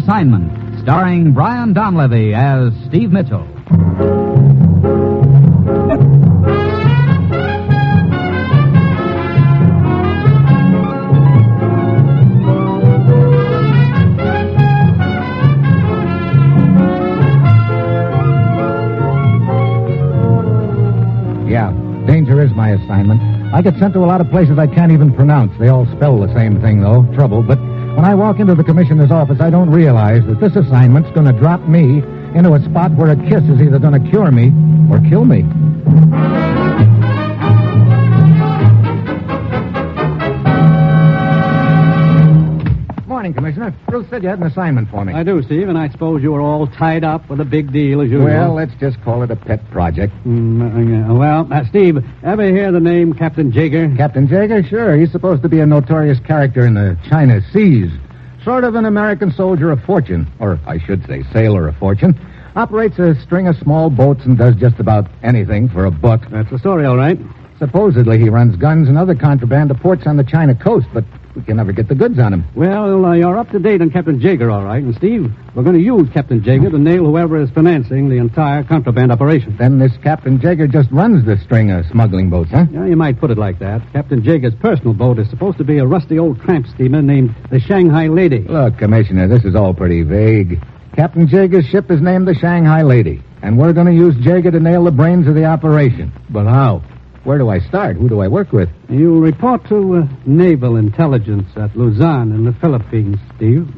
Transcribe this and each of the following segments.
Assignment, starring Brian Donlevy as Steve Mitchell. Danger is my assignment. I get sent to a lot of places I can't even pronounce. They all spell the same thing, though, trouble. But when I walk into the commissioner's office, I don't realize that this assignment's going to drop me into a spot where a kiss is either going to cure me or kill me. Morning, Commissioner. Bruce said you had an assignment for me. I do, Steve, and I suppose you were all tied up with a big deal as usual. Well, let's just call it a pet project. Steve, ever hear the name Captain Jaeger? Captain Jaeger? Sure. He's supposed to be a notorious character in the China Seas. Sort of an American soldier of fortune, or I should say sailor of fortune. Operates a string of small boats and does just about anything for a buck. That's the story, all right. Supposedly he runs guns and other contraband to ports on the China coast, but we can never get the goods on him. Well, you're up to date on Captain Jaeger, all right. And, Steve, we're going to use Captain Jaeger to nail whoever is financing the entire contraband operation. Then this Captain Jaeger just runs this string of smuggling boats, huh? Yeah, you might put it like that. Captain Jaeger's personal boat is supposed to be a rusty old tramp steamer named the Shanghai Lady. Look, Commissioner, this is all pretty vague. Captain Jaeger's ship is named the Shanghai Lady, and we're going to use Jaeger to nail the brains of the operation. But how? Where do I start? Who do I work with? You'll report to Naval Intelligence at Luzon in the Philippines, Steve.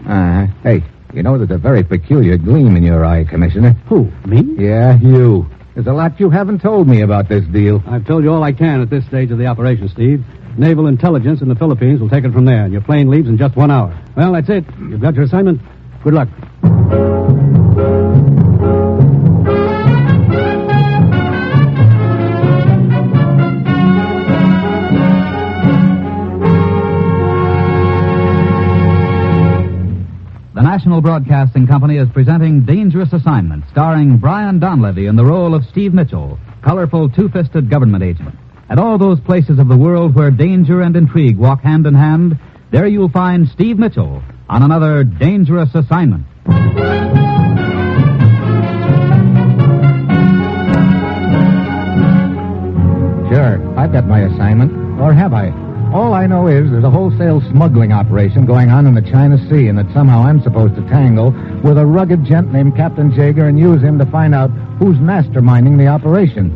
Hey, you know there's a very peculiar gleam in your eye, Commissioner. Who, me? Yeah, you. There's a lot you haven't told me about this deal. I've told you all I can at this stage of the operation, Steve. Naval Intelligence in the Philippines will take it from there, and your plane leaves in just 1 hour. Well, that's it. You've got your assignment. Good luck. The National Broadcasting Company is presenting Dangerous Assignment, starring Brian Donlevy in the role of Steve Mitchell, colorful two-fisted government agent. At all those places of the world where danger and intrigue walk hand in hand, there you'll find Steve Mitchell on another Dangerous Assignment. Sure, I've got my assignment. Or have I? All I know is there's a wholesale smuggling operation going on in the China Sea, and that somehow I'm supposed to tangle with a rugged gent named Captain Jaeger and use him to find out who's masterminding the operation.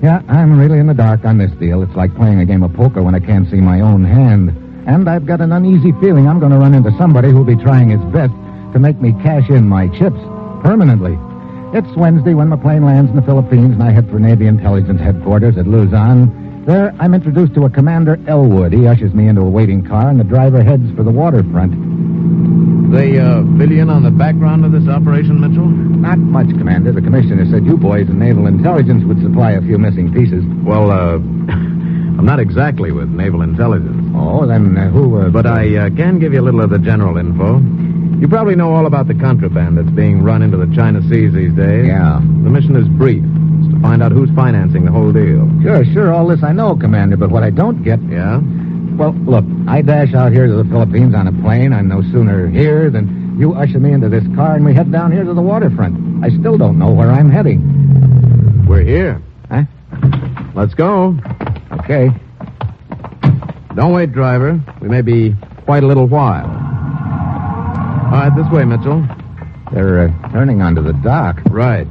Yeah, I'm really in the dark on this deal. It's like playing a game of poker when I can't see my own hand. And I've got an uneasy feeling I'm going to run into somebody who'll be trying his best to make me cash in my chips permanently. It's Wednesday when my plane lands in the Philippines, and I head for Navy Intelligence Headquarters at Luzon. There, I'm introduced to a Commander Elwood. He ushers me into a waiting car, and the driver heads for the waterfront. They fill you in on the background of this operation, Mitchell? Not much, Commander. The commissioner said you boys in Naval Intelligence would supply a few missing pieces. Well, I'm not exactly with Naval Intelligence. Oh, then who... But I can give you a little of the general info. You probably know all about the contraband that's being run into the China Seas these days. Yeah. The mission is brief. It's to find out who's financing the whole deal. Sure, all this I know, Commander, but what I don't get... Yeah? Well, look, I dash out here to the Philippines on a plane. I'm no sooner here than you usher me into this car, and we head down here to the waterfront. I still don't know where I'm heading. We're here. Huh? Let's go. Okay. Don't wait, driver. We may be quite a little while. All right, this way, Mitchell. They're turning onto the dock. Right.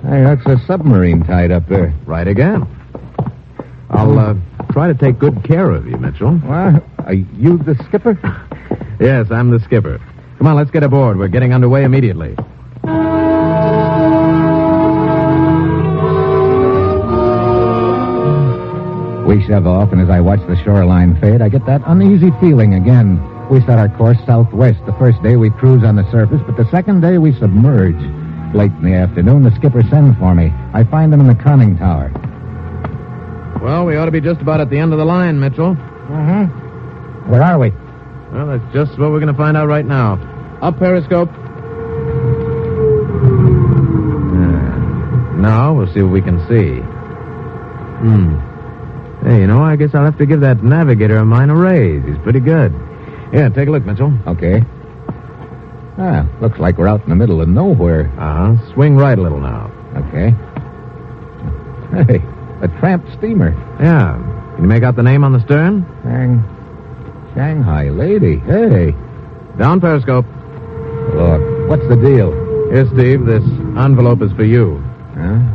Hey, that's a submarine tied up there. Right again. I'll try to take good care of you, Mitchell. Well, are you the skipper? Yes, I'm the skipper. Come on, let's get aboard. We're getting underway immediately. We shove off, and as I watch the shoreline fade, I get that uneasy feeling again. We set our course southwest. The first day we cruise on the surface, but the second day we submerge. Late in the afternoon, the skipper sends for me. I find him in the conning tower. Well, we ought to be just about at the end of the line, Mitchell. Mm-hmm. Where are we? Well, that's just what we're going to find out right now. Up, periscope. Now we'll see what we can see. Hey, you know, I guess I'll have to give that navigator of mine a raise. He's pretty good. Yeah, take a look, Mitchell. Okay. Looks like we're out in the middle of nowhere. Uh-huh. Swing right a little now. Okay. Hey, a tramp steamer. Yeah. Can you make out the name on the stern? Shanghai Lady. Hey. Down periscope. Look, what's the deal? Here, Steve, this envelope is for you.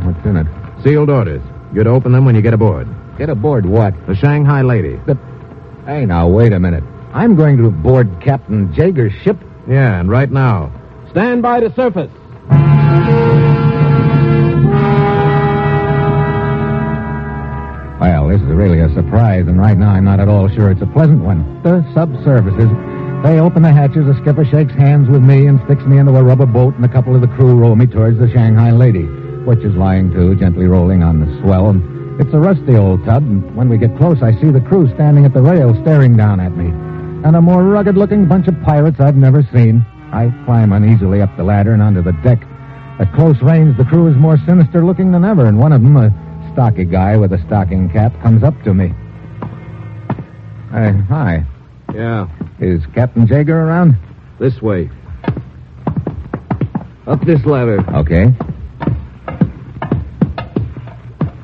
What's in it? Sealed orders. You're to open them when you get aboard. Get aboard what? The Shanghai Lady. Hey, now, wait a minute. I'm going to board Captain Jager's ship. Yeah, and right now. Stand by to surface. Well, this is really a surprise, and right now I'm not at all sure it's a pleasant one. The subservices. They open the hatches, the skipper shakes hands with me and sticks me into a rubber boat, and a couple of the crew row me towards the Shanghai Lady, which is lying to, gently rolling on the swell. And it's a rusty old tub, and when we get close, I see the crew standing at the rail staring down at me. And a more rugged-looking bunch of pirates I've never seen. I climb uneasily up the ladder and onto the deck. At close range, the crew is more sinister-looking than ever, and one of them, a stocky guy with a stocking cap, comes up to me. Hi. Yeah. Is Captain Jager around? This way. Up this ladder. Okay.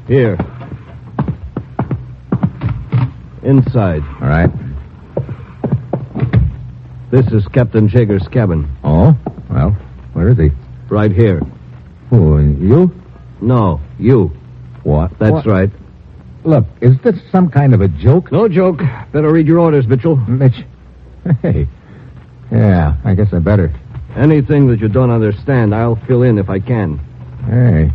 Here. Inside. All right. This is Captain Jager's cabin. Oh? Well, where is he? Right here. Who, you? No, you. What? That's right. Look, is this some kind of a joke? No joke. Better read your orders, Mitchell. Mitch. Hey. Yeah, I guess I better. Anything that you don't understand, I'll fill in if I can. Hey.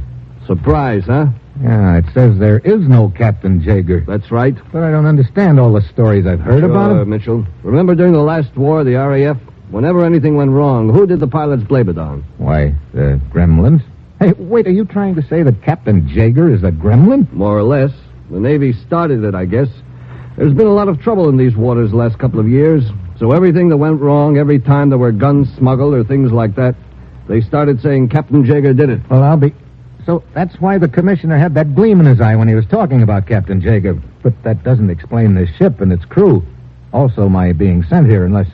Surprise, huh? Yeah, it says there is no Captain Jager. That's right. But I don't understand all the stories I've heard about him. Mitchell. Remember during the last war, the RAF? Whenever anything went wrong, who did the pilots blame it on? Why, the gremlins? Hey, wait, are you trying to say that Captain Jager is a gremlin? More or less. The Navy started it, I guess. There's been a lot of trouble in these waters the last couple of years. So everything that went wrong, every time there were guns smuggled or things like that, they started saying Captain Jager did it. Well, So that's why the commissioner had that gleam in his eye when he was talking about Captain Jager. But that doesn't explain this ship and its crew. Also my being sent here, unless...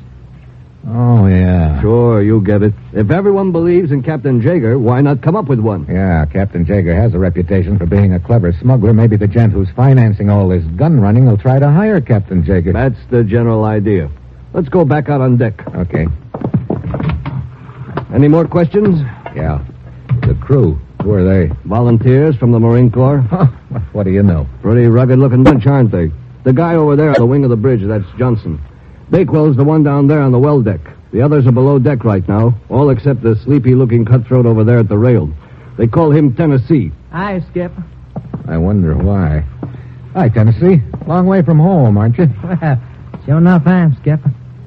Oh, yeah. Sure, you get it. If everyone believes in Captain Jager, why not come up with one? Yeah, Captain Jager has a reputation for being a clever smuggler. Maybe the gent who's financing all this gun running will try to hire Captain Jager. That's the general idea. Let's go back out on deck. Okay. Any more questions? Yeah. The crew, who are they? Volunteers from the Marine Corps. What do you know? Pretty rugged-looking bunch, aren't they? The guy over there on the wing of the bridge, that's Johnson. Bakewell's the one down there on the well deck. The others are below deck right now, all except the sleepy-looking cutthroat over there at the rail. They call him Tennessee. Hi, Skip. I wonder why. Hi, Tennessee. Long way from home, aren't you? Well, sure enough I am, Skip.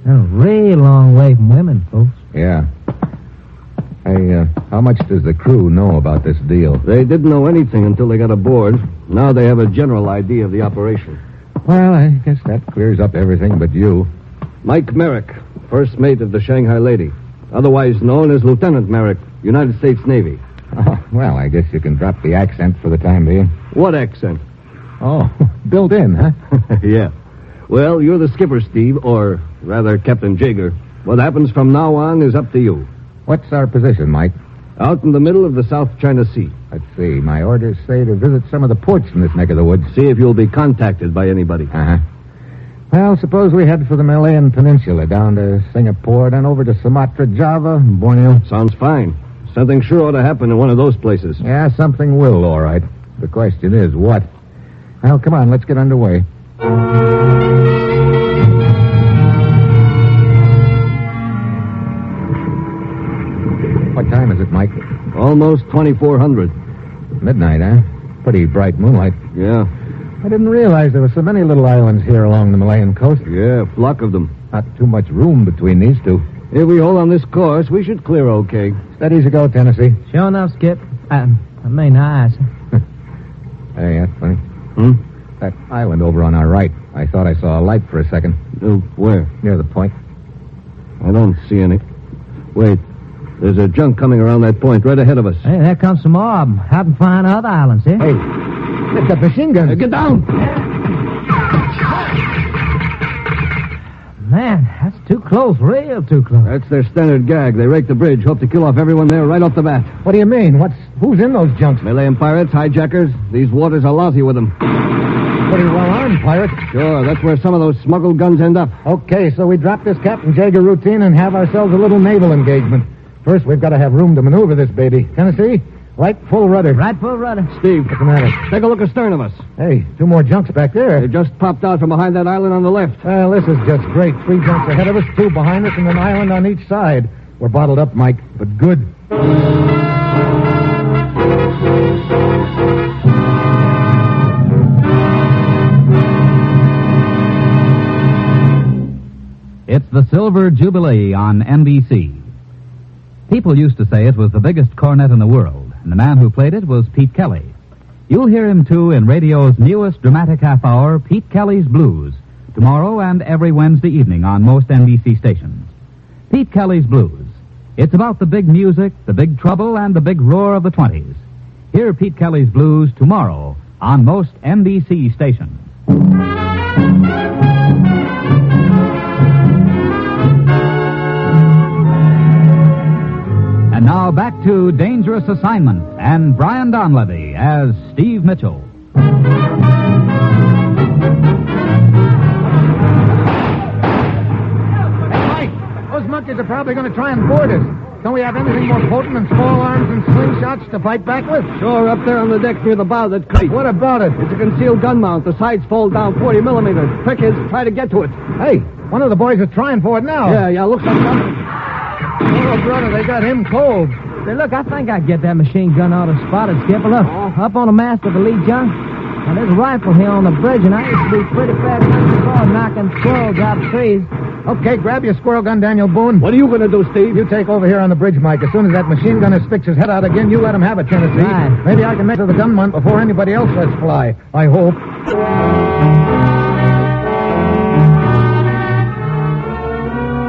A real long way from women, folks. Yeah. Hey, how much does the crew know about this deal? They didn't know anything until they got aboard. Now they have a general idea of the operation. Well, I guess that clears up everything but you. Mike Merrick, first mate of the Shanghai Lady, otherwise known as Lieutenant Merrick, United States Navy. Oh, well, I guess you can drop the accent for the time being. What accent? Oh, built in, huh? Yeah. Well, you're the skipper, Steve, or rather Captain Jager. What happens from now on is up to you. What's our position, Mike? Out in the middle of the South China Sea. Let's see. My orders say to visit some of the ports in this neck of the woods. See if you'll be contacted by anybody. Uh-huh. Well, suppose we head for the Malayan Peninsula, down to Singapore, then over to Sumatra, Java, Borneo. Sounds fine. Something sure ought to happen in one of those places. Yeah, something will, all right. The question is, what? Well, come on, let's get underway. What time is it, Mike? Almost 2400. Midnight, huh? Pretty bright moonlight. Yeah. I didn't realize there were so many little islands here along the Malayan coast. Yeah, a flock of them. Not too much room between these two. If we hold on this course, we should clear okay. Steady as you go, Tennessee. Sure enough, Skip. Eyes. Hey, that's funny. Hmm? That island over on our right. I thought I saw a light for a second. Where? Near the point. I don't see any. Wait. There's a junk coming around that point right ahead of us. Hey, there comes some more of them. Haven't found other islands, eh? Hey, they've got machine guns. Get down! Man, that's Too close, real too close. That's their standard gag. They rake the bridge, hope to kill off everyone there right off the bat. What do you mean? Who's in those junks? Malayan pirates, hijackers. These waters are lousy with them. Pretty well-armed pirates. Sure, that's where some of those smuggled guns end up. Okay, so we drop this Captain Jaeger routine and have ourselves a little naval engagement. First, we've got to have room to maneuver this baby. Tennessee, right full rudder. Right full rudder. Steve, What's the matter? take a look astern of us. Hey, 2 more junks back there. They just popped out from behind that island on the left. Well, this is just great. 3 junks ahead of us, 2 behind us, and an island on each side. We're bottled up, Mike, but good. It's the Silver Jubilee on NBC. People used to say it was the biggest cornet in the world, and the man who played it was Pete Kelly. You'll hear him, too, in radio's newest dramatic half-hour, Pete Kelly's Blues, tomorrow and every Wednesday evening on most NBC stations. Pete Kelly's Blues. It's about the big music, the big trouble, and the big roar of the 20s. Hear Pete Kelly's Blues tomorrow on most NBC stations. And now back to Dangerous Assignment and Brian Donlevy as Steve Mitchell. Hey, Mike, those monkeys are probably going to try and board us. Don't we have anything more potent than small arms and slingshots to fight back with? Sure, up there on the deck near the bow of that crate. What about it? It's a concealed gun mount. The sides fold down 40 millimeters. Trick is try to get to it. Hey, one of the boys is trying for it now. Yeah, looks like something. Oh, brother, they got him cold. Say, look, I think I get that machine gun out of spotted, Skipper. Look, up on the mast of the lead junk. Now, there's a rifle here on the bridge, and I used to be pretty fast before knocking squirrels out of trees. Okay, grab your squirrel gun, Daniel Boone. What are you going to do, Steve? You take over here on the bridge, Mike. As soon as that machine gunner sticks his head out again, you let him have it, Tennessee. Right. Maybe I can measure the gun mount before anybody else lets fly. I hope.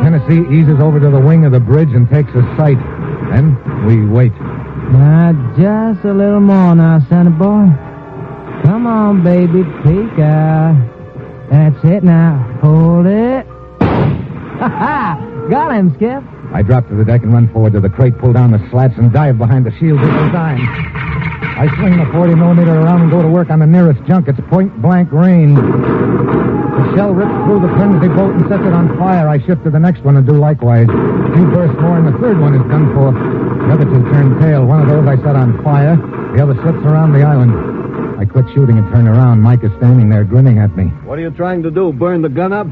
Tennessee eases over to the wing of the bridge and takes a sight. Then we wait. Now, just a little more now, sonny boy. Come on, baby, peek out. That's it now. Hold it. Ha-ha! Got him, Skip. I drop to the deck and run forward to the crate, pull down the slats, and dive behind the shield just in time. I swing the 40 millimeter around and go to work on the nearest junk. It's point-blank range. The shell rips through the flimsy boat and sets it on fire. I shift to the next one and do likewise. A few bursts more, and the third one is done for. The other 2 turn tail. One of those I set on fire. The other slips around the island. I quit shooting and turn around. Mike is standing there grinning at me. What are you trying to do, burn the gun up?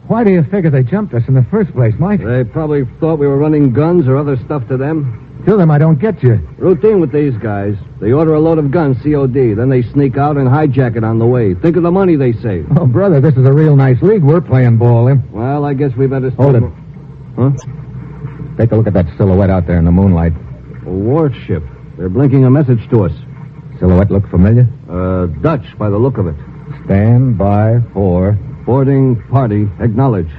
Why do you figure they jumped us in the first place, Mike? They probably thought we were running guns or other stuff to them. Tell them I don't get you. Routine with these guys. They order a load of guns, COD. Then they sneak out and hijack it on the way. Think of the money they save. Oh, brother, this is a real nice league we're playing ball in. Well, I guess we better... Hold it. Huh? Take a look at that silhouette out there in the moonlight. A warship. They're blinking a message to us. Silhouette look familiar? Dutch by the look of it. Stand by for... Boarding party. Acknowledge.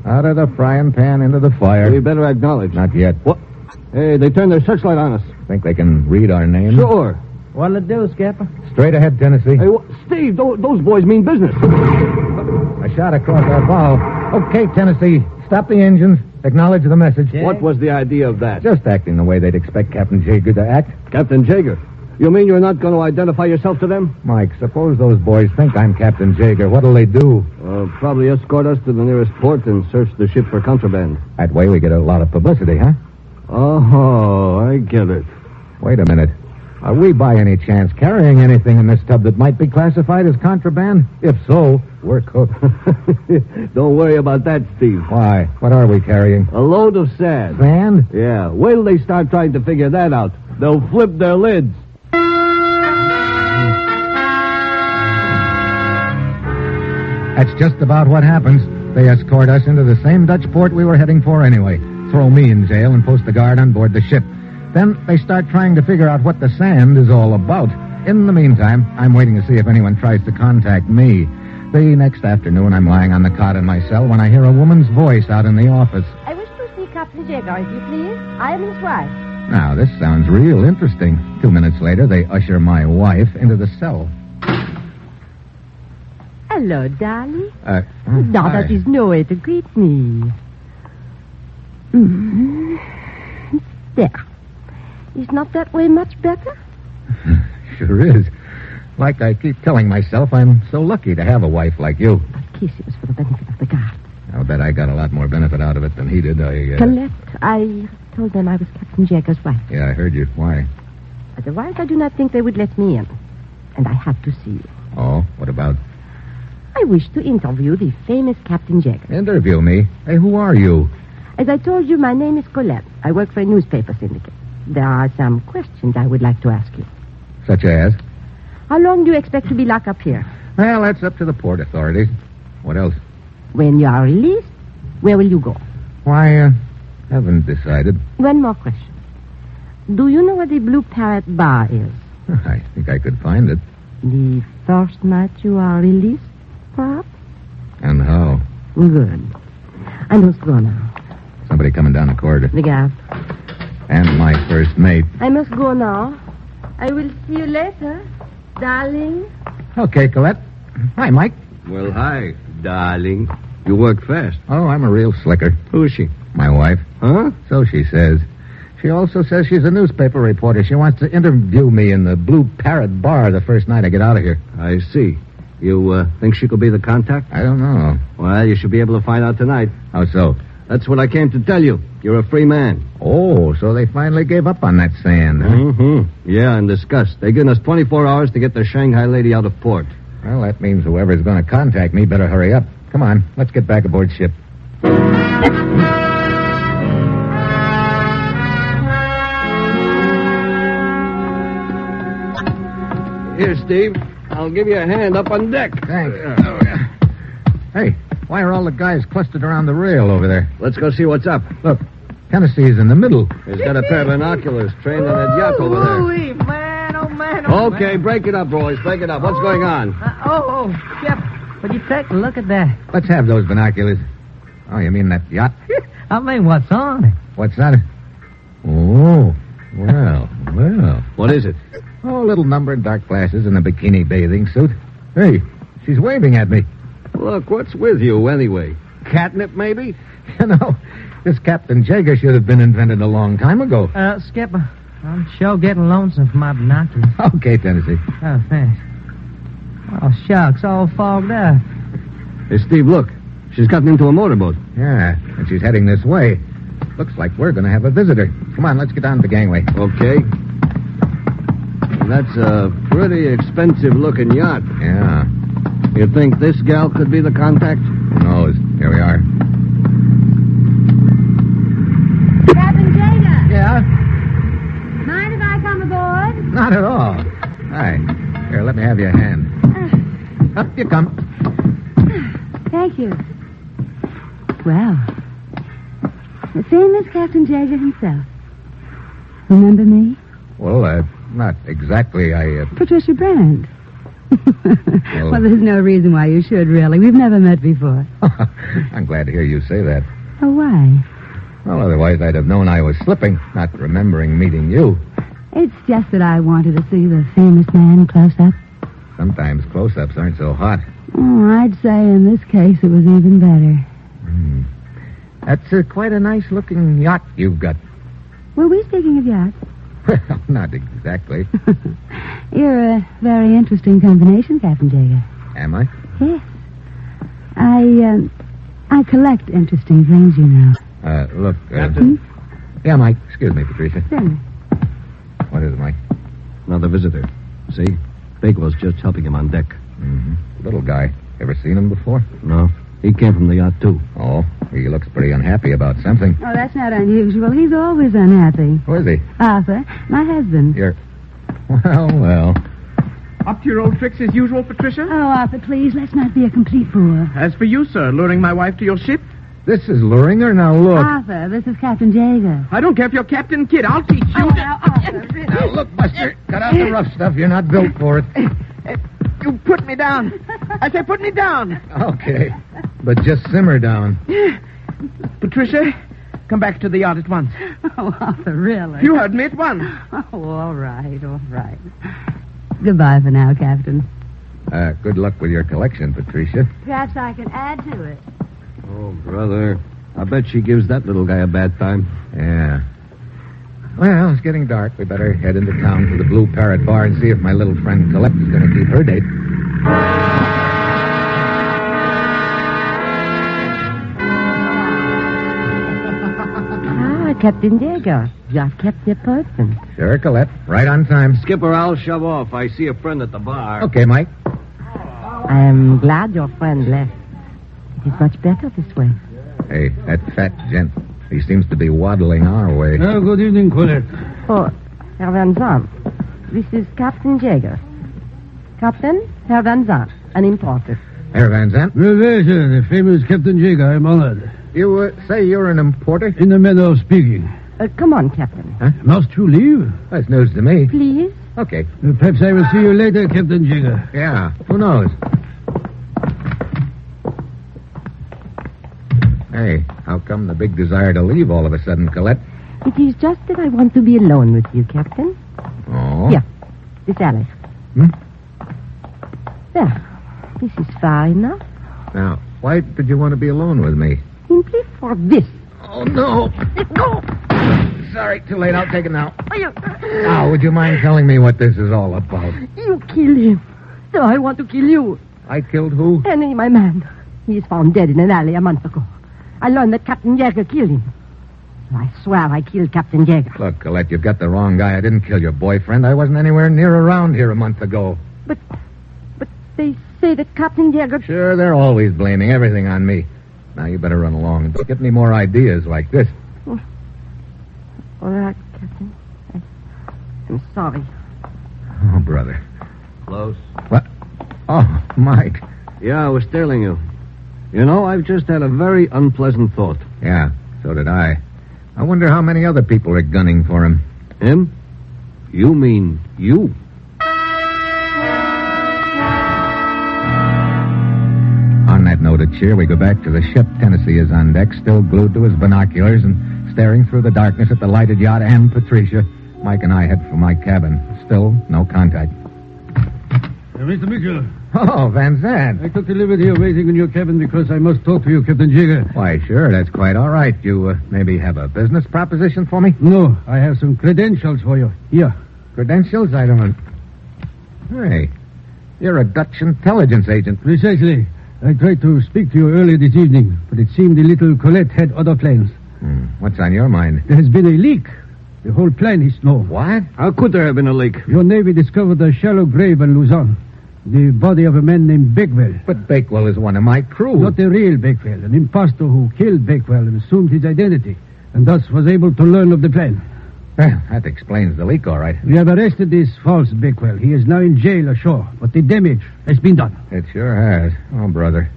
Out of the frying pan into the fire. We better acknowledge. Not yet. What? Hey, they turned their searchlight on us. Think they can read our names? Sure. What'll it do, Skipper? Straight ahead, Tennessee. Hey, Steve, those boys mean business. A shot across our bow. Okay, Tennessee. Stop the engines. Acknowledge the message. Yeah. What was the idea of that? Just acting the way they'd expect Captain Jaeger to act. Captain Jaeger. You mean you're not going to identify yourself to them? Mike, suppose those boys think I'm Captain Jaeger. What'll they do? Probably escort us to the nearest port and search the ship for contraband. That way we get a lot of publicity, huh? Oh, I get it. Wait a minute. Are we by any chance carrying anything in this tub that might be classified as contraband? If so, we're cooked. Don't worry about that, Steve. Why? What are we carrying? A load of sand. Sand? Yeah. Wait till they start trying to figure that out. They'll flip their lids. That's just about what happens. They escort us into the same Dutch port we were heading for anyway. Throw me in jail and post a guard on board the ship. Then they start trying to figure out what the sand is all about. In the meantime, I'm waiting to see if anyone tries to contact me. The next afternoon, I'm lying on the cot in my cell when I hear a woman's voice out in the office. I wish to see Captain Jaeger, if you please. I am his wife. Now, this sounds real interesting. 2 minutes later, they usher my wife into the cell. Hello, darling. Hi. That is no way to greet me. There. Is not that way much better? Sure is. Like I keep telling myself, I'm so lucky to have a wife like you. A kiss is for the benefit of the guard. I'll bet I got a lot more benefit out of it than he did. Colette, I told them I was Captain Jager's wife. Yeah, I heard you. Why? Otherwise, I do not think they would let me in. And I have to see you. Oh, what about? I wish to interview the famous Captain Jager. Interview me? Hey, who are you? As I told you, my name is Colette. I work for a newspaper syndicate. There are some questions I would like to ask you. Such as? How long do you expect to be locked up here? Well, that's up to the port authorities. What else? When you are released, where will you go? Why, haven't decided. One more question. Do you know where the Blue Parrot Bar is? I think I could find it. The first night you are released, perhaps? And how? Good. I must go now. Somebody coming down the corridor. The guard. And my first mate. I must go now. I will see you later, darling. Okay, Colette. Hi, Mike. Well, hi, darling. You work fast. Oh, I'm a real slicker. Who is she? My wife. Huh? So she says. She also says she's a newspaper reporter. She wants to interview me in the Blue Parrot Bar the first night I get out of here. I see. You think she could be the contact? I don't know. Well, you should be able to find out tonight. How so? That's what I came to tell you. You're a free man. Oh, so they finally gave up on that sand, huh? Mm-hmm. Yeah, in disgust. They've given us 24 hours to get the Shanghai lady out of port. Well, that means whoever's going to contact me better hurry up. Come on, let's get back aboard ship. Here, Steve. I'll give you a hand up on deck. Thanks. Hey, why are all the guys clustered around the rail over there? Let's go see what's up. Look, Tennessee's in the middle. He's got a pair of binoculars trained on that yacht over there. Ooh, man, oh, man, Okay, break it up, boys. Break it up. What's going on? Shep, would you take a look at that? Let's have those binoculars. Oh, you mean that yacht? I mean, what's on it? What's that? Oh, well. What is it? Oh, a little number in dark glasses and a bikini bathing suit. Hey, she's waving at me. Look, what's with you, anyway? Catnip, maybe? You know, this Captain Jager should have been invented a long time ago. Skipper, I'm sure getting lonesome for my binoculars. Okay, Tennessee. Oh, thanks. Oh, shucks, all fogged up. Hey, Steve, look. She's gotten into a motorboat. Yeah, and she's heading this way. Looks like we're going to have a visitor. Come on, let's get down to the gangway. Okay. That's a pretty expensive-looking yacht. Yeah. You think this gal could be the contact? Who knows? Here we are. Captain Jager! Yeah? Mind if I come aboard? Not at all. Hi. Here, let me have your hand. Up you come. Thank you. Well, the famous Captain Jager himself. Remember me? Well, not exactly. Patricia Brand. Well, there's no reason why you should, really. We've never met before. I'm glad to hear you say that. Oh, why? Well, otherwise I'd have known I was slipping, not remembering meeting you. It's just that I wanted to see the famous man close up. Sometimes close-ups aren't so hot. Oh, I'd say in this case it was even better. That's quite a nice-looking yacht you've got. Were we speaking of yachts? Well, not exactly. You're a very interesting combination, Captain Jager. Am I? Yes. I collect interesting things, you know. Look, Captain? Yeah, Mike. Excuse me, Patricia. Certainly. What is it, Mike? Another visitor. See? Bakewell's just helping him on deck. Mm-hmm. Little guy. Ever seen him before? No. He came from the yacht, too. Oh, he looks pretty unhappy about something. Oh, that's not unusual. He's always unhappy. Who is he? Arthur, my husband. Well. Up to your old tricks as usual, Patricia? Oh, Arthur, please, let's not be a complete fool. As for you, sir, luring my wife to your ship? This is luring her. Now, look. Arthur, this is Captain Jager. I don't care if you're Captain Kidd. I'll teach you. Oh, now, Arthur, really. Now, look, Buster. Cut out the rough stuff. You're not built for it. You put me down. I say put me down. Okay. But just simmer down. Patricia, come back to the yacht at once. Oh, Arthur, really? You heard me at once. Oh, all right. Goodbye for now, Captain. Good luck with your collection, Patricia. Perhaps I can add to it. Oh, brother. I bet she gives that little guy a bad time. Yeah. Well, it's getting dark. We better head into town to the Blue Parrot Bar and see if my little friend Colette is going to keep her date. Captain Jaeger, you have kept the appointment. Sure, Colette. Right on time. Skipper, I'll shove off. I see a friend at the bar. Okay, Mike. I am glad your friend left. It is much better this way. Hey, that fat gent. He seems to be waddling our way. Good evening, Colette. Oh, Herr Van Zandt. This is Captain Jaeger. Captain, Herr Van Zandt, an importer. Herr Van Zandt? Well, sir, the famous Captain Jaeger. I'm honored. You say you're an importer? In the manner of speaking. Come on, Captain. Huh? Must you leave? That's news to me. Please? Okay. Perhaps I will see you later, Captain Jaeger. Yeah, who knows? Hey, how come the big desire to leave all of a sudden, Colette? It is just that I want to be alone with you, Captain. Oh? Here, this alley. Hmm? There. This is far enough. Now, why did you want to be alone with me? Simply for this. Oh, no. Go! Sorry, too late. I'll take it now. You, Now, would you mind telling me what this is all about? you killed him. So I want to kill you. I killed who? Lenny, my man. He is found dead in an alley a month ago. I learned that Captain Jaeger killed him. So I swear I killed Captain Jaeger. Look, Colette, you've got the wrong guy. I didn't kill your boyfriend. I wasn't anywhere near around here a month ago. But they say that Captain Jaeger... Sure, they're always blaming everything on me. Now, you better run along and don't get any more ideas like this. All right, Captain. I'm sorry. Oh, brother. Close. What? Oh, Mike. Yeah, I was telling you. You know, I've just had a very unpleasant thought. Yeah, so did I. I wonder how many other people are gunning for him. Him? You mean you? On that note of cheer, we go back to the ship. Tennessee is on deck, still glued to his binoculars and staring through the darkness at the lighted yacht and Patricia. Mike and I head for my cabin. Still no contact. Mr. Mitchell. Oh, Van Zandt. I took the liberty of waiting in your cabin because I must talk to you, Captain Jaeger. Why, sure, that's quite all right. You maybe have a business proposition for me? No, I have some credentials for you. Here. Credentials? I don't... Hey, you're a Dutch intelligence agent. Precisely. I tried to speak to you earlier this evening, but it seemed the little Colette had other plans. What's on your mind? There has been a leak. The whole plan is no. What? How could there have been a leak? Your Navy discovered a shallow grave in Luzon. The body of a man named Bakewell. But Bakewell is one of my crew. Not the real Bakewell, an impostor who killed Bakewell and assumed his identity, and thus was able to learn of the plan. Well, that explains the leak, all right. We have arrested this false Bakewell. He is now in jail ashore, but the damage has been done. It sure has. Oh, brother.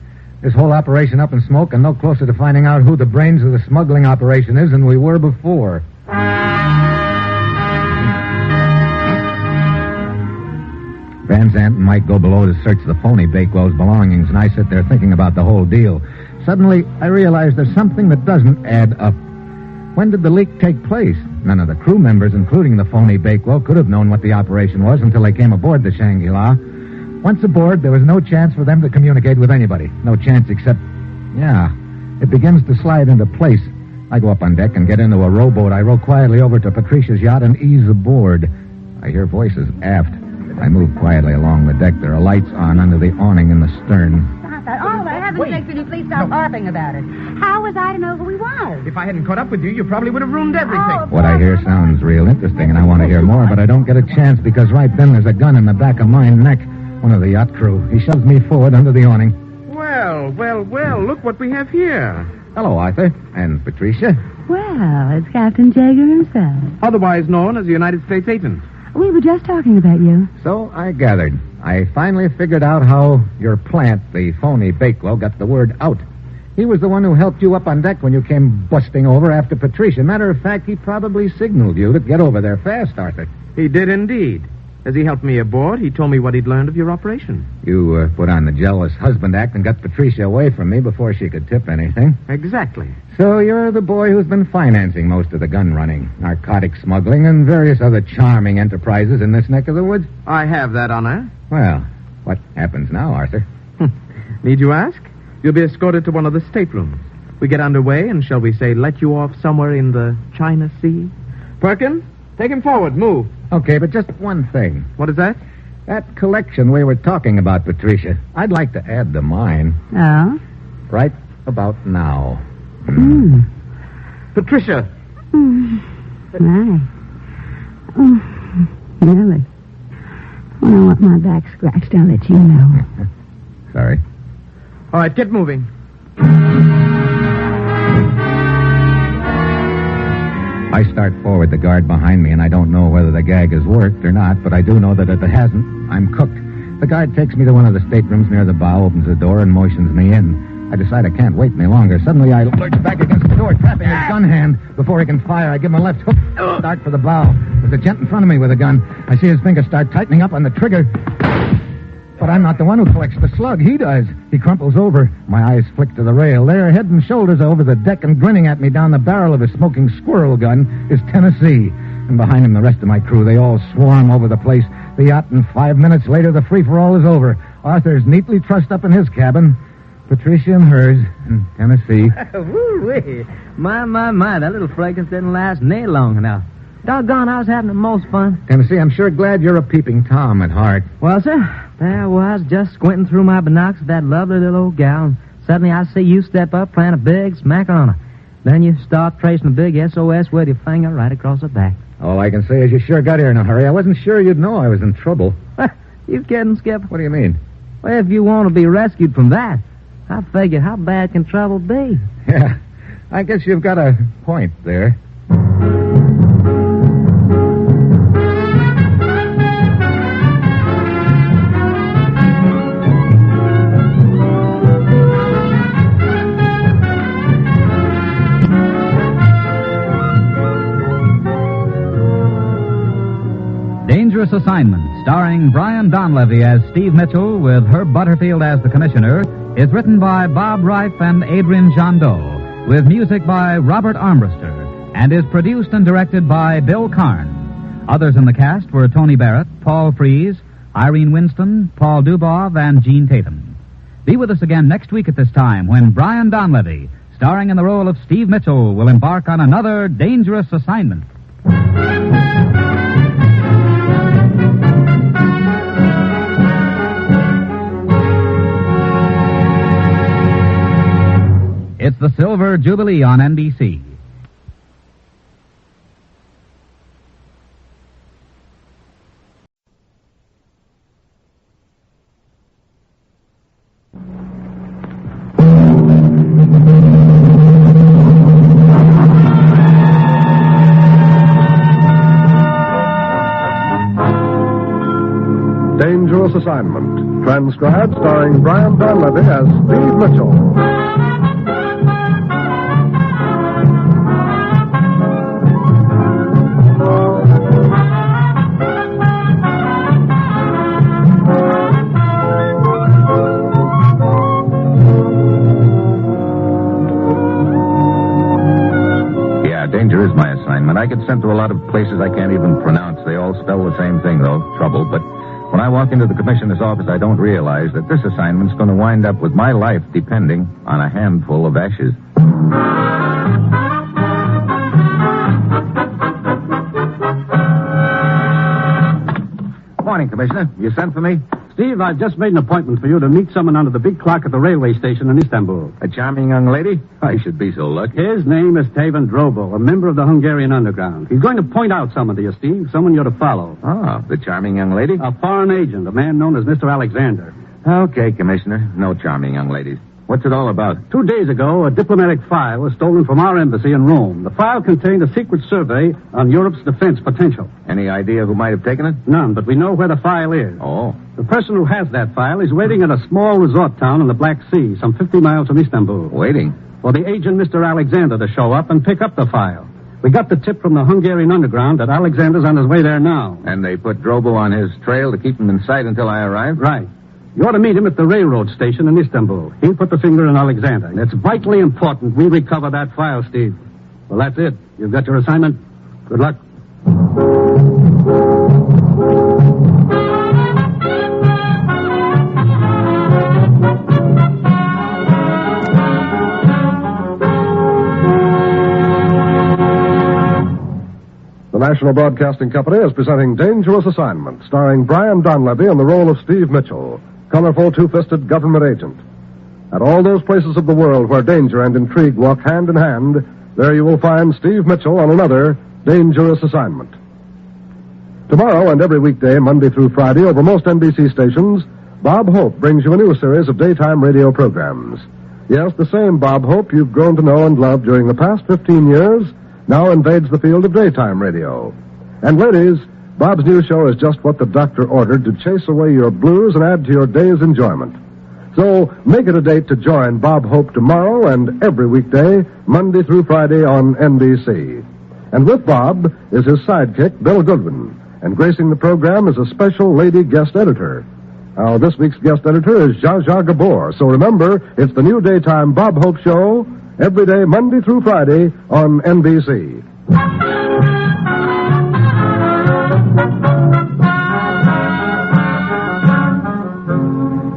This whole operation up in smoke and no closer to finding out who the brains of the smuggling operation is than we were before. Van Zandt and Mike go below to search the phony Bakewell's belongings, and I sit there thinking about the whole deal. Suddenly, I realize there's something that doesn't add up. When did the leak take place? None of the crew members, including the phony Bakewell, could have known what the operation was until they came aboard the Shangri-La. Once aboard, there was no chance for them to communicate with anybody. No chance except... Yeah, it begins to slide into place. I go up on deck and get into a rowboat. I row quietly over to Patricia's yacht and ease aboard. I hear voices aft. I move quietly along the deck. There are lights on under the awning in the stern. Stop that. Oh, for heaven's sake, will you please stop harping about it? How was I to know who he was? If I hadn't caught up with you, you probably would have ruined everything. What I hear sounds real interesting, and I want to hear more, but I don't get a chance because right then there's a gun in the back of my neck. One of the yacht crew. He shoves me forward under the awning. Well, look what we have here. Hello, Arthur. And Patricia. Well, it's Captain Jaeger himself. Otherwise known as the United States agent. We were just talking about you. So I gathered. I finally figured out how your plant, the phony Bakewell, got the word out. He was the one who helped you up on deck when you came busting over after Patricia. Matter of fact, he probably signaled you to get over there fast, Arthur. He did indeed. As he helped me aboard, he told me what he'd learned of your operation. You put on the jealous husband act and got Patricia away from me before she could tip anything. Exactly. So you're the boy who's been financing most of the gun running, narcotic smuggling, and various other charming enterprises in this neck of the woods? I have that honor. Well, what happens now, Arthur? Need you ask? You'll be escorted to one of the staterooms. We get underway and, shall we say, let you off somewhere in the China Sea? Perkin, take him forward. Move. Okay, but just one thing. What is that? That collection we were talking about, Patricia, I'd like to add to mine. Oh? Right about now. Patricia. My. Oh, really? When I want my back scratched, I'll let you know. Sorry. All right, get moving. I start forward, the guard behind me, and I don't know whether the gag has worked or not, but I do know that if it hasn't, I'm cooked. The guard takes me to one of the staterooms near the bow, opens the door, and motions me in. I decide I can't wait any longer. Suddenly, I lurch back against the door, trapping his gun hand. Before he can fire, I give him a left hook. Start for the bow. There's a gent in front of me with a gun. I see his fingers start tightening up on the trigger. But I'm not the one who collects the slug. He does. He crumples over. My eyes flick to the rail. There, head and shoulders over the deck and grinning at me down the barrel of his smoking squirrel gun is Tennessee. And behind him, the rest of my crew. They all swarm over the place. The yacht, and 5 minutes later, the free-for-all is over. Arthur's neatly trussed up in his cabin. Patricia and hers in Tennessee. Woo-wee. My, that little fracas didn't last near long enough. Doggone, I was having the most fun. Tennessee, I'm sure glad you're a peeping Tom at heart. Well, sir, there I was, just squinting through my binocs at that lovely little old gal, and suddenly I see you step up, plant a big smack on her. Then you start tracing a big SOS with your finger right across her back. All I can say is you sure got here in a hurry. I wasn't sure you'd know I was in trouble. You kidding, Skip? What do you mean? Well, if you want to be rescued from that, I figured, how bad can trouble be? Yeah, I guess you've got a point there. Dangerous Assignment, starring Brian Donlevy as Steve Mitchell with Herb Butterfield as the commissioner, is written by Bob Reif and Adrian Jandot, with music by Robert Armbruster, and is produced and directed by Bill Karn. Others in the cast were Tony Barrett, Paul Frees, Irene Winston, Paul Dubov, and Gene Tatum. Be with us again next week at this time when Brian Donlevy, starring in the role of Steve Mitchell, will embark on another dangerous assignment. It's the Silver Jubilee on NBC. Dangerous Assignment, transcribed starring Brian Donlevy as Steve Mitchell. Danger is my assignment. I get sent to a lot of places I can't even pronounce. They all spell the same thing, though, trouble. But when I walk into the commissioner's office, I don't realize that this assignment's going to wind up with my life depending on a handful of ashes. Morning, Commissioner. You sent for me? Steve, I've just made an appointment for you to meet someone under the big clock at the railway station in Istanbul. A charming young lady? I should be so lucky. His name is Tavan Drobo, a member of the Hungarian underground. He's going to point out someone to you, Steve, someone you're to follow. Ah, the charming young lady? A foreign agent, a man known as Mr. Alexander. Okay, Commissioner. No charming young ladies. What's it all about? 2 days ago, a diplomatic file was stolen from our embassy in Rome. The file contained a secret survey on Europe's defense potential. Any idea who might have taken it? None, but we know where the file is. Oh. The person who has that file is waiting at a small resort town in the Black Sea, some 50 miles from Istanbul. Waiting? For the agent, Mr. Alexander, to show up and pick up the file. We got the tip from the Hungarian underground that Alexander's on his way there now. And they put Drobo on his trail to keep him in sight until I arrive? Right. You ought to meet him at the railroad station in Istanbul. He'll put the finger on Alexander. It's vitally important we recover that file, Steve. Well, that's it. You've got your assignment. Good luck. National Broadcasting Company is presenting Dangerous Assignment, starring Brian Donlevy in the role of Steve Mitchell, colorful two-fisted government agent. At all those places of the world where danger and intrigue walk hand in hand, there you will find Steve Mitchell on another Dangerous Assignment. Tomorrow and every weekday, Monday through Friday, over most NBC stations, Bob Hope brings you a new series of daytime radio programs. Yes, the same Bob Hope you've grown to know and love during the past 15 years now invades the field of daytime radio. And ladies, Bob's new show is just what the doctor ordered to chase away your blues and add to your day's enjoyment. So make it a date to join Bob Hope tomorrow and every weekday, Monday through Friday on NBC. And with Bob is his sidekick, Bill Goodwin. And gracing the program is a special lady guest editor. Now, this week's guest editor is Zsa Zsa Gabor. So remember, it's the new daytime Bob Hope Show, every day, Monday through Friday, on NBC.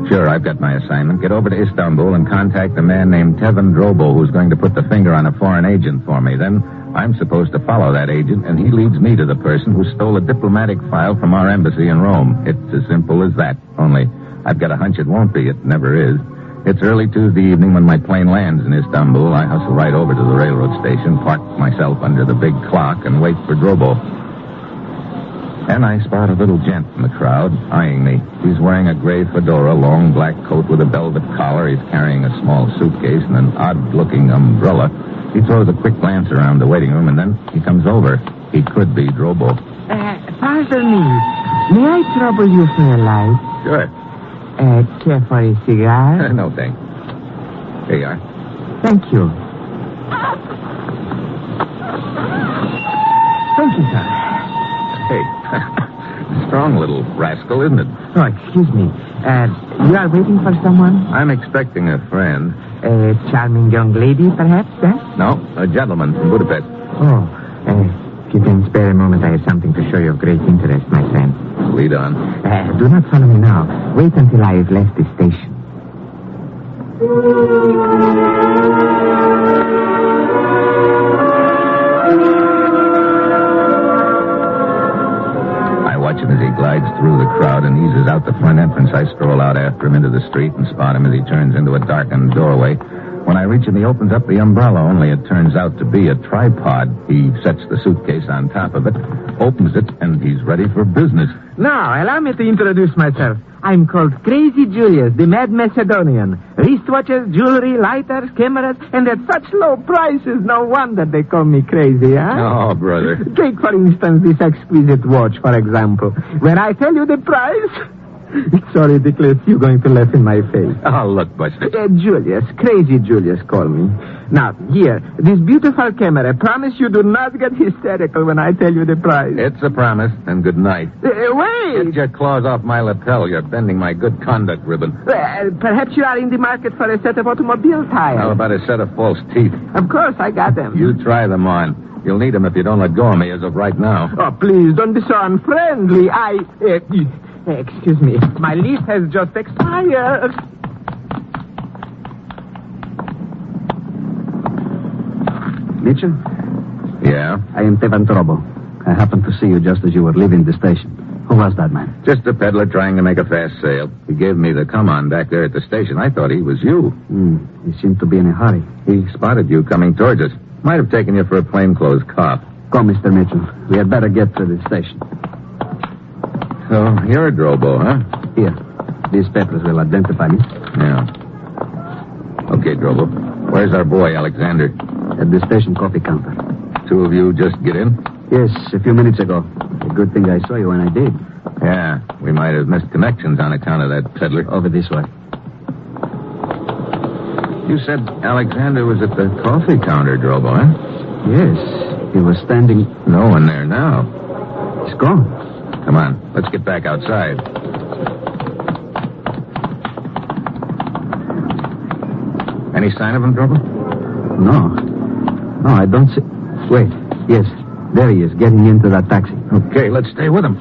Sure, I've got my assignment. Get over to Istanbul and contact a man named Tevin Drobo who's going to put the finger on a foreign agent for me. Then I'm supposed to follow that agent, and he leads me to the person who stole a diplomatic file from our embassy in Rome. It's as simple as that. Only I've got a hunch it won't be. It never is. It's early Tuesday evening when my plane lands in Istanbul. I hustle right over to the railroad station, park myself under the big clock, and wait for Drobo. And I spot a little gent in the crowd, eyeing me. He's wearing a gray fedora, long black coat with a velvet collar. He's carrying a small suitcase and an odd-looking umbrella. He throws a quick glance around the waiting room, and then he comes over. He could be Drobo. Pardon me. May I trouble you for a light? Sure. Care for a cigar? No, thanks. Here you are. Thank you. Thank you, sir. Hey, strong little rascal, isn't it? Oh, excuse me. You are waiting for someone? I'm expecting a friend. A charming young lady, perhaps, eh? No, a gentleman from Budapest. Oh, if you can spare a moment, I have something to show you of great interest, my friend. Lead on. Do not follow me now. Wait until I have left the station. I watch him as he glides through the crowd and eases out the front entrance. I stroll out after him into the street and spot him as he turns into a darkened doorway. When I reach him, he opens up the umbrella, only it turns out to be a tripod. He sets the suitcase on top of it, opens it, and he's ready for business. Now, allow me to introduce myself. I'm called Crazy Julius, the Mad Macedonian. Wristwatches, jewelry, lighters, cameras, and at such low prices, no wonder they call me crazy, huh? Oh, brother. Take, for instance, this exquisite watch, for example. When I tell you the price... It's so ridiculous you're going to laugh in my face. Oh, look, Buster. Julius, Crazy Julius, call me. Now, here, this beautiful camera. Promise you do not get hysterical when I tell you the price. It's a promise, and good night. Wait! Get your claws off my lapel. You're bending my good conduct ribbon. Perhaps you are in the market for a set of automobile tires. How about a set of false teeth? Of course, I got them. You try them on. You'll need them if you don't let go of me as of right now. Oh, please, don't be so unfriendly. Excuse me. My lease has just expired. Mitchell? Yeah? I am Tevin Drobo. I happened to see you just as you were leaving the station. Who was that man? Just a peddler trying to make a fast sale. He gave me the come-on back there at the station. I thought he was you. He seemed to be in a hurry. He spotted you coming towards us. Might have taken you for a plainclothes cop. Come, Mr. Mitchell. We had better get to the station. So, you're a Drobo, huh? Here. These papers will identify me. Yeah. Okay, Drobo. Where's our boy, Alexander? At the station coffee counter. Two of you just get in? Yes, a few minutes ago. A good thing I saw you when I did. Yeah, we might have missed connections on account of that peddler. Over this way. You said Alexander was at the coffee counter, Drobo, huh? Yes, he was standing... No one there now. He's gone. Come on, let's get back outside. Any sign of him, Drobo? No, I don't see... Wait, yes, there he is, getting into that taxi. Okay, let's stay with him.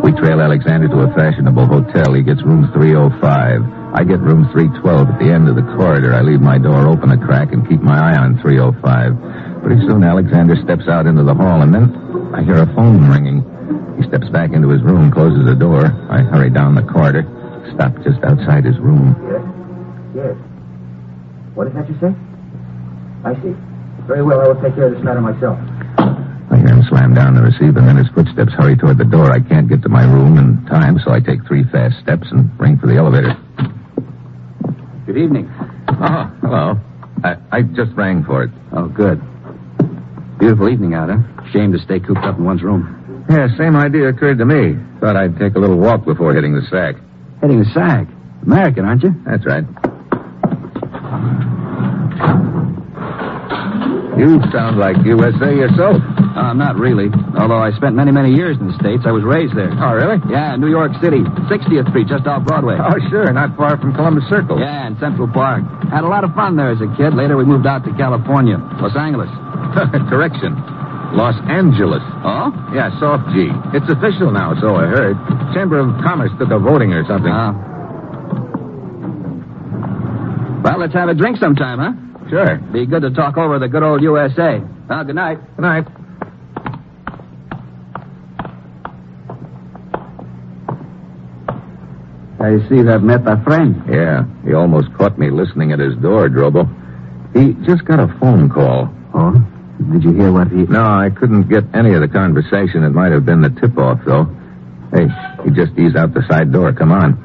We trail Alexander to a fashionable hotel. He gets room 305. I get room 312 at the end of the corridor. I leave my door open a crack and keep my eye on 305. Pretty soon, Alexander steps out into the hall, and then I hear a phone ringing. He steps back into his room, closes the door. I hurry down the corridor, stop just outside his room. Yes. What is that you say? I see. Very well, I will take care of this matter myself. I hear him slam down the receiver, and then his footsteps hurry toward the door. I can't get to my room in time, so I take 3 fast steps and ring for the elevator. Good evening. Oh, hello. I just rang for it. Oh, good. Beautiful evening out, huh? Shame to stay cooped up in one's room. Yeah, same idea occurred to me. Thought I'd take a little walk before hitting the sack. Hitting the sack? American, aren't you? That's right. You sound like USA yourself. Not really. Although I spent many, many years in the States. I was raised there. Oh, really? Yeah, New York City. 60th Street, just off Broadway. Oh, sure. Not far from Columbus Circle. Yeah, in Central Park. Had a lot of fun there as a kid. Later, we moved out to California. Los Angeles. Correction. Los Angeles. Oh? Yeah, soft G. It's official now, so I heard. Chamber of Commerce took a voting or something. Well, let's have a drink sometime, huh? Sure. Be good to talk over the good old USA. Well, good night. Good night. I see you have met a friend. Yeah, he almost caught me listening at his door, Drobo. He just got a phone call. Oh? Did you hear what he... No, I couldn't get any of the conversation. It might have been the tip-off, though. Hey, he just eased out the side door. Come on.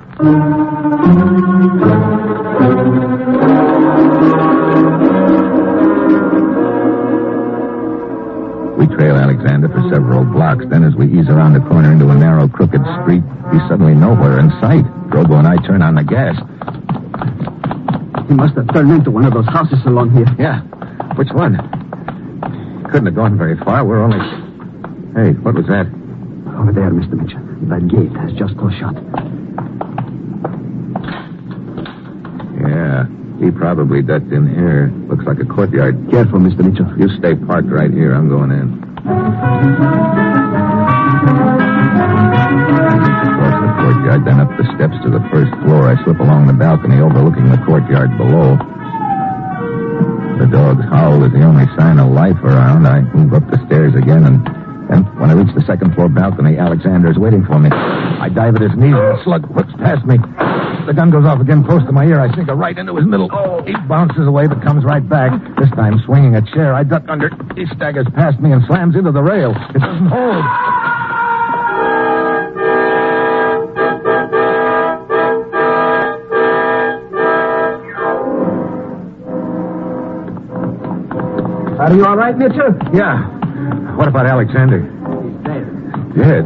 We trail Alexander for several blocks. Then as we ease around the corner into a narrow, crooked street, he's suddenly nowhere in sight. Drobo and I turn on the gas. He must have turned into one of those houses along here. Yeah. Which one? Couldn't have gone very far. We're only... Hey, what was that? Over there, Mr. Mitchell. That gate has just closed shut. Yeah, he probably ducked in here. Looks like a courtyard. Careful, Mr. Mitchell. You stay parked right here. I'm going in. Across the courtyard, then up the steps to the first floor. I slip along the balcony overlooking the courtyard below. The dog's howl is the only sign of life around. I move up the stairs again, and when I reach the second floor balcony, Alexander is waiting for me. I dive at his knees, and the slug whips past me. The gun goes off again close to my ear. I sink her right into his middle. He bounces away, but comes right back. This time swinging a chair. I duck under. He staggers past me and slams into the rail. It doesn't hold. Are you all right, Mitchell? Yeah. What about Alexander? He's dead. Dead?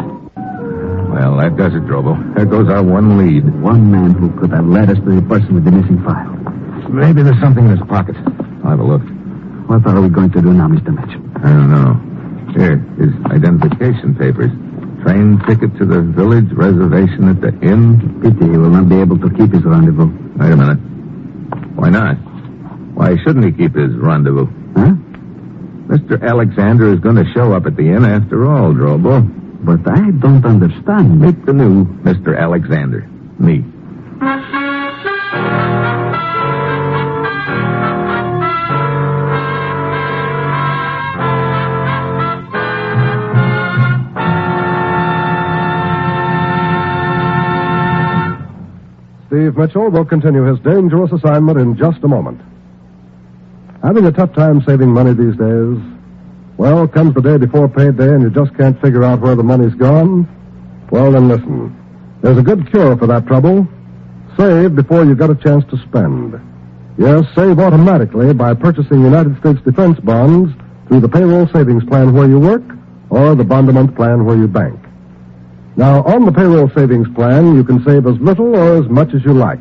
Well, that does it, Drobo. There goes our one lead. One man who could have led us to the person with the missing file. Maybe there's something in his pocket. I'll have a look. What are we going to do now, Mr. Mitchell? I don't know. Here, his identification papers. Train ticket to the village, reservation at the inn. Pity he will not be able to keep his rendezvous. Wait a minute. Why not? Why shouldn't he keep his rendezvous? Huh? Mr. Alexander is going to show up at the inn after all, Drobo. But I don't understand. Meet the new Mr. Alexander. Me. Steve Mitchell will continue his dangerous assignment in just a moment. Having a tough time saving money these days? Well, comes the day before payday and you just can't figure out where the money's gone? Well, then listen. There's a good cure for that trouble. Save before you get a chance to spend. Yes, save automatically by purchasing United States defense bonds through the payroll savings plan where you work or the bond-a-month plan where you bank. Now, on the payroll savings plan, you can save as little or as much as you like.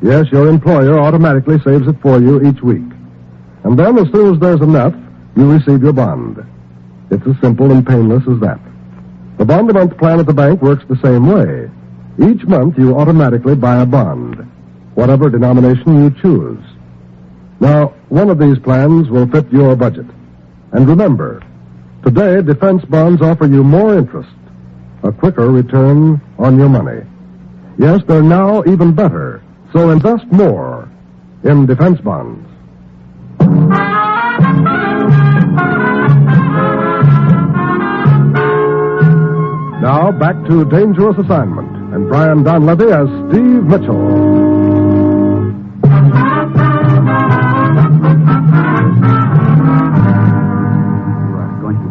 Yes, your employer automatically saves it for you each week. And then, as soon as there's enough, you receive your bond. It's as simple and painless as that. The bond-a-month plan at the bank works the same way. Each month, you automatically buy a bond, whatever denomination you choose. Now, one of these plans will fit your budget. And remember, today, defense bonds offer you more interest, a quicker return on your money. Yes, they're now even better, So invest more in defense bonds. Now back to Dangerous Assignment and Brian Donlevy as Steve Mitchell.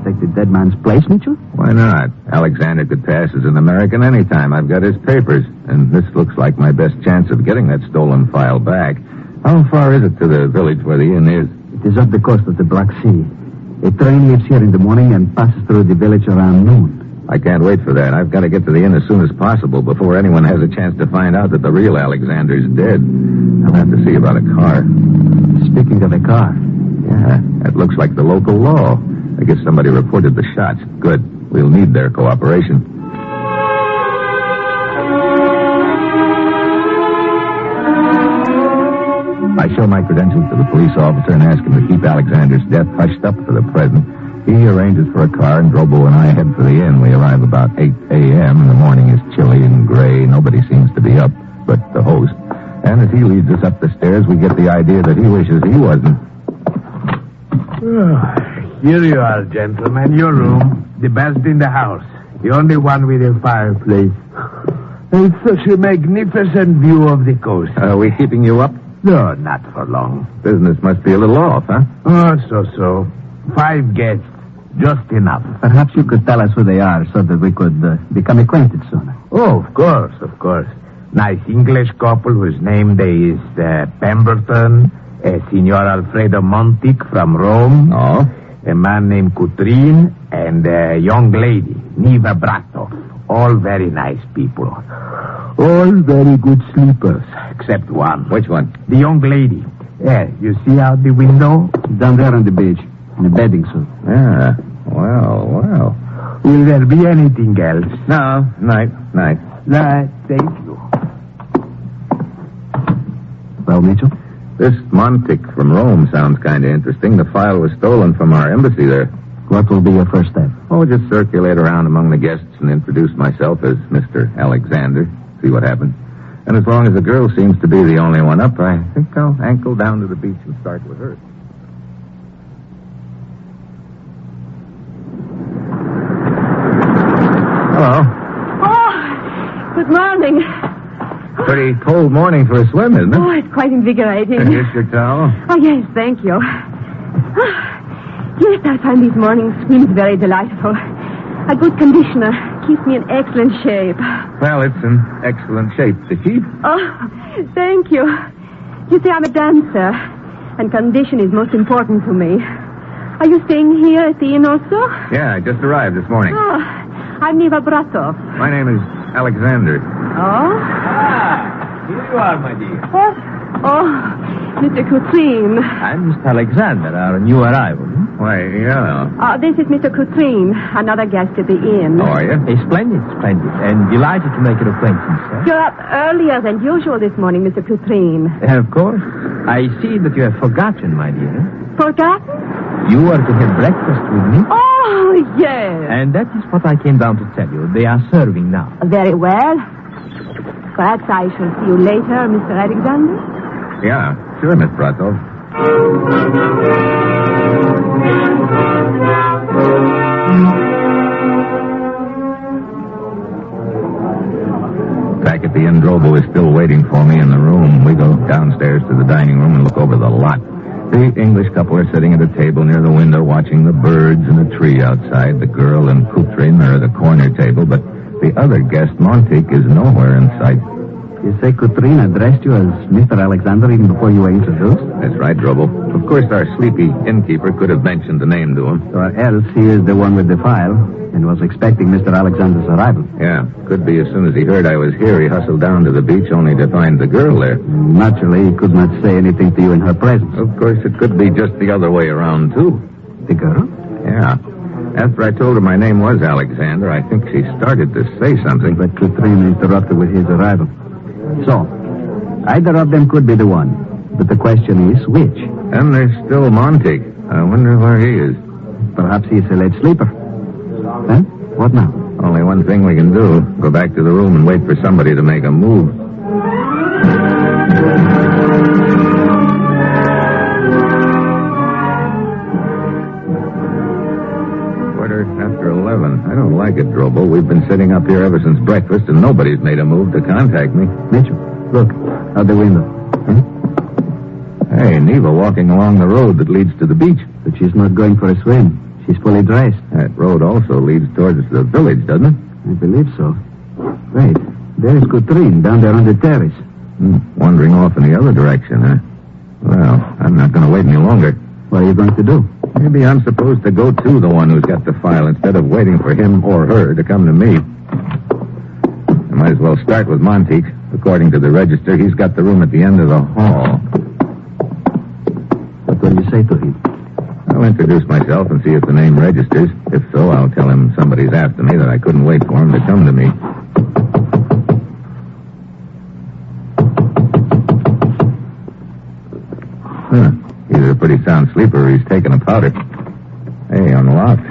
Take the dead man's place, Mitchell? Why not? Alexander could pass as an American anytime. I've got his papers, and this looks like my best chance of getting that stolen file back. How far is it to the village where the inn is? It is up the coast of the Black Sea. A train leaves here in the morning and passes through the village around noon. I can't wait for that. I've got to get to the inn as soon as possible before anyone has a chance to find out that the real Alexander's dead. I'll have to see about a car. Speaking of a car. Yeah, that looks like the local law. I guess somebody reported the shots. Good. We'll need their cooperation. I show my credentials to the police officer and ask him to keep Alexander's death hushed up for the present. He arranges for a car, and Drobo and I head for the inn. We arrive about 8 a.m. The morning is chilly and gray. Nobody seems to be up but the host. And as he leads us up the stairs, we get the idea that he wishes he wasn't. Here you are, gentlemen. Your room. The best in the house. The only one with a fireplace. It's such a magnificent view of the coast. Are we keeping you up? No, not for long. Business must be a little off, huh? Oh, so. 5 guests. Just enough. Perhaps you could tell us who they are so that we could become acquainted sooner. Oh, of course. Nice English couple whose name is Pemberton, Signor Alfredo Montic from Rome. Oh. A man named Coutrine, and a young lady, Niva Bratov. All very nice people. All very good sleepers, except one. Which one? The young lady. Yeah, you see out the window? Down there on the beach, in a bathing suit. Yeah, well. Will there be anything else? No, night. Thank you. Well, Mitchell? This Montic from Rome sounds kind of interesting. The file was stolen from our embassy there. What will be your first step? Oh, just circulate around among the guests and introduce myself as Mr. Alexander. See what happens. And as long as the girl seems to be the only one up, I think I'll ankle down to the beach and start with her. Hello. Oh, good morning. Pretty cold morning for a swim, isn't it? Oh, it's quite invigorating. Here's your towel. Oh, yes, thank you. Yes, I find these morning swims very delightful. A good conditioner keeps me in excellent shape. Well, it's in excellent shape to keep. Oh, thank you. You see, I'm a dancer, and condition is most important to me. Are you staying here at the inn also? Yeah, I just arrived this morning. Oh, I'm Niva Bratov. My name is Alexander. Oh? Here you are, my dear. Oh, Mr. Coutrine. I'm Mr. Alexander, our new arrival. Why, yeah. This is Mr. Coutrine, another guest at the inn. How are you? Splendid. And delighted to make your acquaintance, sir. You're up earlier than usual this morning, Mr. Coutrine. Of course. I see that you have forgotten, my dear. Forgotten? You are to have breakfast with me. Oh, yes. And that is what I came down to tell you. They are serving now. Very well. Perhaps I shall see you later, Mr. Alexander. Yeah, sure, Miss Bratov. Back at the inn, Drobo is still waiting for me in the room. We go downstairs to the dining room and look over the lot. The English couple are sitting at a table near the window watching the birds in a tree outside. The girl and Coutrine are at the corner table, but the other guest, Montic, is nowhere in sight. You say Coutrine addressed you as Mr. Alexander even before you were introduced? That's right, Drobo. Of course, our sleepy innkeeper could have mentioned the name to him. Or else he is the one with the file and was expecting Mr. Alexander's arrival. Yeah, could be as soon as he heard I was here, he hustled down to the beach only to find the girl there. Naturally, he could not say anything to you in her presence. Of course, it could be just the other way around, too. The girl? Yeah. After I told her my name was Alexander, I think she started to say something. But Coutrine interrupted with his arrival. So, either of them could be the one. But the question is, which? And there's still Montic. I wonder where he is. Perhaps he's a late sleeper. Huh? What now? Only one thing we can do. Go back to the room and wait for somebody to make a move. After 11. I don't like it, Drobo. We've been sitting up here ever since breakfast, and nobody's made a move to contact me. Mitchell, look, out the window. Hey, Neva walking along the road that leads to the beach. But she's not going for a swim. She's fully dressed. That road also leads towards the village, doesn't it? I believe so. Wait, there's Coutrin down there on the terrace. Wandering off in the other direction, huh? Well, I'm not going to wait any longer. What are you going to do? Maybe I'm supposed to go to the one who's got the file instead of waiting for him or her to come to me. I might as well start with Monteith. According to the register, he's got the room at the end of the hall. What will you say to him? I'll introduce myself and see if the name registers. If so, I'll tell him somebody's after me, that I couldn't wait for him to come to me. Huh. He's a pretty sound sleeper or he's taking a powder. Hey, unlocked.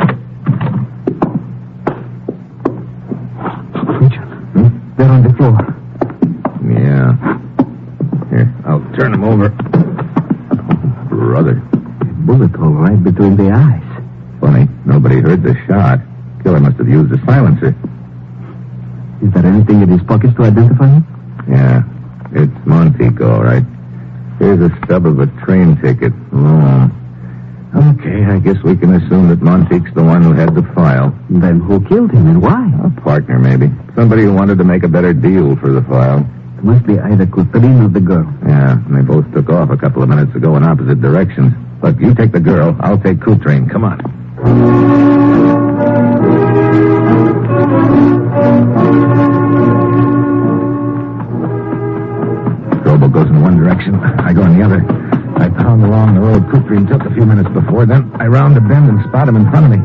Richard, they're on the floor. Yeah. Here, I'll turn him over. Brother. Bullet hole right between the eyes. Funny, nobody heard the shot. Killer must have used a silencer. Is there anything in his pockets to identify him? Yeah, it's Monteith, all right. Here's a stub of a train ticket. Oh. Okay, I guess we can assume that Monteith's the one who had the file. Then who killed him and why? A partner, maybe. Somebody who wanted to make a better deal for the file. It must be either Coutrin or the girl. Yeah, and they both took off a couple of minutes ago in opposite directions. Look, you take the girl, I'll take Coutrin. Come on. Drobo goes in one direction, I go in the other. I pound along the road Coutrin took a few minutes before. Then I round a bend and spot him in front of me.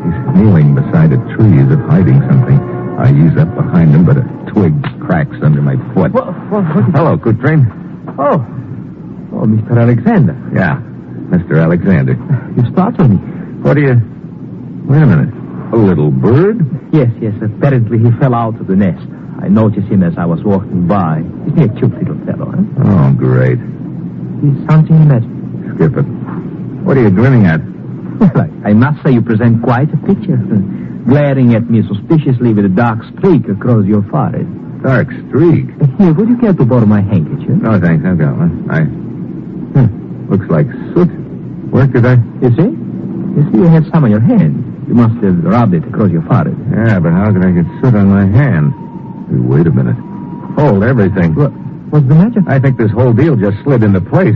He's kneeling beside a tree as if hiding something. I ease up behind him, but a twig cracks under my foot. Hello, Coutrin. Oh, Mr. Alexander. Yeah, Mr. Alexander. You startled me. What do you... Wait a minute. A little bird? Yes. Apparently he fell out of the nest. I noticed him as I was walking by. Isn't he a cute little fellow, huh? Oh, great. He's something magic. Skip it. What are you grinning at? Well, I must say you present quite a picture. Glaring at me suspiciously with a dark streak across your forehead. Dark streak? Here, would you care to borrow my handkerchief? No, thanks. I've got one. Looks like soot. Where could I... You see, you had some on your hand. You must have rubbed it across your forehead. Yeah, but how could I get soot on my hand? Wait a minute. Hold everything. What's the matter? I think this whole deal just slid into place.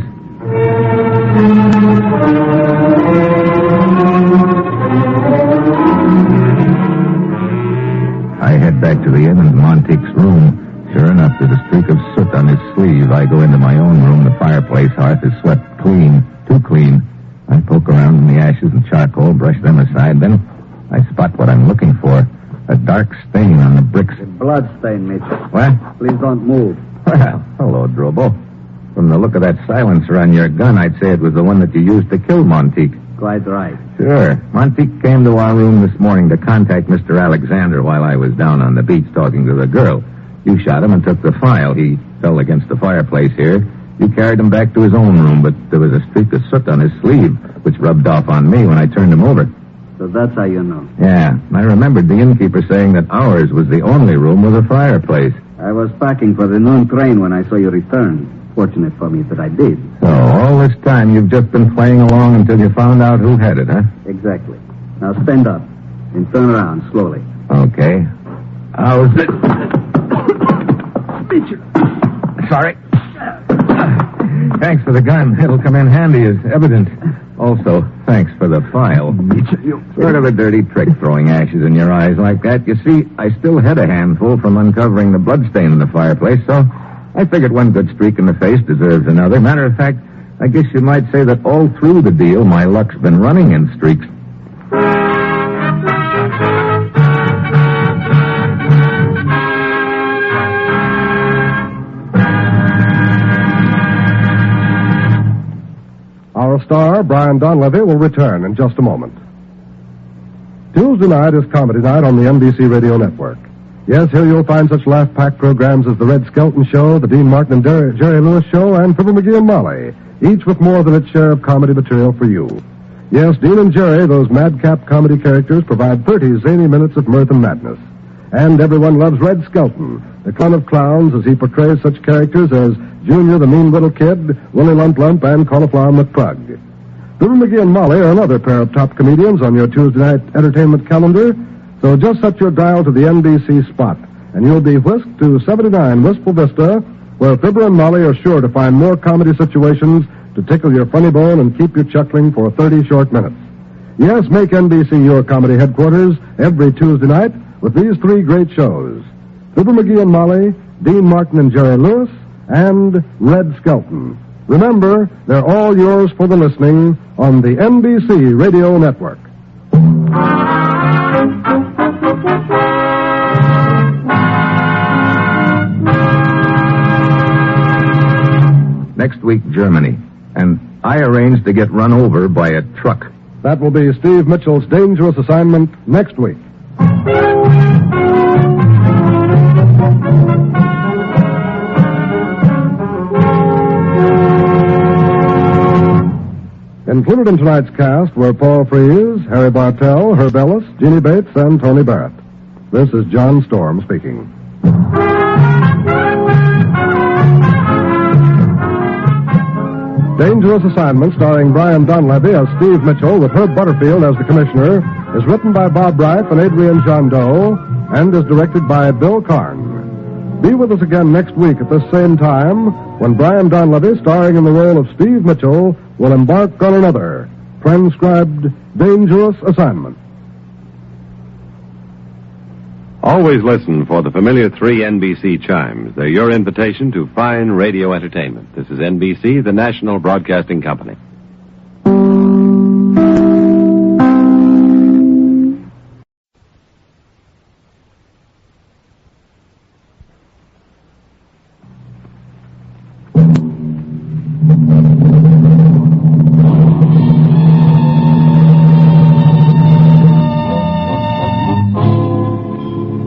I head back to the inn and Monteith's room. Sure enough, there's a streak of soot on his sleeve. I go into my own room. The fireplace hearth is swept clean. Too clean. I poke around in the ashes and charcoal, brush them aside. Then I spot what I'm looking for. A dark stain on the bricks. Blood stain, Mitchell. What? Please don't move. Well, hello, Drobo. From the look of that silencer on your gun, I'd say it was the one that you used to kill Monteith. Quite right. Sure. Monteith came to our room this morning to contact Mr. Alexander while I was down on the beach talking to the girl. You shot him and took the file. He fell against the fireplace here. You carried him back to his own room, but there was a streak of soot on his sleeve, which rubbed off on me when I turned him over. So that's how you know. Yeah. I remembered the innkeeper saying that ours was the only room with a fireplace. I was packing for the noon train when I saw you return. Fortunate for me that I did. So all this time you've just been playing along until you found out who had it, huh? Exactly. Now stand up and turn around slowly. Okay. How's it? Sorry. Thanks for the gun. It'll come in handy as evidence. Also, thanks for the file. Sort of a dirty trick throwing ashes in your eyes like that. You see, I still had a handful from uncovering the bloodstain in the fireplace, so I figured one good streak in the face deserves another. Matter of fact, I guess you might say that all through the deal, my luck's been running in streaks. Our star, Brian Donlevy, will return in just a moment. Tuesday night is Comedy Night on the NBC Radio Network. Yes, here you'll find such laugh-packed programs as The Red Skelton Show, The Dean Martin and Jerry Lewis Show, and Fibber McGee and Molly, each with more than its share of comedy material for you. Yes, Dean and Jerry, those madcap comedy characters, provide 30 zany minutes of mirth and madness. And everyone loves Red Skelton, the clown of clowns, as he portrays such characters as Junior the Mean Little Kid, Willie Lump Lump, and Cauliflower McPrug. Fibber McGee and Molly are another pair of top comedians on your Tuesday night entertainment calendar, so just set your dial to the NBC spot, and you'll be whisked to 79 Wistful Vista, where Fibber and Molly are sure to find more comedy situations to tickle your funny bone and keep you chuckling for 30 short minutes. Yes, make NBC your comedy headquarters every Tuesday night with these three great shows: Fibber McGee and Molly, Dean Martin and Jerry Lewis, and Red Skelton. Remember, they're all yours for the listening on the NBC Radio Network. Next week, Germany. And I arranged to get run over by a truck. That will be Steve Mitchell's dangerous assignment next week. Included in tonight's cast were Paul Frees, Harry Bartell, Herb Ellis, Jeannie Bates, and Tony Barrett. This is John Storm speaking. Dangerous Assignment, starring Brian Donlevy as Steve Mitchell with Herb Butterfield as the commissioner, is written by Bob Reif and Adrian Jondeau and is directed by Bill Karn. Be with us again next week at this same time when Brian Donlevy, starring in the role of Steve Mitchell, will embark on another transcribed Dangerous Assignment. Always listen for the familiar 3 NBC chimes. They're your invitation to fine radio entertainment. This is NBC, the national broadcasting company.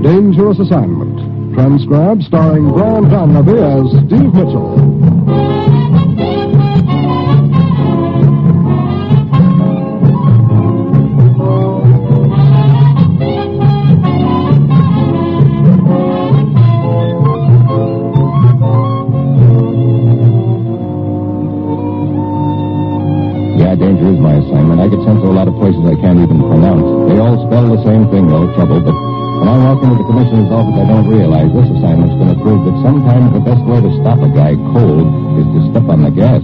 Dangerous Assignment, transcribed starring Brian Donlevy as Steve Mitchell. Yeah, danger is my assignment. I get sent to a lot of places I can't even pronounce. They all spell the same thing, though, trouble, but when I walk into the commissioner's office, I don't realize this assignment's going to prove that sometimes the best way to stop a guy cold is to step on the gas.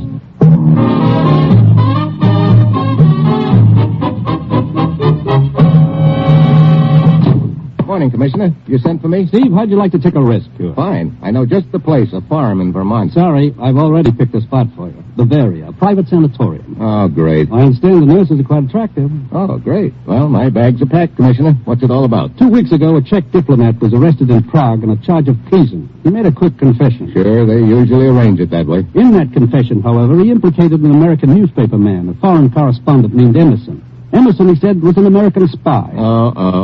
Morning, Commissioner. You sent for me? Steve, how'd you like to take a risk? Fine. I know just the place, a farm in Vermont. Sorry, I've already picked a spot for you. Bavaria, a private sanatorium. Oh, great. I understand the nurses are quite attractive. Oh, great. Well, my bags are packed, Commissioner. What's it all about? 2 weeks ago, a Czech diplomat was arrested in Prague on a charge of treason. He made a quick confession. Sure, they usually arrange it that way. In that confession, however, he implicated an American newspaper man, a foreign correspondent named Emerson. Emerson, he said, was an American spy.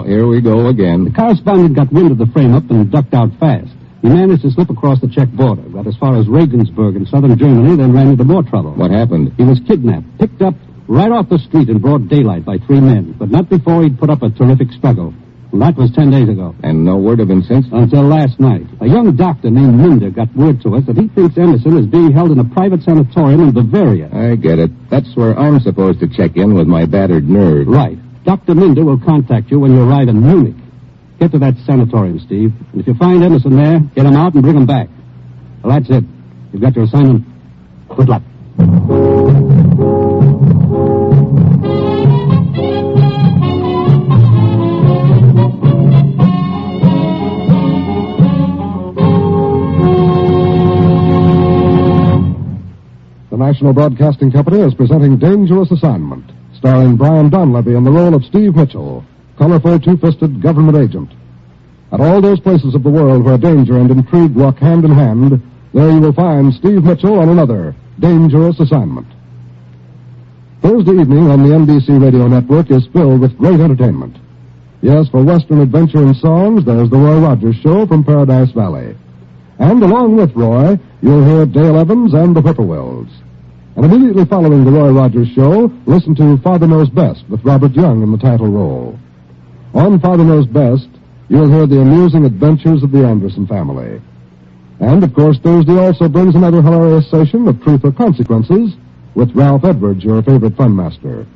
Here we go again. The correspondent got wind of the Frameup and ducked out fast. He managed to slip across the Czech border, got as far as Regensburg in southern Germany, then ran into more trouble. What happened? He was kidnapped, picked up right off the street in broad daylight by 3 men, but not before he'd put up a terrific struggle. And that was 10 days ago. And no word of him since? Until last night. A young doctor named Minder got word to us that he thinks Emerson is being held in a private sanatorium in Bavaria. I get it. That's where I'm supposed to check in with my battered nerve. Right. Dr. Minder will contact you when you arrive in Munich. Get to that sanatorium, Steve. And if you find Emerson there, get him out and bring him back. Well, that's it. You've got your assignment. Good luck. The National Broadcasting Company is presenting Dangerous Assignment, starring Brian Donlevy in the role of Steve Mitchell, colorful, two-fisted government agent. At all those places of the world where danger and intrigue walk hand in hand, there you will find Steve Mitchell on another Dangerous Assignment. Thursday evening on the NBC Radio Network is filled with great entertainment. Yes, for Western adventure and songs, there's the Roy Rogers Show from Paradise Valley. And along with Roy, you'll hear Dale Evans and the Whippoorwills. And immediately following the Roy Rogers Show, listen to Father Knows Best with Robert Young in the title role. On Father Knows Best, you'll hear the amusing adventures of the Anderson family. And, of course, Thursday also brings another hilarious session of Truth or Consequences with Ralph Edwards, your favorite funmaster.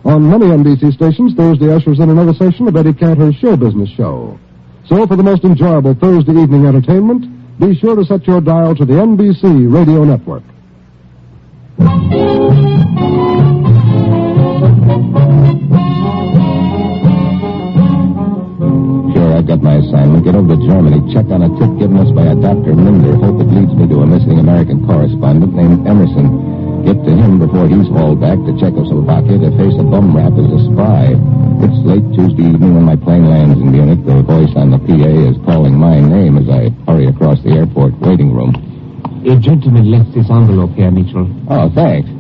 On many NBC stations, Thursday ushers in another session of Eddie Cantor's show business show. So for the most enjoyable Thursday evening entertainment, be sure to set your dial to the NBC Radio Network. Sure, I've got my assignment. Get over to Germany, check on a tip given us by a Dr. Minder. Hope it leads me to a missing American correspondent named Emerson. Get to him before he's hauled back to Czechoslovakia to face a bum rap as a spy. It's late Tuesday evening when my plane lands in Munich. The voice on the PA is calling my name as I hurry across the airport waiting room. A gentleman left this envelope here, Mitchell. Oh, thanks.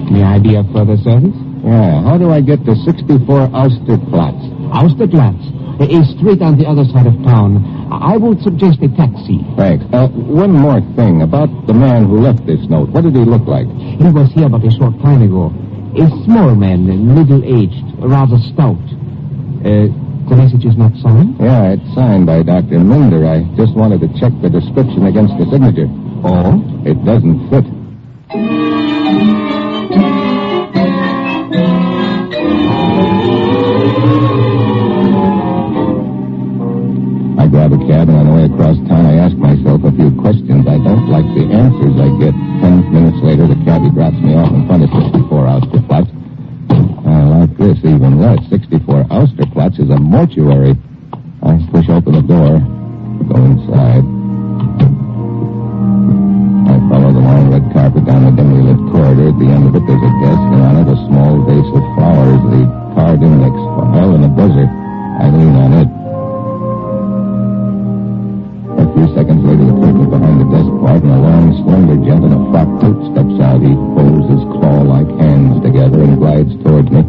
May I be of further service? Yeah, how do I get to 64 Austerplatz? Austerplatz? A street on the other side of town. I would suggest a taxi. Thanks. One more thing about the man who left this note. What did he look like? He was here but a short time ago. A small man, middle-aged, rather stout. The message is not signed? Yeah, it's signed by Dr. Minder. I just wanted to check the description against the signature. Oh? It doesn't fit. I grab a cab, and on the way across town, I ask myself a few questions. I don't like the answers I get. 10 minutes later, the cabbie drops me off in front of 64 Austerplatz. I like this even less. 64 Austerplatz is a mortuary. I push open the door, go inside. I follow the long red carpet down the dimly lit corridor. At the end of it, there's a desk, and on it a small vase of flowers, the card index file, and a buzzer. I lean on it. A few seconds later, the curtain behind the desk part, and a long, slender gent in a frock coat steps out. He folds his claw-like hands together and glides towards me.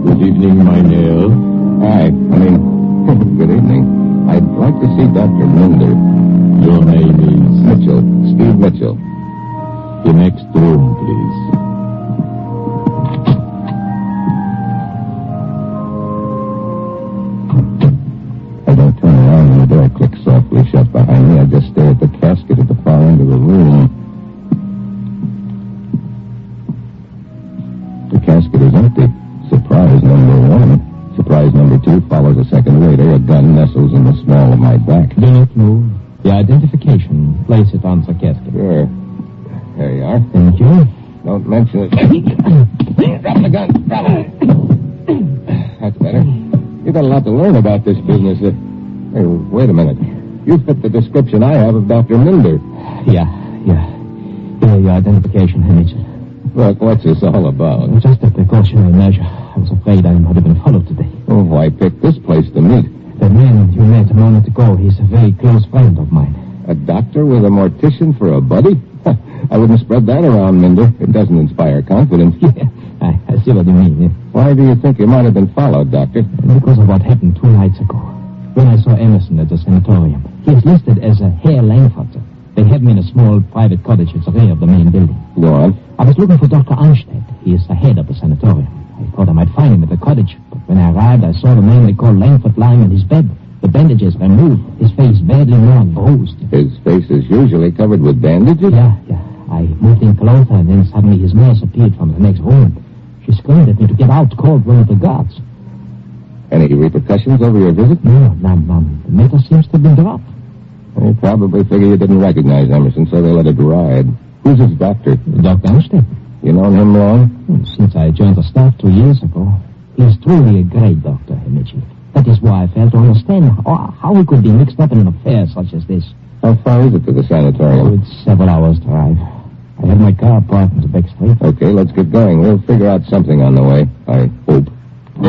Good evening, mynheer. Hi. Good evening. I'd like to see Dr. Minder. Your name is? Mitchell. Steve Mitchell. The next room, please. I don't turn around when the door clicks softly shut behind me. I just stare at the casket at the far end of the room. The casket is empty. Surprise number one. Surprise number two follows a second later. A gun nestles in the small of my back. Do not move. The identification. Place it on the casket. Sure. There you are. Thank you. Don't mention it. Drop the gun. Drop it. That's better. You've got a lot to learn about this business. Hey, wait a minute. You fit the description I have of Dr. Minder. Yeah. Here, your identification, Mitchell. Look, what's this all about? Just a precautionary measure. I was afraid I might have been followed today. Oh, why pick this place to meet? The man you met a moment ago, he's a very close friend of mine. A doctor with a mortician for a buddy? I wouldn't spread that around, Minder. It doesn't inspire confidence. Yeah, I see what you mean. Yeah. Why do you think you might have been followed, Doctor? Because of what happened 2 nights ago. When I saw Emerson at the sanatorium, he's listed as a Herr Langfurter. They have him in a small private cottage at the rear of the main building. Go on. I was looking for Dr. Arnstedt. He is the head of the sanatorium. I thought I might find him at the cottage, but when I arrived, I saw the man they call Langfurt lying on his bed. The bandages removed, his face badly worn, bruised. His face is usually covered with bandages? Yeah. I moved in closer, and then suddenly his nurse appeared from the next room. She screamed at me to get out, called one of the guards. Any repercussions over your visit? No, none. The matter seems to have been dropped. They probably figure you didn't recognize Emerson, so they let it ride. Who's his doctor? Dr. Arnstedt. You known him long? Since I joined the staff 2 years ago. He's truly a great doctor, Mitchell. That is why I failed to understand how he could be mixed up in an affair such as this. How far is it to the sanatorium? Oh, it's several hours' drive. I have my car parked in the back street. Okay, let's get going. We'll figure out something on the way, I hope. We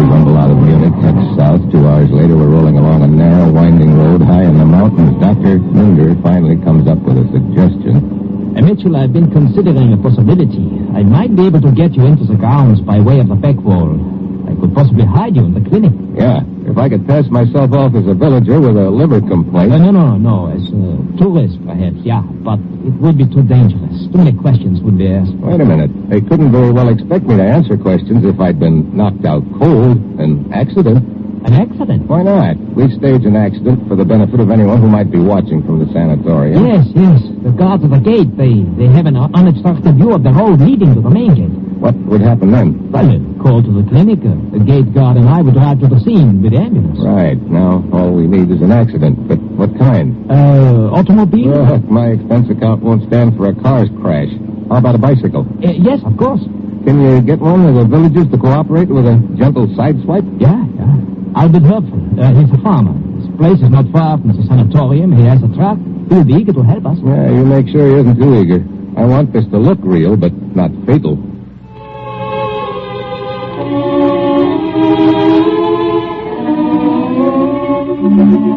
rumble out of Munich, head south. 2 hours later, we're rolling along a narrow, winding road high in the mountains. Dr. Minder finally comes up with a suggestion. Mitchell, I've been considering a possibility. I might be able to get you into the grounds by way of the back wall. I could possibly hide you in the clinic. Yeah, if I could pass myself off as a villager with a liver complaint. No. As a tourist, perhaps, yeah. But it would be too dangerous. Too many questions would be asked. Wait a minute. They couldn't very well expect me to answer questions if I'd been knocked out cold. An accident. An accident? Why not? We stage an accident for the benefit of anyone who might be watching from the sanatorium. Yes. The guards at the gate, they have an unobstructed view of the road leading to the main gate. What would happen then? Well, call to the clinic. The gate guard and I would drive to the scene with the ambulance. Right. Now, all we need is an accident. But what kind? Automobile? Look, my expense account won't stand for a car's crash. How about a bicycle? Yes, of course. Can you get one of the villagers to cooperate with a gentle sideswipe? Yeah. I'll be helpful. He's a farmer. His place is not far from the sanatorium. He has a truck. He'll be eager to help us. Yeah, you make sure he isn't too eager. I want this to look real, but not fatal.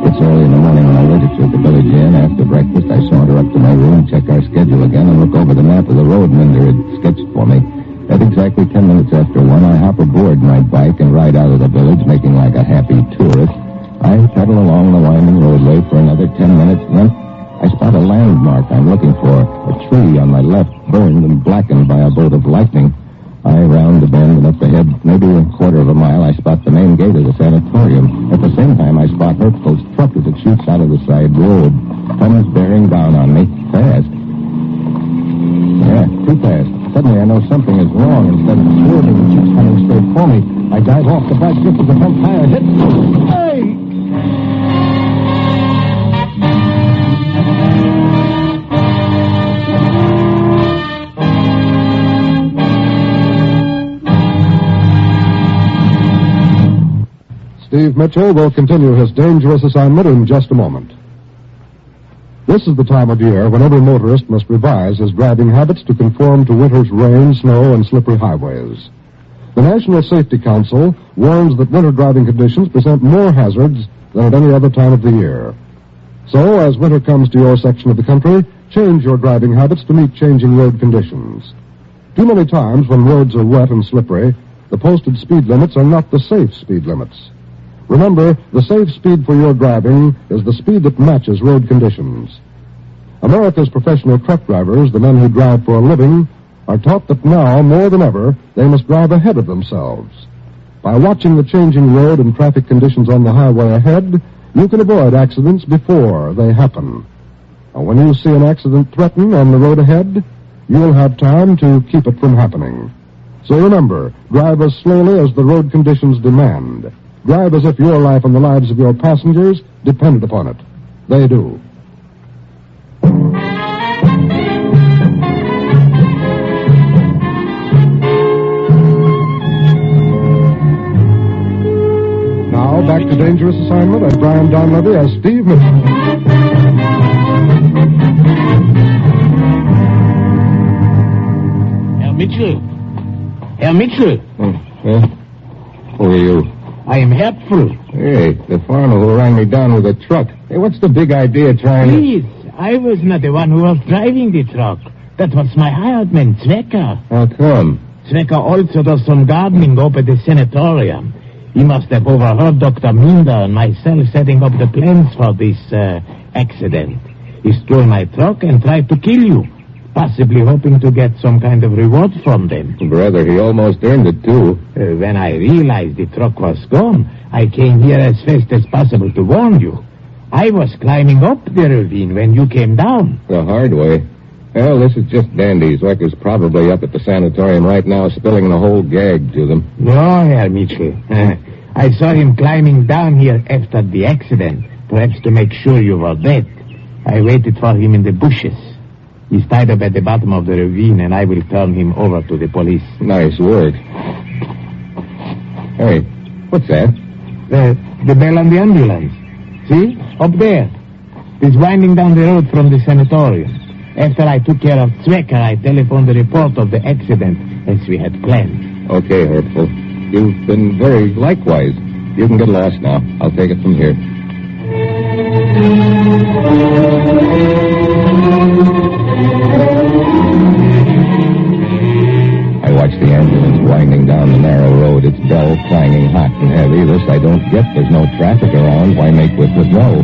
It's early in the morning when I register at the village inn. After breakfast, I saunter up to my room, check our schedule again, and look over the map of the road Minder had sketched for me. At exactly 10 minutes after 1, I hop aboard my bike and ride out of the village, making like a happy tourist. I pedal along the winding roadway for another 10 minutes, and then I spot a landmark I'm looking for. A tree on my left, burned and blackened by a bolt of lightning. I round the bend and up ahead, maybe a quarter of a mile, I spot the main gate of the sanatorium. At the same time, I spot Hertzfeld's truck as it shoots out of the side road. Comes bearing down on me, fast. Yeah, too fast. Suddenly I know something is wrong. Instead of swerving, it keeps coming straight for me. I dive off the bike just as the front tire hits. Hey! Steve Mitchell will continue his dangerous assignment in just a moment. This is the time of year when every motorist must revise his driving habits to conform to winter's rain, snow, and slippery highways. The National Safety Council warns that winter driving conditions present more hazards than at any other time of the year. So, as winter comes to your section of the country, change your driving habits to meet changing road conditions. Too many times when roads are wet and slippery, the posted speed limits are not the safe speed limits. Remember, the safe speed for your driving is the speed that matches road conditions. America's professional truck drivers, the men who drive for a living, are taught that now, more than ever, they must drive ahead of themselves. By watching the changing road and traffic conditions on the highway ahead, you can avoid accidents before they happen. When you see an accident threaten on the road ahead, you'll have time to keep it from happening. So remember, drive as slowly as the road conditions demand. Drive as if your life and the lives of your passengers depended upon it. They do. Now, back to Dangerous Assignment and Brian Donlevy as Steve Mitchell. Herr Mitchell. Who are you? I am helpful. Hey, the farmer who ran me down with a truck. Hey, what's the big idea trying to... Please, I was not the one who was driving the truck. That was my hired man, Zwecker. How come? Zwecker also does some gardening up at the sanatorium. He must have overheard Dr. Minder and myself setting up the plans for this accident. He stole my truck and tried to kill you, possibly hoping to get some kind of reward from them. Brother, he almost earned it, too. When I realized the truck was gone, I came here as fast as possible to warn you. I was climbing up the ravine when you came down. The hard way. Well, this is just dandy. Zwecker's probably up at the sanatorium right now, spilling the whole gag to them. No, Herr Mitchell. I saw him climbing down here after the accident, perhaps to make sure you were dead. I waited for him in the bushes. He's tied up at the bottom of the ravine, and I will turn him over to the police. Nice work. Hey, what's that? The bell on the ambulance. See? Up there. It's winding down the road from the sanatorium. After I took care of Zwecker, I telephoned the report of the accident, as we had planned. Okay, Hertzfeld. You've been very likewise. You can get lost now. I'll take it from here. I watch the ambulance winding down the narrow road, its bell clanging hot and heavy. This I don't get. There's no traffic around. Why make with no?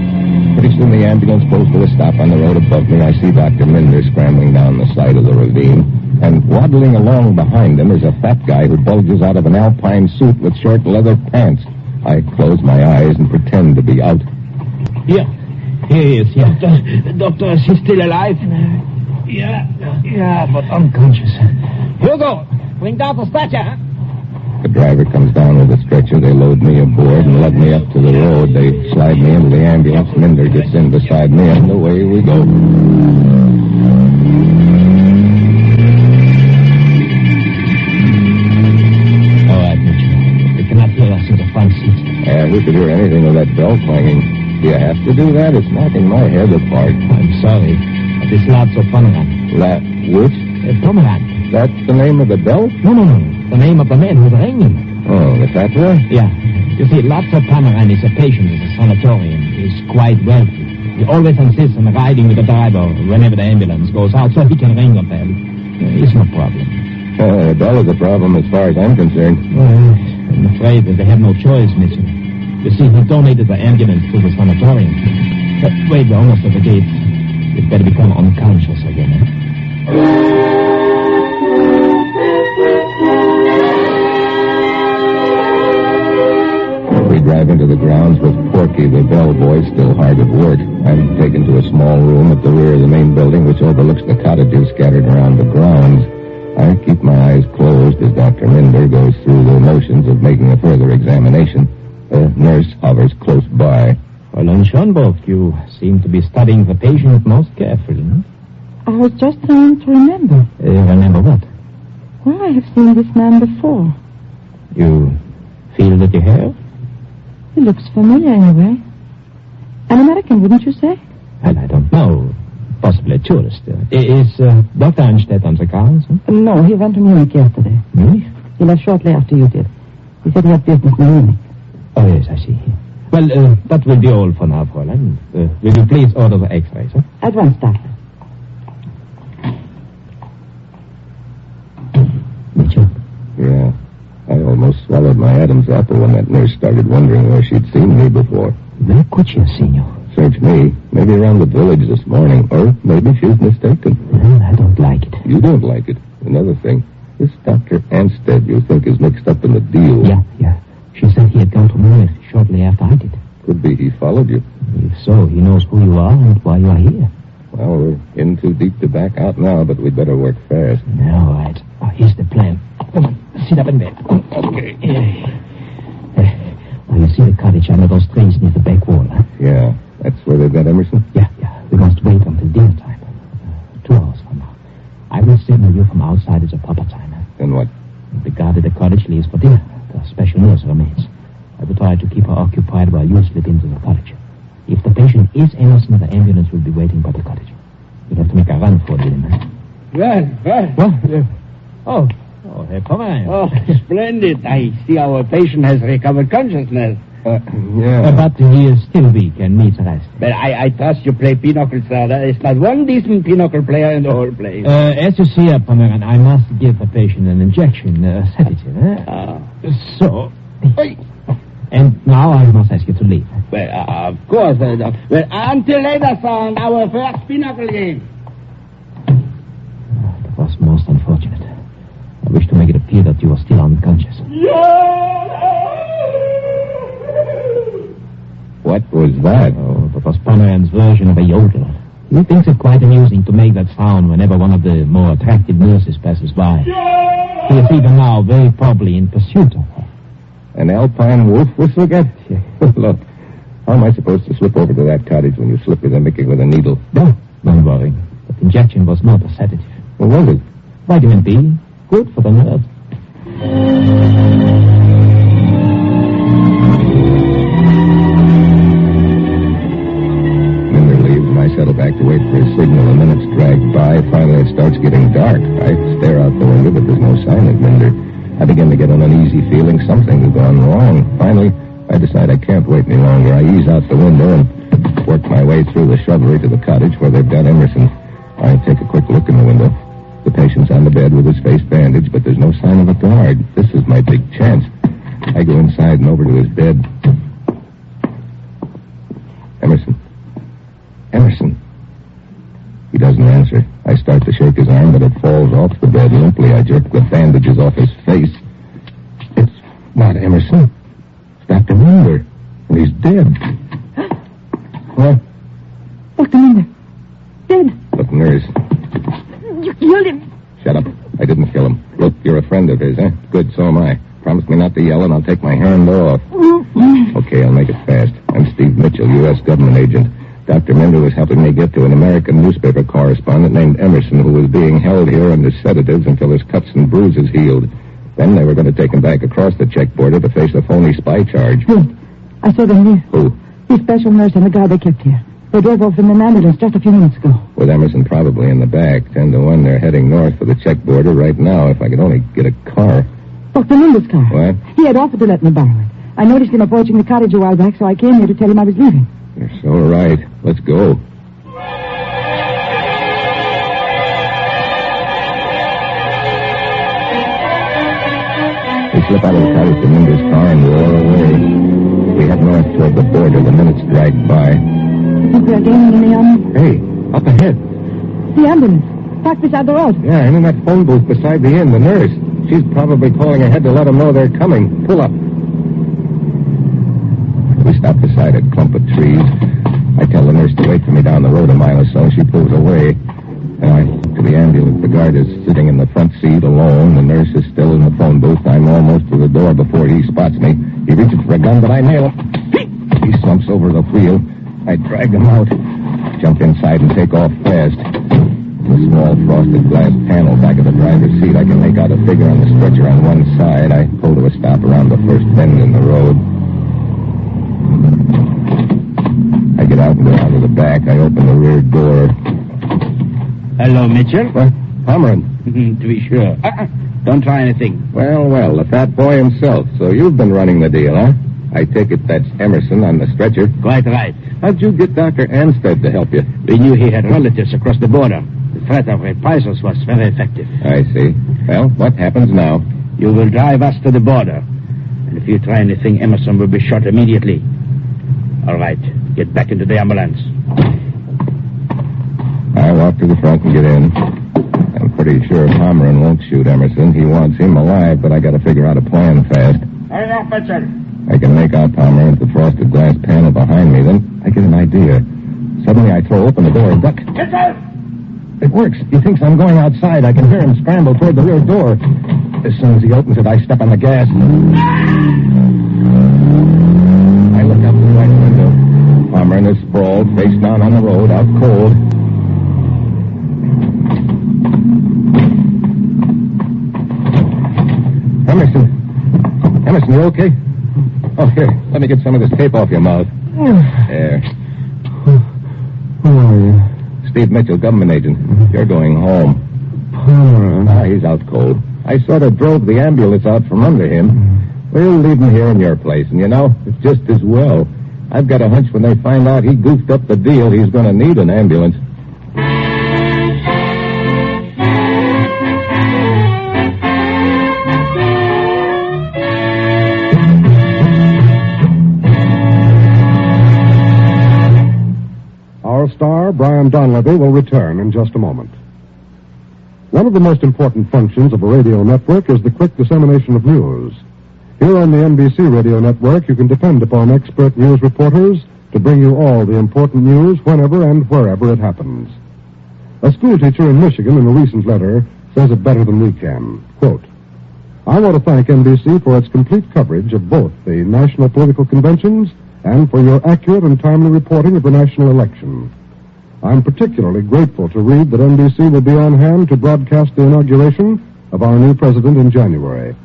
Pretty soon the ambulance pulls to a stop on the road above me. I see Dr. Minder scrambling down the side of the ravine. And waddling along behind him is a fat guy who bulges out of an alpine suit with short leather pants. I close my eyes and pretend to be out. Here he is, yeah. Doctor, is he still alive? Yeah, but unconscious. Hugo, bring down the stretcher, huh? The driver comes down with a stretcher. They load me aboard and lug me up to the road. They slide me into the ambulance. Minder gets in beside me, and away we go. All right, Mitchell. They cannot hear us in the front seat. Yeah, we could hear anything with that bell clanging. Do you have to do that? It's knocking my head apart. I'm sorry, but it's Lazzo Pomeran. Which? Pomeran. That's the name of the bell? No. The name of the man who's ringing. Oh, the fat one? Yeah. You see, Lazzo Pomeran is a patient at the sanatorium. He's quite wealthy. He always insists on riding with the driver whenever the ambulance goes out so he can ring a bell. It's no problem. The bell is a problem as far as I'm concerned. Well, I'm afraid that they have no choice, Mitchell. You see, he donated the ambulance to the sanatorium. Wait, we're almost at the gate. You'd better become unconscious again, eh? We drive into the grounds with Porky, the bellboy, still hard at work. I'm taken to a small room at the rear of the main building, which overlooks the cottages scattered around the grounds. I keep my eyes closed as Dr. Minder goes through the motions of making a further examination. A nurse hovers close by. Well, on Schönberg, you seem to be studying the patient most carefully, huh? I was just trying to remember. Remember what? Well, I have seen this man before. You feel that you have? He looks familiar anyway. An American, wouldn't you say? Well, I don't know. Possibly a tourist. Is Dr. Einstedt on the cards? Huh? No, he went to Munich yesterday. Munich? He left shortly after you did. He said he had business in Munich. Oh, yes, I see. Well, that will be all for now, Fräulein. Will you please order the x-rays, huh? At once, doctor. Mitchell? Yeah. I almost swallowed my Adam's apple when that nurse started wondering where she'd seen me before. Where could she have seen you? Search me. Maybe around the village this morning. Or maybe she's mistaken. Well, I don't like it. You don't like it. Another thing. This Dr. Anstead you think is mixed up in the deal. Yeah. She said he had gone to Munich shortly after I did. Could be he followed you. If so, he knows who you are and why you are here. Well, we're in too deep to back out now, but we'd better work fast. All right. Oh, here's the plan. Come on, sit up in bed. Okay. Well, you see the cottage under those trees near the back wall, huh? Yeah. That's where they've got Emerson? Yeah. We must wait until dinner time. 2 hours from now. I will signal you from outside at the proper time. Huh? And what? The guard at the cottage leaves for dinner. The special nurse remains. I will try to keep her occupied while you slip into the cottage. If the patient is Emerson, the ambulance will be waiting by the cottage. You'll have to make a run for it, huh? Well. Oh, Herr Pomeran. Oh, splendid. I see our patient has recovered consciousness. Yeah. But he is still weak and needs rest. But I trust you play pinochle, sir. There is not one decent pinochle player in the whole place. As you see, Pomeran, I must give the patient an injection, a sedative. So... And now I must ask you to leave. Well, of course. Well, until later, son, our first pinochle game. That was most unfortunate. I wish to make it appear that you are still unconscious. What was that? Oh, that was Pomeran's version of a yodel. He thinks it quite amusing to make that sound whenever one of the more attractive nurses passes by. He is even now very probably in pursuit of her. An alpine wolf whistle again? Look, how am I supposed to slip over to that cottage when you slip with a Mickey with a needle? No, don't worry. That injection was not a sedative. What was it? Vitamin B. Good for the nerves. Minder leaves and I settle back to wait for his signal. The minutes drag by. Finally, it starts getting dark. I stare out the window, but there's no sign of Minder. I begin to get an uneasy feeling something has gone wrong. Finally, I decide I can't wait any longer. I ease out the window and Work my way through the shrubbery to the cottage where they've got Emerson. I take a quick look in the window. The patient's on the bed with his face bandaged, but there's no sign of a guard. This is my big chance. I go inside and over to his bed. Emerson. He doesn't answer. I start to shake his arm, but it falls off the bed limply. I jerk the bandages off his face. It's not Emerson. It's Dr. Minder. And he's dead. What? Dr. Minder. Dead. Look, nurse. You killed him. Shut up. I didn't kill him. Look, you're a friend of his, eh? Good, so am I. Promise me not to yell, and I'll take my hand off. Okay, I'll make it fast. I'm Steve Mitchell, U.S. government agent. Dr. Minder was helping me get to an American newspaper correspondent named Emerson who was being held here under sedatives until his cuts and bruises healed. Then they were going to take him back across the check border to face a phony spy charge. Good. I saw them here. Who? The special nurse and the guy they kept here. They drove off in an ambulance just a few minutes ago. With Emerson probably in the back. 10 to 1, they're heading north for the check border right now. If I could only get a car. Dr. Minder's car. What? He had offered to let me borrow it. I noticed him approaching the cottage a while back, so I came here to tell him I was leaving. You're so right. Let's go. We slip out of the cottage to Minder's car and roar away. We head north toward the border. The minutes drag by. Think we are gaining any on? Hey, up ahead. The ambulance. Parked beside the road. Yeah, and in that phone booth beside the inn, the nurse. She's probably calling ahead to let them know they're coming. Pull up. We stop beside a clump of trees. I tell the nurse to wait for me down the road a mile or so. She pulls away. And I to the ambulance. The guard is sitting in the front seat alone. The nurse is still in the phone booth. I'm almost to the door before he spots me. He reaches for a gun, but I nail him. He slumps over the wheel. I drag him out, jump inside, and take off fast. In the small frosted glass panel back of the driver's seat, I can make out a figure on the stretcher on one side. I pull to a stop around the first bend in the road. I get out and go out to the back. I open the rear door. Hello, Mitchell. What? Pomeran. To be sure. Don't try anything. Well, the fat boy himself. So you've been running the deal, huh? I take it that's Emerson on the stretcher. Quite right. How'd you get Dr. Anstead to help you? We knew he had relatives across the border. The threat of reprisals was very effective. I see. Well, what happens now? You will drive us to the border. And if you try anything, Emerson will be shot immediately. All right. Get back into the ambulance. I walk to the front and get in. I'm pretty sure Pomeran won't shoot Emerson. He wants him alive, but I got to figure out a plan fast. Hurry up, Mitchell. I can make out Pomeran at the frosted glass panel behind me. Then I get an idea. Suddenly I throw open the door and duck. Mitchell! It works. He thinks I'm going outside. I can hear him scramble toward the rear door. As soon as he opens it, I step on the gas. I look out the right window. Pomeran is sprawled, face down on the road, out cold. Emerson, you okay? Oh, here, let me get some of this tape off your mouth. There. Who are you? Steve Mitchell, government agent. You're going home. He's out cold. I sort of drove the ambulance out from under him. We'll leave him here in your place, and you know, it's just as well. I've got a hunch when they find out he goofed up the deal, he's going to need an ambulance. Our star, Brian Donlevy, will return in just a moment. One of the most important functions of a radio network is the quick dissemination of news. Here on the NBC Radio Network, you can depend upon expert news reporters to bring you all the important news whenever and wherever it happens. A schoolteacher in Michigan in a recent letter says it better than we can. Quote, I want to thank NBC for its complete coverage of both the national political conventions and for your accurate and timely reporting of the national election. I'm particularly grateful to read that NBC will be on hand to broadcast the inauguration of our new president in January.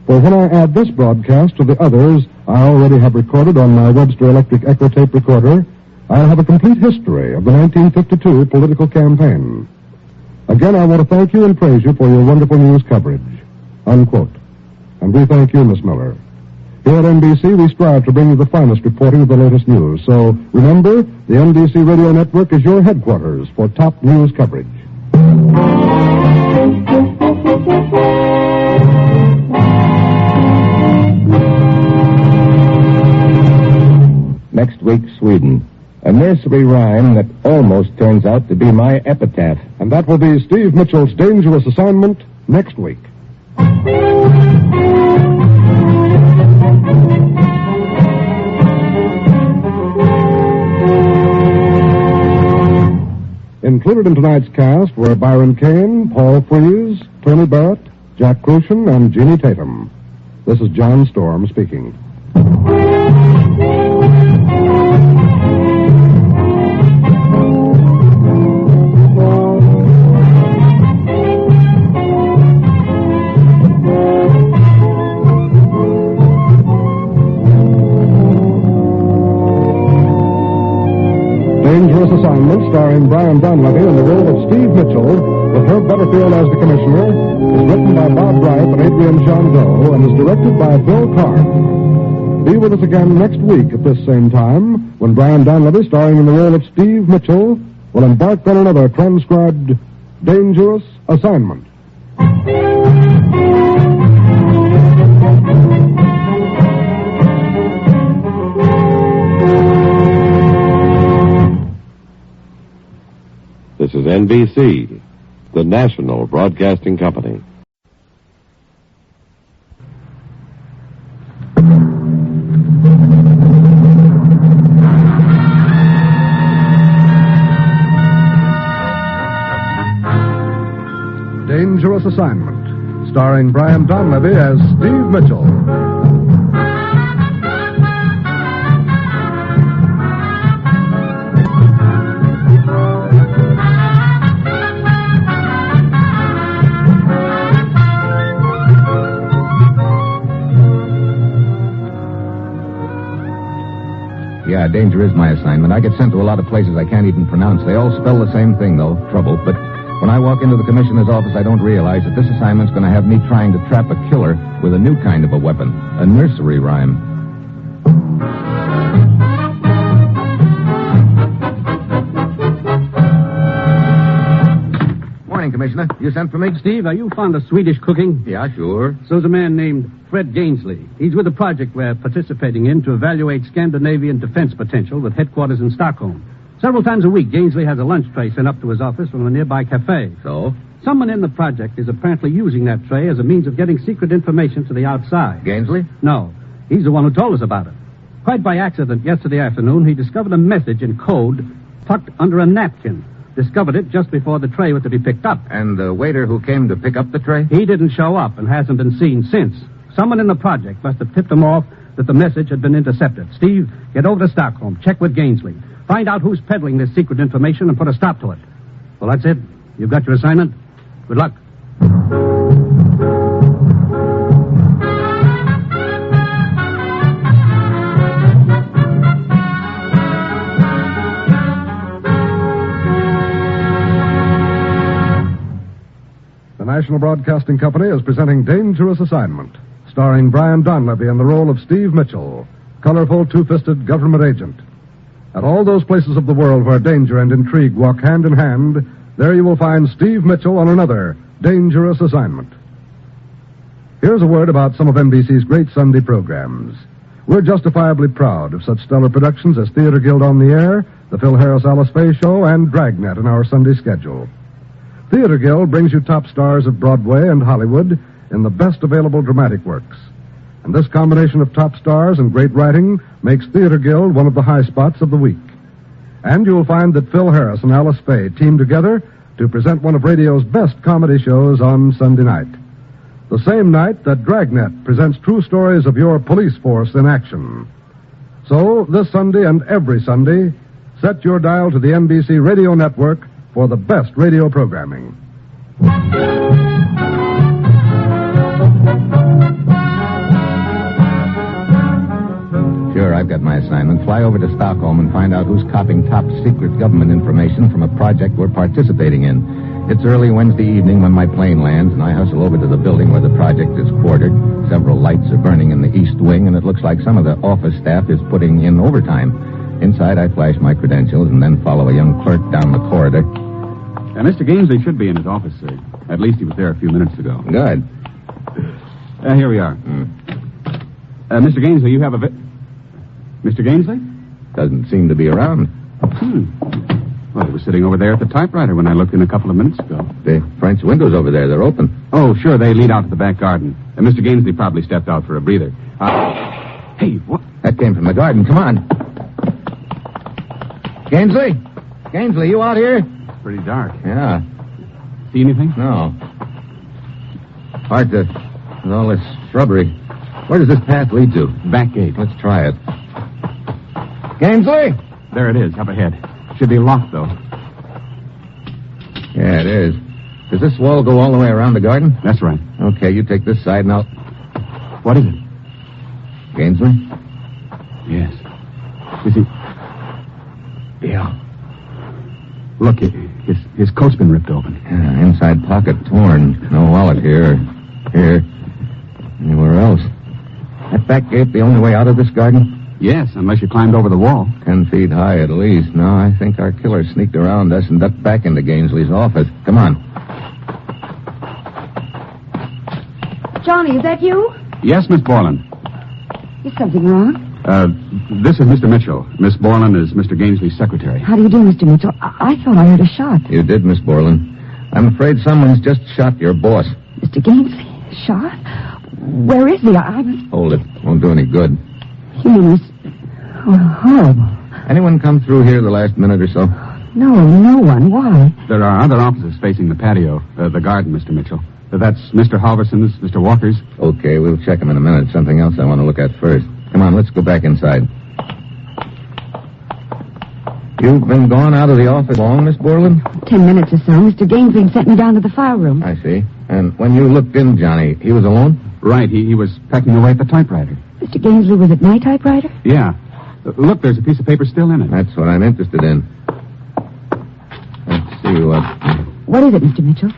For when I add this broadcast to the others I already have recorded on my Webster Electric Echo tape recorder, I'll have a complete history of the 1952 political campaign. Again, I want to thank you and praise you for your wonderful news coverage. Unquote. And we thank you, Miss Miller. Here at NBC, we strive to bring you the finest reporting of the latest news. So, remember, the NBC Radio Network is your headquarters for top news coverage. Next week, Sweden. A nursery rhyme that almost turns out to be my epitaph. And that will be Steve Mitchell's dangerous assignment next week. Included in tonight's cast were Byron Kane, Paul Freese, Tony Barrett, Jack Crucian, and Jeannie Tatum. This is John Storm speaking. Dangerous Assignment, starring Brian Donlevy in the role of Steve Mitchell, with Herb Butterfield as the commissioner, is written by Bob Bright and Adrian Jondeau, and is directed by Bill Carr. Be with us again next week at this same time, when Brian Donlevy, starring in the role of Steve Mitchell, will embark on another transcribed Dangerous Assignment. This is NBC, the national broadcasting company. Dangerous Assignment, starring Brian Donlevy as Steve Mitchell. Yeah, danger is my assignment. I get sent to a lot of places I can't even pronounce. They all spell the same thing, though, trouble. But when I walk into the commissioner's office, I don't realize that this assignment's going to have me trying to trap a killer with a new kind of a weapon, a nursery rhyme. Morning, Commissioner. You sent for me? Steve, are you fond of Swedish cooking? Yeah, sure. So's a man named Fred Gainsley. He's with a project we're participating in to evaluate Scandinavian defense potential with headquarters in Stockholm. Several times a week, Gainsley has a lunch tray sent up to his office from a nearby cafe. So? Someone in the project is apparently using that tray as a means of getting secret information to the outside. Gainsley? No. He's the one who told us about it. Quite by accident, yesterday afternoon, he discovered a message in code tucked under a napkin. Discovered it just before the tray was to be picked up. And the waiter who came to pick up the tray? He didn't show up and hasn't been seen since. Someone in the project must have tipped him off that the message had been intercepted. Steve, get over to Stockholm. Check with Gainsley. Find out who's peddling this secret information and put a stop to it. Well, that's it. You've got your assignment. Good luck. The National Broadcasting Company is presenting Dangerous Assignment, starring Brian Donlevy in the role of Steve Mitchell, colorful, two-fisted government agent. At all those places of the world where danger and intrigue walk hand in hand, there you will find Steve Mitchell on another Dangerous Assignment. Here's a word about some of NBC's great Sunday programs. We're justifiably proud of such stellar productions as Theater Guild on the Air, the Phil Harris Alice Faye Show, and Dragnet in our Sunday schedule. Theater Guild brings you top stars of Broadway and Hollywood in the best available dramatic works. And this combination of top stars and great writing makes Theater Guild one of the high spots of the week. And you'll find that Phil Harris and Alice Faye team together to present one of radio's best comedy shows on Sunday night. The same night that Dragnet presents true stories of your police force in action. So, this Sunday and every Sunday, set your dial to the NBC Radio Network for the best radio programming. Sure, I've got my assignment. Fly over to Stockholm and find out who's copying top secret government information from a project we're participating in. It's early Wednesday evening when my plane lands, and I hustle over to the building where the project is quartered. Several lights are burning in the east wing, and it looks like some of the office staff is putting in overtime. Inside, I flash my credentials and then follow a young clerk down the corridor. Mr. Gainsley should be in his office, sir. At least he was there a few minutes ago. Good. Here we are. Mr. Gainsley, you have a Mr. Gainsley? Doesn't seem to be around. Well, he was sitting over there at the typewriter when I looked in a couple of minutes ago. The French windows over there, they're open. Oh, sure, they lead out to the back garden. Mr. Gainsley probably stepped out for a breather. Hey, what? That came from the garden. Come on. Gainsley? Gainsley, you out here? Pretty dark. Yeah. See anything? No. Hard to... with all this shrubbery. Where does this path lead to? Back gate. Let's try it. Gainsley? There it is, up ahead. Should be locked, though. Yeah, it is. Does this wall go all the way around the garden? That's right. Okay, you take this side and I'll... What is it? Gainsley? Yes. Is he... Yeah. Look, his coat's been ripped open. Yeah, inside pocket torn. No wallet here. Here. Anywhere else. That back gate the only way out of this garden? Yes, unless you climbed over the wall. 10 feet high at least. No, I think our killer sneaked around us and ducked back into Gainsley's office. Come on. Johnny, is that you? Yes, Miss Borland. Is something wrong? This is Mr. Mitchell. Miss Borland is Mr. Gainsley's secretary. How do you do, Mr. Mitchell? I thought I heard a shot. You did, Miss Borland. I'm afraid someone's just shot your boss. Mr. Gainsley? Shot? Where is he? Hold it. Won't do any good. You mean this... Oh, horrible. Anyone come through here the last minute or so? No one. Why? There are other offices facing the patio, the garden, Mr. Mitchell. That's Mr. Halverson's, Mr. Walker's. Okay, we'll check them in a minute. Something else I want to look at first. Come on, let's go back inside. You've been gone out of the office long, Miss Borland? 10 minutes or so. Mr. Gainsley sent me down to the file room. I see. And when you looked in, Johnny, he was alone? Right, he was pecking away at the typewriter. Mr. Gainsley was at my typewriter? Yeah. Look, there's a piece of paper still in it. That's what I'm interested in. Let's see what... What is it, Mr. Mitchell?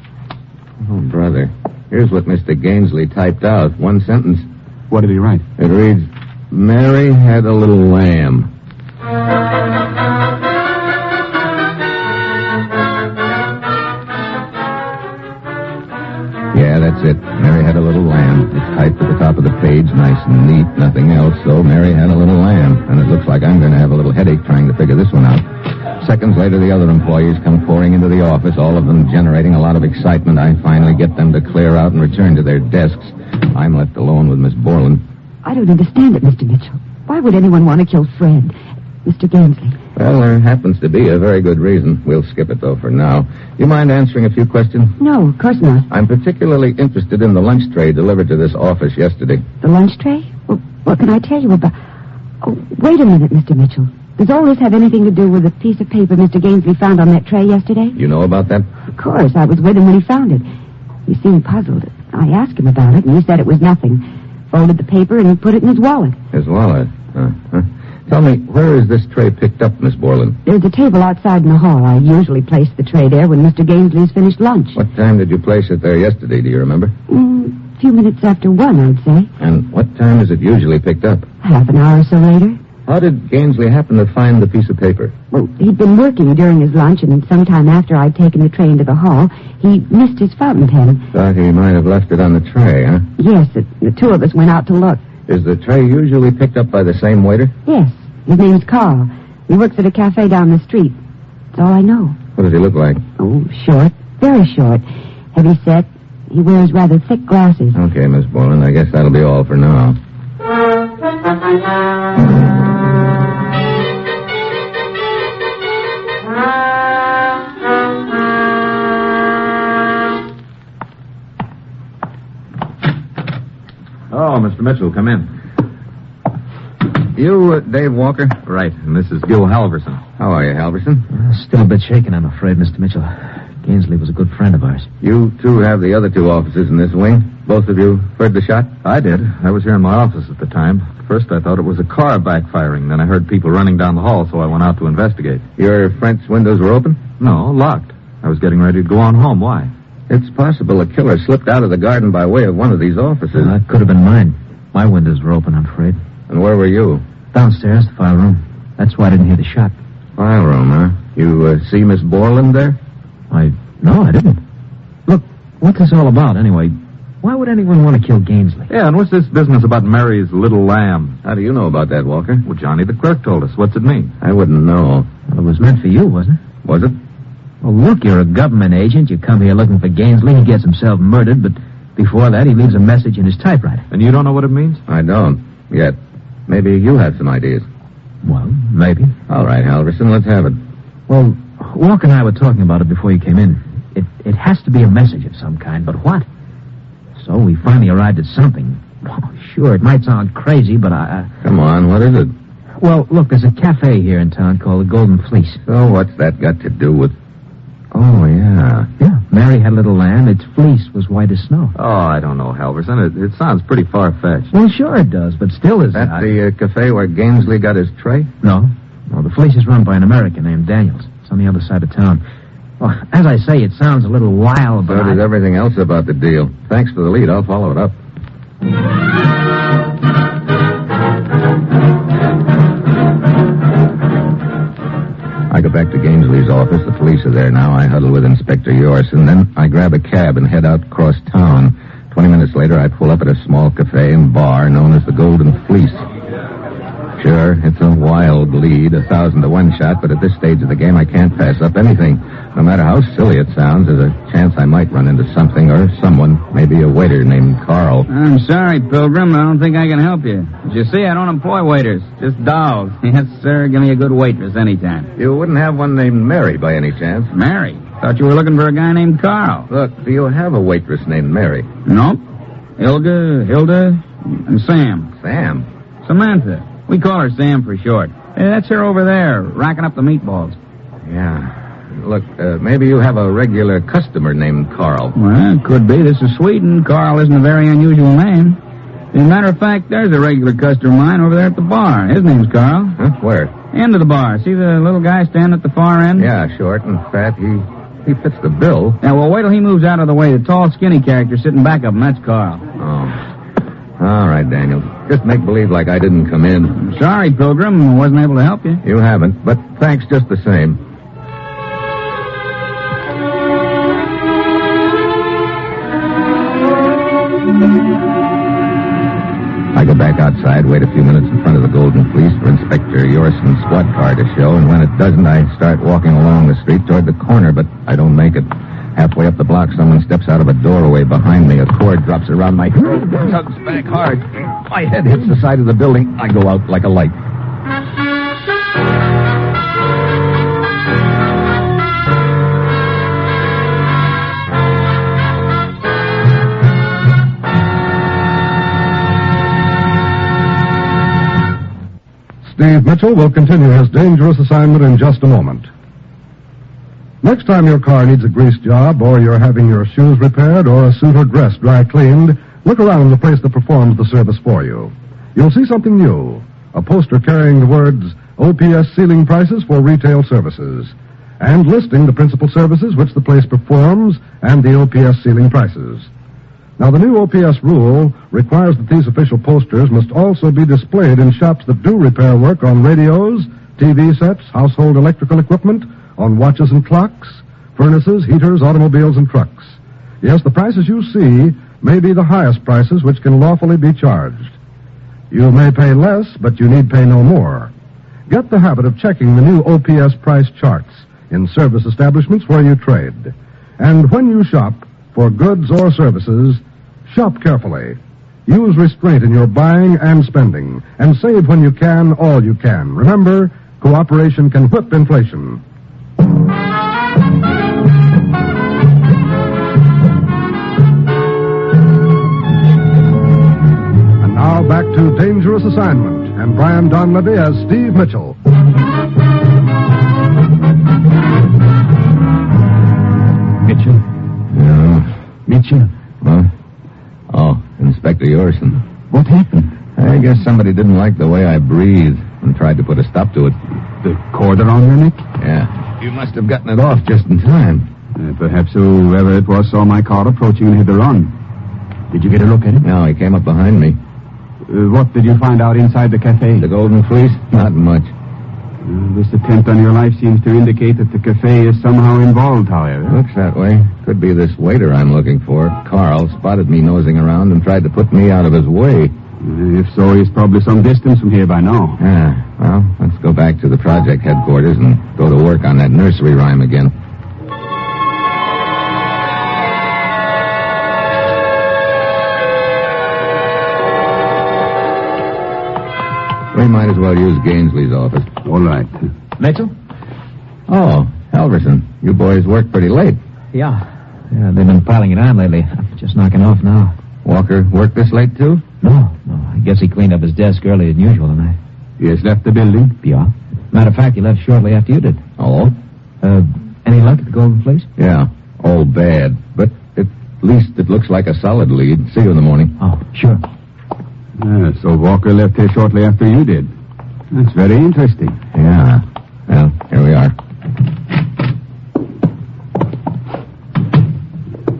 Oh, brother. Here's what Mr. Gainsley typed out. One sentence. What did he write? It reads, Mary had a little lamb. Yeah, that's it. Mary had a little lamb. It's typed at the top of the page, nice and neat, nothing else. So Mary had a little lamb. And it looks like I'm going to have a little headache trying to figure this one out. Seconds later, the other employees come pouring into the office, all of them generating a lot of excitement. I finally get them to clear out and return to their desks. I'm left alone with Miss Borland. I don't understand it, Mr. Mitchell. Why would anyone want to kill Fred? Mr. Gainsley. Well, there happens to be a very good reason. We'll skip it, though, for now. You mind answering a few questions? No, of course not. I'm particularly interested in the lunch tray delivered to this office yesterday. The lunch tray? Well, what can I tell you about... Oh, wait a minute, Mr. Mitchell. Does all this have anything to do with the piece of paper Mr. Gainsley found on that tray yesterday? You know about that? Of course. I was with him when he found it. He seemed puzzled. I asked him about it, and he said it was nothing. Folded the paper and put it in his wallet. His wallet? Tell me, where is this tray picked up, Miss Borland? There's a table outside in the hall. I usually place the tray there when Mr. Gainsley's finished lunch. What time did you place it there yesterday, do you remember? A few minutes after 1, I'd say. And what time is it usually picked up? Half an hour or so later. How did Gainsley happen to find the piece of paper? Well, he'd been working during his lunch, and sometime after I'd taken the tray into the hall, he missed his fountain pen. Thought he might have left it on the tray, huh? Yes, the two of us went out to look. Is the tray usually picked up by the same waiter? Yes. His name's Carl. He works at a cafe down the street. That's all I know. What does he look like? Oh, short. Very short. Heavy set. He wears rather thick glasses. Okay, Miss Borland, I guess that'll be all for now. Oh, Mr. Mitchell, come in. You, Dave Walker? Right, and this is Gil Halverson. How are you, Halverson? Still a bit shaken, I'm afraid, Mr. Mitchell. Gainsley was a good friend of ours. You, too, have the other two offices in this wing? Both of you heard the shot? I did. I was here in my office at the time. First, I thought it was a car backfiring. Then I heard people running down the hall, so I went out to investigate. Your French windows were open? No, locked. I was getting ready to go on home. Why? It's possible a killer slipped out of the garden by way of one of these offices. That could have been mine. My windows were open, I'm afraid. And where were you? Downstairs, the file room. That's why I didn't hear the shot. File room, huh? You see Miss Borland there? No, I didn't. Look, what's this all about, anyway? Why would anyone want to kill Gainsley? Yeah, and what's this business about Mary's little lamb? How do you know about that, Walker? Well, Johnny the clerk told us. What's it mean? I wouldn't know. Well, it was meant for you, wasn't it? Was it? Well, look, you're a government agent. You come here looking for Gainsley. He gets himself murdered, but before that, he leaves a message in his typewriter. And you don't know what it means? I don't. Yet. Maybe you have some ideas. Well, maybe. All right, Halverson, let's have it. Well, Walker and I were talking about it before you came in. It has to be a message of some kind, but what? So we finally arrived at something. Oh, sure, it might sound crazy, but Come on, what is it? Well, look, there's a cafe here in town called the Golden Fleece. So what's that got to do with... Oh, yeah. Yeah, Mary had a little lamb. Its fleece was white as snow. Oh, I don't know, Halverson. It sounds pretty far-fetched. Well, sure it does, but still is... That the cafe where Gainsley got his tray? No, the fleece is run by an American named Daniels. It's on the other side of town. Well, as I say, it sounds a little wild, but so does everything else about the deal. Thanks for the lead. I'll follow it up. I go back to Gainsley's office. The police are there now. I huddle with Inspector Yorson. Then I grab a cab and head out across town. 20 minutes later, I pull up at a small cafe and bar known as the Golden Fleece. Sure, it's a wild lead, 1,000 to 1 shot, but at this stage of the game, I can't pass up anything. No matter how silly it sounds, there's a chance I might run into something or someone, maybe a waiter named Carl. I'm sorry, Pilgrim. I don't think I can help you. As you see, I don't employ waiters, just dolls. Yes, sir. Give me a good waitress anytime. You wouldn't have one named Mary by any chance? Mary? Thought you were looking for a guy named Carl. Look, do you have a waitress named Mary? Nope. Hilda, and Sam. Sam? Samantha. We call her Sam for short. Hey, that's her over there, racking up the meatballs. Yeah. Look, maybe you have a regular customer named Carl. Well, it could be. This is Sweden. Carl isn't a very unusual name. As a matter of fact, there's a regular customer of mine over there at the bar. His name's Carl. Huh? Where? End of the bar. See the little guy standing at the far end? Yeah, short and fat. He fits the bill. Yeah, well, wait till he moves out of the way. The tall, skinny character sitting back of him, that's Carl. Oh. All right, Daniel. Just make believe like I didn't come in. Sorry, Pilgrim. I wasn't able to help you. You haven't, but thanks just the same. I go back outside, wait a few minutes in front of the Golden Fleece for Inspector Yorson's squad car to show, and when it doesn't, I start walking along the street toward the corner, but I don't make it. Halfway up the block, someone steps out of a doorway behind me. A cord drops around my throat, tugs back hard. My head hits the side of the building. I go out like a light. Steve Mitchell will continue his dangerous assignment in just a moment. Next time your car needs a grease job, or you're having your shoes repaired, or a suit or dress dry cleaned, look around the place that performs the service for you. You'll see something new, a poster carrying the words OPS Ceiling Prices for Retail Services, and listing the principal services which the place performs and the OPS ceiling prices. Now, the new OPS rule requires that these official posters must also be displayed in shops that do repair work on radios, TV sets, household electrical equipment, on watches and clocks, furnaces, heaters, automobiles, and trucks. Yes, the prices you see may be the highest prices which can lawfully be charged. You may pay less, but you need pay no more. Get the habit of checking the new OPS price charts in service establishments where you trade. And when you shop for goods or services, shop carefully. Use restraint in your buying and spending, and save when you can, all you can. Remember, cooperation can whip inflation. And now back to Dangerous Assignment and Brian Donlevy as Steve Mitchell. Mitchell? No. Mitchell? Huh? Oh, Inspector Yorson. What happened? I guess somebody didn't like the way I breathed and tried to put a stop to it. The cord around your neck? Yeah. You must have gotten it off just in time. Perhaps whoever it was saw my car approaching and had to run. Did you get a look at it? No, he came up behind me. What did you find out inside the cafe? The Golden Fleece? Not much. This attempt on your life seems to indicate that the cafe is somehow involved, however. Looks that way. Could be this waiter I'm looking for. Carl spotted me nosing around and tried to put me out of his way. If so, he's probably some distance from here by now. Yeah, well, let's go back to the project headquarters and go to work on that nursery rhyme again. We might as well use Gainsley's office. All right. Mitchell? Oh, Halverson. You boys work pretty late. Yeah, they've been piling it on lately. I'm just knocking off now. Walker work this late, too? No. I guess he cleaned up his desk earlier than usual tonight. He has left the building? Yeah. Matter of fact, he left shortly after you did. Oh? Any luck at the Golden Fleece? Yeah. All bad. But at least it looks like a solid lead. See you in the morning. Oh, sure. So Walker left here shortly after you did. That's very interesting. Yeah. Well, here we are.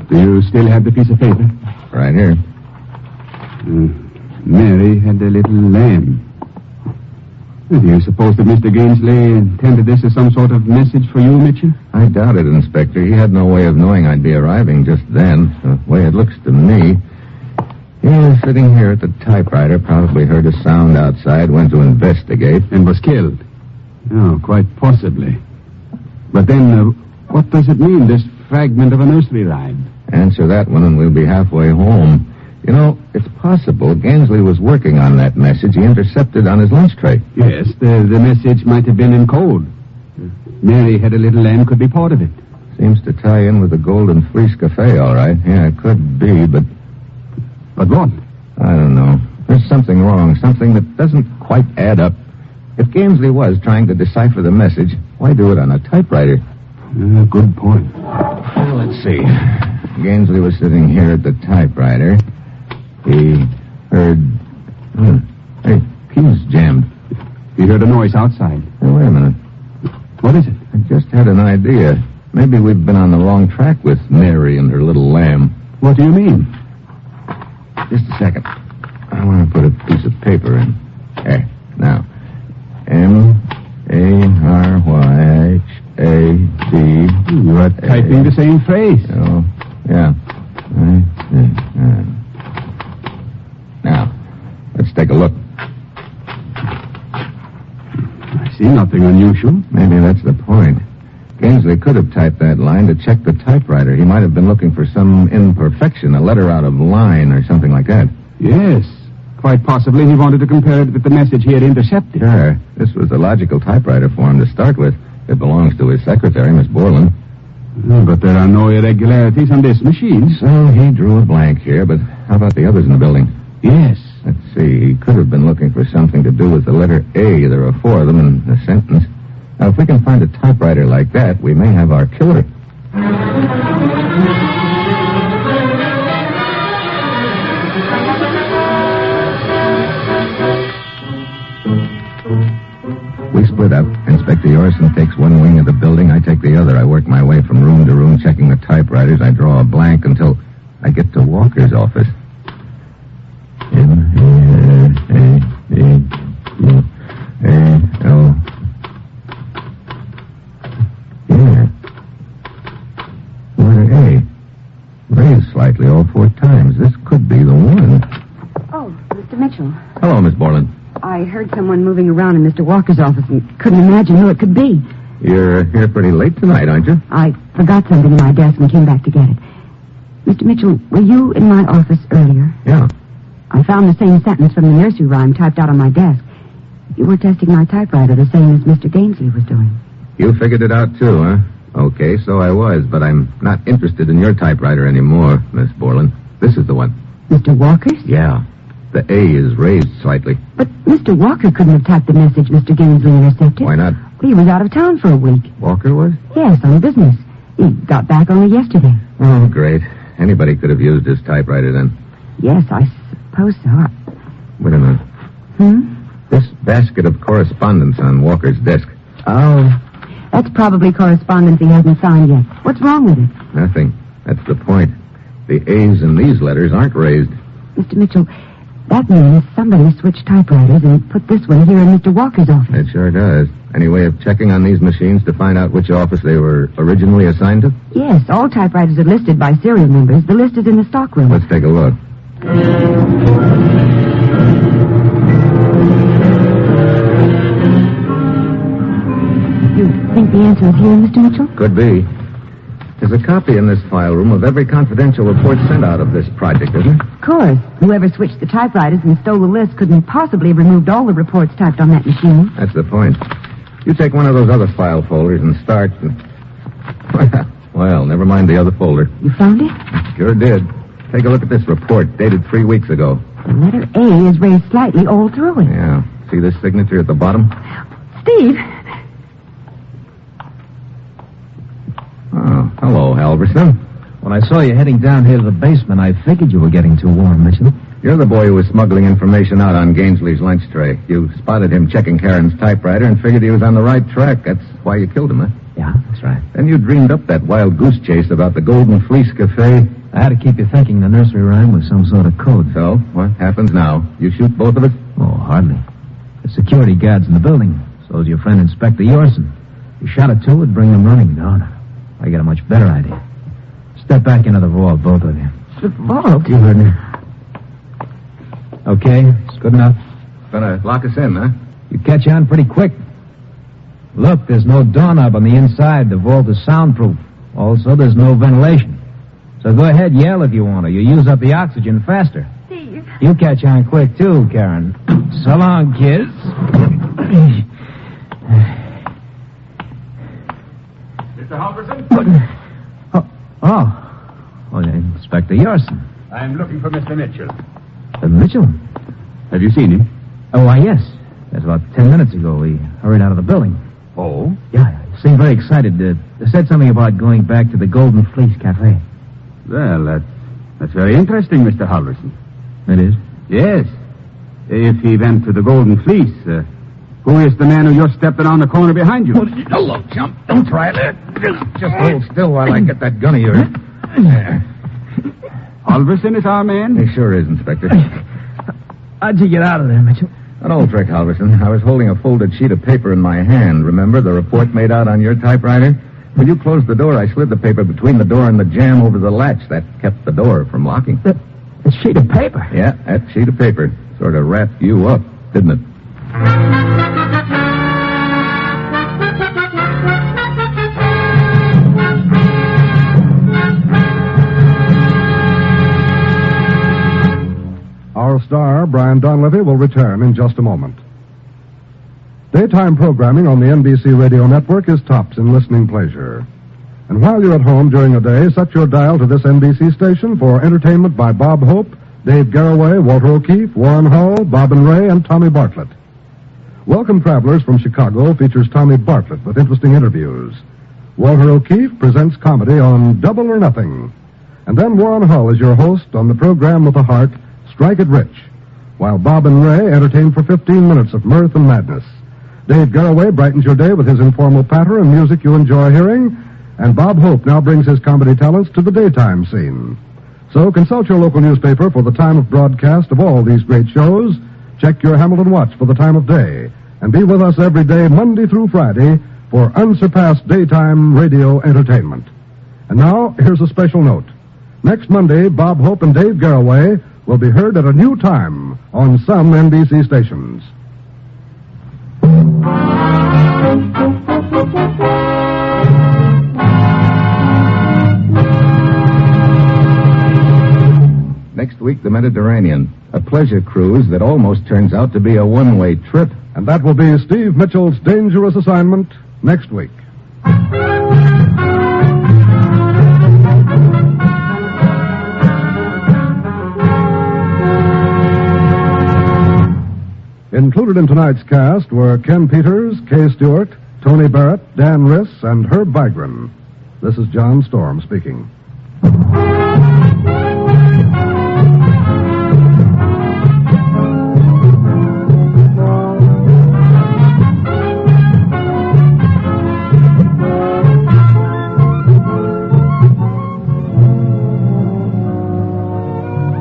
Do you still have the piece of paper? Right here. Mary had a little lamb. Do you suppose that Mr. Gainsley intended this as some sort of message for you, Mitchell? I doubt it, Inspector. He had no way of knowing I'd be arriving just then. The way it looks to me... He was sitting here at the typewriter, probably heard a sound outside, went to investigate. And was killed? Oh, quite possibly. But then, what does it mean, this fragment of a nursery rhyme? Answer that one and we'll be halfway home. You know, it's possible Gainsley was working on that message he intercepted on his lunch tray. Yes, the message might have been in code. Mary had a little lamb could be part of it. Seems to tie in with the Golden Fleece Cafe, all right. Yeah, it could be, but... But what? I don't know. There's something wrong, something that doesn't quite add up. If Gainsley was trying to decipher the message, why do it on a typewriter? Good point. Well, let's see. Gainsley was sitting here at the typewriter. He heard... Hey, key's jammed. He heard a noise outside. Hey, wait a minute. What is it? I just had an idea. Maybe we've been on the wrong track with Mary and her little lamb. What do you mean? Just a second. I want to put a piece of paper in. There. Now. M-A-R-Y-H-A-D... You are typing the same phrase. Oh, yeah. Now, let's take a look. I see nothing unusual. Maybe that's the point. Gainsley could have typed that line to check the typewriter. He might have been looking for some imperfection, a letter out of line or something like that. Yes. Quite possibly he wanted to compare it with the message he had intercepted. Sure. This was a logical typewriter for him to start with. It belongs to his secretary, Miss Borland. But there are no irregularities on this machine. So he drew a blank here, but how about the others in the building? Yes. Let's see. He could have been looking for something to do with the letter A. There are 4 of them in the sentence. Now, if we can find a typewriter like that, we may have our killer. We split up. Inspector Yorson takes one wing of the building. I take the other. I work my way from room to room, checking the typewriters. I draw a blank until I get to Walker's office. M-A-A-A-L. Yeah. Letter A. Raised slightly all 4 times. This could be the one. Oh, Mr. Mitchell. Hello, Miss Borland. I heard someone moving around in Mr. Walker's office and couldn't imagine who it could be. You're here pretty late tonight, aren't you? I forgot something in my desk and came back to get it. Mr. Mitchell, were you in my office earlier? Yeah. I found the same sentence from the nursery rhyme typed out on my desk. You were testing my typewriter the same as Mr. Gainsley was doing. You figured it out, too, huh? Okay, so I was, but I'm not interested in your typewriter anymore, Miss Borland. This is the one. Mr. Walker's? Yeah. The A is raised slightly. But Mr. Walker couldn't have typed the message Mr. Gainsley intercepted. Why not? He was out of town for a week. Walker was? Yes, on business. He got back only yesterday. Oh, great. Anybody could have used his typewriter then. Yes, I suppose so. Wait a minute. This basket of correspondence on Walker's desk. Oh, That's probably correspondence he hasn't signed yet. What's wrong with it? Nothing. That's the point. The A's in these letters aren't raised. Mr. Mitchell, that means somebody switched typewriters and put this one here in Mr. Walker's office. It sure does. Any way of checking on these machines to find out which office they were originally assigned to? Yes, all typewriters are listed by serial numbers. The list is in the stockroom. Let's take a look. You think the answer is here, Mr. Mitchell? Could be. There's a copy in this file room of every confidential report sent out of this project, isn't there? Of course. Whoever switched the typewriters and stole the list couldn't possibly have removed all the reports typed on that machine. That's the point. You take one of those other file folders and start... Well, never mind the other folder. You found it? Sure did. Take a look at this report, dated 3 weeks ago. The letter A is raised slightly all through it. Yeah. See this signature at the bottom? Steve! Oh, hello, Halverson. When I saw you heading down here to the basement, I figured you were getting too warm, Mitchell. You're the boy who was smuggling information out on Gainsley's lunch tray. You spotted him checking Karen's typewriter and figured he was on the right track. That's why you killed him, huh? Yeah, that's right. Then you dreamed up that wild goose chase about the Golden Fleece Cafe. I had to keep you thinking the nursery rhyme was some sort of code. So, what happens now? You shoot both of us? Oh, hardly. The security guard's in the building. So's your friend Inspector Yorson. You shot at two, it'd bring them running. No. I got a much better idea. Step back into the vault, both of you. The vault? You heard me. Okay, it's good enough. Gonna lock us in, huh? You catch on pretty quick. Look, there's no doorknob on the inside. The vault is soundproof. Also, there's no ventilation. So go ahead, yell if you want to. You use up the oxygen faster. Steve. You catch on quick, too, Karen. So long, kids. Mr. Halverson? Oh, Inspector Yorson. I'm looking for Mr. Mitchell. Mitchell? Have you seen him? Oh, why, yes. That's about 10 minutes ago. He hurried out of the building. Oh? Yeah, he seemed very excited. They said something about going back to the Golden Fleece Cafe. Well, that's very interesting, Mr. Halverson. It is? Yes. If he went to the Golden Fleece, who is the man who just stepped around the corner behind you? Oh, look, chump. Don't try it. Just hold still while I get that gun of yours. Halverson is our man? He sure is, Inspector. How'd you get out of there, Mitchell? An old trick, Halverson. I was holding a folded sheet of paper in my hand. Remember the report made out on your typewriter? When you closed the door, I slid the paper between the door and the jamb over the latch. That kept the door from locking. That sheet of paper? Yeah, that sheet of paper. Sort of wrapped you up, didn't it? Our star, Brian Donlevy, will return in just a moment. Daytime programming on the NBC Radio Network is tops in listening pleasure. And while you're at home during the day, set your dial to this NBC station for entertainment by Bob Hope, Dave Garroway, Walter O'Keefe, Warren Hull, Bob and Ray, and Tommy Bartlett. Welcome Travelers from Chicago features Tommy Bartlett with interesting interviews. Walter O'Keefe presents comedy on Double or Nothing. And then Warren Hull is your host on the program with a heart, Strike It Rich, while Bob and Ray entertain for 15 minutes of mirth and madness. Dave Garroway brightens your day with his informal patter and music you enjoy hearing, and Bob Hope now brings his comedy talents to the daytime scene. So consult your local newspaper for the time of broadcast of all these great shows, check your Hamilton watch for the time of day, and be with us every day, Monday through Friday, for unsurpassed daytime radio entertainment. And now, here's a special note. Next Monday, Bob Hope and Dave Garroway will be heard at a new time on some NBC stations. Next week, the Mediterranean. A pleasure cruise that almost turns out to be a one-way trip. And that will be Steve Mitchell's dangerous assignment next week. Included in tonight's cast were Ken Peters, Kay Stewart, Tony Barrett, Dan Riss, and Herb Vigran. This is John Storm speaking.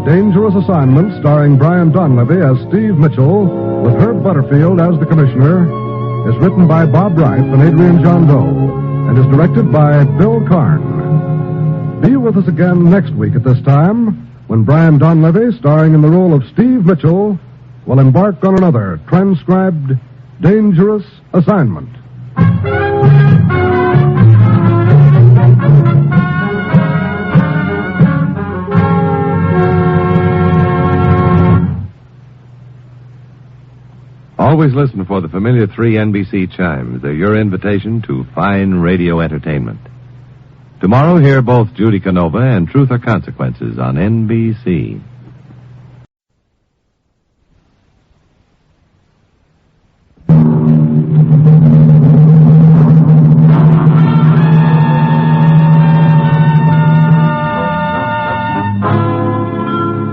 Dangerous Assignment, starring Brian Donlevy as Steve Mitchell, with Herb Butterfield as the commissioner, is written by Bob Reif and Adrian John Doe, and is directed by Bill Karn. Be with us again next week at this time, when Brian Donlevy, starring in the role of Steve Mitchell, will embark on another transcribed Dangerous Assignment. Always listen for the familiar 3 NBC chimes. They're your invitation to fine radio entertainment. Tomorrow, hear both Judy Canova and Truth or Consequences on NBC.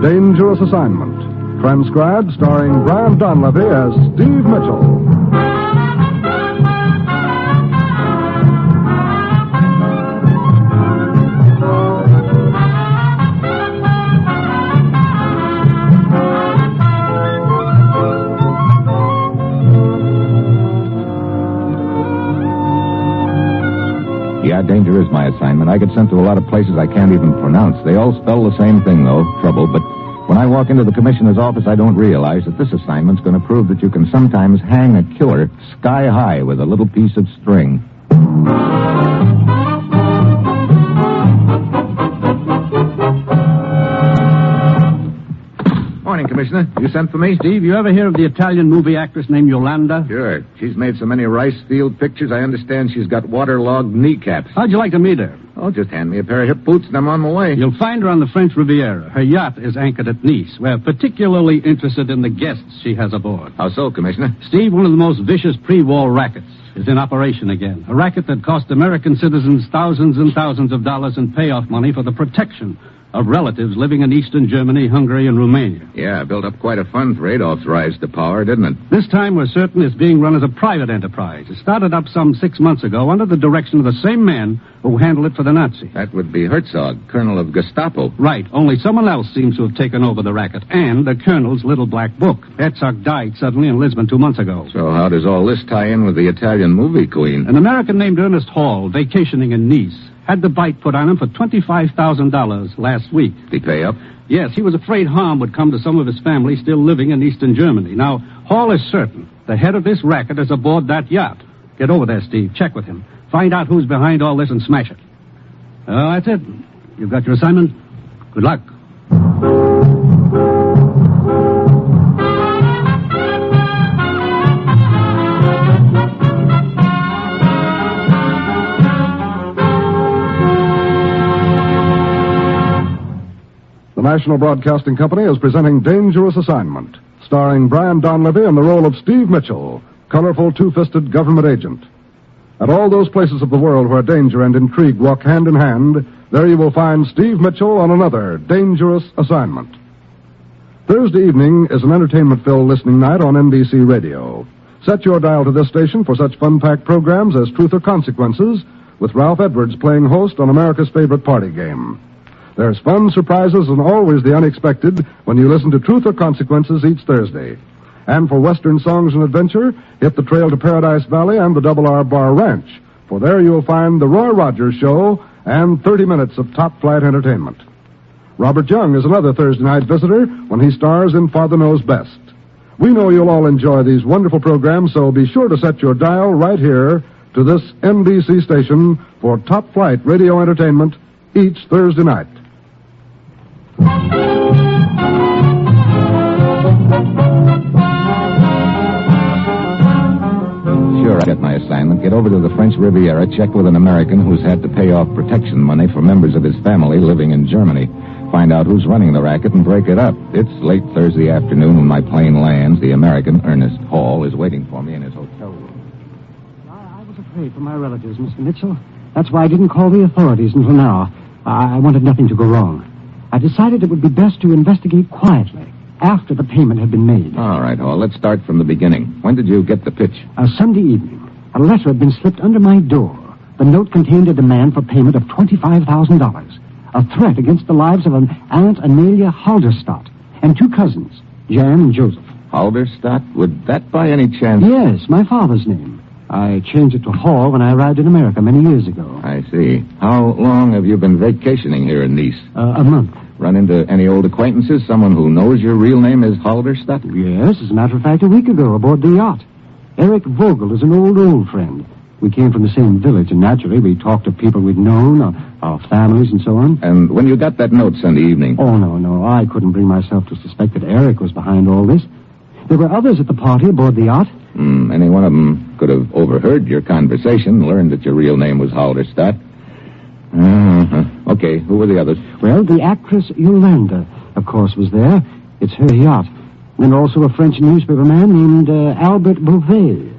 Dangerous Assignment. Transcribed, starring Brian Donlevy as Steve Mitchell. Yeah, danger is my assignment. I get sent to a lot of places I can't even pronounce. They all spell the same thing, though, trouble, but when I walk into the commissioner's office, I don't realize that this assignment's going to prove that you can sometimes hang a killer sky high with a little piece of string. Morning, Commissioner. You sent for me? Steve, you ever hear of the Italian movie actress named Yolanda? Sure. She's made so many rice field pictures, I understand she's got waterlogged kneecaps. How'd you like to meet her? Oh, just hand me a pair of hip boots and I'm on my way. You'll find her on the French Riviera. Her yacht is anchored at Nice. We're particularly interested in the guests she has aboard. How so, Commissioner? Steve, one of the most vicious pre-war rackets is in operation again. A racket that cost American citizens thousands and thousands of dollars in payoff money for the protection of relatives living in Eastern Germany, Hungary, and Romania. Yeah, built up quite a fund for Adolf's rise to power, didn't it? This time we're certain it's being run as a private enterprise. It started up some 6 months ago under the direction of the same man who handled it for the Nazis. That would be Herzog, colonel of Gestapo. Right, only someone else seems to have taken over the racket, and the colonel's little black book. Herzog died suddenly in Lisbon 2 months ago. So how does all this tie in with the Italian movie queen? An American named Ernest Hall, vacationing in Nice, had the bite put on him for $25,000 last week. Did he pay up? Yes, he was afraid harm would come to some of his family still living in Eastern Germany. Now, Hall is certain the head of this racket is aboard that yacht. Get over there, Steve. Check with him. Find out who's behind all this and smash it. That's it. You've got your assignment. Good luck. The National Broadcasting Company is presenting Dangerous Assignment, starring Brian Donlevy in the role of Steve Mitchell, colorful two-fisted government agent. At all those places of the world where danger and intrigue walk hand in hand, there you will find Steve Mitchell on another Dangerous Assignment. Thursday evening is an entertainment-filled listening night on NBC Radio. Set your dial to this station for such fun-packed programs as Truth or Consequences, with Ralph Edwards playing host on America's favorite party game. There's fun, surprises, and always the unexpected when you listen to Truth or Consequences each Thursday. And for Western songs and adventure, hit the trail to Paradise Valley and the Double R Bar Ranch, for there you'll find the Roy Rogers Show and 30 minutes of top-flight entertainment. Robert Young is another Thursday night visitor when he stars in Father Knows Best. We know you'll all enjoy these wonderful programs, so be sure to set your dial right here to this NBC station for top-flight radio entertainment each Thursday night. Sure, I get my assignment. Get over to the French Riviera, check with an American who's had to pay off protection money for members of his family living in Germany. Find out who's running the racket and break it up. It's late Thursday afternoon when my plane lands. The American, Ernest Hall, is waiting for me in his hotel room. I was afraid for my relatives, Mr. Mitchell. That's why I didn't call the authorities until now. I wanted nothing to go wrong. I decided it would be best to investigate quietly after the payment had been made. All right, Hall, let's start from the beginning. When did you get the pitch? Sunday evening. A letter had been slipped under my door. The note contained a demand for payment of $25,000. A threat against the lives of an Aunt Amelia Halderstadt and 2 cousins, Jan and Joseph. Halderstadt? Would that by any chance... Yes, my father's name. I changed it to Hall when I arrived in America many years ago. I see. How long have you been vacationing here in Nice? A month. Run into any old acquaintances? Someone who knows your real name is Halderstadt? Yes, as a matter of fact, a week ago aboard the yacht. Eric Vogel is an old friend. We came from the same village, and naturally we talked to people we'd known, our families and so on. And when you got that note Sunday evening? Oh, no. I couldn't bring myself to suspect that Eric was behind all this. There were others at the party aboard the yacht. Any one of them could have overheard your conversation, learned that your real name was Halderstadt. Okay, who were the others? Well, the actress Yolanda, of course, was there. It's her yacht. And also a French newspaper man named Albert Beauvais,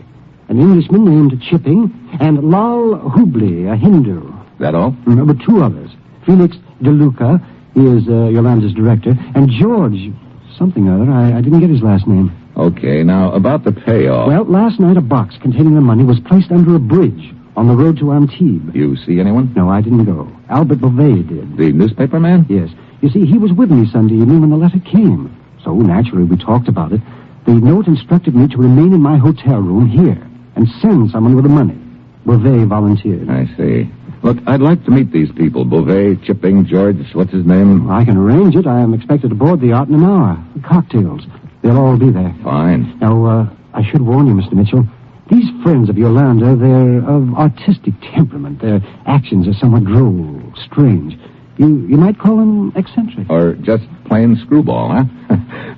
an Englishman named Chipping, and Lal Hubli, a Hindu. That all? But 2 others. Felix De Luca, he is Yolanda's director, and George something or other. I didn't get his last name. Okay, now, about the payoff. Well, last night a box containing the money was placed under a bridge on the road to Antibes. You see anyone? No, I didn't go. Albert Beauvais did. The newspaper man? Yes. You see, he was with me Sunday evening when the letter came. So, naturally, we talked about it. The note instructed me to remain in my hotel room here and send someone with the money. Beauvais volunteered. I see. Look, I'd like to meet these people. Beauvais, Chipping, George, what's his name? I can arrange it. I am expected aboard the yacht in an hour. Cocktails. They'll all be there. Fine. Now, I should warn you, Mr. Mitchell. These friends of Yolanda, they're of artistic temperament. Their actions are somewhat droll, strange. You might call them eccentric. Or just plain screwball, huh?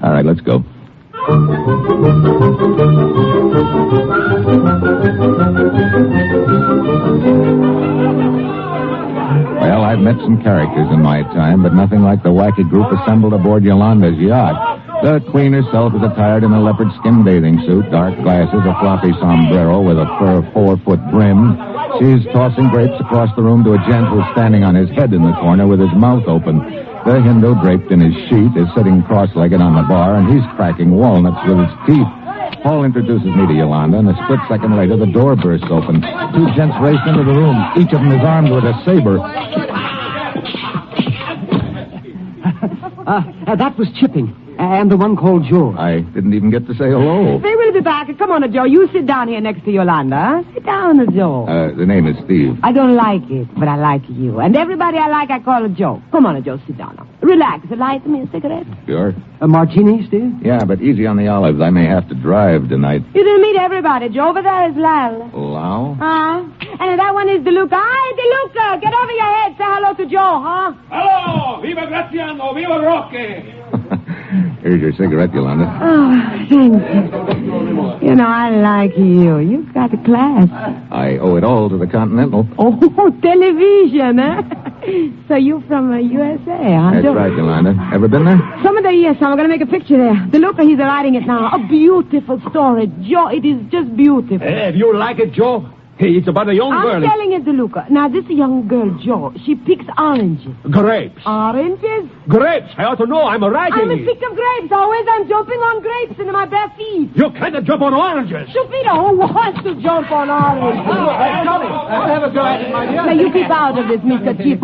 All right, let's go. Well, I've met some characters in my time, but nothing like the wacky group assembled aboard Yolanda's yacht. The queen herself is attired in a leopard skin bathing suit, dark glasses, a floppy sombrero with a fur 4-foot brim. She's tossing grapes across the room to a gent who's standing on his head in the corner with his mouth open. The Hindu, draped in his sheet, is sitting cross-legged on the bar, and he's cracking walnuts with his teeth. Paul introduces me to Yolanda, and a split second later, the door bursts open. 2 gents race into the room. Each of them is armed with a saber. That was Chipping. And the one called George. I didn't even get to say hello. They will be back. Come on, Joe. You sit down here next to Yolanda. Sit down, Joe. The name is Steve. I don't like it, but I like you. And everybody I like, I call a Joe. Come on, Joe. Sit down now. Relax. Light me a cigarette. Sure. A martini, Steve? Yeah, but easy on the olives. I may have to drive tonight. You didn't meet everybody, Joe. Over there is Lal. Lal? And that one is DeLuca. Hi, DeLuca. Get over your head. Say hello to Joe, huh? Hello. Viva Graziano. Viva Roque. Here's your cigarette, Yolanda. Oh, thank you. You know, I like you. You've got a class. I owe it all to the Continental. Oh, television, huh? So you're from USA, huh? That's right, Yolanda. Ever been there? Some of the years, I'm going to make a picture there. DeLuca, he's writing it now. A beautiful story. Joe, it is just beautiful. Hey, if you like it, Joe. Hey, it's about a young girl. I'm telling it, DeLuca. Now, this young girl, Joe, she picks oranges. Grapes. Oranges? Grapes. I ought to know. I'm a writing. I'm a pick of grapes. Always I'm jumping on grapes in my bare feet. You can't jump on oranges. Stupido, who wants to jump on oranges? I'll have a go at it, my dear. Now, you keep out of this, Mr. Chip.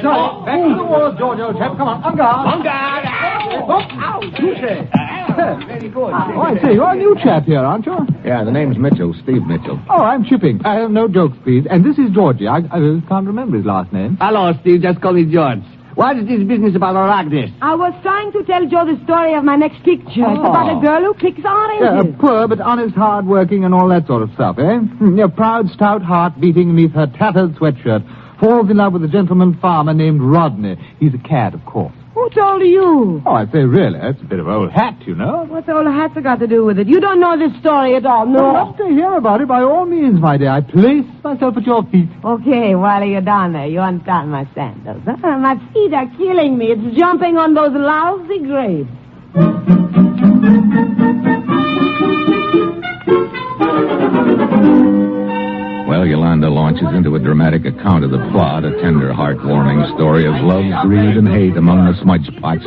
Sorry. Back to the wall, George, old chap. Come on. On guard. On guard. Ow. Touche. Very good. Oh, I say, you're a new chap here, aren't you? Yeah, the name's Mitchell, Steve Mitchell. Oh, I'm Chipping. No jokes, please. And this is Georgie. I can't remember his last name. Hello, Steve. Just call me George. What is this business about Aragnes? I was trying to tell Joe the story of my next picture. It's about a girl who picks oranges. Poor but honest, hard-working, and all that sort of stuff, eh? A proud, stout heart beating beneath her tattered sweatshirt. Falls in love with a gentleman farmer named Rodney. He's a cad, of course. Who told you? Oh, I'd say really. That's a bit of old hat, you know. What's old hat's got to do with it? You don't know this story at all, no? I'd love to hear about it by all means, my dear. I place myself at your feet. Okay, while you're down there, you untie my sandals. My feet are killing me. It's jumping on those lousy grapes. Well, Yolanda launches into a dramatic account of the plot, a tender, heartwarming story of love, greed, and hate among the smudge pots.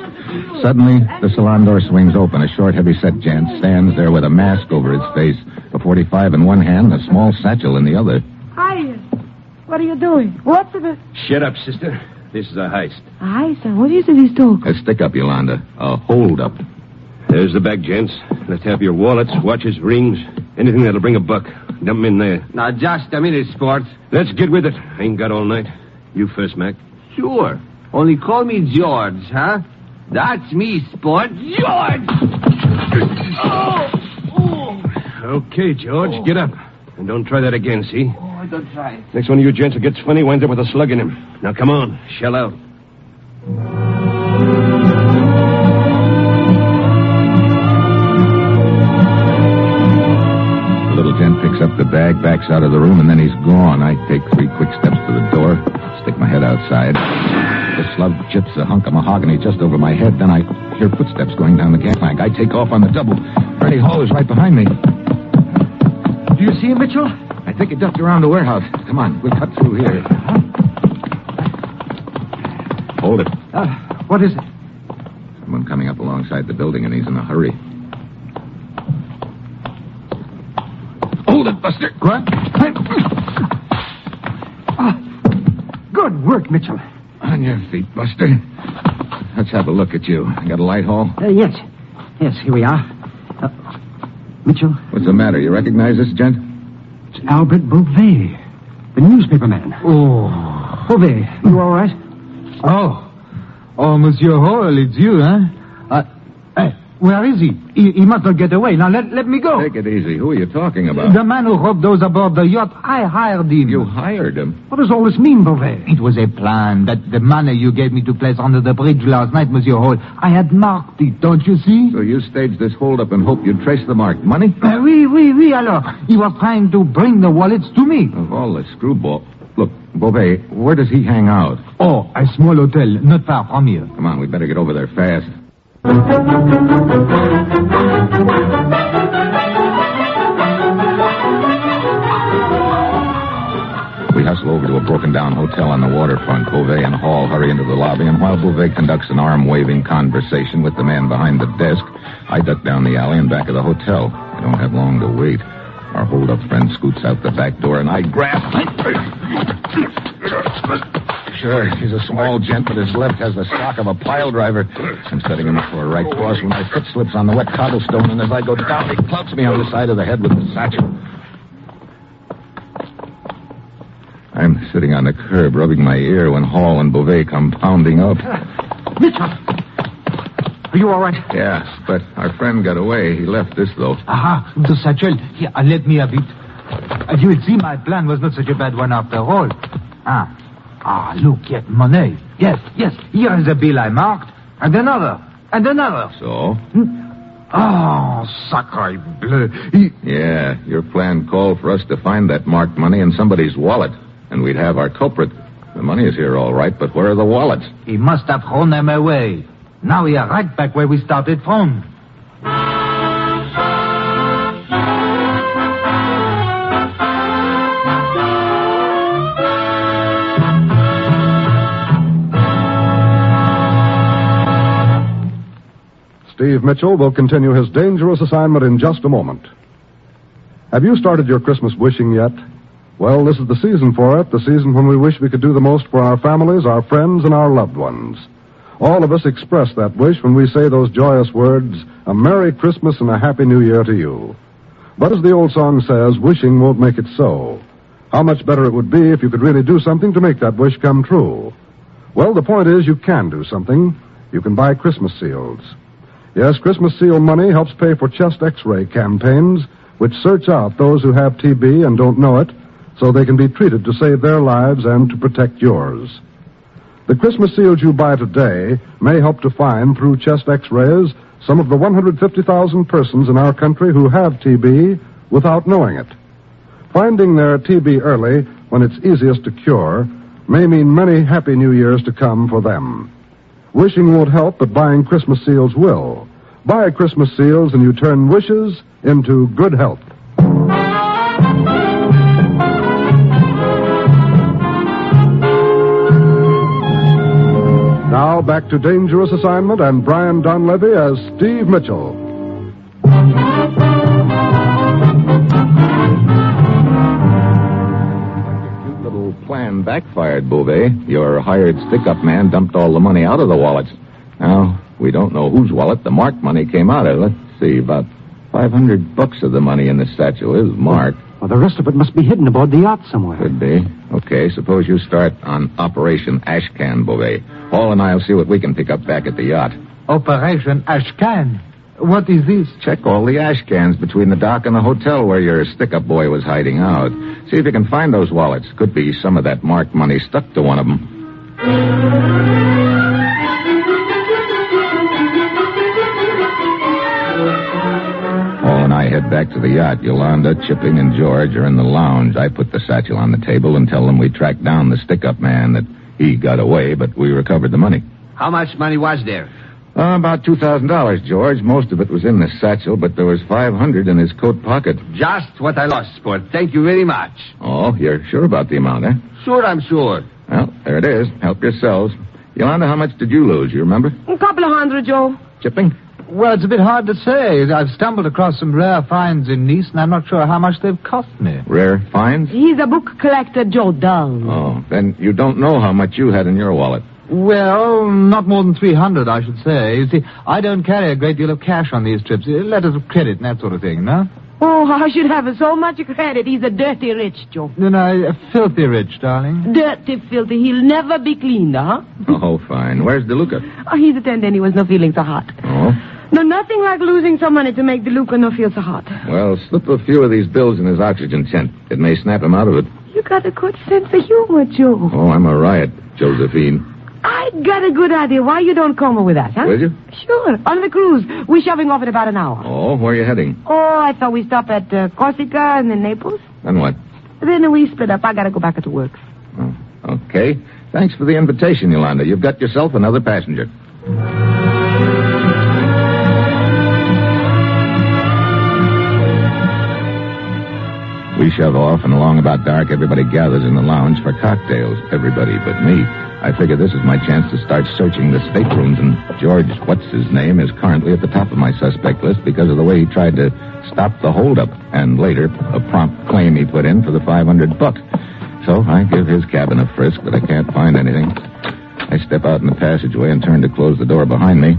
Suddenly, the salon door swings open. A short, heavy-set gent stands there with a mask over his face, a .45 in one hand, and a small satchel in the other. Hi. What are you doing? What's the... Shut up, sister. This is a heist. Aye, sir. What is it he's talking? A stick-up, Yolanda. A hold-up. There's the bag, gents. Let's have your wallets, watches, rings, anything that'll bring a buck. Dump them in there. Now, just a minute, sport. Let's get with it. Ain't got all night. You first, Mac. Sure. Only call me George, huh? That's me, sport. George! Okay, George, get up. And don't try that again, see? I don't try. Next one of you gents who gets funny winds up with a slug in him. Now, come on. Shell out. The little gent picks up the bag, backs out of the room, and then he's gone. I take 3 quick steps to the door, stick my head outside. The slug chips a hunk of mahogany just over my head. Then I hear footsteps going down the gangplank. I take off on the double. Freddie Hall is right behind me. Do you see him, Mitchell? I think he ducked around the warehouse. Come on, we'll cut through here. Hold it. What is it? Someone coming up alongside the building, and he's in a hurry. Hold it, Buster. What? Good work, Mitchell. On your feet, Buster. Let's have a look at you. Got a light, Hall? Yes. Yes, here we are. Mitchell? What's the matter? You recognize this gent? It's Albert Beauvais, the newspaper man. Oh. Beauvais, you all right? Oh, Monsieur Hall, it's you, huh? Where is he? He must not get away. Now, let me go. Take it easy. Who are you talking about? The man who robbed those aboard the yacht, I hired him. You hired him? What does all this mean, Beauvais? It was a plan. That the money you gave me to place under the bridge last night, Monsieur Hall, I had marked it, don't you see? So you staged this hold-up and hoped you'd trace the marked money? Oui, alors. He was trying to bring the wallets to me. Of all the screwball... Look, Beauvais, where does he hang out? Oh, a small hotel, not far from here. Come on, we better get over there fast. We hustle over to a broken-down hotel on the waterfront. Beauvais and Hall hurry into the lobby, and while Beauvais conducts an arm-waving conversation with the man behind the desk, I duck down the alley and back of the hotel. I don't have long to wait. Our hold-up friend scoots out the back door, and I grab... Sure, he's a small gent, but his left has the stock of a pile driver. I'm setting him up for a right cross when my foot slips on the wet cobblestone, and as I go down, he clouts me on the side of the head with the satchel. I'm sitting on the curb, rubbing my ear, when Hall and Beauvais come pounding up. Mitchell! Are you all right? Yeah, but our friend got away. He left this, though. Aha, the satchel. Here, let me have it. As you will see, my plan was not such a bad one after all. Look, yet money. Yes, here is a bill I marked. And another. So? Oh, sacre bleu. Yeah, your plan called for us to find that marked money in somebody's wallet. And we'd have our culprit. The money is here all right, but where are the wallets? He must have thrown them away. Now we are right back where we started from. Steve Mitchell will continue his dangerous assignment in just a moment. Have you started your Christmas wishing yet? Well, this is the season for it, the season when we wish we could do the most for our families, our friends, and our loved ones. All of us express that wish when we say those joyous words, a Merry Christmas and a Happy New Year to you. But as the old song says, wishing won't make it so. How much better it would be if you could really do something to make that wish come true. Well, the point is you can do something. You can buy Christmas seals. Yes, Christmas seal money helps pay for chest X-ray campaigns, which search out those who have TB and don't know it, so they can be treated to save their lives and to protect yours. The Christmas seals you buy today may help to find, through chest X-rays, some of the 150,000 persons in our country who have TB without knowing it. Finding their TB early, when it's easiest to cure, may mean many happy New Years to come for them. Wishing won't help, but buying Christmas seals will. Buy Christmas seals and you turn wishes into good health. Now back to Dangerous Assignment and Brian Donlevy as Steve Mitchell. Plan plan backfired, Bouvet. Your hired stick-up man dumped all the money out of the wallets. Now, we don't know whose wallet the marked money came out of. Let's see, about $500 of the money in the satchel is marked. Well, the rest of it must be hidden aboard the yacht somewhere. Could be. Okay, suppose you start on Operation Ashcan, Bouvet. Hall and I'll see what we can pick up back at the yacht. Operation Ashcan? What is this? Check all the ash cans between the dock and the hotel where your stick-up boy was hiding out. See if you can find those wallets. Could be some of that marked money stuck to one of them. Paul and I head back to the yacht. Yolanda, Chipping, and George are in the lounge. I put the satchel on the table and tell them we tracked down the stick-up man, that he got away, but we recovered the money. How much money was there? About $2,000, George. Most of it was in the satchel, but there was $500 in his coat pocket. Just what I lost, Sport. Thank you very much. Oh, you're sure about the amount, eh? Sure, I'm sure. Well, there it is. Help yourselves. Yolanda, how much did you lose? You remember? A couple of $100, Joe. Chipping? Well, it's a bit hard to say. I've stumbled across some rare finds in Nice, and I'm not sure how much they've cost me. Rare finds? He's a book collector, Joe Dull. Oh, then you don't know how much you had in your wallet. Well, not more than 300, I should say. You see, I don't carry a great deal of cash on these trips. Letters of credit and that sort of thing, no? Oh, I should have so much credit. He's a dirty rich, Joe. No, filthy rich, darling. Dirty, filthy. He'll never be cleaned, huh? Oh, fine. Where's DeLuca? Oh, he's attending. He was no feeling so hot. Oh? No, nothing like losing some money to make DeLuca no feel so hot. Well, slip a few of these bills in his oxygen tent. It may snap him out of it. You got a good sense of humor, Joe. Oh, I'm a riot, Josephine. I got a good idea why you don't come with us, huh? Will you? Sure. On the cruise. We're shoving off in about an hour. Oh, where are you heading? Oh, I thought we'd stop at Corsica and then Naples. Then what? Then we split up. I got to go back to work. Oh, okay. Thanks for the invitation, Yolanda. You've got yourself another passenger. We shove off, and along about dark, everybody gathers in the lounge for cocktails. Everybody but me. I figure this is my chance to start searching the staterooms, and George What's-His-Name is currently at the top of my suspect list because of the way he tried to stop the holdup, and later, a prompt claim he put in for the $500. So I give his cabin a frisk, but I can't find anything. I step out in the passageway and turn to close the door behind me.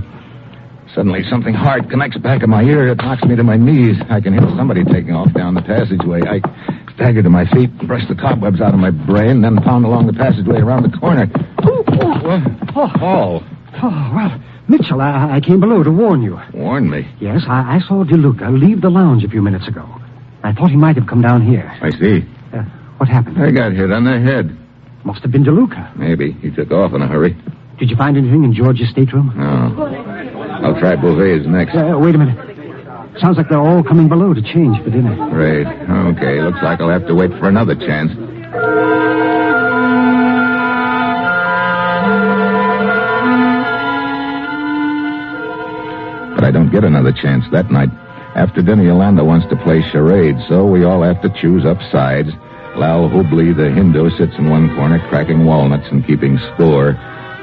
Suddenly, something hard connects back of my ear. It knocks me to my knees. I can hear somebody taking off down the passageway. I stagger to my feet, brush the cobwebs out of my brain, then pound along the passageway around the corner. Oh, well, Mitchell, I came below to warn you. Warn me? Yes, I saw DeLuca leave the lounge a few minutes ago. I thought he might have come down here. I see. What happened? I got hit on the head. Must have been DeLuca. Maybe. He took off in a hurry. Did you find anything in George's stateroom? No. I'll try Bouvet's next. Wait a minute. Sounds like they're all coming below to change for dinner. Great. Okay, looks like I'll have to wait for another chance. But I don't get another chance that night. After dinner, Yolanda wants to play charades, so we all have to choose up sides. Lal Hubli, the Hindu, sits in one corner cracking walnuts and keeping score.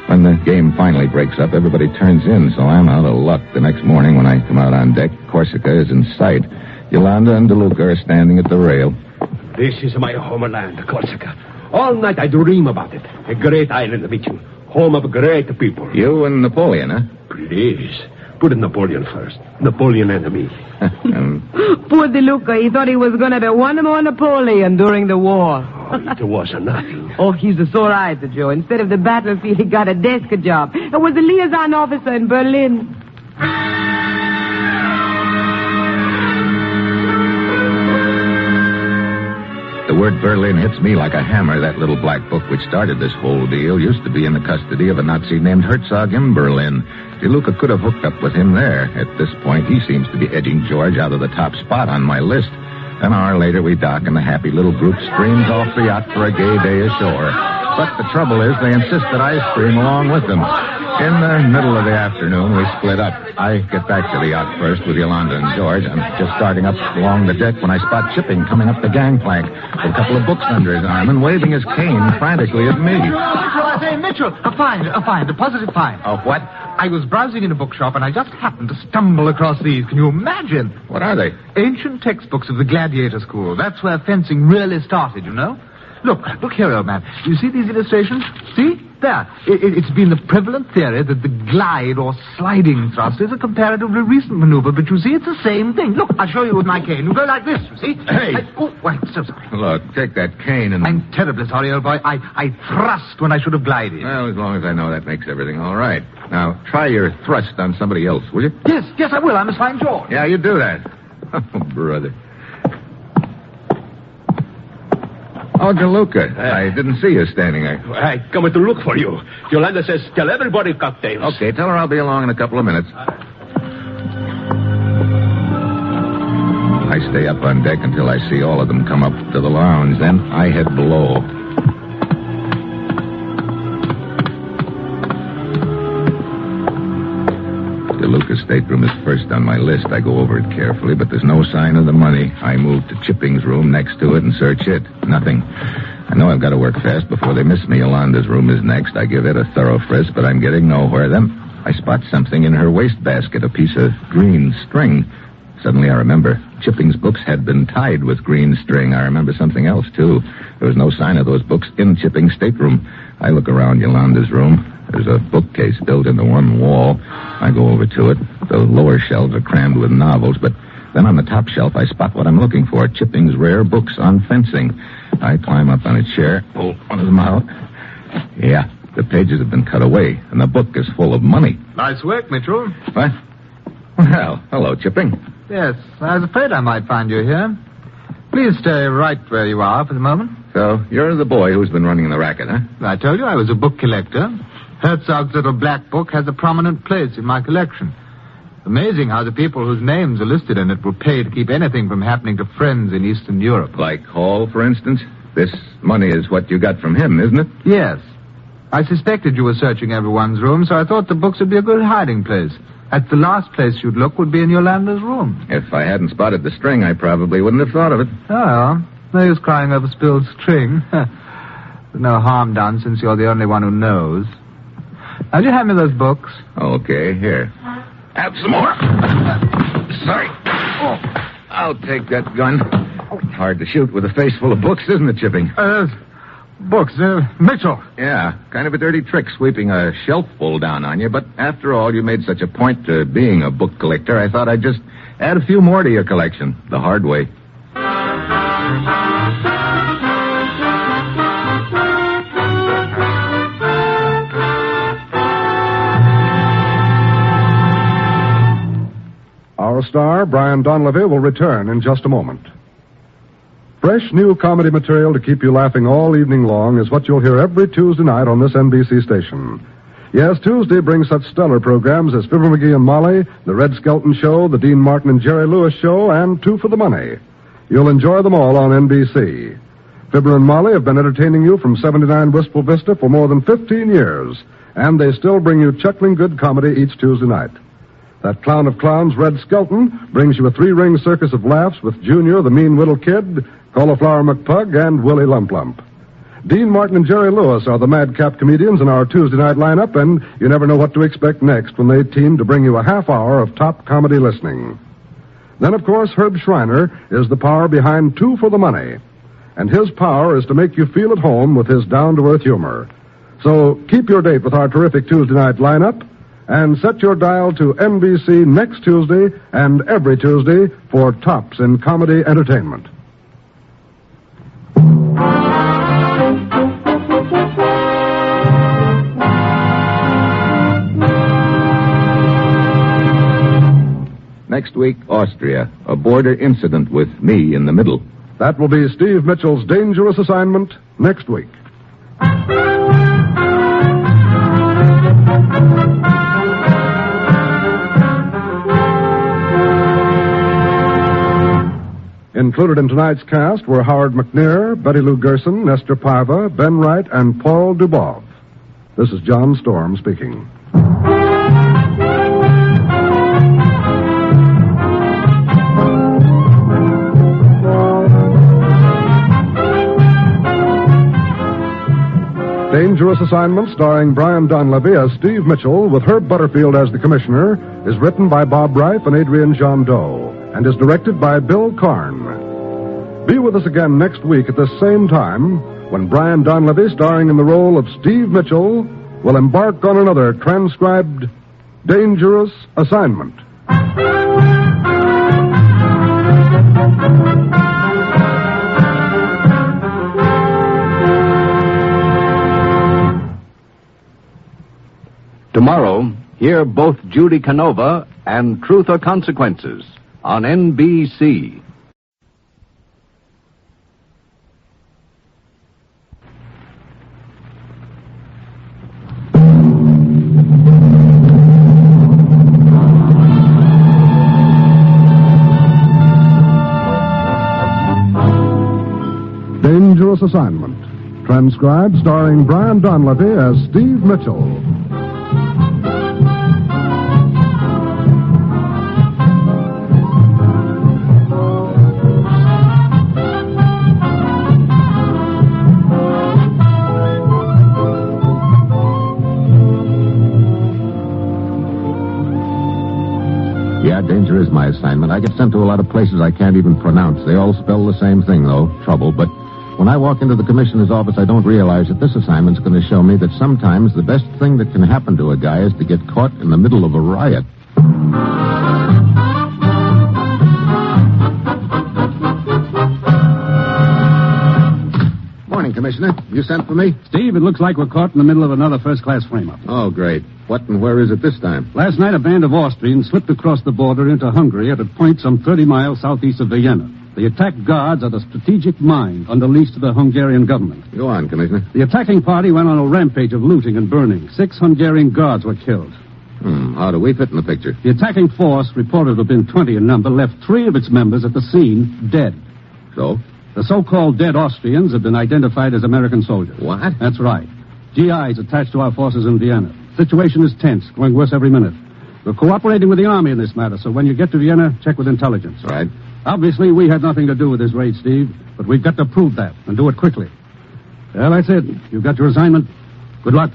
When the game finally breaks up, everybody turns in, so I'm out of luck. The next morning, when I come out on deck, Corsica is in sight. Yolanda and DeLuca are standing at the rail. This is my homeland, Corsica. All night I dream about it. A great island, Mitchell. Home of great people. You and Napoleon, huh? Please. Put Napoleon first. Napoleon and me. Poor DeLuca. He thought he was going to be one more Napoleon during the war. It was nothing. Oh, he's a sore eye, Joe. Instead of the battlefield, he got a desk job. It was a liaison officer in Berlin. The word Berlin hits me like a hammer. That little black book which started this whole deal used to be in the custody of a Nazi named Herzog in Berlin. DeLuca could have hooked up with him there. At this point, he seems to be edging George out of the top spot on my list. An hour later, we dock, and the happy little group streams off the yacht for a gay day ashore. But the trouble is, they insist that I stream along with them. In the middle of the afternoon, we split up. I get back to the yacht first with Yolanda and George. I'm just starting up along the deck when I spot Chipping coming up the gangplank with a couple of books under his arm and waving his cane frantically at me. Mitchell, a find, a positive find. Oh, what? I was browsing in a bookshop, and I just happened to stumble across these. Can you imagine? What are they? Ancient textbooks of the gladiator school. That's where fencing really started, you know. Look here, old man. You see these illustrations? See? There. It's been the prevalent theory that the glide or sliding thrust is a comparatively recent maneuver, but you see, it's the same thing. Look, I'll show you with my cane. You go like this, you see? Hey! Wait, so sorry. Look, take that cane and... I'm terribly sorry, old boy. I thrust when I should have glided. Well, as long as I know that makes everything all right. Now, try your thrust on somebody else, will you? Yes, I will. I must find George. Yeah, you do that. Oh, brother. Oh, DeLuca. I didn't see you standing there. I come to look for you. Yolanda says, tell everybody cocktails. Okay, tell her I'll be along in a couple of minutes. I stay up on deck until I see all of them come up to the lounge. Then I head below. DeLuca's stateroom is first on my list. I go over it carefully, but there's no sign of the money. I move to Chipping's room next to it and search it. Nothing. I know I've got to work fast before they miss me. Yolanda's room is next. I give it a thorough frisk, but I'm getting nowhere. Then I spot something in her wastebasket, a piece of green string. Suddenly I remember Chipping's books had been tied with green string. I remember something else, too. There was no sign of those books in Chipping's stateroom. I look around Yolanda's room. There's a bookcase built into one wall. I go over to it. The lower shelves are crammed with novels, but then on the top shelf I spot what I'm looking for, Chipping's rare books on fencing. I climb up on a chair, pull one of them out. Yeah, the pages have been cut away, and the book is full of money. Nice work, Mitchell. What? Well, hello, Chipping. Yes, I was afraid I might find you here. Please stay right where you are for the moment. So, you're the boy who's been running the racket, huh? I told you I was a book collector. Herzog's little black book has a prominent place in my collection. Amazing how the people whose names are listed in it will pay to keep anything from happening to friends in Eastern Europe. Like Hall, for instance? This money is what you got from him, isn't it? Yes. I suspected you were searching everyone's room, so I thought the books would be a good hiding place. That's the last place you'd look would be in Yolanda's room. If I hadn't spotted the string, I probably wouldn't have thought of it. Oh, no use crying over spilled string. There's no harm done since you're the only one who knows. Now, do you hand me those books? Okay, here. Have some more. Sorry. Oh, I'll take that gun. Hard to shoot with a face full of books, isn't it, Chipping? Books, Mitchell. Yeah, kind of a dirty trick sweeping a shelf full down on you, but after all, you made such a point to being a book collector, I thought I'd just add a few more to your collection, the hard way. Our star, Brian Donlevy, will return in just a moment. Fresh new comedy material to keep you laughing all evening long is what you'll hear every Tuesday night on this NBC station. Yes, Tuesday brings such stellar programs as Fibber McGee and Molly, The Red Skelton Show, The Dean Martin and Jerry Lewis Show, and Two for the Money. You'll enjoy them all on NBC. Fibber and Molly have been entertaining you from 79 Wistful Vista for more than 15 years, and they still bring you chuckling good comedy each Tuesday night. That clown of clowns, Red Skelton, brings you a three-ring circus of laughs with Junior, the mean little kid, Cauliflower McPug, and Willie Lump Lump. Dean Martin and Jerry Lewis are the madcap comedians in our Tuesday night lineup, and you never know what to expect next when they team to bring you a half hour of top comedy listening. Then, of course, Herb Schreiner is the power behind Two for the Money, and his power is to make you feel at home with his down-to-earth humor. So keep your date with our terrific Tuesday night lineup, and set your dial to NBC next Tuesday and every Tuesday for tops in comedy entertainment. Next week, Austria. A border incident with me in the middle. That will be Steve Mitchell's dangerous assignment next week. Included in tonight's cast were Howard McNair, Betty Lou Gerson, Nestor Parva, Ben Wright, and Paul Dubov. This is John Storm speaking. Dangerous Assignment, starring Brian Donlevy as Steve Mitchell, with Herb Butterfield as the commissioner, is written by Bob Reif and Adrian Jandot, and is directed by Bill Karn. Be with us again next week at this same time when Brian Donlevy, starring in the role of Steve Mitchell, will embark on another transcribed dangerous assignment. Tomorrow, hear both Judy Canova and Truth or Consequences on NBC. Dangerous Assignment, transcribed starring Brian Donlevy as Steve Mitchell. Yeah, danger is my assignment. I get sent to a lot of places I can't even pronounce. They all spell the same thing, though, trouble. But when I walk into the commissioner's office, I don't realize that this assignment's going to show me that sometimes the best thing that can happen to a guy is to get caught in the middle of a riot. Morning, Commissioner. You sent for me? Steve, it looks like we're caught in the middle of another first-class frame-up. Oh, great. What and where is it this time? Last night, a band of Austrians slipped across the border into Hungary at a point some 30 miles southeast of Vienna. The attack guards are the strategic mine under lease to the Hungarian government. Go on, Commissioner. The attacking party went on a rampage of looting and burning. 6 Hungarian guards were killed. How do we fit in the picture? The attacking force, reported to have been 20 in number, left 3 of its members at the scene dead. So? The so-called dead Austrians have been identified as American soldiers. What? That's right. GIs attached to our forces in Vienna. Situation is tense, growing worse every minute. We're cooperating with the army in this matter, so when you get to Vienna, check with intelligence. Right. Obviously, we had nothing to do with this raid, Steve, but we've got to prove that, and do it quickly. Well, that's it. You've got your assignment. Good luck.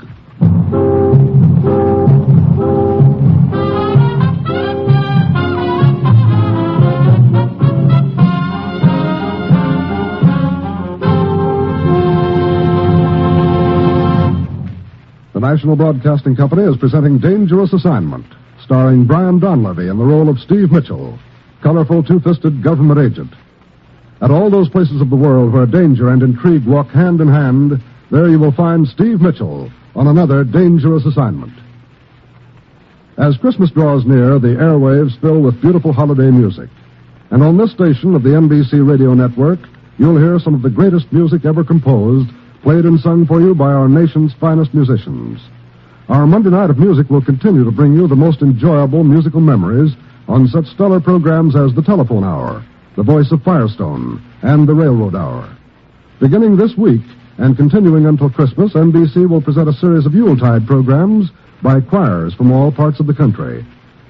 The National Broadcasting Company is presenting Dangerous Assignment, starring Brian Donlevy in the role of Steve Mitchell, colorful two-fisted government agent. At all those places of the world where danger and intrigue walk hand in hand, there you will find Steve Mitchell on another dangerous assignment. As Christmas draws near, the airwaves fill with beautiful holiday music. And on this station of the NBC Radio Network, you'll hear some of the greatest music ever composed, played and sung for you by our nation's finest musicians. Our Monday night of music will continue to bring you the most enjoyable musical memories on such stellar programs as The Telephone Hour, The Voice of Firestone, and The Railroad Hour. Beginning this week and continuing until Christmas, NBC will present a series of Yuletide programs by choirs from all parts of the country.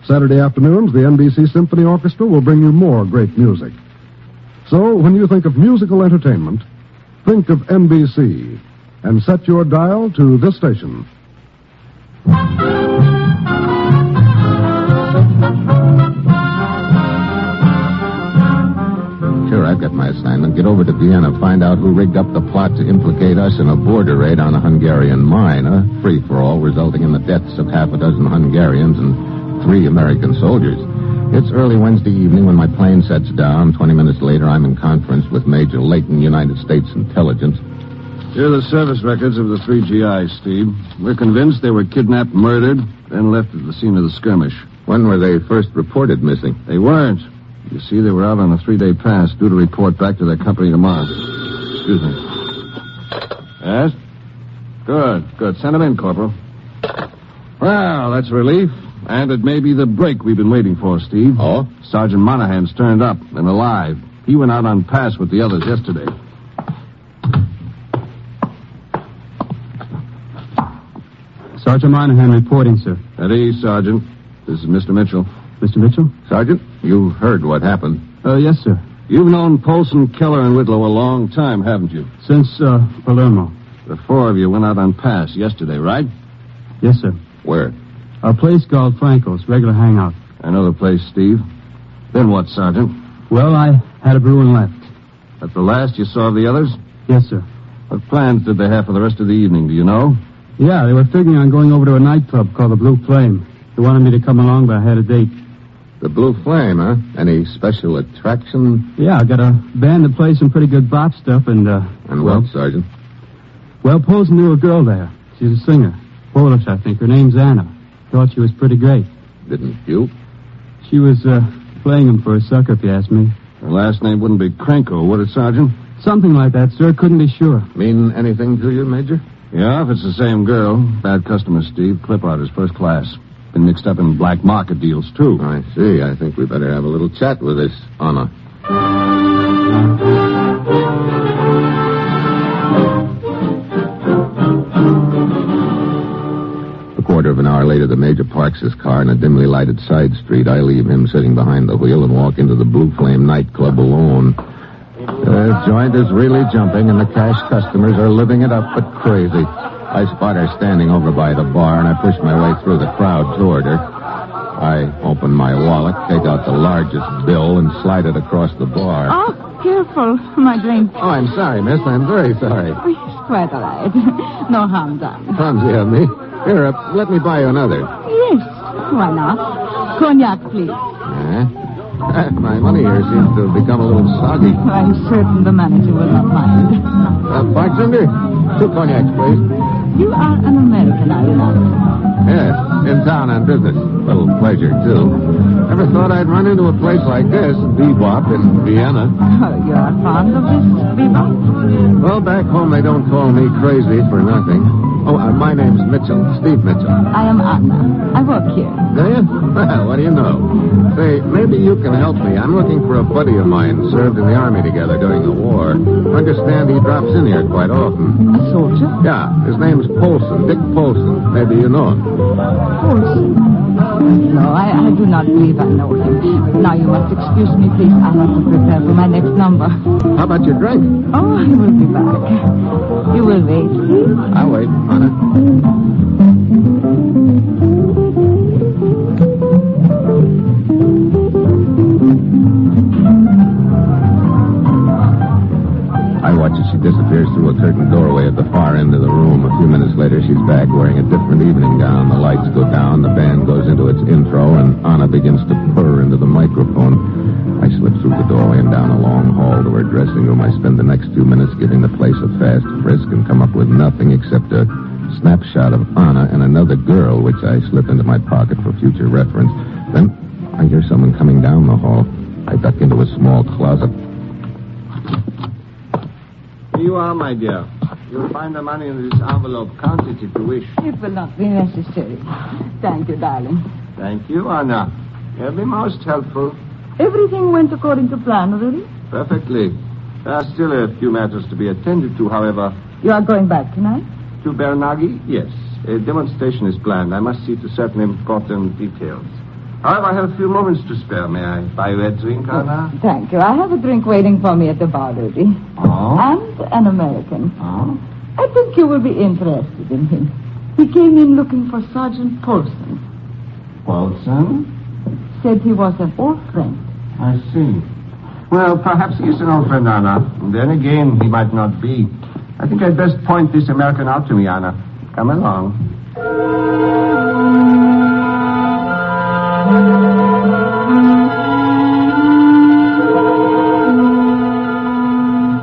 Saturday afternoons, the NBC Symphony Orchestra will bring you more great music. So, when you think of musical entertainment, think of NBC and set your dial to this station. Sure, I've got my assignment. Get over to Vienna, find out who rigged up the plot to implicate us in a border raid on a Hungarian mine, a free-for-all resulting in the deaths of half a dozen Hungarians and 3 American soldiers. It's early Wednesday evening when my plane sets down. 20 minutes later, I'm in conference with Major Layton, United States Intelligence. Here are the service records of the 3 GIs, Steve. We're convinced they were kidnapped, murdered, then left at the scene of the skirmish. When were they first reported missing? They weren't. You see, they were out on a 3-day pass, due to report back to their company tomorrow. Excuse me. Yes? Good. Send them in, Corporal. Well, that's a relief. And it may be the break we've been waiting for, Steve. Oh? Sergeant Monahan's turned up and alive. He went out on pass with the others yesterday. Sergeant Monahan reporting, sir. At ease, Sergeant. This is Mr. Mitchell. Mr. Mitchell? Sergeant, you heard what happened. Yes, sir. You've known Polson, Keller, and Whitlow a long time, haven't you? Since, Palermo. The 4 of you went out on pass yesterday, right? Yes, sir. Where? A place called Franco's, regular hangout. I know the place, Steve. Then what, Sergeant? Well, I had a brew and left. At the last you saw of the others? Yes, sir. What plans did they have for the rest of the evening, do you know? Yeah, they were figuring on going over to a nightclub called the Blue Flame. They wanted me to come along, but I had a date. The Blue Flame, huh? Any special attraction? Yeah, I got a band that plays some pretty good bop stuff, and what, Sergeant? Well, Posen knew a girl there. She's a singer. Polish, I think. Her name's Anna. Thought she was pretty great. Didn't you? She was, playing him for a sucker, if you ask me. Her last name wouldn't be Krenko, would it, Sergeant? Something like that, sir. Couldn't be sure. Mean anything to you, Major? Yeah, if it's the same girl. Bad customer, Steve. Clip artist, first class. Been mixed up in black market deals, too. I see. I think we better have a little chat with this Anna. A quarter of an hour later, the Major parks his car in a dimly lighted side street. I leave him sitting behind the wheel and walk into the Blue Flame nightclub alone. The joint is really jumping, and the cash customers are living it up but crazy. I spot her standing over by the bar, and I push my way through the crowd toward her. I open my wallet, take out the largest bill, and slide it across the bar. Oh, careful. My drink. Oh, I'm sorry, miss. I'm very sorry. Oh, it's quite all right. No harm done. Clumsy of me. Here, let me buy you another. Yes. Why not? Cognac, please. My money here seems to have become a little soggy. I'm certain the manager will not mind. Bartender, 2 cognacs, please. You are an American, are you not? Yes, in town on business. Little pleasure, too. Never thought I'd run into a place like this, Bebop in Vienna. Oh, you are fond of this bebop? Well, back home they don't call me crazy for nothing. Oh, my name's Mitchell, Steve Mitchell. I am Anna. I work here. Do you? Well, what do you know? Say, maybe you can help me. I'm looking for a buddy of mine. Served in the Army together during the war. Understand he drops in here quite often. A soldier? Yeah, his name's Polson, Dick Polson. Maybe you know him. Polson? No, I do not believe I know him. Now, you must excuse me, please. I have to prepare for my next number. How about your drink? Oh, I will be back. You will wait, please? I'll wait, Anna. I watch as she disappears through a curtained doorway at the far end of the room. A few minutes later, she's back wearing a different evening gown. The lights go down, the band goes into its intro, and Anna begins to purr into the microphone. I slip through the doorway and down a long hall to her dressing room. I spend the next few minutes giving the place a fast frisk and come up with nothing except a snapshot of Anna and another girl, which I slip into my pocket for future reference. Then I hear someone coming down the hall. I duck into a small closet. Here you are, my dear. You'll find the money in this envelope. Count it if you wish. It will not be necessary. Thank you, darling. Thank you, Anna. You'll be most helpful. Everything went according to plan, really? Perfectly. There are still a few matters to be attended to, however. You are going back tonight? To Bernagi? Yes. A demonstration is planned. I must see to certain important details. However, I have a few moments to spare. May I buy you a drink, Anna? Thank you. I have a drink waiting for me at the bar, Rudy. Oh? And an American. Oh? I think you will be interested in him. He came in looking for Sergeant Polson. Polson? Said he was an old friend. I see. Well, perhaps he's an old friend, Anna. And then again, he might not be. I think I'd best point this American out to me, Anna. Come along.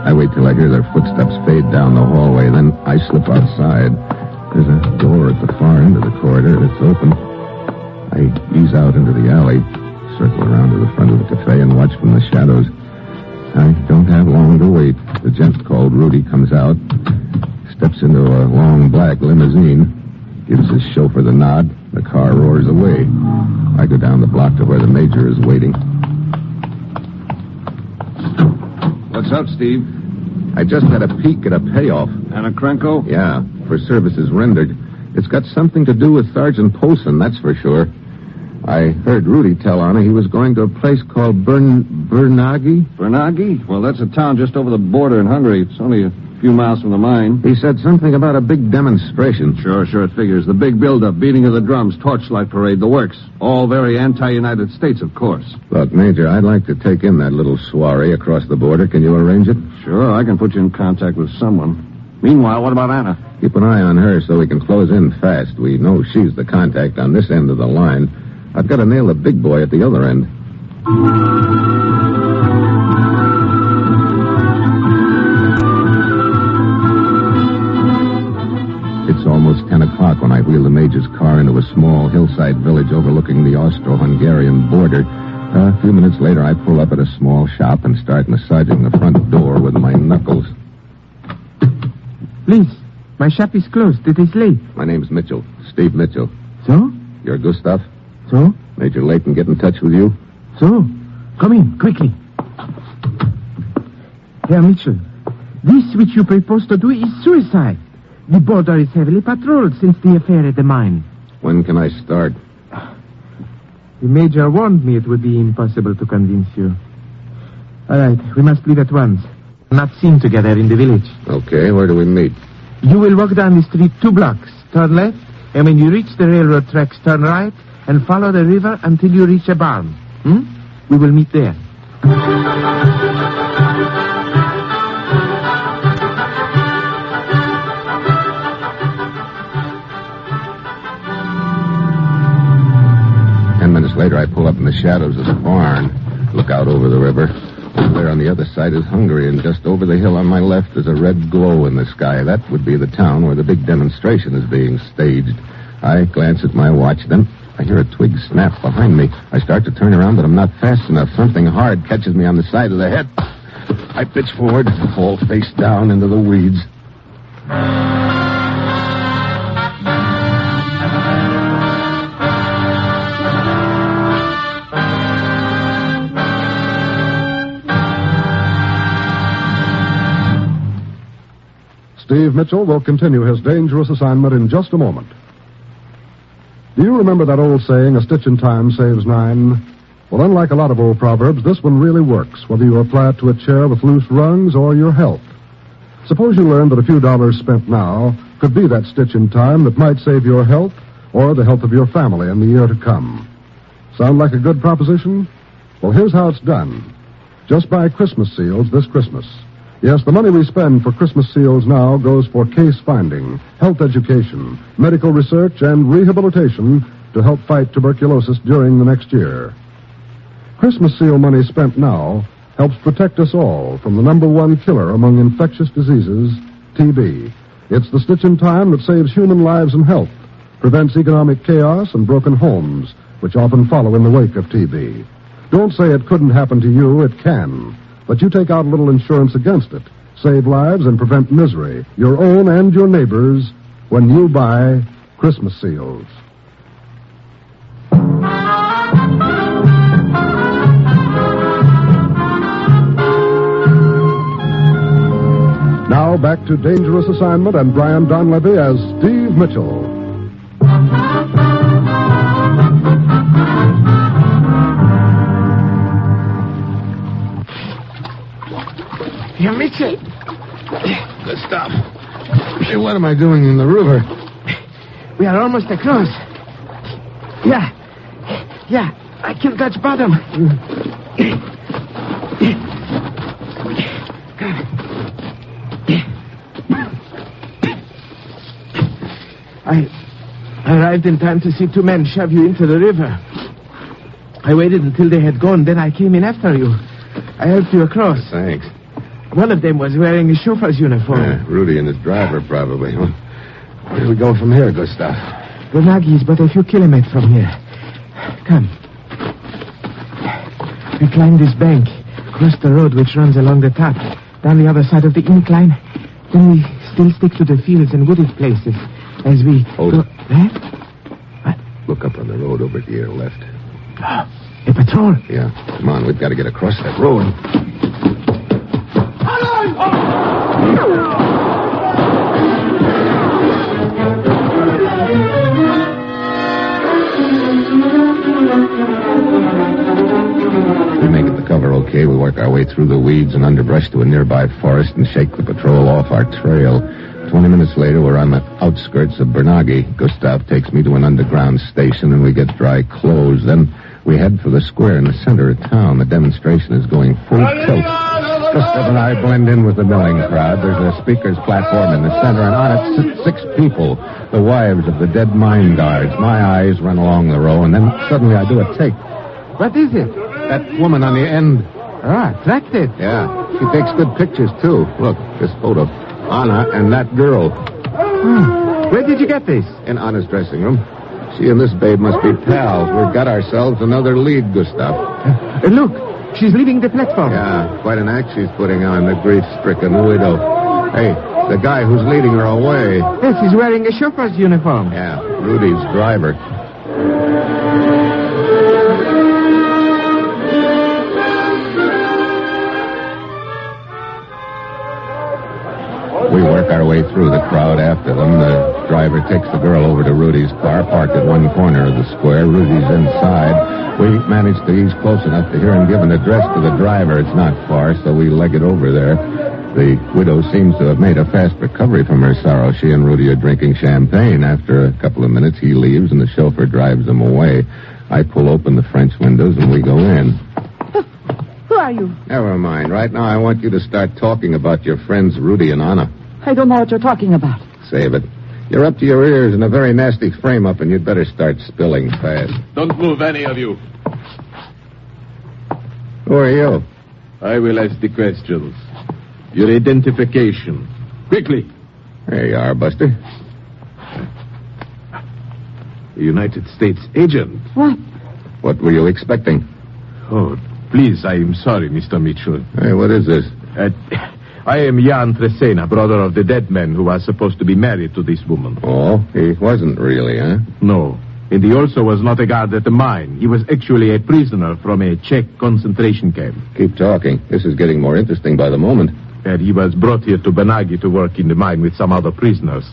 I wait till I hear their footsteps fade down the hallway. Then I slip outside. There's a door at the far end of the corridor. It's open. I ease out into the alley, circle around to the front of the cafe, and watch from the shadows. I don't have long to wait. The gent called Rudy comes out, steps into a long black limousine, gives his chauffeur the nod. The car roars away. I go down the block to where the major is waiting. What's up, Steve? I just had a peek at a payoff. Anna Krenko? Yeah, for services rendered. It's got something to do with Sergeant Polson, that's for sure. I heard Rudy tell Anna he was going to a place called Bernagi. Bernagi? Well, that's a town just over the border in Hungary. It's only a few miles from the mine. He said something about a big demonstration. Sure, it figures. The big build-up, beating of the drums, torchlight parade, the works. All very anti-United States, of course. Look, Major, I'd like to take in that little soiree across the border. Can you arrange it? Sure, I can put you in contact with someone. Meanwhile, what about Anna? Keep an eye on her so we can close in fast. We know she's the contact on this end of the line. I've got to nail the big boy at the other end. It's almost 10 o'clock when I wheel the Major's car into a small hillside village overlooking the Austro-Hungarian border. A few minutes later, I pull up at a small shop and start massaging the front door with my knuckles. Please, my shop is closed. It is late. My name's Mitchell, Steve Mitchell. So? You're Gustav? So? Major Layton get in touch with you? So? Come in, quickly. Herr Mitchell, this which you propose to do is suicide. The border is heavily patrolled since the affair at the mine. When can I start? The Major warned me it would be impossible to convince you. All right, we must leave at once. Not seen together in the village. Okay, where do we meet? You will walk down the street 2 blocks, turn left, and when you reach the railroad tracks, turn right, and follow the river until you reach a barn. We will meet there. Later, I pull up in the shadows of the barn, look out over the river. Over there on the other side is Hungary, and just over the hill on my left is a red glow in the sky. That would be the town where the big demonstration is being staged. I glance at my watch, then I hear a twig snap behind me. I start to turn around, but I'm not fast enough. Something hard catches me on the side of the head. I pitch forward and fall face down into the weeds. Steve Mitchell will continue his dangerous assignment in just a moment. Do you remember that old saying, a stitch in time saves 9? Well, unlike a lot of old proverbs, this one really works, whether you apply it to a chair with loose rungs or your health. Suppose you learned that a few dollars spent now could be that stitch in time that might save your health or the health of your family in the year to come. Sound like a good proposition? Well, here's how it's done. Just buy Christmas seals this Christmas. Yes, the money we spend for Christmas seals now goes for case finding, health education, medical research, and rehabilitation to help fight tuberculosis during the next year. Christmas seal money spent now helps protect us all from the #1 killer among infectious diseases, TB. It's the stitch in time that saves human lives and health, prevents economic chaos and broken homes, which often follow in the wake of TB. Don't say it couldn't happen to you, it can. But you take out a little insurance against it, save lives and prevent misery, your own and your neighbors, when you buy Christmas seals. Now back to Dangerous Assignment and Brian Donlevy as Steve Mitchell. Herr Mitchell. Good stuff. Hey, what am I doing in the river? We are almost across. Yeah, I can touch bottom. I arrived in time to see 2 men shove you into the river. I waited until they had gone, then I came in after you. I helped you across. Thanks. One of them was wearing a chauffeur's uniform. Yeah, Rudy and his driver, probably. Well, where do we go from here, Gustav? Grenagi is but a few kilometers from here. Come. We climb this bank, cross the road which runs along the top, down the other side of the incline. Then we still stick to the fields and wooded places as we... Hold it. What? Look up on the road over to your left. A patrol? Yeah. Come on, we've got to get across that road. We make it to cover okay. We work our way through the weeds and underbrush to a nearby forest and shake the patrol off our trail. 20 minutes later, we're on the outskirts of Bernagi. Gustav takes me to an underground station and we get dry clothes. Then we head for the square in the center of town. The demonstration is going full tilt. Gustav and I blend in with the milling crowd. There's a speaker's platform in the center, and on it sit 6 people, the wives of the dead mine guards. My eyes run along the row, and then suddenly I do a take. What is it? That woman on the end. Ah, attracted. Yeah, she takes good pictures, too. Look, this photo. Anna and that girl. Where did you get this? In Anna's dressing room. She and this babe must be pals. We've got ourselves another lead, Gustav. Look, she's leaving the platform. Yeah, quite an act she's putting on, the grief-stricken widow. Hey, the guy who's leading her away. Yes, he's wearing a chauffeur's uniform. Yeah, Rudy's driver. We work our way through the crowd after them. The driver takes the girl over to Rudy's car, parked at one corner of the square. Rudy's inside. We manage to ease close enough to hear him give an address to the driver. It's not far, so we leg it over there. The widow seems to have made a fast recovery from her sorrow. She and Rudy are drinking champagne. After a couple of minutes, he leaves, and the chauffeur drives them away. I pull open the French windows, and we go in. Who are you? Never mind. Right now, I want you to start talking about your friends Rudy and Anna. I don't know what you're talking about. Save it. You're up to your ears in a very nasty frame-up, and you'd better start spilling fast. Don't move, any of you. Who are you? I will ask the questions. Your identification. Quickly. There you are, Buster. A United States agent. What? What were you expecting? Oh, please, I am sorry, Mr. Mitchell. Hey, what is this? I am Jan Tresena, brother of the dead man who was supposed to be married to this woman. Oh, he wasn't really, huh? No. And he also was not a guard at the mine. He was actually a prisoner from a Czech concentration camp. Keep talking. This is getting more interesting by the moment. And he was brought here to Banagi to work in the mine with some other prisoners.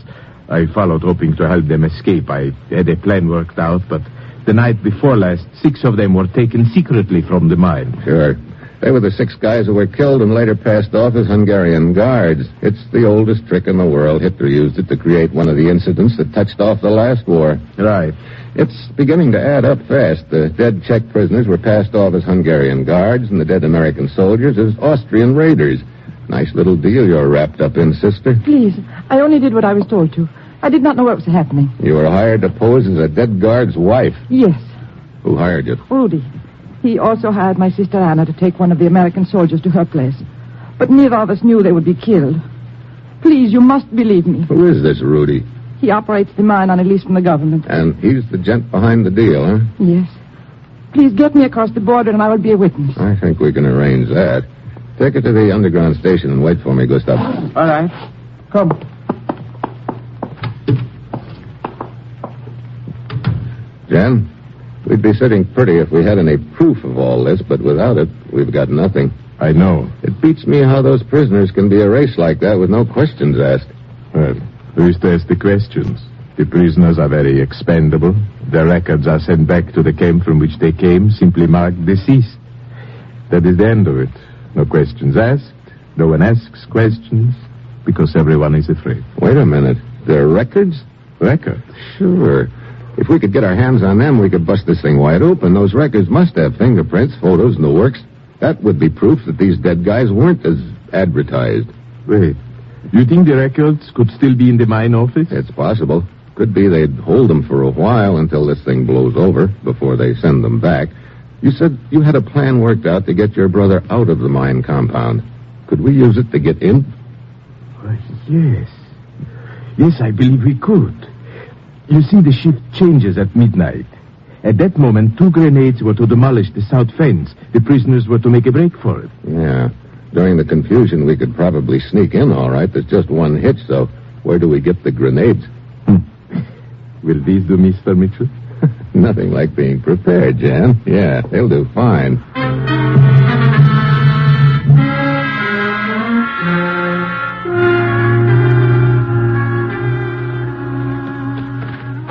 I followed, hoping to help them escape. I had a plan worked out, but the night before last, 6 of them were taken secretly from the mine. Sure. They were the 6 guys who were killed and later passed off as Hungarian guards. It's the oldest trick in the world. Hitler used it to create one of the incidents that touched off the last war. Right. It's beginning to add up fast. The dead Czech prisoners were passed off as Hungarian guards and the dead American soldiers as Austrian raiders. Nice little deal you're wrapped up in, sister. Please, I only did what I was told to. I did not know what was happening. You were hired to pose as a dead guard's wife. Yes. Who hired you? Rudy. He also hired my sister Anna to take one of the American soldiers to her place. But neither of us knew they would be killed. Please, you must believe me. Who is this Rudy? He operates the mine on a lease from the government. And he's the gent behind the deal, huh? Yes. Please get me across the border and I will be a witness. I think we can arrange that. Take it to the underground station and wait for me, Gustav. All right. Come. Jan? We'd be sitting pretty if we had any proof of all this, but without it, we've got nothing. I know. It beats me how those prisoners can be erased like that with no questions asked. Well, who's to ask the questions? The prisoners are very expendable. Their records are sent back to the camp from which they came, simply marked deceased. That is the end of it. No questions asked. No one asks questions, because everyone is afraid. Wait a minute. Their records? Records? Sure. If we could get our hands on them, we could bust this thing wide open. Those records must have fingerprints, photos, and the works. That would be proof that these dead guys weren't as advertised. Wait. You think the records could still be in the mine office? It's possible. Could be they'd hold them for a while until this thing blows over, before they send them back. You said you had a plan worked out to get your brother out of the mine compound. Could we use it to get in? Yes. Yes, I believe we could. You see, the shift changes at midnight. At that moment, 2 grenades were to demolish the south fence. The prisoners were to make a break for it. Yeah. During the confusion, we could probably sneak in, all right. There's just one hitch, though. Where do we get the grenades? Will these do, Mr. Mitchell? Nothing like being prepared, Jan. Yeah, they'll do fine.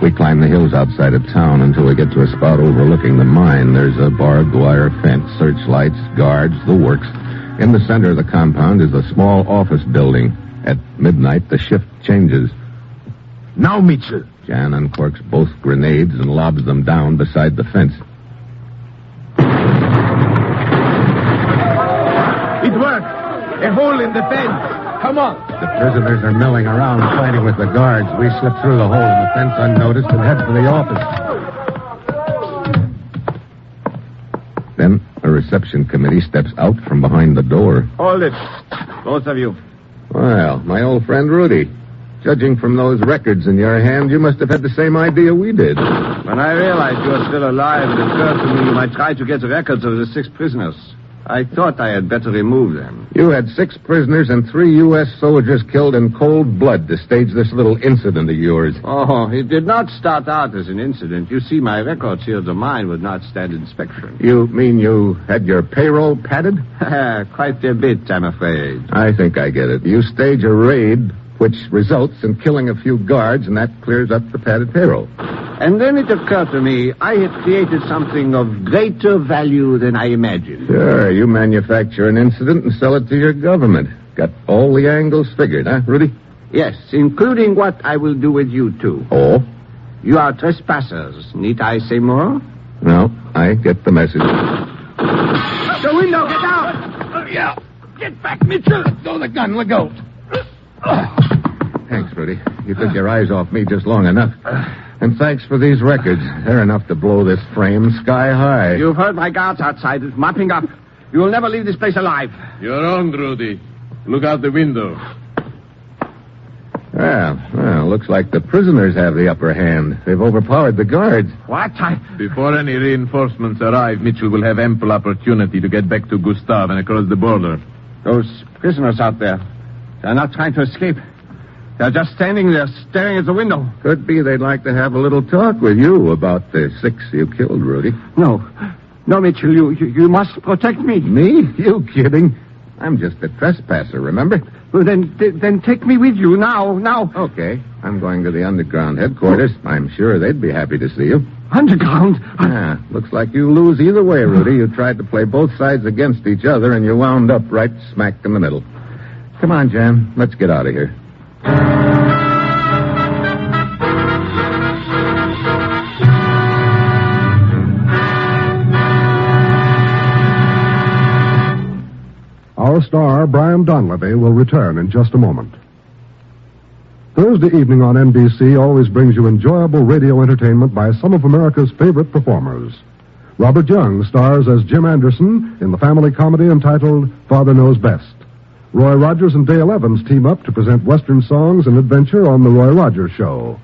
We climb the hills outside of town until we get to a spot overlooking the mine. There's a barbed wire fence, searchlights, guards, the works. In the center of the compound is a small office building. At midnight, the shift changes. Now, Mitchell. Jan uncorks both grenades and lobs them down beside the fence. It worked. hole in the fence. Come on. The prisoners are milling around, fighting with the guards. We slip through the hole in the fence unnoticed and head for the office. Then a reception committee steps out from behind the door. Hold it. Both of you. Well, my old friend Rudy. Judging from those records in your hand, you must have had the same idea we did. When I realized you were still alive, it occurred to me you might try to get records of the 6 prisoners. I thought I had better remove them. You had 6 prisoners and 3 U.S. soldiers killed in cold blood to stage this little incident of yours. Oh, it did not start out as an incident. You see, my records here of mine would not stand inspection. You mean you had your payroll padded? Quite a bit, I'm afraid. I think I get it. You stage a raid which results in killing a few guards, and that clears up the padded payroll. And then it occurred to me I had created something of greater value than I imagined. Sure, you manufacture an incident and sell it to your government. Got all the angles figured, huh, Rudy? Yes, including what I will do with you, too. Oh? You are trespassers. Need I say more? No, I get the message. The window, get out! Yeah. Get back, Mitchell! Throw the gun, let go. Thanks, Rudy. You took your eyes off me just long enough. And thanks for these records. They're enough to blow this frame sky high. You've heard my guards outside mopping up. You will never leave this place alive. You're on, Rudy. Look out the window. Well, looks like the prisoners have the upper hand. They've overpowered the guards. What? Before any reinforcements arrive, Mitchell will have ample opportunity to get back to Gustav and across the border. Those prisoners out there, they're not trying to escape. They're just standing there staring at the window. Could be they'd like to have a little talk with you about the 6 you killed, Rudy. No, Mitchell, you must protect me. Me? You kidding? I'm just a trespasser, remember? Well, then take me with you now. Okay, I'm going to the underground headquarters. I'm sure they'd be happy to see you. Underground? Looks like you lose either way, Rudy. You tried to play both sides against each other, and you wound up right smack in the middle. Come on, Jan. Let's get out of here. Our star, Brian Donlevy, will return in just a moment. Thursday evening on NBC always brings you enjoyable radio entertainment by some of America's favorite performers. Robert Young stars as Jim Anderson in the family comedy entitled Father Knows Best. Roy Rogers and Dale Evans team up to present Western songs and adventure on The Roy Rogers Show.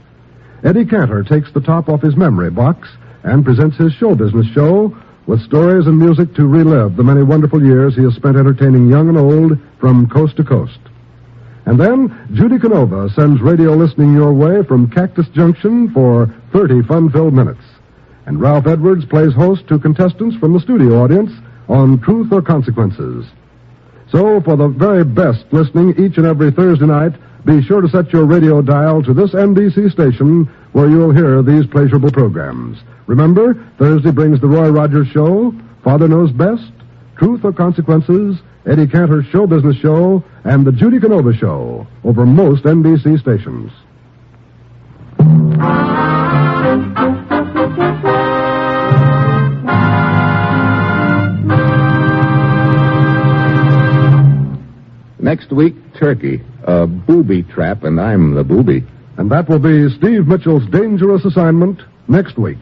Eddie Cantor takes the top off his memory box and presents his show business show with stories and music to relive the many wonderful years he has spent entertaining young and old from coast to coast. And then Judy Canova sends radio listening your way from Cactus Junction for 30 fun-filled minutes. And Ralph Edwards plays host to contestants from the studio audience on Truth or Consequences. So, for the very best listening each and every Thursday night, be sure to set your radio dial to this NBC station where you'll hear these pleasurable programs. Remember, Thursday brings the Roy Rogers Show, Father Knows Best, Truth or Consequences, Eddie Cantor's Show Business Show, and the Judy Canova Show over most NBC stations. Next week, Turkey. A booby trap, and I'm the booby. And that will be Steve Mitchell's dangerous assignment next week.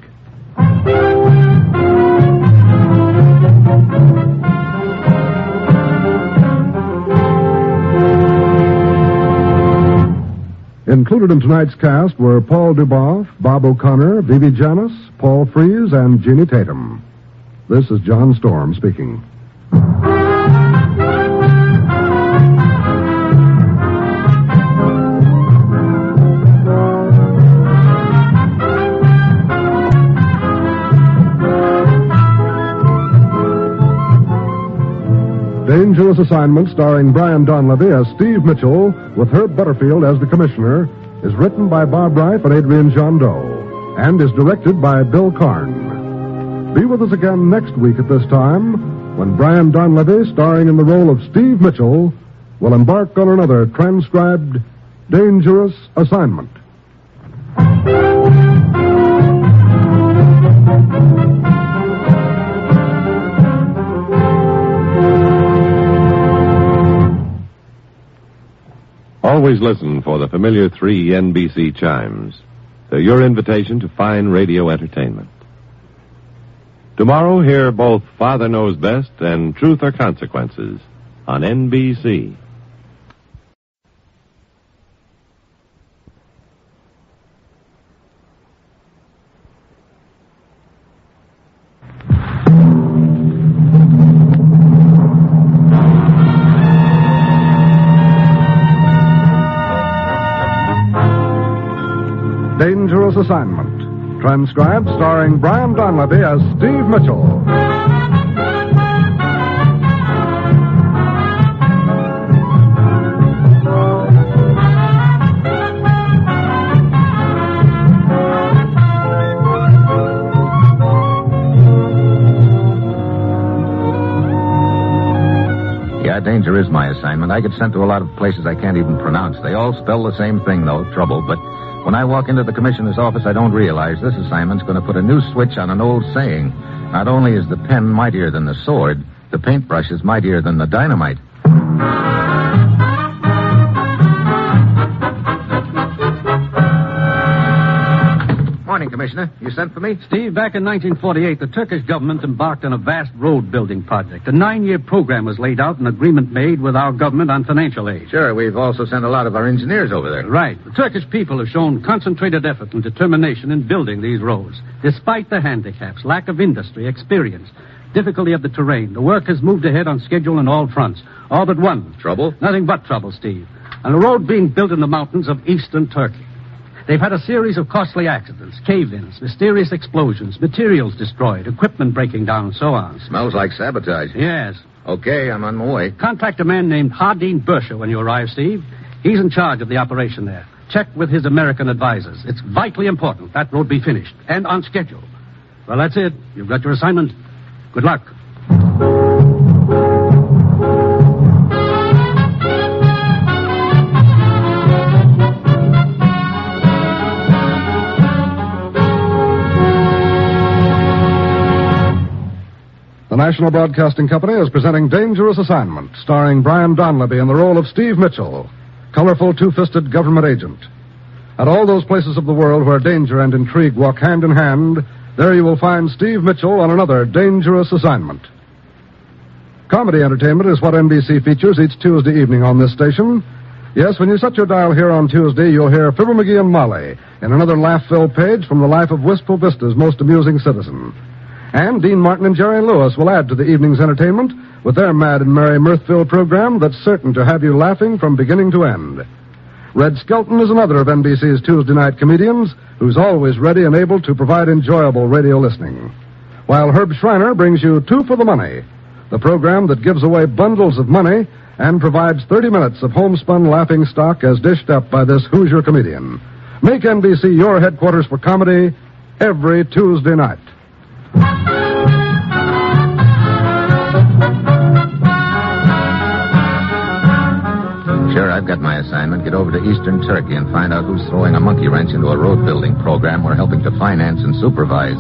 Included in tonight's cast were Paul Duboff, Bob O'Connor, Vivi Janis, Paul Frees, and Jeannie Tatum. This is John Storm speaking. Dangerous Assignment, starring Brian Donlevy as Steve Mitchell, with Herb Butterfield as the commissioner, is written by Bob Reif and Adrian Jondeau, and is directed by Bill Karn. Be with us again next week at this time, when Brian Donlevy, starring in the role of Steve Mitchell, will embark on another transcribed Dangerous Assignment. always listen for the familiar 3 NBC chimes. They're your invitation to fine radio entertainment. Tomorrow, hear both Father Knows Best and Truth or Consequences on NBC. Dangerous Assignment. Transcribed starring Brian Donlevy as Steve Mitchell. Yeah, danger is my assignment. I get sent to a lot of places I can't even pronounce. They all spell the same thing, though, trouble, but when I walk into the commissioner's office, I don't realize this assignment's going to put a new switch on an old saying. Not only is the pen mightier than the sword, the paintbrush is mightier than the dynamite. Morning, Commissioner. You sent for me? Steve, back in 1948, the Turkish government embarked on a vast road-building project. A 9-year program was laid out, an agreement made with our government on financial aid. Sure, we've also sent a lot of our engineers over there. Right. The Turkish people have shown concentrated effort and determination in building these roads. Despite the handicaps, lack of industry, experience, difficulty of the terrain, the work has moved ahead on schedule on all fronts. All but one. Trouble? Nothing but trouble, Steve. And a road being built in the mountains of eastern Turkey. They've had a series of costly accidents, cave-ins, mysterious explosions, materials destroyed, equipment breaking down, and so on. Smells like sabotage. Yes. Okay, I'm on my way. Contact a man named Hardin Bursha when you arrive, Steve. He's in charge of the operation there. Check with his American advisors. It's vitally important that road be finished, and on schedule. Well, that's it. You've got your assignment. Good luck. The National Broadcasting Company is presenting Dangerous Assignment, starring Brian Donlevy in the role of Steve Mitchell, colorful two-fisted government agent. At all those places of the world where danger and intrigue walk hand in hand, there you will find Steve Mitchell on another Dangerous Assignment. Comedy entertainment is what NBC features each Tuesday evening on this station. Yes, when you set your dial here on Tuesday, you'll hear Fibber McGee and Molly in another laugh-filled page from the life of Wistful Vista's most amusing citizen. And Dean Martin and Jerry Lewis will add to the evening's entertainment with their mad and merry mirth-filled program that's certain to have you laughing from beginning to end. Red Skelton is another of NBC's Tuesday night comedians who's always ready and able to provide enjoyable radio listening. While Herb Schreiner brings you Two for the Money, the program that gives away bundles of money and provides 30 minutes of homespun laughing stock as dished up by this Hoosier comedian. Make NBC your headquarters for comedy every Tuesday night. Sure, I've got my assignment. Get over to eastern Turkey and find out who's throwing a monkey wrench into a road-building program we're helping to finance and supervise.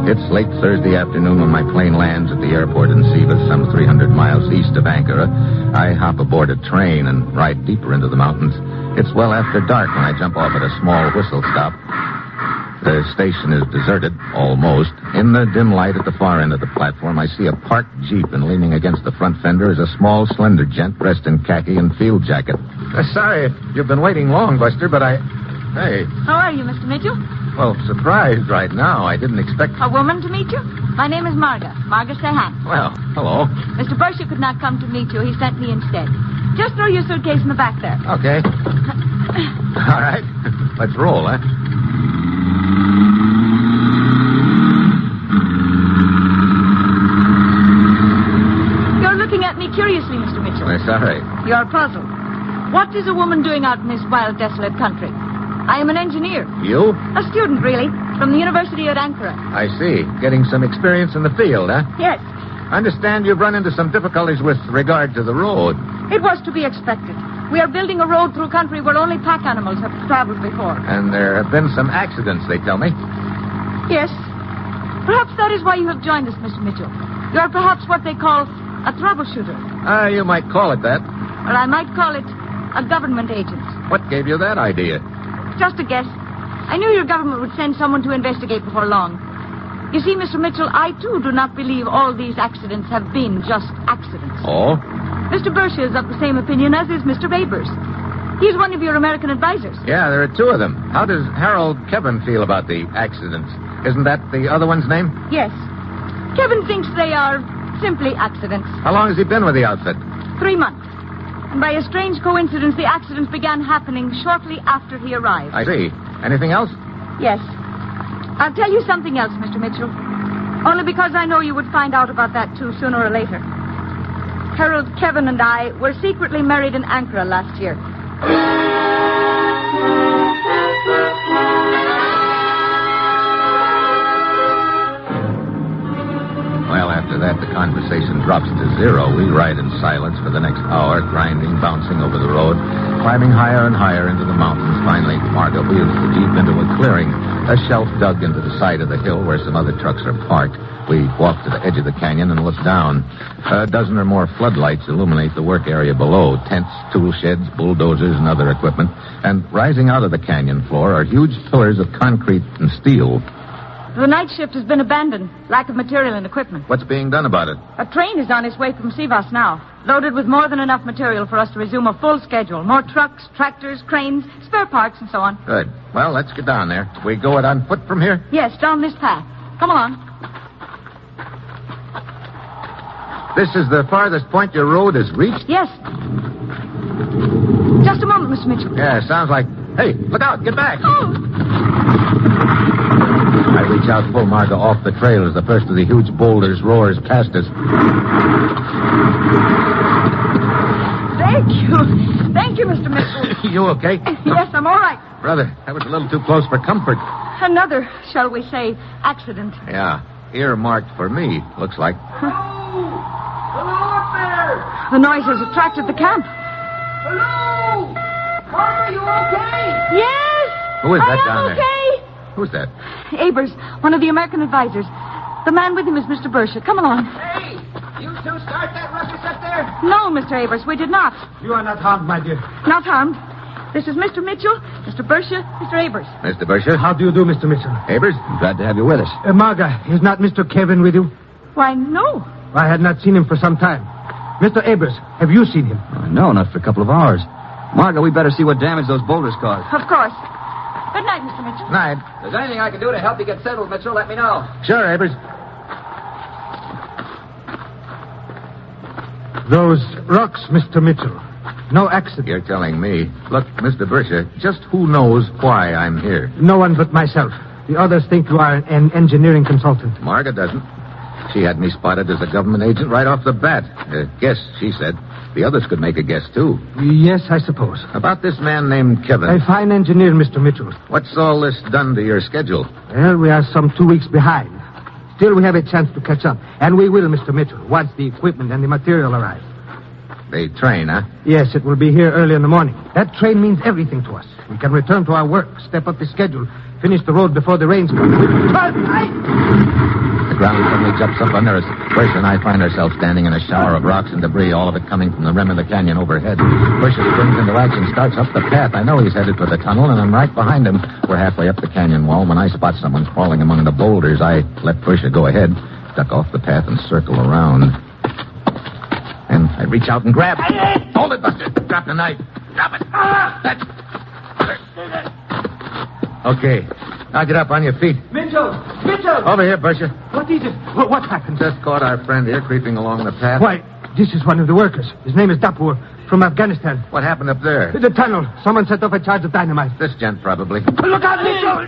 It's late Thursday afternoon when my plane lands at the airport in Sivas, some 300 miles east of Ankara. I hop aboard a train and ride deeper into the mountains. It's well after dark when I jump off at a small whistle stop. The station is deserted, almost. In the dim light at the far end of the platform, I see a parked Jeep, and leaning against the front fender is a small, slender gent dressed in khaki and field jacket. Sorry if you've been waiting long, Buster, but Hey. How are you, Mr. Mitchell? Well, surprised right now. I didn't expect... A woman to meet you? My name is Marga Sahan. Well, hello. Mr. Bursha could not come to meet you. He sent me instead. Just throw your suitcase in the back there. Okay. All right. Let's roll, huh? You're looking at me curiously, Mr. Mitchell. Sorry. You're puzzled. What is a woman doing out in this wild, desolate country? I am an engineer. You? A student, really, from the University at Ankara. I see. Getting some experience in the field, huh? Yes. I understand you've run into some difficulties with regard to the road. It was to be expected. We are building a road through country where only pack animals have traveled before. And there have been some accidents, they tell me. Yes. Perhaps that is why you have joined us, Mr. Mitchell. You are perhaps what they call a troubleshooter. You might call it that. Or I might call it a government agent. What gave you that idea? Just a guess. I knew your government would send someone to investigate before long. You see, Mr. Mitchell, I, too, do not believe all these accidents have been just accidents. Oh? Mr. Bursch is of the same opinion, as is Mr. Abers. He's one of your American advisors. Yeah, there are two of them. How does Harold Kevin feel about the accidents? Isn't that the other one's name? Yes. Kevin thinks they are simply accidents. How long has he been with the outfit? 3 months. And by a strange coincidence, the accidents began happening shortly after he arrived. I see. Anything else? Yes. I'll tell you something else, Mr. Mitchell. Only because I know you would find out about that, too, sooner or later. Harold, Kevin, and I were secretly married in Ankara last year. Well, after that, the conversation drops to zero. We ride in silence for the next hour, grinding, bouncing over the road, climbing higher and higher into the mountains. Finally, Margot wheels the Jeep into a clearing, a shelf dug into the side of the hill where some other trucks are parked. We walk to the edge of the canyon and look down. A dozen or more floodlights illuminate the work area below. Tents, tool sheds, bulldozers, and other equipment. And rising out of the canyon floor are huge pillars of concrete and steel. The night shift has been abandoned. Lack of material and equipment. What's being done about it? A train is on its way from Sivas now, loaded with more than enough material for us to resume a full schedule. More trucks, tractors, cranes, spare parts, and so on. Good. Well, let's get down there. We go it on foot from here? Yes, down this path. Come along. This is the farthest point your road has reached? Yes. Just a moment, Mr. Mitchell. Yeah, sounds like... Hey, look out. Get back. Oh! I reach out and pull Margot off the trail as the first of the huge boulders roars past us. Thank you. Thank you, Mr. Mitchell. You okay? Yes, I'm all right. Brother, that was a little too close for comfort. Another, shall we say, accident. Yeah, earmarked for me, looks like. Hello up there! The noise has attracted the camp. Hello! Are you okay? Yes! Who is that down there? Okay. Who's that? Abers, one of the American advisors. The man with him is Mr. Bursch. Come along. Hey, you two start that ruckus up there? No, Mr. Abers, we did not. You are not harmed, my dear. Not harmed. This is Mr. Mitchell, Mr. Bursch, Mr. Abers. Mr. Bursch? How do you do, Mr. Mitchell? Abers, glad to have you with us. Marga, is not Mr. Kevin with you? Why, no. I had not seen him for some time. Mr. Abers, have you seen him? No, not for a couple of hours. Marga, we better see what damage those boulders caused. Of course. Good night, Mr. Mitchell. Night. If there's anything I can do to help you get settled, Mitchell, let me know. Sure, Abers. Those rocks, Mr. Mitchell. No accident. You're telling me. Look, Mr. Bursch, just who knows why I'm here? No one but myself. The others think you are an engineering consultant. Marga doesn't. She had me spotted as a government agent right off the bat. Guess, she said. The others could make a guess, too. Yes, I suppose. About this man named Kevin. A fine engineer, Mr. Mitchell. What's all this done to your schedule? Well, we are some 2 weeks behind. Still, we have a chance to catch up. And we will, Mr. Mitchell, once the equipment and the material arrive. The train, huh? Yes, it will be here early in the morning. That train means everything to us. We can return to our work, step up the schedule, finish the road before the rains come. The ground suddenly jumps up under us. Bursch and I find ourselves standing in a shower of rocks and debris, all of it coming from the rim of the canyon overhead. Bursch springs into action, starts up the path. I know he's headed for the tunnel, and I'm right behind him. We're halfway up the canyon wall when I spot someone crawling among the boulders. I let Bursch go ahead, duck off the path, and circle around. And I reach out and grab. Hold it, Buster. Drop the knife. Drop it. That's... Okay. Now get up on your feet. Mitchell! Mitchell! Over here, Bursch. What is it? What happened? Just caught our friend here creeping along the path. Why, this is one of the workers. His name is Dapur, from Afghanistan. What happened up there? The tunnel. Someone set off a charge of dynamite. This gent, probably. Look out, Mitchell!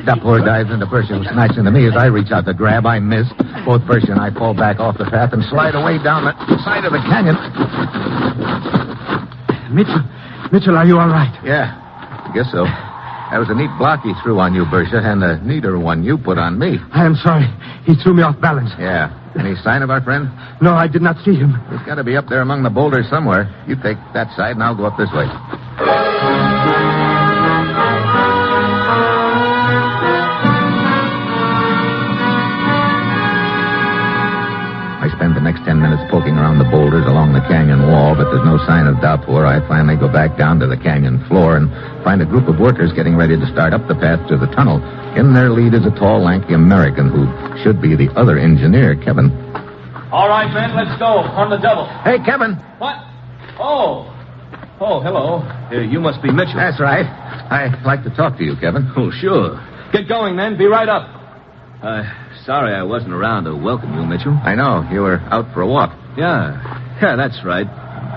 Dapur dives into Bursch and snatches into me. As I reach out to grab, I miss. Both Bursch and I fall back off the path and slide away down the side of the canyon. Mitchell, are you all right? Yeah, I guess so. That was a neat block he threw on you, Bursch, and a neater one you put on me. I am sorry. He threw me off balance. Yeah. Any sign of our friend? No, I did not see him. He's got to be up there among the boulders somewhere. You take that side, and I'll go up this way. I spend the next 10 minutes poking around the boulders along the canyon wall, but there's no sign of Dapur. I finally go back down to the canyon floor and find a group of workers getting ready to start up the path to the tunnel. In their lead is a tall, lanky American who should be the other engineer, Kevin. All right, men, let's go. On the double. Hey, Kevin. What? Oh, hello. You must be Mitchell. That's right. I'd like to talk to you, Kevin. Oh, sure. Get going, men. Be right up. Sorry I wasn't around to welcome you, Mitchell. I know. You were out for a walk. Yeah, that's right.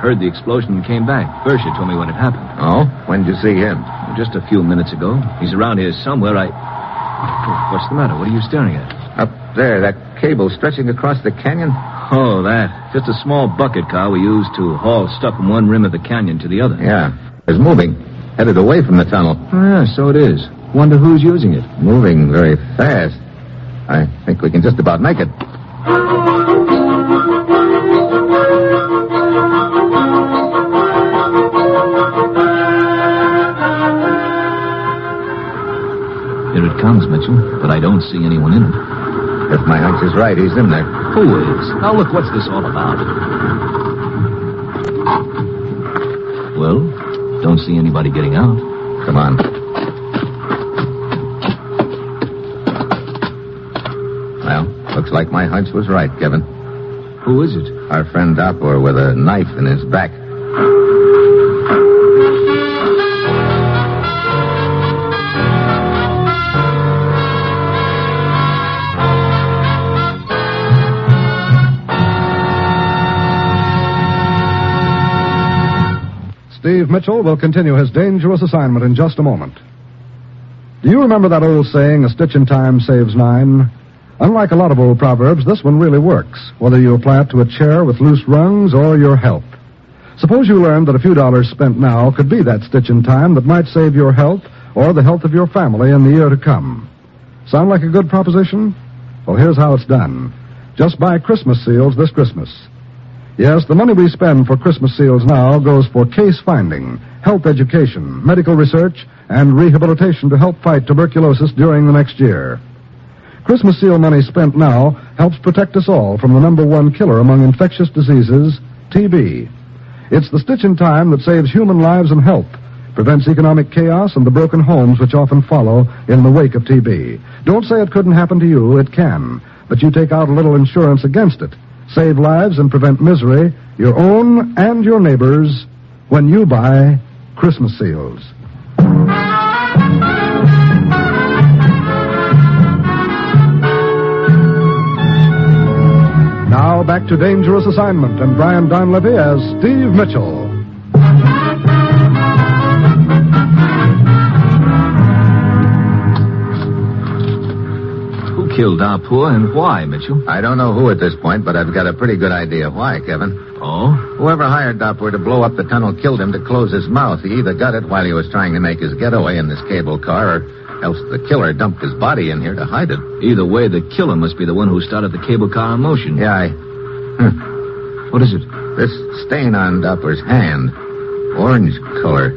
Heard the explosion and came back. Bersha told me when it happened. Oh? When did you see him? Just a few minutes ago. He's around here somewhere. What's the matter? What are you staring at? Up there, that cable stretching across the canyon. Oh, that. Just a small bucket car we use to haul stuff from one rim of the canyon to the other. Yeah. It's moving. Headed away from the tunnel. Oh, yeah, so it is. Wonder who's using it. Moving very fast. I think we can just about make it. Here it comes, Mitchell, but I don't see anyone in it. If my hunch is right, he's in there. Who is? Now, look, what's this all about? Well, don't see anybody getting out. Come on. Well, looks like my hunch was right, Kevin. Who is it? Our friend Dapur with a knife in his back. Steve Mitchell will continue his dangerous assignment in just a moment. Do you remember that old saying, a stitch in time saves 9? Unlike a lot of old proverbs, this one really works, whether you apply it to a chair with loose rungs or your health. Suppose you learned that a few dollars spent now could be that stitch in time that might save your health or the health of your family in the year to come. Sound like a good proposition? Well, here's how it's done. Just buy Christmas seals this Christmas. Yes, the money we spend for Christmas seals now goes for case finding, health education, medical research, and rehabilitation to help fight tuberculosis during the next year. Christmas seal money spent now helps protect us all from the number one killer among infectious diseases, TB. It's the stitch in time that saves human lives and health, prevents economic chaos and the broken homes which often follow in the wake of TB. Don't say it couldn't happen to you. It can. But you take out a little insurance against it. Save lives and prevent misery, your own and your neighbors, when you buy Christmas seals. Now back to Dangerous Assignment and Brian Donlevy as Steve Mitchell. Killed Dapur and why, Mitchell? I don't know who at this point, but I've got a pretty good idea why, Kevin. Oh? Whoever hired Dapur to blow up the tunnel killed him to close his mouth. He either got it while he was trying to make his getaway in this cable car, or else the killer dumped his body in here to hide it. Either way, the killer must be the one who started the cable car in motion. Yeah, What is it? This stain on Dapur's hand. Orange color.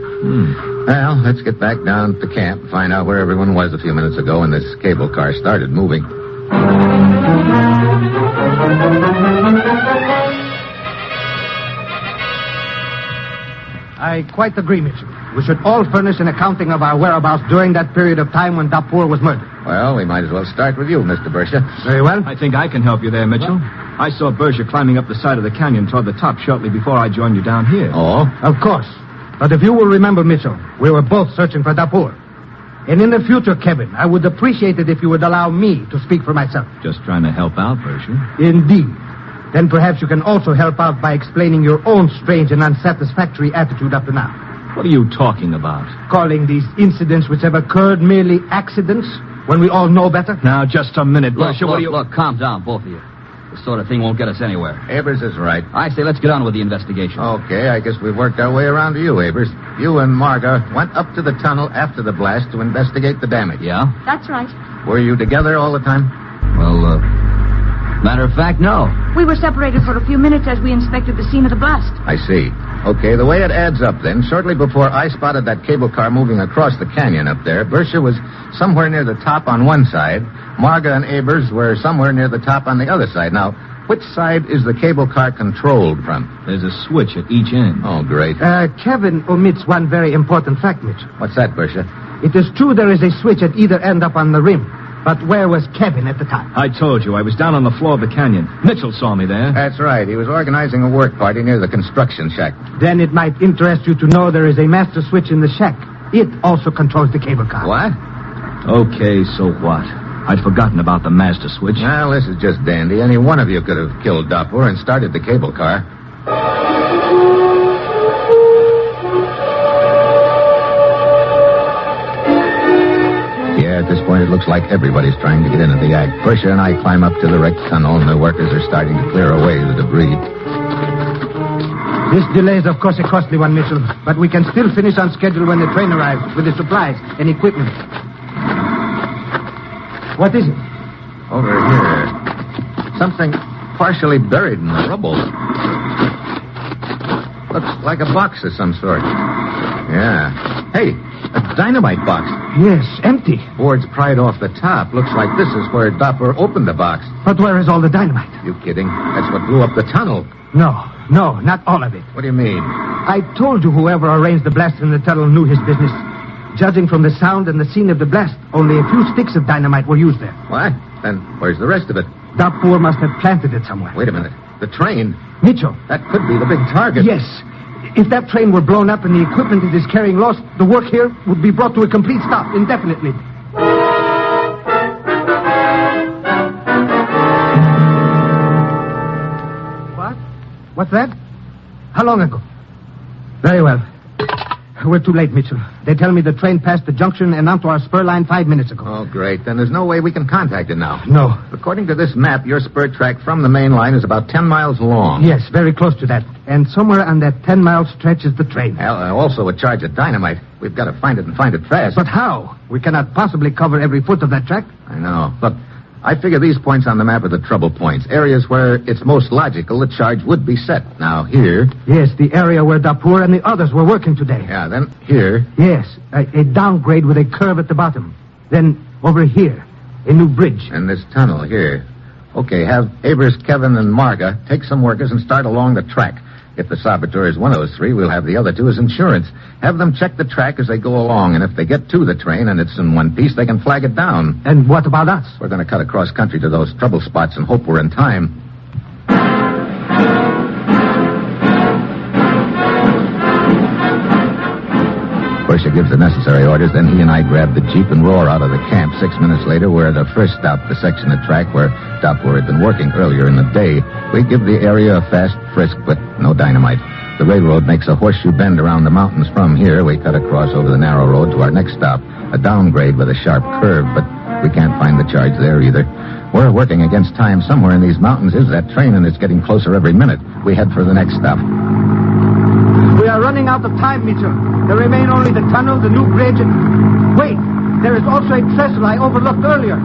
Well, let's get back down to camp and find out where everyone was a few minutes ago when this cable car started moving. I quite agree, Mitchell. We should all furnish an accounting of our whereabouts during that period of time when Dapur was murdered. Well, we might as well start with you, Mr. Bersha. Very well. I think I can help you there, Mitchell. I saw Bersha climbing up the side of the canyon toward the top shortly before I joined you down here. Oh? Of course. But if you will remember, Mitchell, we were both searching for Dapur. And in the future, Kevin, I would appreciate it if you would allow me to speak for myself. Just trying to help out, Bersha. Indeed. Then perhaps you can also help out by explaining your own strange and unsatisfactory attitude up to now. What are you talking about? Calling these incidents which have occurred merely accidents when we all know better? Now, just a minute, Bersha. Look, calm down, both of you. This sort of thing won't get us anywhere. Abers is right. I say let's get on with the investigation. Okay, I guess we've worked our way around to you, Abers. You and Marga went up to the tunnel after the blast to investigate the damage. Yeah? That's right. Were you together all the time? Well, matter of fact, no. We were separated for a few minutes as we inspected the scene of the blast. I see. Okay, the way it adds up then, shortly before I spotted that cable car moving across the canyon up there, Bersha was somewhere near the top on one side. Marga and Abers were somewhere near the top on the other side. Now, Which side is the cable car controlled from? There's a switch at each end. Oh, great. Kevin omits one very important fact, Mitchell. What's that, Bersha? It is true there is a switch at either end up on the rim. But where was Kevin at the time? I told you, I was down on the floor of the canyon. Mitchell saw me there. That's right. He was organizing a work party near the construction shack. Then it might interest you to know there is a master switch in the shack. It also controls the cable car. What? Okay, so what? I'd forgotten about the master switch. Well, this is just dandy. Any one of you could have killed Dapur and started the cable car. Yeah, at this point, it looks like everybody's trying to get into the act. Pusher and I climb up to the wrecked tunnel, and the workers are starting to clear away the debris. This delay is, of course, a costly one, Mitchell. But we can still finish on schedule when the train arrives with the supplies and equipment. What is it? Over here. Something partially buried in the rubble. Looks like a box of some sort. Yeah. Hey, a dynamite box. Yes, empty. Boards pried off the top. Looks like this is where Dapur opened the box. But where is all the dynamite? You kidding? That's what blew up the tunnel. No, not all of it. What do you mean? I told you whoever arranged the blast in the tunnel knew his business. Judging from the sound and the scene of the blast, only a few sticks of dynamite were used there. What? Then where's the rest of it? Dapur must have planted it somewhere. Wait a minute. The train? Mitchell. That could be the big target. Yes. If that train were blown up and the equipment it is carrying lost, the work here would be brought to a complete stop indefinitely. What? What's that? How long ago? Very well. We're too late, Mitchell. They tell me the train passed the junction and onto our spur line 5 minutes ago. Oh, great. Then there's no way we can contact it now. No. According to this map, your spur track from the main line is about 10 miles long. Yes, very close to that. And somewhere on that 10-mile stretch is the train. Also a charge of dynamite. We've got to find it and find it fast. But how? We cannot possibly cover every foot of that track. I know. Look, I figure these points on the map are the trouble points. Areas where it's most logical the charge would be set. Now, here... Yes, the area where Dapur and the others were working today. Yeah, then here... Yes, a downgrade with a curve at the bottom. Then over here, a new bridge. And this tunnel here. Okay, have Avers, Kevin, and Marga take some workers and start along the track. If the saboteur is one of those three, we'll have the other two as insurance. Have them check the track as they go along, and if they get to the train and it's in one piece, they can flag it down. And what about us? We're going to cut across country to those trouble spots and hope we're in time. Bursha gives the necessary orders, then he and I grab the Jeep and roar out of the camp. 6 minutes later, we're at the first stop, the section of track where Dapur had been working earlier in the day. We give the area a fast frisk, but no dynamite. The railroad makes a horseshoe bend around the mountains from here. We cut across over the narrow road to our next stop, a downgrade with a sharp curve, but we can't find the charge there either. We're working against time. Somewhere in these mountains is that train, and it's getting closer every minute. We head for the next stop. We are running out of time, Mitchell. There remain only the tunnel, the new bridge, and... Wait! There is also a trestle I overlooked earlier.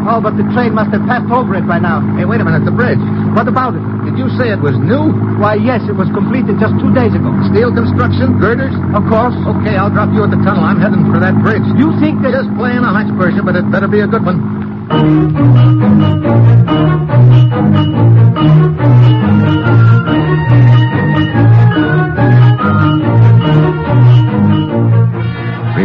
Oh, but the train must have passed over it by now. Hey, wait a minute, the bridge. What about it? Did you say it was new? Why, yes, it was completed just 2 days ago. Steel construction, girders? Of course. Okay, I'll drop you at the tunnel. I'm heading for that bridge. You think that... Just playing a hunch, Bersha, but it better be a good one. 3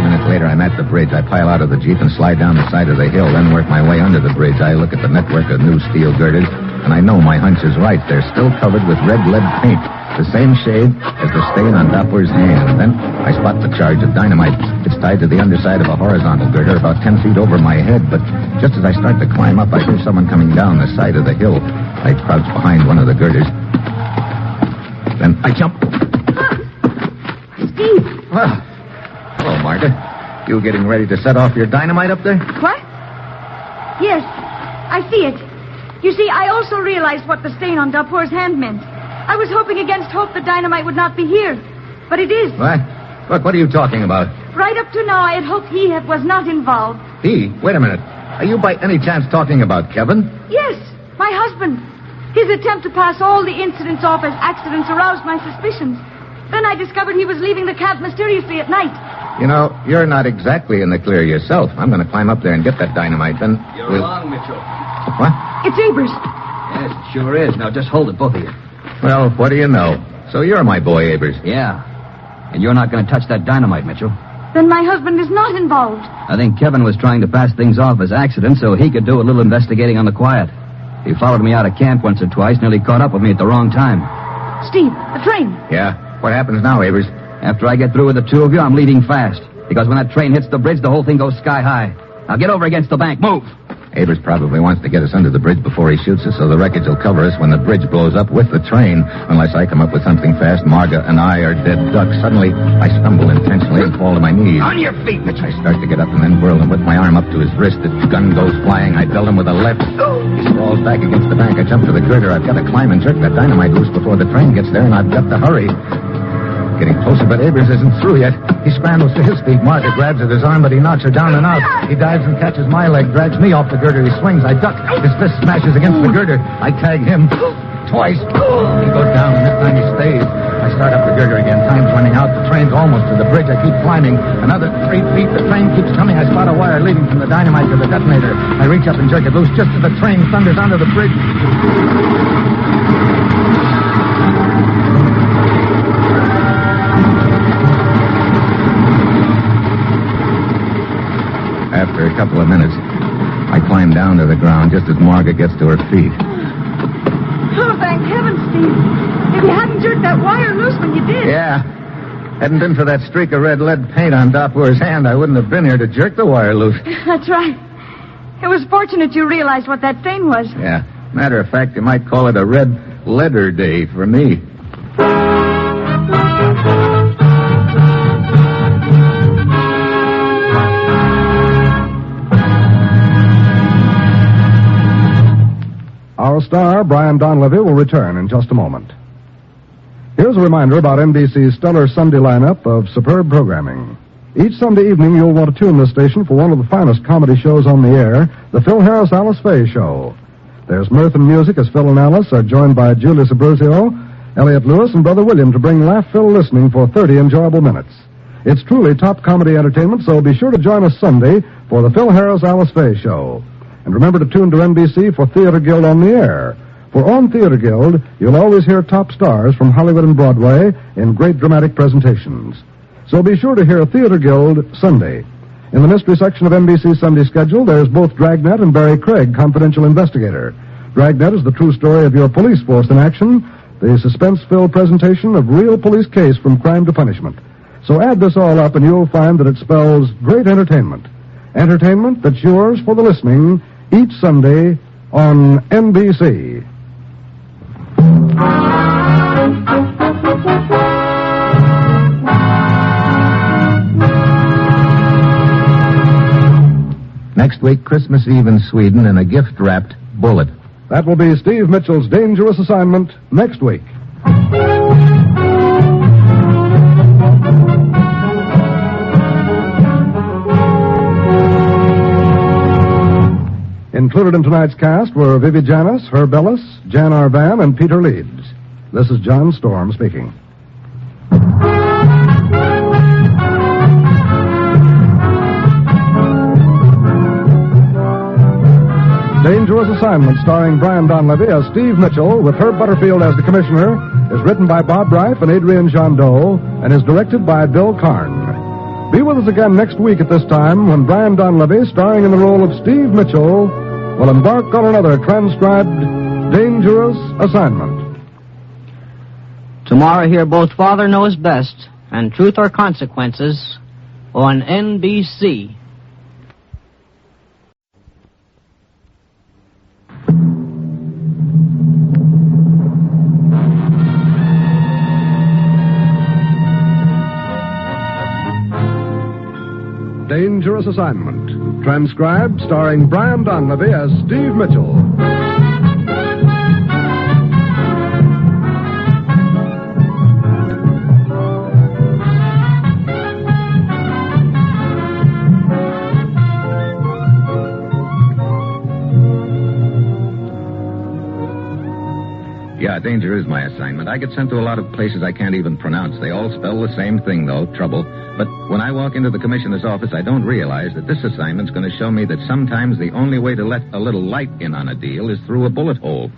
minutes later, I'm at the bridge. I pile out of the Jeep and slide down the side of the hill, then work my way under the bridge. I look at the network of new steel girders, and I know my hunch is right. They're still covered with red lead paint, the same shade as the stain on Dapur's hand. Then I spot the charge of dynamite. It's tied to the underside of a horizontal girder about 10 feet over my head, but just as I start to climb up, I hear someone coming down the side of the hill. I crouch behind one of the girders. Then I jump. Steve! Well, hello, Marta. You getting ready to set off your dynamite up there? What? Yes, I see it. You see, I also realized what the stain on Dapur's hand meant. I was hoping against hope the dynamite would not be here. But it is. What? Look, what are you talking about? Right up to now, I had hoped he was not involved. He? Wait a minute. Are you by any chance talking about Kevin? Yes, my husband. His attempt to pass all the incidents off as accidents aroused my suspicions. Then I discovered he was leaving the camp mysteriously at night. You know, you're not exactly in the clear yourself. I'm going to climb up there and get that dynamite, then You're wrong, Mitchell. What? It's Avers. Yes, it sure is. Now, just hold it, both of you. Well, what do you know? So you're my boy, Abers. Yeah. And you're not going to touch that dynamite, Mitchell. Then my husband is not involved. I think Kevin was trying to pass things off as accidents so he could do a little investigating on the quiet. He followed me out of camp once or twice, nearly caught up with me at the wrong time. Steve, the train. Yeah? What happens now, Abers? After I get through with the two of you, I'm leading fast. Because when that train hits the bridge, the whole thing goes sky high. Now get over against the bank. Move. Abers probably wants to get us under the bridge before he shoots us, so the wreckage will cover us when the bridge blows up with the train. Unless I come up with something fast, Marga and I are dead ducks. Suddenly, I stumble intentionally and fall to my knees. On your feet, Mitchell. I start to get up and then whirl and with my arm up to his wrist. The gun goes flying. I belt him with a left. He sprawls back against the bank. I jump to the girder. I've got to climb and jerk that dynamite loose before the train gets there, and I've got to hurry. Getting closer, but Abers isn't through yet. He scrambles to his feet. Marga grabs at his arm, but he knocks her down and out. He dives and catches my leg, drags me off the girder. He swings. I duck. His fist smashes against the girder. I tag him twice. He goes down, and this time he stays. I start up the girder again. Time's running out. The train's almost to the bridge. I keep climbing. Another 3 feet. The train keeps coming. I spot a wire leading from the dynamite to the detonator. I reach up and jerk it loose just as the train thunders onto the bridge. After a couple of minutes, I climb down to the ground just as Marga gets to her feet. Oh, thank heaven, Steve. If you hadn't jerked that wire loose when you did. Yeah. Hadn't been for that streak of red lead paint on Doppler's hand, I wouldn't have been here to jerk the wire loose. That's right. It was fortunate you realized what that thing was. Yeah. Matter of fact, you might call it a red letter day for me. Our star, Brian Donlevy, will return in just a moment. Here's a reminder about NBC's stellar Sunday lineup of superb programming. Each Sunday evening, you'll want to tune this station for one of the finest comedy shows on the air, the Phil Harris Alice Faye Show. There's mirth and music as Phil and Alice are joined by Julius Abruzio, Elliot Lewis, and Brother William to bring laugh-filled listening for 30 enjoyable minutes. It's truly top comedy entertainment, so be sure to join us Sunday for the Phil Harris Alice Faye Show. And remember to tune to NBC for Theater Guild on the Air. For on Theater Guild, you'll always hear top stars from Hollywood and Broadway in great dramatic presentations. So be sure to hear Theater Guild Sunday. In the mystery section of NBC's Sunday schedule, there's both Dragnet and Barry Craig, confidential investigator. Dragnet is the true story of your police force in action, the suspense-filled presentation of real police case from crime to punishment. So add this all up and you'll find that it spells great entertainment. Entertainment that's yours for the listening each Sunday on NBC. Next week, Christmas Eve in Sweden and a gift-wrapped bullet. That will be Steve Mitchell's dangerous assignment next week. Included in tonight's cast were Vivi Janis, Herb Ellis, Jan Arvan, and Peter Leeds. This is John Storm speaking. Dangerous Assignment, starring Brian Donlevy as Steve Mitchell, with Herb Butterfield as the commissioner, is written by Bob Reif and Adrian Jandot, and is directed by Bill Karn. Be with us again next week at this time when Brian Donlevy, starring in the role of Steve Mitchell, will embark on another transcribed Dangerous Assignment. Tomorrow hear both Father Knows Best and Truth or Consequences on NBC. Dangerous Assignment, transcribed starring Brian Donlevy as Steve Mitchell. Yeah, danger is my assignment. I get sent to a lot of places I can't even pronounce. They all spell the same thing, though, trouble. But when I walk into the commissioner's office, I don't realize that this assignment's going to show me that sometimes the only way to let a little light in on a deal is through a bullet hole.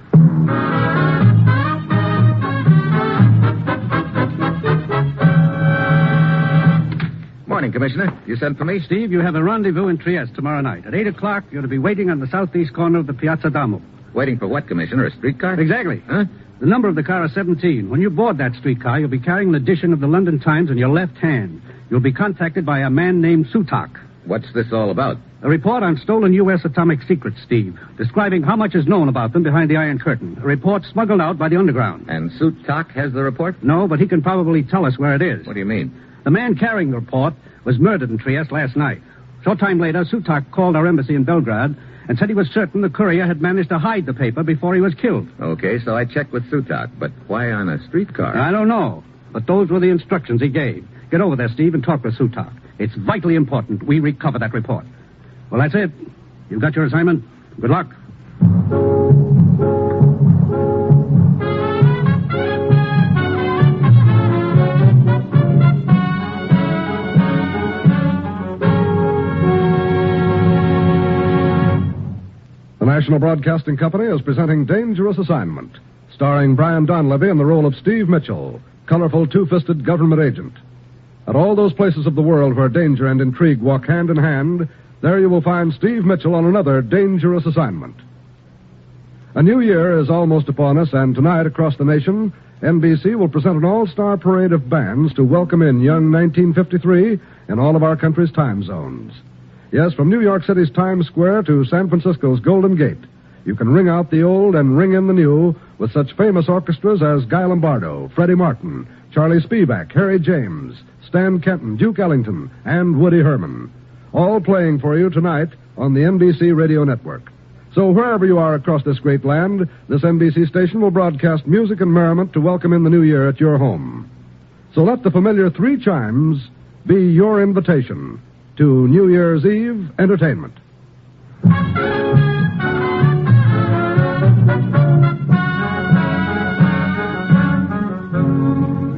Morning, Commissioner. You sent for me? Steve, you have a rendezvous in Trieste tomorrow night. At 8 o'clock, you're to be waiting on the southeast corner of the Piazza Damo. Waiting for what, Commissioner? A streetcar? Exactly. Huh? The number of the car is 17. When you board that streetcar, you'll be carrying an edition of the London Times in your left hand. You'll be contacted by a man named Sutak. What's this all about? A report on stolen U.S. atomic secrets, Steve, describing how much is known about them behind the Iron Curtain. A report smuggled out by the Underground. And Sutak has the report? No, but he can probably tell us where it is. What do you mean? The man carrying the report was murdered in Trieste last night. Short time later, Sutak called our embassy in Belgrade and said he was certain the courier had managed to hide the paper before he was killed. Okay, so I checked with Sutak, but why on a streetcar? I don't know, but those were the instructions he gave. Get over there, Steve, and talk with Sutak. It's vitally important we recover that report. Well, that's it. You've got your assignment. Good luck. The National Broadcasting Company is presenting Dangerous Assignment, starring Brian Donlevy in the role of Steve Mitchell, colorful two-fisted government agent. At all those places of the world where danger and intrigue walk hand in hand, there you will find Steve Mitchell on another dangerous assignment. A new year is almost upon us, and tonight across the nation, NBC will present an all-star parade of bands to welcome in young 1953 in all of our country's time zones. Yes, from New York City's Times Square to San Francisco's Golden Gate, you can ring out the old and ring in the new with such famous orchestras as Guy Lombardo, Freddie Martin, Charlie Spivak, Harry James, Stan Kenton, Duke Ellington, and Woody Herman, all playing for you tonight on the NBC Radio Network. So wherever you are across this great land, this NBC station will broadcast music and merriment to welcome in the new year at your home. So let the familiar 3 chimes be your invitation to New Year's Eve entertainment.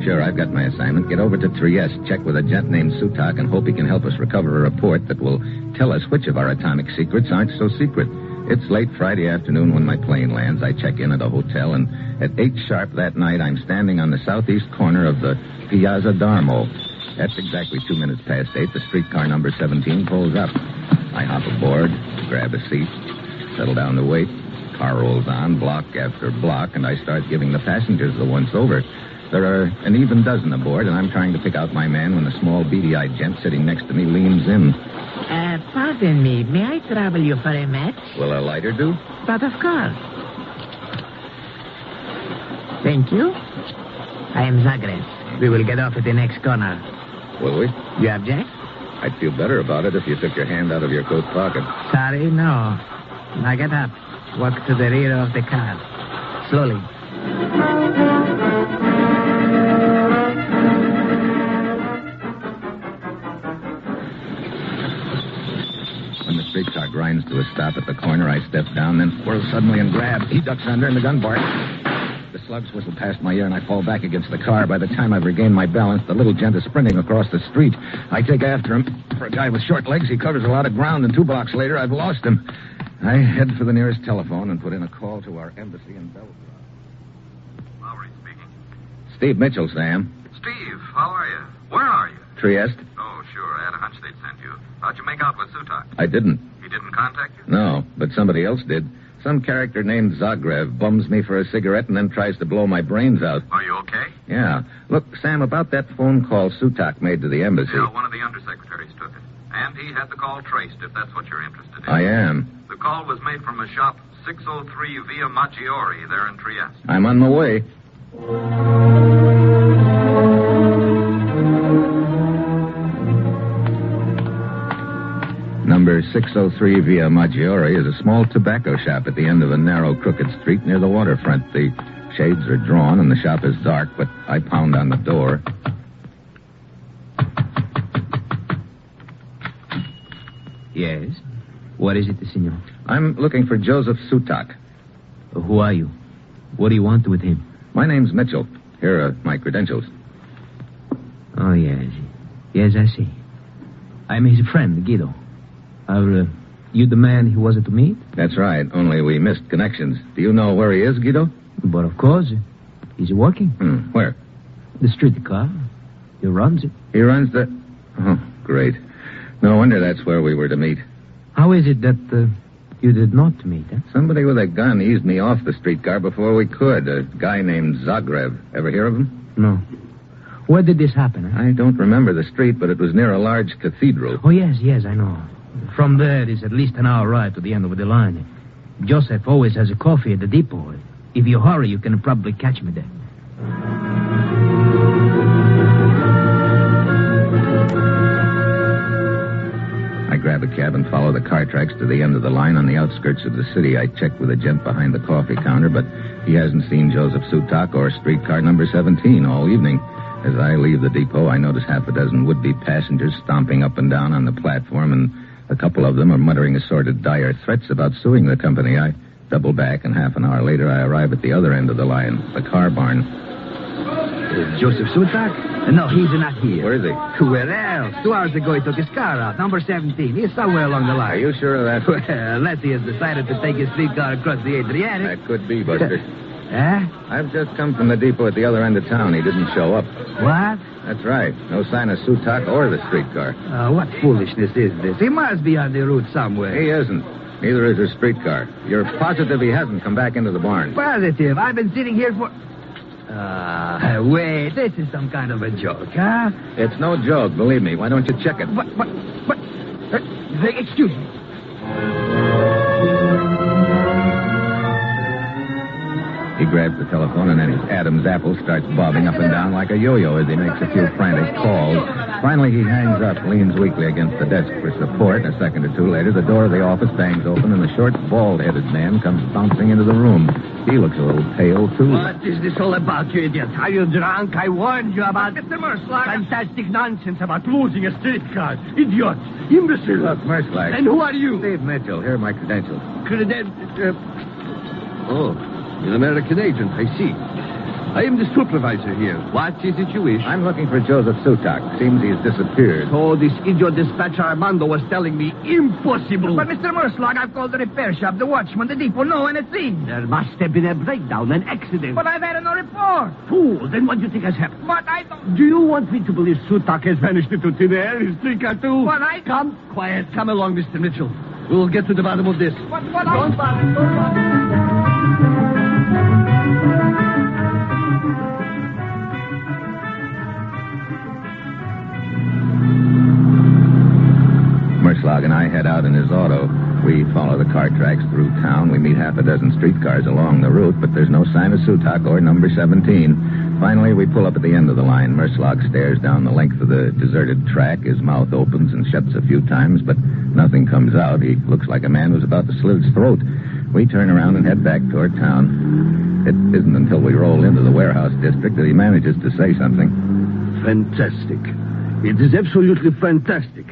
Sure, I've got my assignment. Get over to Trieste, check with a gent named Sutak, and hope he can help us recover a report that will tell us which of our atomic secrets aren't so secret. It's late Friday afternoon when my plane lands. I check in at a hotel, and at 8 sharp that night, I'm standing on the southeast corner of the Piazza Damo. That's exactly 2 minutes past 8. The streetcar number 17 pulls up. I hop aboard, grab a seat, settle down to wait. Car rolls on, block after block, and I start giving the passengers the once-over. There are an even dozen aboard, and I'm trying to pick out my man when a small, beady-eyed gent sitting next to me leans in. Pardon me. May I trouble you for a match? Will a lighter do? But of course. Thank you. I am Zagrev. We will get off at the next corner. Will we? You object? I'd feel better about it if you took your hand out of your coat pocket. Sorry, no. Now get up. Walk to the rear of the car. Slowly. When the streetcar grinds to a stop at the corner, I step down, then whirl suddenly and grab. He ducks under, and the gun barks. The slugs whistle past my ear, and I fall back against the car. By the time I've regained my balance, the little gent is sprinting across the street. I take after him. For a guy with short legs, he covers a lot of ground, and 2 blocks later, I've lost him. I head for the nearest telephone and put in a call to our embassy in Belgrade. Lowry speaking. Steve Mitchell, Sam. Steve, how are you? Where are you? Trieste? Oh, sure. I had a hunch they'd send you. How'd you make out with Sutak? I didn't. He didn't contact you? No, but somebody else did. Some character named Zagrev bums me for a cigarette and then tries to blow my brains out. Are you okay? Yeah. Look, Sam, about that phone call Sutak made to the embassy. Yeah, one of the undersecretaries took it. And he had the call traced, if that's what you're interested in. I am. The call was made from a shop 603 Via Maggiore there in Trieste. I'm on my way. Number 603 Via Maggiore is a small tobacco shop at the end of a narrow, crooked street near the waterfront. The shades are drawn and the shop is dark, but I pound on the door. Yes? What is it, senor? I'm looking for Joseph Sutak. Who are you? What do you want with him? My name's Mitchell. Here are my credentials. Oh, yes. Yes, I see. I'm his friend, Guido. Are you the man he was to meet? That's right, only we missed connections. Do you know where he is, Guido? But of course. He's working. Where? The streetcar. He runs it. He runs the... Oh, great. No wonder that's where we were to meet. How is it that you did not meet, eh? Somebody with a gun eased me off the streetcar before we could. A guy named Zagreb. Ever hear of him? No. Where did this happen? Eh? I don't remember the street, but it was near a large cathedral. Oh, yes, I know. From there, it's at least an hour ride to the end of the line. Joseph always has a coffee at the depot. If you hurry, you can probably catch me there. I grab a cab and follow the car tracks to the end of the line on the outskirts of the city. I check with a gent behind the coffee counter, but he hasn't seen Joseph Sutak or streetcar number 17 all evening. As I leave the depot, I notice half a dozen would-be passengers stomping up and down on the platform, and a couple of them are muttering assorted dire threats about suing the company. I double back, and half an hour later I arrive at the other end of the line, the car barn. Joseph Sutak? No, he's not here. Where is he? Where else? 2 hours ago he took his car out, number 17. He's somewhere along the line. Are you sure of that? Well, unless he has decided to take his streetcar across the Adriatic. That could be, Buster. Eh? I've just come from the depot at the other end of town. He didn't show up. What? That's right. No sign of Sutak or the streetcar. What foolishness is this? He must be on the route somewhere. He isn't. Neither is his streetcar. You're positive he hasn't come back into the barn? Positive. I've been sitting here for... wait. This is some kind of a joke, huh? It's no joke, believe me. Why don't you check it? But... excuse me. He grabs the telephone, and then his Adam's apple starts bobbing up and down like a yo-yo as he makes a few frantic calls. Finally, he hangs up, leans weakly against the desk for support. A second or two later, the door of the office bangs open, and the short, bald-headed man comes bouncing into the room. He looks a little pale, too. What is this all about, you idiot? Are you drunk? I warned you about... Mr. Merschlag. Fantastic nonsense about losing a streetcar. Idiot. Imbecile. Look, Merschlag. And who are you? Steve Mitchell. Here are my credentials. An American agent, I see. I am the supervisor here. What is it you wish? I'm looking for Joseph Sutak. Seems he's disappeared. Oh, this idiot dispatcher Armando was telling me impossible. But, Mr. Merschlag, I've called the repair shop, the watchman, the depot. No one has seen. There must have been a breakdown, an accident. But I've had no report. Fool, then what do you think has happened? But I don't... Do you want me to believe Sutak has vanished into thin air, his streetcar too? But I... Come, quiet. Come along, Mr. Mitchell. We'll get to the bottom of this. But don't bother. Merschlag and I head out in his auto. We follow the car tracks through town. We meet half a dozen streetcars along the route, but there's no sign of Sutak or number 17. Finally, we pull up at the end of the line. Merschlag stares down the length of the deserted track. His mouth opens and shuts a few times, but nothing comes out. He looks like a man who's about to slit his throat. We turn around and head back toward town. It isn't until we roll into the warehouse district that he manages to say something. Fantastic. It is absolutely fantastic.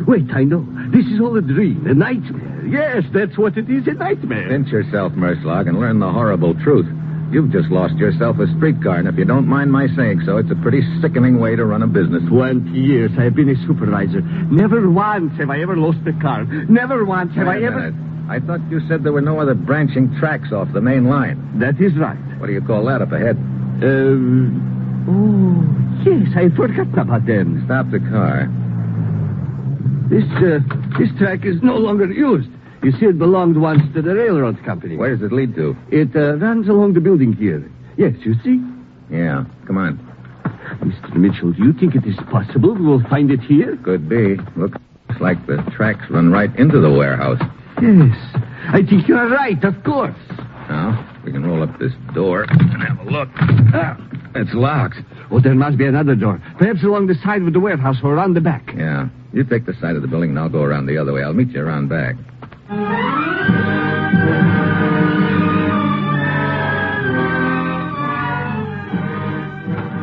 Wait, I know. This is all a dream, a nightmare. Yes, that's what it is, a nightmare. Pinch yourself, Merschlag, and learn the horrible truth. You've just lost yourself a streetcar, and if you don't mind my saying so, it's a pretty sickening way to run a business. 20 years I have been a supervisor. Never once have I ever lost a car. Never once have I ever... I thought you said there were no other branching tracks off the main line. That is right. What do you call that up ahead? Oh, yes, I had forgotten about them. Stop the car. This track is no longer used. You see, it belonged once to the railroad company. Where does it lead to? It runs along the building here. Yes, you see? Yeah, come on. Mr. Mitchell, do you think it is possible we will find it here? Could be. Looks like the tracks run right into the warehouse. Yes, I think you are right, of course. Now, we can roll up this door and have a look. It's locked. Oh, there must be another door. Perhaps along the side of the warehouse or around the back. Yeah. You take the side of the building and I'll go around the other way. I'll meet you around back.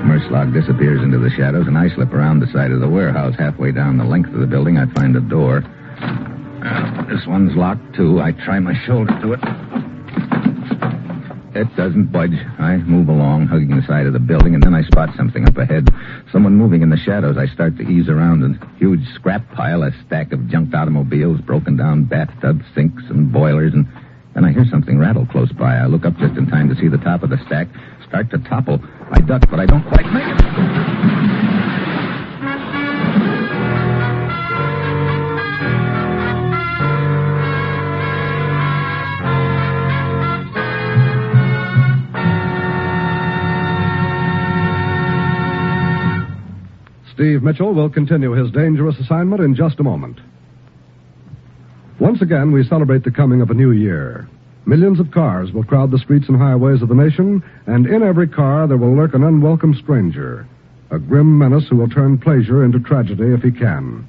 Merschlag disappears into the shadows, and I slip around the side of the warehouse. Halfway down the length of the building, I find a door. This one's locked, too. I try my shoulder to it. It doesn't budge. I move along, hugging the side of the building, and then I spot something up ahead. Someone moving in the shadows. I start to ease around a huge scrap pile, a stack of junked automobiles, broken down bathtubs, sinks, and boilers, and then I hear something rattle close by. I look up just in time to see the top of the stack start to topple. I duck, but I don't quite make it. Steve Mitchell will continue his dangerous assignment in just a moment. Once again, we celebrate the coming of a new year. Millions of cars will crowd the streets and highways of the nation, and in every car there will lurk an unwelcome stranger, a grim menace who will turn pleasure into tragedy if he can.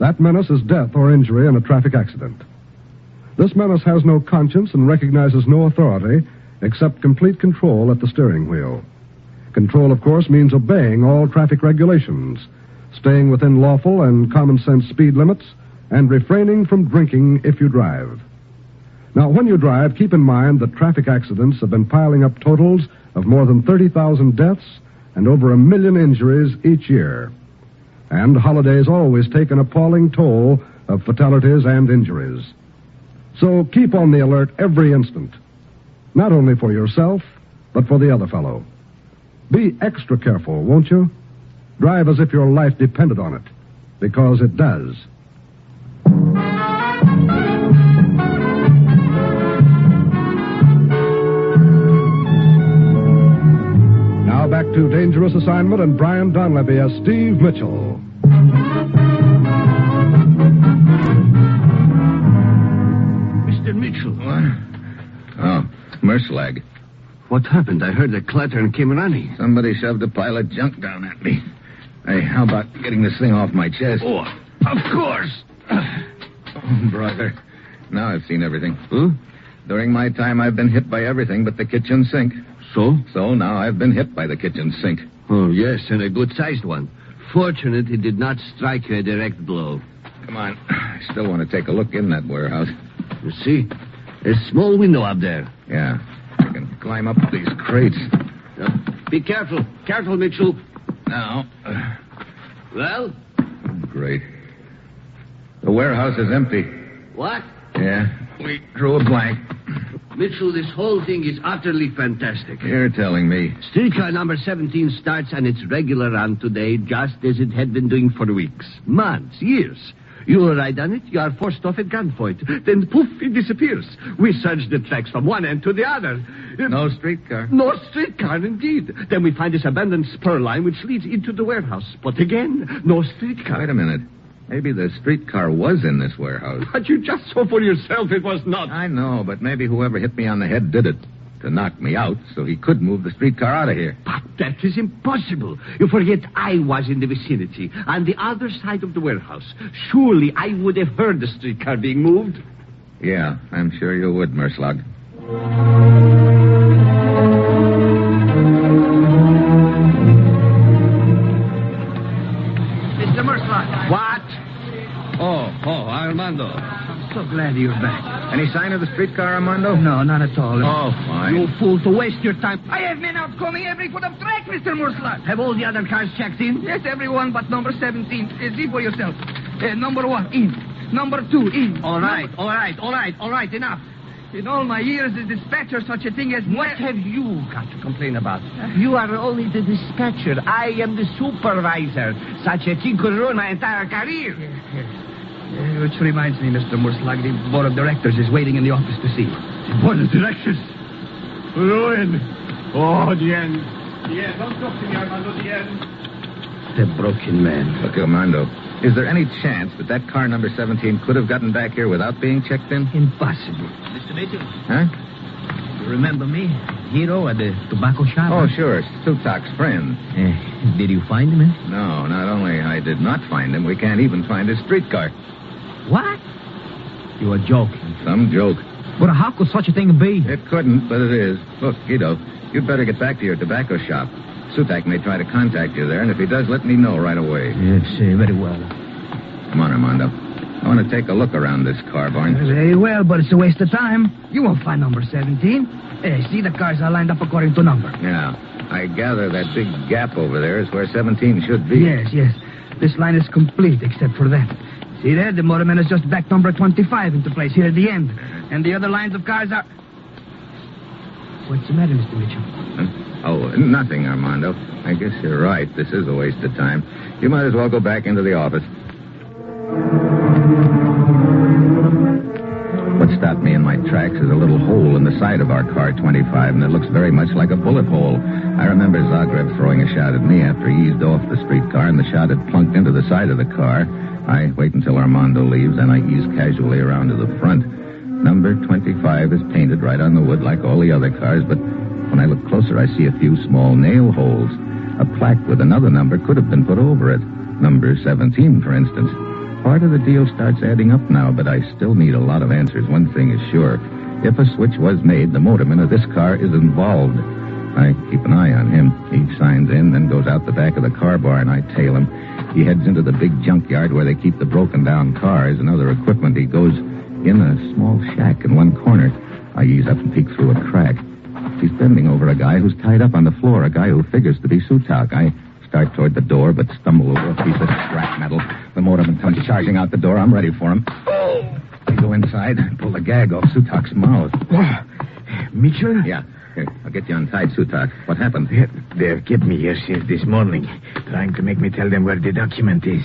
That menace is death or injury in a traffic accident. This menace has no conscience and recognizes no authority except complete control at the steering wheel. Control, of course, means obeying all traffic regulations, staying within lawful and common-sense speed limits, and refraining from drinking if you drive. Now, when you drive, keep in mind that traffic accidents have been piling up totals of more than 30,000 deaths and over 1 million injuries each year. And holidays always take an appalling toll of fatalities and injuries. So keep on the alert every instant, not only for yourself, but for the other fellow. Be extra careful, won't you? Drive as if your life depended on it, because it does. Now back to Dangerous Assignment and Brian Donlevy as Steve Mitchell. Mr. Mitchell. What? Oh, Merslag. What happened? I heard a clatter and came running. Somebody shoved a pile of junk down at me. Hey, how about getting this thing off my chest? Oh, of course. Oh, brother. Now I've seen everything. During my time, I've been hit by everything but the kitchen sink. So? So now I've been hit by the kitchen sink. Oh, yes, and a good-sized one. Fortunate it did not strike you a direct blow. Come on. I still want to take a look in that warehouse. You see? A small window up there. Yeah. I can climb up these crates. Be careful. Careful, Mitchell. Now. Well? Great. The warehouse is empty. What? Yeah. We drew a blank. Mitchell, this whole thing is utterly fantastic. You're telling me. Streetcar number 17 starts on its regular run today, just as it had been doing for weeks, months, years. You ride on it, you are forced off at gunpoint. Then, poof, it disappears. We search the tracks from one end to the other. No streetcar. No streetcar, indeed. Then we find this abandoned spur line which leads into the warehouse. But again, no streetcar. Wait a minute. Maybe the streetcar was in this warehouse. But you just saw for yourself it was not. I know, but maybe whoever hit me on the head did it to knock me out so he could move the streetcar out of here. But that is impossible. You forget I was in the vicinity, on the other side of the warehouse. Surely I would have heard the streetcar being moved. Yeah, I'm sure you would, Merslag. Mr. Merslag. What? Oh, Armando. I'm so glad you're back. Any sign of the streetcar, Armando? No, not at all. Oh, fine. You fool, to waste your time. I have men out combing every foot of track, Mr. Merslag. Have all the other cars checked in? Yes, everyone but number 17. See for yourself. Number 1, in. Number 2, in. All right, enough. In all my years as dispatcher, such a thing as... What have you got to complain about? You are only the dispatcher. I am the supervisor. Such a thing could ruin my entire career. Which reminds me, Mr. Merslag, the board of directors is waiting in the office to see you. The board of directors? Ruin. Oh, the end. The end. Don't talk to me, Armando. The end. The broken man. Look, Armando, is there any chance that car number 17 could have gotten back here without being checked in? Impossible. Mr. Mitchell? Huh? You remember me? Hero at the tobacco shop? Oh, sure. Sutak's friend. Did you find him, eh? No, not only I did not find him, we can't even find his streetcar. What? You are joking. Some joke. But how could such a thing be? It couldn't, but it is. Look, Guido, you'd better get back to your tobacco shop. Sutak may try to contact you there, and if he does, let me know right away. Yes, very well. Come on, Armando. I want to take a look around this car barn. Very well, but it's a waste of time. You won't find number 17. See, the cars are lined up according to number. Yeah. I gather that big gap over there is where 17 should be. Yes. This line is complete except for that. See there? The motorman has just backed number 25 into place here at the end. And the other lines of cars are... What's the matter, Mr. Mitchell? Oh, nothing, Armando. I guess you're right. This is a waste of time. You might as well go back into the office. What stopped me in my tracks is a little hole in the side of our car 25, and it looks very much like a bullet hole. I remember Zagreb throwing a shot at me after he eased off the streetcar, and the shot had plunked into the side of the car. I wait until Armando leaves, and I ease casually around to the front. Number 25 is painted right on the wood like all the other cars, but when I look closer, I see a few small nail holes. A plaque with another number could have been put over it. Number 17, for instance. Part of the deal starts adding up now, but I still need a lot of answers. One thing is sure. If a switch was made, the motorman of this car is involved. I keep an eye on him. He signs in, then goes out the back of the car barn. I tail him. He heads into the big junkyard where they keep the broken-down cars and other equipment. He goes in a small shack in one corner. I ease up and peek through a crack. He's bending over a guy who's tied up on the floor, a guy who figures to be Sutak. I start toward the door, but stumble over a piece of scrap metal. The motorman comes charging out the door. I'm ready for him. I go inside and pull the gag off Sutak's mouth. Mitchell? Yeah. Here, I'll get you untied, Sutak. What happened? They've kept me here since this morning, trying to make me tell them where the document is.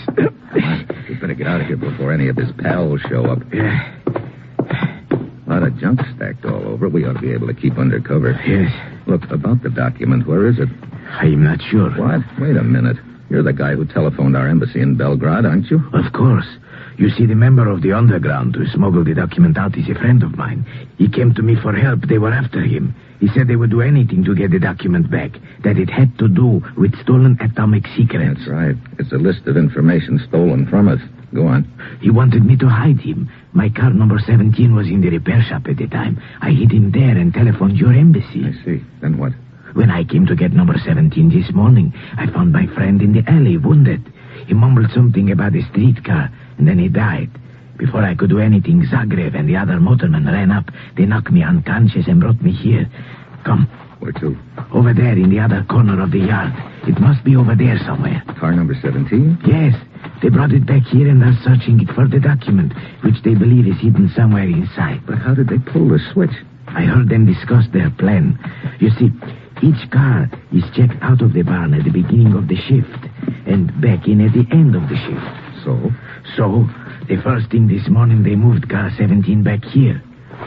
We better get out of here before any of his pals show up. Yeah. A lot of junk stacked all over. We ought to be able to keep undercover. Yes. Look, about the document, where is it? I'm not sure. What? Wait a minute. You're the guy who telephoned our embassy in Belgrade, aren't you? Of course. You see, the member of the underground who smuggled the document out is a friend of mine. He came to me for help. They were after him. He said they would do anything to get the document back, that it had to do with stolen atomic secrets. That's right. It's a list of information stolen from us. Go on. He wanted me to hide him. My car number 17 was in the repair shop at the time. I hid him there and telephoned your embassy. I see. Then what? When I came to get number 17 this morning, I found my friend in the alley, wounded. He mumbled something about a streetcar, and then he died. Before I could do anything, Zagreb and the other motormen ran up. They knocked me unconscious and brought me here. Come. Where to? Over there in the other corner of the yard. It must be over there somewhere. Car number 17? Yes. They brought it back here and are searching it for the document, which they believe is hidden somewhere inside. But how did they pull the switch? I heard them discuss their plan. You see, each car is checked out of the barn at the beginning of the shift and back in at the end of the shift. So, the first thing this morning, they moved car 17 back here.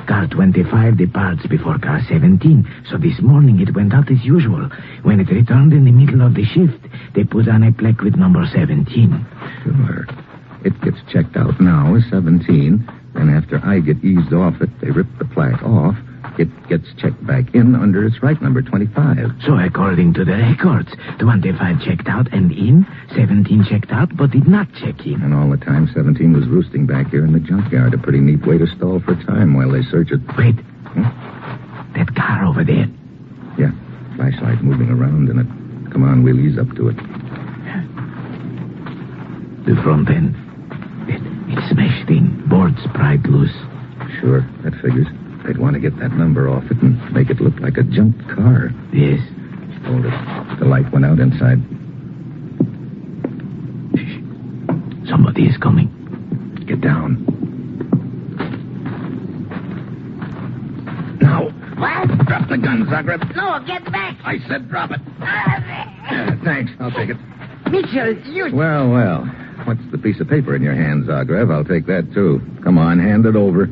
Car 25 departs before car 17, so this morning it went out as usual. When it returned in the middle of the shift, they put on a plaque with number 17. Sure. It gets checked out now as 17, and after I get eased off it, they rip the plaque off. It gets checked back in under its right number, 25. So according to the records, 25 checked out and in, 17 checked out but did not check in. And all the time, 17 was roosting back here in the junkyard. A pretty neat way to stall for time while they search it. Wait. That car over there. Yeah. Flashlight moving around in it. Come on, we'll ease up to it. The front end. It's smashed in. Boards pried loose. Sure, that figures. They'd want to get that number off it and make it look like a junked car. Yes. Hold it. The light went out inside. Shh. Somebody is coming. Get down. Now. What? Drop the gun, Zagreb. No, get back. I said drop it. Thanks. I'll take it. Mitchell, you... Well. What's the piece of paper in your hand, Zagreb? I'll take that, too. Come on, hand it over.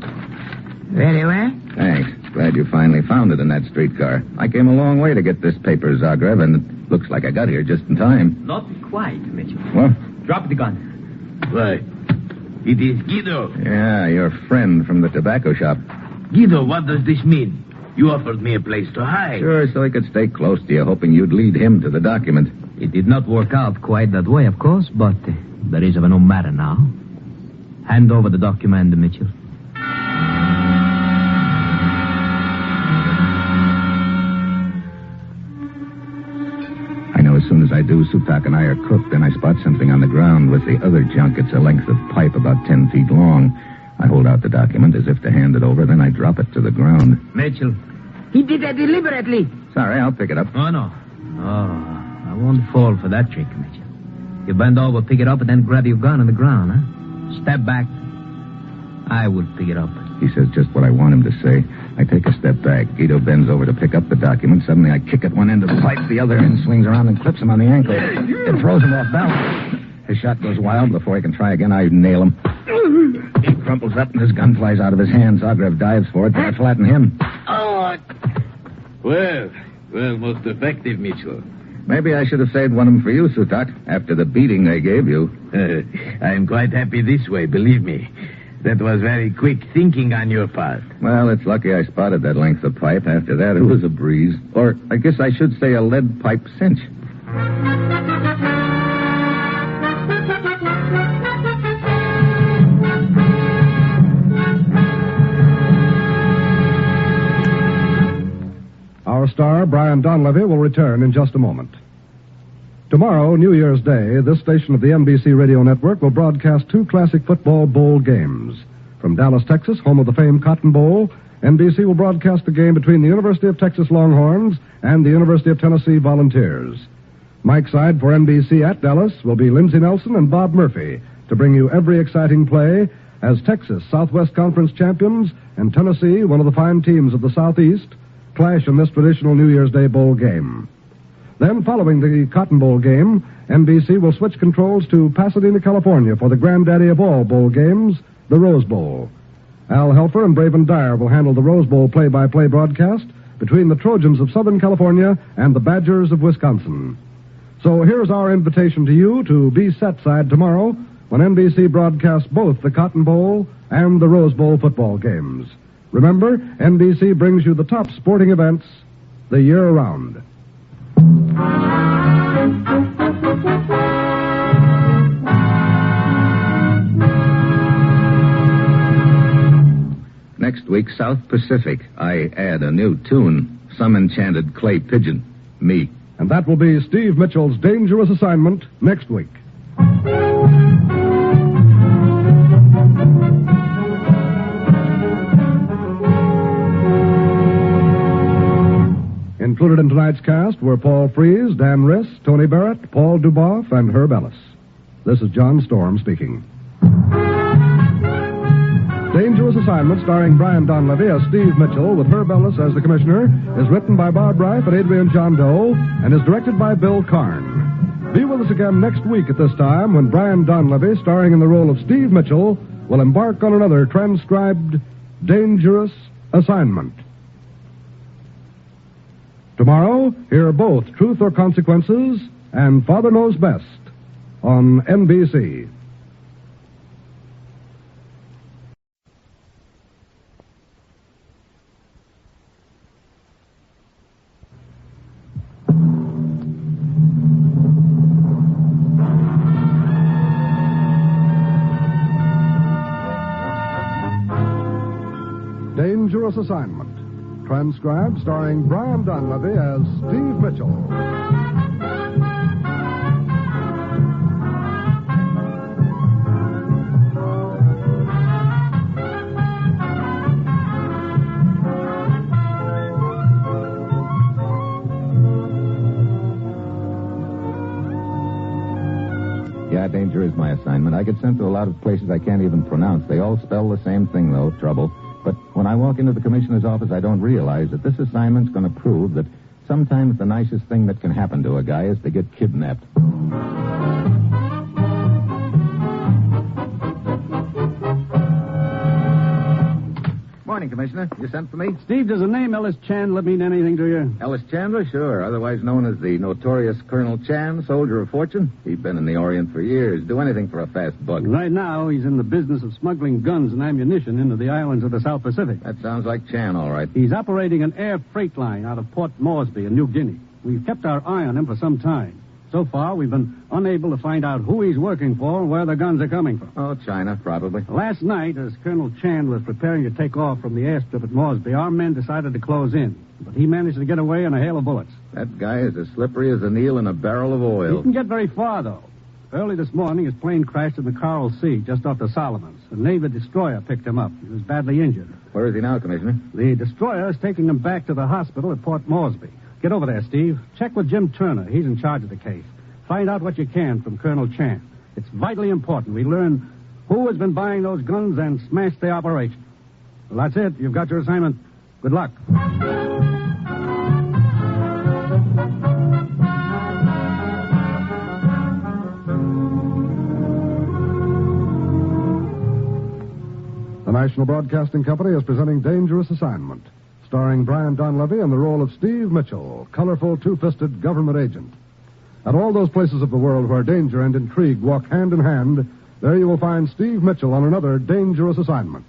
Very well. Thanks. Glad you finally found it in that streetcar. I came a long way to get this paper, Zagreb, and it looks like I got here just in time. Not quite, Mitchell. What? Drop the gun. Why? It is Guido. Yeah, your friend from the tobacco shop. Guido, what does this mean? You offered me a place to hide. Sure, so he could stay close to you, hoping you'd lead him to the document. It did not work out quite that way, of course, but that is of no matter now. Hand over the document, Mitchell. As soon as I'd do. Sutak and I are cooked. Then I spot something on the ground with the other junk. It's a length of pipe about 10 feet long. I hold out the document as if to hand it over. Then I drop it to the ground. Mitchell. He did that deliberately. Sorry, I'll pick it up. Oh, no. Oh, I won't fall for that trick, Mitchell. You bend over, pick it up, and then grab your gun on the ground, huh? Step back. I would pick it up. He says just what I want him to say. I take a step back. Guido bends over to pick up the document. Suddenly I kick at one end of the pipe. The other end swings around and clips him on the ankle. It throws him off balance. His shot goes wild. Before he can try again, I nail him. He crumples up and his gun flies out of his hand. Zagreb dives for it, but I flatten him. Oh. Well, most effective, Mitchell. Maybe I should have saved one of them for you, Sutak, after the beating they gave you. I'm quite happy this way, believe me. That was very quick thinking on your part. Well, it's lucky I spotted that length of pipe. After that, it was a breeze. Or I guess I should say a lead pipe cinch. Our star, Brian Donlevy, will return in just a moment. Tomorrow, New Year's Day, this station of the NBC Radio Network will broadcast 2 classic football bowl games. From Dallas, Texas, home of the famed Cotton Bowl, NBC will broadcast the game between the University of Texas Longhorns and the University of Tennessee Volunteers. Mike Side for NBC at Dallas will be Lindsey Nelson and Bob Murphy to bring you every exciting play as Texas, Southwest Conference champions, and Tennessee, one of the fine teams of the Southeast, clash in this traditional New Year's Day bowl game. Then, following the Cotton Bowl game, NBC will switch controls to Pasadena, California for the granddaddy of all bowl games, the Rose Bowl. Al Helfer and Braven Dyer will handle the Rose Bowl play-by-play broadcast between the Trojans of Southern California and the Badgers of Wisconsin. So here's our invitation to you to be set side tomorrow when NBC broadcasts both the Cotton Bowl and the Rose Bowl football games. Remember, NBC brings you the top sporting events the year around. Next week, South Pacific. I add a new tune. Some enchanted clay pigeon. Me. And that will be Steve Mitchell's dangerous assignment next week. Included in tonight's cast were Paul Frees, Dan Riss, Tony Barrett, Paul Duboff, and Herb Ellis. This is John Storm speaking. Dangerous Assignment, starring Brian Donlevy as Steve Mitchell with Herb Ellis as the commissioner, is written by Bob Reif and Adrian John Doe and is directed by Bill Karn. Be with us again next week at this time when Brian Donlevy, starring in the role of Steve Mitchell, will embark on another transcribed Dangerous Assignment. Tomorrow, hear both Truth or Consequences and Father Knows Best on NBC. Dangerous Assignment. Transcribed, starring Brian Donlevy as Steve Mitchell. Yeah, danger is my assignment. I get sent to a lot of places I can't even pronounce. They all spell the same thing, though, trouble. But when I walk into the commissioner's office, I don't realize that this assignment's going to prove that sometimes the nicest thing that can happen to a guy is to get kidnapped. Morning, Commissioner. You sent for me? Steve, does the name Ellis Chandler mean anything to you? Ellis Chandler, sure. Otherwise known as the notorious Colonel Chan, soldier of fortune. He's been in the Orient for years. Do anything for a fast buck. Right now, he's in the business of smuggling guns and ammunition into the islands of the South Pacific. That sounds like Chan, all right. He's operating an air freight line out of Port Moresby in New Guinea. We've kept our eye on him for some time. So far, we've been unable to find out who he's working for and where the guns are coming from. Oh, China, probably. Last night, as Colonel Chan was preparing to take off from the airstrip at Moresby, our men decided to close in. but he managed to get away in a hail of bullets. That guy is as slippery as an eel in a barrel of He oil. didn't get very far, though. Early this morning, his plane crashed in the Coral Sea, just off the Solomons. A Navy destroyer picked him up. He was badly injured. Where is he now, Commissioner? The destroyer is taking him back to the hospital at Port Moresby. Get over there, Steve. Check with Jim Turner. He's in charge of the case. Find out what you can from Colonel Chan. It's vitally important we learn who has been buying those guns and smash the operation. Well, that's it. You've got your assignment. Good luck. The National Broadcasting Company is presenting Dangerous Assignment, starring Brian Donlevy in the role of Steve Mitchell, colorful two-fisted government agent. At all those places of the world where danger and intrigue walk hand in hand, there you will find Steve Mitchell on another dangerous assignment.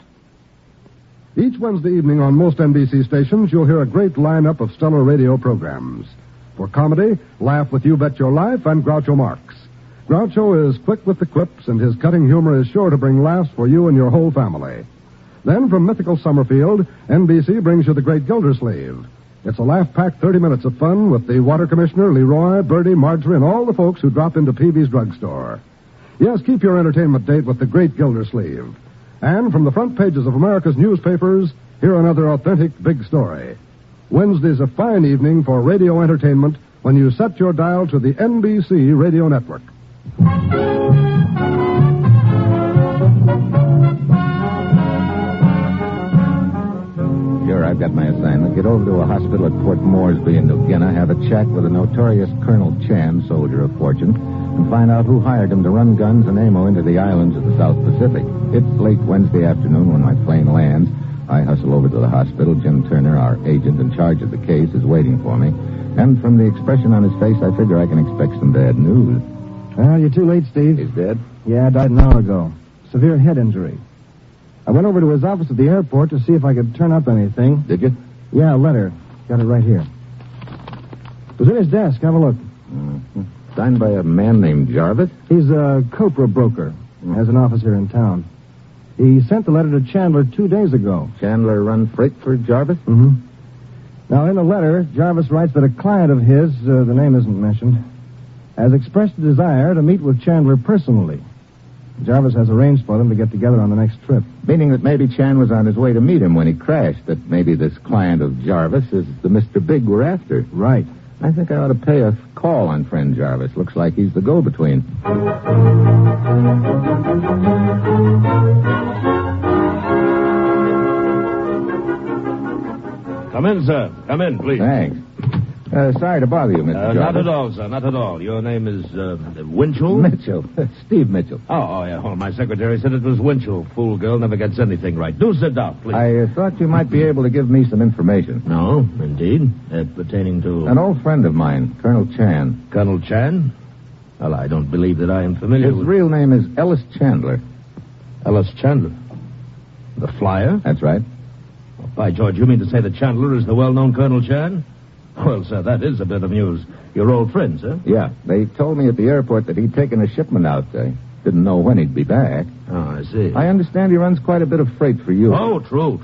Each Wednesday evening on most NBC stations, you'll hear a great lineup of stellar radio programs. For comedy, laugh with You Bet Your Life and Groucho Marx. Groucho is quick with the quips, and his cutting humor is sure to bring laughs for you and your whole family. Then, from mythical Summerfield, NBC brings you The Great Gildersleeve. It's a laugh-packed 30 minutes of fun with the Water Commissioner, Leroy, Bertie, Marjorie, and all the folks who drop into Peavy's drugstore. Yes, keep your entertainment date with The Great Gildersleeve. And from the front pages of America's newspapers, hear another authentic big story. Wednesday's a fine evening for radio entertainment when you set your dial to the NBC Radio Network. Sure, I've got my assignment. Get over to a hospital at Port Moresby in New Guinea, have a chat with a notorious Colonel Chan, soldier of fortune, and find out who hired him to run guns and ammo into the islands of the South Pacific. It's late Wednesday afternoon when my plane lands. I hustle over to the hospital. Jim Turner, our agent in charge of the case, is waiting for me. And from the expression on his face, I figure I can expect some bad news. Well, you're too late, Steve. He's dead? Yeah, died an hour ago. Severe head injury. I went over to his office at the airport to see if I could turn up anything. Did you? Yeah, a letter. Got it right here. It was in his desk. Have a look. Mm-hmm. Signed by a man named Jarvis? He's a Copra broker. Has an office here in town. He sent the letter to Chandler 2 days ago. Chandler run freight for Jarvis? Mm-hmm. Now, in the letter, Jarvis writes that a client of his, the name isn't mentioned, has expressed a desire to meet with Chandler personally. Jarvis has arranged for them to get together on the next trip. Meaning that maybe Chan was on his way to meet him when he crashed, that maybe this client of Jarvis is the Mr. Big we're after. Right. I think I ought to pay a call on friend Jarvis. Looks like he's the go-between. Come in, sir. Come in, please. Thanks. Sorry to bother you, Mr. Jarvis. Not at all, sir. Not at all. Your name is, Winchell? Mitchell. Steve Mitchell. Oh, yeah. Well, my secretary said it was Winchell. Fool girl never gets anything right. Do sit down, please. I thought you might be able to give me some information. No, indeed. Pertaining to... An old friend of mine, Colonel Chan. Colonel Chan? Well, I don't believe that I am familiar with... His real name is Ellis Chandler. Ellis Chandler? The flyer? That's right. Well, by George, you mean to say that Chandler is the well-known Colonel Chan? Well, sir, that is a bit of news. Your old friend, sir? Yeah. They told me at the airport that he'd taken a shipment out. I didn't know when he'd be back. Oh, I see. I understand he runs quite a bit of freight for you. Oh, true.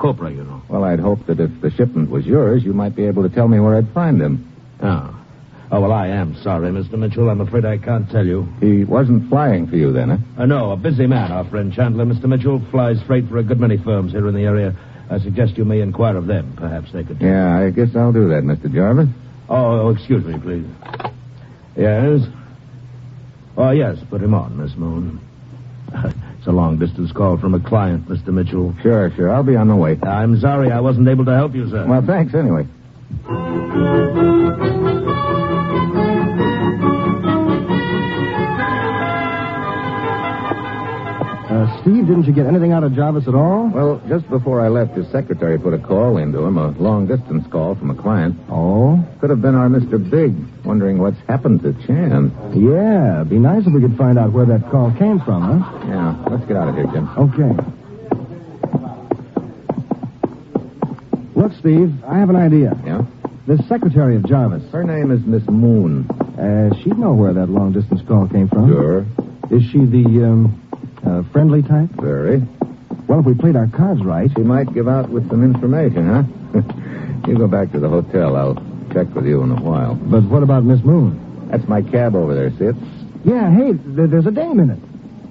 Copra, you know. Well, I'd hoped that if the shipment was yours, you might be able to tell me where I'd find him. Oh, well, I am sorry, Mr. Mitchell. I'm afraid I can't tell you. He wasn't flying for you then, huh? No, a busy man, our friend Chandler. Mr. Mitchell flies freight for a good many firms here in the area. I suggest you may inquire of them. Perhaps they could... Yeah, I guess I'll do that, Mr. Jarvis. Oh, excuse me, please. Yes? Oh, yes, put him on, Miss Moon. It's a long-distance call from a client, Mr. Mitchell. Sure. I'll be on the way. I'm sorry I wasn't able to help you, sir. Well, thanks anyway. Steve, didn't you get anything out of Jarvis at all? Well, just before I left, his secretary put a call into him, a long-distance call from a client. Oh? Could have been our Mr. Big, wondering what's happened to Chan. Yeah, it'd be nice if we could find out where that call came from, huh? Yeah, let's get out of here, Jim. Okay. Look, Steve, I have an idea. Yeah? This secretary of Jarvis. Her name is Miss Moon. She'd know where that long-distance call came from. Sure. Is she the, friendly type? Very. Well, if we played our cards right... She might give out with some information, huh? You go back to the hotel. I'll check with you in a while. But what about Miss Moon? That's my cab over there, Sitz. Yeah, hey, there's a dame in it.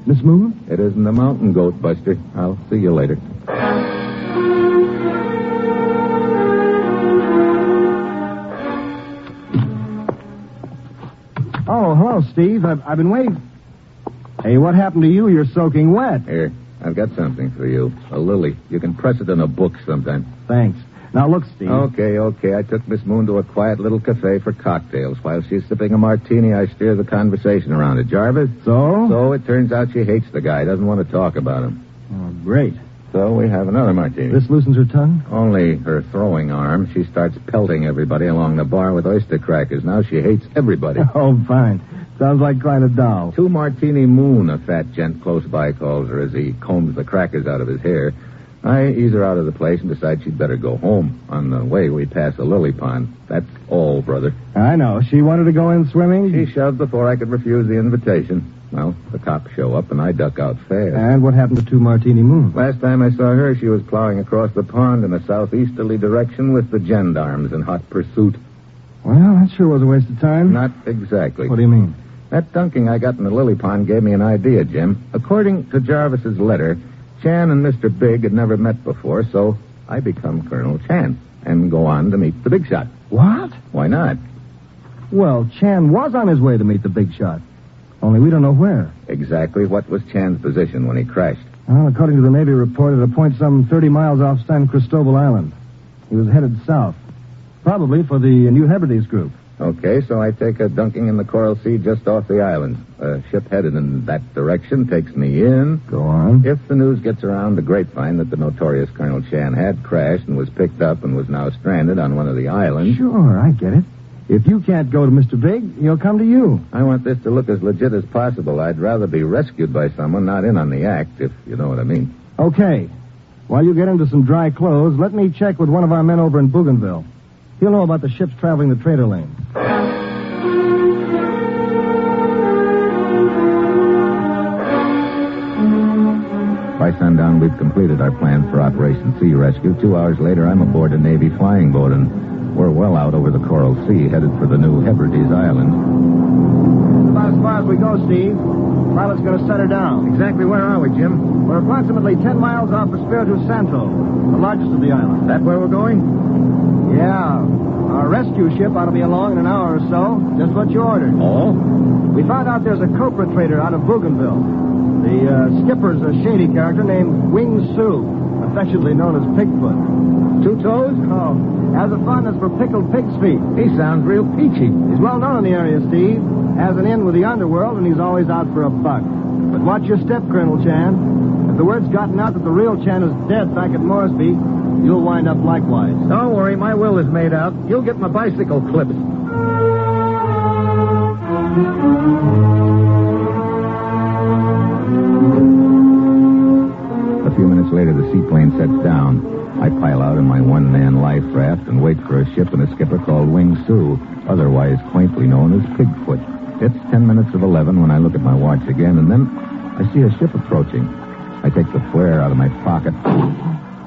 Miss Moon? It isn't the mountain goat, Buster. I'll see you later. Oh, hello, Steve. I've been waiting. Hey, what happened to you? You're soaking wet. Here, I've got something for you. A lily. You can press it in a book sometime. Thanks. Now, look, Steve. Okay. I took Miss Moon to a quiet little cafe for cocktails. While she's sipping a martini, I steer the conversation around it. Jarvis? So? So it turns out she hates the guy, doesn't want to talk about him. Oh, great. So we have another martini. This loosens her tongue? Only her throwing arm. She starts pelting everybody along the bar with oyster crackers. Now she hates everybody. Oh, fine. Sounds like quite a doll. 2 Martini Moon, a fat gent close by calls her as he combs the crackers out of his hair. I ease her out of the place and decide she'd better go home. On the way, we pass a lily pond. That's all, brother. I know. She wanted to go in swimming? She shoved before I could refuse the invitation. Well, the cops show up, and I duck out fast. And what happened to 2 Martini Moon? Last time I saw her, she was plowing across the pond in a southeasterly direction with the gendarmes in hot pursuit. Well, that sure was a waste of time. Not exactly. What do you mean? That dunking I got in the lily pond gave me an idea, Jim. According to Jarvis's letter, Chan and Mr. Big had never met before, so I become Colonel Chan and go on to meet the big shot. What? Why not? Well, Chan was on his way to meet the big shot. Only we don't know where. Exactly. What was Chan's position when he crashed? Well, according to the Navy report, at a point some 30 miles off San Cristobal Island. He was headed south. Probably for the New Hebrides group. Okay, so I take a dunking in the Coral Sea just off the island. A ship headed in that direction takes me in. Go on. If the news gets around the grapevine that the notorious Colonel Chan had crashed and was picked up and was now stranded on one of the islands... Sure, I get it. If you can't go to Mr. Big, he'll come to you. I want this to look as legit as possible. I'd rather be rescued by someone, not in on the act, if you know what I mean. Okay. While you get into some dry clothes, let me check with one of our men over in Bougainville. He'll know about the ships traveling the trader lane. By sundown, we've completed our plans for Operation Sea Rescue. 2 hours later, I'm aboard a Navy flying boat, and we're well out over the Coral Sea, headed for the New Hebrides Islands. About as far as we go, Steve. Pilot's going to set her down. Exactly where are we, Jim? We're approximately 10 miles off Espiritu Santo, the largest of the islands. That where we're going? Yeah. Our rescue ship ought to be along in an hour or so. Just what you ordered. Oh? We found out there's a copra trader out of Bougainville. The skipper's a shady character named Wing Su, affectionately known as Pigfoot. 2 toes? Oh, has a fondness for pickled pig's feet. He sounds real peachy. He's well known in the area, Steve. Has an in with the underworld, and he's always out for a buck. But watch your step, Colonel Chan. If the word's gotten out that the real Chan is dead back at Moresby, you'll wind up likewise. Don't worry, my will is made out. You'll get my bicycle clips. A few minutes later, the seaplane sets down. I pile out in my one-man life raft and wait for a ship and a skipper called Wing Su, otherwise quaintly known as Pigfoot. It's 10 minutes of 11 when I look at my watch again, and then I see a ship approaching. I take the flare out of my pocket.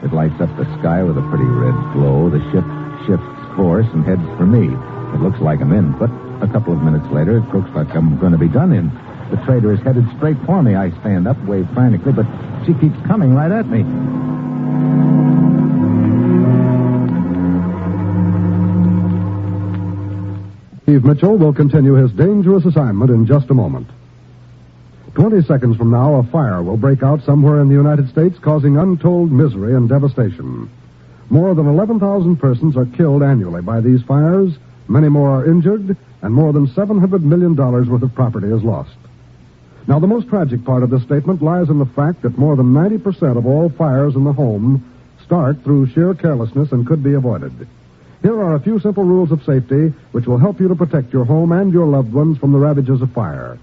It lights up the sky with a pretty red glow. The ship shifts course and heads for me. It looks like I'm in, but a couple of minutes later, it looks like I'm going to be done in. The trader is headed straight for me. I stand up, wave frantically, but she keeps coming right at me. Steve Mitchell will continue his dangerous assignment in just a moment. 20 seconds from now, a fire will break out somewhere in the United States, causing untold misery and devastation. More than 11,000 persons are killed annually by these fires, many more are injured, and more than $700 million worth of property is lost. Now, the most tragic part of this statement lies in the fact that more than 90% of all fires in the home start through sheer carelessness and could be avoided. Here are a few simple rules of safety which will help you to protect your home and your loved ones from the ravages of fire.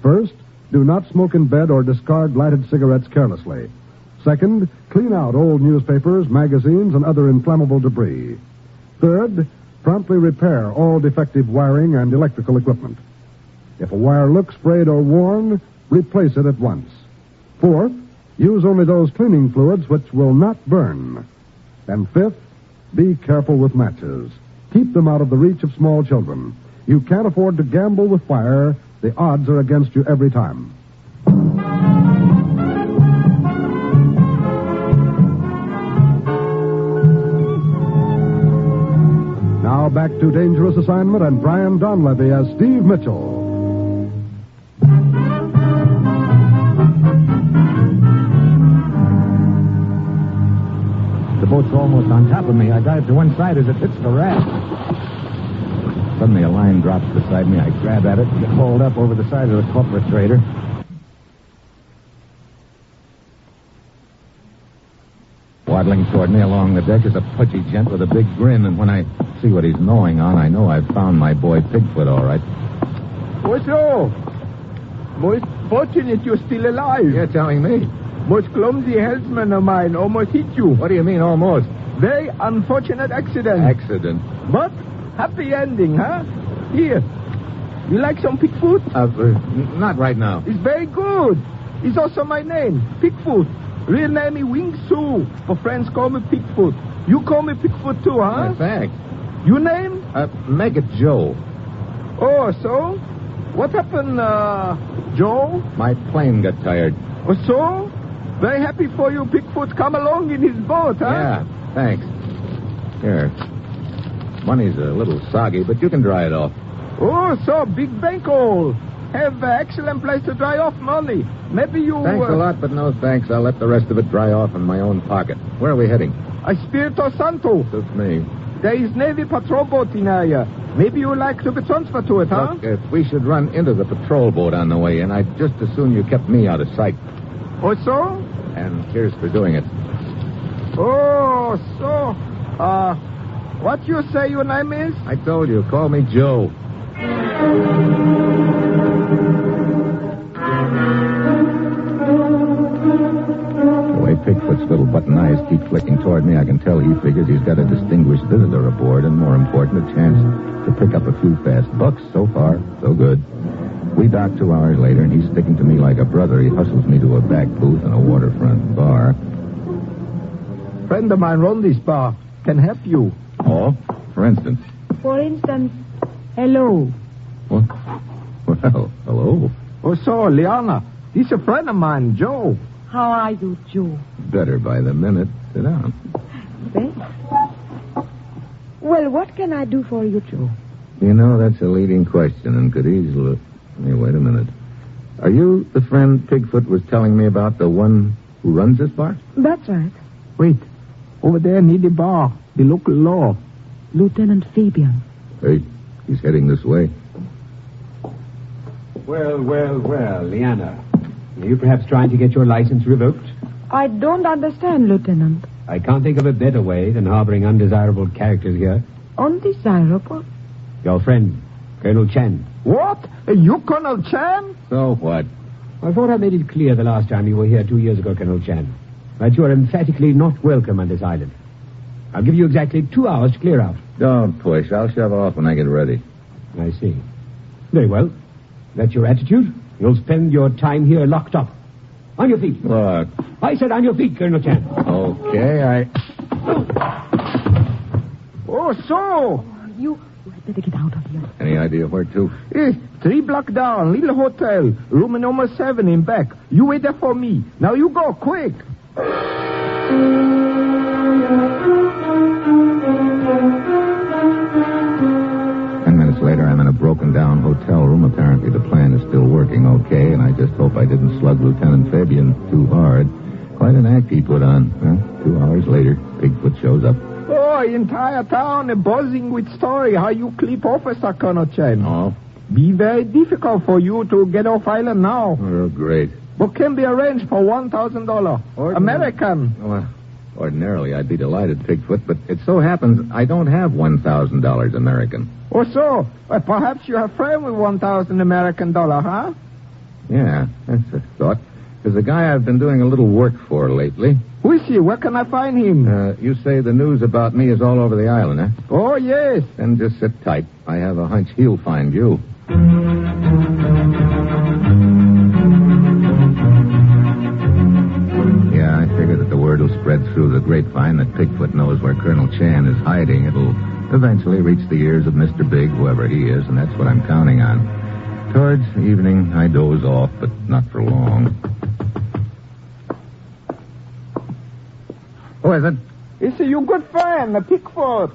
First, do not smoke in bed or discard lighted cigarettes carelessly. Second, clean out old newspapers, magazines, and other inflammable debris. Third, promptly repair all defective wiring and electrical equipment. If a wire looks frayed or worn, replace it at once. Fourth, use only those cleaning fluids which will not burn. And fifth, Be careful with matches. Keep them out of the reach of small children. You can't afford to gamble with fire. The odds are against you every time. Now back to Dangerous Assignment and Brian Donlevy as Steve Mitchell. The boat's almost on top of me. I dive to one side as it hits the raft. Suddenly a line drops beside me. I grab at it and get hauled up over the side of the copper trader. Waddling toward me along the deck is a pudgy gent with a big grin, and when I see what he's gnawing on, I know I've found my boy Pigfoot, all right. What's up? Most fortunate you're still alive. You're telling me. Most clumsy helmsman of mine almost hit you. What do you mean, almost? Very unfortunate accident. Accident? But happy ending, huh? Here. You like some Pigfoot? Not right now. It's very good. It's also my name, Pigfoot. Real name is Wing Su, but friends call me Pigfoot. You call me Pigfoot too, huh? Thanks. Your name? Make it Joe. Oh, so? What happened, Joe? My plane got tired. Oh, so? Very happy for you, Pigfoot. Come along in his boat, huh? Yeah, thanks. Here. Money's a little soggy, but you can dry it off. Oh, so big bankroll. Have excellent place to dry off money. Maybe you... Thanks a lot, but no thanks. I'll let the rest of it dry off in my own pocket. Where are we heading? Espirito Santo. Suits me. There is Navy patrol boat in area. Maybe you would like to be transferred to it, huh? Look, if we should run into the patrol boat on the way in, I'd just as soon you kept me out of sight. Oh, so? And here's for doing it. Oh, so... what you say your name is? I told you. Call me Joe. The way Pigfoot's little button eyes keep flicking toward me, I can tell he figures he's got a distinguished visitor aboard, and more important, a chance to pick up a few fast bucks. So far, so good. We dock 2 hours later, and he's sticking to me like a brother. He hustles me to a back booth in a waterfront bar. Friend of mine run this bar. Can help you. Oh, for instance? For instance, hello. Well, hello. Oh, so, Liana, he's a friend of mine, Joe. How are you, Joe? Better by the minute. Sit down. Thanks. Well, what can I do for you, Joe? You know, that's a leading question and could easily... Hey, wait a minute. Are you the friend Pigfoot was telling me about, the one who runs this bar? That's right. Wait. Over there near the bar, the local law. Lieutenant Fabian. Hey, he's heading this way. Well, Liana. Are you perhaps trying to get your license revoked? I don't understand, Lieutenant. I can't think of a better way than harboring undesirable characters here. Undesirable? Your friend, Colonel Chen. What? You Colonel Chen? So what? I thought I made it clear the last time you were here 2 years ago, Colonel Chen, that you are emphatically not welcome on this island. I'll give you exactly 2 hours to clear out. Don't push. I'll shove off when I get ready. I see. Very well. That's your attitude. You'll spend your time here locked up. On your feet. Look. I said on your feet, Colonel Chen. Okay, Oh, so. You had better get out of here. Any idea where to? 3 blocks down, little hotel. Room number 7 in back. You wait there for me. Now you go, quick. 10 minutes later, I'm in a broken-down hotel room. Apparently, the plan is still working okay, and I just hope I didn't slug Lieutenant Fabian too hard. Quite an act he put on. 2 hours later, Bigfoot shows up. Oh, entire town is buzzing with story how you clip Officer Colonel Chen. Oh? Be very difficult for you to get off island now. Oh, great. But can be arranged for $1,000. American. Well, ordinarily, I'd be delighted, Bigfoot, but it so happens I don't have $1,000 American. Or so. Well, perhaps you have a friend with $1,000 American dollar, huh? Yeah, that's a thought. There's a guy I've been doing a little work for lately. Who is he? Where can I find him? You say the news about me is all over the island, huh? Oh, yes. Then just sit tight. I have a hunch he'll find you. Yeah, I figured that the word word will spread through the grapevine that Pigfoot knows where Colonel Chan is hiding, it'll eventually reach the ears of Mr. Big, whoever he is, and that's what I'm counting on. Towards evening, I doze off, but not for long. Who is it? It's your good friend, Pigfoot.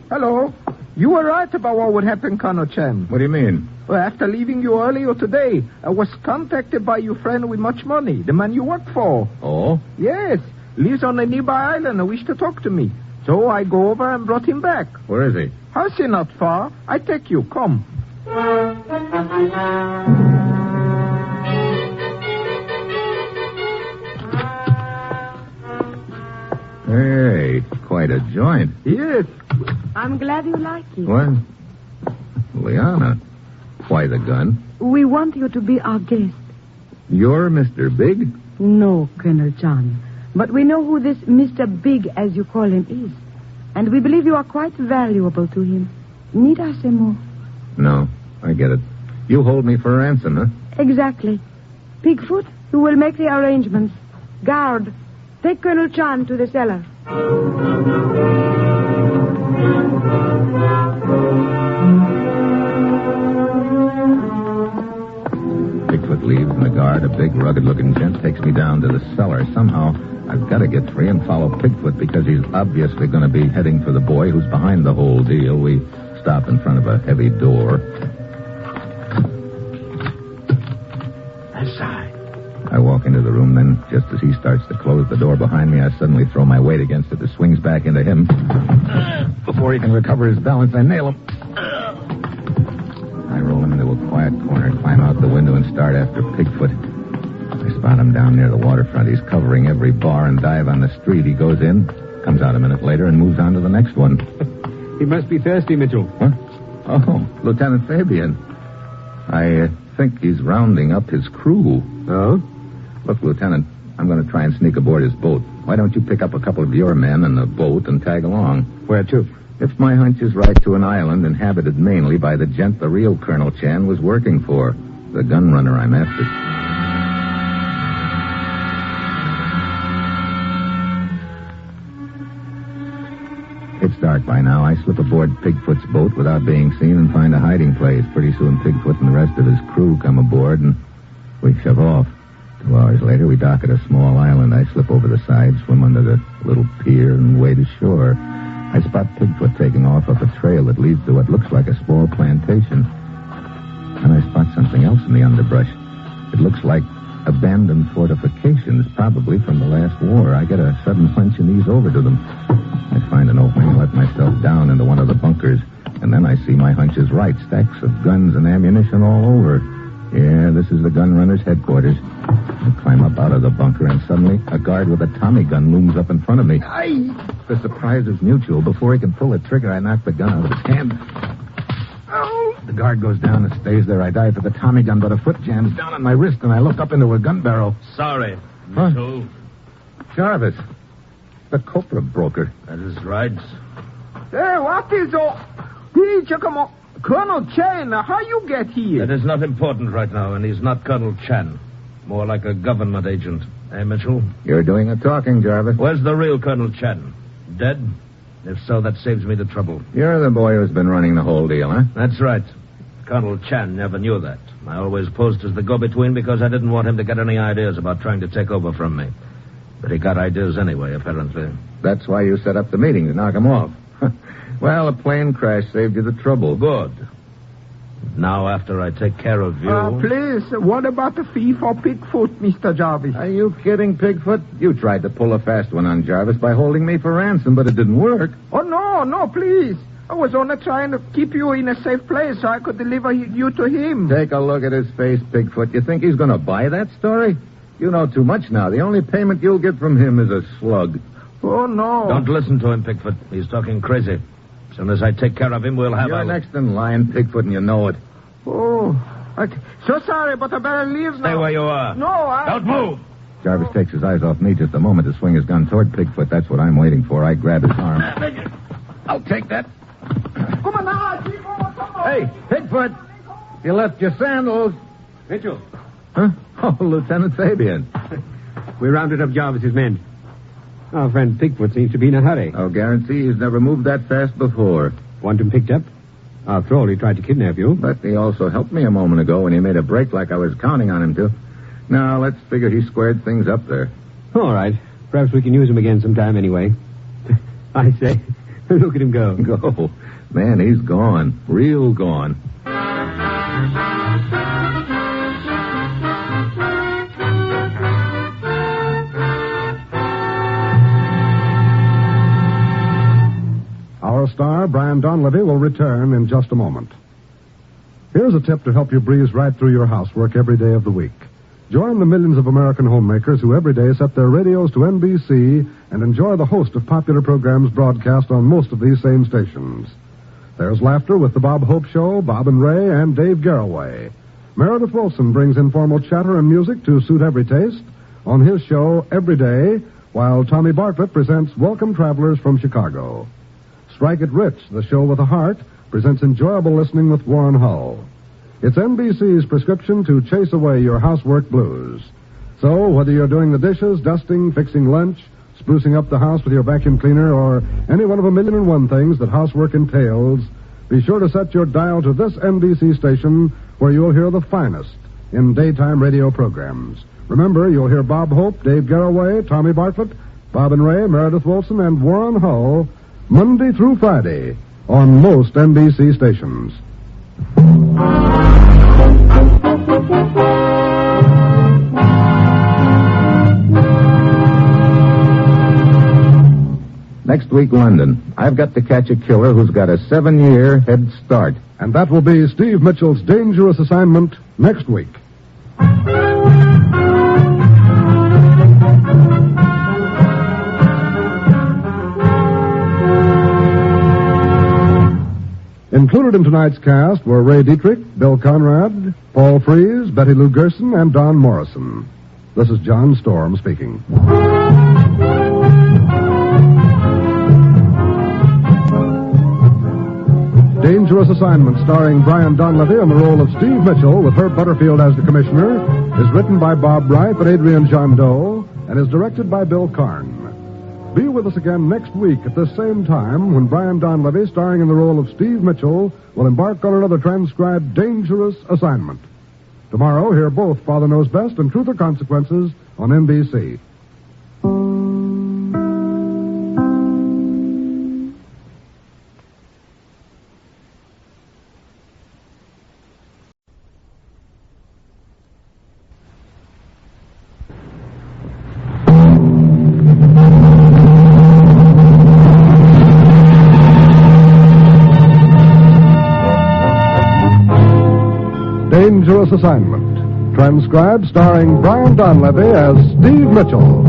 Hello. You were right about what would happen, Colonel Chan. What do you mean? Well, after leaving you earlier today, I was contacted by your friend with much money, the man you work for. Oh? Yes. Lives on a nearby island and wished to talk to me. So I go over and brought him back. Where is he? House is not far. I take you. Come. Hey, quite a joint. Yes. I'm glad you like it. What? Liana, why the gun? We want you to be our guest. You're Mr. Big? No, Colonel Chan. But we know who this Mr. Big, as you call him, is. And we believe you are quite valuable to him. Need I say more? No, I get it. You hold me for ransom, huh? Exactly. Pigfoot, you will make the arrangements. Guard, take Colonel Chan to the cellar. Bigfoot leaves, and the guard, a big, rugged-looking gent, takes me down to the cellar. Somehow, I've got to get free and follow Bigfoot because he's obviously going to be heading for the boy who's behind the whole deal. We stop in front of a heavy door. Inside. I walk into the room, then, just as he starts to close the door behind me, I suddenly throw my weight against it. It swings back into him. Before he can recover his balance, I nail him. I roll him into a quiet corner, climb out the window, and start after Pigfoot. I spot him down near the waterfront. He's covering every bar and dive on the street. He goes in, comes out a minute later, and moves on to the next one. He must be thirsty, Mitchell. What? Oh, Lieutenant Fabian. I think he's rounding up his crew. Oh? Look, Lieutenant, I'm going to try and sneak aboard his boat. Why don't you pick up a couple of your men in the boat and tag along? Where to? If my hunch is right, to an island inhabited mainly by the gent the real Colonel Chan was working for. The gun runner I'm after. It's dark by now. I slip aboard Pigfoot's boat without being seen and find a hiding place. Pretty soon Pigfoot and the rest of his crew come aboard and we shove off. 2 hours later, we dock at a small island. I slip over the side, swim under the little pier, and wade ashore. I spot Pigfoot taking off up a trail that leads to what looks like a small plantation. And I spot something else in the underbrush. It looks like abandoned fortifications, probably from the last war. I get a sudden hunch and ease over to them. I find an opening and let myself down into one of the bunkers. And then I see my hunch is right. Stacks of guns and ammunition all over. Yeah, this is the gun runner's headquarters. I climb up out of the bunker, and suddenly a guard with a Tommy gun looms up in front of me. The surprise is mutual. Before he can pull the trigger, I knock the gun out of his hand. The guard goes down and stays there. I dive for the Tommy gun, but a foot jams down on my wrist, and I look up into a gun barrel. Sorry. Huh? Mitchell. Jarvis, the copra broker. That is right. Hey, what is all... Hey, come on. Colonel Chan, how you get here? That is not important right now, and he's not Colonel Chan. More like a government agent. Eh, Mitchell? You're doing the talking, Jarvis. Where's the real Colonel Chan? Dead? If so, that saves me the trouble. You're the boy who's been running the whole deal, huh? That's right. Colonel Chan never knew that. I always posed as the go-between because I didn't want him to get any ideas about trying to take over from me. But he got ideas anyway, apparently. That's why you set up the meeting, to knock him off. Well, a plane crash saved you the trouble. Good. Now, after I take care of you... Please, what about the fee for Pigfoot, Mr. Jarvis? Are you kidding, Pigfoot? You tried to pull a fast one on Jarvis by holding me for ransom, but it didn't work. Oh, no, please. I was only trying to keep you in a safe place so I could deliver you to him. Take a look at his face, Pigfoot. You think he's going to buy that story? You know too much now. The only payment you'll get from him is a slug. Oh, no. Don't listen to him, Pigfoot. He's talking crazy. As soon as I take care of him, we'll have... You're next in line, Pigfoot, and you know it. Oh, so sorry, but I better leave now. Stay where you are. No, Don't move. Jarvis takes his eyes off me just a moment to swing his gun toward Pigfoot. That's what I'm waiting for. I grab his arm. I'll take that. Come on now, come on. Hey, Pigfoot, you left your sandals. Mitchell. Huh? Oh, Lieutenant Fabian. We rounded up Jarvis's men. Our friend Pigfoot seems to be in a hurry. I'll guarantee he's never moved that fast before. Want him picked up? After all, he tried to kidnap you. But he also helped me a moment ago when he made a break like I was counting on him to. Now, let's figure he squared things up there. All right. Perhaps we can use him again sometime anyway. I say, look at him go. Go. Man, he's gone. Real gone. Our star, Brian Donlevy, will return in just a moment. Here's a tip to help you breeze right through your housework every day of the week. Join the millions of American homemakers who every day set their radios to NBC and enjoy the host of popular programs broadcast on most of these same stations. There's laughter with the Bob Hope Show, Bob and Ray, and Dave Garroway. Meredith Wilson brings informal chatter and music to suit every taste on his show Every Day, while Tommy Bartlett presents Welcome Travelers from Chicago. Strike It Rich, the show with a heart, presents enjoyable listening with Warren Hull. It's NBC's prescription to chase away your housework blues. So, whether you're doing the dishes, dusting, fixing lunch, sprucing up the house with your vacuum cleaner, or any one of 1,000,001 things that housework entails, be sure to set your dial to this NBC station where you'll hear the finest in daytime radio programs. Remember, you'll hear Bob Hope, Dave Garroway, Tommy Bartlett, Bob and Ray, Meredith Wilson, and Warren Hull Monday through Friday on most NBC stations. Next week, London. I've got to catch a killer who's got a 7-year head start. And that will be Steve Mitchell's dangerous assignment next week. Included in tonight's cast were Ray Dietrich, Bill Conrad, Paul Frees, Betty Lou Gerson, and Don Morrison. This is John Storm speaking. Dangerous Assignment, starring Brian Donlevy in the role of Steve Mitchell with Herb Butterfield as the commissioner, is written by Bob Bright and Adrian Jondeau and is directed by Bill Karn. Be with us again next week at this same time when Brian Donlevy, starring in the role of Steve Mitchell, will embark on another transcribed Dangerous Assignment. Tomorrow, hear both Father Knows Best and Truth or Consequences on NBC. Dangerous Assignment. Transcribed starring Brian Donlevy as Steve Mitchell.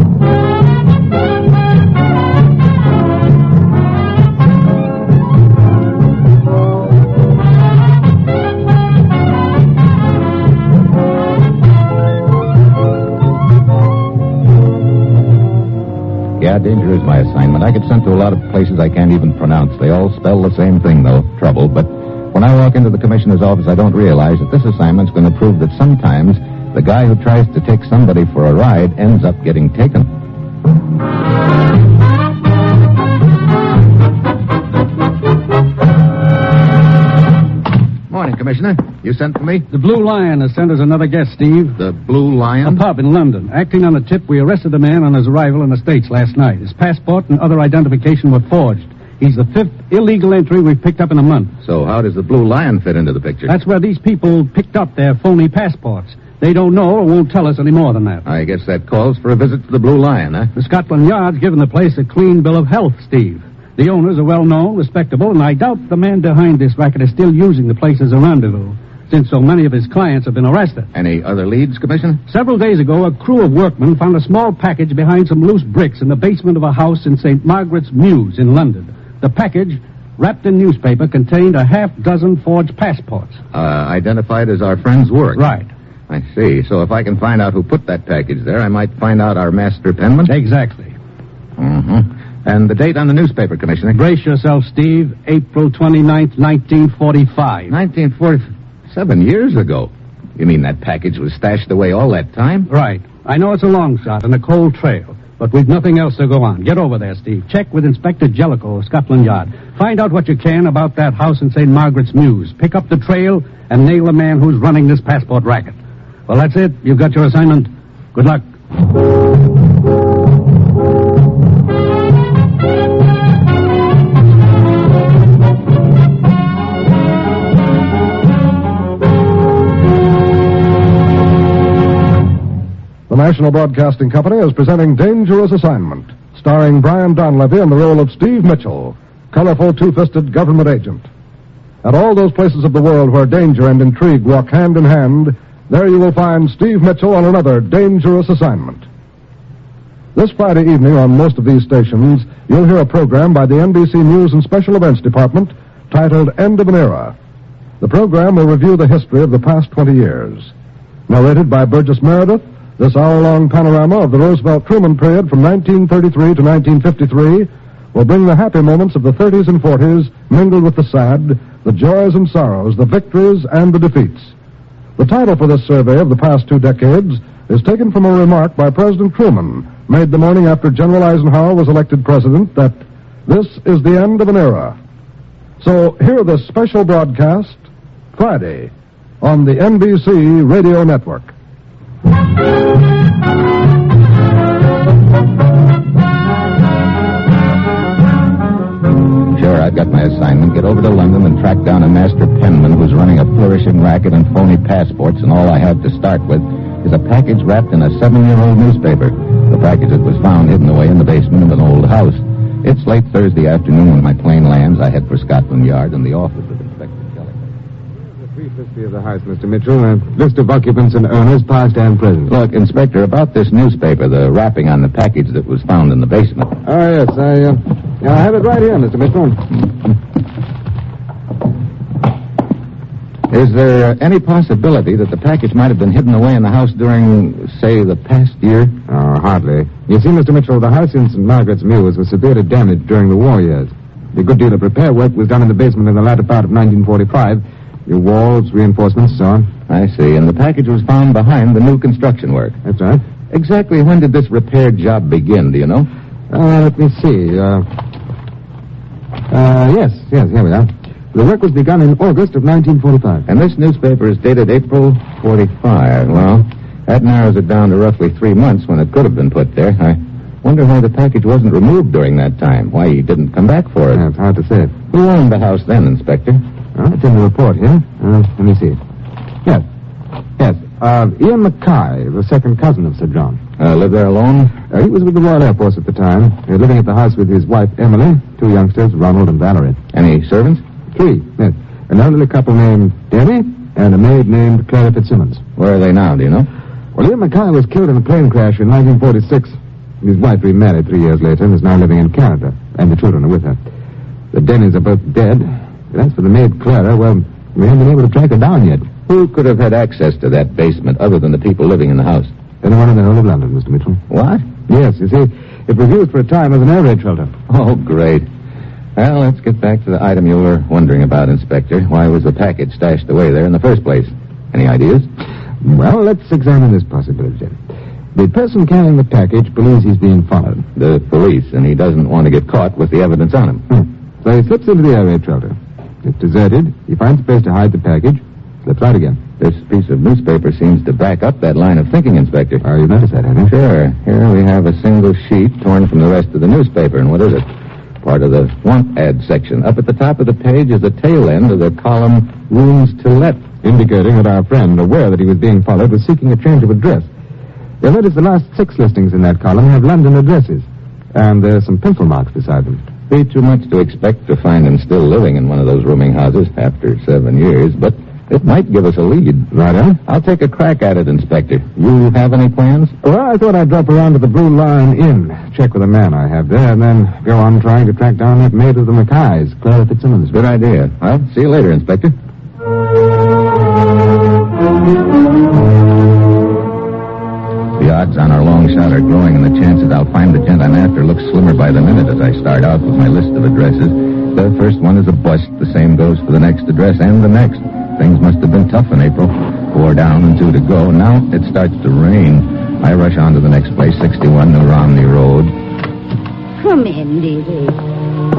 Yeah, danger is my assignment. I get sent to a lot of places I can't even pronounce. They all spell the same thing, though, trouble. But when I walk into the commissioner's office, I don't realize that this assignment's going to prove that sometimes the guy who tries to take somebody for a ride ends up getting taken. Morning, Commissioner. You sent for me? The Blue Lion has sent us another guest, Steve. The Blue Lion? A pub in London. Acting on a tip, we arrested the man on his arrival in the States last night. His passport and other identification were forged. He's the 5th illegal entry we've picked up in a month. So how does the Blue Lion fit into the picture? That's where these people picked up their phony passports. They don't know or won't tell us any more than that. I guess that calls for a visit to the Blue Lion, huh? The Scotland Yard's given the place a clean bill of health, Steve. The owners are well-known, respectable, and I doubt the man behind this racket is still using the place as a rendezvous, since so many of his clients have been arrested. Any other leads, Commissioner? Several days ago, a crew of workmen found a small package behind some loose bricks in the basement of a house in St. Margaret's Mews in London. The package, wrapped in newspaper, contained a half-dozen forged passports. Identified as our friend's work? Right. I see. So if I can find out who put that package there, I might find out our master penman? Exactly. Mm-hmm. And the date on the newspaper, Commissioner? Brace yourself, Steve. April 29th, 1945. 1947 years ago? You mean that package was stashed away all that time? Right. I know it's a long shot and a cold trail, but we've nothing else to go on. Get over there, Steve. Check with Inspector Jellicoe of Scotland Yard. Find out what you can about that house in St. Margaret's Mews. Pick up the trail and nail the man who's running this passport racket. Well, that's it. You've got your assignment. Good luck. The National Broadcasting Company is presenting Dangerous Assignment, starring Brian Donlevy in the role of Steve Mitchell, colorful two-fisted government agent. At all those places of the world where danger and intrigue walk hand in hand, there you will find Steve Mitchell on another dangerous assignment. This Friday evening on most of these stations, you'll hear a program by the NBC News and Special Events Department titled End of an Era. The program will review the history of the past 20 years. Narrated by Burgess Meredith, this hour-long panorama of the Roosevelt-Truman period from 1933 to 1953 will bring the happy moments of the 30s and 40s mingled with the sad, the joys and sorrows, the victories and the defeats. The title for this survey of the past 2 decades is taken from a remark by President Truman made the morning after General Eisenhower was elected president that this is the end of an era. So hear this special broadcast Friday on the NBC Radio Network. Sure, I've got my assignment. Get over to London and track down a master penman who's running a flourishing racket and phony passports, and all I have to start with is a package wrapped in a 7-year-old newspaper. The package that was found hidden away in the basement of an old house. It's late Thursday afternoon when my plane lands. I head for Scotland Yard and the office of Inspector Jellicoe. The brief history of the house, Mr. Mitchell. A list of occupants and owners, past and present. Look, Inspector, about this newspaper, the wrapping on the package that was found in the basement. Oh, yes, I have it right here, Mr. Mitchell. Is there any possibility that the package might have been hidden away in the house during, say, the past year? Oh, hardly. You see, Mr. Mitchell, the house in St. Margaret's Mews was severely damaged during the war years. A good deal of repair work was done in the basement in the latter part of 1945. New walls, reinforcements, so on. I see. And the package was found behind the new construction work. That's right. Exactly when did this repair job begin, do you know? Let me see. Yes, here we are. The work was begun in August of 1945. And this newspaper is dated April 45. Well, that narrows it down to roughly 3 months when it could have been put there. I wonder why the package wasn't removed during that time. Why he didn't come back for it. Yeah, it's hard to say. Who owned the house then, Inspector? It's in the report here. Let me see. Yes. Ian Mackay, the second cousin of Sir John. Lived there alone? He was with the Royal Air Force at the time. Living at the house with his wife, Emily, 2 youngsters, Ronald and Valerie. Any servants? 3, yes. An elderly couple named Denny and a maid named Clara Fitzsimmons. Where are they now, do you know? Well, Ian Mackay was killed in a plane crash in 1946. His wife remarried 3 years later and is now living in Canada, and the children are with her. The Dennys are both dead. As for the maid Clara, well, we haven't been able to track her down yet. Who could have had access to that basement other than the people living in the house? Anyone in the whole of London, Mr. Mitchell. What? Yes, you see, it was used for a time as an air raid shelter. Oh, great. Well, let's get back to the item you were wondering about, Inspector. Why was the package stashed away there in the first place? Any ideas? Well, let's examine this possibility. The person carrying the package believes he's being followed. The police, and he doesn't want to get caught with the evidence on him. So he slips into the air raid shelter. It's deserted. He finds a place to hide the package. Slips out again. This piece of newspaper seems to back up that line of thinking, Inspector. Oh, you've noticed that, haven't you? Sure. Here we have a single sheet torn from the rest of the newspaper. And what is it? Part of the want ad section. Up at the top of the page is the tail end of the column Rooms to Let, indicating that our friend, aware that he was being followed, was seeking a change of address. You'll notice the last 6 listings in that column have London addresses. And there's some pencil marks beside them. Be too much to expect to find him still living in one of those rooming houses after 7 years, but it might give us a lead. Right, I'll take a crack at it, Inspector. You have any plans? Well, I thought I'd drop around to the Blue Lion Inn, check with a man I have there, and then go on trying to track down that maid of the Mackays, Clara Fitzsimmons. Good idea. Well, see you later, Inspector. The odds on our long shot are growing, and the chances I'll find the gent I'm after look slimmer by the minute as I start out with my list of addresses. The first one is a bust. The same goes for the next address and the next. Things must have been tough in April. 4 down and 2 to go. Now it starts to rain. I rush on to the next place, 61 New Romney Road. Come in, dearie.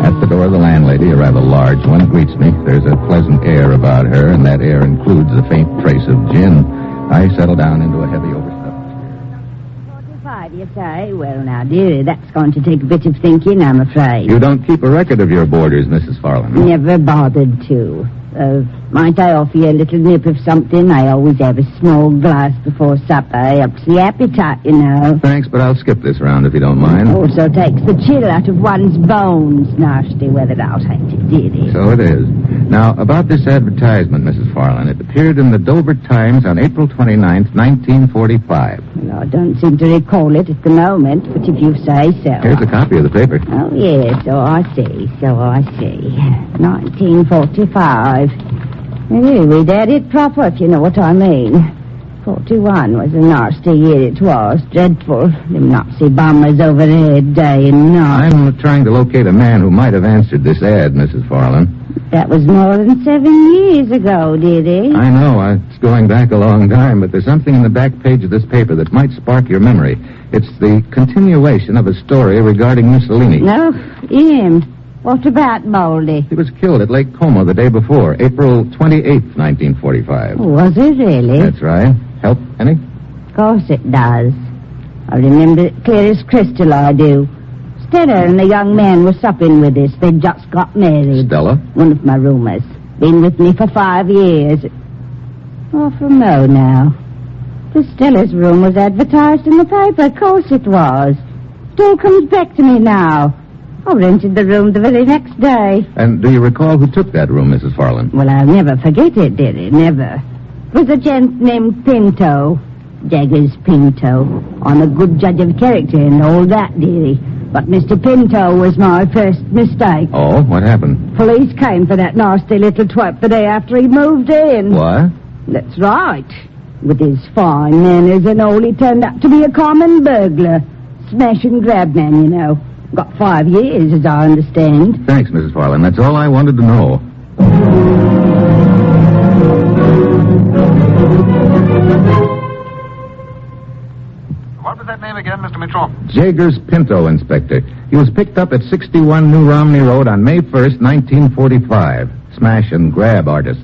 At the door, the landlady, a rather large one, greets me. There's a pleasant air about her, and that air includes a faint trace of gin. I settle down into a heavy overstuffed. 45, you say? Well, now, dearie, that's going to take a bit of thinking, I'm afraid. You don't keep a record of your boarders, Mrs. Farland. Never bothered to. Might I offer you a little nip of something? I always have a small glass before supper. Helps the appetite, you know. Thanks, but I'll skip this round if you don't mind. Also takes the chill out of one's bones. Nasty weather out, ain't it, dearie? So it is. Now, about this advertisement, Mrs. Farland, it appeared in the Dover Times on April 29th, 1945. Well, I don't seem to recall it at the moment, but if you say so. Here's a copy of the paper. Oh, yes, so I see. 1945. Really, we did it proper, if you know what I mean. 41 was a nasty year, it was. Dreadful. Them Nazi bombers overhead day and night. I'm trying to locate a man who might have answered this ad, Mrs. Farland. That was more than 7 years ago, did it? I know. It's going back a long time, but there's something in the back page of this paper that might spark your memory. It's the continuation of a story regarding Mussolini. No, him. What about Moldy? He was killed at Lake Como the day before, April 28th, 1945. Was it really? That's right. Help any? Of course it does. I remember it clear as crystal, I do. Stella and the young man were supping with us. They'd just got married. Stella? One of my roomers. Been with me for 5 years. Oh, from now. The Stella's room was advertised in the paper. Of course it was. It all comes back to me now. I rented the room the very next day. And do you recall who took that room, Mrs. Farland? Well, I'll never forget it, dearie, never. It was a gent named Pinto. Jaggers Pinto. I'm a good judge of character and all that, dearie. But Mr. Pinto was my first mistake. Oh, what happened? Police came for that nasty little twerp the day after he moved in. What? That's right. With his fine manners and all, he turned out to be a common burglar. Smash and grab man, you know. Got 5 years, as I understand. Thanks, Mrs. Farland. That's all I wanted to know. What was that name again, Mr. Mitchell? Jaggers Pinto, Inspector. He was picked up at 61 New Romney Road on May 1st, 1945. Smash and grab artist.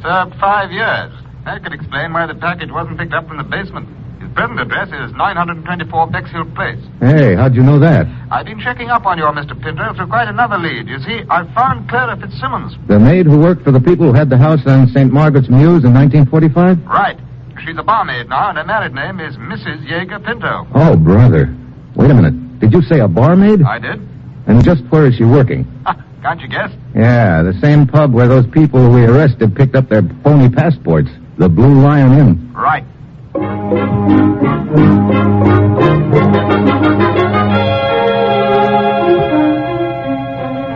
Served 5 years. That could explain why the package wasn't picked up from the basement. His present address is 924 Bexhill Place. Hey, how'd you know that? I've been checking up on your Mr. Pinto through quite another lead. You see, I found Clara Fitzsimmons. The maid who worked for the people who had the house on St. Margaret's Mews in 1945? Right. She's a barmaid now, and her married name is Mrs. Jaeger Pinto. Oh, brother. Wait a minute. Did you say a barmaid? I did. And just where is she working? Can't you guess? Yeah, the same pub where those people we arrested picked up their phony passports. The Blue Lion Inn. Right.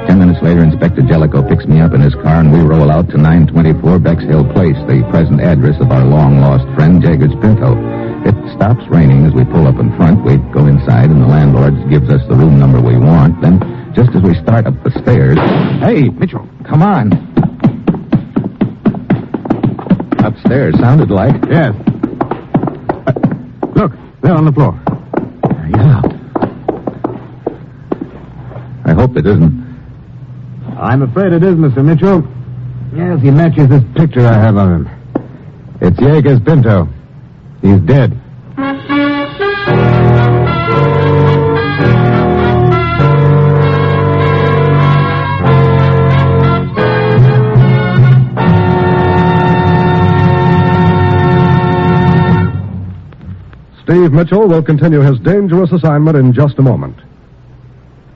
10 minutes later, Inspector Jellicoe picks me up in his car, and we roll out to 924 Bexhill Place, the present address of our long-lost friend, Jaggers Pinto. It stops raining as we pull up in front. We go inside, and the landlord gives us the room number we want. Then, just as we start up the stairs... Hey, Mitchell, come on. Upstairs, sounded like... Yes. Look, there on the floor. Yeah. I hope it isn't. I'm afraid it is, Mr. Mitchell. Yes, he matches this picture I have of him. It's Jaggers Pinto. He's dead. 'Steve Mitchell will continue his dangerous assignment in just a moment.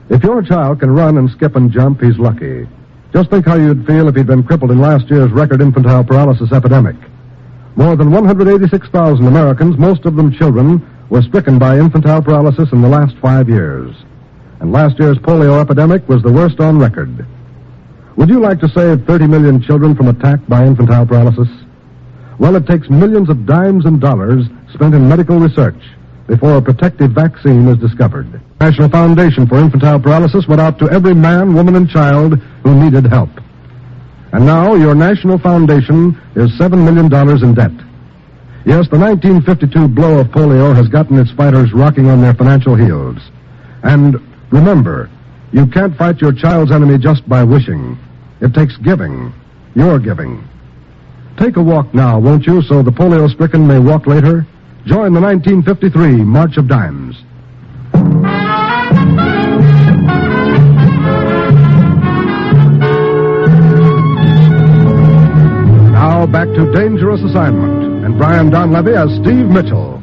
If your child can run and skip and jump, he's lucky. Just think how you'd feel if he'd been crippled in last year's record infantile paralysis epidemic. More than 186,000 Americans, most of them children, were stricken by infantile paralysis in the last 5 years. And last year's polio epidemic was the worst on record. Would you like to save 30 million children from attack by infantile paralysis? Well, it takes millions of dimes and dollars spent in medical research before a protective vaccine is discovered. The National Foundation for Infantile Paralysis went out to every man, woman, and child who needed help. And now your National Foundation is $7 million in debt. Yes, the 1952 blow of polio has gotten its fighters rocking on their financial heels. And remember, you can't fight your child's enemy just by wishing. It takes giving. Your giving. Take a walk now, won't you, so the polio-stricken may walk later? Join the 1953 March of Dimes. Now back to Dangerous Assignment and Brian Donlevy as Steve Mitchell.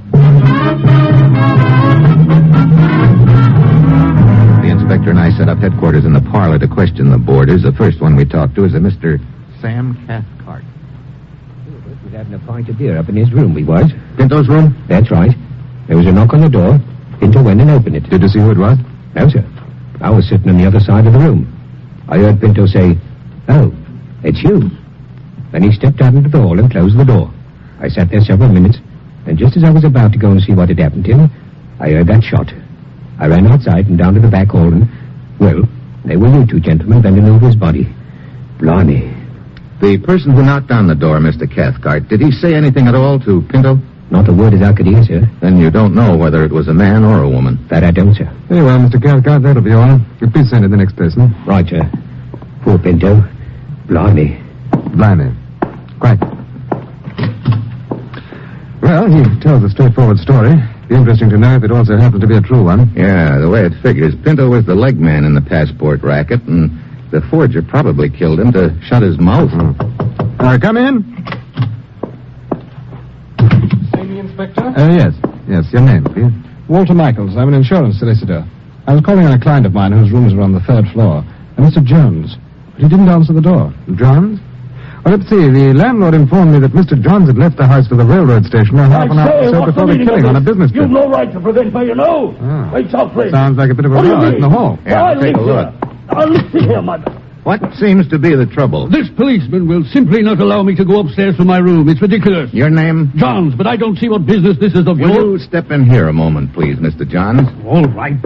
The inspector and I set up headquarters in the parlor to question the boarders. The first one we talked to is a Mr. Sam Cathcart. We was having a pint of beer up in his room, we was. Pinto's room? That's right. There was a knock on the door. Pinto went and opened it. Did you see who it was? No, sir. I was sitting on the other side of the room. I heard Pinto say, "Oh, it's you." Then he stepped out into the hall and closed the door. I sat there several minutes, and just as I was about to go and see what had happened to him, I heard that shot. I ran outside and down to the back hall and, well, there were you two gentlemen bending over his body. Blimey. The person who knocked on the door, Mr. Cathcart, did he say anything at all to Pinto? Not a word as I could hear, sir. Then you don't know whether it was a man or a woman. That I don't, sir. Very well, Mr. Cathcart, that'll be all. You please send it the next person. Right, sir. Poor Pinto. Blimey. Blimey. Quite. Well, he tells a straightforward story. Be interesting to know if it also happened to be a true one. Yeah, the way it figures, Pinto was the leg man in the passport racket, and the forger probably killed him to shut his mouth. Come in. See me, Inspector? Yes. Yes, your name, please. Walter Michaels. I'm an insurance solicitor. I was calling on a client of mine whose rooms are on the 3rd floor. A Mr. Jones. But he didn't answer the door. Johns? Well, let's see. The landlord informed me that Mr. Johns had left the house for the railroad station a half an hour or so before the killing on a business trip. You've no right to prevent me, you know. It's outrageous. Sounds like a bit of a row in the hall. Yeah, take a look. Now, listen here, mother. What seems to be the trouble? This policeman will simply not allow me to go upstairs to my room. It's ridiculous. Your name? Johns, but I don't see what business this is of yours. Will you step in here a moment, please, Mr. Johns? All right.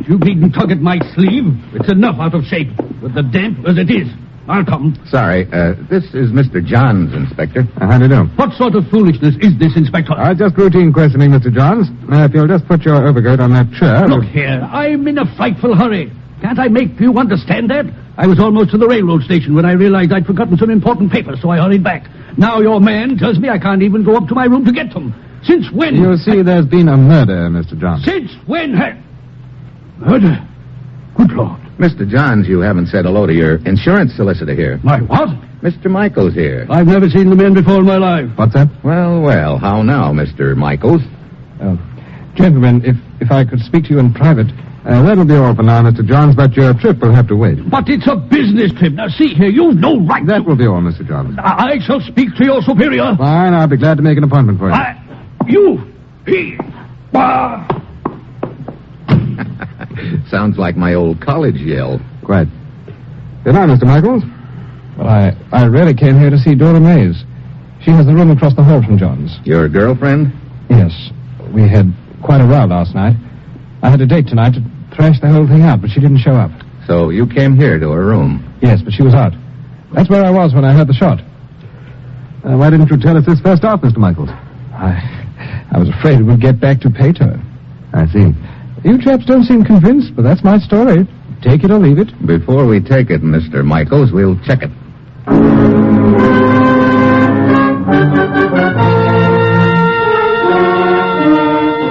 You needn't tug at my sleeve. It's enough out of shape, with the damp as it is. I'll come. Sorry, this is Mr. Johns, Inspector. How do you do? What sort of foolishness is this, Inspector? Just routine questioning, Mr. Johns. If you'll just put your overcoat on that chair... Look here, I'm in a frightful hurry. Can't I make you understand that? I was almost to the railroad station when I realized I'd forgotten some important papers, so I hurried back. Now your man tells me I can't even go up to my room to get them. Since when... You see, there's been a murder, Mr. Johns. Since when Murder? Good Lord. Mr. Johns, you haven't said hello to your insurance solicitor here. My what? Mr. Michaels here. I've never seen the man before in my life. What's that? Well, how now, Mr. Michaels? Gentlemen, if I could speak to you in private... that'll be all for now, Mr. Johns, but your trip will have to wait. But it's a business trip. Now, see here, you've no right That will be all, Mr. Johns. I shall speak to your superior. Fine, I'll be glad to make an appointment for you. Sounds like my old college yell. Quite. Good night, Mr. Michaels. Well, I really came here to see Dora Mays. She has the room across the hall from John's. Your girlfriend? Yes. We had quite a row last night. I had a date tonight to thrash the whole thing out, but she didn't show up. So you came here to her room? Yes, but she was out. That's where I was when I heard the shot. Why didn't you tell us this first off, Mr. Michaels? I was afraid it would get back to Pater. I see. You chaps don't seem convinced, but that's my story. Take it or leave it. Before we take it, Mr. Michaels, we'll check it.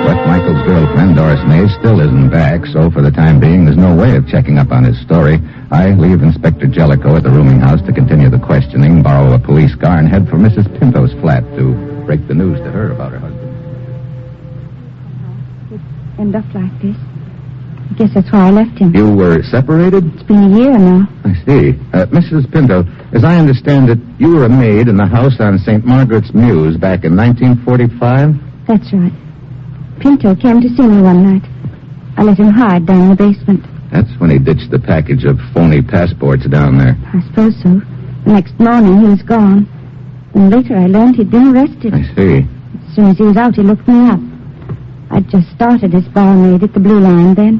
But Michael's girlfriend, Doris Mays, still isn't back, so for the time being, there's no way of checking up on his story. I leave Inspector Jellicoe at the rooming house to continue the questioning, borrow a police car, and head for Mrs. Pinto's flat to break the news to her about her husband. End up like this. I guess that's why I left him. You were separated? It's been a year now. I see. Mrs. Pinto, as I understand it, you were a maid in the house on St. Margaret's Mews back in 1945? That's right. Pinto came to see me one night. I let him hide down in the basement. That's when he ditched the package of phony passports down there. I suppose so. The next morning, he was gone. And later I learned he'd been arrested. I see. As soon as he was out, he looked me up. I'd just started as barmaid at the Blue Line then.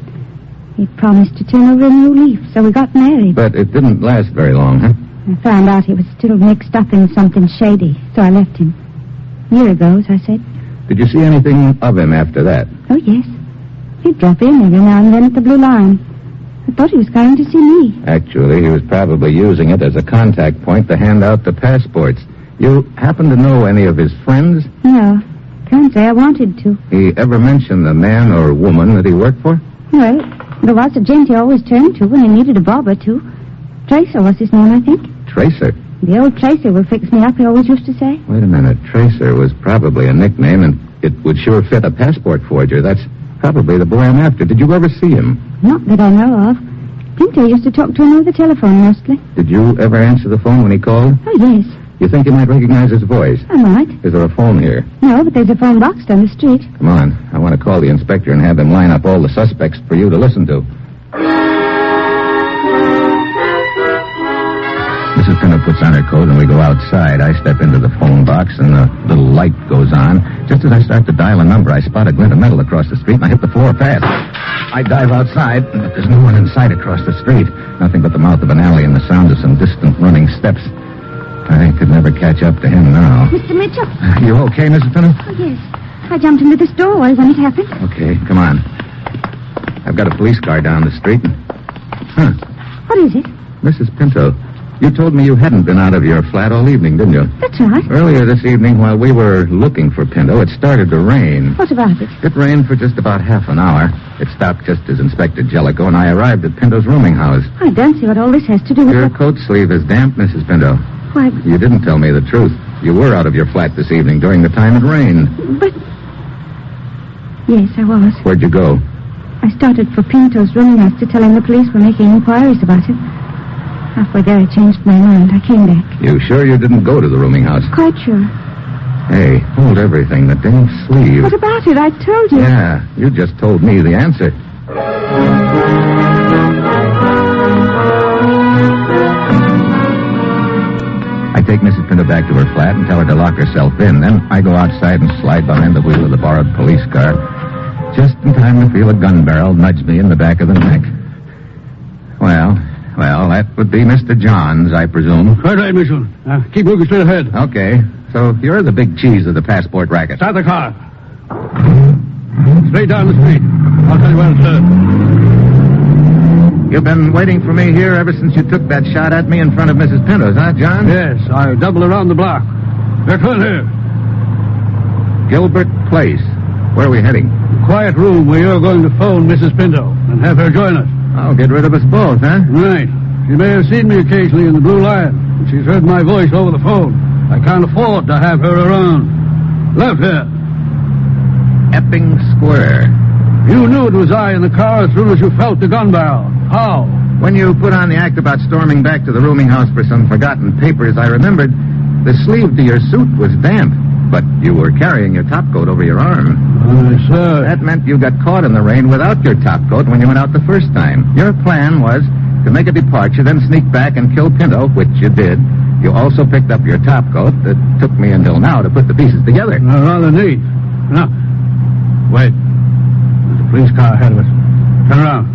He promised to turn over a new leaf, so we got married. But it didn't last very long, huh? I found out he was still mixed up in something shady, so I left him. Year ago, as I said. Did you see anything of him after that? Oh, yes. He'd drop in every now and then at the Blue Line. I thought he was coming to see me. Actually, he was probably using it as a contact point to hand out the passports. You happen to know any of his friends? No. Can't say I wanted to. He ever mentioned the man or woman that he worked for? Well, there was a gent he always turned to when he needed a bob or two. Tracer was his name, I think. Tracer? The old Tracer will fix me up, he always used to say. Wait a minute. Tracer was probably a nickname, and it would sure fit a passport forger. That's probably the boy I'm after. Did you ever see him? Not that I know of. Pinto used to talk to him over the telephone mostly. Did you ever answer the phone when he called? Oh, yes. You think you might recognize his voice? I might. Is there a phone here? No, but there's a phone box down the street. Come on. I want to call the inspector and have him line up all the suspects for you to listen to. Mrs. Pinto puts on her coat and we go outside. I step into the phone box and the little light goes on. Just as I start to dial a number, I spot a glint of metal across the street and I hit the floor fast. I dive outside, but there's no one in sight across the street. Nothing but the mouth of an alley and the sound of some distant running steps. I could never catch up to him now. Mr. Mitchell? You okay, Mrs. Pinto? Oh, yes. I jumped into this doorway when it happened. Okay, come on. I've got a police car down the street. Huh. What is it? Mrs. Pinto, you told me you hadn't been out of your flat all evening, didn't you? That's right. Earlier this evening, while we were looking for Pinto, it started to rain. What about it? It rained for just about half an hour. It stopped just as Inspector Jellicoe and I arrived at Pinto's rooming house. I don't see what all this has to do with Your coat sleeve is damp, Mrs. Pinto. Why... You didn't tell me the truth. You were out of your flat this evening during the time it rained. But... Yes, I was. Where'd you go? I started for Pinto's rooming house to tell him the police were making inquiries about him. Halfway there, I changed my mind. I came back. You sure you didn't go to the rooming house? Quite sure. Hey, hold everything. The damn sleeve. What about it? I told you. Yeah, you just told me the answer. I take Mrs. Pinto back to her flat and tell her to lock herself in. Then I go outside and slide behind the wheel of the borrowed police car. Just in time to feel a gun barrel nudge me in the back of the neck. Well, that would be Mr. Johns, I presume. Right, Mitchell. Keep moving straight ahead. Okay. So you're the big cheese of the passport racket. Start the car. Straight down the street. I'll tell you where to turn. You've been waiting for me here ever since you took that shot at me in front of Mrs. Pinto's, huh, John? Yes, I double around the block. Now, turn here. Gilbert Place. Where are we heading? Quiet room where you're going to phone Mrs. Pinto and have her join us. Oh, get rid of us both, huh? Right. She may have seen me occasionally in the Blue Line. And she's heard my voice over the phone. I can't afford to have her around. Left here. Epping Square. You knew it was I in the car as soon as you felt the gun barrel. How? When you put on the act about storming back to the rooming house for some forgotten papers, I remembered the sleeve to your suit was damp, but you were carrying your topcoat over your arm. Sir. That meant you got caught in the rain without your topcoat when you went out the first time. Your plan was to make a departure, then sneak back and kill Pinto, which you did. You also picked up your topcoat. It took me until now to put the pieces together. Rather neat. Now, wait. There's a police car ahead of us. Turn around.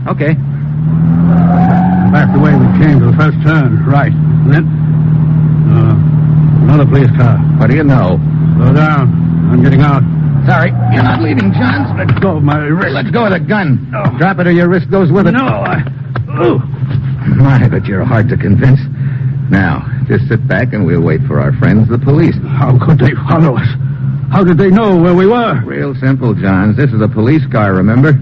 Okay. Back the way we came to the first turn. Right. And then... another police car. What do you know? Slow down. I'm getting out. Sorry, you're not leaving, Johns. Let go of my wrist. Let go of the gun. Oh. Drop it or your wrist goes with it. No, My, but you're hard to convince. Now, just sit back and we'll wait for our friends, the police. How could they follow us? How did they know where we were? Real simple, Johns. This is a police car, remember?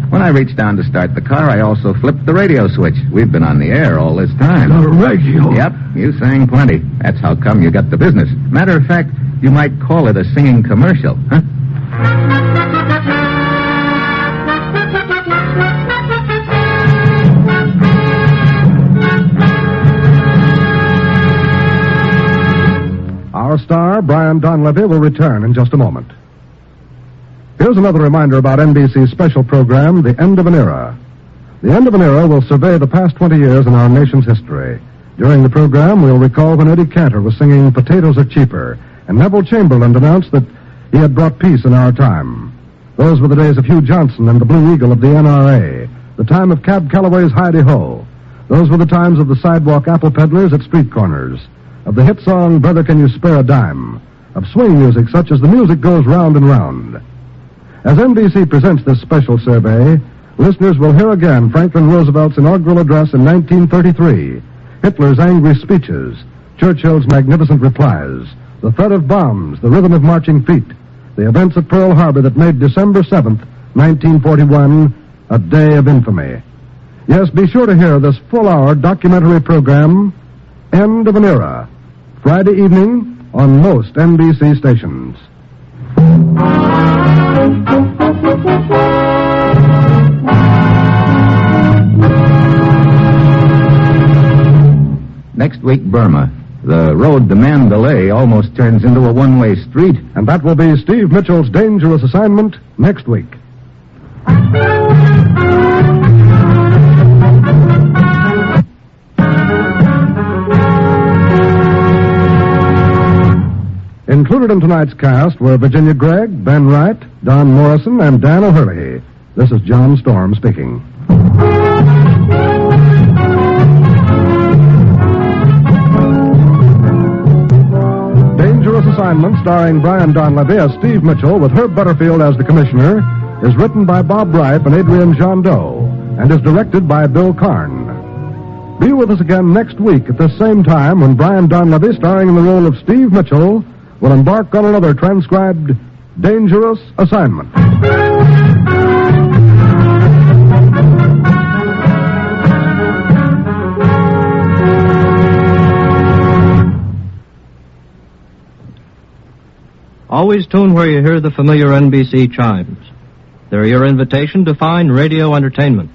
When I reached down to start the car, I also flipped the radio switch. We've been on the air all this time. The radio? Yep, you sang plenty. That's how come you got the business. Matter of fact, you might call it a singing commercial, huh? Our star, Brian Donlevy, will return in just a moment. Here's another reminder about NBC's special program, The End of an Era. The End of an Era will survey the past 20 years in our nation's history. During the program, we'll recall when Eddie Cantor was singing Potatoes Are Cheaper, and Neville Chamberlain announced that he had brought peace in our time. Those were the days of Hugh Johnson and the Blue Eagle of the NRA, the time of Cab Calloway's Heidi-Ho. Those were the times of the sidewalk apple peddlers at street corners, of the hit song Brother Can You Spare a Dime, of swing music such as the music goes round and round. As NBC presents this special survey, listeners will hear again Franklin Roosevelt's inaugural address in 1933, Hitler's angry speeches, Churchill's magnificent replies, the thud of bombs, the rhythm of marching feet, the events at Pearl Harbor that made December 7th, 1941, a day of infamy. Yes, be sure to hear this full-hour documentary program, End of an Era, Friday evening on most NBC stations. Next week, Burma. The road to Mandalay almost turns into a one-way street. And that will be Steve Mitchell's dangerous assignment next week. Included in tonight's cast were Virginia Gregg, Ben Wright, Don Morrison, and Dan O'Hurley. This is John Storm speaking. Dangerous Assignment, starring Brian Donlevy as Steve Mitchell with Herb Butterfield as the commissioner, is written by Bob Ripe and Adrian Jondeau and is directed by Bill Karn. Be with us again next week at this same time when Brian Donlevy, starring in the role of Steve Mitchell, will embark on another transcribed Dangerous Assignment. Always tune where you hear the familiar NBC chimes. They're your invitation to fine radio entertainment.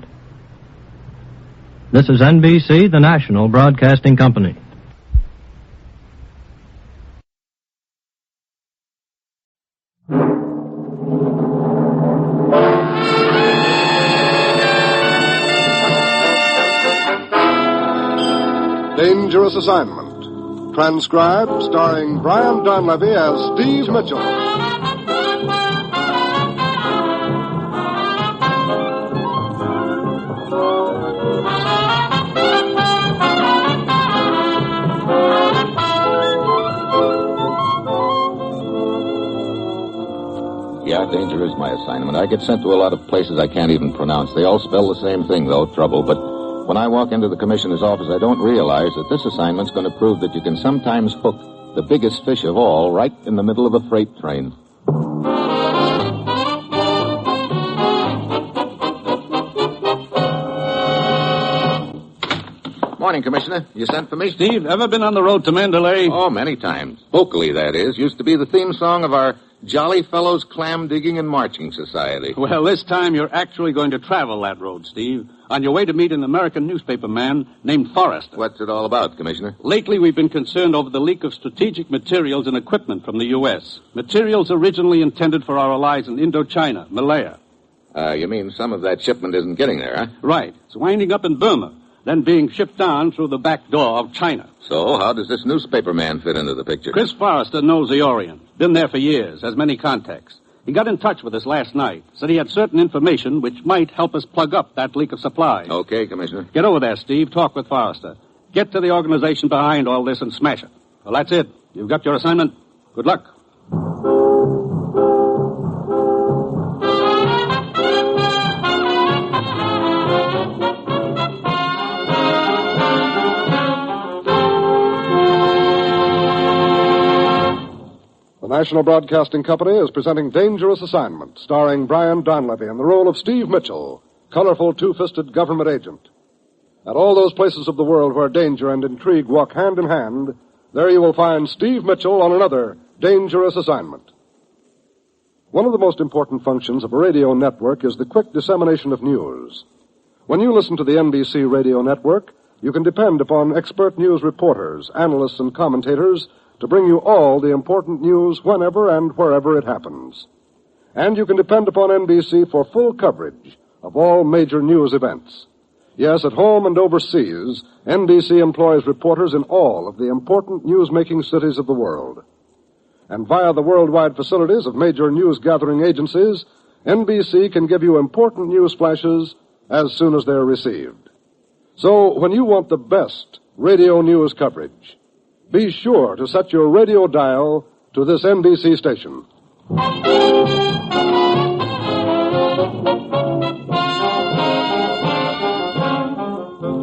This is NBC, the national broadcasting company. Dangerous Assignment. Transcribed, starring Brian Donlevy as Steve Mitchell. Yeah, danger is my assignment. I get sent to a lot of places I can't even pronounce. They all spell the same thing, though, trouble. But when I walk into the commissioner's office, I don't realize that this assignment's going to prove that you can sometimes hook the biggest fish of all right in the middle of a freight train. Morning, Commissioner. You sent for me? Steve, ever been on the road to Mandalay? Oh, many times. Vocally, that is. Used to be the theme song of our Jolly Fellows Clam Digging and Marching Society. Well, this time you're actually going to travel that road, Steve, on your way to meet an American newspaper man named Forrester. What's it all about, Commissioner? Lately, we've been concerned over the leak of strategic materials and equipment from the U.S. Materials originally intended for our allies in Indochina, Malaya. You mean some of that shipment isn't getting there, huh? Right. It's winding up in Burma, then being shipped on through the back door of China. So, how does this newspaper man fit into the picture? Chris Forrester knows the Orient. Been there for years, has many contacts. He got in touch with us last night. Said he had certain information which might help us plug up that leak of supply. Okay, Commissioner. Get over there, Steve. Talk with Forrester. Get to the organization behind all this and smash it. Well, that's it. You've got your assignment. Good luck. The National Broadcasting Company is presenting Dangerous Assignment, starring Brian Donlevy in the role of Steve Mitchell, colorful two-fisted government agent. At all those places of the world where danger and intrigue walk hand in hand, there you will find Steve Mitchell on another Dangerous Assignment. One of the most important functions of a radio network is the quick dissemination of news. When you listen to the NBC Radio Network, you can depend upon expert news reporters, analysts, and commentators to bring you all the important news whenever and wherever it happens. And you can depend upon NBC for full coverage of all major news events. Yes, at home and overseas, NBC employs reporters in all of the important news-making cities of the world. And via the worldwide facilities of major news-gathering agencies, NBC can give you important news flashes as soon as they're received. So, when you want the best radio news coverage, be sure to set your radio dial to this NBC station.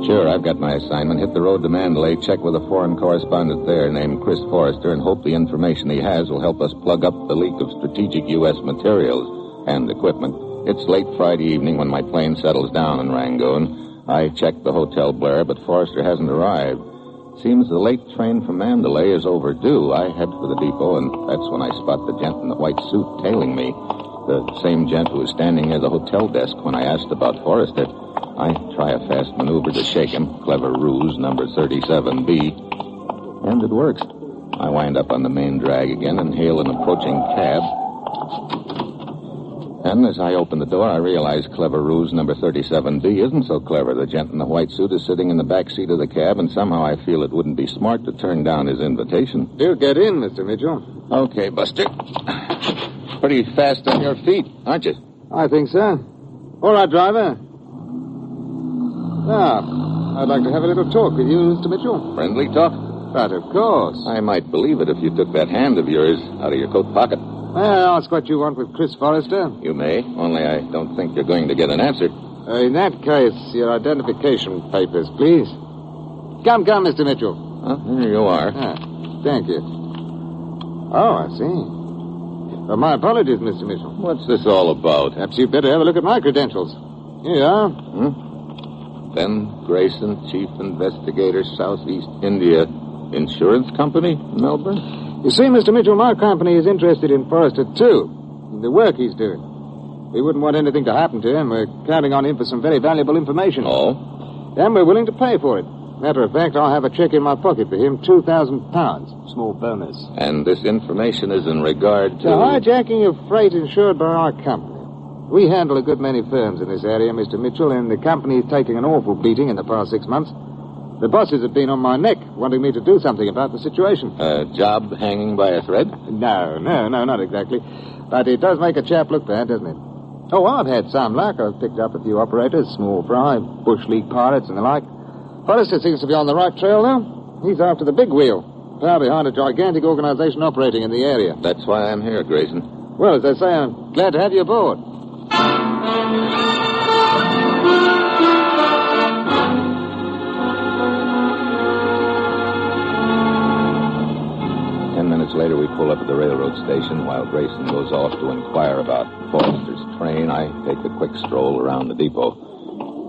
Sure, I've got my assignment. Hit the road to Mandalay, check with a foreign correspondent there named Chris Forrester, and hope the information he has will help us plug up the leak of strategic U.S. materials and equipment. It's late Friday evening when my plane settles down in Rangoon. I check the Hotel Blair, but Forrester hasn't arrived. Seems the late train from Mandalay is overdue. I head for the depot, and that's when I spot the gent in the white suit tailing me. The same gent who was standing near the hotel desk when I asked about Forrester. I try a fast maneuver to shake him. Clever ruse, number 37B. And it works. I wind up on the main drag again and hail an approaching cab. And as I open the door, I realize clever ruse number 37B isn't so clever. The gent in the white suit is sitting in the back seat of the cab, and somehow I feel it wouldn't be smart to turn down his invitation. Do get in, Mr. Mitchell. Okay, Buster. Pretty fast on your feet, aren't you? I think so. All right, driver. Now, I'd like to have a little talk with you, Mr. Mitchell. Friendly talk? But of course. I might believe it if you took that hand of yours out of your coat pocket. May I ask what you want with Chris Forrester? You may, only I don't think you're going to get an answer. In that case, your identification papers, please. Come, Mr. Mitchell. Here you are. Thank you. Oh, I see. Well, my apologies, Mr. Mitchell. What's this all about? Perhaps you'd better have a look at my credentials. Here you are. Ben Grayson, Chief Investigator, Southeast India Insurance Company, Melbourne? You see, Mr. Mitchell, my company is interested in Forrester, too, in the work he's doing. We wouldn't want anything to happen to him. We're counting on him for some very valuable information. Oh? And we're willing to pay for it. Matter of fact, I'll have a check in my pocket for him, £2,000. Small bonus. And this information is in regard to... The hijacking of freight insured by our company. We handle a good many firms in this area, Mr. Mitchell, and the company's taking an awful beating in the past 6 months. The bosses have been on my neck, wanting me to do something about the situation. A job hanging by a thread? No, not exactly. But it does make a chap look bad, doesn't it? Oh, I've had some luck. I've picked up a few operators, small fry, bush league pirates and the like. Forrester seems to be on the right trail now. He's after the big wheel, power behind a gigantic organization operating in the area. That's why I'm here, Grayson. Well, as I say, I'm glad to have you aboard. 10 minutes later, we pull up at the railroad station while Grayson goes off to inquire about Forrester's train. I take a quick stroll around the depot.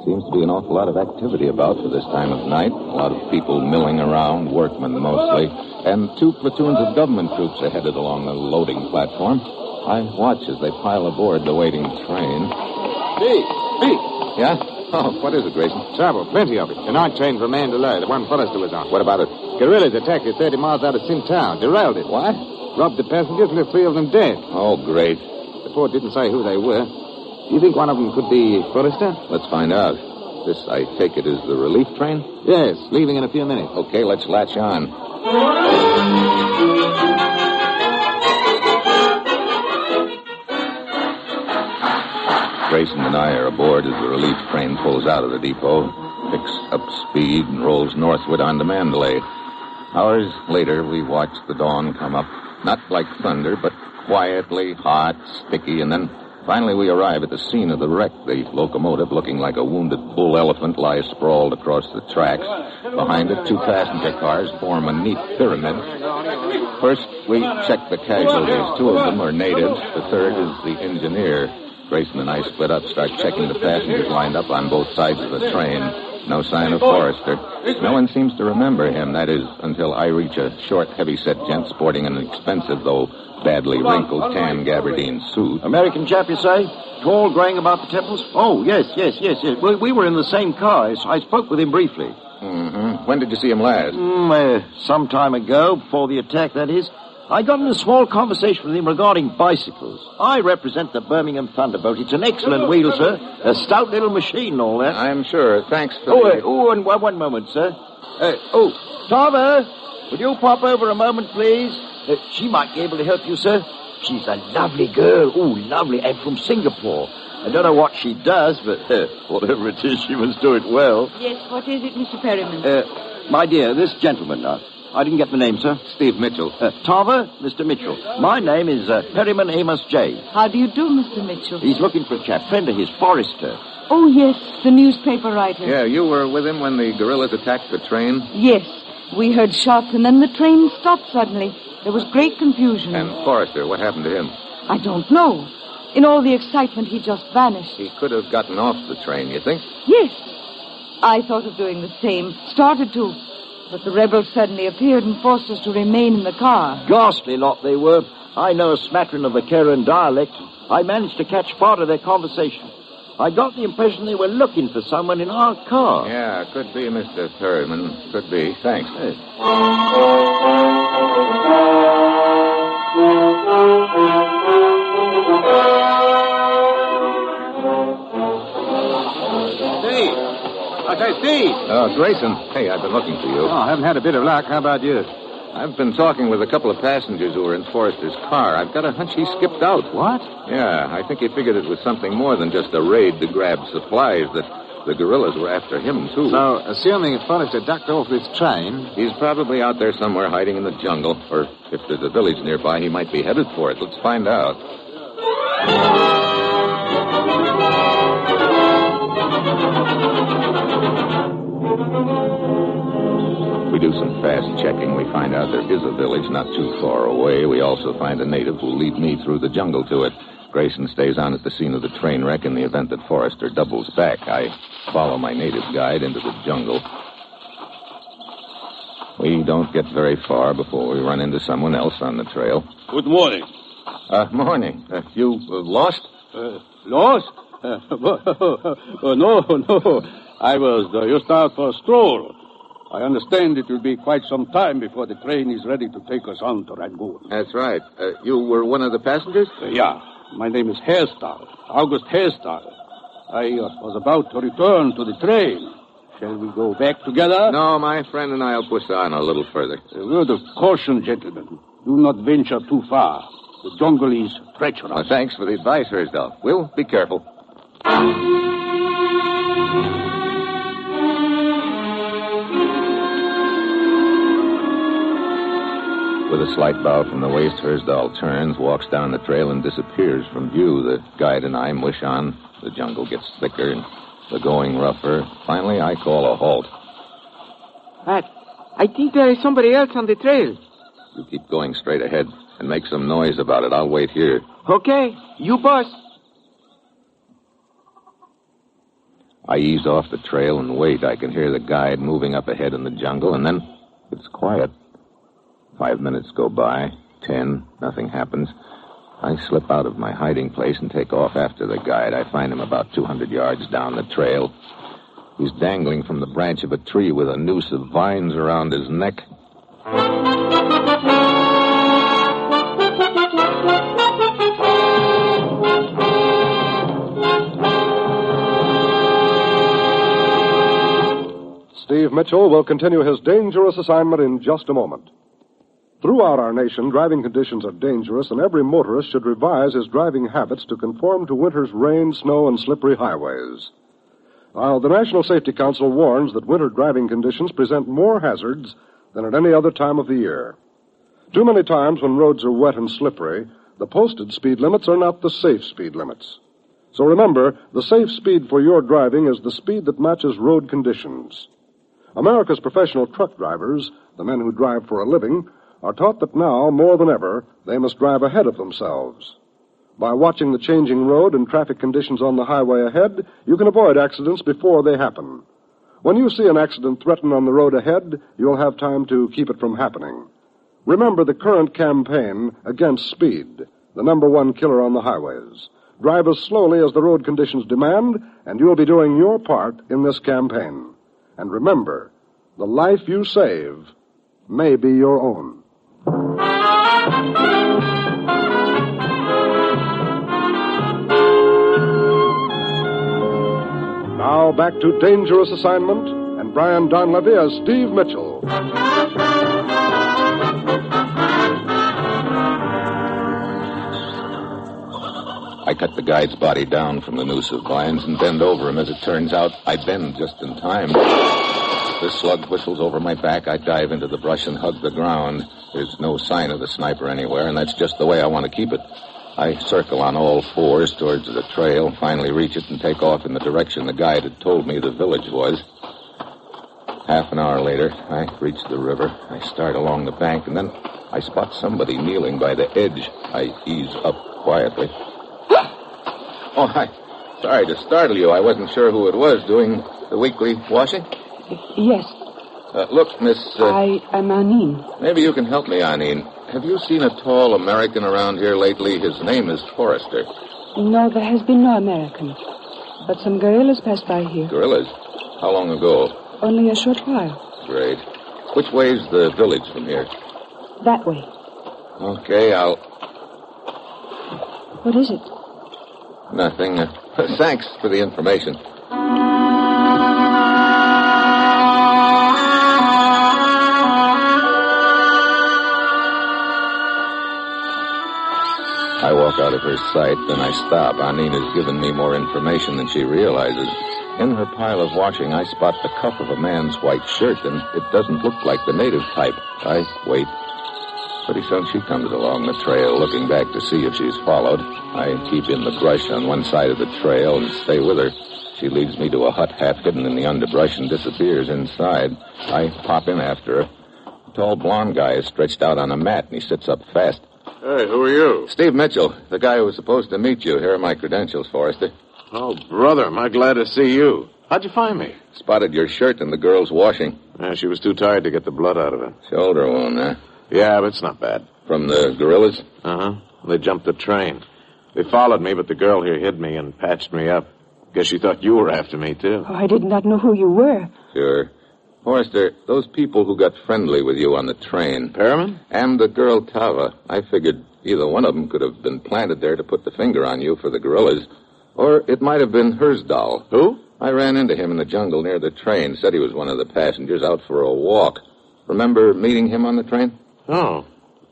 Seems to be an awful lot of activity about for this time of night. A lot of people milling around, workmen mostly, and 2 platoons of government troops are headed along the loading platform. I watch as they pile aboard the waiting train. Hey! Yeah? Oh, what is it, Grayson? Trouble, plenty of it. The night train from Mandalay, the one Forrester was on. What about it? Guerrillas attacked it 30 miles out of Sim Town, derailed it. What? Robbed the passengers and left 3 of them dead. Oh, great. The report didn't say who they were. Do you think one of them could be Forrester? Let's find out. This, I take it, is the relief train? Yes, leaving in a few minutes. Okay, let's latch on. Grayson and I are aboard as the relief train pulls out of the depot, picks up speed, and rolls northward onto Mandalay. Hours later, we watch the dawn come up, not like thunder, but quietly, hot, sticky, and then finally we arrive at the scene of the wreck. The locomotive, looking like a wounded bull elephant, lies sprawled across the tracks. Behind it, 2 passenger cars form a neat pyramid. First, we check the casualties. 2 of them are natives. The third is the engineer. Grayson and I split up, start checking the passengers lined up on both sides of the train. No sign of Forrester. No one seems to remember him, that is, until I reach a short, heavy-set gent sporting an expensive, though badly wrinkled, tan gabardine suit. American chap, you say? Tall, graying about the temples? Oh, yes. We were in the same car. I spoke with him briefly. Mm-hmm. When did you see him last? Some time ago, before the attack, that is. I got in a small conversation with him regarding bicycles. I represent the Birmingham Thunderbolt. It's an excellent wheel, sir. A stout little machine and all that. I'm sure. Thanks for and one moment, sir. Tava, will you pop over a moment, please? She might be able to help you, sir. She's a lovely girl. Oh, lovely. And from Singapore. I don't know what she does, but whatever it is, she must do it well. Yes, what is it, Mr. Perryman? My dear, this gentleman, I didn't get the name, sir. Steve Mitchell. Tarver, Mr. Mitchell. My name is Perryman Amos J. How do you do, Mr. Mitchell? He's looking for a chap, friend of his, Forrester. Oh, yes, the newspaper writer. Yeah, you were with him when the guerrillas attacked the train? Yes. We heard shots, and then the train stopped suddenly. There was great confusion. And Forrester, what happened to him? I don't know. In all the excitement, he just vanished. He could have gotten off the train, you think? Yes. I thought of doing the same. Started to. But the rebels suddenly appeared and forced us to remain in the car. Ghastly lot they were. I know a smattering of the Karen dialect. I managed to catch part of their conversation. I got the impression they were looking for someone in our car. Yeah, could be, Mr. Perryman. Could be. Thanks. Steve! Okay, Steve! Oh, Grayson. Hey, I've been looking for you. Oh, I haven't had a bit of luck. How about you? I've been talking with a couple of passengers who were in Forrester's car. I've got a hunch he skipped out. What? Yeah, I think he figured it was something more than just a raid to grab supplies, that the guerrillas were after him, too. So, assuming Forrester ducked off this train... He's probably out there somewhere hiding in the jungle, or if there's a village nearby, he might be headed for it. Let's find out. We do some fast checking. We find out there is a village not too far away. We also find a native who'll lead me through the jungle to it. Grayson stays on at the scene of the train wreck in the event that Forrester doubles back. I follow my native guide into the jungle. We don't get very far before we run into someone else on the trail. Good morning. Morning. You lost? Lost? No. I was just out for a stroll. I understand it will be quite some time before the train is ready to take us on to Rangoon. That's right. You were one of the passengers? Yeah. My name is Hairstyle, August Hairstyle. I was about to return to the train. Shall we go back together? No, my friend and I will push on a little further. A word of caution, gentlemen. Do not venture too far. The jungle is treacherous. Well, thanks for the advice, Hairstyle. We'll be careful. With a slight bow from the waist, Hairstyle turns, walks down the trail, and disappears from view. The guide and I mush on. The jungle gets thicker and the going rougher. Finally, I call a halt. I think there is somebody else on the trail. You keep going straight ahead and make some noise about it. I'll wait here. Okay, you boss. I ease off the trail and wait. I can hear the guide moving up ahead in the jungle, and then it's quiet. 5 minutes go by, 10, nothing happens. I slip out of my hiding place and take off after the guide. I find him about 200 yards down the trail. He's dangling from the branch of a tree with a noose of vines around his neck. Steve Mitchell will continue his dangerous assignment in just a moment. Throughout our nation, driving conditions are dangerous, and every motorist should revise his driving habits to conform to winter's rain, snow, and slippery highways. While the National Safety Council warns that winter driving conditions present more hazards than at any other time of the year. Too many times when roads are wet and slippery, the posted speed limits are not the safe speed limits. So remember, the safe speed for your driving is the speed that matches road conditions. America's professional truck drivers, the men who drive for a living, are taught that now, more than ever, they must drive ahead of themselves. By watching the changing road and traffic conditions on the highway ahead, you can avoid accidents before they happen. When you see an accident threaten on the road ahead, you'll have time to keep it from happening. Remember the current campaign against speed, the #1 killer on the highways. Drive as slowly as the road conditions demand, and you'll be doing your part in this campaign. And remember, the life you save may be your own. Now back to Dangerous Assignment and Brian Donlevy as Steve Mitchell. I cut the guide's body down from the noose of vines and bend over him. As it turns out, I bend just in time. the slug whistles over my back, I dive into the brush and hug the ground. There's no sign of the sniper anywhere, and that's just the way I want to keep it. I circle on all fours towards the trail, finally reach it and take off in the direction the guide had told me the village was. Half an hour later, I reach the river. I start along the bank, and then I spot somebody kneeling by the edge. I ease up quietly. Oh, hi. Sorry to startle you. I wasn't sure who it was doing the weekly washing. Yes. Look, Miss... I am Anine. Maybe you can help me, Anine. Have you seen a tall American around here lately? His name is Forrester. No, there has been no American. But some guerrillas passed by here. Guerrillas? How long ago? Only a short while. Great. Which way's the village from here? That way. Okay, What is it? Nothing. Thanks for the information. I walk out of her sight, then I stop. Anina's given me more information than she realizes. In her pile of washing, I spot the cuff of a man's white shirt, and it doesn't look like the native type. I wait. Pretty soon she comes along the trail, looking back to see if she's followed. I keep in the brush on one side of the trail and stay with her. She leads me to a hut half hidden in the underbrush and disappears inside. I pop in after her. A tall blonde guy is stretched out on a mat, and he sits up fast. Hey, who are you? Steve Mitchell, the guy who was supposed to meet you. Here are my credentials, Forrester. Oh, brother, am I glad to see you. How'd you find me? Spotted your shirt in the girl's washing. Yeah, she was too tired to get the blood out of it. Shoulder wound, huh? Yeah, but it's not bad. From the guerrillas? Uh-huh. They jumped the train. They followed me, but the girl here hid me and patched me up. Guess she thought you were after me, too. Oh, I did not know who you were. Sure. Forrester, those people who got friendly with you on the train... Perriman? And the girl Tava, I figured either one of them could have been planted there to put the finger on you for the guerrillas. Or it might have been Hersdahl. Who? I ran into him in the jungle near the train. Said he was one of the passengers out for a walk. Remember meeting him on the train? Oh.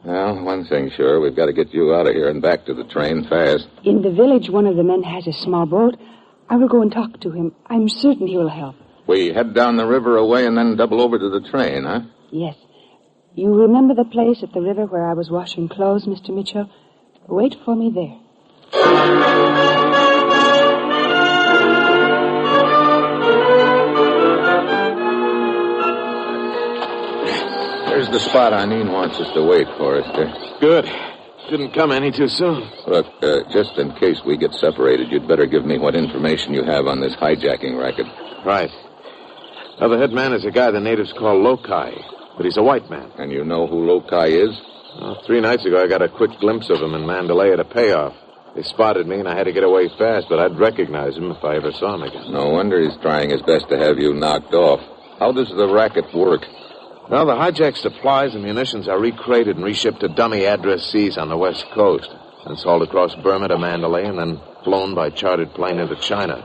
Well, one thing sure. We've got to get you out of here and back to the train fast. In the village, one of the men has a small boat. I will go and talk to him. I'm certain he will help. We head down the river away and then double over to the train, huh? Yes. You remember the place at the river where I was washing clothes, Mr. Mitchell? Wait for me there. There's the spot Anine wants us to wait, Forrester. Good. Didn't come any too soon. Look, just in case we get separated, you'd better give me what information you have on this hijacking racket. Right. Now, the head man is a guy the natives call Lokai, but he's a white man. And you know who Lokai is? 3 nights ago, I got a quick glimpse of him in Mandalay at a payoff. They spotted me, and I had to get away fast, but I'd recognize him if I ever saw him again. No wonder he's trying his best to have you knocked off. How does the racket work? Well, the hijacked supplies and munitions are recrated and reshipped to dummy addressees on the west coast, and hauled across Burma to Mandalay, and then flown by chartered plane into China.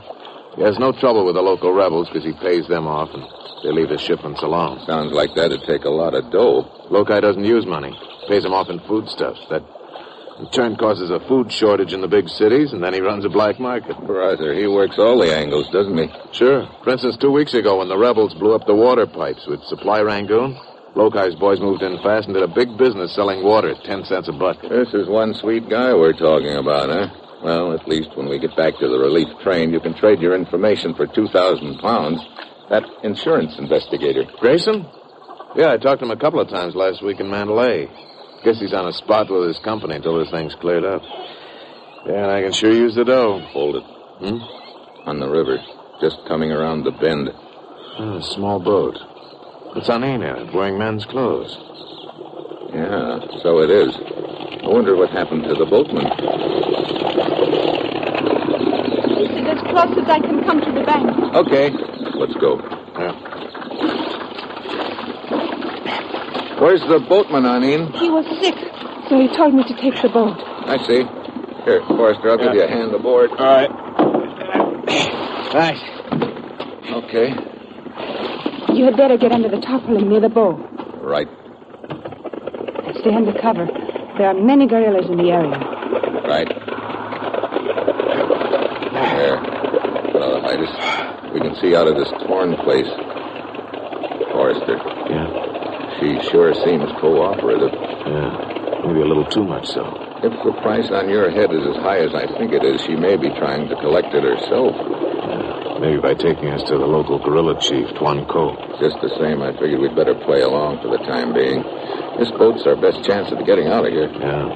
He has no trouble with the local rebels because he pays them off, and they leave his shipments alone. Sounds like that'd take a lot of dough. Lokai doesn't use money. Pays them off in foodstuffs. That, in turn, causes a food shortage in the big cities, and then he runs a black market. Brother, he works all the angles, doesn't he? Sure. For instance, 2 weeks ago, when the rebels blew up the water pipes with Supply Rangoon, Lokai's boys moved in fast and did a big business selling water at 10 cents a bucket. This is one sweet guy we're talking about, huh? Well, at least when we get back to the relief train, you can trade your information for 2,000 pounds. That insurance investigator. Grayson? Yeah, I talked to him a couple of times last week in Mandalay. Guess he's on a spot with his company until this thing's cleared up. Yeah, and I can sure use the dough. Hold it. On the river. Just coming around the bend. A small boat. It's Anine in it, wearing men's clothes. Yeah, so it is. I wonder what happened to the boatman. Is it as close as I can come to the bank? Okay, let's go. Yeah. Where's the boatman, Anine? He was sick, so he told me to take the boat. I see. Here, Forrester, I'll give you a hand aboard. All right. Thanks. Okay. You had better get under the tarpaulin near the bow. Right. Stay under cover. There are many guerrillas in the area. Right. There. That'll hide us. We can see out of this torn place. Forrester. Yeah? She sure seems cooperative. Yeah, maybe a little too much so. If the price on your head is as high as I think it is, she may be trying to collect it herself. Maybe by taking us to the local guerrilla chief, Tuan Ko. Just the same, I figured we'd better play along for the time being. This boat's our best chance of getting out of here. Yeah.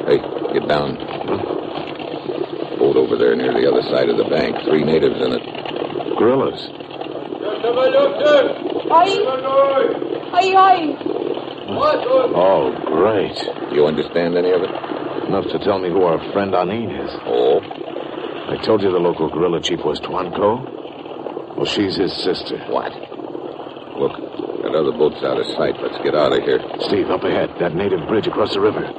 Hey, get down. Boat over there near the other side of the bank. 3 natives in it. Guerrillas. Oh, great. You understand any of it? Enough to tell me who our friend Anin is. Oh? I told you the local guerrilla chief was Tuan Ko. Well, she's his sister. What? Look, that other boat's out of sight. Let's get out of here. Steve, up ahead. That native bridge across the river.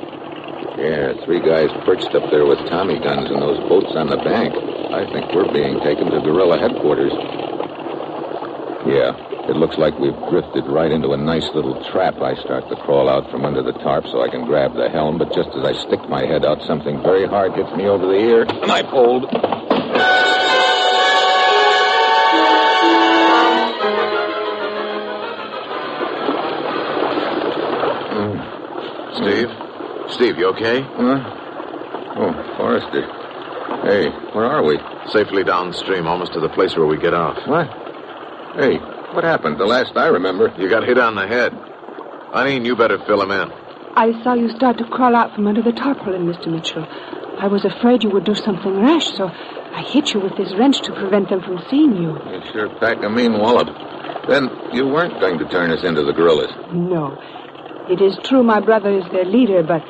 Yeah, 3 guys perched up there with Tommy guns in those boats on the bank. I think we're being taken to guerrilla headquarters. Yeah, it looks like we've drifted right into a nice little trap. I start to crawl out from under the tarp so I can grab the helm, but just as I stick my head out, something very hard hits me over the ear, and I pulled. Steve, you okay? Huh? Oh, Forrester. Hey, where are we? Safely downstream, almost to the place where we get off. What? Hey, what happened? The last I remember. You got hit on the head. Anin, you better fill him in. I saw you start to crawl out from under the tarpaulin, Mr. Mitchell. I was afraid you would do something rash, so I hit you with this wrench to prevent them from seeing you. You sure packed a mean wallop. Then you weren't going to turn us into the guerrillas. No. It is true my brother is their leader, but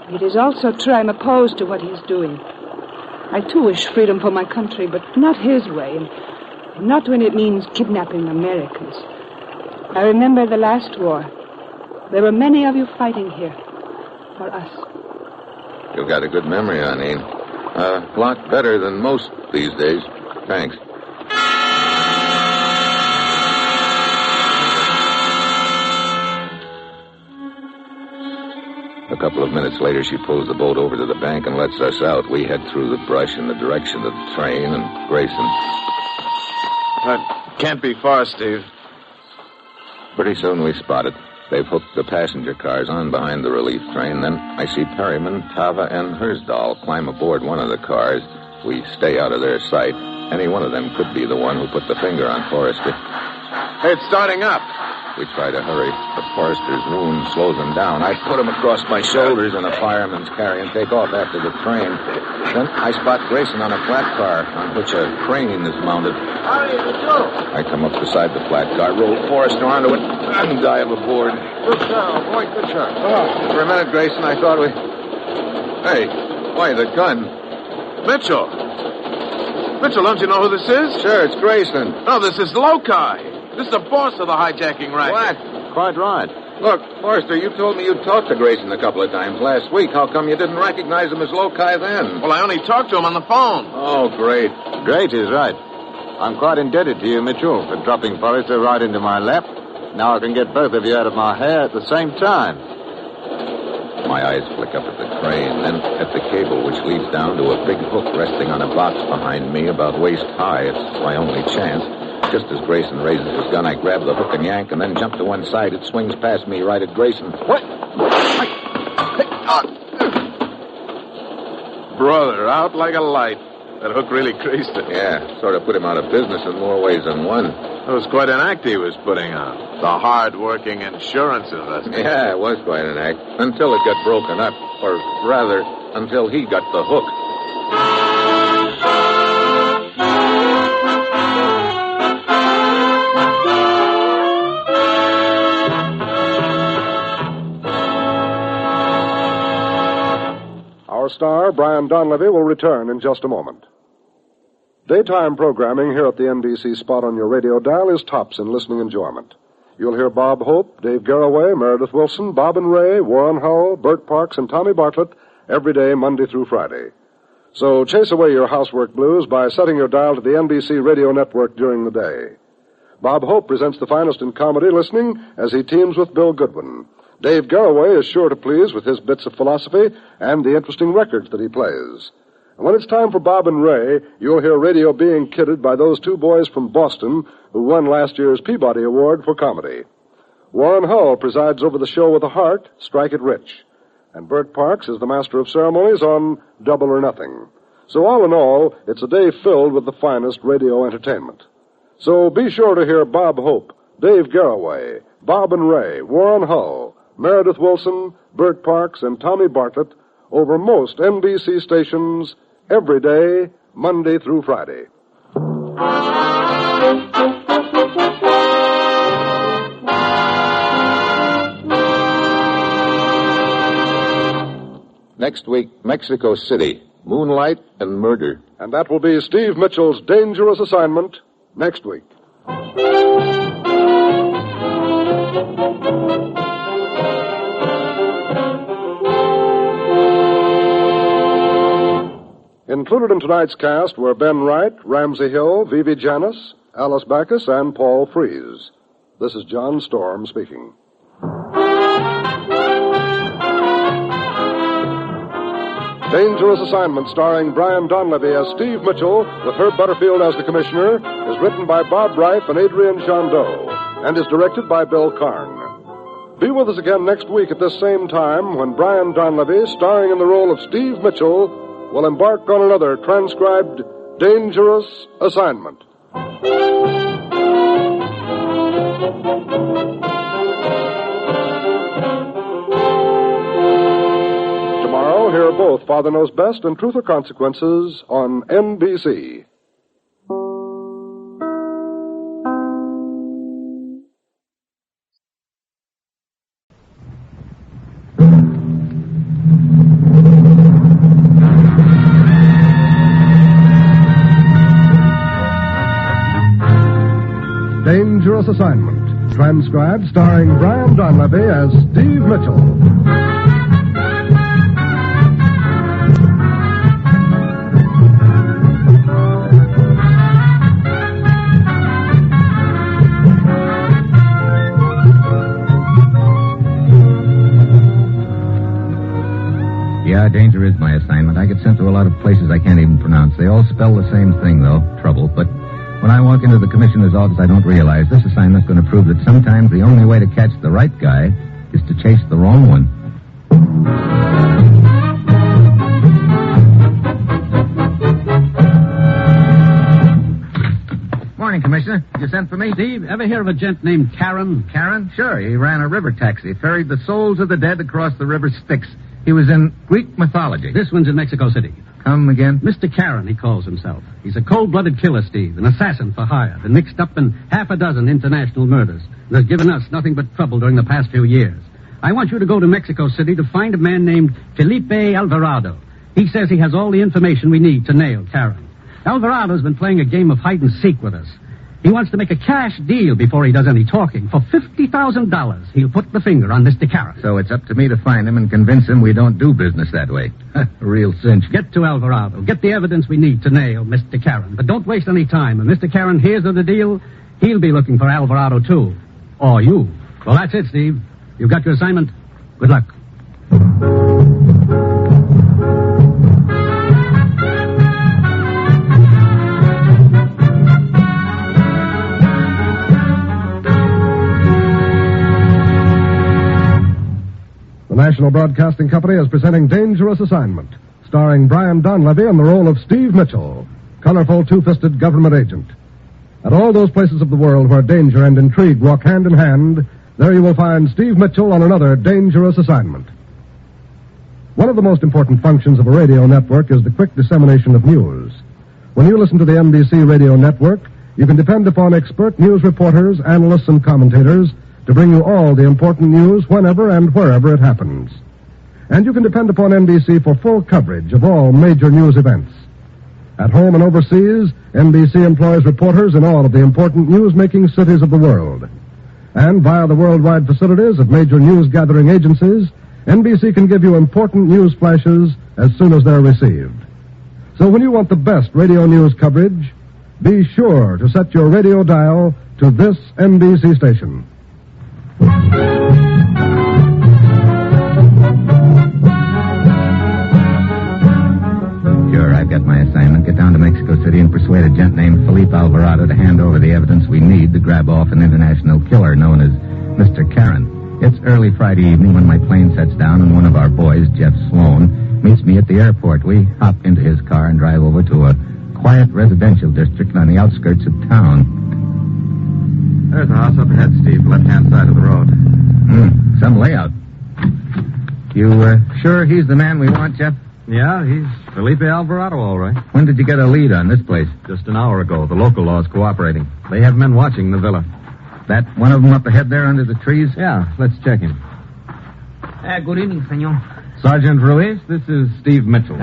it is also true I'm opposed to what he's doing. I, too, wish freedom for my country, but not his way, and not when it means kidnapping Americans. I remember the last war. There were many of you fighting here for us. You've got a good memory, Anin. A lot better than most these days. Thanks. A couple of minutes later, she pulls the boat over to the bank and lets us out. We head through the brush in the direction of the train and Grayson. That can't be far, Steve. Pretty soon we spot it. They've hooked the passenger cars on behind the relief train. Then I see Perryman, Tava, and Hersdahl climb aboard one of the cars. We stay out of their sight. Any one of them could be the one who put the finger on Forrester. Hey, it's starting up. We try to hurry, but Forrester's wound slows him down. I put him across my shoulders in a fireman's carry and take off after the train. Then I spot Grayson on a flat car on which a crane is mounted. I come up beside the flat car, roll Forrester onto it, and dive aboard. Good shot, boy, good shot. For a minute, Grayson, I thought we... Hey, why, the gun? Mitchell, don't you know who this is? Sure, it's Grayson. No, this is Lokai. This is the boss of the hijacking racket. What? Quite right. Look, Forrester, you told me you'd talked to Grayson a couple of times last week. How come you didn't recognize him as Lokai then? Well, I only talked to him on the phone. Oh, great. Great is right. I'm quite indebted to you, Mitchell, for dropping Forrester right into my lap. Now I can get both of you out of my hair at the same time. My eyes flick up at the crane, then at the cable which leads down to a big hook resting on a box behind me about waist high. It's my only chance. Just as Grayson raises his gun, I grab the hook and yank and then jump to one side. It swings past me right at Grayson. What? Brother, out like a light. That hook really creased it. Yeah, sort of put him out of business in more ways than one. It was quite an act he was putting on. The hard-working insurance investment. Yeah, it was quite an act. Until it got broken up. Or rather, until he got the hook. Our star, Brian Donlevy, will return in just a moment. Daytime programming here at the NBC spot on your radio dial is tops in listening enjoyment. You'll hear Bob Hope, Dave Garroway, Meredith Wilson, Bob and Ray, Warren Hull, Bert Parks, and Tommy Bartlett every day, Monday through Friday. So chase away your housework blues by setting your dial to the NBC radio network during the day. Bob Hope presents the finest in comedy listening as he teams with Bill Goodwin. Dave Garroway is sure to please with his bits of philosophy and the interesting records that he plays. And when it's time for Bob and Ray, you'll hear radio being kidded by those two boys from Boston who won last year's Peabody Award for comedy. Warren Hull presides over the show with a heart, Strike It Rich. And Bert Parks is the master of ceremonies on Double or Nothing. So all in all, it's a day filled with the finest radio entertainment. So be sure to hear Bob Hope, Dave Garroway, Bob and Ray, Warren Hull, Meredith Wilson, Bert Parks, and Tommy Bartlett over most NBC stations every day, Monday through Friday. Next week, Mexico City, moonlight and murder. And that will be Steve Mitchell's dangerous assignment next week. Included in tonight's cast were Ben Wright, Ramsey Hill, Vivi Janis, Alice Backus, and Paul Freese. This is John Storm speaking. Dangerous Assignment, starring Brian Donlevy as Steve Mitchell, with Herb Butterfield as the commissioner, is written by Bob Reif and Adrian Chandeau, and is directed by Bill Karn. Be with us again next week at this same time when Brian Donlevy, starring in the role of Steve Mitchell, will embark on another transcribed Dangerous Assignment. Tomorrow, hear both Father Knows Best and Truth or Consequences on NBC. Dangerous Assignment, transcribed starring Brian Donlevy as Steve Mitchell. Yeah, danger is my assignment. I get sent to a lot of places I can't even pronounce. They all spell the same thing, though, trouble. But when I walk into the commissioner's office, I don't realize this assignment's going to prove that sometimes the only way to catch the right guy is to chase the wrong one. Morning, Commissioner. You sent for me? Steve, ever hear of a gent named Karen? Karen? Sure. He ran a river taxi, ferried the souls of the dead across the river Styx. He was in Greek mythology. This one's in Mexico City. Come again? Mr. Karen, he calls himself. He's a cold-blooded killer, Steve, an assassin for hire, been mixed up in half a dozen international murders, and has given us nothing but trouble during the past few years. I want you to go to Mexico City to find a man named Felipe Alvarado. He says he has all the information we need to nail Karen. Alvarado's been playing a game of hide-and-seek with us. He wants to make a cash deal before he does any talking. For $50,000, he'll put the finger on Mr. Karen. So it's up to me to find him and convince him we don't do business that way. Real cinch. Get to Alvarado. Get the evidence we need to nail Mr. Karen. But don't waste any time. If Mr. Karen hears of the deal, he'll be looking for Alvarado, too. Or you. Well, that's it, Steve. You've got your assignment. Good luck. The National Broadcasting Company is presenting Dangerous Assignment, starring Brian Donlevy in the role of Steve Mitchell, colorful two-fisted government agent. At all those places of the world where danger and intrigue walk hand in hand, there you will find Steve Mitchell on another Dangerous Assignment. One of the most important functions of a radio network is the quick dissemination of news. When you listen to the NBC Radio Network, you can depend upon expert news reporters, analysts, and commentators to bring you all the important news whenever and wherever it happens. And you can depend upon NBC for full coverage of all major news events. At home and overseas, NBC employs reporters in all of the important news-making cities of the world. And via the worldwide facilities of major news-gathering agencies, NBC can give you important news flashes as soon as they're received. So when you want the best radio news coverage, be sure to set your radio dial to this NBC station. Sure, I've got my assignment. Get down to Mexico City and persuade a gent named Felipe Alvarado to hand over the evidence we need to grab off an international killer known as Mr. Karen. It's early Friday evening when my plane sets down and one of our boys, Jeff Sloan, meets me at the airport. We hop into his car and drive over to a quiet residential district on the outskirts of town. There's a house up ahead, Steve, left-hand side of the road. Some layout. You sure he's the man we want, Jeff? Yeah, he's Felipe Alvarado, all right. When did you get a lead on this place? Just an hour ago. The local law is cooperating. They have men watching the villa. That one of them up ahead there under the trees? Yeah, let's check him. Good evening, senor. Sergeant Ruiz, this is Steve Mitchell.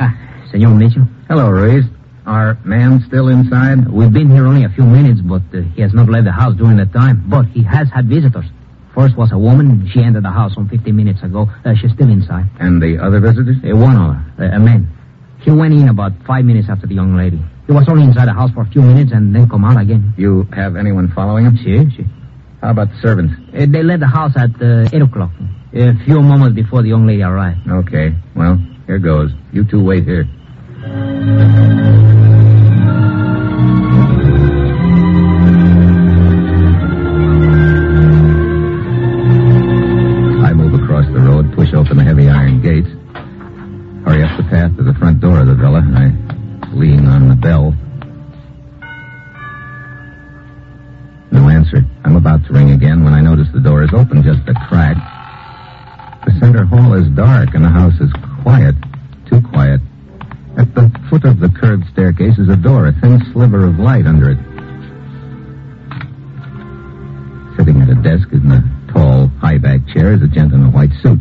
Senor Mitchell. Hello, Ruiz. Our man still inside? We've been here only a few minutes, but he has not left the house during that time. But he has had visitors. First was a woman. She entered the house 15 minutes ago. She's still inside. And the other visitors? One other, a man. He went in about 5 minutes after the young lady. He was only inside the house for a few minutes and then come out again. You have anyone following him? Si. How about the servants? They left the house at 8 o'clock, a few moments before the young lady arrived. Okay. Well, here goes. You two wait here. I move across the road, push open the heavy iron gates, hurry up the path to the front door of the villa. I lean on the bell. No answer. I'm about to ring again when I notice the door is open, just a crack. The center hall is dark and the house is quiet. Too quiet. At the foot of the curved staircase is a door, a thin sliver of light under it. Sitting at a desk in a tall, high-back chair is a gent in a white suit.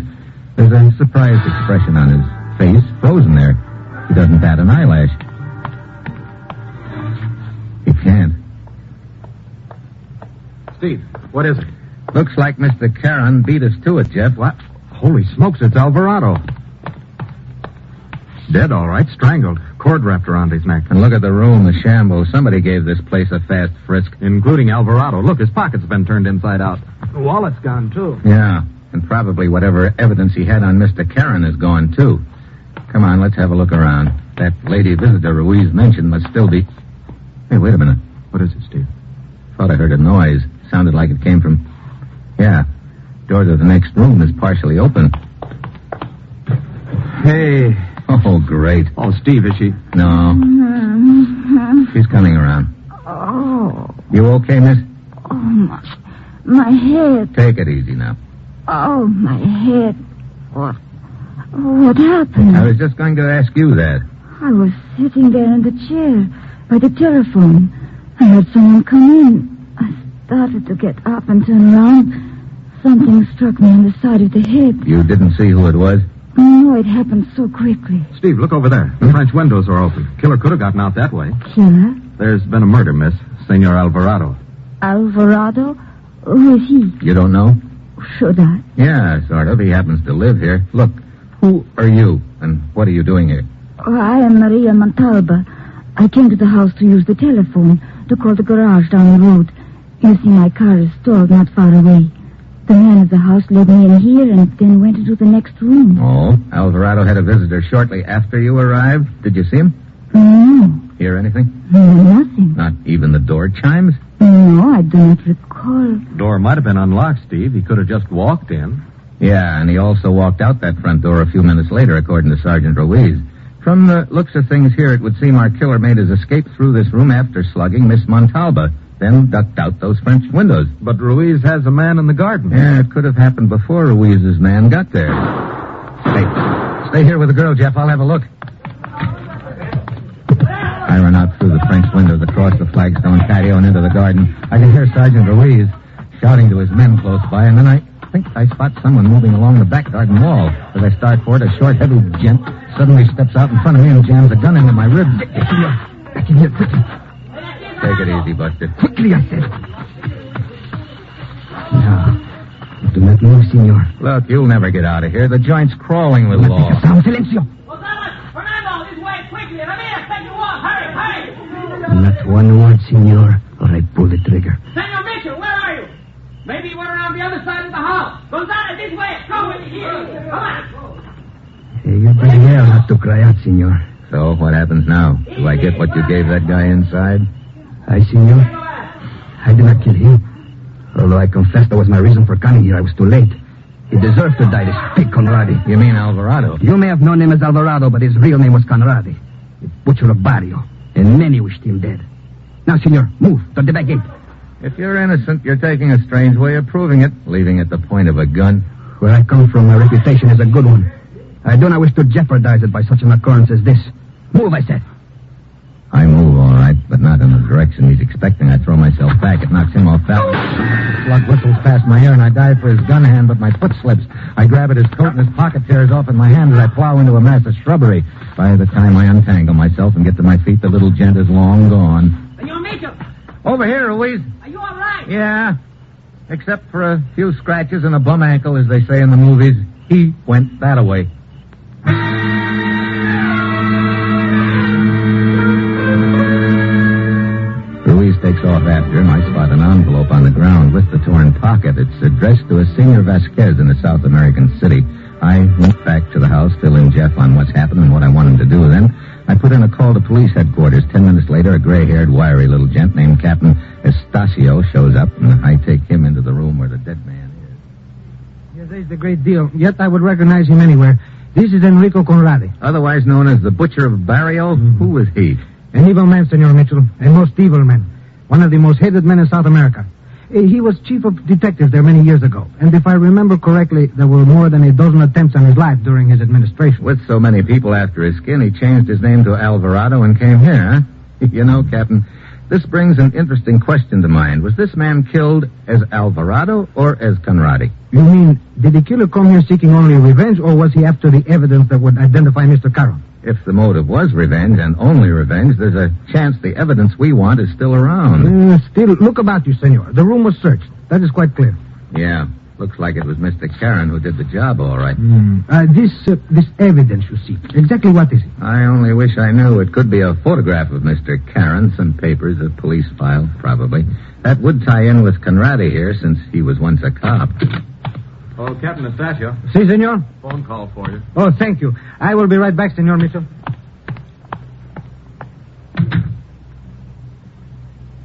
There's a surprised expression on his face, frozen there. He doesn't bat an eyelash. He can't. Steve, what is it? Looks like Mr. Karen beat us to it, Jeff. What? Holy smokes, it's Alvarado. Dead, all right, strangled. Cord wrapped around his neck. And look at the room, the shambles. Somebody gave this place a fast frisk. Including Alvarado. Look, his pocket's been turned inside out. The wallet's gone, too. Yeah, and probably whatever evidence he had on Mr. Karen is gone, too. Come on, let's have a look around. That lady visitor Ruiz mentioned must still be... Hey, wait a minute. What is it, Steve? Thought I heard a noise. Sounded like it came from... Yeah, door to the next room is partially open. Hey... Oh, great. Oh, Steve, is she? No. She's coming around. Oh. You okay, miss? Oh, my head. Take it easy now. Oh, my head. What happened? I was just going to ask you that. I was sitting there in the chair by the telephone. I heard someone come in. I started to get up and turn around. Something struck me on the side of the head. You didn't see who it was? No, it happened so quickly. Steve, look over there. The French windows are open. Killer could have gotten out that way. Killer? There's been a murder, miss. Senor Alvarado. Alvarado? Who is he? You don't know? Should I? Yeah, sort of. He happens to live here. Look, who are you, and what are you doing here? Oh, I am Maria Montalba. I came to the house to use the telephone, to call the garage down the road. You see, my car is stalled not far away. The man of the house led me in here and then went into the next room. Oh, Alvarado had a visitor shortly after you arrived. Did you see him? No. Hear anything? No, nothing. Not even the door chimes? No, I do not recall. Door might have been unlocked, Steve. He could have just walked in. Yeah, and he also walked out that front door a few minutes later, according to Sergeant Ruiz. From the looks of things here, it would seem our killer made his escape through this room after slugging Miss Montalba, then ducked out those French windows. But Ruiz has a man in the garden. Yeah, it could have happened before Ruiz's man got there. Hey, stay here with the girl, Jeff. I'll have a look. I run out through the French windows, across the flagstone patio, and into the garden. I can hear Sergeant Ruiz shouting to his men close by, and then I think I spot someone moving along the back garden wall. As I start for it, a short, heavy gent suddenly steps out in front of me and jams a gun into my ribs. Back in here, quickly. Take it easy, Buster. Quickly, I said. No. Do not move, senor. Look, you'll never get out of here. The joint's crawling with law. Make a sound. Silencio. Fernando, this way, quickly. Ramirez, take the wall. Hurry, hurry. Not one word, senor, or I pull the trigger. Senor Mitchell, where are you? Maybe we're around the other side of the house. Gonzalez, this way. Come with me here. Come on. Hey, you did well not to cry out, senor. So, what happens now? Do I get what you gave that guy inside? I, senor. I did not kill him. Although I confess that was my reason for coming here, I was too late. He deserved to die, this pig Conradi. You mean Alvarado? You may have known him as Alvarado, but his real name was Conradi. The butcher of Barrio. And many wished him dead. Now, senor, move to the back gate. If you're innocent, you're taking a strange way of proving it, leaving at the point of a gun. Where I come from, my reputation is a good one. I do not wish to jeopardize it by such an occurrence as this. Move, I said. I move, all right, but not in the direction he's expecting. I throw myself back. It knocks him off balance. The slug whistles past my ear, and I dive for his gun hand, but my foot slips. I grab at his coat, and his pocket tears off in my hand as I plow into a mass of shrubbery. By the time I untangle myself and get to my feet, the little gent is long gone. Senor Mitchell! Over here, Ruiz. Are you all right? Yeah. Except for a few scratches and a bum ankle, as they say in the movies. He went that-a-way. Ruiz takes off after him. I spot an envelope on the ground with the torn pocket. It's addressed to a Senor Vasquez in a South American city. I went back to the house, filling Jeff on what's happened and what I want him to do. Then I put in a call to police headquarters. 10 minutes later, a gray-haired, wiry little gent named Captain Estacio shows up, and I take him into the room where the dead man is. Yes, there's the great deal. Yet I would recognize him anywhere. This is Enrico Conradi. Otherwise known as the Butcher of Barrio. Who was he? An evil man, Senor Mitchell. A most evil man. One of the most hated men in South America. He was chief of detectives there many years ago. And if I remember correctly, there were more than a dozen attempts on his life during his administration. With so many people after his skin, he changed his name to Alvarado and came here, huh? You know, Captain, this brings an interesting question to mind. Was this man killed as Alvarado or as Conradi? You mean, did the killer come here seeking only revenge, or was he after the evidence that would identify Mr. Caron? If the motive was revenge, and only revenge, there's a chance the evidence we want is still around. Still, look about you, senor. The room was searched. That is quite clear. Yeah, looks like it was Mr. Caron who did the job, all right. This evidence you see, exactly what is it? I only wish I knew. It could be a photograph of Mr. Caron, some papers, a police file, probably. That would tie in with Conradi here, since he was once a cop. Oh, Captain Estacio. Si, senor? Phone call for you. Oh, thank you. I will be right back, Senor Mitchell.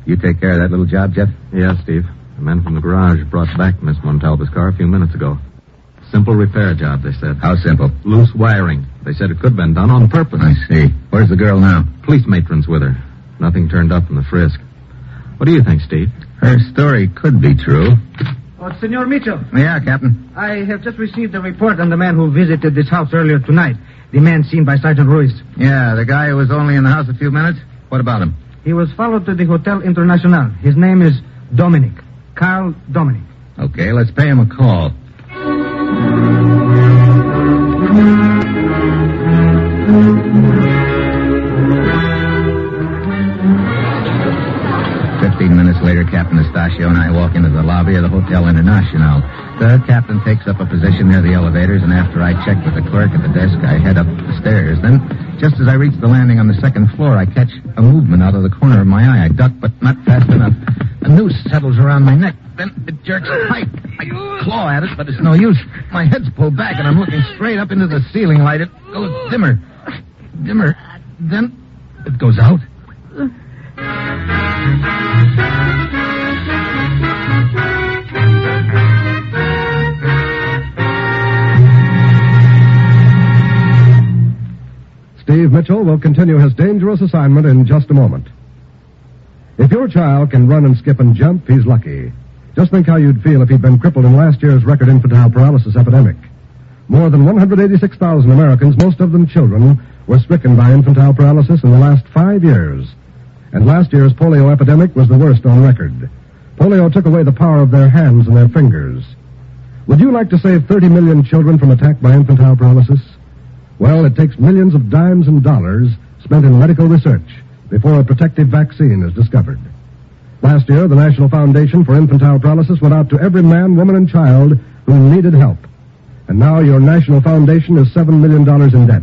You take care of that little job, Jeff? Yes, Steve. The men from the garage brought back Miss Montalba's car a few minutes ago. Simple repair job, they said. How simple? Loose wiring. They said it could have been done on purpose. I see. Where's the girl now? Police matron's with her. Nothing turned up in the frisk. What do you think, Steve? Her story could be true. Oh, Senor Mitchell. Yeah, Captain. I have just received a report on the man who visited this house earlier tonight. The man seen by Sergeant Ruiz. Yeah, the guy who was only in the house a few minutes? What about him? He was followed to the Hotel International. His name is Dominic. Carl Dominic. Okay, let's pay him a call. 15 minutes later, Captain Estacio and I walk into the lobby of the Hotel International. The captain takes up a position near the elevators, and after I check with the clerk at the desk, I head up the stairs. Then, just as I reach the landing on the second floor, I catch a movement out of the corner of my eye. I duck, but not fast enough. A noose settles around my neck. Then it jerks tight. I claw at it, but it's no use. My head's pulled back, and I'm looking straight up into the ceiling light. It goes dimmer. Dimmer. Then it goes out. Steve Mitchell will continue his dangerous assignment in just a moment. If your child can run and skip and jump, he's lucky. Just think how you'd feel if he'd been crippled in last year's record infantile paralysis epidemic. More than 186,000 Americans, most of them children, were stricken by infantile paralysis in the last 5 years. And last year's polio epidemic was the worst on record. Polio took away the power of their hands and their fingers. Would you like to save 30 million children from attack by infantile paralysis? Well, it takes millions of dimes and dollars spent in medical research before a protective vaccine is discovered. Last year, the National Foundation for Infantile Paralysis went out to every man, woman, and child who needed help. And now your National Foundation is $7 million in debt.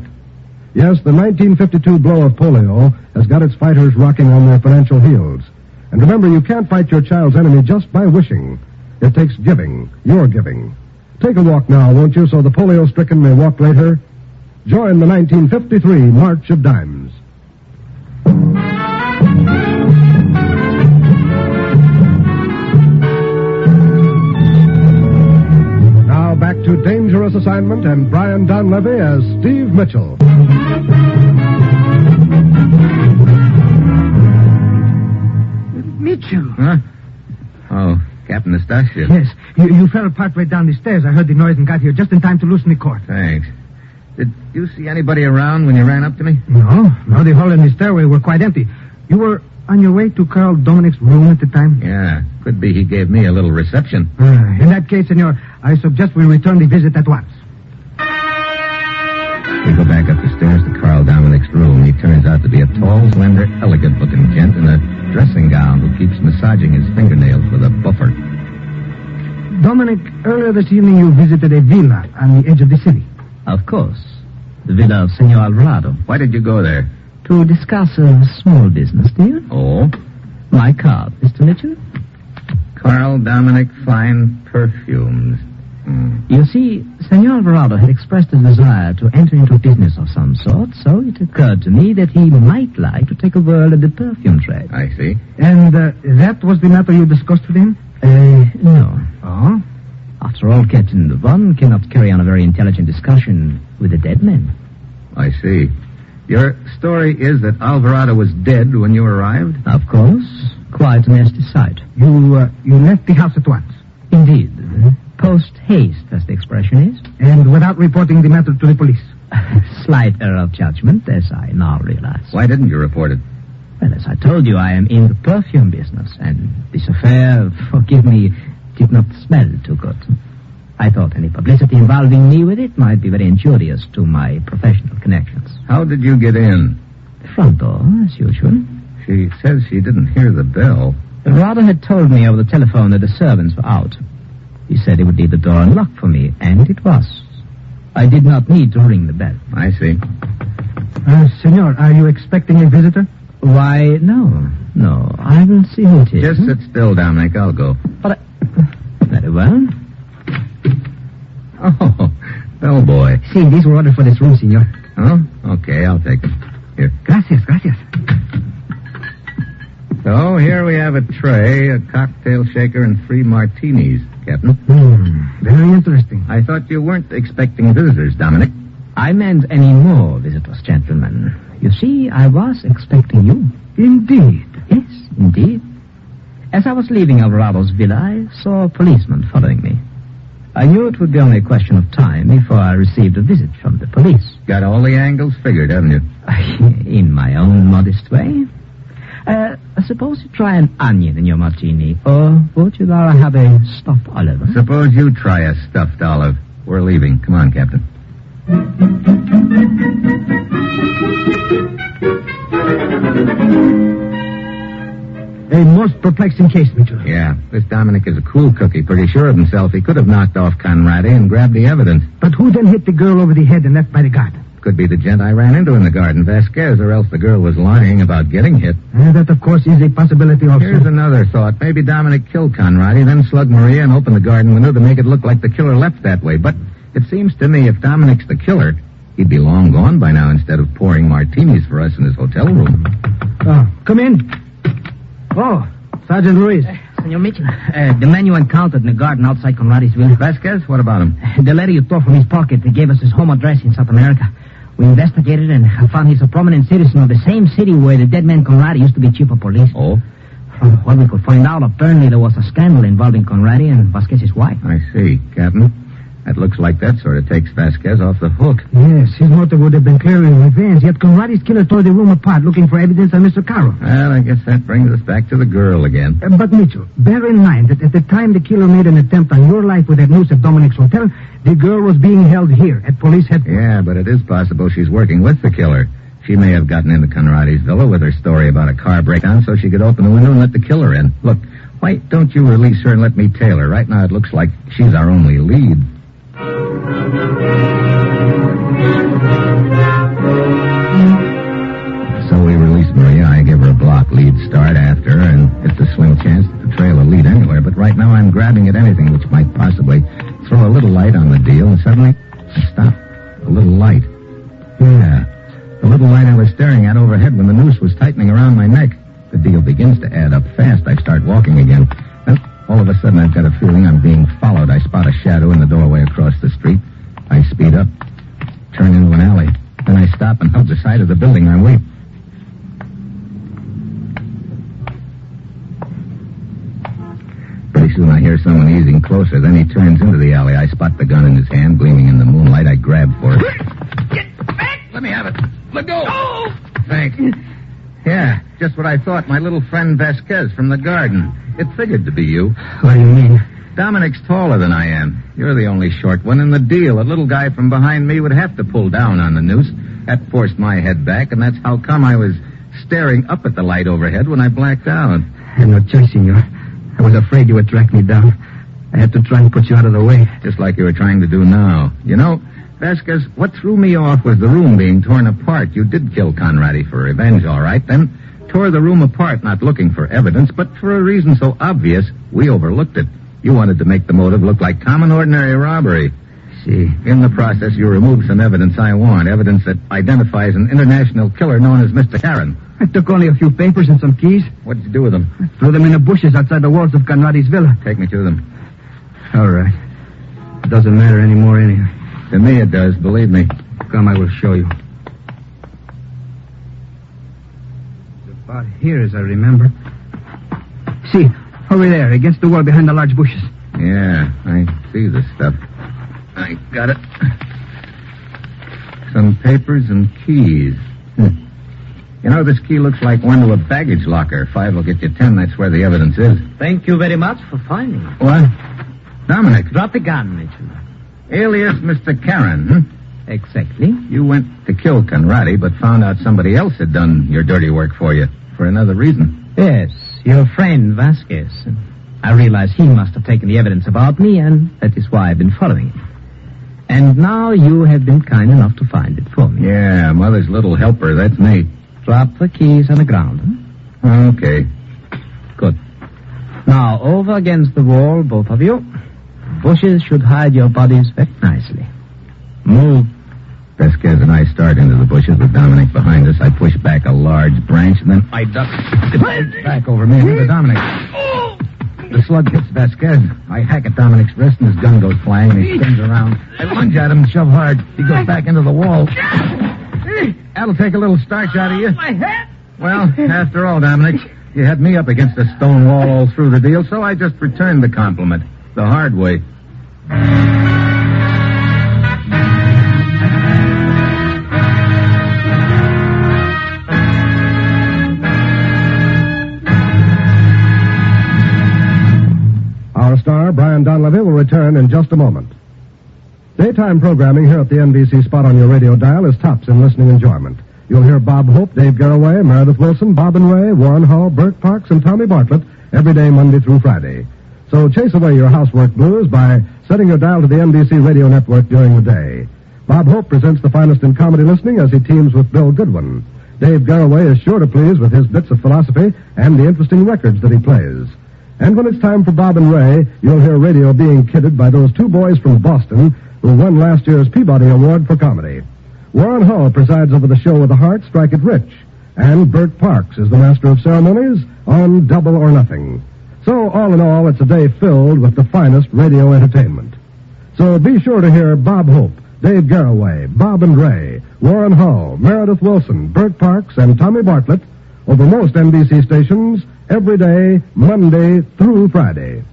Yes, the 1952 blow of polio has got its fighters rocking on their financial heels. And remember, you can't fight your child's enemy just by wishing. It takes giving, your giving. Take a walk now, won't you, so the polio-stricken may walk later? Join the 1953 March of Dimes. to Dangerous Assignment and Brian Donlevy as Steve Mitchell. Mitchell. Huh? Oh, Captain Eustachius. Yes, you fell partway down the stairs. I heard the noise and got here just in time to loosen the cord. Thanks. Did you see anybody around when you ran up to me? No, the hall and the stairway were quite empty. You were on your way to Carl Dominic's room at the time? Yeah, could be he gave me a little reception. In that case, senor, I suggest we return the visit at once. We go back up the stairs to Carl Dominic's room. He turns out to be a tall, slender, elegant-looking gent in a dressing gown who keeps massaging his fingernails with a buffer. Dominic, earlier this evening you visited a villa on the edge of the city. Of course. The villa of Senor Alvarado. Why did you go there? To discuss a small business deal. Oh? My card, Mr. Mitchell. Carl Dominic Fine Perfumes. You see, Senor Alvarado had expressed a desire to enter into a business of some sort, so it occurred to me that he might like to take a whirl at the perfume trade. I see. And that was the matter you discussed with him? No. Oh? After all, Captain, one cannot carry on a very intelligent discussion with a dead man. I see. Your story is that Alvarado was dead when you arrived? Of course. Quite a nasty sight. You left the house at once? Indeed. Post-haste, as the expression is. And without reporting the matter to the police? Slight error of judgment, as I now realize. Why didn't you report it? Well, as I told you, I am in the perfume business, and this affair, forgive me, did not smell too good. I thought any publicity involving me with it might be very injurious to my professional connections. How did you get in? The front door, as usual. She says she didn't hear the bell. Alvarado had told me over the telephone that the servants were out. He said he would leave the door unlocked for me, and it was. I did not need to ring the bell. I see. Senor, are you expecting a visitor? Why, no. I will see who it is. Just sit still, Dominic. I'll go. But very well. Oh, bellboy. See, these were ordered for this room, senor. Oh, okay, I'll take them. Here. Gracias. So, here we have a tray, a cocktail shaker, and 3 martinis, Captain. Very interesting. I thought you weren't expecting visitors, Dominic. I meant any more visitors, gentlemen. You see, I was expecting you. Indeed. Yes, indeed. As I was leaving Alvarado's villa, I saw a policeman following me. I knew it would be only a question of time before I received a visit from the police. Got all the angles figured, haven't you? In my own modest way. Suppose you try an onion in your martini, or would you rather have a stuffed olive? Suppose you try a stuffed olive. We're leaving. Come on, Captain. A most perplexing case, Mitchell. Yeah, this Dominic is a cool cookie, pretty sure of himself. He could have knocked off Conrad and grabbed the evidence. But who then hit the girl over the head and left by the guard? Could be the gent I ran into in the garden, Vasquez, or else the girl was lying about getting hit. That, of course, is a possibility also. Here's another thought. Maybe Dominic killed Conrad, then slugged Maria and opened the garden window to make it look like the killer left that way. But it seems to me if Dominic's the killer, he'd be long gone by now instead of pouring martinis for us in his hotel room. Oh, come in. Oh, Sergeant Ruiz. Senor Mitchell, the man you encountered in the garden outside Conrad's villa. Vasquez? What about him? The letter you tore from his pocket gave us his home address in South America. We investigated and found he's a prominent citizen of the same city where the dead man Conrad used to be chief of police. Oh? From what we could find out, apparently there was a scandal involving Conrad and Vasquez's wife. I see, Captain. That looks like that sort of takes Vasquez off the hook. Yes, his motive would have been clearly revenge, yet Conrad's killer tore the room apart looking for evidence on Mr. Caro. Well, I guess that brings us back to the girl again. But, Mitchell, bear in mind that at the time the killer made an attempt on your life with that noose at Dominic's hotel, the girl was being held here at police headquarters. Yeah, but it is possible she's working with the killer. She may have gotten into Conrad's villa with her story about a car breakdown so she could open the window and let the killer in. Look, why don't you release her and let me tail her? Right now it looks like she's our only lead. So we release Maria. I give her a block lead start after her, and it's a slim chance to trail a lead anywhere. But right now I'm grabbing at anything which might possibly throw a little light on the deal, and suddenly I stop. A little light. Yeah, the little light I was staring at overhead when the noose was tightening around my neck. The deal begins to add up fast. I start walking again. Then All of a sudden, I've got a feeling I'm being followed. I spot a shadow in the doorway across the street. I speed up, turn into an alley. Then I stop and hug the side of the building. I wait. Pretty soon I hear someone easing closer. Then he turns into the alley. I spot the gun in his hand, gleaming in the moonlight. I grab for it. Get back! Let me have it. Let go! Oh! Thanks. Yeah, just what I thought. My little friend Vasquez from the garden. It figured to be you. What do you mean? Dominic's taller than I am. You're the only short one in the deal. A little guy from behind me would have to pull down on the noose. That forced my head back, and that's how come I was staring up at the light overhead when I blacked out. I had no choice, senor. I was afraid you would track me down. I had to try and put you out of the way. Just like you were trying to do now. You know, Vasquez, what threw me off was the room being torn apart. You did kill Conrad for revenge, all right, then tore the room apart, not looking for evidence, but for a reason so obvious, we overlooked it. You wanted to make the motive look like common, ordinary robbery. See. In the process, you removed some evidence I want, evidence that identifies an international killer known as Mr. Karen. I took only a few papers and some keys. What did you do with them? I threw them in the bushes outside the walls of Conrad's villa. Take me to them. All right. It doesn't matter anymore anyway. To me it does, believe me. Come, I will show you. It's about here, as I remember. See, over there, against the wall behind the large bushes. Yeah, I see the stuff. I got it. Some papers and keys. You know, this key looks like one to a baggage locker. 5 will get you 10. That's where the evidence is. Thank you very much for finding it. What? Dominic. Drop the gun, Mitchell. Alias Mr. Karen, Exactly. You went to kill Conrad, but found out somebody else had done your dirty work for you. For another reason. Yes, your friend Vasquez. I realize he must have taken the evidence about me, and that is why I've been following him. And now you have been kind enough to find it for me. Yeah, Mother's little helper, that's me. Drop the keys on the ground, huh? Okay. Good. Now, over against the wall, both of you. Bushes should hide your bodies very nicely. Move. Vasquez and I start into the bushes with Dominic behind us. I push back a large branch, and then I duck. It folds back over me and into Dominic. The slug hits Vasquez. I hack at Dominic's wrist, and his gun goes flying, and he spins around. I lunge at him and shove hard. He goes back into the wall. That'll take a little starch out of you. My head! Well, after all, Dominic, you had me up against a stone wall all through the deal, so I just returned the compliment. The hard way. Our star, Brian Donlevy, will return in just a moment. Daytime programming here at the NBC spot on your radio dial is tops in listening enjoyment. You'll hear Bob Hope, Dave Garraway, Meredith Wilson, Bob and Ray, Warren Hall, Burt Parks, and Tommy Bartlett every day Monday through Friday. So chase away your housework blues by setting your dial to the NBC radio network during the day. Bob Hope presents the finest in comedy listening as he teams with Bill Goodwin. Dave Garraway is sure to please with his bits of philosophy and the interesting records that he plays. And when it's time for Bob and Ray, you'll hear radio being kidded by those two boys from Boston who won last year's Peabody Award for comedy. Warren Hall presides over the show with the heart, Strike It Rich. And Burt Parks is the master of ceremonies on Double or Nothing. So, all in all, it's a day filled with the finest radio entertainment. So be sure to hear Bob Hope, Dave Garraway, Bob and Ray, Warren Hall, Meredith Wilson, Burt Parks, and Tommy Bartlett over most NBC stations every day, Monday through Friday.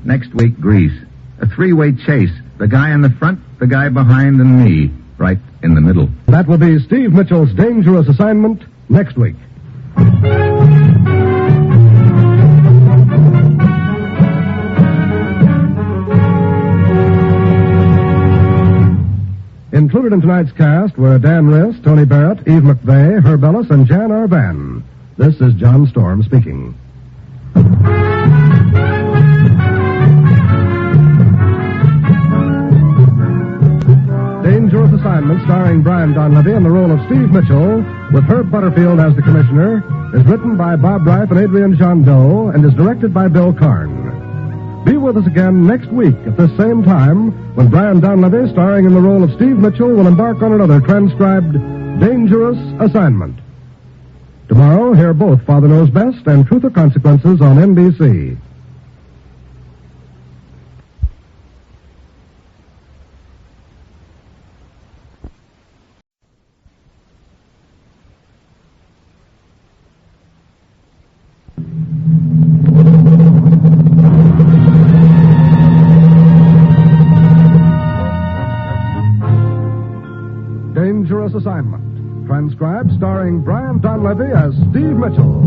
Next week, Grease. A 3-way chase. The guy in the front, the guy behind, and me. Right in the middle. That will be Steve Mitchell's dangerous assignment next week. Included in tonight's cast were Dan Riss, Tony Barrett, Eve McVeigh, Herb Ellis, and Jan R. Van. This is John Storm speaking. Dangerous Assignment, starring Brian Donlevy in the role of Steve Mitchell, with Herb Butterfield as the commissioner, is written by Bob Reif and Adrian Jondeau and is directed by Bill Karn. Be with us again next week at this same time when Brian Donlevy, starring in the role of Steve Mitchell, will embark on another transcribed Dangerous Assignment. Tomorrow, hear both Father Knows Best and Truth or Consequences on NBC. Dangerous Assignment. Transcribed, starring Brian Donlevy as Steve Mitchell.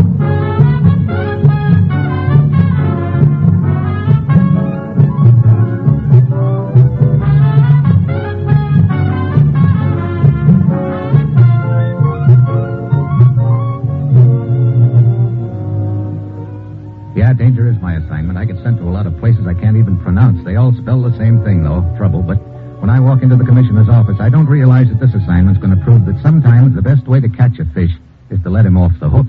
Yeah, danger is my assignment. I get sent to a lot of places I can't even pronounce. They all spell the same thing, though, trouble. But when I walk into the commissioner's office, I don't realize that this assignment's going to prove that sometimes the best way to catch a fish is to let him off the hook.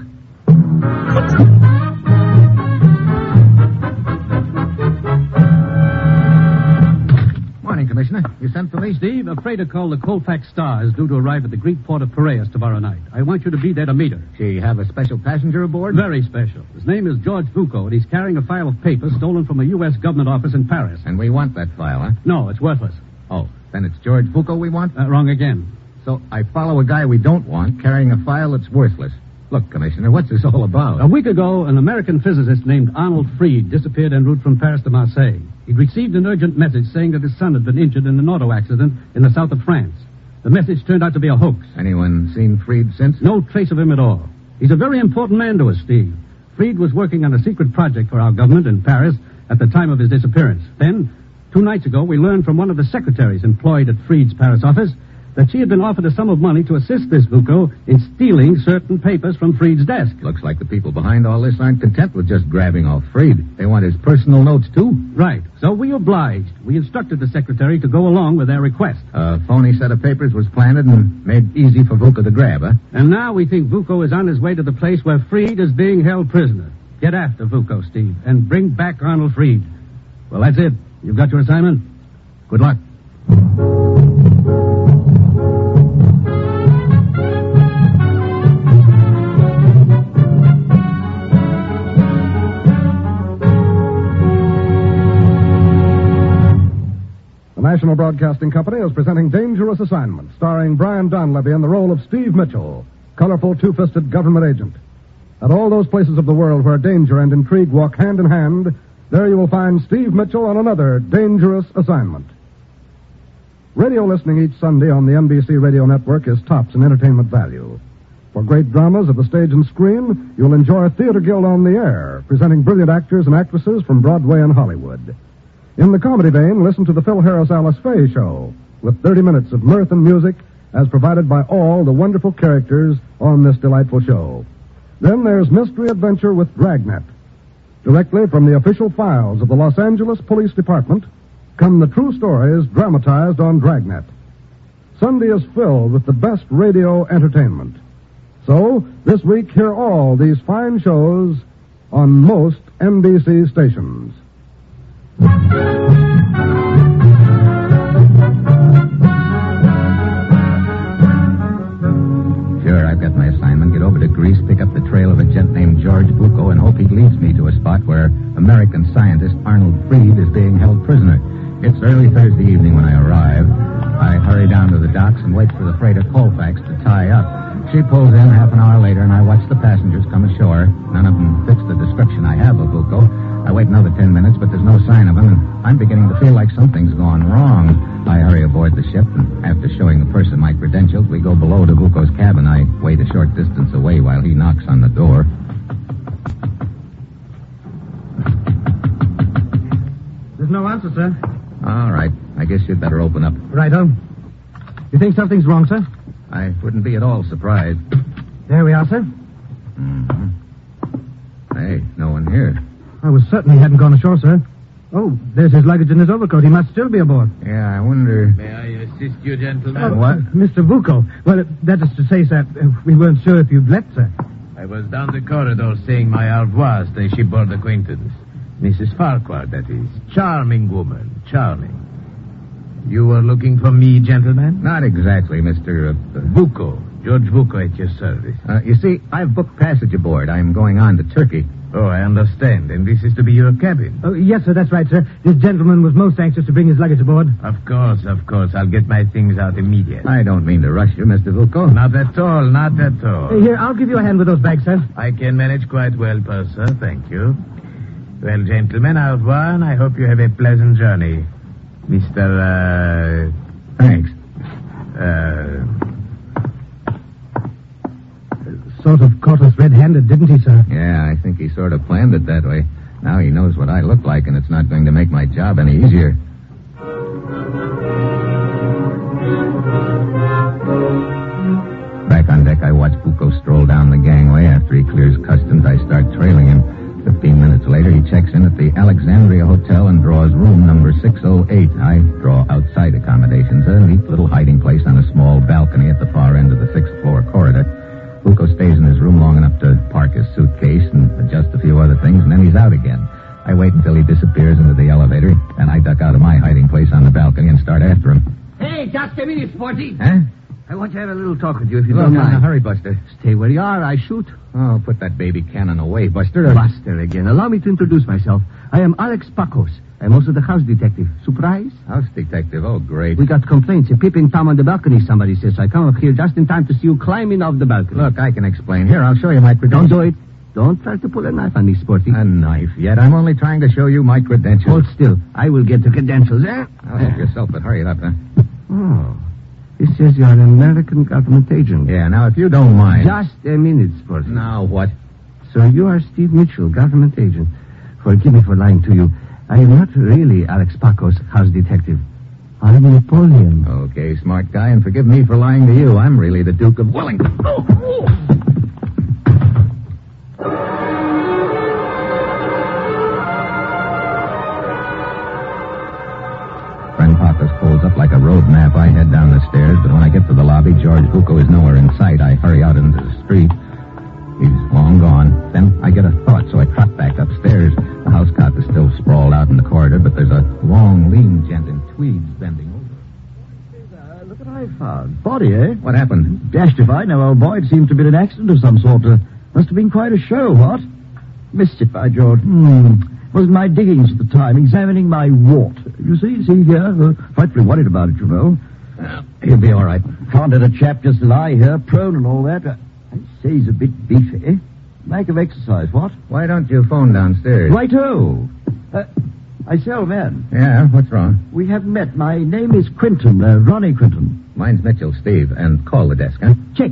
Morning, Commissioner. You sent for me? Steve, a freighter called the Colfax Star is due to arrive at the Greek port of Piraeus tomorrow night. I want you to be there to meet her. She have a special passenger aboard? Very special. His name is George Vuko, and he's carrying a file of papers stolen from a U.S. government office in Paris. And we want that file, huh? No, it's worthless. Oh, then it's George Vuko we want? Wrong again. So I follow a guy we don't want carrying a file that's worthless. Look, Commissioner, what's this all about? A week ago, an American physicist named Arnold Fried disappeared en route from Paris to Marseille. He'd received an urgent message saying that his son had been injured in an auto accident in the south of France. The message turned out to be a hoax. Anyone seen Fried since? No trace of him at all. He's a very important man to us, Steve. Fried was working on a secret project for our government in Paris at the time of his disappearance. Then, 2 nights ago, we learned from one of the secretaries employed at Fried's Paris office that she had been offered a sum of money to assist this Vuko in stealing certain papers from Fried's desk. Looks like the people behind all this aren't content with just grabbing off Fried. They want his personal notes, too. Right. So we obliged. We instructed the secretary to go along with their request. A phony set of papers was planted and made easy for Vuko to grab, huh? And now we think Vuko is on his way to the place where Fried is being held prisoner. Get after Vuko, Steve, and bring back Arnold Fried. Well, that's it. You've got your assignment. Good luck. The National Broadcasting Company is presenting Dangerous Assignment, starring Brian Donlevy in the role of Steve Mitchell, colorful two-fisted government agent. At all those places of the world where danger and intrigue walk hand in hand, there you will find Steve Mitchell on another Dangerous Assignment. Radio listening each Sunday on the NBC Radio Network is tops in entertainment value. For great dramas of the stage and screen, you'll enjoy Theater Guild on the Air, presenting brilliant actors and actresses from Broadway and Hollywood. In the comedy vein, listen to the Phil Harris-Alice Faye Show, with 30 minutes of mirth and music as provided by all the wonderful characters on this delightful show. Then there's Mystery Adventure with Dragnet. Directly from the official files of the Los Angeles Police Department come the true stories dramatized on Dragnet. Sunday is filled with the best radio entertainment. So, this week, hear all these fine shows on most NBC stations. Sure, I've got my assignment. Get over to Greece, pick up the trail of a gent named George Vuko, and hope he leads me to a spot where American scientist Arnold Fried is being held prisoner. It's early Thursday evening when I arrive. I hurry down to the docks and wait for the freighter Colfax to tie up. She pulls in half an hour later, and I watch the passengers come ashore. None of them fits the description I have of Vuko. I wait another 10 minutes, but there's no sign of him, and I'm beginning to feel like something's gone wrong. I hurry aboard the ship, and after showing the purser my credentials, we go below to Vuko's cabin. I wait a short distance away while he knocks on the door. There's no answer, sir. All right. I guess you'd better open up. Righto. You think something's wrong, sir? I wouldn't be at all surprised. There we are, sir. Mm-hmm. Hey, no one here. I was certain he hadn't gone ashore, sir. Oh, there's his luggage in his overcoat. He must still be aboard. Yeah, I wonder... May I assist you, gentlemen? What? Mr. Vuko. Well, that is to say, sir, we weren't sure if you'd left, sir. I was down the corridor saying my au revoir to a shipboard acquaintance. Mrs. Farquhar, that is. Charming woman. Charming. You were looking for me, gentlemen? Not exactly, Mr. Vuko. George Vuko at your service. You see, I've booked passage aboard. I'm going on to Turkey. Oh, I understand. And this is to be your cabin. Oh, yes, sir, that's right, sir. This gentleman was most anxious to bring his luggage aboard. Of course. I'll get my things out immediately. I don't mean to rush you, Mr. Vuko. Not at all. Here, I'll give you a hand with those bags, sir. I can manage quite well, Purser. Thank you. Well, gentlemen, au revoir, and I hope you have a pleasant journey. Mr. Thanks. Sort of caught us red-handed, didn't he, sir? Yeah, I think he sort of planned it that way. Now he knows what I look like, and it's not going to make my job any easier. Back on deck, I watch Vuko stroll down the gangway. After he clears customs, I start trailing him. 15 minutes later, he checks in at the Alexandria Hotel and draws room number 608. I draw outside accommodations, a neat little hiding place on a small balcony at the far end of the 6th floor corridor. Vuko stays in his room long enough to park his suitcase and adjust a few other things, and then he's out again. I wait until he disappears into the elevator, and I duck out of my hiding place on the balcony and start after him. Hey, just a minute, Sporty. Huh? I want to have a little talk with you if you Look, don't I'm in mind. a hurry, Buster. Stay where you are. I shoot. Oh, put that baby cannon away, Buster. Buster again. Allow me to introduce myself. I am Alex Pacos. I'm also the house detective. Surprise? House detective? Oh, great. We got complaints. A peeping Tom on the balcony, somebody says. I come up here just in time to see you climbing off the balcony. Look, I can explain. Here, I'll show you my credentials. Don't do it. Don't try to pull a knife on me, Sporty. A knife yet? I'm only trying to show you my credentials. Hold still. I will get the credentials, eh? I'll help yourself, but hurry it up, huh? Oh. This says you're an American government agent. Yeah, now, if you don't mind... Just a minute, Sporty. Now, what? So you are Steve Mitchell, government agent. Forgive me for lying to you. I am not really Alex Pacos, house detective. I'm Napoleon. Okay, smart guy, and forgive me for lying to you. I'm really the Duke of Wellington. Friend Pacos pulls up like a road map. I head down the stairs, but when I get to the lobby, George Vuko is nowhere in sight. I hurry out into the street. He's long gone. Then I get a thought, so I trot back upstairs. The house cot is still sprawled out in the corridor, but there's a long, lean gent in tweeds bending over. Look what I found. Body, eh? What happened? Dashed if I know, old boy. It seemed to be an accident of some sort. Must have been quite a show, what? Mischief, by George. Was my diggings at the time, examining my wart. You see here? Frightfully worried about it, you know. He'll be all right. Can't let a chap just lie here, prone and all that. I'd say he's a bit beefy. Lack of exercise, what? Why don't you phone downstairs? Righto. I say, old man. Yeah, what's wrong? We haven't met. My name is Quinton, Ronnie Quinton. Mine's Mitchell, Steve. And call the desk, huh? Check.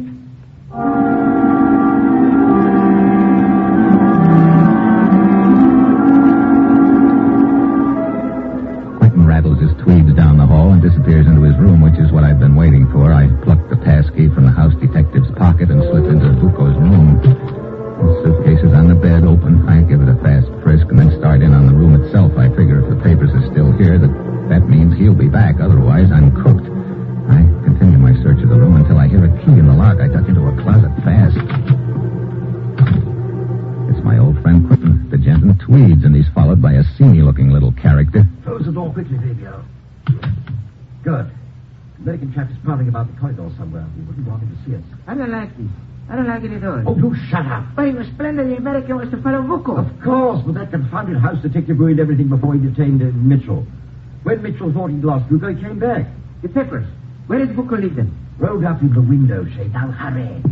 Quinton rattles his tweeds down the hall and disappears into his room, which is what I've been waiting for. I pluck the passkey from the house detective's pocket and slip into Vuko's room. The suitcase is on the bed, open. I give it a fast frisk and then start in on the room itself. I figure if the papers are still here, that means he'll be back. Otherwise, I'm cooked. I continue my search of the room until I hear a key in the lock. I duck into a closet fast. It's my old friend Quinton, the gent in tweeds, and he's followed by a seamy-looking little character. Close the door quickly, Fabio. Good. American chap is prowling about the corridor somewhere. He wouldn't want him to see us. I don't like this. I don't like it at all. Oh, you shut up. But it was splendid. The American was to follow Vuko. Of course, but that confounded house detective ruined everything before he detained Mitchell. When Mitchell thought he'd lost Vuko, he came back. The peppers. Where did Vuko leave them? Rolled up in the window shade. Now hurry.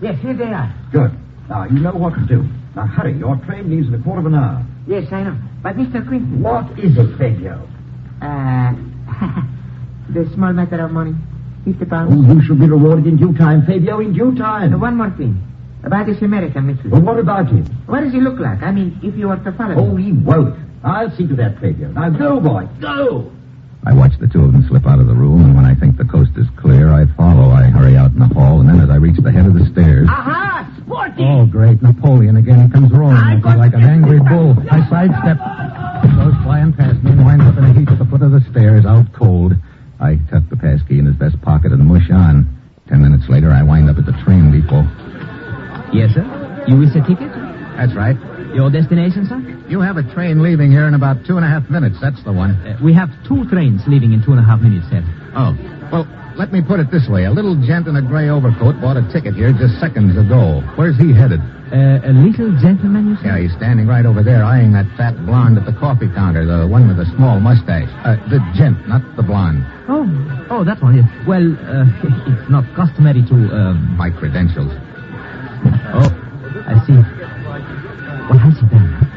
Yes, here they are. Good. Now, you know what to do. Now, hurry. Your train leaves in a quarter of an hour. Yes, I know. But Mr. Quinton... What is it, Fabio? The small matter of money. 50 pounds. Oh, you shall be rewarded in due time, Fabio, in due time. One more thing. About this American, Mitchell. Well, what about him? What does he look like? I mean, if you were to follow him. Oh, he won't. I'll see to that, Fabio. Now, go, boy. Go! I watch the two of them slip out of the room, and when I think the coast is clear, I follow. I hurry out in the hall, and then as I reach the head of the stairs... Aha! Sporty! Oh, great. Napoleon again. He comes roaring at me like an angry bull. I sidestep. He goes flying past me and winds up in a heap at the foot of the stairs, out cold. I tuck the passkey in his vest pocket and mush on. 10 minutes later, I wind up at the train depot. Yes, sir? You wish a ticket? That's right. Your destination, sir? You have a train leaving here in about 2.5 minutes. That's the one. We have 2 trains leaving in 2.5 minutes, sir. Oh, well, let me put it this way. A little gent in a gray overcoat bought a ticket here just seconds ago. Where's he headed? A little gentleman, you say? Yeah, he's standing right over there eyeing that fat blonde at the coffee counter, the one with the small mustache. The gent, not the blonde. Oh, that one. Yeah. Well, it's not customary to... My credentials. Oh, I see. What has he done?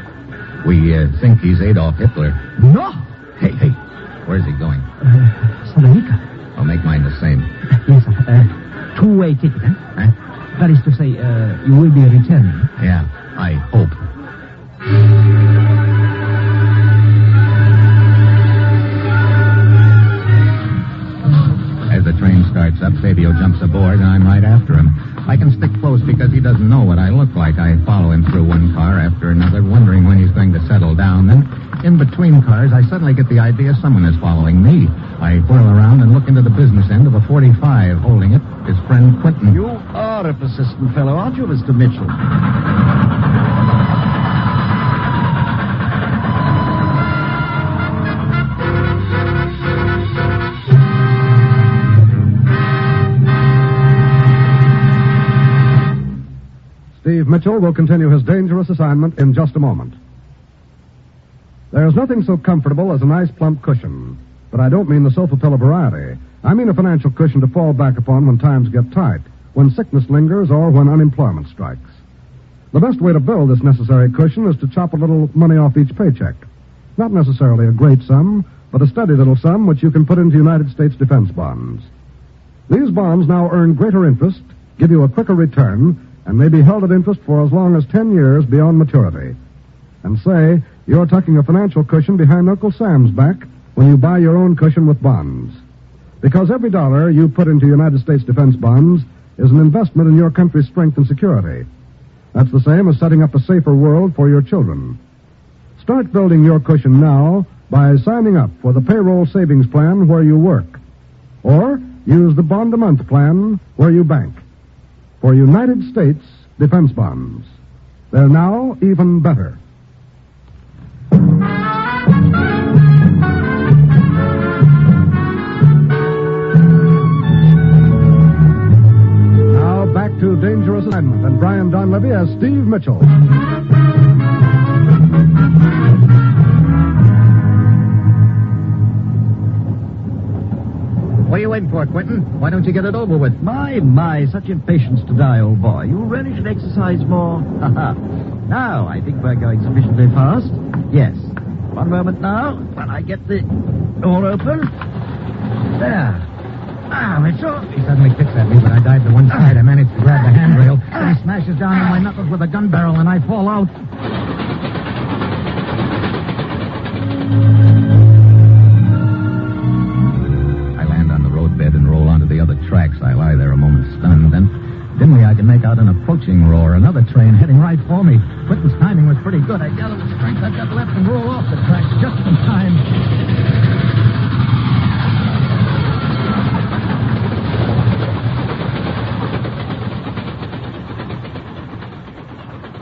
We think he's Adolf Hitler. No! Hey, where's he going? Salonika. I'll make mine the same. Yes, sir. 2-way ticket, huh? That is to say, you will be returning. Yeah, I hope. As the train starts up, Fabio jumps aboard, and I'm right after him. I can stick close because he doesn't know what I look like. I follow him through one car after another, wondering when he's going to settle down. Then, in between cars, I suddenly get the idea someone is following me. I whirl around and look into the business end of a 45. Holding it, his friend Quentin. You are a persistent fellow, aren't you, Mr. Mitchell? Steve Mitchell will continue his dangerous assignment in just a moment. There's nothing so comfortable as a nice plump cushion. But I don't mean the sofa pillow variety. I mean a financial cushion to fall back upon when times get tight, when sickness lingers, or when unemployment strikes. The best way to build this necessary cushion is to chop a little money off each paycheck. Not necessarily a great sum, but a steady little sum which you can put into United States defense bonds. These bonds now earn greater interest, give you a quicker return, and may be held at interest for as long as 10 years beyond maturity. And say, you're tucking a financial cushion behind Uncle Sam's back when you buy your own cushion with bonds. Because every dollar you put into United States defense bonds is an investment in your country's strength and security. That's the same as setting up a safer world for your children. Start building your cushion now by signing up for the payroll savings plan where you work. Or use the bond-a-month plan where you bank. For United States defense bonds. They're now even better. Now back to Dangerous Assignment and Brian Donlevy as Steve Mitchell. What are you waiting for, Quentin? Why don't you get it over with? My, such impatience to die, old boy. You really should exercise more. Now, I think we're going sufficiently fast. Yes. One moment now, when I get the door open. There. Ah, Mitchell. He suddenly kicks at me, but I dive to one side. I manage to grab the handrail. Then he smashes down on my knuckles with a gun barrel, and I fall out. And roll onto the other tracks. I lie there a moment stunned. Then, dimly, I can make out an approaching roar. Another train heading right for me. Quentin's timing was pretty good. I gather the strength I've got left and roll off the tracks just in time.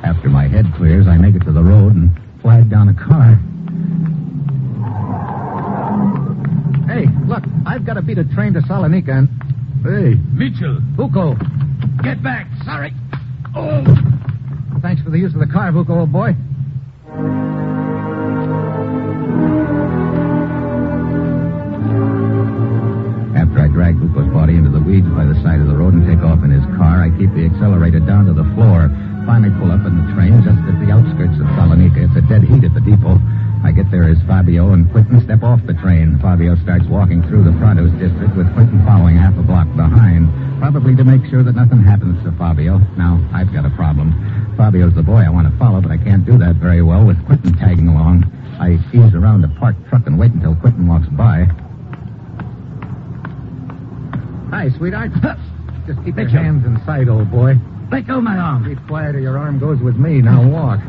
After my head clears, I make it to the road and flag down a car. Hey, look, I've got to beat a train to Salonika and... Hey. Mitchell. Vuko. Get back. Sorry. Oh. Thanks for the use of the car, Vuko, old boy. After I drag Vuko's body into the weeds by the side of the road and take off in his car, I keep the accelerator down to the floor. Finally pull up in the train just at the outskirts of Salonika. It's a dead heat at the depot. I get there as Fabio and Quentin step off the train. Fabio starts walking through the Prados district with Quentin following half a block behind, probably to make sure that nothing happens to Fabio. Now, I've got a problem. Fabio's the boy I want to follow, but I can't do that very well with Quentin tagging along. I ease around a parked truck and wait until Quentin walks by. Hi, sweetheart. Just keep your hands in sight, old boy. Let go my arm. Keep quiet or your arm goes with me. Now walk.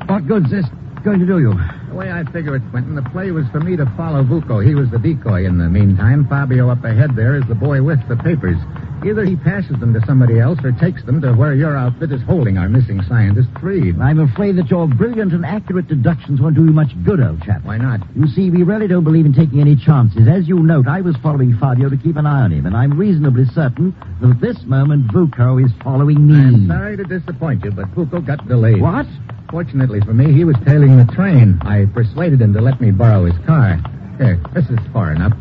What good's this going to do you? The way I figure it, Quentin, the play was for me to follow Vuko. He was the decoy. In the meantime, Fabio up ahead there is the boy with the papers. Either he passes them to somebody else or takes them to where your outfit is holding our missing scientist freed. I'm afraid that your brilliant and accurate deductions won't do you much good, old chap. Why not? You see, we really don't believe in taking any chances. As you note, I was following Fabio to keep an eye on him, and I'm reasonably certain that at this moment Vuko is following me. I'm sorry to disappoint you, but Vuko got delayed. What? Fortunately for me, he was tailing the train. I persuaded him to let me borrow his car. Here, this is far enough.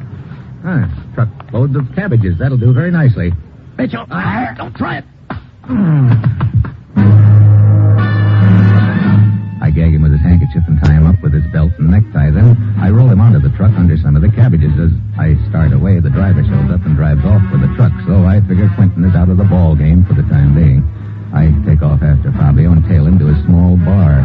Truckload of cabbages. That'll do very nicely. Mitchell, don't try it. I gag him with his handkerchief and tie him up with his belt and necktie. Then I roll him onto the truck under some of the cabbages. As I start away, the driver shows up and drives off with the truck. So I figure Quentin is out of the ball game for the time being. I take off after Fabio and tail him to a small bar.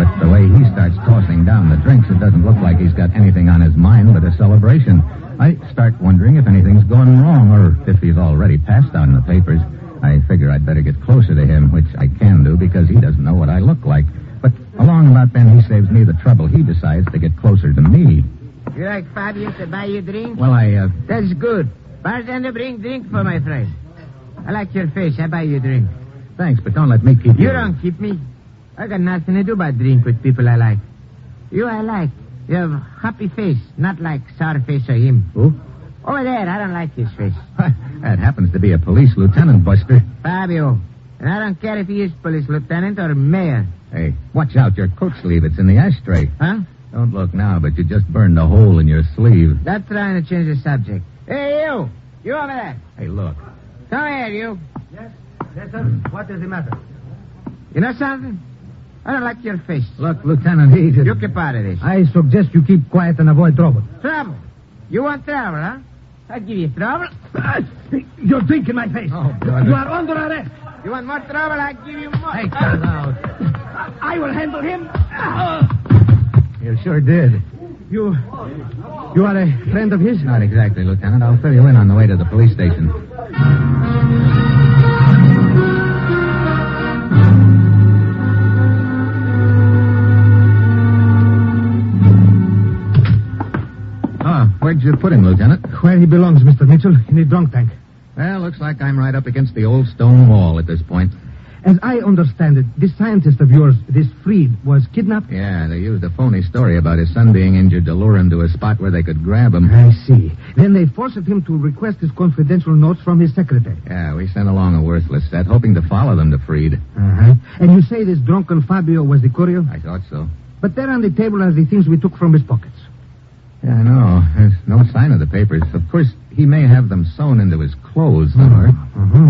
But the way he starts tossing down the drinks, it doesn't look like he's got anything on his mind but a celebration. I start wondering if anything's gone wrong or if he's already passed out in the papers. I figure I'd better get closer to him, which I can do because he doesn't know what I look like. But along about then, he saves me the trouble. He decides to get closer to me. You like Fabio to buy you a drink? Well, That's good. Bartender, bring drink for my friend. I like your face. I buy you a drink. Thanks, but don't let me keep you. You don't keep me. I got nothing to do but drink with people I like. You I like. You have a happy face, not like sour face or him. Who? Over there, I don't like his face. That happens to be a police lieutenant, Buster. Fabio. And I don't care if he is police lieutenant or mayor. Hey, watch out, your coat sleeve. It's in the ashtray. Huh? Don't look now, but you just burned a hole in your sleeve. Not trying to change the subject. Hey, you! You over there. Hey, look. Come here, you. Yes, sir. What is the matter? You know something? I don't like your face. Look, Lieutenant, You keep out of this. I suggest you keep quiet and avoid trouble. Trouble? You want trouble, huh? I'll give you trouble. You're drinking my face. Oh, God. You are under arrest. You want more trouble? I'll give you more. Hey, cut it out. I will handle him. You sure did. You are a friend of his? Not exactly, Lieutenant. I'll fill you in on the way to the police station. Where'd you put him, Lieutenant? Where he belongs, Mr. Mitchell, in the drunk tank. Well, looks like I'm right up against the old stone wall at this point. As I understand it, this scientist of yours, this Freed, was kidnapped? Yeah, they used a phony story about his son being injured to lure him to a spot where they could grab him. I see. Then they forced him to request his confidential notes from his secretary. Yeah, we sent along a worthless set, hoping to follow them to Freed. Uh-huh. And you say this drunken Fabio was the courier? I thought so. But there on the table are the things we took from his pockets. Yeah, I know. There's no sign of the papers. Of course, he may have them sewn into his clothes somewhere.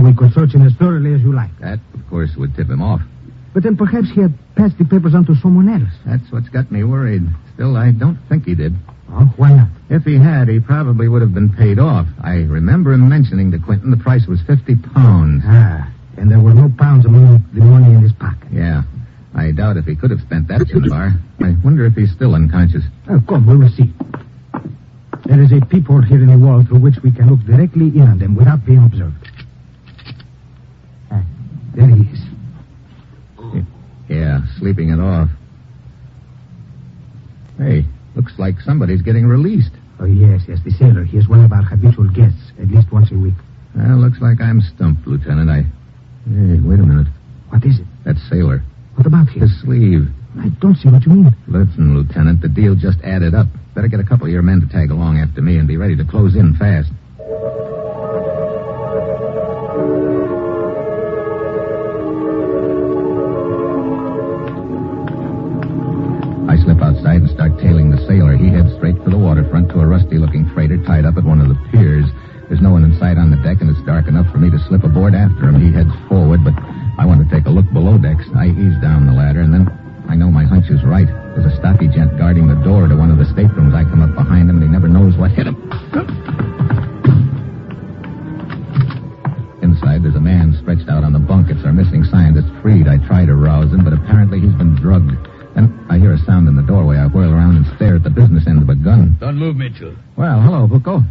We could search him as thoroughly as you like. That, of course, would tip him off. But then perhaps he had passed the papers on to someone else. That's what's got me worried. Still, I don't think he did. Oh, why not? If he had, he probably would have been paid off. I remember him mentioning to Quentin the price was £50. And there were no pounds among the money in his pocket. Yeah. I doubt if he could have spent that in the bar. I wonder if he's still unconscious. Come, we will see. There is a peephole here in the wall through which we can look directly in on them without being observed. There he is. Yeah, sleeping it off. Hey, looks like somebody's getting released. Oh, yes, the sailor. He is one of our habitual guests, at least once a week. Well, looks like I'm stumped, Lieutenant. Hey, wait a minute. What is it? That sailor. What about him? His sleeve. I don't see what you mean. Listen, Lieutenant, the deal just added up. Better get a couple of your men to tag along after me and be ready to close in fast. I slip outside and start tailing the sailor. He heads straight for the waterfront to a rusty-looking freighter tied up at one of the piers. There's no one in sight on the deck, and it's dark enough for me to slip aboard after him. He heads forward, but I want to take a look below decks. I ease down the ladder, and then I know my hunch is right. There's a stocky gent guarding the door to one of the staterooms. I come up behind him, and he never knows what hit him. Inside, there's a man stretched out on the bunk. It's our missing scientist, Freed. I try to rouse him, but apparently he's been drugged. Then I hear a sound in the doorway. I whirl around and stare at the business end of a gun. Don't move, Mitchell. Well, hello, Vuko.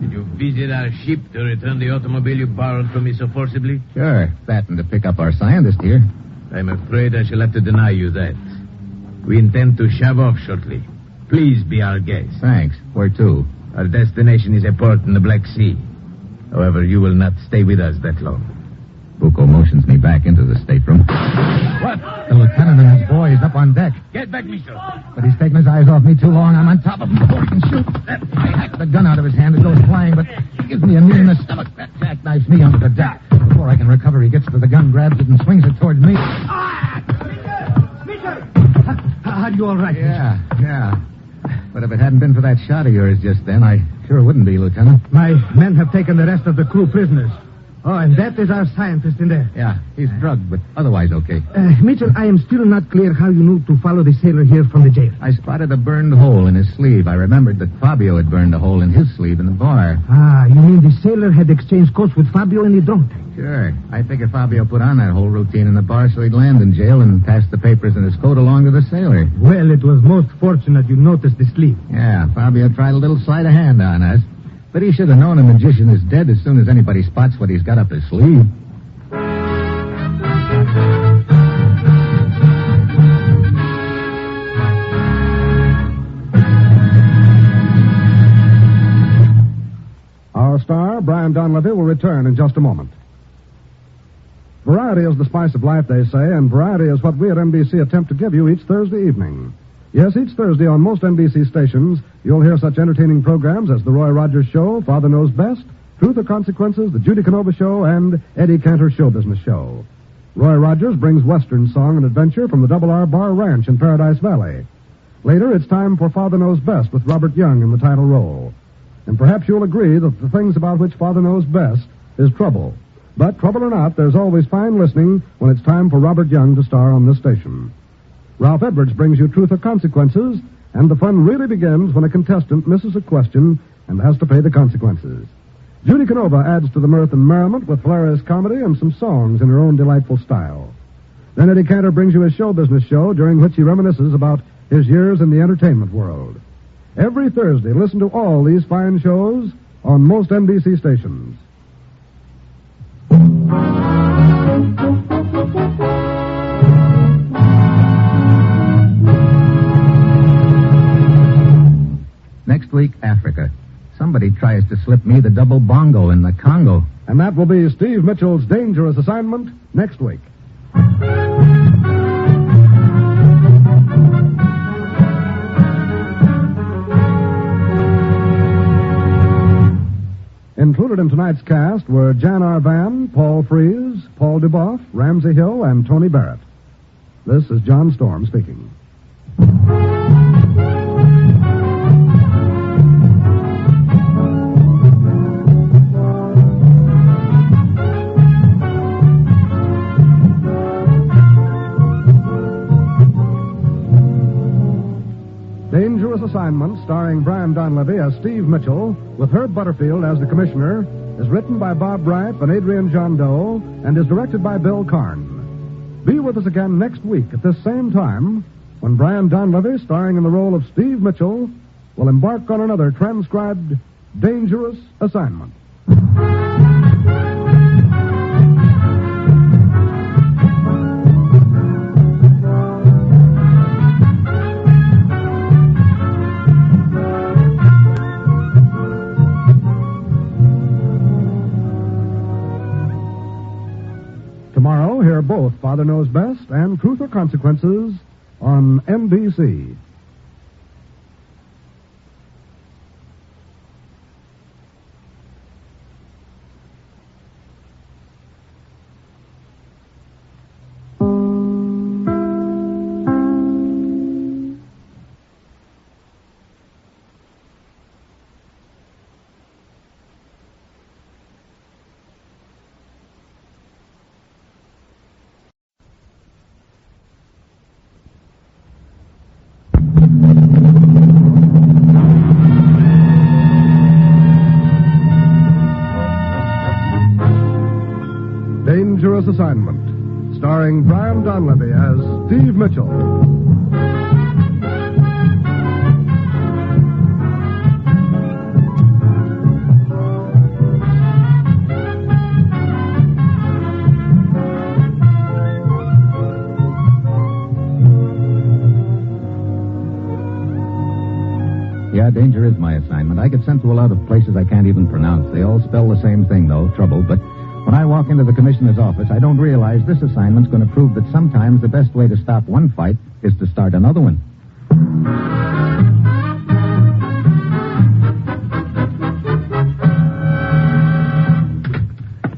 Did you visit our ship to return the automobile you borrowed from me so forcibly? Sure. That and to pick up our scientist here. I'm afraid I shall have to deny you that. We intend to shove off shortly. Please be our guest. Thanks. Where to? Our destination is a port in the Black Sea. However, you will not stay with us that long. Bucco motions me back into the stateroom. What? The lieutenant and his boy is up on deck. Get back, mister. But he's taking his eyes off me too long. I'm on top of him before he can shoot. I hack the gun out of his hand. It goes flying, but he gives me a knee in the stomach. That jackknifes me under the deck. Before I can recover, he gets to the gun, grabs it, and swings it towards me. Are you all right? Yeah. But if it hadn't been for that shot of yours just then, I sure wouldn't be, Lieutenant. My men have taken the rest of the crew prisoners. Oh, and that is our scientist in there. Yeah, he's drugged, but otherwise okay. Mitchell, I am still not clear how you knew to follow the sailor here from the jail. I spotted a burned hole in his sleeve. I remembered that Fabio had burned a hole in his sleeve in the bar. Ah, you mean the sailor had exchanged coats with Fabio in the drunk tank? Sure. I figured Fabio put on that whole routine in the bar so he'd land in jail and pass the papers in his coat along to the sailor. Well, it was most fortunate you noticed the sleeve. Yeah, Fabio tried a little sleight of hand on us. But he should have known a magician is dead as soon as anybody spots what he's got up his sleeve. Our star, Brian Donlevy, will return in just a moment. Variety is the spice of life, they say, and variety is what we at NBC attempt to give you each Thursday evening. Yes, each Thursday on most NBC stations, you'll hear such entertaining programs as The Roy Rogers Show, Father Knows Best, Truth or Consequences, The Judy Canova Show, and Eddie Cantor Show Business Show. Roy Rogers brings Western song and adventure from the Double R Bar Ranch in Paradise Valley. Later, it's time for Father Knows Best with Robert Young in the title role. And perhaps you'll agree that the things about which Father knows best is trouble. But trouble or not, there's always fine listening when it's time for Robert Young to star on this station. Ralph Edwards brings you Truth or Consequences, and the fun really begins when a contestant misses a question and has to pay the consequences. Judy Canova adds to the mirth and merriment with hilarious comedy and some songs in her own delightful style. Then Eddie Cantor brings you his show business show, during which he reminisces about his years in the entertainment world. Every Thursday, listen to all these fine shows on most NBC stations. Next week, Africa. Somebody tries to slip me the double bongo in the Congo. And that will be Steve Mitchell's dangerous assignment next week. Included in tonight's cast were Jan R. Van, Paul Frees, Paul Duboff, Ramsey Hill, and Tony Barrett. This is John Storm speaking. Dangerous Assignment, starring Brian Donlevy as Steve Mitchell, with Herb Butterfield as the commissioner, is written by Bob Bright and Adrian John Doe, and is directed by Bill Karn. Be with us again next week at this same time, when Brian Donlevy, starring in the role of Steve Mitchell, will embark on another transcribed Dangerous Assignment. Tomorrow, hear both Father Knows Best and Truth or Consequences on NBC. Dangerous Assignment, starring Brian Donlevy as Steve Mitchell. Yeah, danger is my assignment. I get sent to a lot of places I can't even pronounce. They all spell the same thing, though, trouble. But when I walk into the commissioner's office, I don't realize this assignment's going to prove that sometimes the best way to stop one fight is to start another one.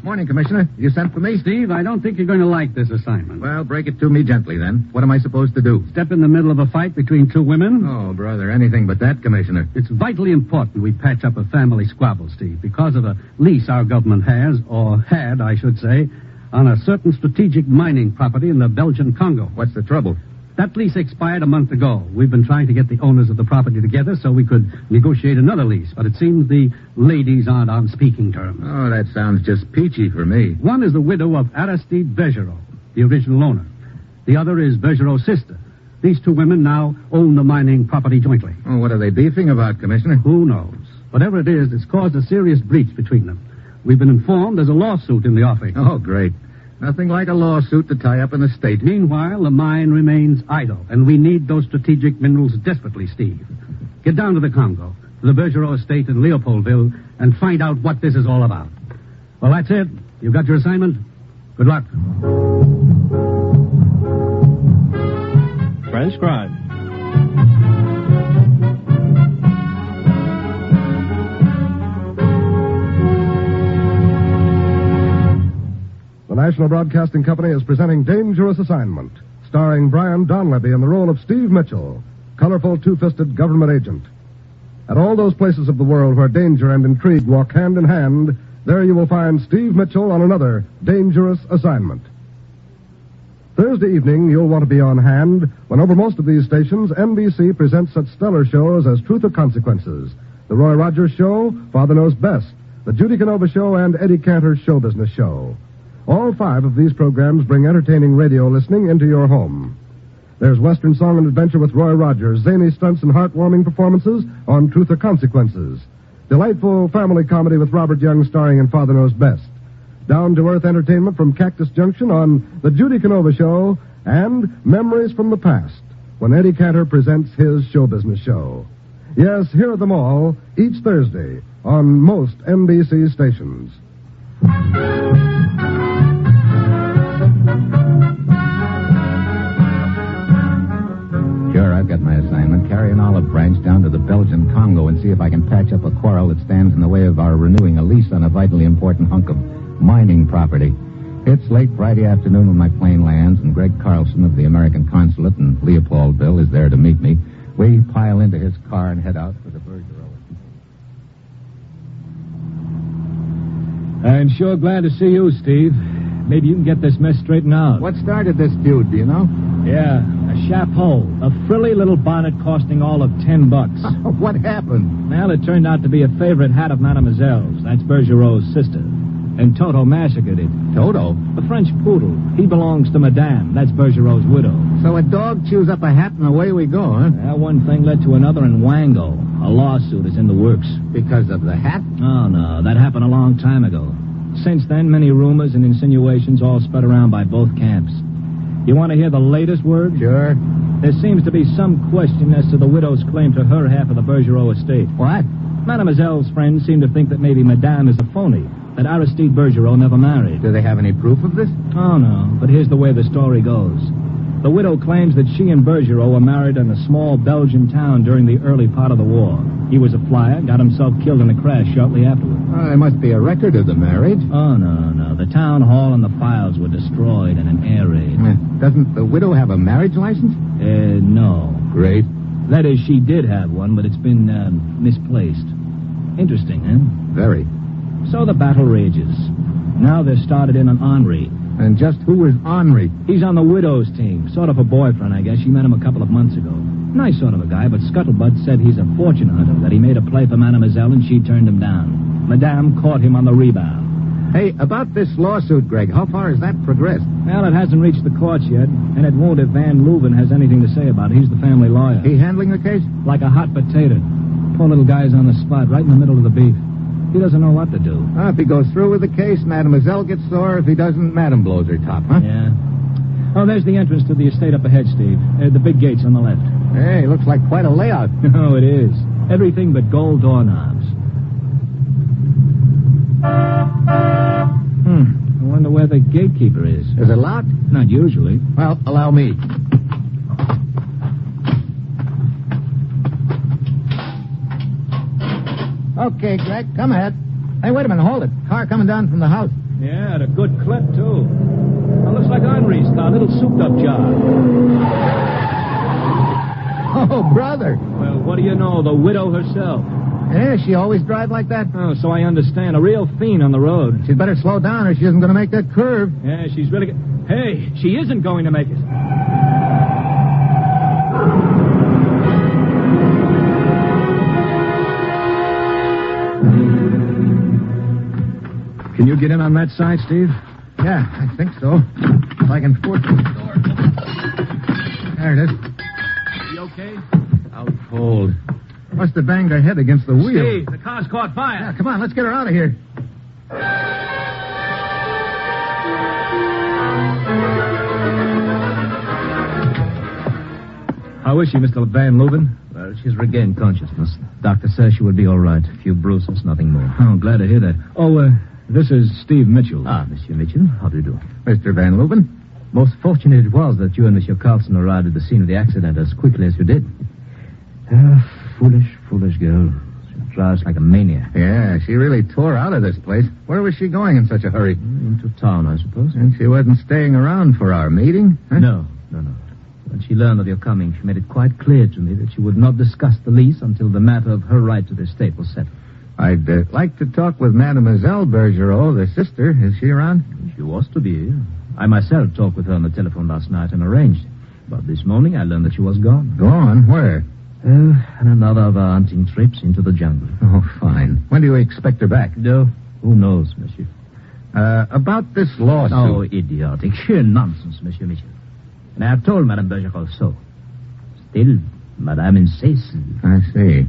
Morning, Commissioner. You sent for me? Steve, I don't think you're going to like this assignment. Well, break it to me gently, then. What am I supposed to do? Step in the middle of a fight between two women? Oh, brother, anything but that, Commissioner. It's vitally important we patch up a family squabble, Steve, because of a lease our government has, or had, I should say, on a certain strategic mining property in the Belgian Congo. What's the trouble? That lease expired a month ago. We've been trying to get the owners of the property together so we could negotiate another lease, but it seems the ladies aren't on speaking terms. Oh, that sounds just peachy for me. One is the widow of Aristide Bergerot, the original owner. The other is Bergerot's sister. These two women now own the mining property jointly. Oh, what are they beefing about, Commissioner? Who knows? Whatever it is, it's caused a serious breach between them. We've been informed there's a lawsuit in the offing. Oh, great. Nothing like a lawsuit to tie up an estate. Meanwhile, the mine remains idle, and we need those strategic minerals desperately, Steve. Get down to the Congo, to the Bergerot estate in Leopoldville, and find out what this is all about. Well, that's it. You got your assignment? Good luck. Transcribed. The National Broadcasting Company is presenting Dangerous Assignment, starring Brian Donlevy in the role of Steve Mitchell, colorful two-fisted government agent. At all those places of the world where danger and intrigue walk hand in hand, there you will find Steve Mitchell on another Dangerous Assignment. Thursday evening, you'll want to be on hand when over most of these stations, NBC presents such stellar shows as Truth or Consequences, The Roy Rogers Show, Father Knows Best, The Judy Canova Show, and Eddie Cantor's Show Business Show. All 5 of these programs bring entertaining radio listening into your home. There's Western Song and Adventure with Roy Rogers, zany stunts and heartwarming performances on Truth or Consequences. Delightful family comedy with Robert Young starring in Father Knows Best. Down-to-earth entertainment from Cactus Junction on The Judy Canova Show, and Memories from the Past, when Eddie Cantor presents his Show Business Show. Yes, hear them all each Thursday on most NBC stations. Sure, I've got my assignment. Carry an olive branch down to the Belgian Congo and see if I can patch up a quarrel that stands in the way of our renewing a lease on a vitally important hunk of mining property. It's late Friday afternoon when my plane lands, and Greg Carlson of the American Consulate in Leopoldville is there to meet me. We pile into his car and head out for the Bergerot. I'm sure glad to see you, Steve. Maybe you can get this mess straightened out. What started this feud, do you know? Yeah, a chapeau. A frilly little bonnet costing all of $10. What happened? Well, it turned out to be a favorite hat of Mademoiselle's. That's Bergerot's sister. And Toto massacred it. Toto? The French poodle. He belongs to Madame. That's Bergerot's widow. So a dog chews up a hat and away we go, huh? That one thing led to another in Wango. A lawsuit is in the works. Because of the hat? Oh, no. That happened a long time ago. Since then, many rumors and insinuations all spread around by both camps. You want to hear the latest word? Sure. There seems to be some question as to the widow's claim to her half of the Bergerot estate. What? Mademoiselle's friends seem to think that maybe Madame is a phony, that Aristide Bergerot never married. Do they have any proof of this? Oh, no, but here's the way the story goes. The widow claims that she and Bergerot were married in a small Belgian town during the early part of the war. He was a flyer, got himself killed in a crash shortly afterward. There must be a record of the marriage. Oh, no. The town hall and the files were destroyed in an air raid. Doesn't the widow have a marriage license? No. Great. That is, she did have one, but it's been, misplaced. Interesting, huh? Very. So the battle rages. Now they're started in on Henri. And just who is Henri? He's on the widow's team. Sort of a boyfriend, I guess. She met him a couple of months ago. Nice sort of a guy, but Scuttlebutt said he's a fortune hunter, that he made a play for Mademoiselle and she turned him down. Madame caught him on the rebound. Hey, about this lawsuit, Greg, how far has that progressed? Well, it hasn't reached the courts yet, and it won't if Van Leuven has anything to say about it. He's the family lawyer. He handling the case? Like a hot potato. Poor little guy's on the spot, right in the middle of the beef. He doesn't know what to do. If he goes through with the case, Mademoiselle gets sore. If he doesn't, Madame blows her top, huh? Yeah. Oh, there's the entrance to the estate up ahead, Steve. The big gates on the left. Hey, looks like quite a layout. Oh, it is. Everything but gold doorknobs. I wonder where the gatekeeper is. Is it locked? Not usually. Well, allow me. Okay, Greg, come ahead. Hey, wait a minute, hold it. Car coming down from the house. Yeah, at a good clip, too. Well, looks like Henri's car, little souped-up job. Oh, brother. Well, what do you know, the widow herself. Yeah, she always drive like that? Oh, so I understand. A real fiend on the road. She'd better slow down or she isn't going to make that curve. Yeah, she's really... Hey, she isn't going to make it. Can you get in on that side, Steve? Yeah, I think so. If I can force the door. There it is. You okay? Out cold. Must have banged her head against the wheel. Steve, the car's caught fire. Yeah, come on, let's get her out of here. How is she, Mr. Van Leuven? Well, she's regained consciousness. Doctor says she will be all right. A few bruises, nothing more. Oh, glad to hear that. Oh, this is Steve Mitchell. Ah, Monsieur Mitchell. How do you do? Mr. Van Leuven. Most fortunate it was that you and Monsieur Carlson arrived at the scene of the accident as quickly as you did. Foolish girl. She drives like a maniac. Yeah, she really tore out of this place. Where was she going in such a hurry? Into town, I suppose. And she wasn't staying around for our meeting? Huh? No. When she learned of your coming, she made it quite clear to me that she would not discuss the lease until the matter of her right to the estate was settled. I'd like to talk with Mademoiselle Bergerot, the sister. Is she around? She was to be. I myself talked with her on the telephone last night and arranged. But this morning I learned that she was gone. Gone? Where? On another of our hunting trips into the jungle. Oh, fine. When do you expect her back? No, who knows, monsieur. About this lawsuit. Oh, idiotic. Sheer nonsense, Monsieur Mitchell. And I have told Madame Bergerot so. Still, Madame insists. I see.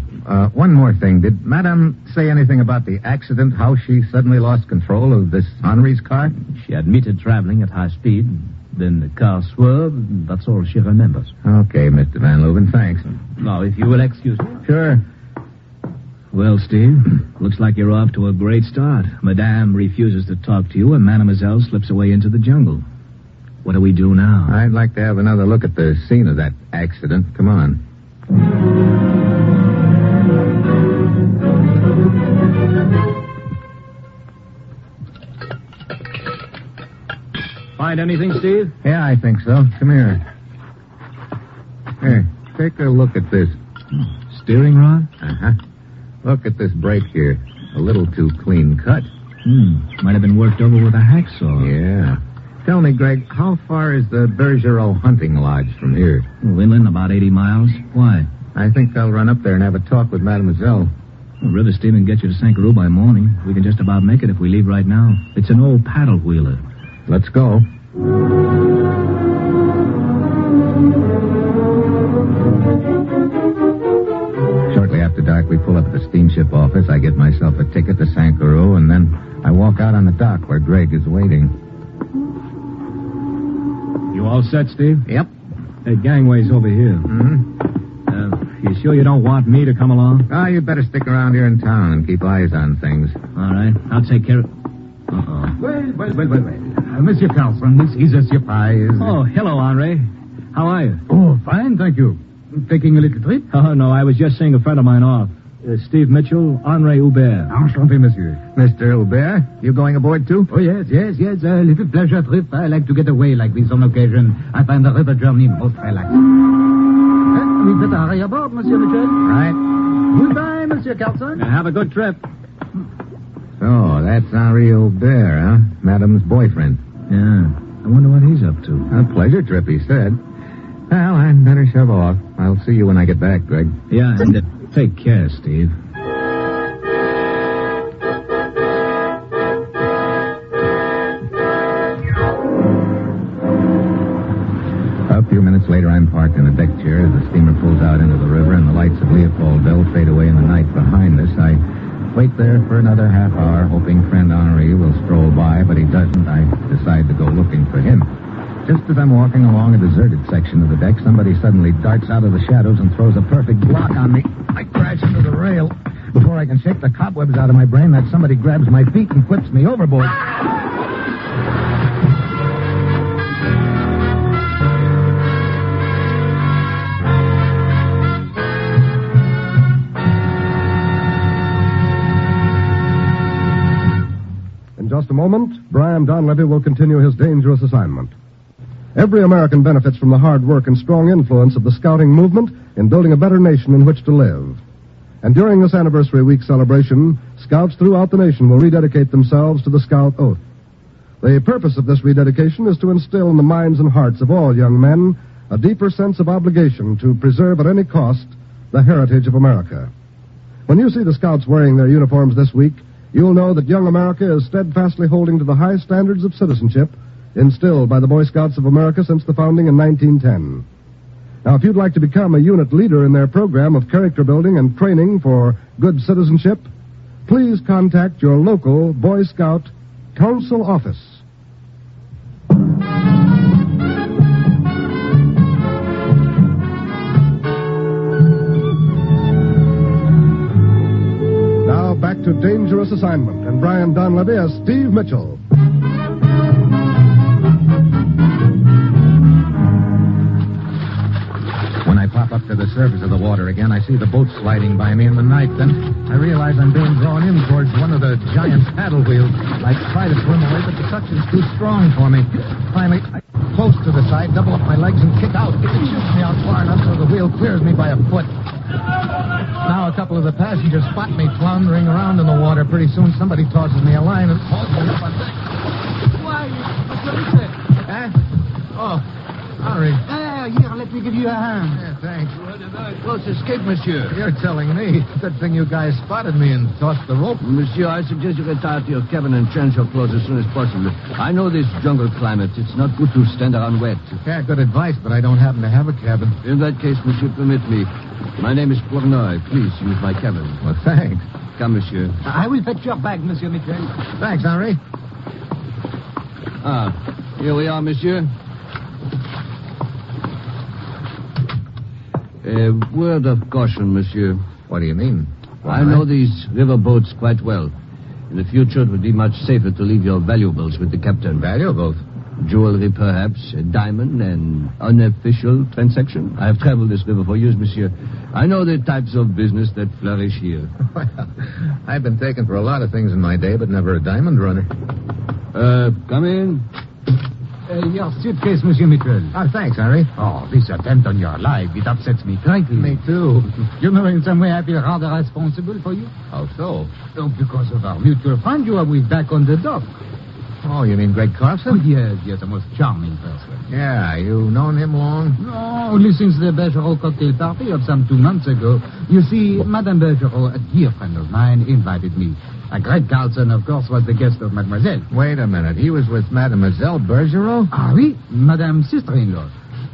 One more thing. Did Madame say anything about the accident, how she suddenly lost control of this Henri's car? She admitted traveling at high speed. Then the car swerved. And that's all she remembers. Okay, Mr. Van Leuven, thanks. Now, if you will excuse me. Sure. Well, Steve, looks like you're off to a great start. Madame refuses to talk to you, and Mademoiselle slips away into the jungle. What do we do now? I'd like to have another look at the scene of that accident. Come on. Find anything, Steve? Yeah, I think so. Come here. Here, take a look at this. Steering rod? Uh-huh. Look at this break here. A little too clean cut. Might have been worked over with a hacksaw. Yeah. Tell me, Greg, how far is the Bergerot hunting lodge from here? Inland, about 80 miles. Why? I think I'll run up there and have a talk with Mademoiselle. Well, river steam can get you to Sankaroo by morning. We can just about make it if we leave right now. It's an old paddle wheeler. Let's go. Shortly after dark, we pull up at the steamship office. I get myself a ticket to Sankaroo, and then I walk out on the dock where Greg is waiting. You all set, Steve? Yep. That gangway's over here. You sure you don't want me to come along? Oh, you better stick around here in town and keep eyes on things. All right. I'll take care of... Well. Monsieur Carlson, this is a surprise. Oh, hello, Henri. How are you? Oh, fine, thank you. Taking a little trip? Oh, no, I was just seeing a friend of mine off. Steve Mitchell, Henri Hubert. Enchanté, monsieur. Mr. Hubert, you going aboard too? Oh, yes. A little pleasure trip. I like to get away like this on occasion. I find the river journey most relaxing. We better hurry aboard, Monsieur Mitchell. Right. Goodbye, Monsieur Carlson. Have a good trip. So, that's Henri Hubert, huh? Madame's boyfriend. Yeah. I wonder what he's up to. A pleasure trip, he said. Well, I'd better shove off. I'll see you when I get back, Greg. Yeah, and take care, Steve. A few minutes later, I'm parked in a deck chair as the steamer pulls out into the river and the lights of Leopoldville fade away in the night behind us. I wait there for another half hour, hoping friend Henri will stroll by, but he doesn't. I decide to go looking for him. Just as I'm walking along a deserted section of the deck, somebody suddenly darts out of the shadows and throws a perfect block on me. I crash into the rail. Before I can shake the cobwebs out of my brain, that somebody grabs my feet and whips me overboard. In just a moment, Brian Donlevy will continue his dangerous assignment. Every American benefits from the hard work and strong influence of the scouting movement in building a better nation in which to live. And during this anniversary week celebration, scouts throughout the nation will rededicate themselves to the Scout Oath. The purpose of this rededication is to instill in the minds and hearts of all young men a deeper sense of obligation to preserve at any cost the heritage of America. When you see the scouts wearing their uniforms this week, you'll know that young America is steadfastly holding to the high standards of citizenship instilled by the Boy Scouts of America since the founding in 1910. Now, if you'd like to become a unit leader in their program of character building and training for good citizenship, please contact your local Boy Scout Council office. Now, back to Dangerous Assignment and Brian Donlevy as Steve Mitchell. When I pop up to the surface of the water again, I see the boat sliding by me in the night. Then I realize I'm being drawn in towards one of the giant paddle wheels. I try to swim away, but the suction's too strong for me. Finally, I close to the side, double up my legs, and kick out. It shoots me out far enough so the wheel clears me by a foot. Now a couple of the passengers spot me floundering around in the water. Pretty soon somebody tosses me a line and hauls me up on deck. Why, what is it? Oh, sorry. Here, let me give you a hand. Yeah, thanks. You had a very close escape, monsieur. You're telling me. Good thing you guys spotted me and tossed the rope. Monsieur, I suggest you retire to your cabin and change your clothes as soon as possible. I know this jungle climate. It's not good to stand around wet. Yeah, good advice, but I don't happen to have a cabin. In that case, monsieur, permit me. My name is Pornoy. Please use my cabin. Well, thanks. Come, monsieur. I will fetch your bag, Monsieur Mitchell. Thanks, Henri. Here we are, monsieur. A word of caution, monsieur. What do you mean? I know these river boats quite well. In the future, it would be much safer to leave your valuables with the captain. Valuables? Jewelry, perhaps, a diamond, an unofficial transaction. I have traveled this river for years, monsieur. I know the types of business that flourish here. Well, I've been taken for a lot of things in my day, but never a diamond runner. Come in. Your suitcase, Monsieur Mitchell. Thanks, Harry. Oh, this attempt on your life, it upsets me greatly. Me too. You know, in some way, I feel rather responsible for you. How so? Oh, because of our mutual friend you are with back on the dock. Oh, you mean Greg Carson? Oh, yes, a most charming person. Yeah, you known him long? No, only since the Bergerot cocktail party of some 2 months ago. You see, Madame Bergerot, a dear friend of mine, invited me. Greg Carlson, of course, was the guest of Mademoiselle. Wait a minute. He was with Mademoiselle Bergerot? Ah, oui, Madame's sister-in-law.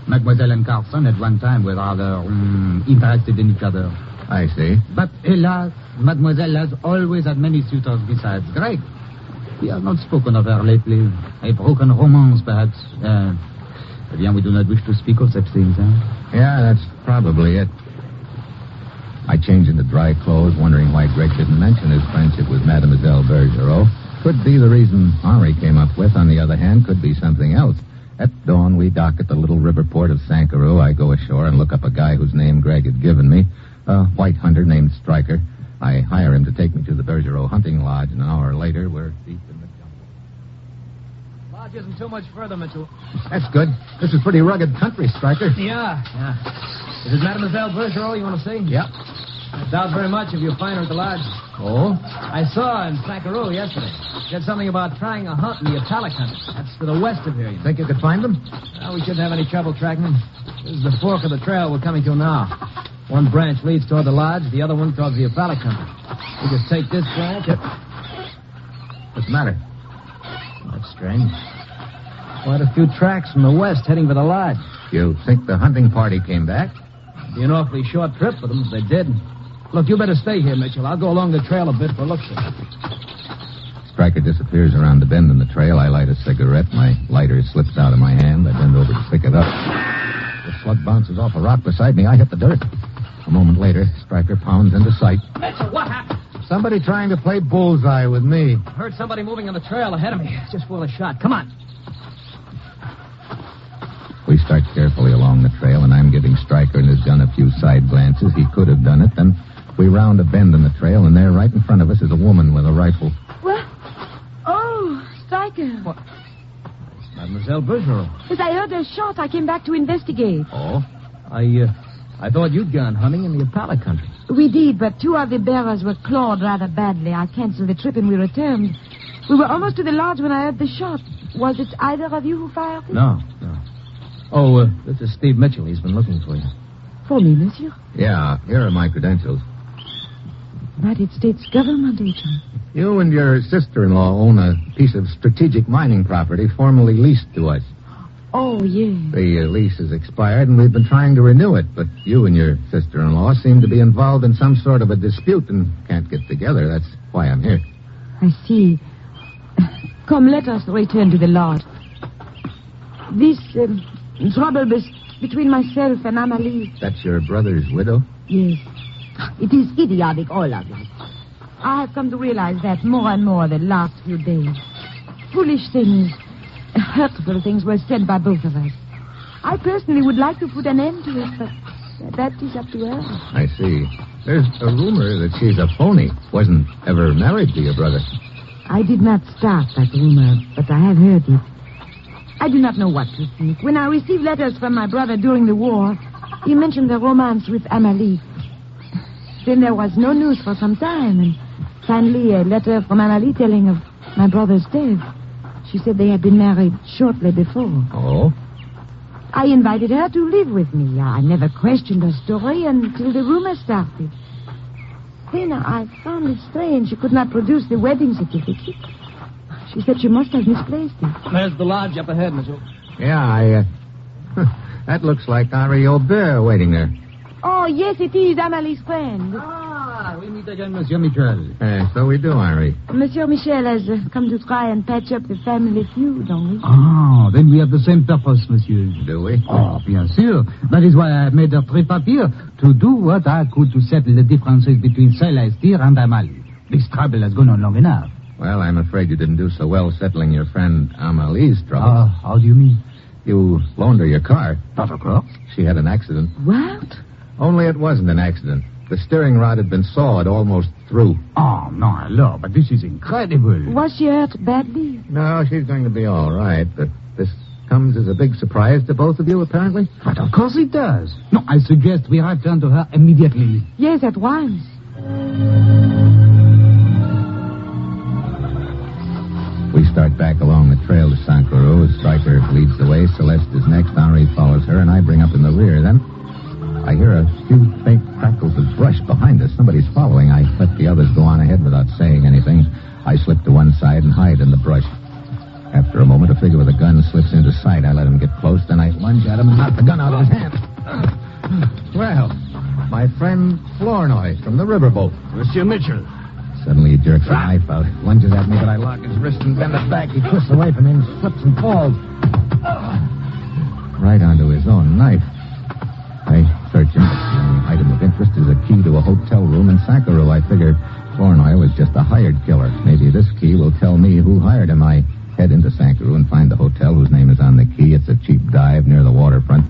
Mademoiselle and Carlson at one time were rather interested in each other. I see. But, hélas, Mademoiselle has always had many suitors besides Greg. We have not spoken of her lately. A broken romance, perhaps. We do not wish to speak of such things, huh? Yeah, that's probably it. I changed into dry clothes, wondering why Greg didn't mention his friendship with Mademoiselle Bergerot. Could be the reason Henri came up with. On the other hand, could be something else. At dawn, we dock at the little river port of Sankaroo. I go ashore and look up a guy whose name Greg had given me, a white hunter named Stryker. I hire him to take me to the Bergerot hunting lodge, and an hour later, we're deep in the jungle. Lodge isn't too much further, Mitchell. That's good. This is pretty rugged country, Stryker. Yeah. Is it Mademoiselle Bergerot you want to see? Yep. I doubt very much if you'll find her at the lodge. Oh? I saw her in Sankaroo yesterday. She said something about trying a hunt in the Italic Country. That's to the west of here. You think you could find them? Well, we shouldn't have any trouble tracking them. This is the fork of the trail we're coming to now. One branch leads toward the lodge, the other one towards the Italic Country. We just take this branch. What's the matter? That's strange. Quite a few tracks from the west heading for the lodge. You think the hunting party came back? Be an awfully short trip for them if they did. Look, you better stay here, Mitchell. I'll go along the trail a bit for looks. Stryker disappears around the bend in the trail. I light a cigarette. My lighter slips out of my hand. I bend over to pick it up. The slug bounces off a rock beside me. I hit the dirt. A moment later, Stryker pounds into sight. Mitchell, what happened? Somebody trying to play bullseye with me. I heard somebody moving on the trail ahead of me. Just full of shot. Come on. We start carefully along the trail, and I'm giving Stryker and his gun a few side glances. He could have done it. Then we round a bend in the trail, and there, right in front of us, is a woman with a rifle. What? Oh, Stryker. What? Mademoiselle Bergeron. As I heard a shot, I came back to investigate. Oh? I thought you'd gone hunting in the Opala country. We did, but two of the bearers were clawed rather badly. I canceled the trip and we returned. We were almost to the lodge when I heard the shot. Was it either of you who fired it? No. Oh, this is Steve Mitchell. He's been looking for you. For me, monsieur? Yeah, here are my credentials. United States government agent. You and your sister-in-law own a piece of strategic mining property formerly leased to us. Oh, yes. The lease has expired, and we've been trying to renew it, but you and your sister-in-law seem to be involved in some sort of a dispute and can't get together. That's why I'm here. I see. Come, let us return to the lodge. This trouble between myself and Amalie. That's your brother's widow? Yes. It is idiotic, all of it. I have come to realize that more and more the last few days. Foolish things, hurtful things were said by both of us. I personally would like to put an end to it, but that is up to her. I see. There's a rumor that she's a phony. Wasn't ever married to your brother. I did not start that rumor, but I have heard it. I do not know what to think. When I received letters from my brother during the war, he mentioned the romance with Amalie. Then there was no news for some time, and finally a letter from Amalie telling of my brother's death. She said they had been married shortly before. Oh? I invited her to live with me. I never questioned her story until the rumor started. Then I found it strange she could not produce the wedding certificate. She said she must have misplaced it. There's the lodge up ahead, monsieur. Yeah, that looks like Henri Aubert waiting there. Oh, yes, it is Amalie's friend. Ah, we meet again, Monsieur Michel. So we do, Henri. Monsieur Michel has come to try and patch up the family feud, don't we? Ah, then we have the same purpose, monsieur. Do we? Oh, bien sûr. That is why I made a trip up here, to do what I could to settle the differences between Celestia and Amalie. This trouble has gone on long enough. Well, I'm afraid you didn't do so well settling your friend Amalie's trouble. How do you mean? You loaned her your car. Not of course. She had an accident. What? Only it wasn't an accident. The steering rod had been sawed almost through. Oh, no, hello, but this is incredible. Was she hurt badly? No, she's going to be all right, but this comes as a big surprise to both of you, apparently? But of course it does. No, I suggest we return to her immediately. Yes, at once. We start back along the trail to Sankoro. Stryker leads the way. Celeste is next. Henri follows her, and I bring up in the rear. Then I hear a few faint crackles of brush behind us. Somebody's following. I let the others go on ahead without saying anything. I slip to one side and hide in the brush. After a moment, a figure with a gun slips into sight. I let him get close. Then I lunge at him and knock the gun out of his hand. Well, my friend Flournoy from the riverboat. Monsieur Mitchell. Suddenly he jerks a knife out, lunges at me, but I lock his wrist and bend it back. He twists away from him, slips and falls. Right onto his own knife. I search him, but the only item of interest is a key to a hotel room in Sankoro. I figure Flournoy was just a hired killer. Maybe this key will tell me who hired him. I head into Sankoro and find the hotel whose name is on the key. It's a cheap dive near the waterfront.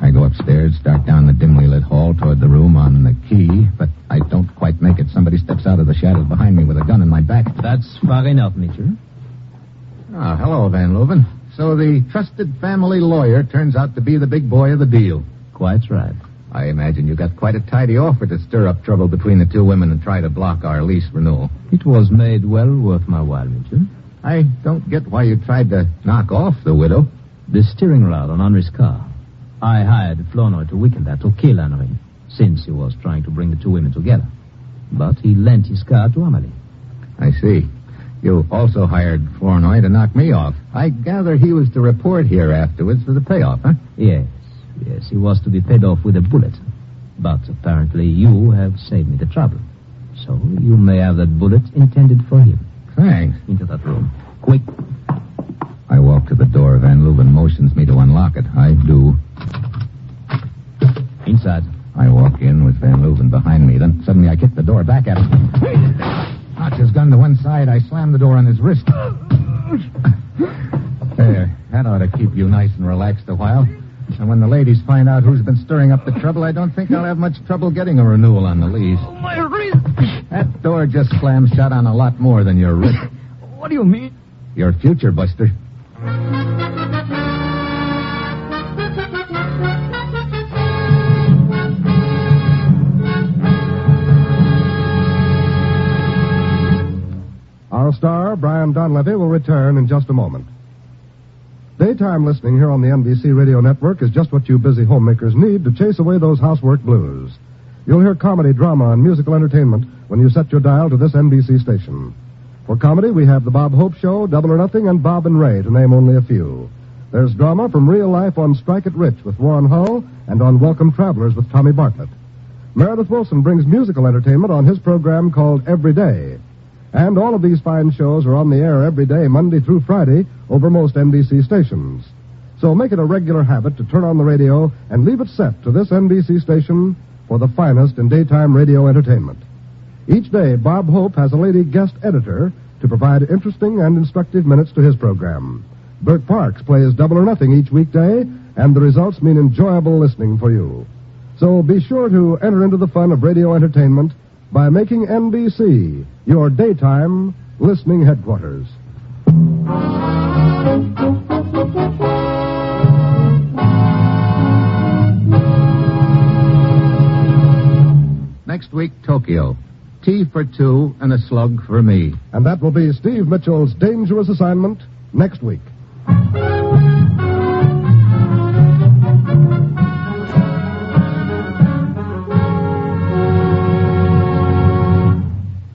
I go upstairs, start down the dimly lit hall toward the room on the key, but I don't quite make it. Somebody steps out of the shadows behind me with a gun in my back. That's far enough, Mitchell. Oh, hello, Van Leuven. So the trusted family lawyer turns out to be the big boy of the deal. Quite right. I imagine you got quite a tidy offer to stir up trouble between the two women and try to block our lease renewal. It was made well worth my while, Mitchell. I don't get why you tried to knock off the widow. The steering rod on Henri's car. I hired Flournoy to weaken that, to kill Henri, since he was trying to bring the two women together. But he lent his car to Amalie. I see. You also hired Flournoy to knock me off. I gather he was to report here afterwards for the payoff, huh? Yes, he was to be paid off with a bullet. But apparently you have saved me the trouble. So you may have that bullet intended for him. Thanks. Into that room. Quick. I walk to the door. Van Leuven motions me to unlock it. I do. Inside. I walk in with Van Leuven behind me. Then suddenly I kick the door back at him. Knocked his gun to one side. I slammed the door on his wrist. There. That ought to keep you nice and relaxed a while. And when the ladies find out who's been stirring up the trouble, I don't think I'll have much trouble getting a renewal on the lease. Oh, my wrist. That door just slammed shut on a lot more than your wrist. What do you mean? Your future, Buster. Our star, Brian Donlevy, will return in just a moment. Daytime listening here on the NBC Radio Network is just what you busy homemakers need to chase away those housework blues. You'll hear comedy, drama, and musical entertainment when you set your dial to this NBC station. For comedy, we have The Bob Hope Show, Double or Nothing, and Bob and Ray, to name only a few. There's drama from real life on Strike It Rich with Warren Hull and on Welcome Travelers with Tommy Bartlett. Meredith Wilson brings musical entertainment on his program called Every Day. And all of these fine shows are on the air every day, Monday through Friday, over most NBC stations. So make it a regular habit to turn on the radio and leave it set to this NBC station for the finest in daytime radio entertainment. Each day, Bob Hope has a lady guest editor to provide interesting and instructive minutes to his program. Bert Parks plays Double or Nothing each weekday, and the results mean enjoyable listening for you. So be sure to enter into the fun of radio entertainment by making NBC your daytime listening headquarters. Next week, Tokyo. Tea for two and a slug for me. And that will be Steve Mitchell's dangerous assignment next week.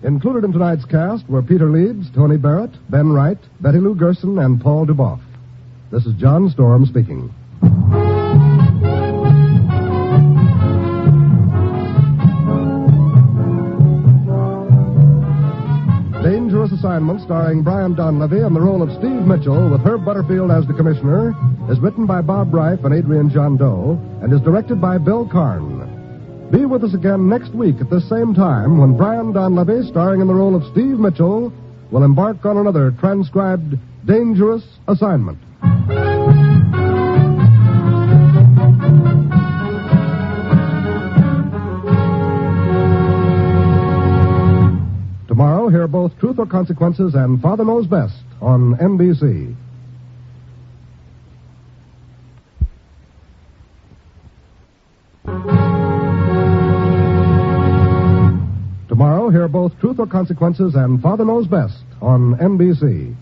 Included in tonight's cast were Peter Leeds, Tony Barrett, Ben Wright, Betty Lou Gerson, and Paul Duboff. This is John Storm speaking. Dangerous Assignment, starring Brian Donlevy in the role of Steve Mitchell with Herb Butterfield as the commissioner, is written by Bob Reif and Adrian John Doe and is directed by Bill Karn. Be with us again next week at this same time when Brian Donlevy, starring in the role of Steve Mitchell, will embark on another transcribed Dangerous Assignment. Tomorrow, hear both Truth or Consequences and Father Knows Best on NBC. Tomorrow, hear both Truth or Consequences and Father Knows Best on NBC.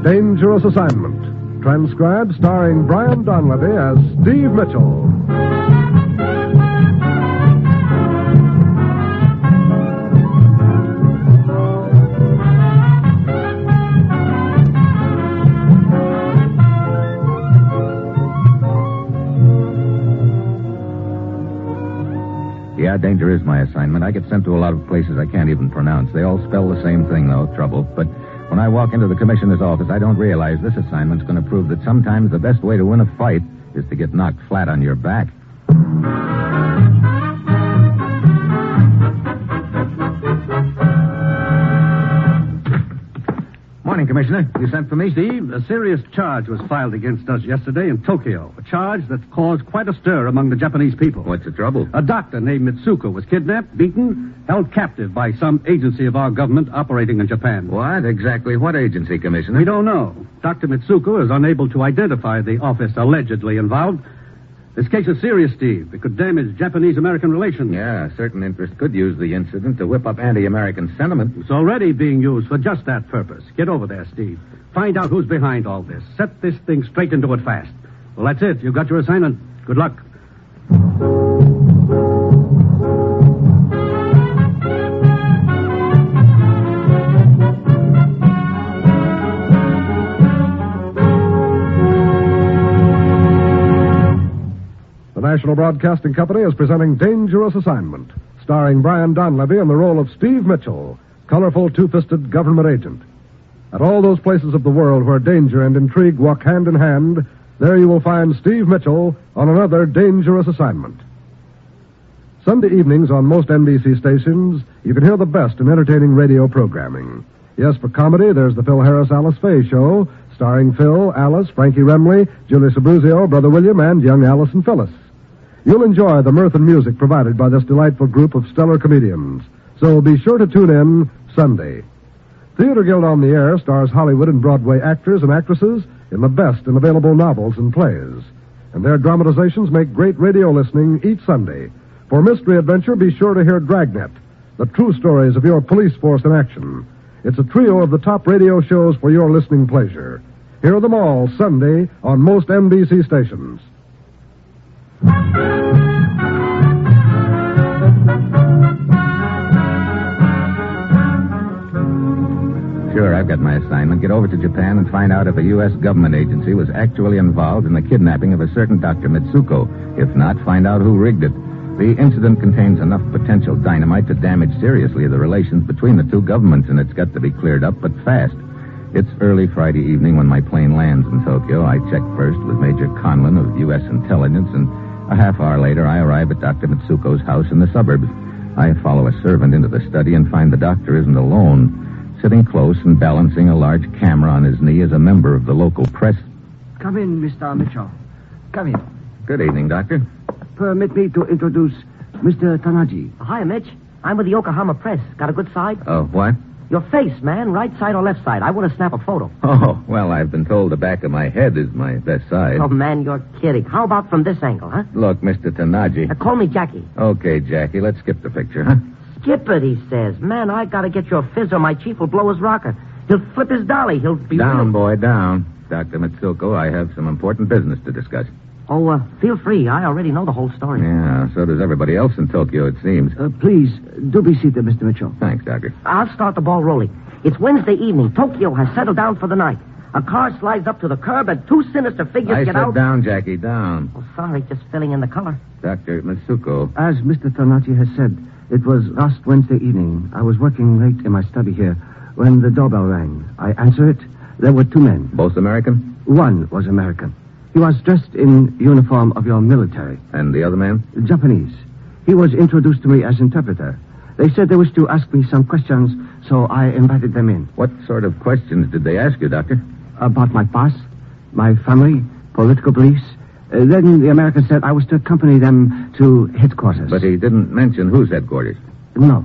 Dangerous Assignment. Transcribed, starring Brian Donlevy as Steve Mitchell. Yeah, danger is my assignment. I get sent to a lot of places I can't even pronounce. They all spell the same thing, though, trouble. But when I walk into the commissioner's office, I don't realize this assignment's going to prove that sometimes the best way to win a fight is to get knocked flat on your back. Morning, Commissioner. You sent for me? Steve, a serious charge was filed against us yesterday in Tokyo. A charge that caused quite a stir among the Japanese people. What's the trouble? A doctor named Mitsuko was kidnapped, beaten, held captive by some agency of our government operating in Japan. What? Exactly what agency, Commissioner? We don't know. Dr. Mitsuko is unable to identify the office allegedly involved. This case is serious, Steve. It could damage Japanese-American relations. Yeah, certain interest could use the incident to whip up anti-American sentiment. It's already being used for just that purpose. Get over there, Steve. Find out who's behind all this. Set this thing straight and do it fast. Well, that's it. You've got your assignment. Good luck. National Broadcasting Company is presenting Dangerous Assignment, starring Brian Donlevy in the role of Steve Mitchell, colorful two-fisted government agent. At all those places of the world where danger and intrigue walk hand in hand, there you will find Steve Mitchell on another dangerous assignment. Sunday evenings on most NBC stations, you can hear the best in entertaining radio programming. Yes, for comedy, there's the Phil Harris-Alice Faye Show, starring Phil, Alice, Frankie Remley, Julie Sabruzio, Brother William, and young Alice and Phyllis. You'll enjoy the mirth and music provided by this delightful group of stellar comedians. So be sure to tune in Sunday. Theater Guild on the Air stars Hollywood and Broadway actors and actresses in the best in available novels and plays. And their dramatizations make great radio listening each Sunday. For Mystery Adventure, be sure to hear Dragnet, the true stories of your police force in action. It's a trio of the top radio shows for your listening pleasure. Hear them all Sunday on most NBC stations. Sure, I've got my assignment. Get over to Japan and find out if a U.S. government agency was actually involved in the kidnapping of a certain Dr. Mitsuko. If not, find out who rigged it. The incident contains enough potential dynamite to damage seriously the relations between the two governments, and it's got to be cleared up, but fast. It's early Friday evening when my plane lands in Tokyo. I check first with Major Conlon of U.S. Intelligence, and a half hour later I arrive at Dr. Mitsuko's house in the suburbs. I follow a servant into the study and find the doctor isn't alone. Sitting close and balancing a large camera on his knee is a member of the local press. Come in, Mr. Mitchell. Come in. Good evening, Doctor. Permit me to introduce Mr. Tanaji. Hi, Mitch. I'm with the Yokohama Press. Got a good side? Oh, what? Your face, man. Right side or left side? I want to snap a photo. Oh, well, I've been told the back of my head is my best side. Oh, man, you're kidding. How about from this angle, huh? Look, Mr. Tanaji. Call me Jackie. Okay, Jackie, let's skip the picture, huh? Skip it, he says. Man, I got to get your fizz or my chief will blow his rocker. He'll flip his dolly. He'll be... Down, boy, down. Dr. Mitsuko, I have some important business to discuss. Oh, feel free. I already know the whole story. Yeah, so does everybody else in Tokyo, it seems. Please, do be seated, Mr. Mitchell. Thanks, Doctor. I'll start the ball rolling. It's Wednesday evening. Tokyo has settled down for the night. A car slides up to the curb and two sinister figures get out. Down, Jackie, down. Oh, sorry, just filling in the color. Dr. Mitsuko. As Mr. Tanaji has said, it was last Wednesday evening. I was working late in my study here when the doorbell rang. I answered it. There were two men. Both American? One was American. He was dressed in uniform of your military. And the other man? Japanese. He was introduced to me as interpreter. They said they wished to ask me some questions, so I invited them in. What sort of questions did they ask you, Doctor? About my past, my family, political beliefs. Then the American said I was to accompany them to headquarters. But he didn't mention whose headquarters? No.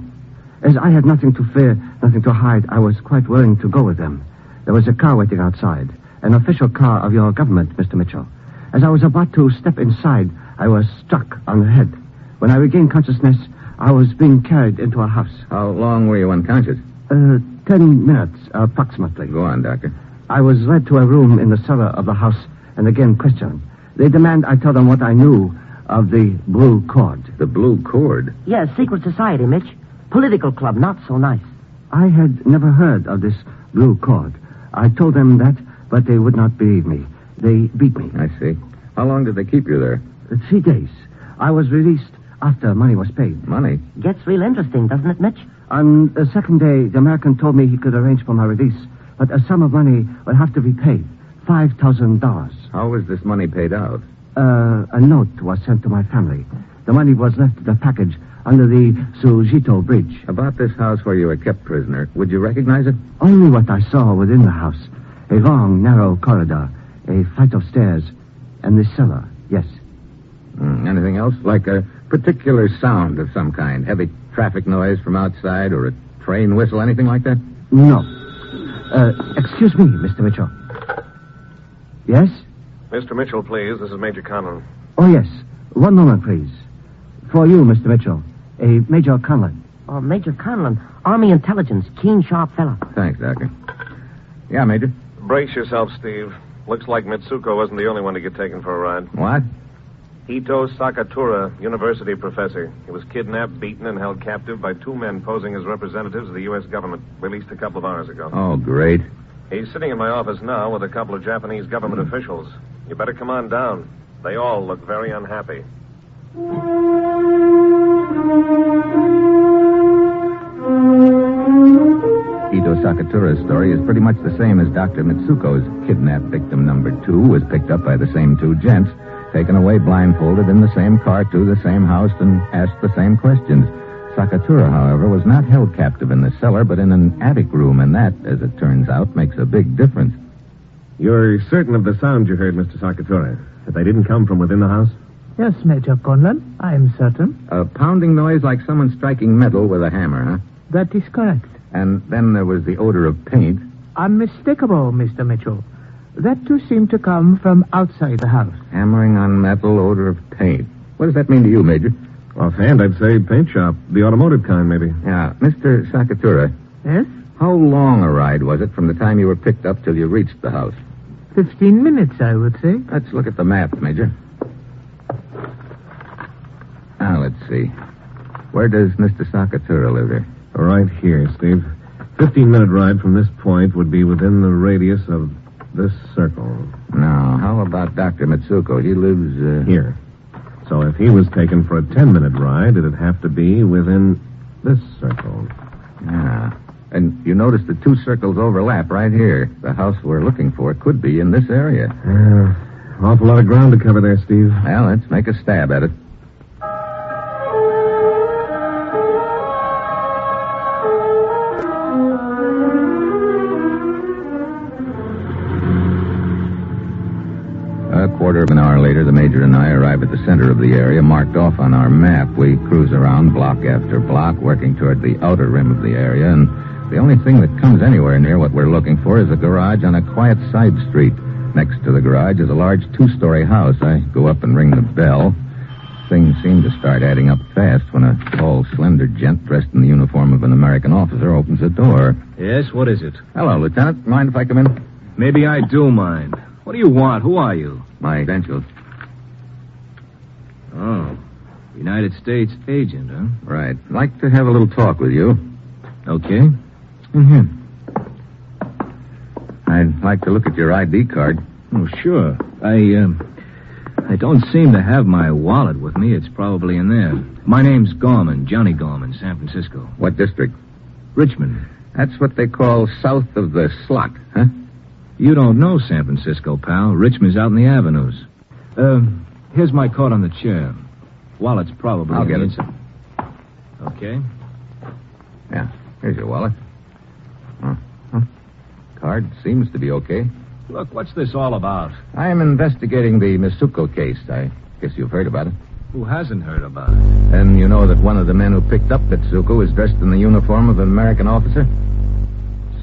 As I had nothing to fear, nothing to hide, I was quite willing to go with them. There was a car waiting outside. An official car of your government, Mr. Mitchell. As I was about to step inside, I was struck on the head. When I regained consciousness, I was being carried into a house. How long were you unconscious? 10 minutes, approximately. Go on, Doctor. I was led to a room in the cellar of the house and again questioned. They demand I tell them what I knew of the Blue Cord. The Blue Cord? Yeah, secret society, Mitch. Political club, not so nice. I had never heard of this Blue Cord. I told them that, but they would not believe me. They beat me. I see. How long did they keep you there? 3 days. I was released after money was paid. Money? Gets real interesting, doesn't it, Mitch? On the second day, the American told me he could arrange for my release, but a sum of money would have to be paid. $5,000. How was this money paid out? A note was sent to my family. The money was left in the package under the Sujito Bridge. About this house where you were kept prisoner, would you recognize it? Only what I saw within the house. A long, narrow corridor, a flight of stairs, and the cellar, yes. Anything else? Like a particular sound of some kind? Heavy traffic noise from outside or a train whistle, anything like that? No. Excuse me, Mr. Mitchell. Yes? Mr. Mitchell, please. This is Major Conrad. Oh, yes. One moment, please. For you, Mr. Mitchell. A Major Conrad. Oh, Major Conlon. Army Intelligence. Keen, sharp fella. Thanks, Doctor. Yeah, Major? Brace yourself, Steve. Looks like Mitsuko wasn't the only one to get taken for a ride. What? Ito Sakatura, university professor. He was kidnapped, beaten, and held captive by two men posing as representatives of the U.S. government, released a couple of hours ago. Oh, great. He's sitting in my office now with a couple of Japanese government officials. You better come on down. They all look very unhappy. Ito Sakatura's story is pretty much the same as Dr. Mitsuko's. Kidnapped victim number 2 was picked up by the same 2 gents, taken away blindfolded in the same car to the same house, and asked the same questions. Sakatura, however, was not held captive in the cellar, but in an attic room, and that, as it turns out, makes a big difference. You're certain of the sound you heard, Mr. Sakatura? That they didn't come from within the house? Yes, Major Conrad, I am certain. A pounding noise like someone striking metal with a hammer, huh? That is correct. And then there was the odor of paint. Unmistakable, Mr. Mitchell. That too seemed to come from outside the house. Hammering on metal, odor of paint. What does that mean to you, Major? Offhand, I'd say paint shop. The automotive kind, maybe. Yeah. Mr. Sakatura. Yes? How long a ride was it from the time you were picked up till you reached the house? 15 minutes, I would say. Let's look at the map, Major. Now, let's see. Where does Mr. Sakatura live here? Right here, Steve. 15-minute ride from this point would be within the radius of this circle. Now, how about Dr. Mitsuko? He lives, here. So if he was taken for a 10-minute ride, it'd have to be within this circle. Yeah. And you notice the 2 circles overlap right here. The house we're looking for could be in this area. Awful lot of ground to cover there, Steve. Well, let's make a stab at it. A quarter of an hour later, the Major and I arrive at the center of the area marked off on our map. We cruise around block after block, working toward the outer rim of the area, and the only thing that comes anywhere near what we're looking for is a garage on a quiet side street. Next to the garage is a large 2-story house. I go up and ring the bell. Things seem to start adding up fast when a tall, slender gent dressed in the uniform of an American officer opens the door. Yes, what is it? Hello, Lieutenant. Mind if I come in? Maybe I do mind. What do you want? Who are you? My credentials. Oh, United States agent, huh? Right. I'd like to have a little talk with you. Okay. Mm-hmm. I'd like to look at your ID card. Oh, sure. I don't seem to have my wallet with me. It's probably in there. My name's Gorman, Johnny Gorman, San Francisco. What district? Richmond. That's what they call south of the slot, huh? You don't know San Francisco, pal. Richmond's out in the avenues. Here's my card on the chair. Wallet's probably... I'll get it. Okay. Yeah, here's your wallet. Card seems to be okay. Look, what's this all about? I am investigating the Mitsuko case. I guess you've heard about it. Who hasn't heard about it? And you know that one of the men who picked up Mitsuko is dressed in the uniform of an American officer?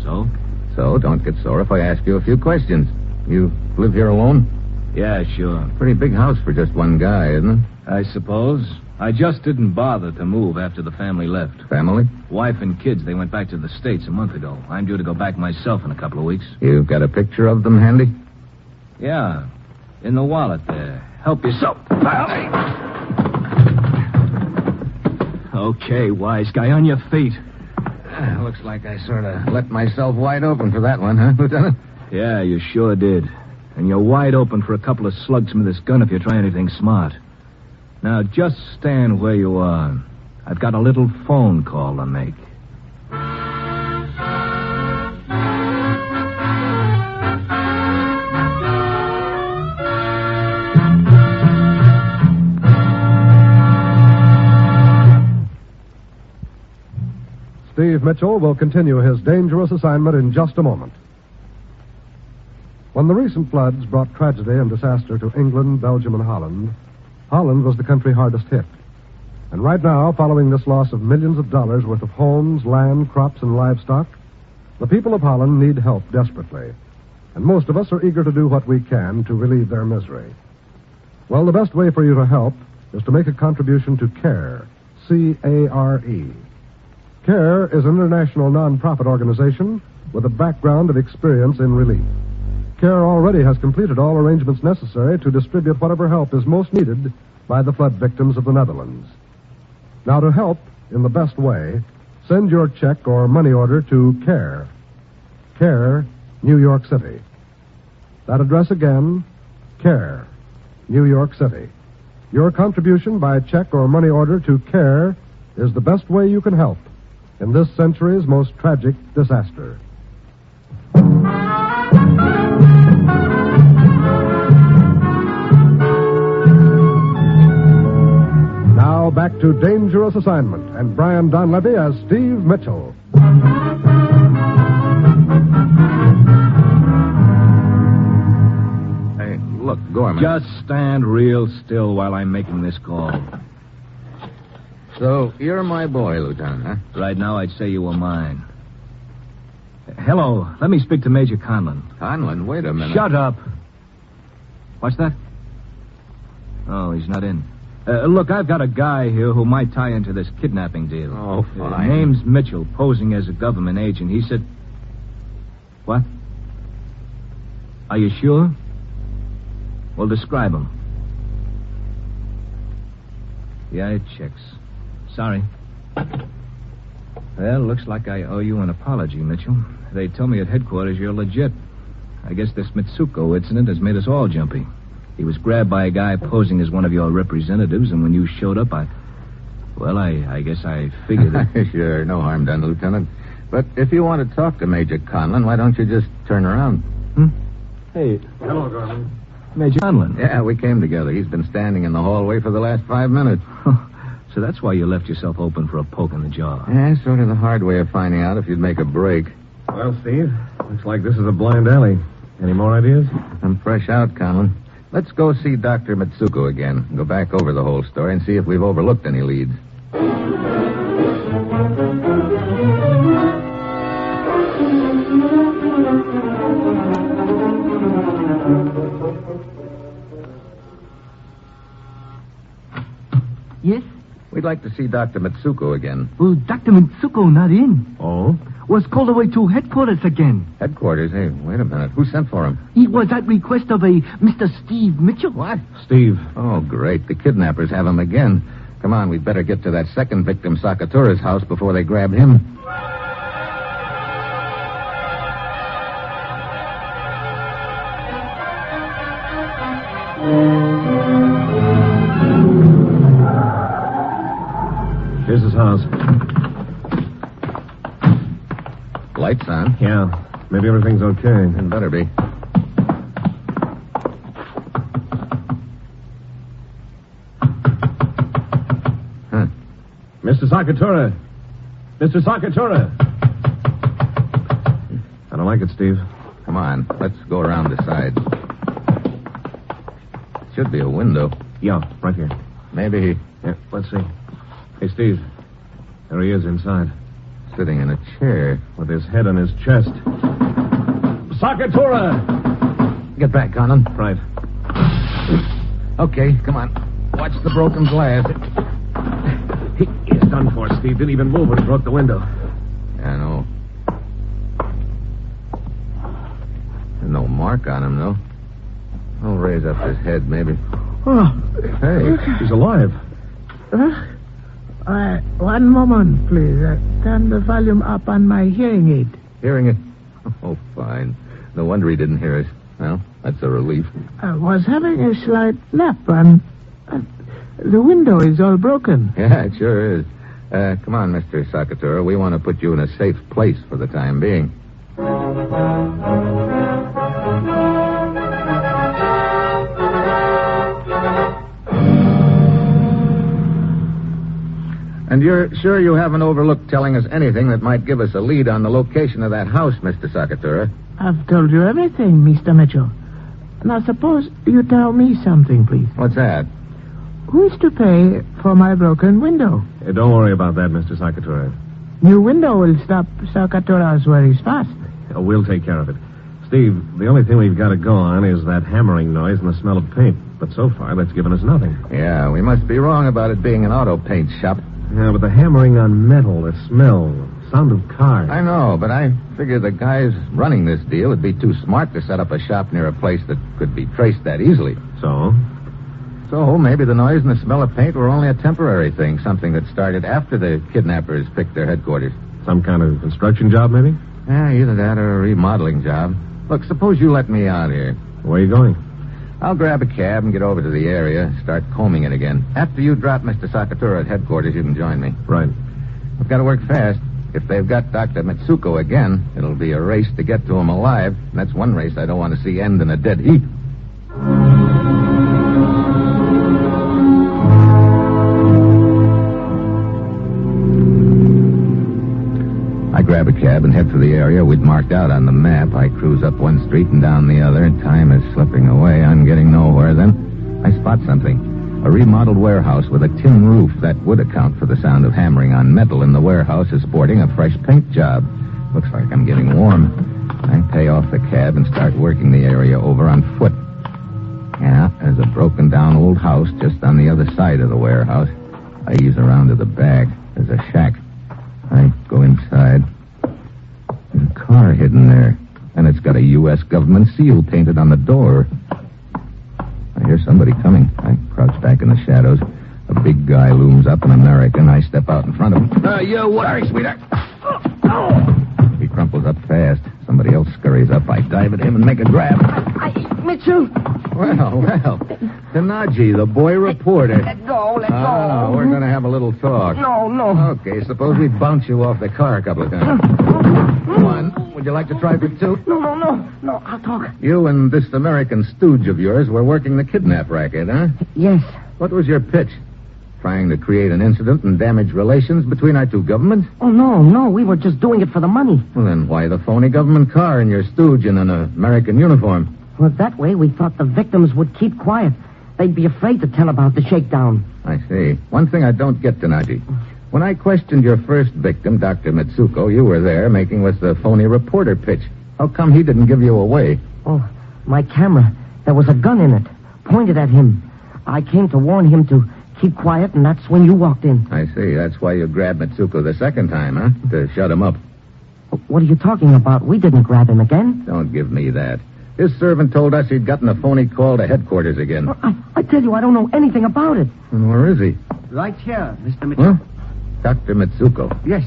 So? So, don't get sore if I ask you a few questions. You live here alone? Yeah, sure. Pretty big house for just one guy, isn't it? I suppose. I just didn't bother to move after the family left. Family? Wife and kids, they went back to the States a month ago. I'm due to go back myself in a couple of weeks. You've got a picture of them handy? Yeah. In the wallet there. Help yourself. Okay, wise guy, on your feet. Looks like I sort of let myself wide open for that one, huh, Lieutenant? Yeah, you sure did. And you're wide open for a couple of slugs from this gun if you try anything smart. Now, just stand where you are. I've got a little phone call to make. Steve Mitchell will continue his dangerous assignment in just a moment. When the recent floods brought tragedy and disaster to England, Belgium, and Holland, Holland was the country hardest hit. And right now, following this loss of millions of dollars worth of homes, land, crops, and livestock, the people of Holland need help desperately. And most of us are eager to do what we can to relieve their misery. Well, the best way for you to help is to make a contribution to CARE, C-A-R-E. CARE is an international non-profit organization with a background of experience in relief. CARE already has completed all arrangements necessary to distribute whatever help is most needed by the flood victims of the Netherlands. Now, to help in the best way, send your check or money order to CARE. CARE, New York City. That address again, CARE, New York City. Your contribution by check or money order to CARE is the best way you can help in this century's most tragic disaster. Now back to Dangerous Assignment and Brian Donlevy as Steve Mitchell. Hey, look, Gorman. Just stand real still while I'm making this call. So, you're my boy, Lieutenant, huh? Right now, I'd say you were mine. Hello, let me speak to Major Conlon. Conlon, wait a minute. Shut up. What's that? Oh, he's not in. Look, I've got a guy here who might tie into this kidnapping deal. Oh, fine. Name's Mitchell, posing as a government agent. He said... What? Are you sure? Well, describe him. Yeah, it checks. Sorry. Well, looks like I owe you an apology, Mitchell. They told me at headquarters you're legit. I guess this Mitsuko incident has made us all jumpy. He was grabbed by a guy posing as one of your representatives, and when you showed up, I guess I figured it. Sure, no harm done, Lieutenant. But if you want to talk to Major Conlon, why don't you just turn around? Hey. Hello, Gorman. Major Conlon. Yeah, we came together. He's been standing in the hallway for the last 5 minutes. So that's why you left yourself open for a poke in the jaw. Yeah, sort of the hard way of finding out if you'd make a break. Well, Steve, looks like this is a blind alley. Any more ideas? I'm fresh out, Conlon. Let's go see Dr. Mitsuko again. Go back over the whole story and see if we've overlooked any leads. Yes? We'd like to see Dr. Mitsuko again. Well, Dr. Mitsuko not in. Oh? Was called away to headquarters again. Headquarters? Hey, wait a minute. Who sent for him? He was at request of a Mr. Steve Mitchell. What? Steve. Oh, great. The kidnappers have him again. Come on, we'd better get to that second victim, Sakatura's house, before they grab him. Here's his house. Lights on? Yeah. Maybe everything's okay. It better be. Huh. Mr. Sakatura. Mr. Sakatura. I don't like it, Steve. Come on, let's go around the side. Should be a window. Yeah, right here. Maybe Yeah, let's see. Hey, Steve. There he is inside. sitting in a chair. With his head on his chest. Sakatura! Get back, Conrad. Right. Okay, come on. Watch the broken glass. He's done for, Steve. Didn't even move when he broke the window. I know. There's no mark on him, though. I'll raise up his head, maybe. Oh. Hey, he's alive. One moment, please. Turn the volume up on my hearing aid. Hearing it? Oh, fine. No wonder he didn't hear us. Well, that's a relief. I was having a slight nap, and the window is all broken. Yeah, it sure is. Come on, Mr. Sakatura. We want to put you in a safe place for the time being. And you're sure you haven't overlooked telling us anything that might give us a lead on the location of that house, Mr. Sakatura? I've told you everything, Mr. Mitchell. Now, suppose you tell me something, please. What's that? Who's to pay for my broken window? Hey, don't worry about that, Mr. Sakatura. New window will stop Sakatura's worries fast. We'll take care of it. Steve, the only thing we've got to go on is that hammering noise and the smell of paint. But so far, that's given us nothing. Yeah, we must be wrong about it being an auto paint shop. Yeah, but the hammering on metal, the smell, sound of cars. I know, but I figure the guys running this deal would be too smart to set up a shop near a place that could be traced that easily. So? So maybe the noise and the smell of paint were only a temporary thing, something that started after the kidnappers picked their headquarters. Some kind of construction job, maybe? Yeah, either that or a remodeling job. Look, suppose you let me out here. Where are you going? I'll grab a cab and get over to the area, start combing it again. After you drop Mr. Sakatura at headquarters, you can join me. Right. I've got to work fast. If they've got Dr. Mitsuko again, it'll be a race to get to him alive. And that's one race I don't want to see end in a dead heat. I grab a cab and head for the area we'd marked out on the map. I cruise up one street and down the other. Time is slipping away. I'm getting nowhere. Then I spot something. A remodeled warehouse with a tin roof that would account for the sound of hammering on metal in the warehouse is sporting a fresh paint job. Looks like I'm getting warm. I pay off the cab and start working the area over on foot. Yeah, there's a broken-down old house just on the other side of the warehouse. I ease around to the back. There's a shack. I go inside. There's a car hidden there, and it's got a U.S. government seal painted on the door. I hear somebody coming. I crouch back in the shadows. A big guy looms up, an American. I step out in front of him. You what? Sorry, sweetheart. He crumples up fast. Somebody else scurries up. I dive at him and make a grab. Mitchell. Well. Tanaji, the boy reporter. Let go. Oh, we're going to have a little talk. No. Okay, suppose we bounce you off the car a couple of times. Come on. Would you like to try for two? No, I'll talk. You and this American stooge of yours were working the kidnap racket, huh? Yes. What was your pitch? Trying to create an incident and damage relations between our two governments? Oh, no. We were just doing it for the money. Well, then why the phony government car and your stooge in an American uniform? Well, that way we thought the victims would keep quiet. They'd be afraid to tell about the shakedown. I see. One thing I don't get, Tanaji. When I questioned your first victim, Dr. Mitsuko, you were there making with the phony reporter pitch. How come he didn't give you away? Oh, my camera. There was a gun in it, pointed at him. I came to warn him to keep quiet, and that's when you walked in. I see. That's why you grabbed Mitsuko the second time, huh? To shut him up. What are you talking about? We didn't grab him again. Don't give me that. His servant told us he'd gotten a phony call to headquarters again. I tell you, I don't know anything about it. And where is he? Right here, Mr. Mitchell. Huh? Dr. Mitsuko. Yes.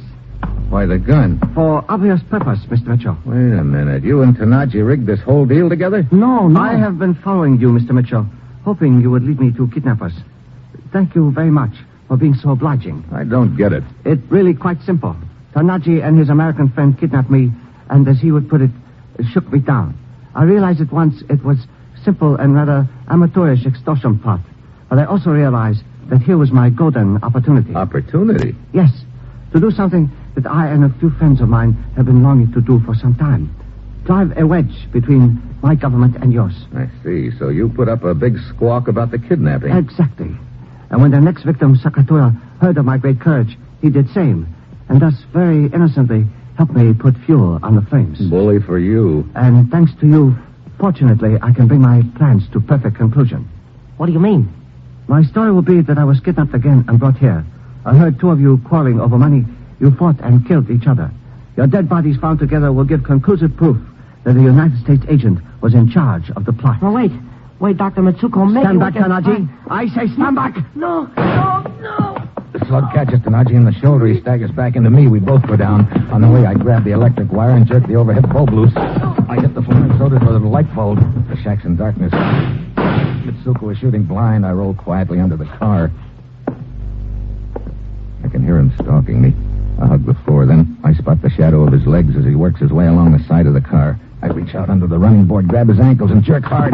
Why the gun? For obvious purpose, Mr. Mitchell. Wait a minute. You and Tanaji rigged this whole deal together? No. I have been following you, Mr. Mitchell, hoping you would lead me to kidnappers. Thank you very much for being so obliging. I don't get it. It's really quite simple. Tanaji and his American friend kidnapped me, and as he would put it, shook me down. I realized at once it was simple and rather amateurish extortion plot. But I also realized that here was my golden opportunity. Opportunity? Yes. To do something that I and a few friends of mine have been longing to do for some time. Drive a wedge between my government and yours. I see. So you put up a big squawk about the kidnapping. Exactly. And when the next victim, Sakatura, heard of my great courage, he did same. And thus, very innocently, helped me put fuel on the flames. Bully for you. And thanks to you, fortunately, I can bring my plans to perfect conclusion. What do you mean? My story will be that I was kidnapped again and brought here. I heard two of you quarreling over money. You fought and killed each other. Your dead bodies found together will give conclusive proof that a United States agent was in charge of the plot. Oh, wait. Wait, Dr. Mitsuko, maybe... Stand back, Tanaji. I say stand back. No. The slug catches Tanaji in the shoulder. He staggers back into me. We both go down. On the way, I grab the electric wire and jerk the overhead bulb loose. I hit the floor and so does the light bulb. The shack's in darkness. Mitsuko is shooting blind. I roll quietly under the car. I can hear him stalking me. I hug the floor. Then I spot the shadow of his legs as he works his way along the side of the car. I reach out under the running board, grab his ankles, and jerk hard.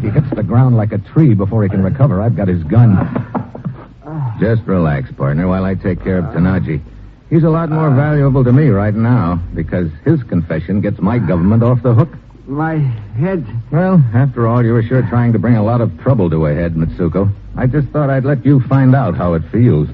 He hits the ground like a tree before he can recover. I've got his gun. Just relax, partner, while I take care of Tanaji. He's a lot more valuable to me right now because his confession gets my government off the hook. My head... Well, after all, you were sure trying to bring a lot of trouble to a head, Mitsuko. I just thought I'd let you find out how it feels.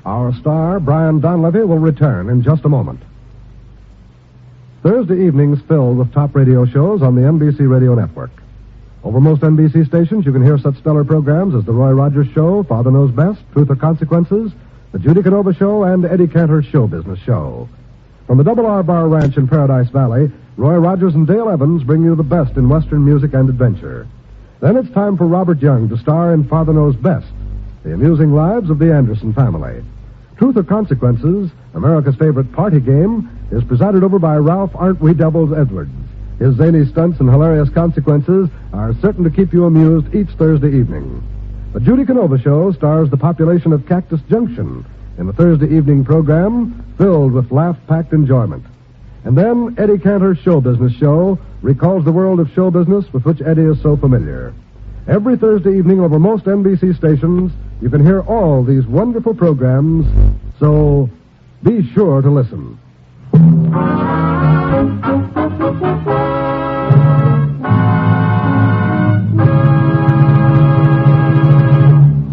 Our star, Brian Donlevy, will return in just a moment. Thursday evenings filled with top radio shows on the NBC Radio Network. Over most NBC stations, you can hear such stellar programs as The Roy Rogers Show, Father Knows Best, Truth or Consequences, The Judy Canova Show, and Eddie Cantor's Show Business Show. From the Double R Bar Ranch in Paradise Valley, Roy Rogers and Dale Evans bring you the best in Western music and adventure. Then it's time for Robert Young to star in Father Knows Best. the amusing lives of the Anderson family. Truth or Consequences, America's favorite party game, is presided over by Ralph Aren't We Devils Edwards. His zany stunts and hilarious consequences are certain to keep you amused each Thursday evening. The Judy Canova Show stars the population of Cactus Junction in the Thursday evening program filled with laugh-packed enjoyment. And then Eddie Cantor's Show Business Show recalls the world of show business with which Eddie is so familiar. Every Thursday evening over most NBC stations, you can hear all these wonderful programs, so be sure to listen.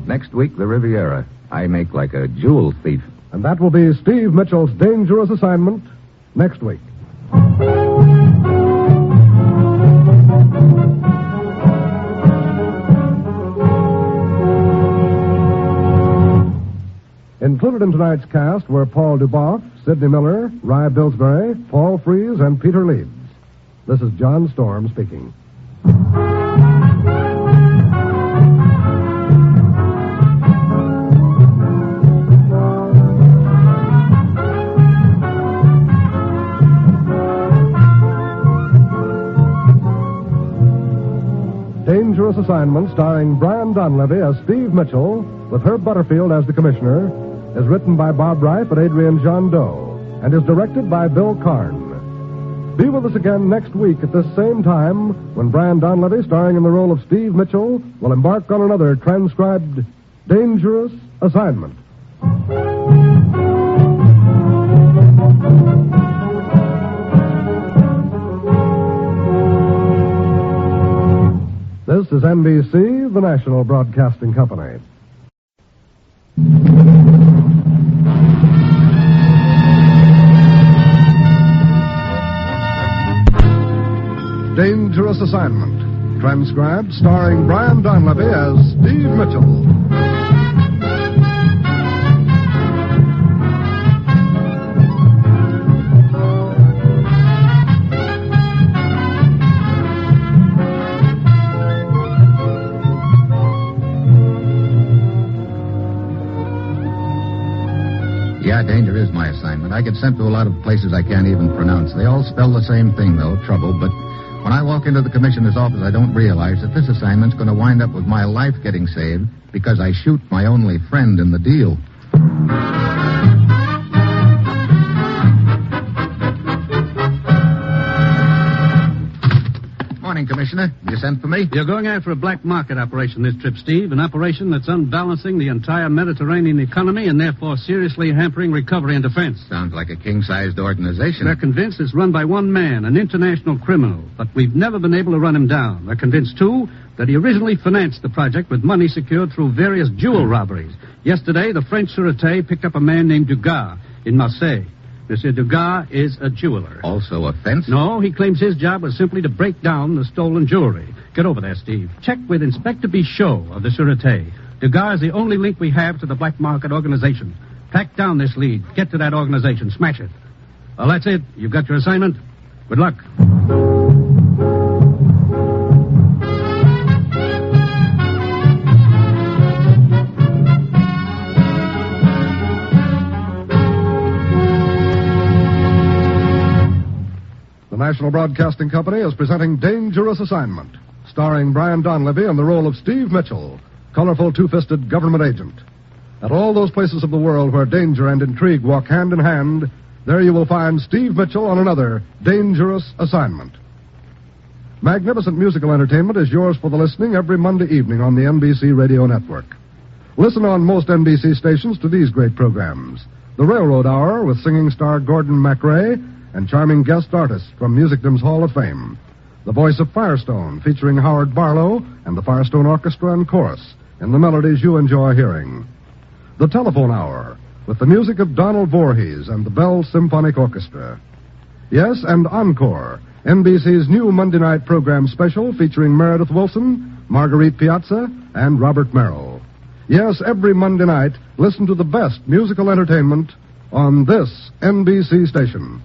Next week, the Riviera. I make like a jewel thief. And that will be Steve Mitchell's dangerous assignment next week. Included in tonight's cast were Paul Duboff, Sidney Miller, Rye Billsbury, Paul Frees, and Peter Leeds. This is John Storm speaking. Dangerous Assignment, starring Brian Donlevy as Steve Mitchell, with Herb Butterfield as the commissioner, is written by Bob Reif and Adrian John Doe, and is directed by Bill Karn. Be with us again next week at this same time when Brian Donlevy, starring in the role of Steve Mitchell, will embark on another transcribed Dangerous Assignment. This is NBC, the national broadcasting company. Dangerous Assignment, transcribed, starring Brian Donlevy as Steve Mitchell. Yeah, danger is my assignment. I get sent to a lot of places I can't even pronounce. They all spell the same thing, though, trouble. But when I walk into the commissioner's office, I don't realize that this assignment's going to wind up with my life getting saved because I shoot my only friend in the deal. Morning, Commissioner. You sent for me? You're going after a black market operation this trip, Steve. An operation that's unbalancing the entire Mediterranean economy and therefore seriously hampering recovery and defense. Sounds like a king-sized organization. They're convinced it's run by one man, an international criminal, but we've never been able to run him down. They're convinced, too, that he originally financed the project with money secured through various jewel robberies. Yesterday, the French Sûreté picked up a man named Dugas in Marseille. Monsieur Dugas is a jeweler. Also a fence? No, he claims his job was simply to break down the stolen jewelry. Get over there, Steve. Check with Inspector Bichot of the Sûreté. Dugas is the only link we have to the black market organization. Track down this lead. Get to that organization. Smash it. Well, that's it. You've got your assignment. Good luck. The National Broadcasting Company is presenting Dangerous Assignment, starring Brian Donlevy in the role of Steve Mitchell, colorful two-fisted government agent. At all those places of the world where danger and intrigue walk hand in hand, there you will find Steve Mitchell on another Dangerous Assignment. Magnificent musical entertainment is yours for the listening every Monday evening on the NBC Radio Network. Listen on most NBC stations to these great programs. The Railroad Hour with singing star Gordon MacRae and charming guest artists from Musicdom's Hall of Fame. The Voice of Firestone, featuring Howard Barlow and the Firestone Orchestra and Chorus in the melodies you enjoy hearing. The Telephone Hour, with the music of Donald Voorhees and the Bell Symphonic Orchestra. Yes, and Encore, NBC's new Monday night program special featuring Meredith Wilson, Marguerite Piazza, and Robert Merrill. Yes, every Monday night, listen to the best musical entertainment on this NBC station.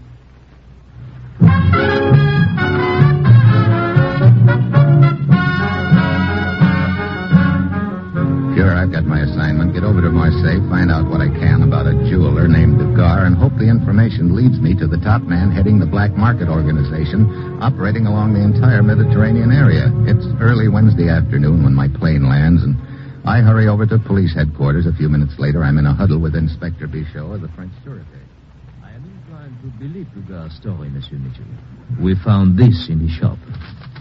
Sure, I've got my assignment, get over to Marseille, find out what I can about a jeweler named Dugar, and hope the information leads me to the top man heading the black market organization operating along the entire Mediterranean area. It's early Wednesday afternoon when my plane lands, and I hurry over to police headquarters. A few minutes later, I'm in a huddle with Inspector Bichot of the French Sûreté. I am inclined to believe Dugar's story, Monsieur Mitchell. We found this in his shop.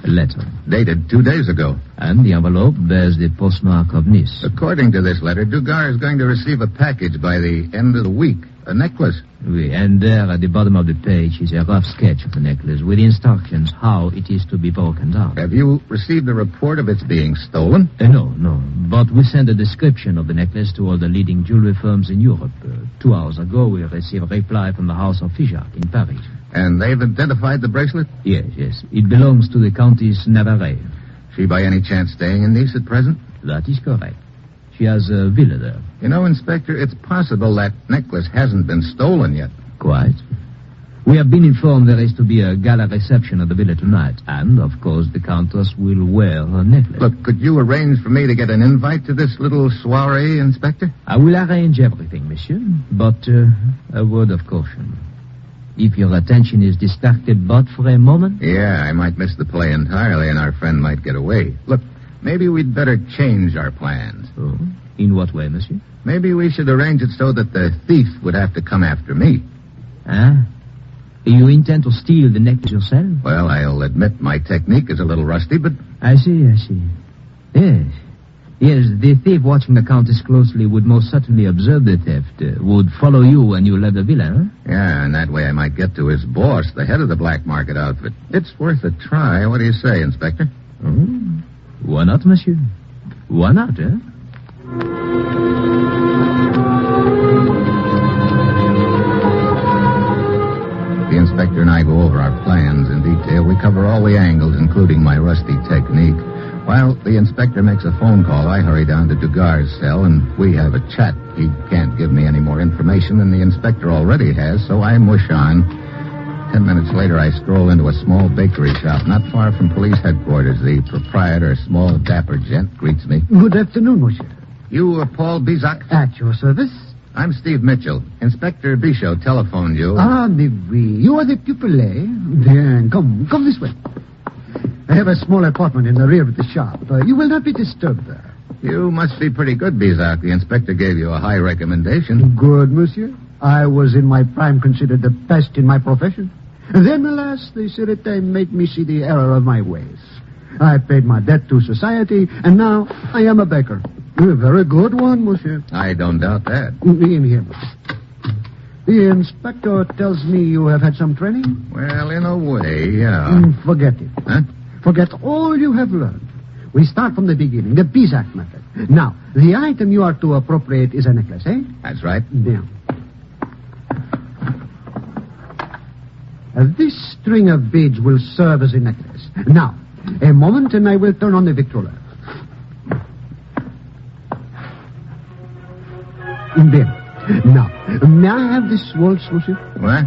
A letter. Dated 2 days ago. And the envelope bears the postmark of Nice. According to this letter, Dugar is going to receive a package by the end of the week. A necklace. Oui, and there at the bottom of the page is a rough sketch of the necklace with instructions how it is to be broken down. Have you received a report of its being stolen? No. But we sent a description of the necklace to all the leading jewelry firms in Europe. 2 hours ago, we received a reply from the house of Figeac in Paris. And they've identified the bracelet? Yes. It belongs to the Countess Navarre. She by any chance staying in Nice at present? That is correct. She has a villa there. You know, Inspector, it's possible that necklace hasn't been stolen yet. Quite. We have been informed there is to be a gala reception at the villa tonight. And, of course, the Countess will wear her necklace. Look, could you arrange for me to get an invite to this little soiree, Inspector? I will arrange everything, monsieur. But a word of caution. If your attention is distracted but for a moment... Yeah, I might miss the play entirely and our friend might get away. Look, maybe we'd better change our plans. Oh? In what way, monsieur? Maybe we should arrange it so that the thief would have to come after me. Huh? You intend to steal the necklace yourself? Well, I'll admit my technique is a little rusty, but... I see. Yes, the thief watching the Countess closely would most certainly observe the theft. Would follow you when you left the villa, huh? Yeah, and that way I might get to his boss, the head of the black market outfit. It's worth a try. What do you say, Inspector? Oh, why not, monsieur? Why not, eh? The inspector and I go over our plans in detail. We cover all the angles, including my rusty technique. While the inspector makes a phone call, I hurry down to Dugar's cell, and we have a chat. He can't give me any more information than the inspector already has, so I mush on. 10 minutes later, I stroll into a small bakery shop not far from police headquarters. The proprietor, a small, dapper gent, greets me. Good afternoon, monsieur. You Paul Bizac? At your service. I'm Steve Mitchell. Inspector Bichot telephoned you. Ah, mais oui. You are the pupil, eh? Then come this way. I have a small apartment in the rear of the shop. You will not be disturbed there. You must be pretty good, Bizac. The inspector gave you a high recommendation. Good, monsieur. I was in my prime considered the best in my profession. Then, alas, the Sûreté made me see the error of my ways. I paid my debt to society, and now I am a baker. A very good one, monsieur. I don't doubt that. In here. The inspector tells me you have had some training? Well, in a way, yeah. Forget it. Huh? Forget all you have learned. We start from the beginning, the Bizac method. Now, the item you are to appropriate is a necklace, eh? That's right. Now. This string of beads will serve as a necklace. Now, a moment and I will turn on the victrola. There. Now, may I have this waltz, monsieur? What?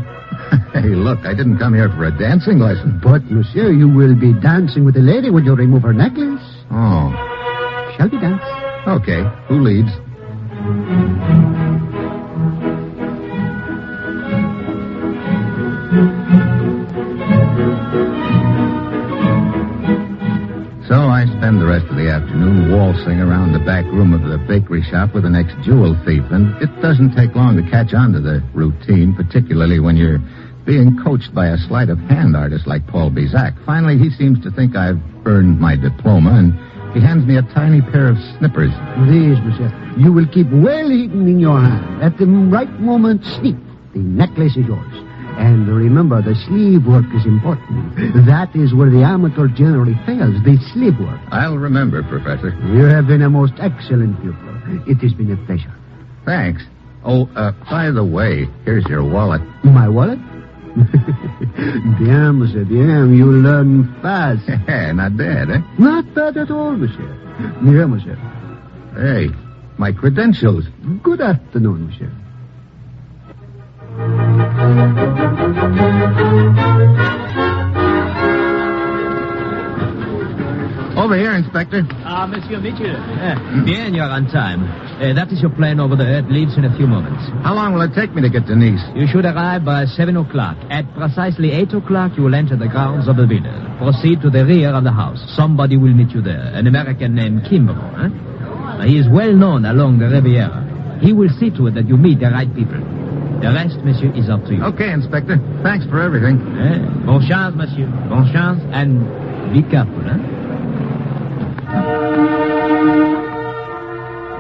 Hey, look, I didn't come here for a dancing lesson. But, monsieur, you will be dancing with the lady when you remove her necklace. Oh. Shall we dance? Okay. Who leads? So I spend the rest of the afternoon waltzing around the back room of the bakery shop with the next jewel thief, and it doesn't take long to catch on to the routine, particularly when you're being coached by a sleight-of-hand artist like Paul Bizac. Finally, he seems to think I've earned my diploma, and he hands me a tiny pair of snippers. These, monsieur, you will keep well hidden in your hand. At the right moment, snip. The necklace is yours. And remember, the sleeve work is important. That is where the amateur generally fails, the sleeve work. I'll remember, Professor. You have been a most excellent pupil. It has been a pleasure. Thanks. Oh, by the way, here's your wallet. My wallet? Bien, monsieur, bien. You learn fast. Not bad, eh? Not bad at all, monsieur. Bien, monsieur. Hey, my credentials. Good afternoon, monsieur. Over here, Inspector. Monsieur Mitchell. Bien, you're on time. That is your plane over there. It leaves in a few moments. How long will it take me to get to Nice? You should arrive by 7 o'clock. At precisely 8 o'clock, you will enter the grounds of the villa. Proceed to the rear of the house. Somebody will meet you there. An American named Kimbrough. He is well known along the Riviera. He will see to it that you meet the right people. The rest, monsieur, is up to you. Okay, Inspector. Thanks for everything. Bon chance, monsieur. Bon chance, and be careful,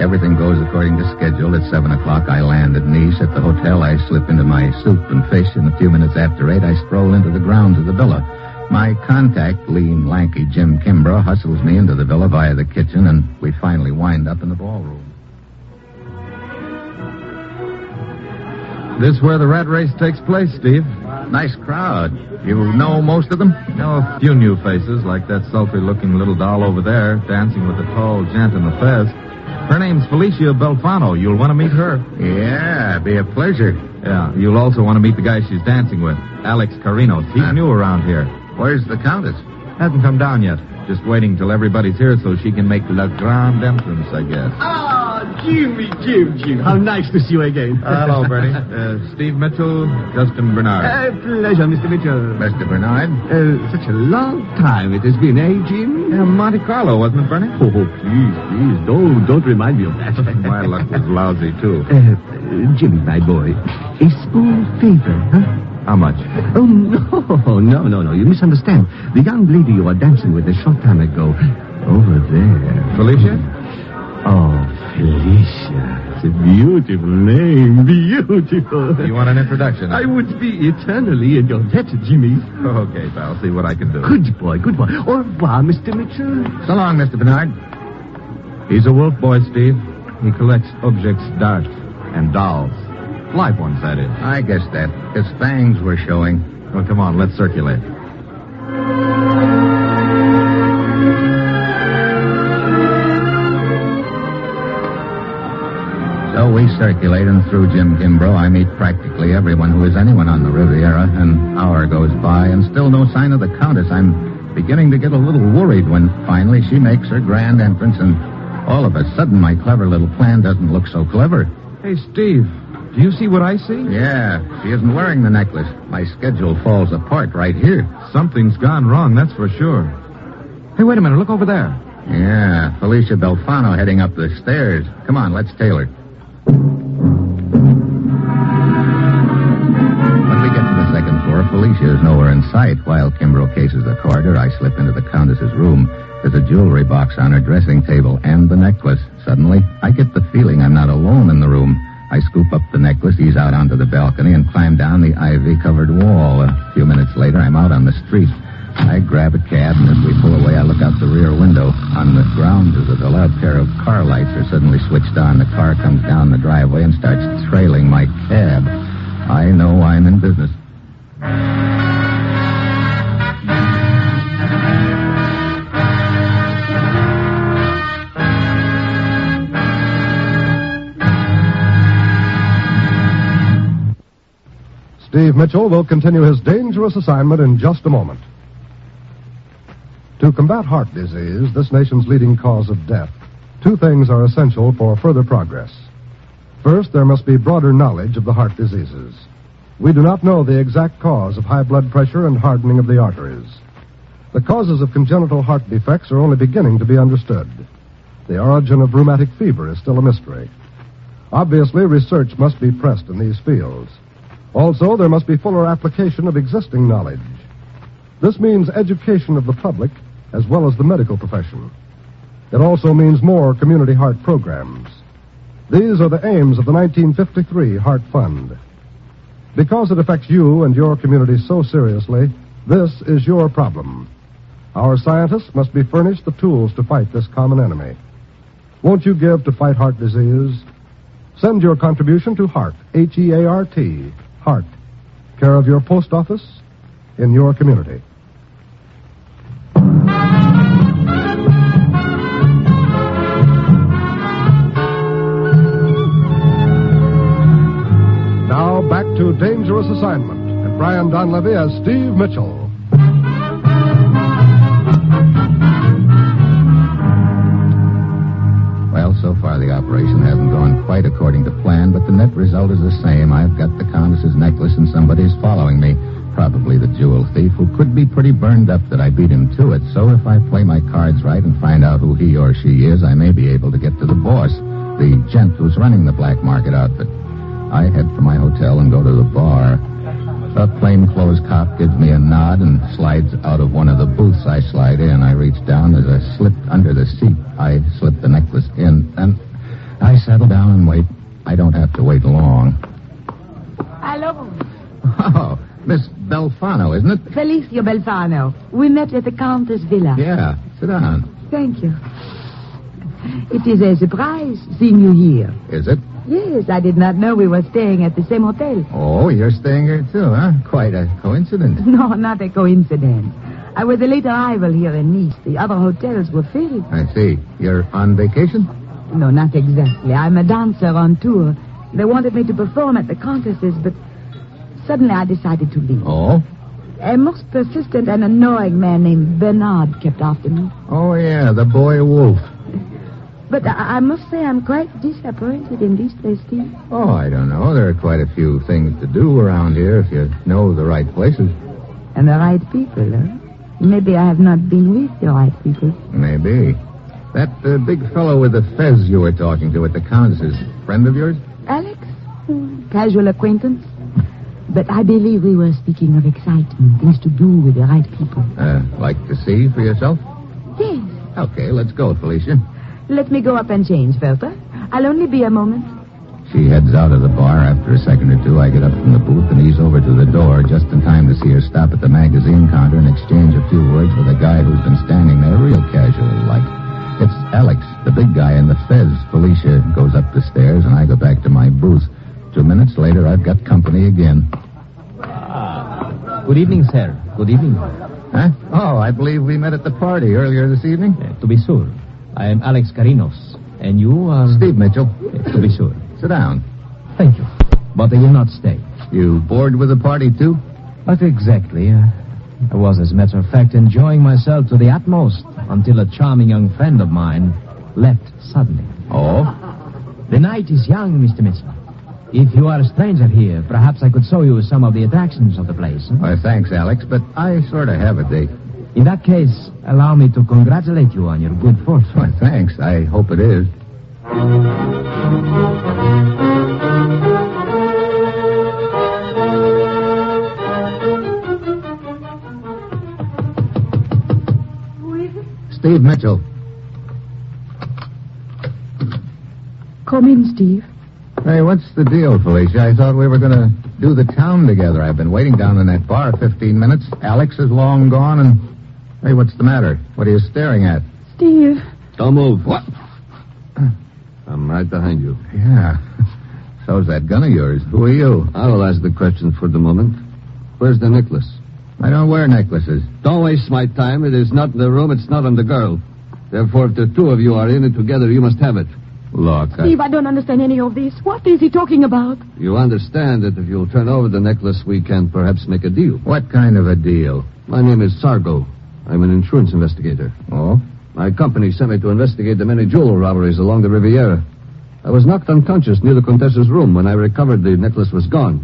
Everything goes according to schedule. At 7 o'clock, I land at Nice. At the hotel, I slip into my suit and fish, and a few minutes after 8, I stroll into the grounds of the villa. My contact, lean, lanky Jim Kimbrough, hustles me into the villa via the kitchen, and we finally wind up in the ballroom. This where the rat race takes place, Steve? Nice crowd. You know most of them? No, a few new faces, like that sultry-looking little doll over there, dancing with the tall gent in the fez. Her name's Felicia Belfano. You'll want to meet her. Yeah, be a pleasure. Yeah, you'll also want to meet the guy she's dancing with, Alex Carinos. He's new around here. Where's the Countess? Hasn't come down yet. Just waiting till everybody's here so she can make la grande entrance, I guess. Jim. How nice to see you again. Hello, Bertie. Steve Mitchell, Justin Bernard. Pleasure, Mr. Mitchell. Mr. Bernard? Such a long time it has been, Jim? Monte Carlo, wasn't it, Bernie? Oh, please, don't remind me of that. My luck was lousy, too. Jimmy, my boy, a small favor, huh? How much? Oh, no. You misunderstand. The young lady you were dancing with a short time ago, over there. Felicia? Oh, Felicia. It's a beautiful name. Beautiful. You want an introduction? I would be eternally in your debt, Jimmy. Okay, pal. See what I can do. Good boy. Au revoir, Mr. Mitchell. So long, Mr. Bernard. He's a wolf boy, Steve. He collects objects d'art and dolls. Live ones, that is. I guess that. His fangs were showing. Well, come on, let's circulate. So we circulate, and through Jim Kimbrough, I meet practically everyone who is anyone on the Riviera. An hour goes by, and still no sign of the Countess. I'm beginning to get a little worried when finally she makes her grand entrance, and all of a sudden my clever little plan doesn't look so clever. Hey, Steve, do you see what I see? Yeah, she isn't wearing the necklace. My schedule falls apart right here. Something's gone wrong, that's for sure. Hey, wait a minute, look over there. Yeah, Felicia Belfano heading up the stairs. Come on, let's tail her. When we get to the second floor, Felicia is nowhere in sight. While Kimbrough cases the corridor, I slip into the Countess's room. There's a jewelry box on her dressing table and the necklace. Suddenly, I get the feeling I'm not alone in the room. I scoop up the necklace, ease out onto the balcony, and climb down the ivy-covered wall. A few minutes later, I'm out on the street. I grab a cab, and as we pull away, I look out the rear window. On the grounds of the villa, a pair of car lights are suddenly switched on. The car comes down the driveway and starts trailing my cab. I know I'm in business. Steve Mitchell will continue his dangerous assignment in just a moment. To combat heart disease, this nation's leading cause of death, two things are essential for further progress. First, there must be broader knowledge of the heart diseases. We do not know the exact cause of high blood pressure and hardening of the arteries. The causes of congenital heart defects are only beginning to be understood. The origin of rheumatic fever is still a mystery. Obviously, research must be pressed in these fields. Also, there must be fuller application of existing knowledge. This means education of the public as well as the medical profession. It also means more community heart programs. These are the aims of the 1953 Heart Fund. Because it affects you and your community so seriously, this is your problem. Our scientists must be furnished the tools to fight this common enemy. Won't you give to fight heart disease? Send your contribution to HEART, H-E-A-R-T, HEART, care of your post office in your community. Now back to Dangerous Assignment and Brian Donlevy as Steve Mitchell. Well, so far the operation hasn't gone quite according to plan, but the net result is the same. I've got the Countess's necklace and somebody's following me. Probably the jewel thief, who could be pretty burned up that I beat him to it. So if I play my cards right and find out who he or she is, I may be able to get to the boss, the gent who's running the black market outfit. I head for my hotel and go to the bar. A plainclothes cop gives me a nod and slides out of one of the booths. I slide in. I reach down. As I slip under the seat, I slip the necklace in, and I settle down and wait. I don't have to wait long. Hello. Oh, Miss Belfano, isn't it? Felicia Belfano. We met at the Countess Villa. Yeah, sit down. Thank you. It is a surprise seeing you here. Is it? Yes, I did not know we were staying at the same hotel. Oh, you're staying here too, huh? Quite a coincidence. No, not a coincidence. I was a late arrival here in Nice. The other hotels were filled. I see. You're on vacation? No, not exactly. I'm a dancer on tour. They wanted me to perform at the Countess's, but suddenly I decided to leave. Oh? A most persistent and annoying man named Bernard kept after me. Oh, yeah, the boy wolf. But I must say I'm quite disappointed in this place, Steve. Oh, I don't know. There are quite a few things to do around here if you know the right places. And the right people, huh? Maybe I have not been with the right people. Maybe. That big fellow with the fez you were talking to at the Countess's, friend of yours? Alex? Casual acquaintance. But I believe we were speaking of excitement, things to do with the right people. Like to see for yourself? Yes. Okay, let's go, Felicia. Let me go up and change, Velpa. I'll only be a moment. She heads out of the bar. After a second or two, I get up from the booth and ease over to the door just in time to see her stop at the magazine counter and exchange a few words with a guy who's been standing there real casually like. It's Alex, the big guy in the fez. Felicia goes up the stairs and I go back to my booth. 2 minutes later, I've got company again. Good evening, sir. Good evening. Huh? Oh, I believe we met at the party earlier this evening. To be sure. I am Alex Carinos. And you are... Steve Mitchell. To be sure. Sit down. Thank you. But I will not stay. You bored with the party, too? Not exactly. I was, as a matter of fact, enjoying myself to the utmost until a charming young friend of mine left suddenly. Oh? The night is young, Mr. Mitchell. If you are a stranger here, perhaps I could show you some of the attractions of the place. Why, thanks, Alex, but I sort of have a date. In that case, allow me to congratulate you on your good fortune. Why, thanks. I hope it is. Who is it? Steve Mitchell. Come in, Steve. Hey, what's the deal, Felicia? I thought we were going to do the town together. I've been waiting down in that bar 15 minutes. Alex is long gone, and... Hey, what's the matter? What are you staring at? Steve. Don't move. What? I'm right behind you. Yeah. So's that gun of yours. Who are you? I will ask the question for the moment. Where's the necklace? I don't wear necklaces. Don't waste my time. It is not in the room. It's not on the girl. Therefore, if the two of you are in it together, you must have it. Look, Steve, I don't understand any of this. What is he talking about? You understand that if you'll turn over the necklace, we can perhaps make a deal. What kind of a deal? My name is Sargo. I'm an insurance investigator. Oh? My company sent me to investigate the many jewel robberies along the Riviera. I was knocked unconscious near the Contessa's room. When I recovered, the necklace was gone.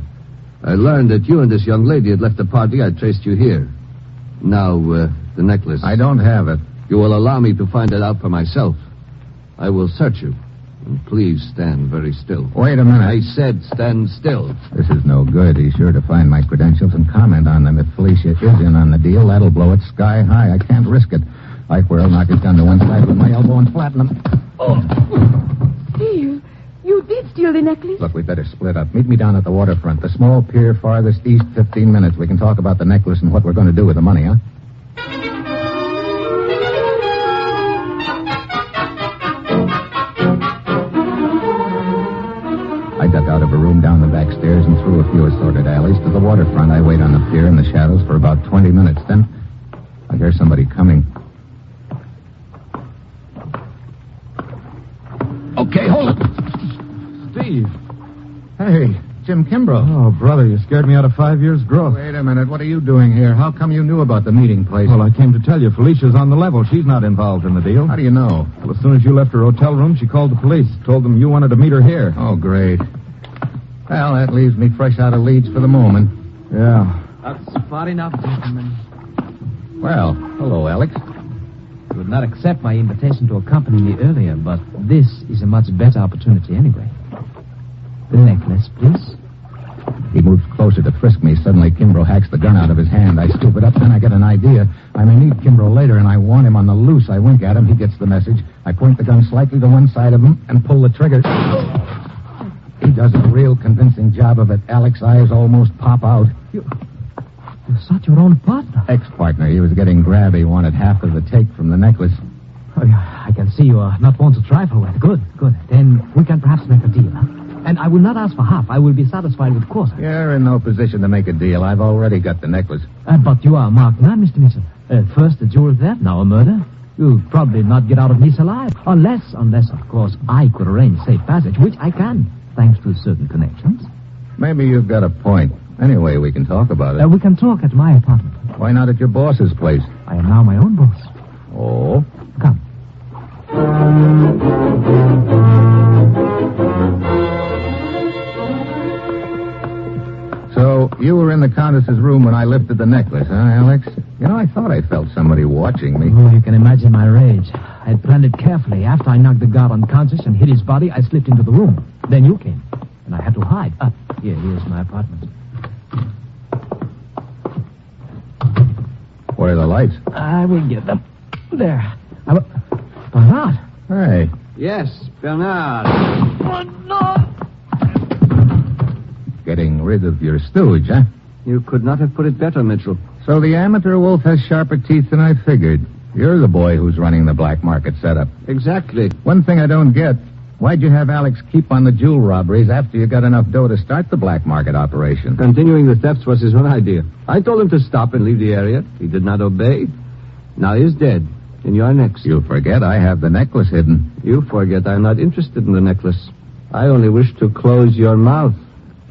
I learned that you and this young lady had left the party. I traced you here. Now, the necklace. I don't have it. You will allow me to find it out for myself. I will search you. And please stand very still. Wait a minute. I said stand still. This is no good. He's sure to find my credentials and comment on them. If Felicia is in on the deal, that'll blow it sky high. I can't risk it. Aquirre will knock it down to one side with my elbow and flatten him. Oh. Steve, you did steal the necklace? Look, we better split up. Meet me down at the waterfront. The small pier farthest east, 15 minutes. We can talk about the necklace and what we're going to do with the money, huh? I duck out of a room down the back stairs and through a few assorted alleys to the waterfront. I wait on the pier in the shadows for about 20 minutes. Then I hear somebody coming. Okay, hold it. Steve. Hey, Jim Kimbrough. Oh, brother, you scared me out of 5 years' growth. Wait a minute. What are you doing here? How come you knew about the meeting place? Well, I came to tell you, Felicia's on the level. She's not involved in the deal. How do you know? Well, as soon as you left her hotel room, she called the police. Told them you wanted to meet her here. Oh, great. Well, that leaves me fresh out of leads for the moment. Yeah. That's far enough, gentlemen. Well, hello, Alex. You would not accept my invitation to accompany me earlier, but this is a much better opportunity anyway. The necklace, please. He moves closer to frisk me. Suddenly, Kimbrough hacks the gun out of his hand. I scoop it up, then I get an idea. I may need Kimbrough later, and I want him on the loose. I wink at him. He gets the message. I point the gun slightly to one side of him and pull the trigger. He does a real convincing job of it. Alex's eyes almost pop out. You shot your own partner. Ex-partner. He was getting grabby. Wanted half of the take from the necklace. Oh, yeah, I can see you are not one to trifle with. Good. Then we can perhaps make a deal. And I will not ask for half. I will be satisfied with a quarter. You're in no position to make a deal. I've already got the necklace. But you are marked now, Mr. Mitchell. First a jewel theft, now a murder. You'll probably not get out of Nice alive. Unless, of course, I could arrange safe passage, which I can, thanks to certain connections. Maybe you've got a point. Anyway, we can talk about it. We can talk at my apartment. Why not at your boss's place? I am now my own boss. Oh? Come. So, you were in the Countess's room when I lifted the necklace, huh, Alex? You know, I thought I felt somebody watching me. Oh, you can imagine my rage. I had planned it carefully. After I knocked the guard unconscious and hit his body, I slipped into the room. Then you came, and I had to hide. Here's my apartment. Where are the lights? I will get them. There. Bernard. Hey. Yes, Bernard. Oh, no! Getting rid of your stooge, huh? You could not have put it better, Mitchell. So the amateur wolf has sharper teeth than I figured. You're the boy who's running the black market setup. Exactly. One thing I don't get, why'd you have Alex keep on the jewel robberies after you got enough dough to start the black market operation? Continuing the thefts was his own idea. I told him to stop and leave the area. He did not obey. Now he's dead, and you're next. You forget I have the necklace hidden. You forget I'm not interested in the necklace. I only wish to close your mouth.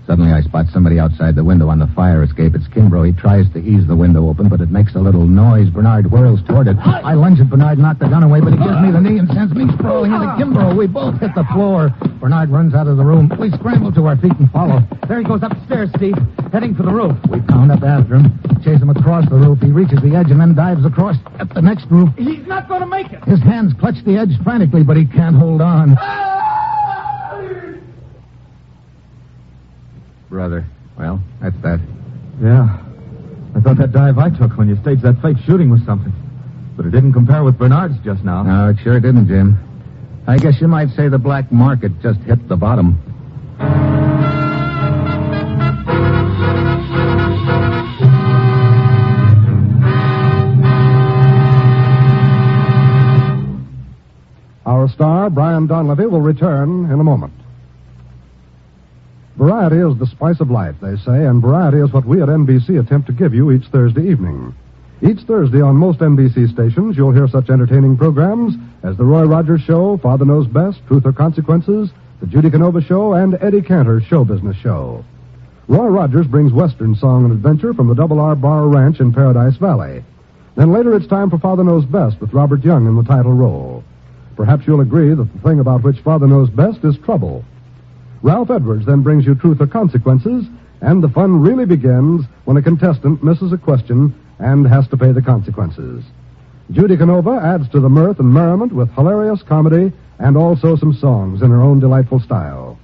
Suddenly I spot somebody outside the window on the fire escape. It's Kimbrough. He tries to ease the window open, but it makes a little noise. Bernard whirls toward it. I lunge at Bernard, knock the gun away, but he gives me the knee and sends me sprawling into Kimbrough. We both hit the floor. Bernard runs out of the room. We scramble to our feet and follow. There he goes upstairs, Steve, heading for the roof. We pound up after him, chase him across the roof. He reaches the edge and then dives across at the next roof. He's not going to make it. His hands clutch the edge frantically, but he can't hold on. Brother. Well, that's that. Yeah. I thought that dive I took when you staged that fake shooting was something. But it didn't compare with Bernard's just now. No, it sure didn't, Jim. I guess you might say the black market just hit the bottom. Our star, Brian Donlevy, will return in a moment. Variety is the spice of life, they say, and variety is what we at NBC attempt to give you each Thursday evening. Each Thursday on most NBC stations, you'll hear such entertaining programs as The Roy Rogers Show, Father Knows Best, Truth or Consequences, The Judy Canova Show, and Eddie Cantor's Show Business Show. Roy Rogers brings Western song and adventure from the Double R Bar Ranch in Paradise Valley. Then later it's time for Father Knows Best with Robert Young in the title role. Perhaps you'll agree that the thing about which Father knows best is trouble. Ralph Edwards then brings you Truth or Consequences, and the fun really begins when a contestant misses a question and has to pay the consequences. Judy Canova adds to the mirth and merriment with hilarious comedy and also some songs in her own delightful style.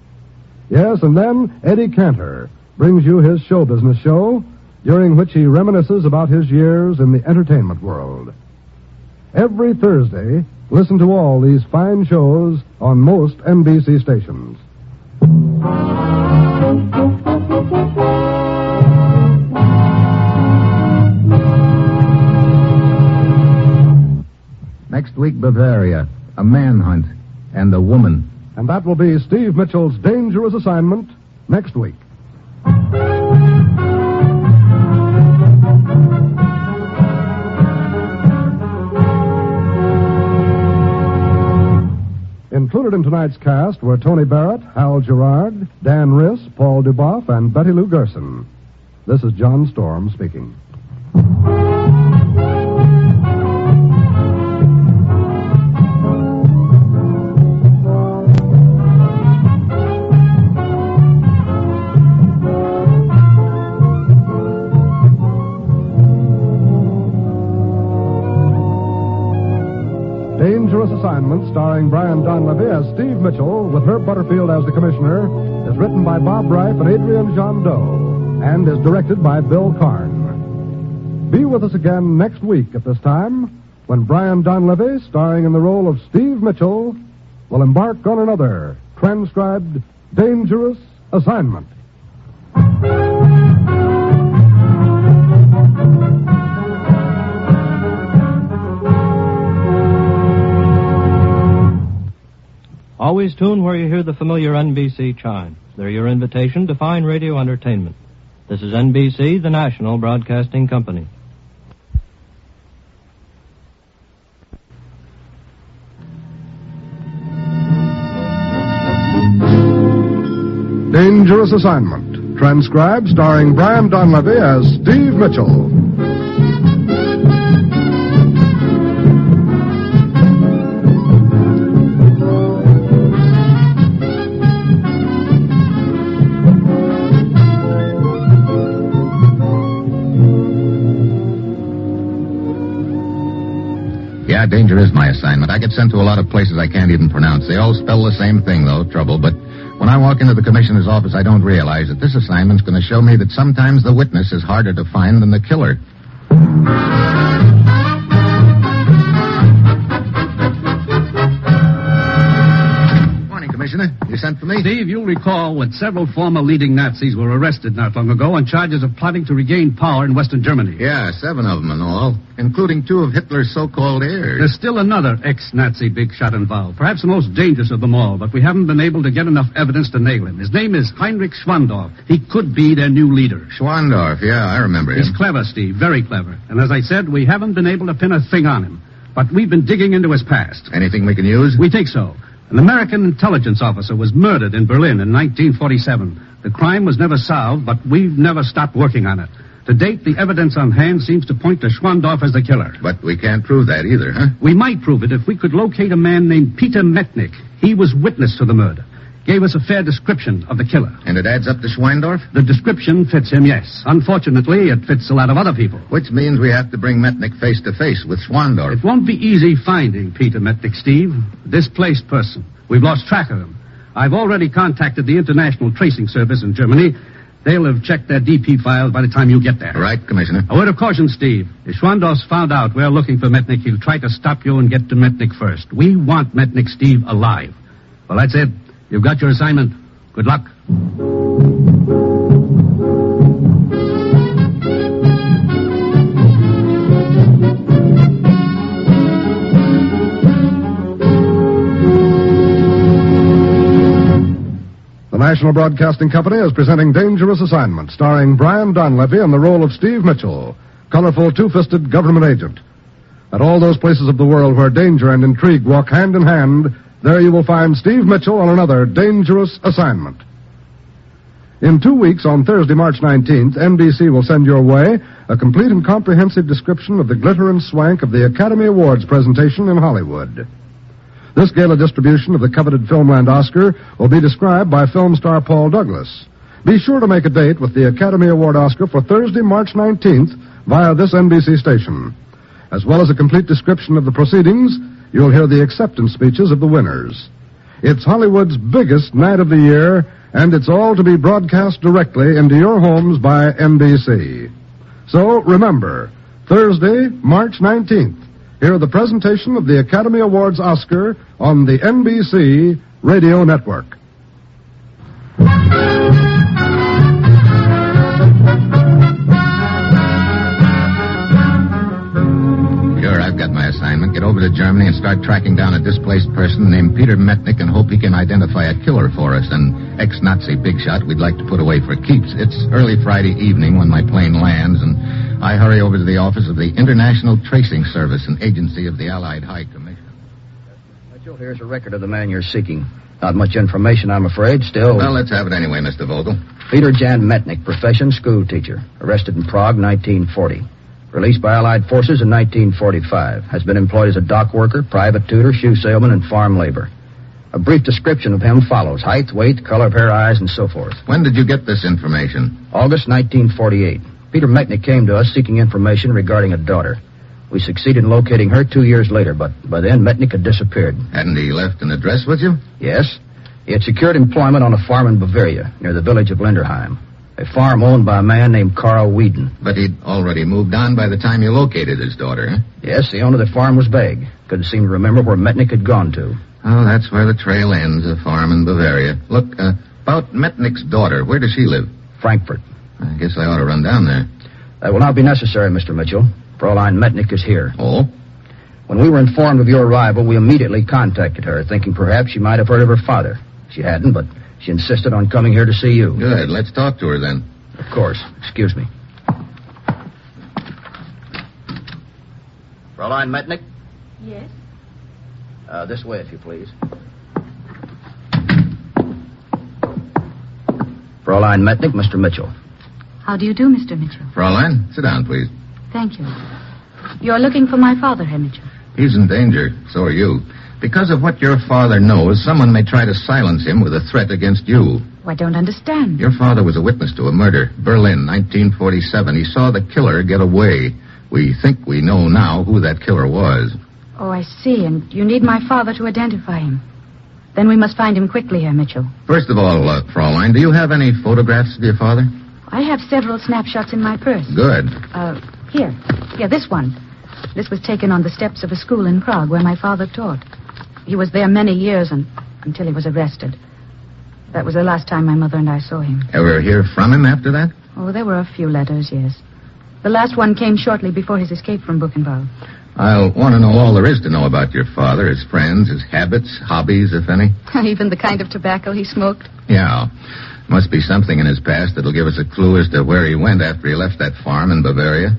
Yes, and then Eddie Cantor brings you his show business show, during which he reminisces about his years in the entertainment world. Every Thursday, listen to all these fine shows on most NBC stations. Next week, Bavaria, a manhunt, and a woman. And that will be Steve Mitchell's dangerous assignment next week. In Included in tonight's cast were Tony Barrett, Hal Gerard, Dan Riss, Paul Duboff, and Betty Lou Gerson. This is John Storm speaking. Dangerous Assignment, starring Brian Donlevy as Steve Mitchell, with Herb Butterfield as the commissioner, is written by Bob Reif and Adrian John Doe, and is directed by Bill Karn. Be with us again next week at this time, when Brian Donlevy, starring in the role of Steve Mitchell, will embark on another transcribed Dangerous Assignment. Always tune where you hear the familiar NBC chime. They're your invitation to fine radio entertainment. This is NBC, the national broadcasting company. Dangerous Assignment, transcribed starring Brian Donlevy as Steve Mitchell. Yeah, danger is my assignment. I get sent to a lot of places I can't even pronounce. They all spell the same thing, though, trouble. But when I walk into the commissioner's office, I don't realize that this assignment's going to show me that sometimes the witness is harder to find than the killer. Commissioner, you sent for me? Steve, you'll recall that several former leading Nazis were arrested not long ago on charges of plotting to regain power in Western Germany. Yeah, 7 of them in all, including 2 of Hitler's so-called heirs. There's still another ex-Nazi big shot involved, perhaps the most dangerous of them all, but we haven't been able to get enough evidence to nail him. His name is Heinrich Schwandorf. He could be their new leader. Schwandorf, yeah, I remember him. He's clever, Steve, very clever. And as I said, we haven't been able to pin a thing on him. But we've been digging into his past. Anything we can use? We think so. An American intelligence officer was murdered in Berlin in 1947. The crime was never solved, but we've never stopped working on it. To date, the evidence on hand seems to point to Schwandorf as the killer. But we can't prove that either, huh? We might prove it if we could locate a man named Peter Mettnick. He was witness to the murder. Gave us a fair description of the killer. And it adds up to Schwandorf? The description fits him, yes. Unfortunately, it fits a lot of other people. Which means we have to bring Mettnick face to face with Schwandorf. It won't be easy finding Peter Mettnick, Steve. Displaced person. We've lost track of him. I've already contacted the International Tracing Service in Germany. They'll have checked their DP files by the time you get there. Right, Commissioner. A word of caution, Steve. If Schwandorf's found out we're looking for Mettnick, he'll try to stop you and get to Mettnick first. We want Mettnick, Steve, alive. Well, that's it. You've got your assignment. Good luck. The National Broadcasting Company is presenting Dangerous Assignment, starring Brian Donlevy in the role of Steve Mitchell, colorful two-fisted government agent. At all those places of the world where danger and intrigue walk hand in hand, there you will find Steve Mitchell on another Dangerous Assignment. In 2 weeks, on Thursday, March 19th, NBC will send your way a complete and comprehensive description of the glitter and swank of the Academy Awards presentation in Hollywood. This gala distribution of the coveted Filmland Oscar will be described by film star Paul Douglas. Be sure to make a date with the Academy Award Oscar for Thursday, March 19th, via this NBC station. As well as a complete description of the proceedings, you'll hear the acceptance speeches of the winners. It's Hollywood's biggest night of the year, and it's all to be broadcast directly into your homes by NBC. So, remember, Thursday, March 19th, hear the presentation of the Academy Awards Oscar on the NBC Radio Network. I've got my assignment. Get over to Germany and start tracking down a displaced person named Peter Mettnick and hope he can identify a killer for us, an ex-Nazi big shot we'd like to put away for keeps. It's early Friday evening when my plane lands, and I hurry over to the office of the International Tracing Service, an agency of the Allied High Commission. Mitchell, here's a record of the man you're seeking. Not much information, I'm afraid. Still... Well, let's have it anyway, Mr. Vogel. Peter Jan Mettnick, profession, school teacher. Arrested in Prague, 1940. Released by Allied forces in 1945. Has been employed as a dock worker, private tutor, shoe salesman, and farm labor. A brief description of him follows. Height, weight, color of hair, eyes, and so forth. When did you get this information? August 1948. Peter Mettnick came to us seeking information regarding a daughter. We succeeded in locating her 2 years later, but by then Mettnick had disappeared. Hadn't he left an address with you? Yes. He had secured employment on a farm in Bavaria, near the village of Linderheim. A farm owned by a man named Carl Whedon. But he'd already moved on by the time you located his daughter, huh? Yes, the owner of the farm was vague. Couldn't seem to remember where Mettnick had gone to. Oh, that's where the trail ends, a farm in Bavaria. Look, about Mettnick's daughter, where does she live? Frankfurt. I guess I ought to run down there. That will not be necessary, Mr. Mitchell. Fraulein Mettnick is here. Oh? When we were informed of your arrival, we immediately contacted her, thinking perhaps she might have heard of her father. She hadn't, but she insisted on coming here to see you. Good. Let's talk to her then. Of course. Excuse me. Fraulein Mettnick? Yes? This way, if you please. Fraulein Mettnick, Mr. Mitchell. How do you do, Mr. Mitchell? Fraulein, sit down, please. Thank you. You're looking for my father, Herr Mitchell. He's in danger. So are you. Because of what your father knows, someone may try to silence him with a threat against you. Oh, I don't understand. Your father was a witness to a murder. Berlin, 1947. He saw the killer get away. We think we know now who that killer was. Oh, I see. And you need my father to identify him. Then we must find him quickly, Herr Mitchell. First of all, Fraulein, do you have any photographs of your father? I have several snapshots in my purse. Good. Here. Yeah, this one. This was taken on the steps of a school in Prague where my father taught. He was there many years until he was arrested. That was the last time my mother and I saw him. Ever hear from him after that? Oh, there were a few letters, yes. The last one came shortly before his escape from Buchenwald. I'll want to know all there is to know about your father, his friends, his habits, hobbies, if any. Even the kind of tobacco he smoked. Yeah. Must be something in his past that'll give us a clue as to where he went after he left that farm in Bavaria.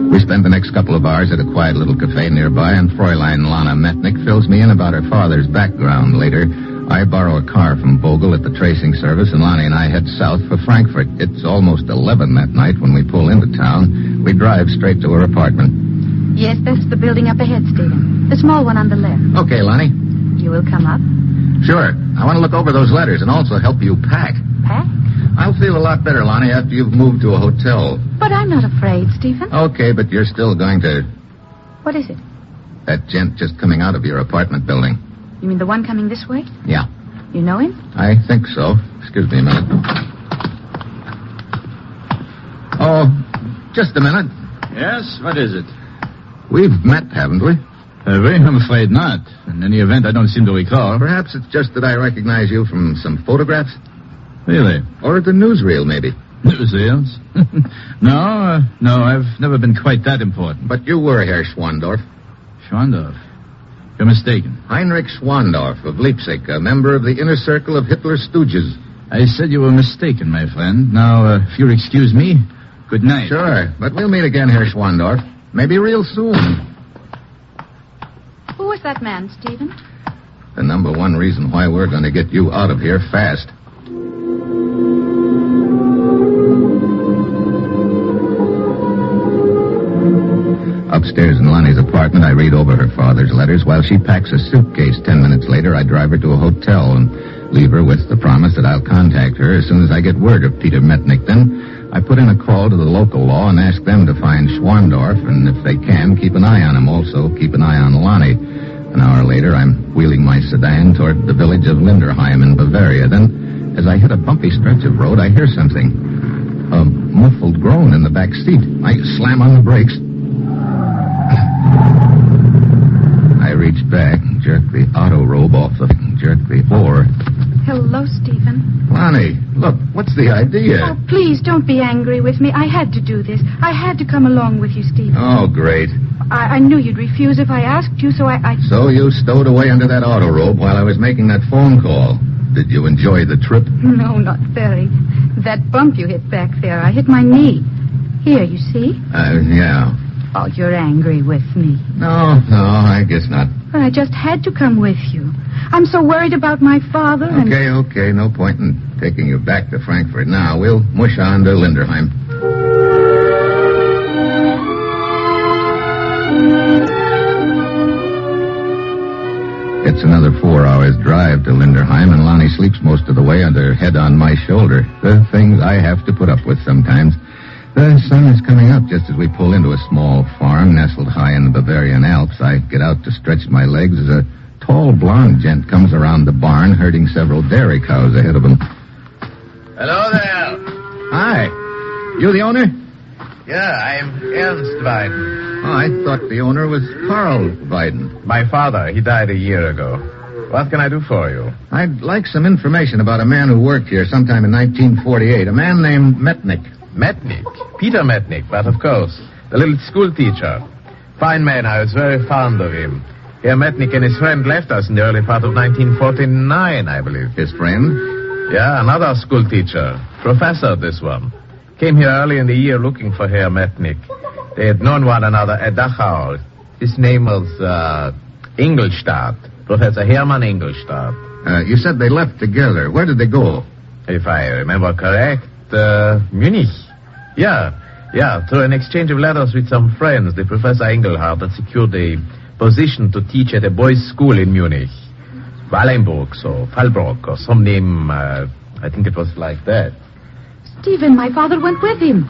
We spend the next couple of hours at a quiet little cafe nearby, and Fräulein Lana Mettnick fills me in about her father's background. Later, I borrow a car from Vogel at the tracing service, and Lonnie and I head south for Frankfurt. It's almost 11 that night when we pull into town. We drive straight to her apartment. Yes, that's the building up ahead, Stephen. The small one on the left. Okay, Lonnie. You will come up? Sure. I want to look over those letters and also help you pack. Pack? I'll feel a lot better, Lonnie, after you've moved to a hotel. But I'm not afraid, Stephen. Okay, but you're still going to... What is it? That gent just coming out of your apartment building. You mean the one coming this way? Yeah. You know him? I think so. Excuse me a minute. Oh, just a minute. Yes, what is it? We've met, haven't we? Have we? I'm afraid not. In any event, I don't seem to recall. Perhaps it's just that I recognize you from some photographs. Really? Or at the newsreel, maybe. Newsreels? No, I've never been quite that important. But you were Herr Schwandorf. Schwandorf? You're mistaken. Heinrich Schwandorf of Leipzig, a member of the inner circle of Hitler's stooges. I said you were mistaken, my friend. Now, if you'll excuse me, good night. Sure, but we'll meet again, Herr Schwandorf. Maybe real soon. Who was that man, Stephen? The number one reason why we're going to get you out of here fast. Upstairs in Lonnie's apartment, I read over her father's letters while she packs a suitcase. 10 minutes later, I drive her to a hotel and leave her with the promise that I'll contact her as soon as I get word of Peter Mettnick. Then I put in a call to the local law and ask them to find Schwandorf, and if they can, keep an eye on him. Also, keep an eye on Lonnie. An hour later, I'm wheeling my sedan toward the village of Linderheim in Bavaria. Then, as I hit a bumpy stretch of road, I hear something. A muffled groan in the back seat. I slam on the brakes. I reached back, jerked the auto robe off jerked the oar. Hello, Stephen. Lonnie, look, what's the idea? Oh, please, don't be angry with me. I had to do this. I had to come along with you, Stephen. Oh, great. I knew you'd refuse if I asked you, so I... So you stowed away under that auto robe while I was making that phone call. Did you enjoy the trip? No, not very. That bump you hit back there, I hit my knee. Here, you see? Yeah. Oh, you're angry with me. No, I guess not. But I just had to come with you. I'm so worried about my father and... Okay. No point in taking you back to Frankfurt now. We'll mush on to Linderheim. It's another 4 hours drive to Linderheim, and Lonnie sleeps most of the way with her head on my shoulder. The things I have to put up with sometimes. The sun is coming up just as we pull into a small farm nestled high in the Bavarian Alps. I get out to stretch my legs as a tall blonde gent comes around the barn herding several dairy cows ahead of him. Hello there. Hi. You the owner? Yeah, I'm Ernst Weiden. Oh, I thought the owner was Carl Weiden. My father, he died a year ago. What can I do for you? I'd like some information about a man who worked here sometime in 1948. A man named Mettnick. Mettnick? Peter Mettnick, but of course. The little school teacher. Fine man, I was very fond of him. Herr Mettnick and his friend left us in the early part of 1949, I believe. His friend? Yeah, another school teacher. Professor, this one. Came here early in the year looking for Herr Mettnick. They had known one another at Dachau. His name was, Ingolstadt. Professor Hermann Ingolstadt. You said they left together. Where did they go? If I remember correct, Munich. Yeah, through an exchange of letters with some friends, the Professor Engelhardt had secured a position to teach at a boys' school in Munich. Wallenburg or Fallbrock or some name, I think it was like that. Stephen, my father went with him.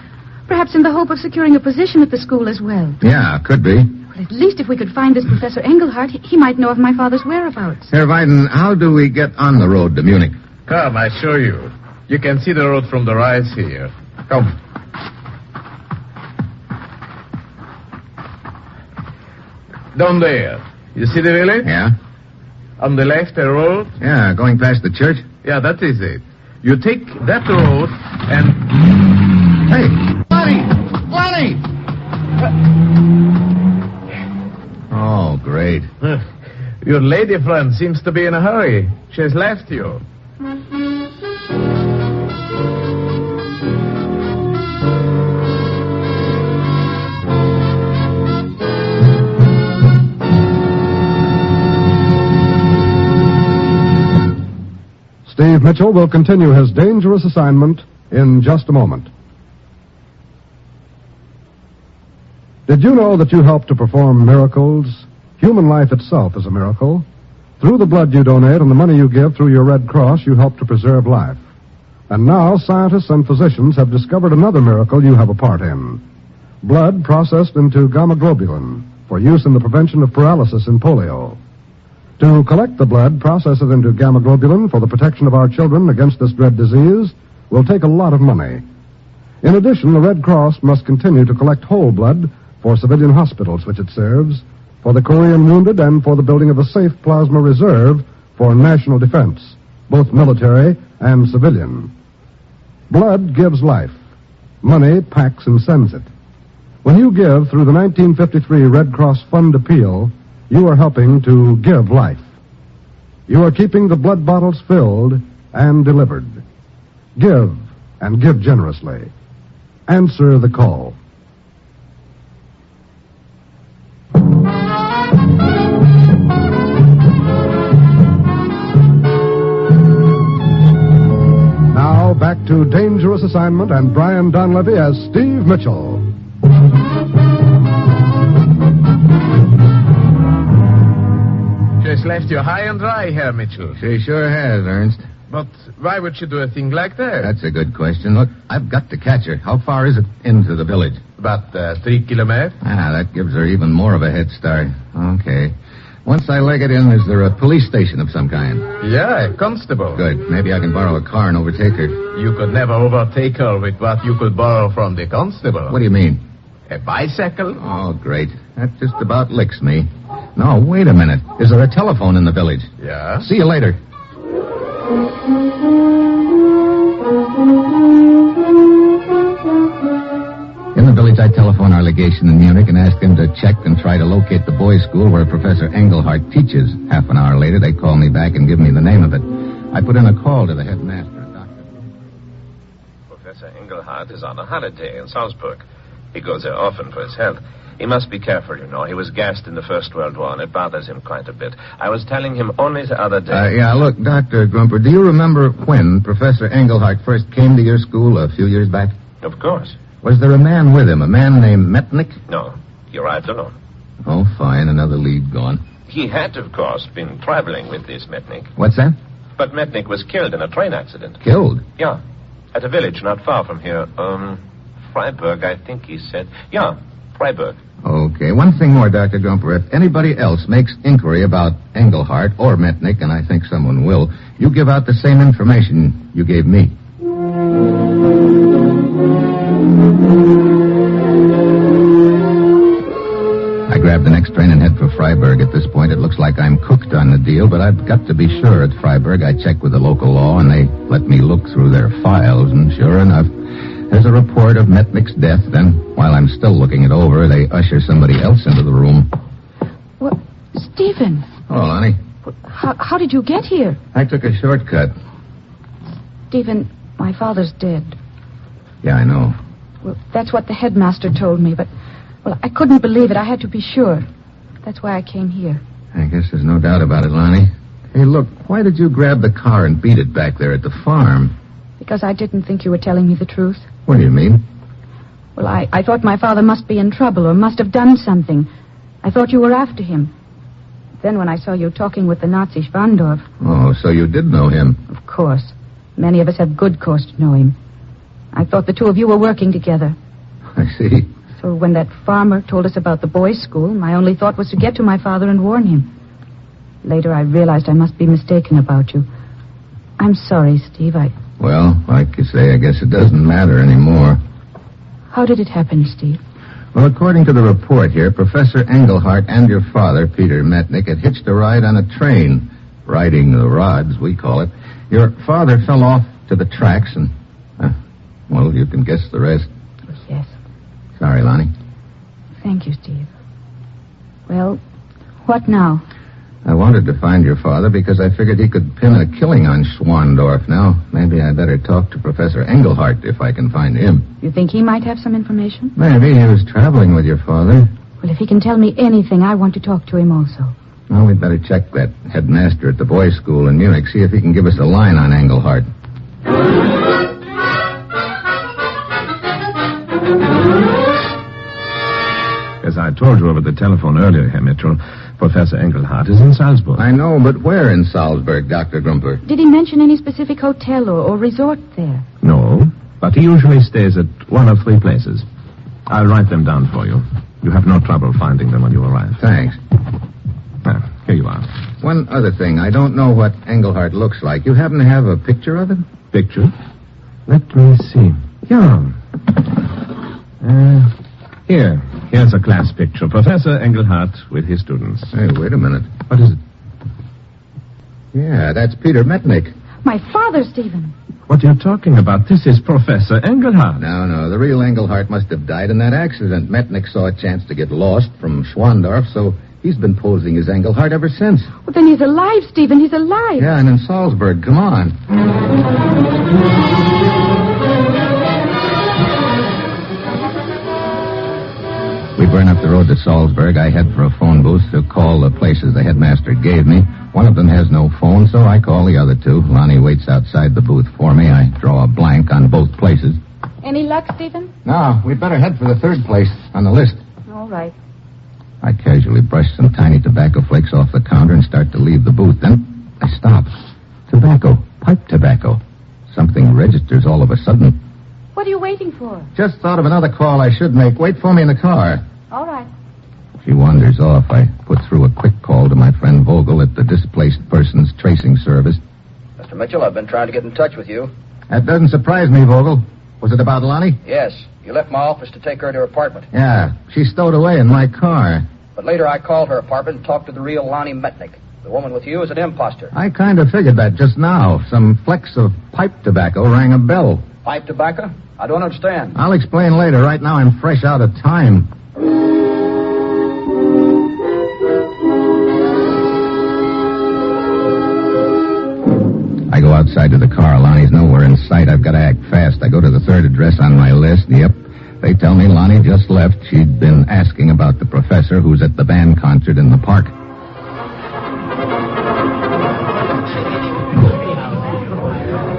Perhaps in the hope of securing a position at the school as well. Yeah, could be. Well, at least if we could find this Professor Engelhardt, he might know of my father's whereabouts. Herr Weiden, how do we get on the road to Munich? Come, I show you. You can see the road from the rise here. Come. Down there. You see the village? Yeah. On the left, a road? Yeah, going past the church? Yeah, that is it. You take that road and... Hey, Lenny! Oh, great. Your lady friend seems to be in a hurry. She has left you. Steve Mitchell will continue his dangerous assignment in just a moment. Did you know that you help to perform miracles? Human life itself is a miracle. Through the blood you donate and the money you give through your Red Cross, you help to preserve life. And now scientists and physicians have discovered another miracle you have a part in. Blood processed into gamma globulin for use in the prevention of paralysis in polio. To collect the blood, process it into gamma globulin for the protection of our children against this dread disease will take a lot of money. In addition, the Red Cross must continue to collect whole blood for civilian hospitals which it serves, for the Korean wounded, and for the building of a safe plasma reserve for national defense, both military and civilian. Blood gives life. Money packs and sends it. When you give through the 1953 Red Cross Fund Appeal, you are helping to give life. You are keeping the blood bottles filled and delivered. Give, and give generously. Answer the call. Now, back to Dangerous Assignment and Brian Donlevy as Steve Mitchell. She's left you high and dry, Herr Mitchell. She sure has, Ernst. But why would she do a thing like that? That's a good question. Look, I've got to catch her. How far is it into the village? About 3 kilometers. That gives her even more of a head start. Okay. Once I leg it in, is there a police station of some kind? Yeah, a constable. Good. Maybe I can borrow a car and overtake her. You could never overtake her with what you could borrow from the constable. What do you mean? A bicycle? Oh, great. That just about licks me. No, wait a minute. Is there a telephone in the village? Yeah. See you later. In the village, I telephone our legation in Munich and ask them to check and try to locate the boys' school where Professor Engelhardt teaches. Half an hour later, they call me back and give me the name of it. I put in a call to the headmaster, Dr. Professor Engelhardt is on a holiday in Salzburg. He goes there often for his health. He must be careful, you know. He was gassed in the First World War, and it bothers him quite a bit. I was telling him only the other day... Look, Dr. Grumper, do you remember when Professor Engelhardt first came to your school a few years back? Of course. Was there a man with him, a man named Mettnick? No, he arrived alone. Oh, fine, another lead gone. He had, of course, been traveling with this Mettnick. What's that? But Mettnick was killed in a train accident. Killed? Yeah, at a village not far from here. Freiburg, I think he said. Yeah, Freiburg. Okay, one thing more, Dr. Grumper. If anybody else makes inquiry about Engelhardt or Mettnick, and I think someone will, you give out the same information you gave me. I grab the next train and head for Freiburg. At this point, it looks like I'm cooked on the deal, but I've got to be sure at Freiburg. I check with the local law, and they let me look through their files, and sure enough, there's a report of Mettnick's death. Then, while I'm still looking it over, they usher somebody else into the room. What? Stephen. Oh, Lonnie. How did you get here? I took a shortcut. Stephen, my father's dead. Yeah, I know. Well, that's what the headmaster told me, but, well, I couldn't believe it. I had to be sure. That's why I came here. I guess there's no doubt about it, Lonnie. Hey, look, why did you grab the car and beat it back there at the farm? Because I didn't think you were telling me the truth. What do you mean? Well, I thought my father must be in trouble or must have done something. I thought you were after him. Then when I saw you talking with the Nazi Schwandorf... Oh, so you did know him? Of course. Many of us have good cause to know him. I thought the two of you were working together. I see. So when that farmer told us about the boys' school, my only thought was to get to my father and warn him. Later, I realized I must be mistaken about you. I'm sorry, Steve. Well, like you say, I guess it doesn't matter anymore. How did it happen, Steve? Well, according to the report here, Professor Engelhardt and your father, Peter Mettnick, had hitched a ride on a train. Riding the rods, we call it. Your father fell off to the tracks and... well, you can guess the rest. Yes. Sorry, Lonnie. Thank you, Steve. Well, what now? I wanted to find your father because I figured he could pin a killing on Schwandorf. Now, maybe I better talk to Professor Engelhardt if I can find him. You think he might have some information? Maybe. He was traveling with your father. Well, if he can tell me anything, I want to talk to him also. Well, we'd better check that headmaster at the boys' school in Munich, see if he can give us a line on Engelhardt. As I told you over the telephone earlier, Herr Mitchell, Professor Engelhardt is in Salzburg. I know, but where in Salzburg, Dr. Grumper? Did he mention any specific hotel or resort there? No, but he usually stays at one of three places. I'll write them down for you. You have no trouble finding them when you arrive. Thanks. Here you are. One other thing. I don't know what Engelhardt looks like. You happen to have a picture of him? Picture? Let me see. Yeah. Here's a class picture. Professor Engelhardt with his students. Hey, wait a minute. What is it? Yeah, that's Peter Mettnick. My father, Stephen. What are you talking about? This is Professor Engelhardt. No. The real Engelhardt must have died in that accident. Mettnick saw a chance to get lost from Schwandorf, so he's been posing as Engelhardt ever since. Well, then he's alive, Stephen. He's alive. Yeah, and in Salzburg. Come on. We burn up the road to Salzburg. I head for a phone booth to call the places the headmaster gave me. One of them has no phone, so I call the other two. Lonnie waits outside the booth for me. I draw a blank on both places. Any luck, Stephen? No, we'd better head for the third place on the list. All right. I casually brush some tiny tobacco flakes off the counter and start to leave the booth. Then I stop. Tobacco. Pipe tobacco. Something registers all of a sudden. What are you waiting for? Just thought of another call I should make. Wait for me in the car. All right. She wanders off. I put through a quick call to my friend Vogel at the Displaced Persons Tracing Service. Mr. Mitchell, I've been trying to get in touch with you. That doesn't surprise me, Vogel. Was it about Lonnie? Yes. You left my office to take her to her apartment. Yeah. She's stowed away in my car. But later I called her apartment and talked to the real Lonnie Mettnick. The woman with you is an imposter. I kind of figured that just now. Some flecks of pipe tobacco rang a bell. Pipe tobacco? I don't understand. I'll explain later. Right now I'm fresh out of time. I go outside to the car. Lonnie's nowhere in sight. I've got to act fast. I go to the third address on my list. Yep. They tell me Lonnie just left. She'd been asking about the professor who's at the band concert in the park.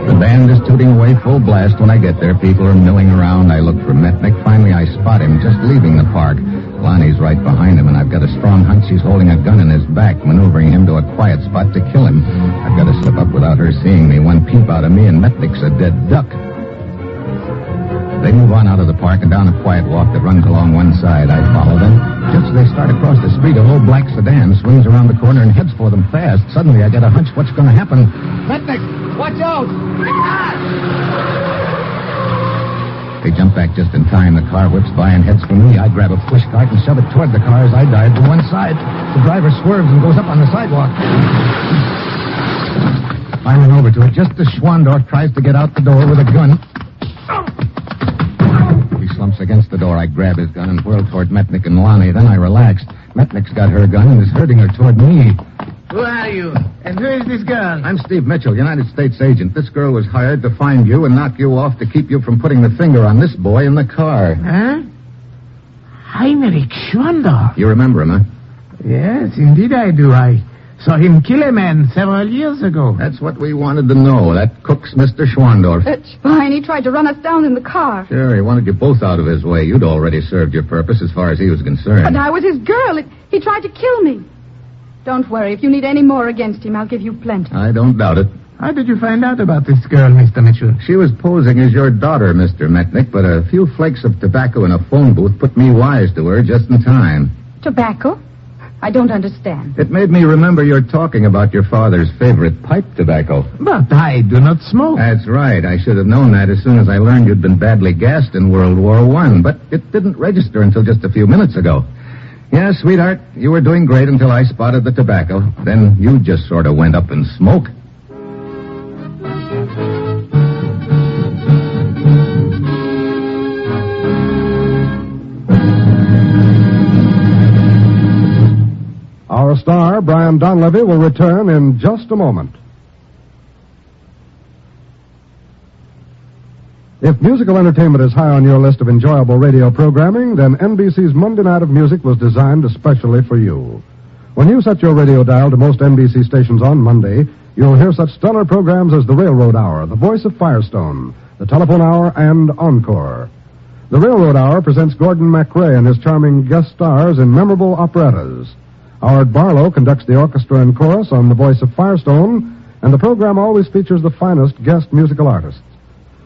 The band is tooting away full blast when I get there. People are milling around. I look for Mettnick. Finally, I spot him just leaving the park. Lonnie's right behind him, and I've got a strong hunch she's holding a gun in his back, maneuvering him to a quiet spot to kill him. I've got to slip up without her seeing me. One peep out of me, and Mettnick's a dead duck. They move on out of the park and down a quiet walk that runs along one side. I follow them. Just as they start across the street, a low black sedan swings around the corner and heads for them fast. Suddenly, I get a hunch what's going to happen. Mettnick, watch out! They jump back just in time. The car whips by and heads for me. I grab a push cart and shove it toward the car as I dive to one side. The driver swerves and goes up on the sidewalk. I run over to it just as Schwandorf tries to get out the door with a gun. He slumps against the door. I grab his gun and whirl toward Mettnick and Lonnie. Then I relax. Mettnick's got her gun and is herding her toward me. Who are you? And who is this girl? I'm Steve Mitchell, United States agent. This girl was hired to find you and knock you off to keep you from putting the finger on this boy in the car. Huh? Heinrich Schwandorf. You remember him, huh? Yes, indeed I do. I saw him kill a man several years ago. That's what we wanted to know. That cook's Mr. Schwandorf. That's fine. He tried to run us down in the car. Sure, he wanted you both out of his way. You'd already served your purpose as far as he was concerned. But I was his girl. He tried to kill me. Don't worry. If you need any more against him, I'll give you plenty. I don't doubt it. How did you find out about this girl, Mr. Mitchell? She was posing as your daughter, Mr. Mettnick, but a few flakes of tobacco in a phone booth put me wise to her just in time. Tobacco? I don't understand. It made me remember your talking about your father's favorite pipe tobacco. But I do not smoke. That's right. I should have known that as soon as I learned you'd been badly gassed in World War I, but it didn't register until just a few minutes ago. Yeah, sweetheart, you were doing great until I spotted the tobacco. Then you just sort of went up in smoke. Our star, Brian Donlevy, will return in just a moment. If musical entertainment is high on your list of enjoyable radio programming, then NBC's Monday Night of Music was designed especially for you. When you set your radio dial to most NBC stations on Monday, you'll hear such stellar programs as The Railroad Hour, The Voice of Firestone, The Telephone Hour, and Encore. The Railroad Hour presents Gordon MacRae and his charming guest stars in memorable operettas. Howard Barlow conducts the orchestra and chorus on The Voice of Firestone, and the program always features the finest guest musical artists.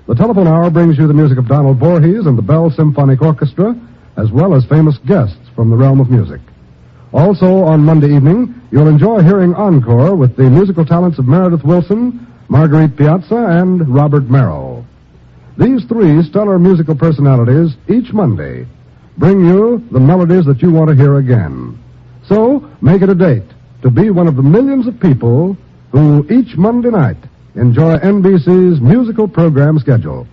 The Telephone Hour brings you the music of Donald Voorhees and the Bell Symphonic Orchestra, as well as famous guests from the realm of music. Also, on Monday evening, you'll enjoy hearing Encore with the musical talents of Meredith Wilson, Marguerite Piazza, and Robert Merrill. These three stellar musical personalities, each Monday, bring you the melodies that you want to hear again. So, make it a date to be one of the millions of people who, each Monday night, enjoy NBC's musical program schedule.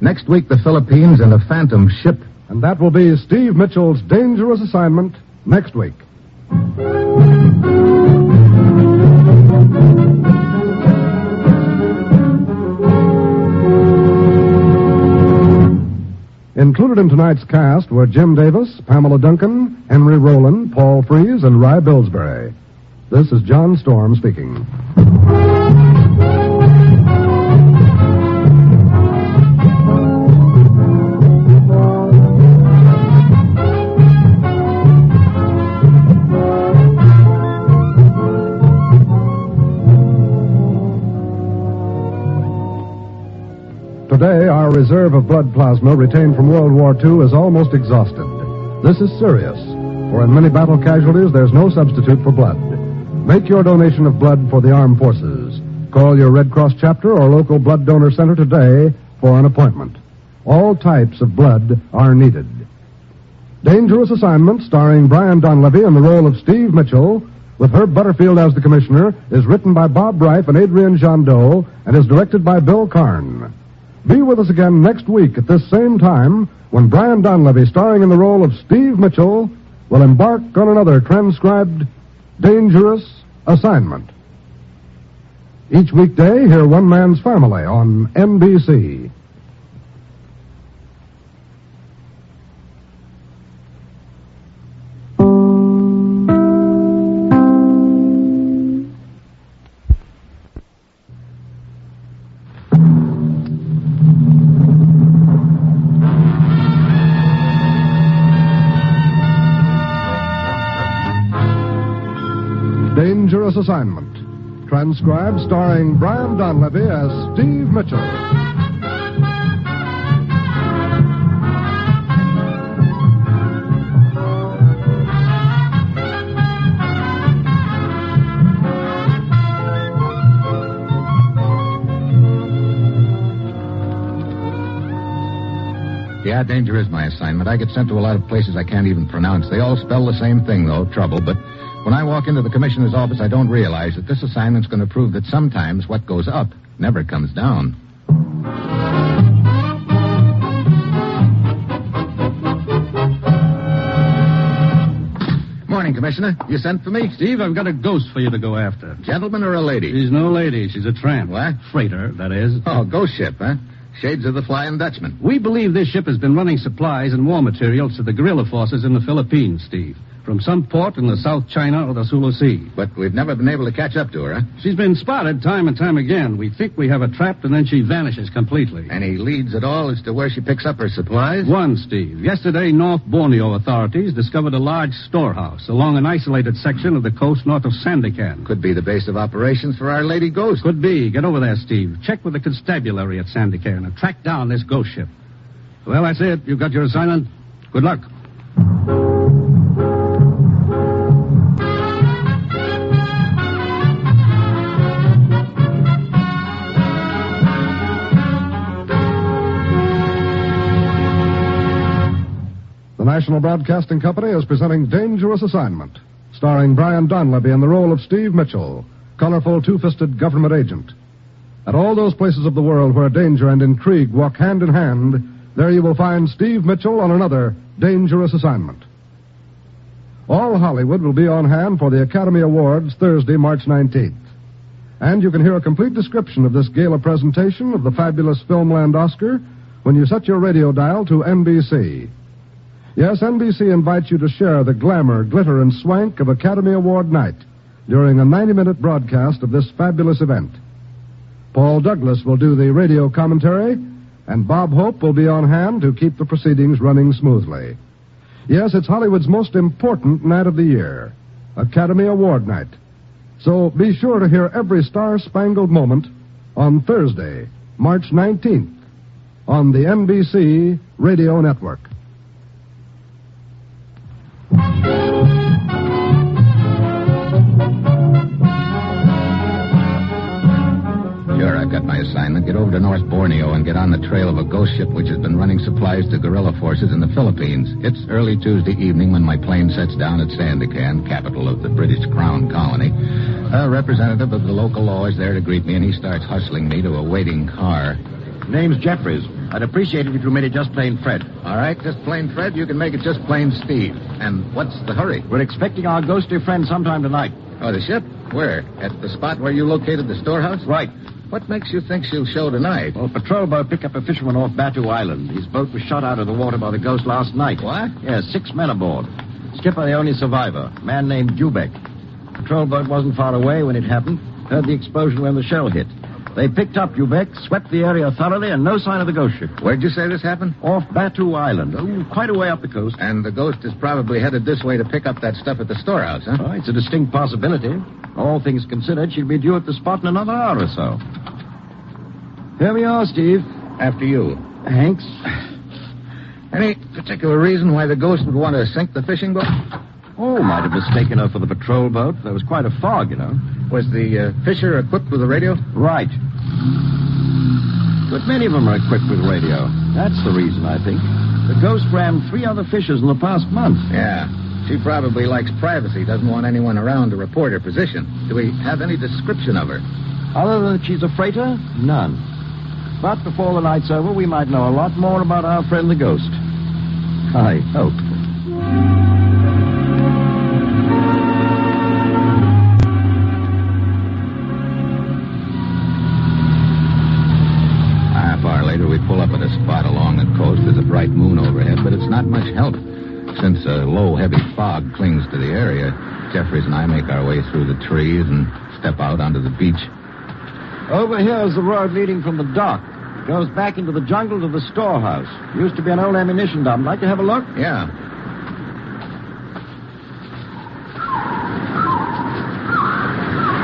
Next week, the Philippines and a phantom ship. And that will be Steve Mitchell's dangerous assignment next week. Included in tonight's cast were Jim Davis, Pamela Duncan, Henry Rowland, Paul Frees, and Rye Billsbury. This is John Storm speaking. Today, our reserve of blood plasma retained from World War II is almost exhausted. This is serious, for in many battle casualties, there's no substitute for blood. Make your donation of blood for the armed forces. Call your Red Cross chapter or local blood donor center today for an appointment. All types of blood are needed. Dangerous Assignment, starring Brian Donlevy in the role of Steve Mitchell, with Herb Butterfield as the commissioner, is written by Bob Reif and Adrian Jandot and is directed by Bill Karn. Be with us again next week at this same time when Brian Donlevy, starring in the role of Steve Mitchell, will embark on another transcribed dangerous assignment. Each weekday, hear One Man's Family on NBC. Dangerous Assignment. Transcribed starring Brian Donlevy as Steve Mitchell. Yeah, danger is my assignment. I get sent to a lot of places I can't even pronounce. They all spell the same thing, though, trouble. But when I walk into the commissioner's office, I don't realize that this assignment's going to prove that sometimes what goes up never comes down. Morning, Commissioner. You sent for me? Steve, I've got a ghost for you to go after. Gentleman or a lady? She's no lady. She's a tramp. What? Freighter, that is. Oh, ghost ship, huh? Shades of the Flying Dutchman. We believe this ship has been running supplies and war materials to the guerrilla forces in the Philippines, Steve. From some port in the South China or the Sulu Sea. But we've never been able to catch up to her, huh? She's been spotted time and time again. We think we have her trapped, and then she vanishes completely. Any leads at all as to where she picks up her supplies? One, Steve. Yesterday, North Borneo authorities discovered a large storehouse along an isolated section of the coast north of Sandakan. Could be the base of operations for Our Lady Ghost. Could be. Get over there, Steve. Check with the constabulary at Sandakan and track down this ghost ship. Well, that's it. You've got your assignment. Good luck. The National Broadcasting Company is presenting Dangerous Assignment, starring Brian Donlevy in the role of Steve Mitchell, colorful two-fisted government agent. At all those places of the world where danger and intrigue walk hand in hand, there you will find Steve Mitchell on another dangerous assignment. All Hollywood will be on hand for the Academy Awards Thursday, March 19th. And you can hear a complete description of this gala presentation of the fabulous Filmland Oscar when you set your radio dial to NBC. Yes, NBC invites you to share the glamour, glitter, and swank of Academy Award night during a 90-minute broadcast of this fabulous event. Paul Douglas will do the radio commentary, and Bob Hope will be on hand to keep the proceedings running smoothly. Yes, it's Hollywood's most important night of the year, Academy Award night. So be sure to hear every star-spangled moment on Thursday, March 19th, on the NBC Radio Network. Sure, I've got my assignment. Get over to North Borneo and get on the trail of a ghost ship which has been running supplies to guerrilla forces in the Philippines. It's early Tuesday evening when my plane sets down at Sandakan, capital of the British Crown Colony. A representative of the local law is there to greet me, and he starts hustling me to a waiting car. Name's Jeffries. I'd appreciate it if you made it just plain Fred. All right, just plain Fred. You can make it just plain Steve. And what's the hurry? We're expecting our ghostly friend sometime tonight. Oh, the ship? Where? At the spot where you located the storehouse? Right. What makes you think she'll show tonight? Well, a patrol boat picked up a fisherman off Batu Island. His boat was shot out of the water by the ghost last night. What? Yes, 6 men aboard. Skipper, the only survivor, a man named Dubek. Patrol boat wasn't far away when it happened. Heard the explosion when the shell hit. They picked up Dubek, swept the area thoroughly, and no sign of the ghost ship. Where'd you say this happened? Off Batu Island. Quite a way up the coast. And the ghost is probably headed this way to pick up that stuff at the storehouse, huh? Oh, it's a distinct possibility. All things considered, she'll be due at the spot in another hour or so. Here we are, Steve. After you. Thanks. Any particular reason why the ghost would want to sink the fishing boat? Oh, might have mistaken her for the patrol boat. There was quite a fog, you know. Was the fisher equipped with a radio? Right. But many of them are equipped with radio. That's the reason, I think. The ghost rammed 3 other fishers in the past month. Yeah. She probably likes privacy, doesn't want anyone around to report her position. Do we have any description of her? Other than that she's a freighter? None. But before the night's over, we might know a lot more about our friend the ghost. I hope. Half hour later, we pull up at a spot along the coast. There's a bright moon overhead, but it's not much help. Since a low, heavy fog clings to the area, Jeffries and I make our way through the trees and step out onto the beach. Over here is the road leading from the dock. It goes back into the jungle to the storehouse. Used to be an old ammunition dump. Like to have a look? Yeah.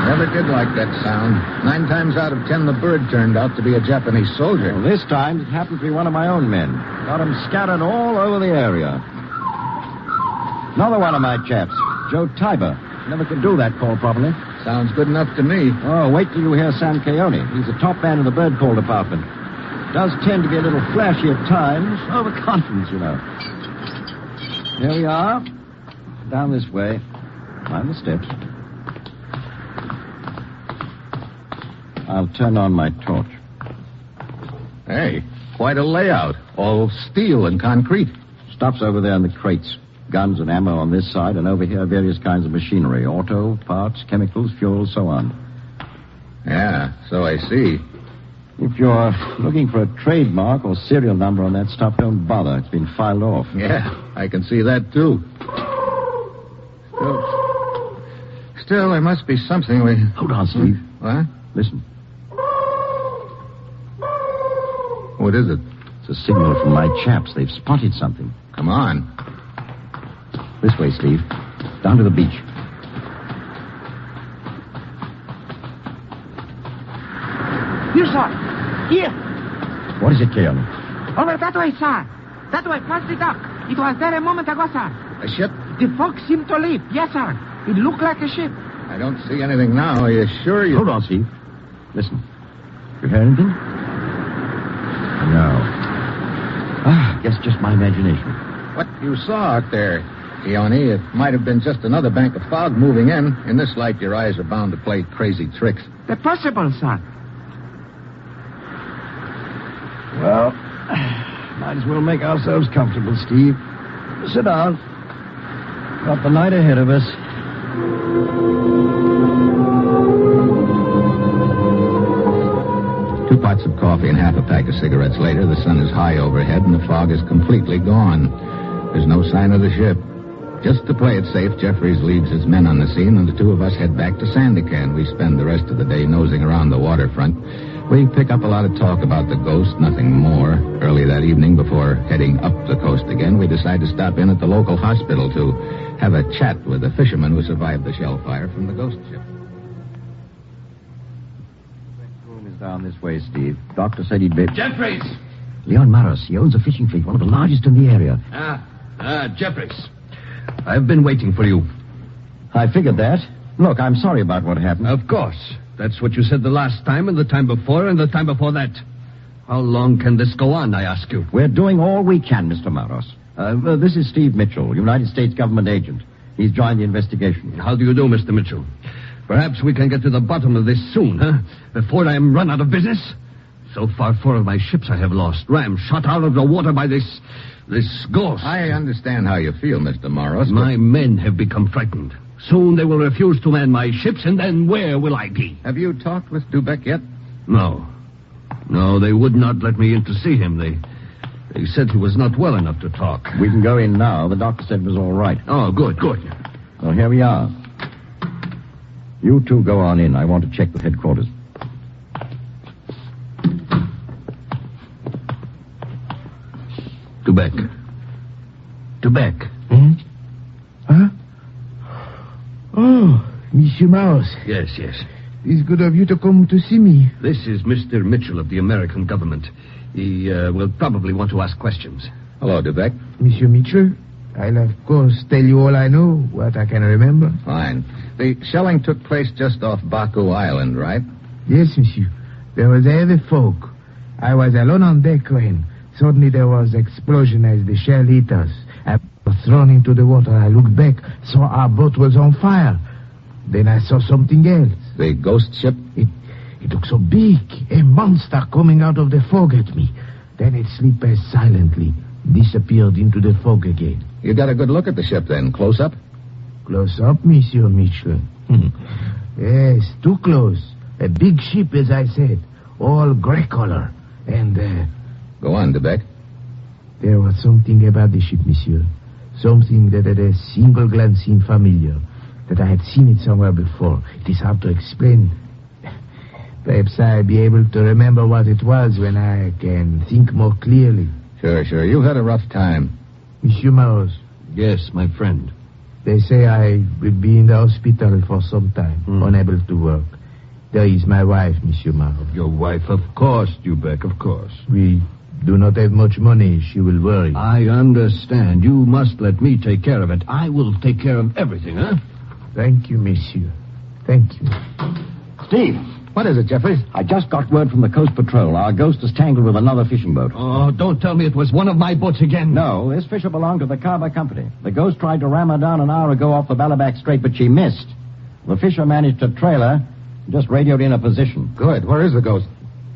Never did like that sound. 9 times out of 10, the bird turned out to be a Japanese soldier. Well, this time, it happened to be one of my own men. Got him scattered all over the area. Another one of my chaps, Joe Tiber. Never could do that call properly. Sounds good enough to me. Oh, wait till you hear Sam Keone. He's the top man in the bird call department. Does tend to be a little flashy at times. Overconfident, you know. Here we are. Down this way. Climb the steps. I'll turn on my torch. Hey, quite a layout. All steel and concrete. Stuff's over there in the crates. Guns and ammo on this side, and over here various kinds of machinery. Auto, parts, chemicals, fuel, so on. Yeah, so I see. If you're looking for a trademark or serial number on that stuff, don't bother. It's been filed off. Yeah, I can see that, too. Still, there must be something we... Hold on, Steve. What? Listen. What is it? It's a signal from my chaps. They've spotted something. Come on. This way, Steve. Down to the beach. Here, sir. Here. What is it, Keone? Over that way, sir. That way, past the dock. It was there a moment ago, sir. A ship? The folks seem to leave. Yes, sir. It looked like a ship. I don't see anything now. Are you sure you... Hold on, Steve. Listen. You hear anything? No. Guess just my imagination. What you saw out there, Keone, it might have been just another bank of fog moving in. In this light, your eyes are bound to play crazy tricks. They're possible, sir. Well, might as well make ourselves comfortable, Steve. Sit down. Got the night ahead of us. 2 pots of coffee and half a pack of cigarettes later, the sun is high overhead and the fog is completely gone. There's no sign of the ship. Just to play it safe, Jeffries leaves his men on the scene, and the 2 of us head back to Sandakan. We spend the rest of the day nosing around the waterfront. We pick up a lot of talk about the ghost, nothing more. Early that evening, before heading up the coast again, we decide to stop in at the local hospital to have a chat with the fisherman who survived the shell fire from the ghost ship. Room is down this way, Steve. Doctor said he'd be... Jeffries! Leon Maros. He owns a fishing fleet, one of the largest in the area. Jeffries. I've been waiting for you. I figured that. Look, I'm sorry about what happened. Of course. That's what you said the last time and the time before and the time before that. How long can this go on, I ask you? We're doing all we can, Mr. Maros. This is Steve Mitchell, United States government agent. He's joined the investigation. How do you do, Mr. Mitchell? Perhaps we can get to the bottom of this soon, huh? Before I am run out of business? So far, 4 of my ships I have lost. Rams shot out of the water by this ghost. I understand how you feel, Mr. Maros. My men have become frightened. Soon they will refuse to man my ships, and then where will I be? Have you talked with Dubeck yet? No. No, they would not let me in to see him. They said he was not well enough to talk. We can go in now. The doctor said it was all right. Oh, good. Well, here we are. You 2 go on in. I want to check with headquarters. Dubeck. Hmm? Huh? Oh, Monsieur Maros. Yes. It's good of you to come to see me. This is Mr. Mitchell of the American government. He will probably want to ask questions. Hello, Dubeck. Monsieur Mitchell, I'll of course tell you all I know, what I can remember. Fine. The shelling took place just off Baku Island, right? Yes, monsieur. There was heavy fog. I was alone on deck when suddenly there was explosion as the shell hit us. I was thrown into the water. I looked back, saw our boat was on fire. Then I saw something else. The ghost ship? It looked so big, a monster coming out of the fog at me. Then it slipped past silently, disappeared into the fog again. You got a good look at the ship then, close up? Close up, Monsieur Mitchell. Yes, too close. A big ship, as I said, all gray color. And, Go on, Tibet. There was something about the ship, monsieur. Something that at a single glance seemed familiar. That I had seen it somewhere before. It is hard to explain. Perhaps I'll be able to remember what it was when I can think more clearly. Sure. You've had a rough time. Monsieur Maros. Yes, my friend. They say I will be in the hospital for some time, unable to work. There is my wife, Monsieur Maros. Your wife, of course, Dubeck, of course. We do not have much money. She will worry. I understand. You must let me take care of it. I will take care of everything, huh? Thank you, monsieur. Thank you. Steve. What is it, Jeffries? I just got word from the Coast Patrol. Our ghost is tangled with another fishing boat. Oh, don't tell me it was one of my boats again. No, this fisher belonged to the Carver Company. The ghost tried to ram her down an hour ago off the Ballaback Strait, but she missed. The fisher managed to trail her and just radioed in a position. Good. Where is the ghost?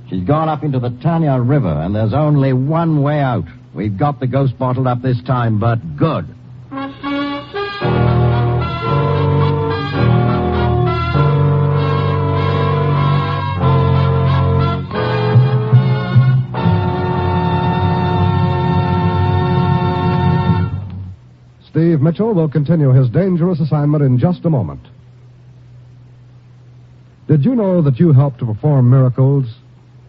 She's gone up into the Tanya River, and there's only one way out. We've got the ghost bottled up this time, but good. Steve Mitchell will continue his dangerous assignment in just a moment. Did you know that you help to perform miracles?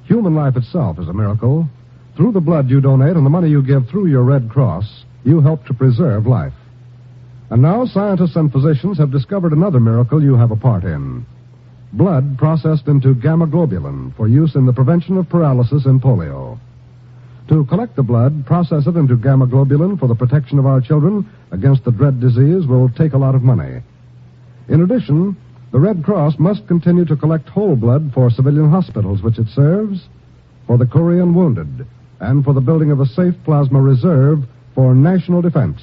Human life itself is a miracle. Through the blood you donate and the money you give through your Red Cross, you help to preserve life. And now scientists and physicians have discovered another miracle you have a part in. Blood processed into gamma globulin for use in the prevention of paralysis and polio. To collect the blood, process it into gamma globulin for the protection of our children against the dread disease will take a lot of money. In addition, the Red Cross must continue to collect whole blood for civilian hospitals which it serves, for the Korean wounded, and for the building of a safe plasma reserve for national defense,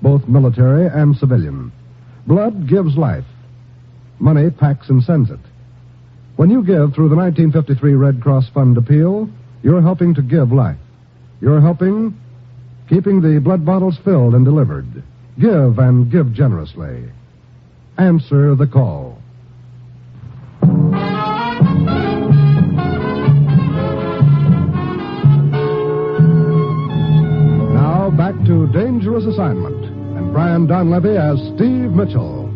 both military and civilian. Blood gives life. Money packs and sends it. When you give through the 1953 Red Cross Fund appeal, you're helping to give life. You're helping keeping the blood bottles filled and delivered. Give and give generously. Answer the call. Now back to Dangerous Assignment and Brian Donlevy as Steve Mitchell.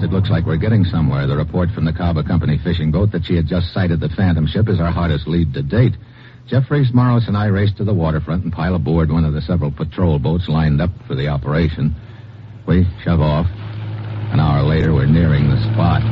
It looks like we're getting somewhere. The report from the Carver Company fishing boat that she had just sighted the Phantom ship is our hottest lead to date. Jeffries, Morris, and I race to the waterfront and pile aboard one of the several patrol boats lined up for the operation. We shove off. An hour later, we're nearing the spot.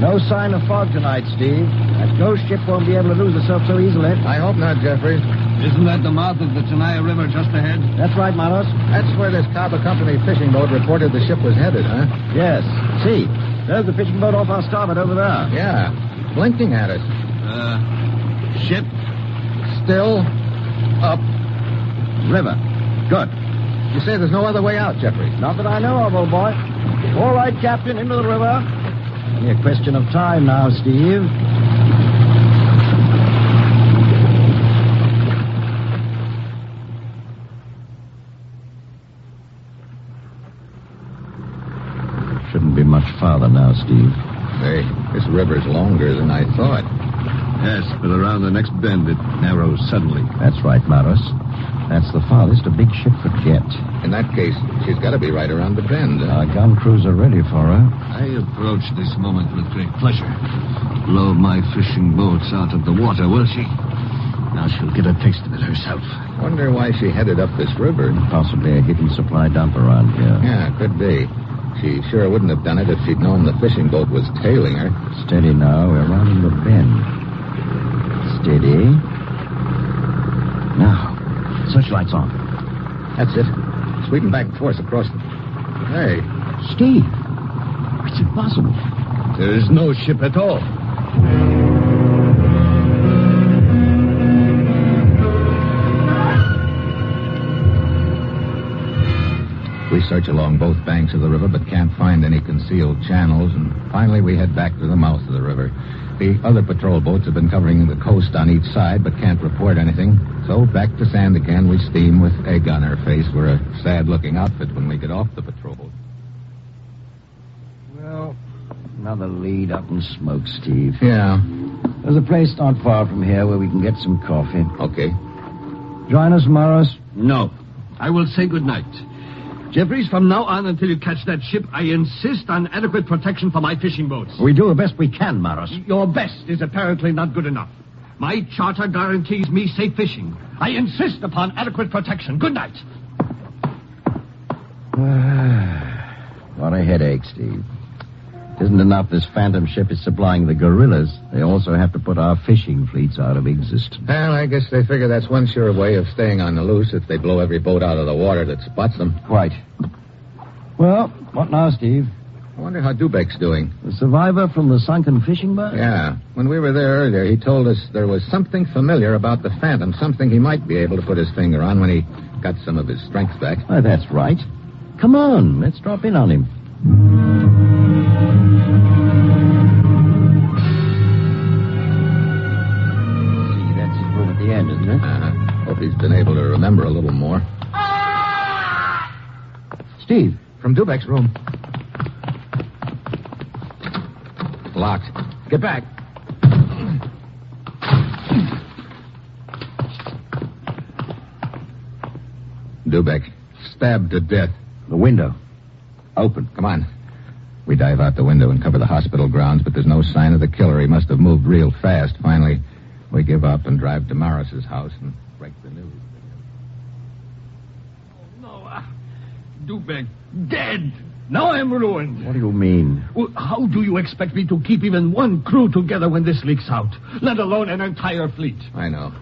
No sign of fog tonight, Steve. That ghost ship won't be able to lose herself so easily. I hope not, Jeffries. Isn't that the mouth of the Tenaya River just ahead? That's right, Manos. That's where this Carver Company fishing boat reported the ship was headed, huh? Yes. See, there's the fishing boat off our starboard over there. Yeah, blinking at us. Ship? Still up. River. Good. You say there's no other way out, Jeffries? Not that I know of, old boy. All right, Captain, into the river. Only a question of time now, Steve. Shouldn't be much farther now, Steve. Hey, this river's longer than I thought. Yes, but around the next bend it narrows suddenly. That's right, Maros. That's the farthest a big ship could get. In that case, she's got to be right around the bend. Our gun crews are ready for her. I approach this moment with great pleasure. Blow my fishing boats out of the water, will she? Now she'll get a taste of it herself. Wonder why she headed up this river. Possibly a hidden supply dump around here. Yeah, could be. She sure wouldn't have done it if she'd known the fishing boat was tailing her. Steady now. We're rounding the bend. Steady. Now, searchlights on. That's it. Sweeping back and forth across the... Hey. Steve. It's impossible. There's no ship at all. search along both banks of the river, but can't find any concealed channels. And finally, we head back to the mouth of the river. The other patrol boats have been covering the coast on each side, but can't report anything. So back to sand again, we steam with egg on our face. We're a sad-looking outfit when we get off the patrol boat. Well, another lead up in smoke, Steve. Yeah. There's a place not far from here where we can get some coffee. Okay. Join us, Morris? No. I will say good night. Jeffries, from now on until you catch that ship, I insist on adequate protection for my fishing boats. We do the best we can, Morris. Your best is apparently not good enough. My charter guarantees me safe fishing. I insist upon adequate protection. Good night. What a headache, Steve. It isn't enough this phantom ship is supplying the guerrillas. They also have to put our fishing fleets out of existence. Well, I guess they figure that's one sure way of staying on the loose if they blow every boat out of the water that spots them. Quite. Well, what now, Steve? I wonder how Dubek's doing. The survivor from the sunken fishing boat? Yeah. When we were there earlier, he told us there was something familiar about the Phantom, something he might be able to put his finger on when he got some of his strength back. Why, that's right. Come on, let's drop in on him. See, that's his room at the end, isn't it? Hope he's been able to remember a little more. Steve. From Dubek's room. Locked. Get back. Dubek, stabbed to death. The window. Open. Come on. We dive out the window and cover the hospital grounds, but there's no sign of the killer. He must have moved real fast. Finally, we give up and drive to Morris's house and break the news. Dubek, dead. Now I'm ruined. What do you mean? Well, how do you expect me to keep even one crew together when this leaks out, let alone an entire fleet? I know.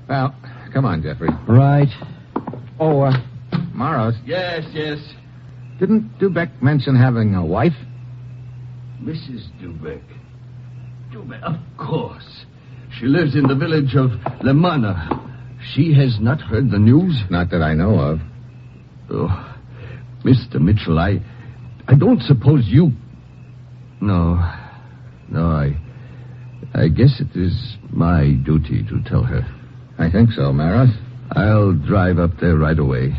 Well, come on, Jeffrey. Right. Oh, Morris. Yes. Didn't Dubek mention having a wife? Mrs. Dubek. Of course. She lives in the village of Lemana. She has not heard the news? Not that I know of. Oh, Mr. Mitchell, I don't suppose you... No, I guess it is my duty to tell her. I think so, Maros. I'll drive up there right away.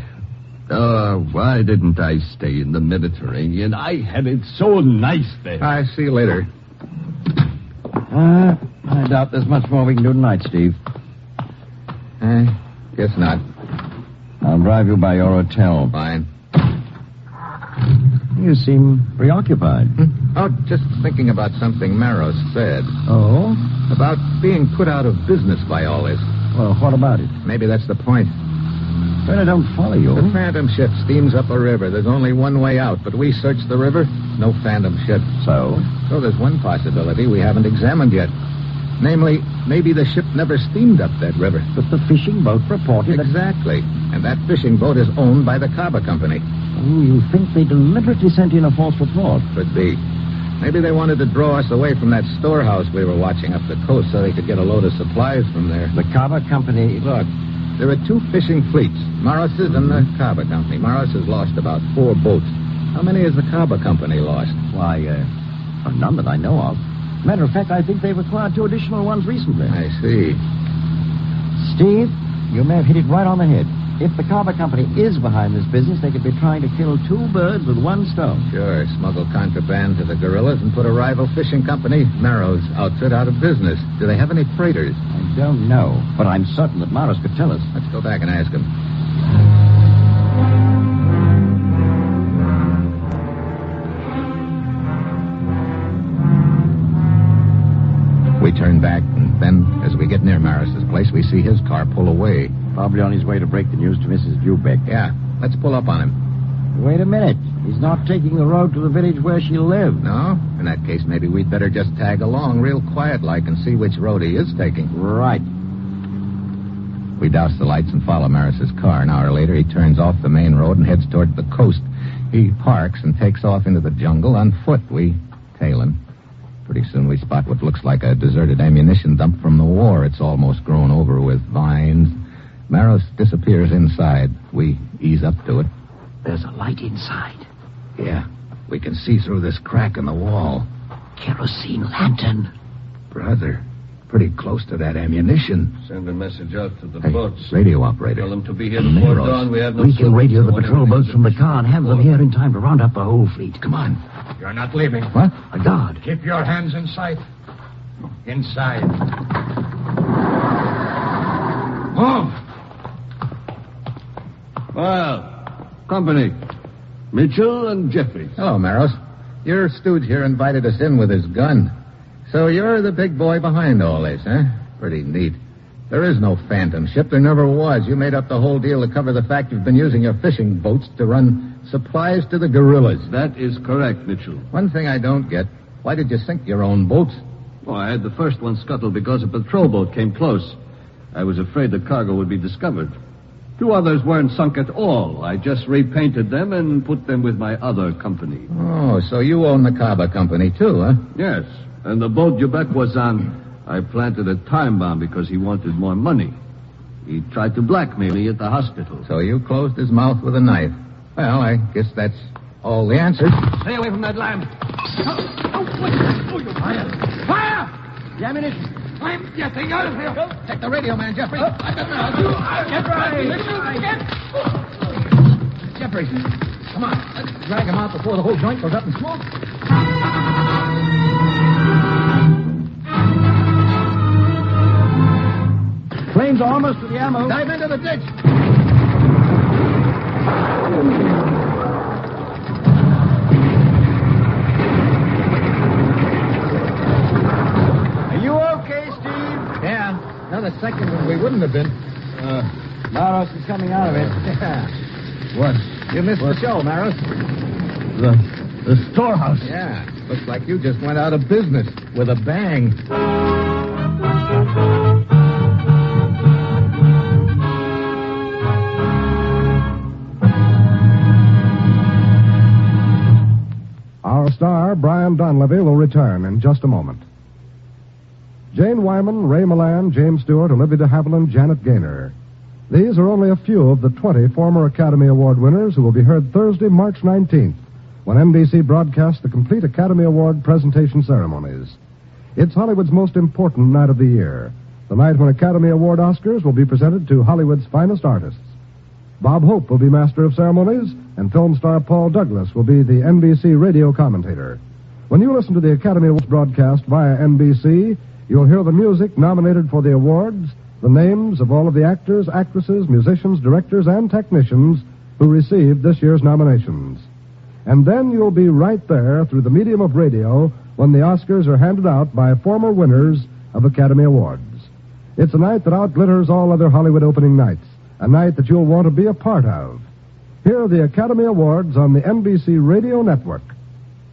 Why didn't I stay in the Mediterranean? I had it so nice there. I'll see you later. I doubt there's much more we can do tonight, Steve. Guess not. I'll drive you by your hotel. Fine. You seem preoccupied. Oh, just thinking about something Maros said. Oh? About being put out of business by all this. Well, what about it? Maybe that's the point. But I don't follow you. The Phantom ship steams up a river. There's only one way out, but we searched the river. No Phantom ship. So there's one possibility we haven't examined yet. Namely, maybe the ship never steamed up that river. But the fishing boat reported... Exactly. And that fishing boat is owned by the Kaba Company. Oh, you think they deliberately sent in a false report? Could be. Maybe they wanted to draw us away from that storehouse we were watching up the coast so they could get a load of supplies from there. The Kaba Company... Look, there are two fishing fleets, Morris's and the Kaba Company. Morris has lost about 4 boats. How many has the Kaba Company lost? Why, none that I know of. Matter of fact, I think they've acquired 2 additional ones recently. I see. Steve, you may have hit it right on the head. If the Kaba Company is behind this business, they could be trying to kill 2 birds with 1 stone. Sure, smuggle contraband to the guerrillas and put a rival fishing company, Marrow's outfit, out of business. Do they have any freighters? I don't know, but I'm certain that Morris could tell us. Let's go back and ask him. We turn back, and then, as we get near Morris's place, we see his car pull away. Probably on his way to break the news to Mrs. Dubek. Yeah, let's pull up on him. Wait a minute. He's not taking the road to the village where she lived. No? In that case, maybe we'd better just tag along real quiet-like and see which road he is taking. Right. We douse the lights and follow Morris's car. An hour later, he turns off the main road and heads toward the coast. He parks and takes off into the jungle on foot. We tail him. Pretty soon we spot what looks like a deserted ammunition dump from the war. It's almost grown over with vines. Maros disappears inside. We ease up to it. There's a light inside. Yeah, we can see through this crack in the wall. Kerosene lantern. Brother, pretty close to that ammunition. Send a message out to the Hey, boats. radio operator. Tell them to be here before dawn. We have no We can service radio to the want patrol everything boats from the car and have them here in time to round up the whole fleet. Come on. You're not leaving. What? A guard. Keep your hands in sight. Inside. Move! Well, company. Mitchell and Jeffries. Hello, Maros. Your stooge here invited us in with his gun. So you're the big boy behind all this, huh? Pretty neat. There is no phantom ship. There never was. You made up the whole deal to cover the fact you've been using your fishing boats to run supplies to the guerrillas. That is correct, Mitchell. One thing I don't get, why did you sink your own boats? Oh, I had the first one scuttled because a patrol boat came close. I was afraid the cargo would be discovered. 2 others weren't sunk at all. I just repainted them and put them with my other company. Oh, so you own the Caba Company, too, huh? Yes, and the boat Jubek was on, I planted a time bomb because he wanted more money. He tried to blackmail me at the hospital. So you closed his mouth with a knife. Well, I guess that's all the answers. Stay away from that lamp. Fire! Fire! The ammunition. I'm getting out of here. Take the radio man, Jeffrey. Jeffrey, come on. Let's drag him out before the whole joint goes up in smoke. Plane's almost to the ammo. Dive into the ditch. Are you okay, Steve? Yeah. Another second and we wouldn't have been. Maros is coming out of it. Yeah. What? You missed the show, Maros. The storehouse. Yeah. Looks like you just went out of business with a bang. Our star, Brian Donlevy, will return in just a moment. Jane Wyman, Ray Milland, James Stewart, Olivia de Havilland, Janet Gaynor. These are only a few of the 20 former Academy Award winners who will be heard Thursday, March 19th, when NBC broadcasts the complete Academy Award presentation ceremonies. It's Hollywood's most important night of the year, the night when Academy Award Oscars will be presented to Hollywood's finest artists. Bob Hope will be master of ceremonies, and film star Paul Douglas will be the NBC radio commentator. When you listen to the Academy Awards broadcast via NBC, you'll hear the music nominated for the awards, the names of all of the actors, actresses, musicians, directors, and technicians who received this year's nominations. And then you'll be right there through the medium of radio when the Oscars are handed out by former winners of Academy Awards. It's a night that outglitters all other Hollywood opening nights, a night that you'll want to be a part of. Here are the Academy Awards on the NBC Radio Network.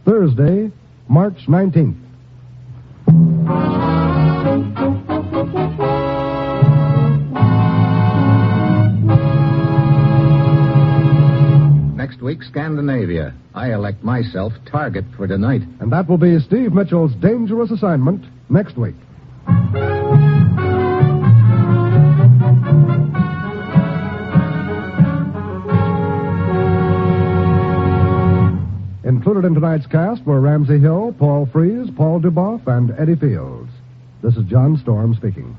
Thursday, March 19th. Next week, Scandinavia. I elect myself target for tonight. And that will be Steve Mitchell's dangerous assignment next week. Included in tonight's cast were Ramsey Hill, Paul Frees, Paul Duboff, and Eddie Fields. This is John Storm speaking.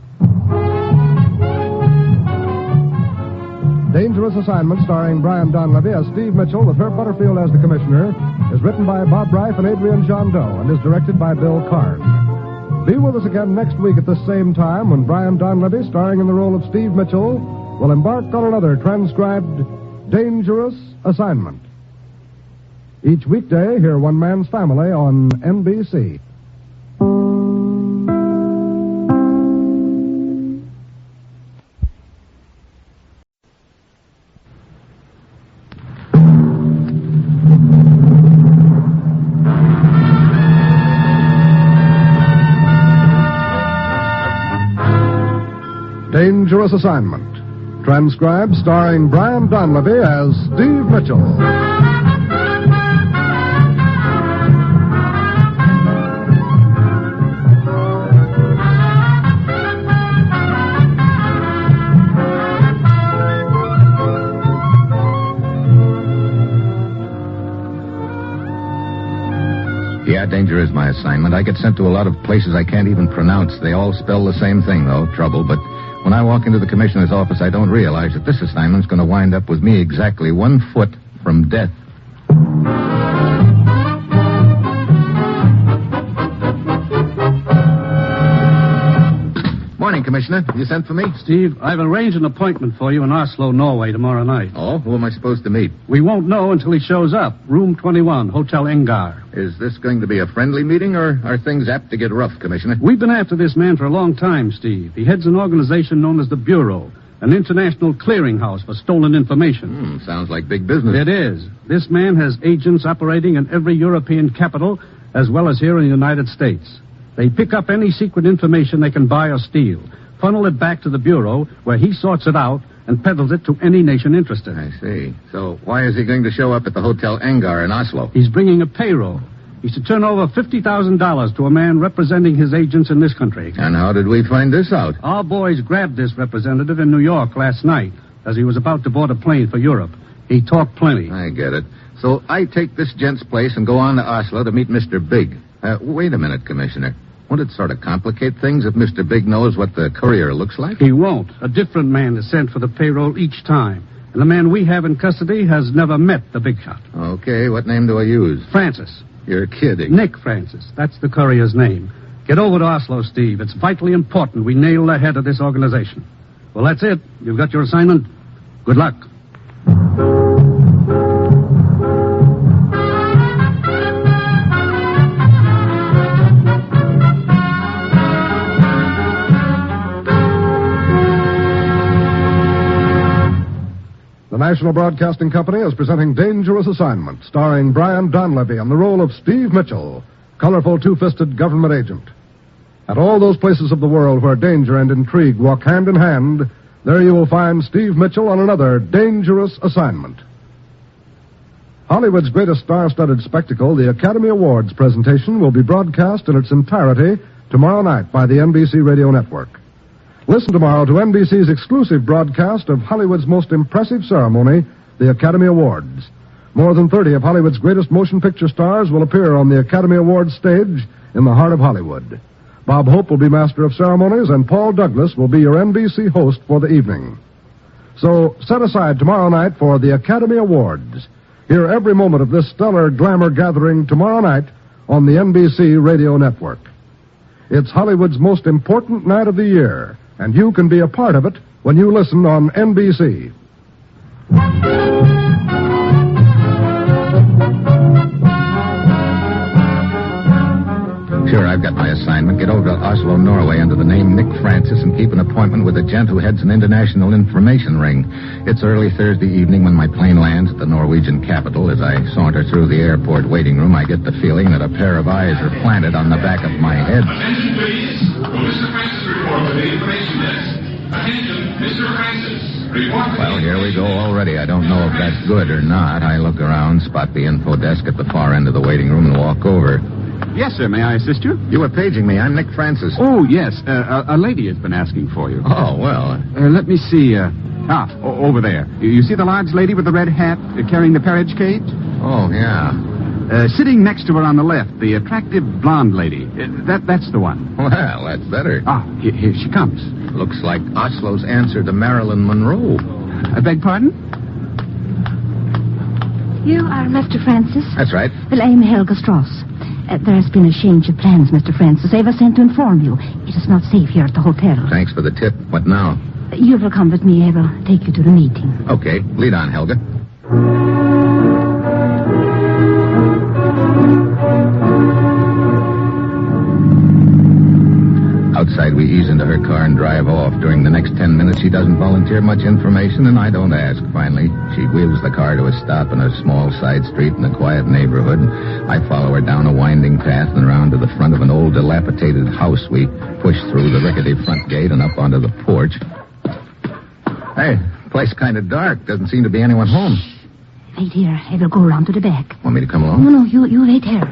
Dangerous Assignment, starring Brian Donlevy as Steve Mitchell with Herb Butterfield as the commissioner, is written by Bob Reif and Adrian Jondeau and is directed by Bill Karn. Be with us again next week at this same time when Brian Donlevy, starring in the role of Steve Mitchell, will embark on another transcribed Dangerous Assignment. Each weekday, hear One Man's Family on NBC. Dangerous Assignment. Transcribed starring Brian Donlevy as Steve Mitchell. danger is my assignment. I get sent to a lot of places I can't even pronounce. They all spell the same thing, though, trouble. But when I walk into the commissioner's office, I don't realize that this assignment's going to wind up with me exactly 1 foot from death. Morning, Commissioner. You sent for me? Steve, I've arranged an appointment for you in Oslo, Norway, tomorrow night. Oh? Who am I supposed to meet? We won't know until he shows up. Room 21, Hotel Engar. Is this going to be a friendly meeting, or are things apt to get rough, Commissioner? We've been after this man for a long time, Steve. He heads an organization known as the Bureau, an international clearinghouse for stolen information. Sounds like big business. It is. This man has agents operating in every European capital, as well as here in the United States. They pick up any secret information they can buy or steal, funnel it back to the Bureau, where he sorts it out and peddles it to any nation interested. I see. So why is he going to show up at the Hotel Engar in Oslo? He's bringing a payroll. He's to turn over $50,000 to a man representing his agents in this country. And how did we find this out? Our boys grabbed this representative in New York last night as he was about to board a plane for Europe. He talked plenty. I get it. So I take this gent's place and go on to Oslo to meet Mr. Big. Wait a minute, Commissioner. Won't it sort of complicate things if Mr. Big knows what the Courier looks like? He won't. A different man is sent for the payroll each time. And the man we have in custody has never met the big shot. Okay, what name do I use? Francis. You're kidding. Nick Francis. That's the Courier's name. Get over to Oslo, Steve. It's vitally important we nail the head of this organization. Well, that's it. You've got your assignment. Good luck. The National Broadcasting Company is presenting Dangerous Assignment, starring Brian Donlevy in the role of Steve Mitchell, colorful two-fisted government agent. At all those places of the world where danger and intrigue walk hand in hand, there you will find Steve Mitchell on another Dangerous Assignment. Hollywood's greatest star-studded spectacle, the Academy Awards presentation, will be broadcast in its entirety tomorrow night by the NBC Radio Network. Listen tomorrow to NBC's exclusive broadcast of Hollywood's most impressive ceremony, the Academy Awards. More than 30 of Hollywood's greatest motion picture stars will appear on the Academy Awards stage in the heart of Hollywood. Bob Hope will be master of ceremonies, and Paul Douglas will be your NBC host for the evening. So set aside tomorrow night for the Academy Awards. Hear every moment of this stellar glamour gathering tomorrow night on the NBC Radio Network. It's Hollywood's most important night of the year, and you can be a part of it when you listen on NBC. Sure, I've got my assignment. Get over to Oslo, Norway under the name Nick Francis and keep an appointment with a gent who heads an international information ring. It's early Thursday evening when my plane lands at the Norwegian capital. As I saunter through the airport waiting room, I get the feeling that a pair of eyes are planted on the back of my head. Attention, please. Will Mr. Francis report to the information desk? Attention, Mr. Francis. Report. Well, here we go already. I don't know if that's good or not. I look around, spot the info desk at the far end of the waiting room, and walk over. Yes, sir. May I assist you? You were paging me. I'm Nick Francis. Oh, yes. A lady has been asking for you. Oh, well. Let me see. Over there. You see the large lady with the red hat carrying the carriage cage? Oh, yeah. Sitting next to her on the left, the attractive blonde lady. That's the one. Well, that's better. Here she comes. Looks like Oslo's answer to Marilyn Monroe. I beg pardon? You are Mr. Francis? That's right. Well, I am Helga Strauss. There has been a change of plans, Mr. Francis. I was sent to inform you. It is not safe here at the hotel. Thanks for the tip. What now? You will come with me. I will take you to the meeting. Okay. Lead on, Helga. Outside, we ease into her car and drive off. During the next 10 minutes, she doesn't volunteer much information, and I don't ask. Finally, she wheels the car to a stop in a small side street in a quiet neighborhood. I follow her down a winding path and around to the front of an old, dilapidated house. We push through the rickety front gate and up onto the porch. Hey, place kind of dark. Doesn't seem to be anyone home. Wait here. I will go around to the back. Want me to come along? No, you wait here.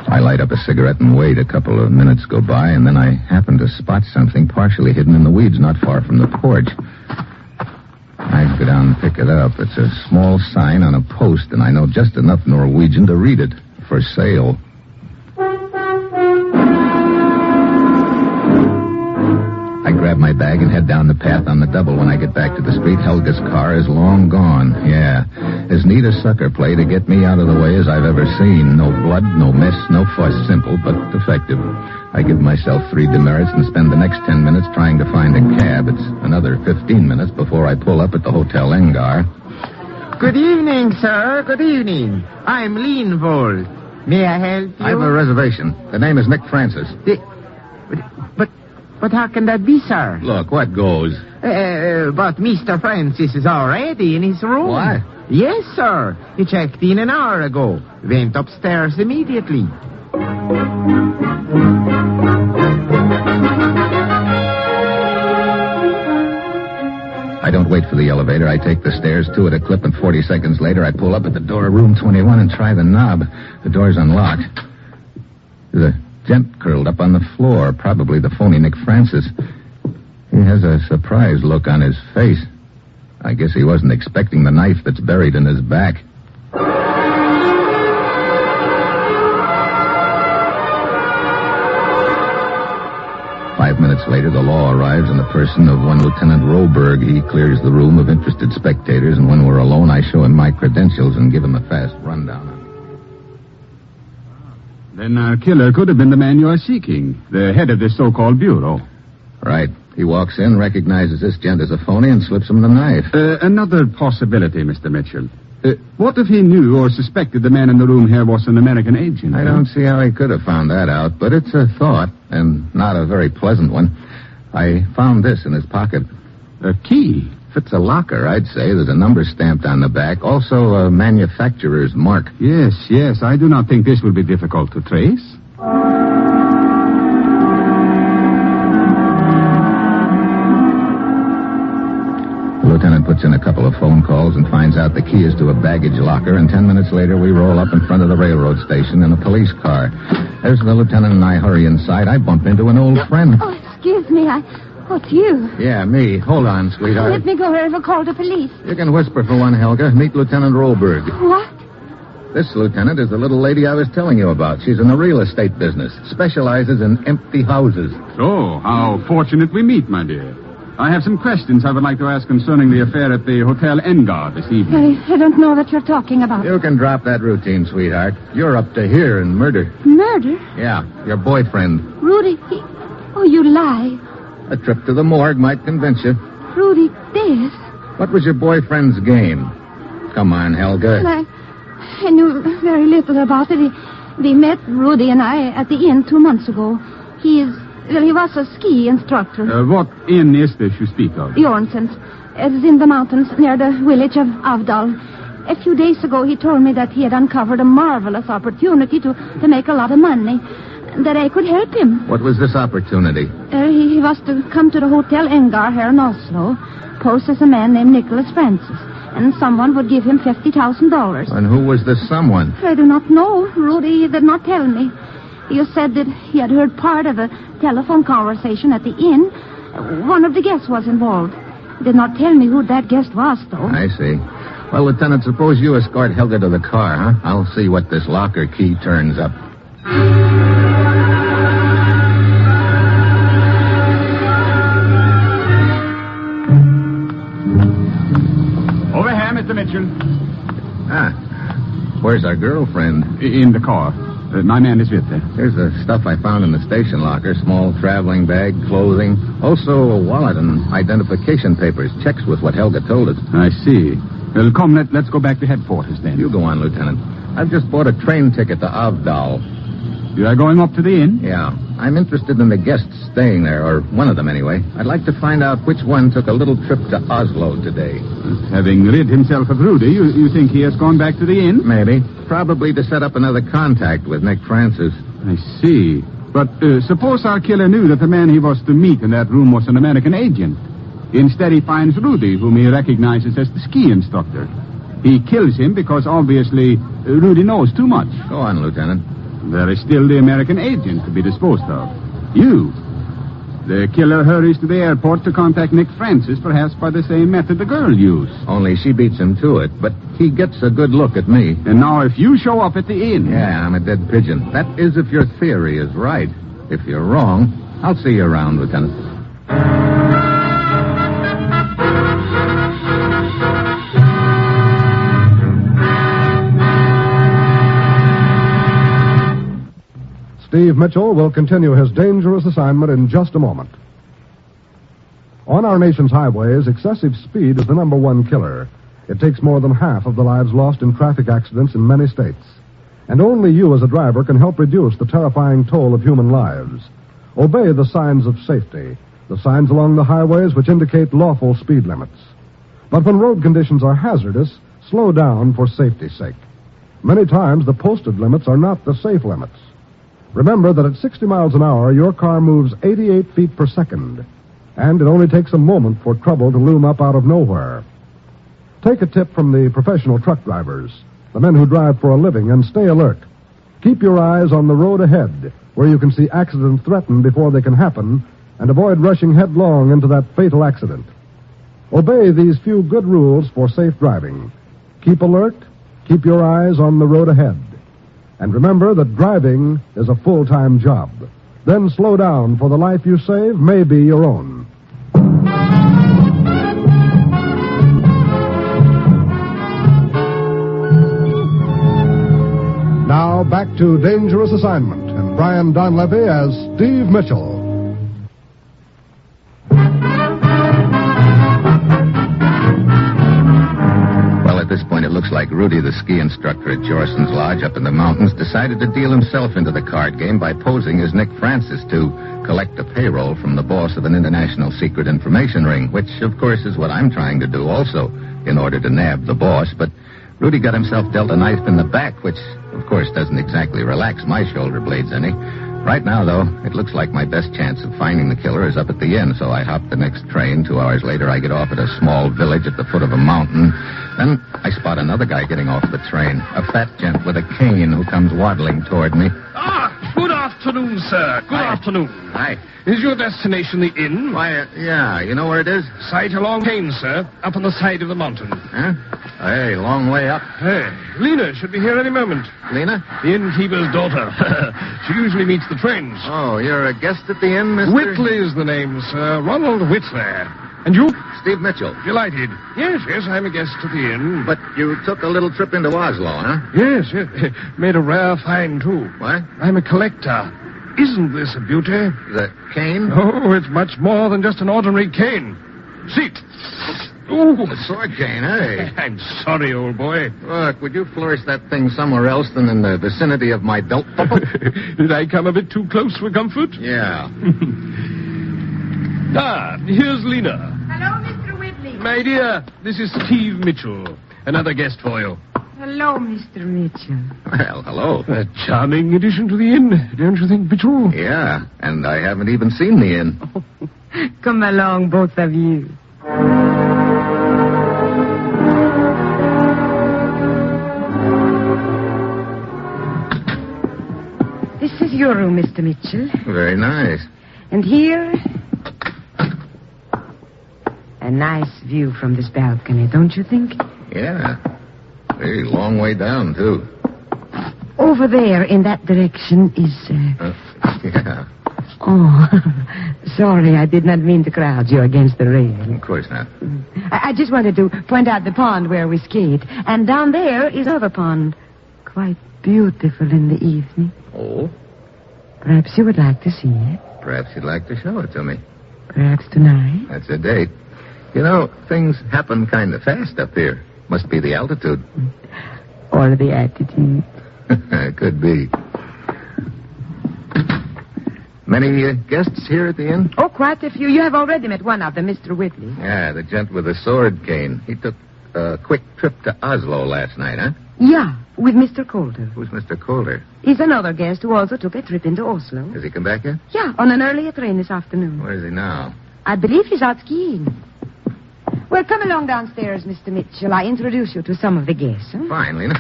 I light up a cigarette and wait. A couple of minutes go by, and then I happen to spot something partially hidden in the weeds not far from the porch. I go down and pick it up. It's a small sign on a post, and I know just enough Norwegian to read it. for sale. I grab my bag and head down the path on the double. When I get back to the street, Helga's car is long gone. Yeah, as neat a sucker play to get me out of the way as I've ever seen. No blood, no mess, no fuss. Simple, but effective. I give myself 3 demerits and spend the next 10 minutes trying to find a cab. It's another 15 minutes before I pull up at the Hotel Engar. Good evening, sir. Good evening. I'm Leanvold. May I help you? I have a reservation. The name is Nick Francis. But how can that be, sir? Look, what goes? But Mr. Francis is already in his room. What? Yes, sir. He checked in an hour ago. Went upstairs immediately. I don't wait for the elevator. I take the stairs, 2 at a clip, and 40 seconds later I pull up at the door of room 21 and try the knob. The door's unlocked. There's a gent curled up on the floor, probably the phony Nick Francis. He has a surprised look on his face. I guess he wasn't expecting the knife that's buried in his back. 5 minutes later, the law arrives in the person of one Lieutenant Roberg. He clears the room of interested spectators, and when we're alone, I show him my credentials and give him a fast rundown. Then our killer could have been the man you are seeking, the head of this so-called bureau. Right. He walks in, recognizes this gent as a phony, and slips him the knife. Another possibility, Mr. Mitchell. What if he knew or suspected the man in the room here was an American agent? I don't see how he could have found that out, but it's a thought, and not a very pleasant one. I found this in his pocket. A key? Fits a locker, I'd say. There's a number stamped on the back. Also a manufacturer's mark. Yes. I do not think this will be difficult to trace. The lieutenant puts in a couple of phone calls and finds out the key is to a baggage locker, and 10 minutes later we roll up in front of the railroad station in a police car. There's the lieutenant and I hurry inside. I bump into an old friend. Oh, excuse me. It's you. Yeah, me. Hold on, sweetheart. Let me go here and call the police. You can whisper for one, Helga. Meet Lieutenant Roberg. What? This lieutenant is the little lady I was telling you about. She's in the real estate business. Specializes in empty houses. So, how fortunate we meet, my dear. I have some questions I would like to ask concerning the affair at the Hotel Engar this evening. I don't know what you're talking about. You can drop that routine, sweetheart. You're up to here in murder. Murder? Yeah, your boyfriend. Rudy, Oh, you lie. A trip to the morgue might convince you. Rudy, this? What was your boyfriend's game? Come on, Helga. Well, I knew very little about it. We met, Rudy and I, at the inn 2 months ago. He was a ski instructor. What inn is this you speak of? Jornson's. It's in the mountains near the village of Avdal. A few days ago, he told me that he had uncovered a marvelous opportunity to make a lot of money. That I could help him. What was this opportunity? He was to come to the Hotel Engar here in Oslo, pose as a man named Nicholas Francis, and someone would give him $50,000. And who was this someone? I do not know. Rudy did not tell me. You said that he had heard part of a telephone conversation at the inn. One of the guests was involved. He did not tell me who that guest was, though. I see. Well, Lieutenant, suppose you escort Helga to the car, huh? I'll see what this locker key turns up. Over here, Mr. Mitchell. Where's our girlfriend? In the car. My man is with her. Here's the stuff I found in the station locker. Small traveling bag, clothing. Also a wallet and identification papers. Checks with what Helga told us. I see. Well, come, let's go back to headquarters then. You go on, Lieutenant. I've just bought a train ticket to Avdal. You are going up to the inn? Yeah. I'm interested in the guests staying there, or one of them anyway. I'd like to find out which one took a little trip to Oslo today. Having rid himself of Rudy, you think he has gone back to the inn? Maybe. Probably to set up another contact with Nick Francis. I see. But suppose our killer knew that the man he was to meet in that room was an American agent. Instead, he finds Rudy, whom he recognizes as the ski instructor. He kills him because, obviously, Rudy knows too much. Go on, Lieutenant. There is still the American agent to be disposed of. You. The killer hurries to the airport to contact Nick Francis, perhaps by the same method the girl used. Only she beats him to it, but he gets a good look at me. And now if you show up at the inn... Yeah, I'm a dead pigeon. That is if your theory is right. If you're wrong, I'll see you around, Lieutenant. Steve Mitchell will continue his dangerous assignment in just a moment. On our nation's highways, excessive speed is the number one killer. It takes more than half of the lives lost in traffic accidents in many states. And only you as a driver can help reduce the terrifying toll of human lives. Obey the signs of safety, the signs along the highways which indicate lawful speed limits. But when road conditions are hazardous, slow down for safety's sake. Many times the posted limits are not the safe limits. Remember that at 60 miles an hour, your car moves 88 feet per second, and it only takes a moment for trouble to loom up out of nowhere. Take a tip from the professional truck drivers, the men who drive for a living, and stay alert. Keep your eyes on the road ahead, where you can see accidents threaten before they can happen, and avoid rushing headlong into that fatal accident. Obey these few good rules for safe driving. Keep alert, keep your eyes on the road ahead. And remember that driving is a full-time job. Then slow down, for the life you save may be your own. Now back to Dangerous Assignment and Brian Donlevy as Steve Mitchell. At this point, it looks like Rudy, the ski instructor at Jorson's Lodge up in the mountains, decided to deal himself into the card game by posing as Nick Francis to collect a payroll from the boss of an international secret information ring, which, of course, is what I'm trying to do also in order to nab the boss. But Rudy got himself dealt a knife in the back, which, of course, doesn't exactly relax my shoulder blades any. Right now, though, it looks like my best chance of finding the killer is up at the inn, so I hop the next train. 2 hours later, I get off at a small village at the foot of a mountain. Then I spot another guy getting off the train, a fat gent with a cane who comes waddling toward me. Good afternoon, sir. Good afternoon. Hi. Is your destination the inn? Why, yeah. You know where it is? Sight along Cane, sir. Up on the side of the mountain. Huh? Hey, long way up. Hey, Lena should be here any moment. Lena? The innkeeper's daughter. She usually meets the trains. Oh, you're a guest at the inn, Mr.? Whitley's the name, sir. Ronald Whitley. And you? Steve Mitchell. Delighted. Yes, I'm a guest at the inn. But you took a little trip into Oslo, huh? Yes. Made a rare find, too. What? I'm a collector. Isn't this a beauty? The cane? Oh, it's much more than just an ordinary cane. See it. Ooh. A sword cane, eh? I'm sorry, old boy. Look, would you flourish that thing somewhere else than in the vicinity of my belt buckle? Did I come a bit too close for comfort? Yeah. Here's Lena. Hello, Mr. Whitley. My dear, this is Steve Mitchell. Another guest for you. Hello, Mr. Mitchell. Well, hello. A charming addition to the inn, don't you think, Mitchell? Yeah, and I haven't even seen the inn. Come along, both of you. This is your room, Mr. Mitchell. Very nice. And here, a nice view from this balcony, don't you think? Yeah. Very long way down, too. Over there, in that direction, is... Yeah. Oh, sorry, I did not mean to crowd you against the railing. Of course not. I just wanted to point out the pond where we skate. And down there is another pond. Quite beautiful in the evening. Oh? Perhaps you would like to see it. Perhaps you'd like to show it to me. Perhaps tonight. That's a date. You know, things happen kind of fast up here. Must be the altitude. Or the attitude. Could be. Many guests here at the inn? Oh, quite a few. You have already met one of them, Mr. Whitley. Yeah, the gent with the sword cane. He took a quick trip to Oslo last night, huh? Yeah, with Mr. Calder. Who's Mr. Calder? He's another guest who also took a trip into Oslo. Has he come back yet? Yeah, on an earlier train this afternoon. Where is he now? I believe he's out skiing. Well, come along downstairs, Mr. Mitchell. I introduce you to some of the guests. Huh? Fine, Lena.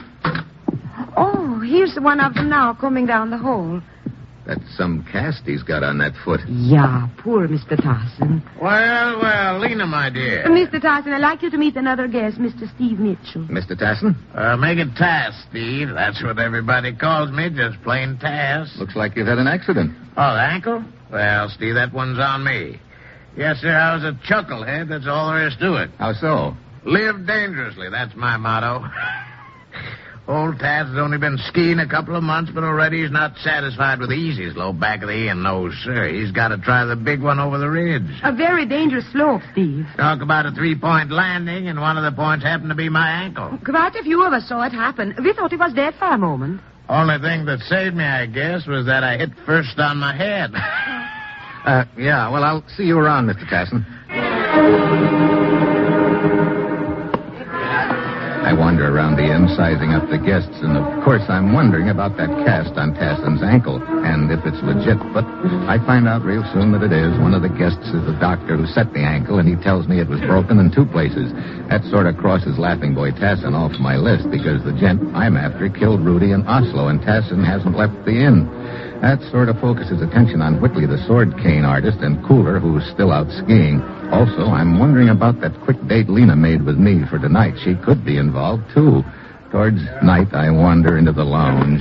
Oh, here's one of them now coming down the hall. That's some cast he's got on that foot. Yeah, poor Mr. Tyson. Well, Lena, my dear. Mr. Tyson, I'd like you to meet another guest, Mr. Steve Mitchell. Mr. Tyson? Make it Tass, Steve. That's what everybody calls me, just plain Tass. Looks like you've had an accident. Oh, the ankle? Well, Steve, that one's on me. Yes, sir, I was a chucklehead. That's all there is to it. How so? Live dangerously. That's my motto. Old Taz has only been skiing a couple of months, but already he's not satisfied with the easy slope back of the inn. No, sir. He's got to try the big one over the ridge. A very dangerous slope, Steve. Talk about a 3-point landing, and one of the points happened to be my ankle. Quite a few of us saw it happen. We thought he was dead for a moment. Only thing that saved me, I guess, was that I hit first on my head. Yeah, well, I'll see you around, Mr. Tassin. I wander around the inn, sizing up the guests, and of course I'm wondering about that cast on Tassin's ankle, and if it's legit, but I find out real soon that it is. One of the guests is the doctor who set the ankle, and he tells me it was broken in 2 places. That sort of crosses Laughing Boy Tassin off my list, because the gent I'm after killed Rudy in Oslo, and Tassin hasn't left the inn. That sort of focuses attention on Whitley, the sword cane artist, and Cooler, who's still out skiing. Also, I'm wondering about that quick date Lena made with me for tonight. She could be involved, too. Towards night, I wander into the lounge.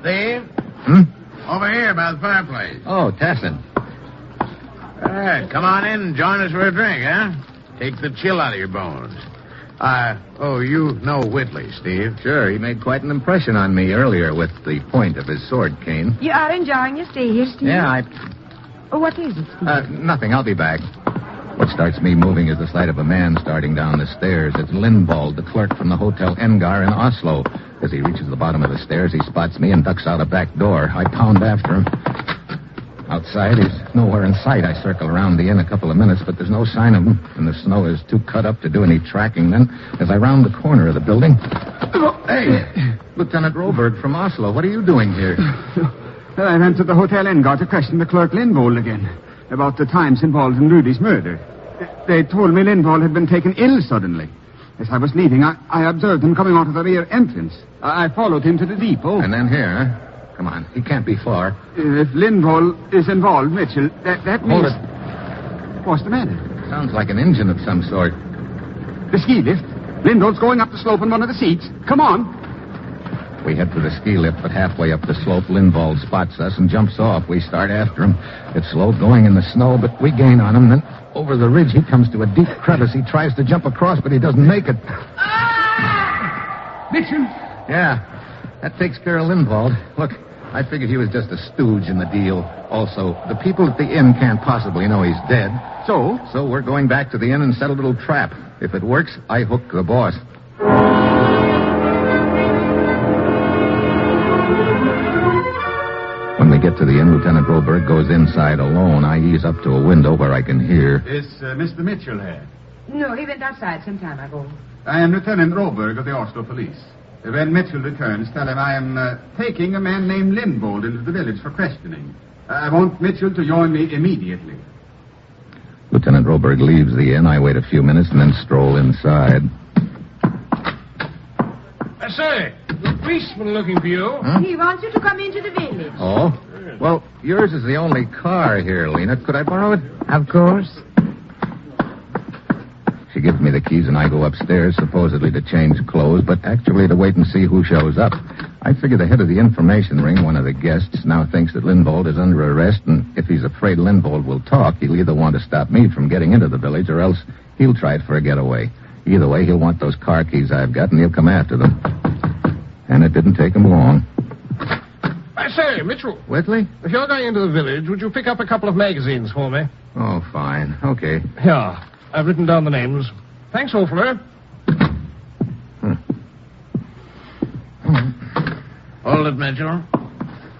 Steve? Over here by the fireplace. Oh, Tassin. All right, come on in and join us for a drink, huh? Take the chill out of your bones. You know Whitley, Steve. Sure, he made quite an impression on me earlier with the point of his sword cane. You are enjoying your stay here, Steve? Yeah, What is it, Steve? Nothing. I'll be back. What starts me moving is the sight of a man starting down the stairs. It's Lindvald, the clerk from the Hotel Engar in Oslo. As he reaches the bottom of the stairs, he spots me and ducks out a back door. I pound after him. Outside, he's nowhere in sight. I circle around the inn a couple of minutes, but there's no sign of him, and the snow is too cut up to do any tracking. Then, as I round the corner of the building... Hey, Lieutenant Roberg from Oslo, what are you doing here? I went to the Hotel Engar to question the clerk Lindvald again about the times involved in Rudy's murder. They told me Lindvald had been taken ill suddenly. As I was leaving, I observed him coming out of the rear entrance. I followed him to the depot. And then here, huh? Come on, he can't be far. If Lindvald is involved, Mitchell, that means... Hold it. What's the matter? Sounds like an engine of some sort. The ski lift. Lindvald's going up the slope on one of the seats. Come on. We head for the ski lift, but halfway up the slope, Lindvald spots us and jumps off. We start after him. It's slow going in the snow, but we gain on him. Then over the ridge, he comes to a deep crevice. He tries to jump across, but he doesn't make it. Mitchell? Yeah, that takes care of Lindvald. Look, I figured he was just a stooge in the deal. Also, the people at the inn can't possibly know he's dead. So we're going back to the inn and set a little trap. If it works, I hook the boss. When we get to the inn, Lieutenant Roberg goes inside alone. I ease up to a window where I can hear. Is Mr. Mitchell here? No, he went outside some time ago. I am Lieutenant Roberg of the Oslo Police. When Mitchell returns, tell him I am taking a man named Lindvald into the village for questioning. I want Mitchell to join me immediately. Lieutenant Roberg leaves the inn. I wait a few minutes and then stroll inside. I say, the policeman looking for you. He wants you to come into the village. Oh? Well, yours is the only car here, Lena. Could I borrow it? Of course. She gives me the keys and I go upstairs, supposedly to change clothes, but actually to wait and see who shows up. I figure the head of the information ring, one of the guests, now thinks that Lindvald is under arrest, and if he's afraid Lindvald will talk, he'll either want to stop me from getting into the village, or else he'll try it for a getaway. Either way, he'll want those car keys I've got, and he'll come after them. And it didn't take him long. I say, Mitchell. Whitley? If you're going into the village, would you pick up a couple of magazines for me? Oh, fine. Okay. Yeah. I've written down the names. Thanks awfully. Hold it, Mitchell.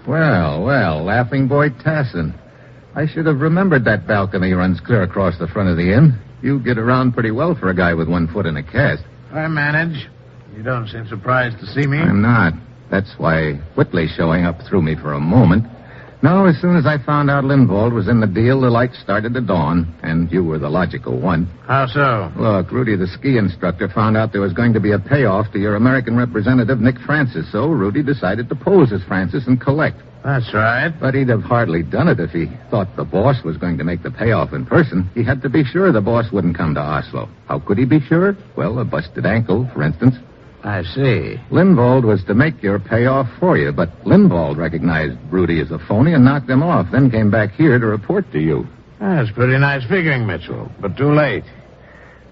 Well, Laughing Boy Tassin. I should have remembered that balcony runs clear across the front of the inn. You get around pretty well for a guy with 1 foot in a cast. I manage. You don't seem surprised to see me. I'm not. That's why Whitley showing up threw me for a moment. No, as soon as I found out Lindvald was in the deal, the light started to dawn, and you were the logical one. How so? Look, Rudy, the ski instructor, found out there was going to be a payoff to your American representative, Nick Francis, so Rudy decided to pose as Francis and collect. That's right. But he'd have hardly done it if he thought the boss was going to make the payoff in person. He had to be sure the boss wouldn't come to Oslo. How could he be sure? Well, a busted ankle, for instance. I see. Lindvald was to make your payoff for you, but Lindvald recognized Rudy as a phony and knocked him off, then came back here to report to you. That's pretty nice figuring, Mitchell, but too late.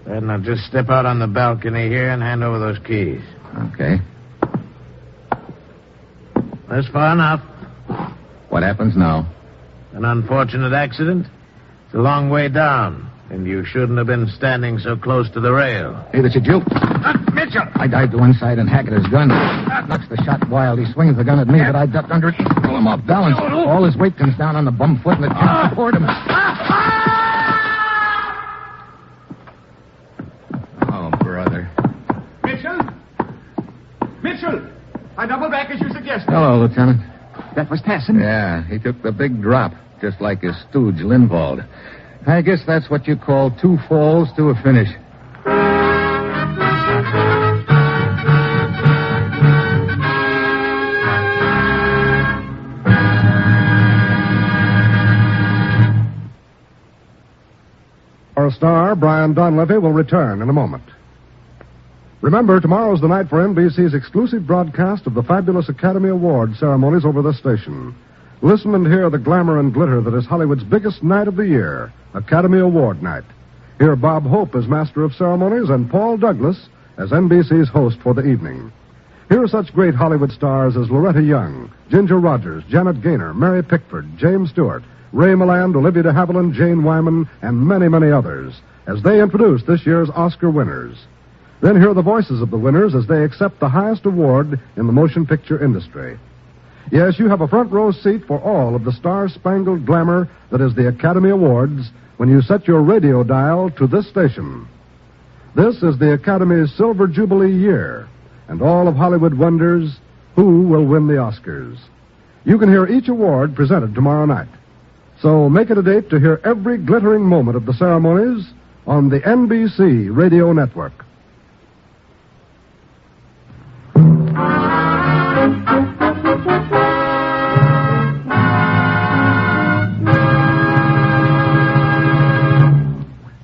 Better not just step out on the balcony here and hand over those keys. Okay. That's far enough. What happens now? An unfortunate accident. It's a long way down, and you shouldn't have been standing so close to the rail. Hey, that's a joke. Mitchell! I dived to one side and hacked at his gun. Knocks the shot wild. He swings the gun at me, but I ducked under it, pull him off balance. All his weight comes down on the bum foot, and it can't support him. Oh, brother. Mitchell! I double back as you suggested. Hello, Lieutenant. That was Tassin? Yeah, he took the big drop, just like his stooge, Lindvald. I guess that's what you call 2 falls to a finish. Our star, Brian Donlevy, will return in a moment. Remember, tomorrow's the night for NBC's exclusive broadcast of the fabulous Academy Award ceremonies over this station. Listen and hear the glamour and glitter that is Hollywood's biggest night of the year, Academy Award night. Hear Bob Hope as Master of Ceremonies and Paul Douglas as NBC's host for the evening. Here are such great Hollywood stars as Loretta Young, Ginger Rogers, Janet Gaynor, Mary Pickford, James Stewart, Ray Milland, Olivia de Havilland, Jane Wyman, and many, many others as they introduce this year's Oscar winners. Then hear the voices of the winners as they accept the highest award in the motion picture industry. Yes, you have a front row seat for all of the star-spangled glamour that is the Academy Awards when you set your radio dial to this station. This is the Academy's Silver Jubilee year, and all of Hollywood wonders who will win the Oscars. You can hear each award presented tomorrow night. So make it a date to hear every glittering moment of the ceremonies on the NBC Radio Network.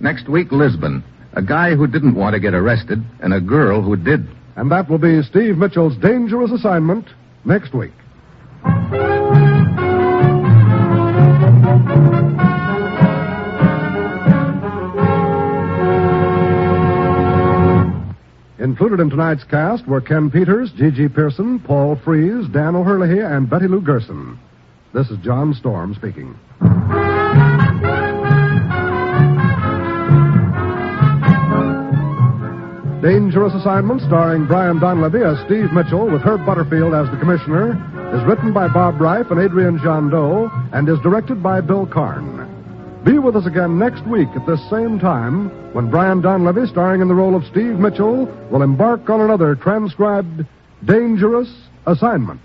Next week, Lisbon. A guy who didn't want to get arrested and a girl who did. And that will be Steve Mitchell's dangerous assignment next week. Included in tonight's cast were Ken Peters, Gigi Pearson, Paul Frees, Dan O'Hurley, and Betty Lou Gerson. This is John Storm speaking. Dangerous Assignment, starring Brian Donlevy as Steve Mitchell with Herb Butterfield as the Commissioner, is written by Bob Reif and Adrian Jondeau and is directed by Bill Karn. Be with us again next week at this same time when Brian Donlevy, starring in the role of Steve Mitchell, will embark on another transcribed Dangerous Assignment.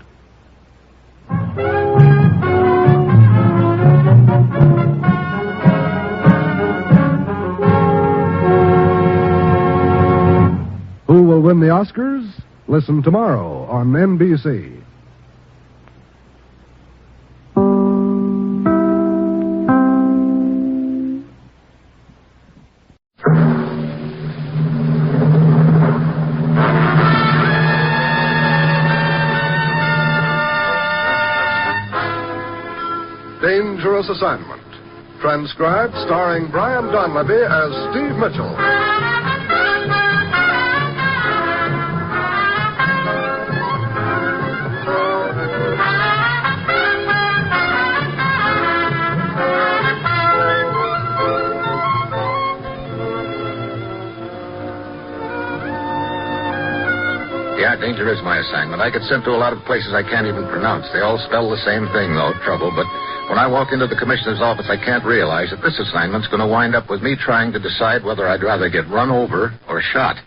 Who will win the Oscars? Listen tomorrow on NBC. Dangerous Assignment. Transcribed, starring Brian Donlevy as Steve Mitchell. Yeah, danger is my assignment. I get sent to a lot of places I can't even pronounce. They all spell the same thing, though, trouble. But when I walk into the commissioner's office, I can't realize that this assignment's going to wind up with me trying to decide whether I'd rather get run over or shot.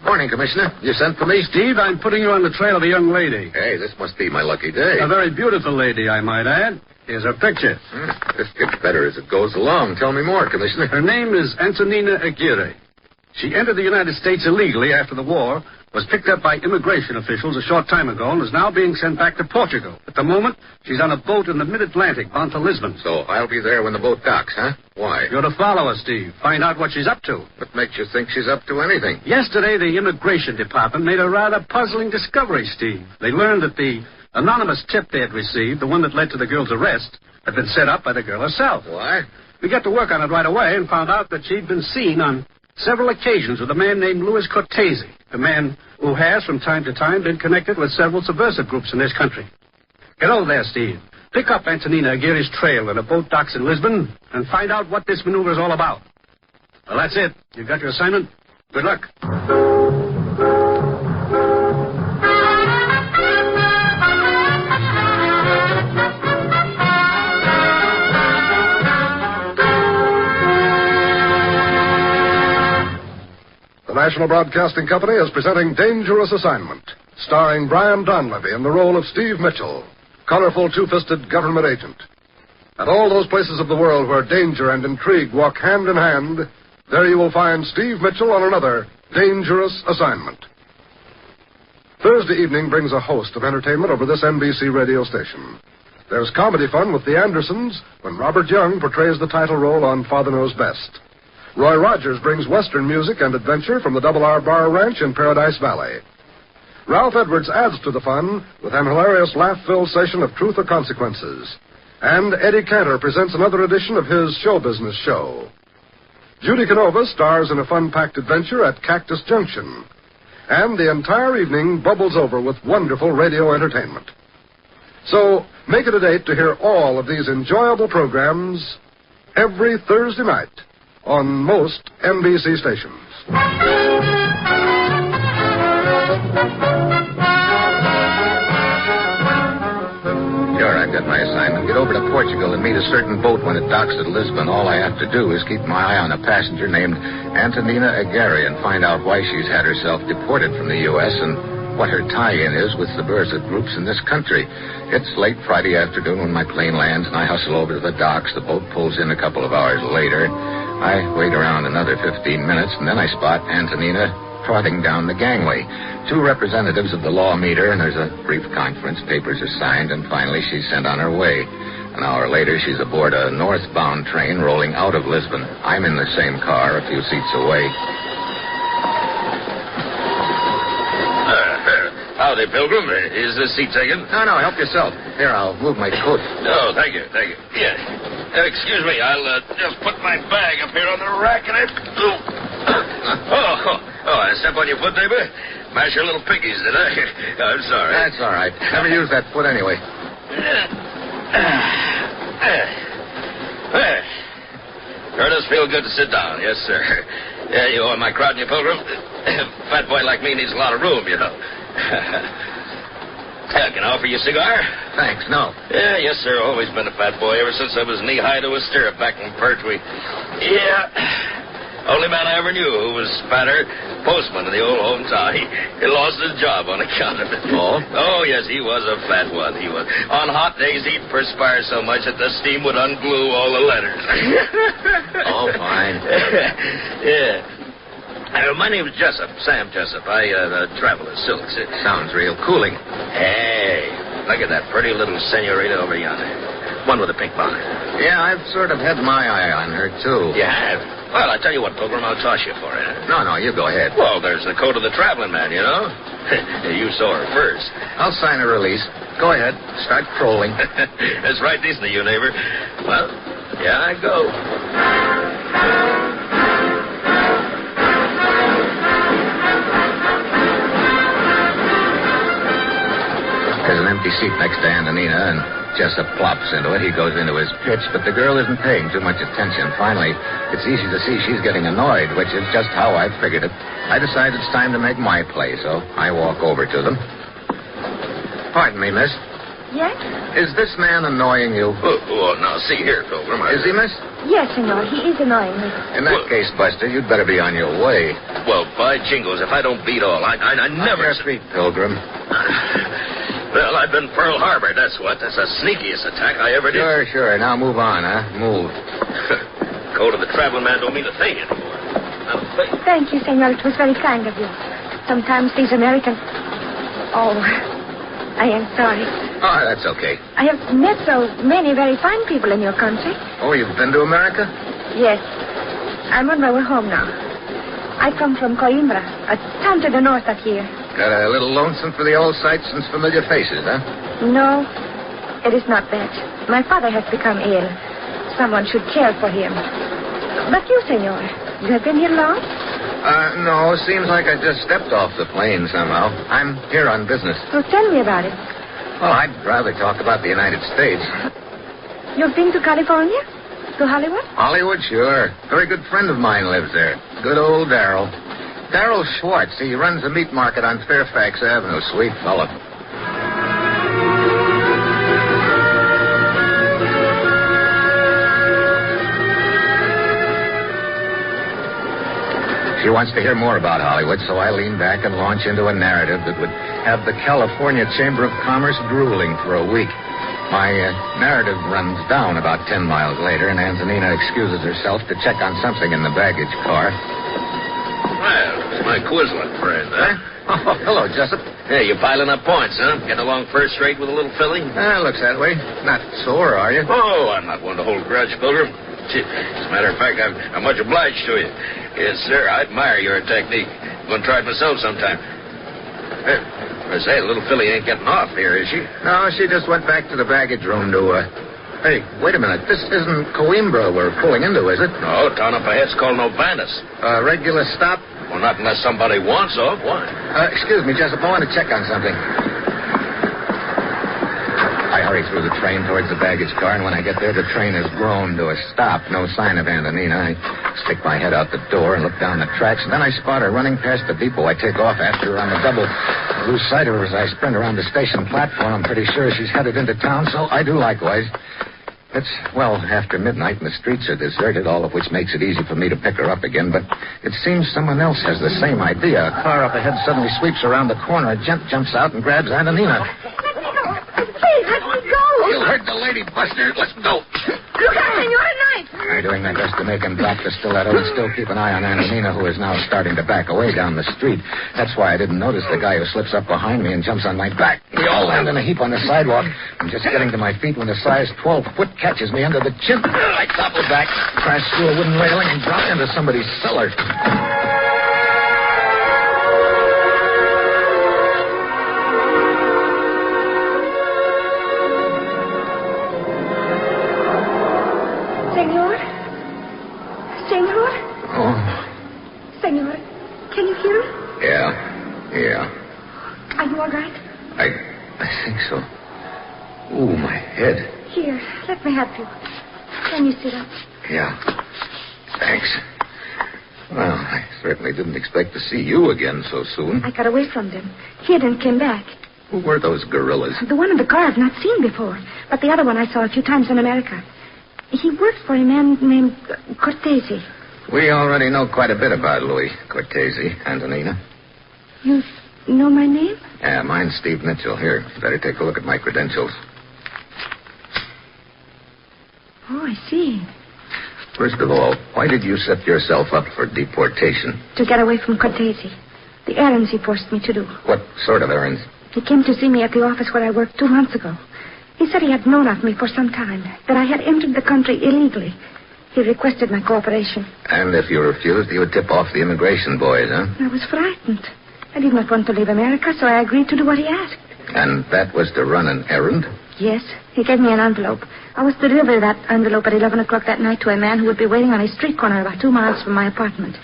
Morning, Commissioner. You sent for me? Steve, I'm putting you on the trail of a young lady. Hey, this must be my lucky day. A very beautiful lady, I might add. Here's her picture. This gets better as it goes along. Tell me more, Commissioner. Her name is Antonina Aquirre. She entered the United States illegally after the war, was picked up by immigration officials a short time ago, and is now being sent back to Portugal. At the moment, she's on a boat in the mid-Atlantic, bound to Lisbon. So I'll be there when the boat docks, huh? Why? You're to follow her, Steve. Find out what she's up to. What makes you think she's up to anything? Yesterday, the Immigration Department made a rather puzzling discovery, Steve. They learned that the anonymous tip they had received, the one that led to the girl's arrest, had been set up by the girl herself. What? We got to work on it right away and found out that she'd been seen on several occasions with a man named Louis Cortese, a man who has, from time to time, been connected with several subversive groups in this country. Get over there, Steve. Pick up Antonina Aquirre's trail when a boat docks in Lisbon and find out what this maneuver is all about. Well, that's it. You got your assignment. Good luck. The National Broadcasting Company is presenting Dangerous Assignment, starring Brian Donlevy in the role of Steve Mitchell, colorful two-fisted government agent. At all those places of the world where danger and intrigue walk hand in hand, there you will find Steve Mitchell on another Dangerous Assignment. Thursday evening brings a host of entertainment over this NBC radio station. There's comedy fun with the Andersons when Robert Young portrays the title role on Father Knows Best. Roy Rogers brings Western music and adventure from the Double R Bar Ranch in Paradise Valley. Ralph Edwards adds to the fun with an hilarious laugh-filled session of Truth or Consequences. And Eddie Cantor presents another edition of his show business show. Judy Canova stars in a fun-packed adventure at Cactus Junction. And the entire evening bubbles over with wonderful radio entertainment. So, make it a date to hear all of these enjoyable programs every Thursday night on most NBC stations. Sure, I've got my assignment. Get over to Portugal and meet a certain boat when it docks at Lisbon. All I have to do is keep my eye on a passenger named Antonina Aquirre and find out why she's had herself deported from the U.S. and what her tie-in is with subversive groups in this country. It's late Friday afternoon when my plane lands, and I hustle over to the docks. The boat pulls in a couple of hours later. I wait around another 15 minutes, and then I spot Antonina trotting down the gangway. Two representatives of the law meet her, and there's a brief conference. Papers are signed, and finally she's sent on her way. An hour later, she's aboard a northbound train rolling out of Lisbon. I'm in the same car, a few seats away. Howdy, Pilgrim. Is this seat taken? No, help yourself. Here, I'll move my coat. Oh, thank you. Yeah. Excuse me, I'll just put my bag up here on the rack and I... I step on your foot, neighbor? Mash your little piggies, did I? I'm sorry. That's all right. Never use that foot anyway. Sure does feel good to sit down, yes, sir. Yeah, you know, am I crowding you, Pilgrim? Fat boy like me needs a lot of room, you know. Can I offer you a cigar? Thanks, no. Yeah, yes, sir. Always been a fat boy ever since I was knee-high to a stirrup back in Pertwee. Yeah. Only man I ever knew who was fatter, postman in the old hometown. He lost his job on account of it. Oh? Oh, yes, he was a fat one, he was. On hot days, he'd perspire so much that the steam would unglue all the letters. Oh, fine. Yeah. My name's Jessup, Sam Jessup. I travel in silks. Sounds real cooling. Hey, look at that pretty little senorita over yonder. One with a pink bonnet. Yeah, I've sort of had my eye on her, too. You have? Well, I tell you what, Pilgrim, I'll toss you for it. No, you go ahead. Well, there's the coat of the traveling man, you know. You saw her first. I'll sign a release. Go ahead. Start trolling. That's right decent of you, neighbor. Well, here I go. There's an empty seat next to Antonina, and Jessup plops into it. He goes into his pitch, but the girl isn't paying too much attention. Finally, it's easy to see she's getting annoyed, which is just how I figured it. I decide it's time to make my play, so I walk over to them. Pardon me, miss. Yes? Is this man annoying you? Oh, now, see here, Pilgrim. Is he, miss? Yes, senor. He is annoying me. In that case, Buster, you'd better be on your way. Well, by jingles, if I don't beat all, I never... On your feet, Pilgrim. Well, I've been Pearl Harbor, that's what. That's the sneakiest attack I ever did. Sure. Now move on, huh? Move. Code of the traveling man don't mean a thing anymore. Not a Thank you, senor. It was very kind of you. Sometimes these Americans... Oh, I am sorry. Oh, that's okay. I have met so many very fine people in your country. Oh, you've been to America? Yes. I'm on my way home now. I come from Coimbra, a town to the north of here. Got a little lonesome for the old sights and familiar faces, huh? No, it is not that. My father has become ill. Someone should care for him. But you, senor, you have been here long? No, seems like I just stepped off the plane somehow. I'm here on business. Well, tell me about it. Well, I'd rather talk about the United States. You've been to California? To Hollywood? Hollywood, sure. A very good friend of mine lives there. Good old Darrell. Darrell Schwartz. He runs the meat market on Fairfax Avenue. Sweet fella. She wants to hear more about Hollywood, so I lean back and launch into a narrative that would have the California Chamber of Commerce drooling for a week. My narrative runs down about 10 miles later, and Antonina excuses herself to check on something in the baggage car. Well, it's my Quizlet friend, huh? Oh, hello, Jessup. Hey, you piling up points, huh? Getting along first rate with a little filly? Looks that way. Not sore, are you? Oh, I'm not one to hold grudge, Pilgrim. As a matter of fact, I'm much obliged to you. Yes, sir, I admire your technique. I'm going to try it myself sometime. Hey, I say, the little filly ain't getting off here, is she? No, she just went back to the baggage room to, Hey, wait a minute. This isn't Coimbra we're pulling into, is it? No, town up ahead's called Novanas. Regular stop? Well, not unless somebody wants off. Why? Excuse me, Jessup. I want to check on something. I hurry through the train towards the baggage car, and when I get there, the train has grown to a stop. No sign of Antonina. I stick my head out the door and look down the tracks, and then I spot her running past the depot. I take off after her on the double. I lose sight of her as I sprint around the station platform. I'm pretty sure she's headed into town, so I do likewise. It's, well, after midnight, and the streets are deserted, all of which makes it easy for me to pick her up again, but it seems someone else has the same idea. A car up ahead suddenly sweeps around the corner. A gent jumps out and grabs Antonina. Please, let me go. You heard the lady, Buster. Let's go. Look out, senor, at night. I'm doing my best to make him drop the stiletto and still keep an eye on Antonina, who is now starting to back away down the street. That's why I didn't notice the guy who slips up behind me and jumps on my back. We all land in a heap on the sidewalk. I'm just getting to my feet when a size 12 foot catches me under the chin. I topple back, crash through a wooden railing, and drop into somebody's cellar. Senor, can you hear me? Yeah. Are you all right? I think so. Ooh, my head. Here, let me help you. Can you sit up? Yeah. Thanks. Well, I certainly didn't expect to see you again so soon. I got away from them. Hid and came back. Who were those gorillas? The one in the car I've not seen before, but the other one I saw a few times in America. He worked for a man named Cortese. We already know quite a bit about Louis Cortese, Antonina. You know my name? Yeah, mine's Steve Mitchell. Here, better take a look at my credentials. Oh, I see. First of all, why did you set yourself up for deportation? To get away from Cortese. The errands he forced me to do. What sort of errands? He came to see me at the office where I worked 2 months ago. He said he had known of me for some time, that I had entered the country illegally. He requested my cooperation. And if you refused, he would tip off the immigration boys, huh? I was frightened. I did not want to leave America, so I agreed to do what he asked. And that was to run an errand? Yes. He gave me an envelope. I was to deliver that envelope at 11 o'clock that night to a man who would be waiting on a street corner about 2 miles from my apartment.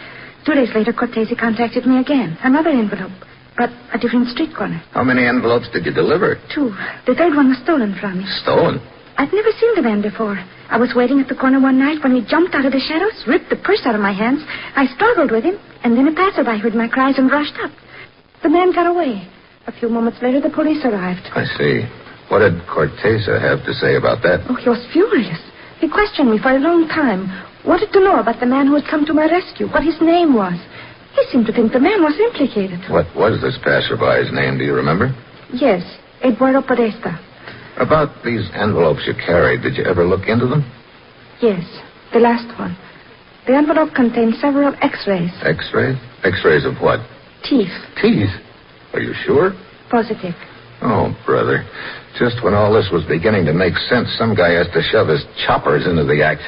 2 days later, Cortese contacted me again. Another envelope, but a different street corner. How many envelopes did you deliver? 2. The third one was stolen from me. Stolen? I'd never seen the man before. I was waiting at the corner one night when he jumped out of the shadows, ripped the purse out of my hands. I struggled with him, and then a passerby heard my cries and rushed up. The man got away. A few moments later, the police arrived. I see. What did Cortese have to say about that? Oh, he was furious. He questioned me for a long time. Wanted to know about the man who had come to my rescue, what his name was. He seemed to think the man was implicated. What was this passerby's name, do you remember? Yes, Eduardo Podesta. About these envelopes you carried, did you ever look into them? Yes, the last one. The envelope contained several X-rays. X-rays? X-rays of what? Teeth. Teeth? Are you sure? Positive. Oh, brother. Just when all this was beginning to make sense, some guy has to shove his choppers into the act.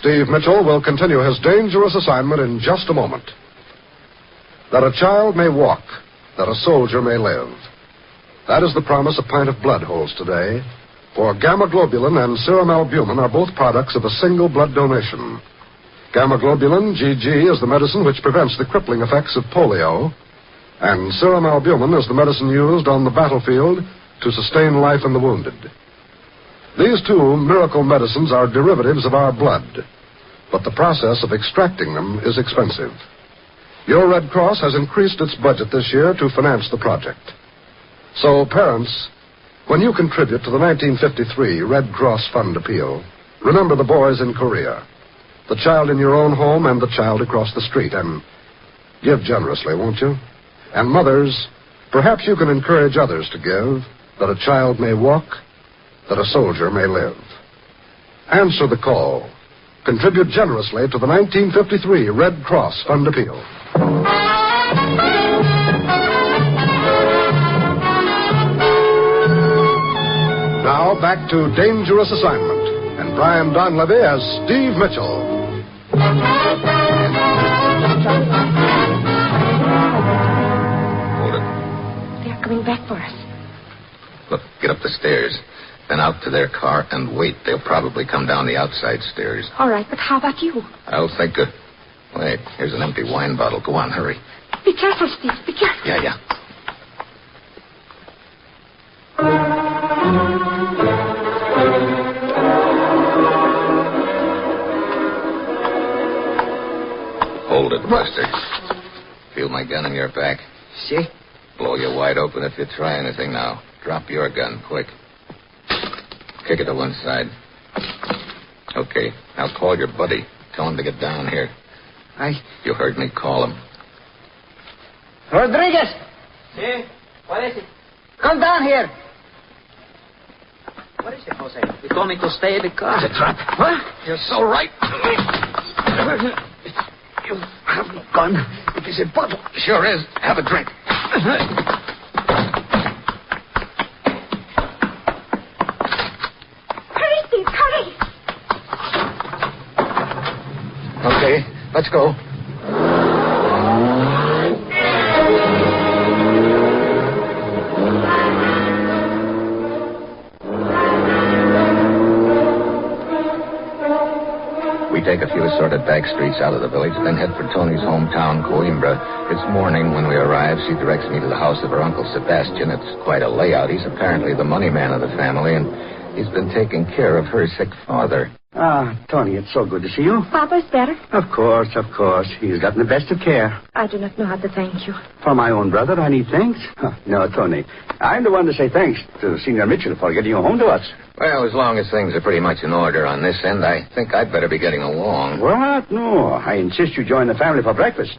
Steve Mitchell will continue his dangerous assignment in just a moment. That a child may walk, that a soldier may live. That is the promise a pint of blood holds today. For gamma globulin and serum albumin are both products of a single blood donation. Gamma globulin, GG, is the medicine which prevents the crippling effects of polio, and serum albumin is the medicine used on the battlefield to sustain life in the wounded. These two miracle medicines are derivatives of our blood, but the process of extracting them is expensive. Your Red Cross has increased its budget this year to finance the project. So, parents, when you contribute to the 1953 Red Cross Fund appeal, remember the boys in Courier, the child in your own home and the child across the street, and give generously, won't you? And mothers, perhaps you can encourage others to give, that a child may walk, that a soldier may live. Answer the call. Contribute generously to the 1953 Red Cross Fund appeal. Now back to Dangerous Assignment and Brian Donlevy as Steve Mitchell. Hold it. They're coming back for us. Look, get up the stairs. Then out to their car and wait. They'll probably come down the outside stairs. All right, but how about you? I'll think of... Wait, here's an empty wine bottle. Go on, hurry. Be careful, Steve. Be careful. Yeah. Hold it, Buster. Feel my gun in your back? See? Blow you wide open if you try anything now. Drop your gun, quick. Kick it to one side. Okay, now call your buddy. Tell him to get down here. You heard me call him. Rodriguez! See? What is it? Come down here. What is it, Jose? You told me to stay in the car. It's a trap. What? You're so right. You have no gun. It is a bottle. Sure is. Have a drink. Hurry, Steve, hurry. Okay, let's go. We take a few assorted back streets out of the village, then head for Tony's hometown, Coimbra. It's morning when we arrive. She directs me to the house of her Uncle Sebastian. It's quite a layout. He's apparently the money man of the family, and he's been taking care of her sick father. Ah, Tony, it's so good to see you. Papa's better. Of course. He's gotten the best of care. I do not know how to thank you. For my own brother, I need thanks? No, Tony. I'm the one to say thanks to Senior Mitchell for getting you home to us. Well, as long as things are pretty much in order on this end, I think I'd better be getting along. What? No, I insist you join the family for breakfast.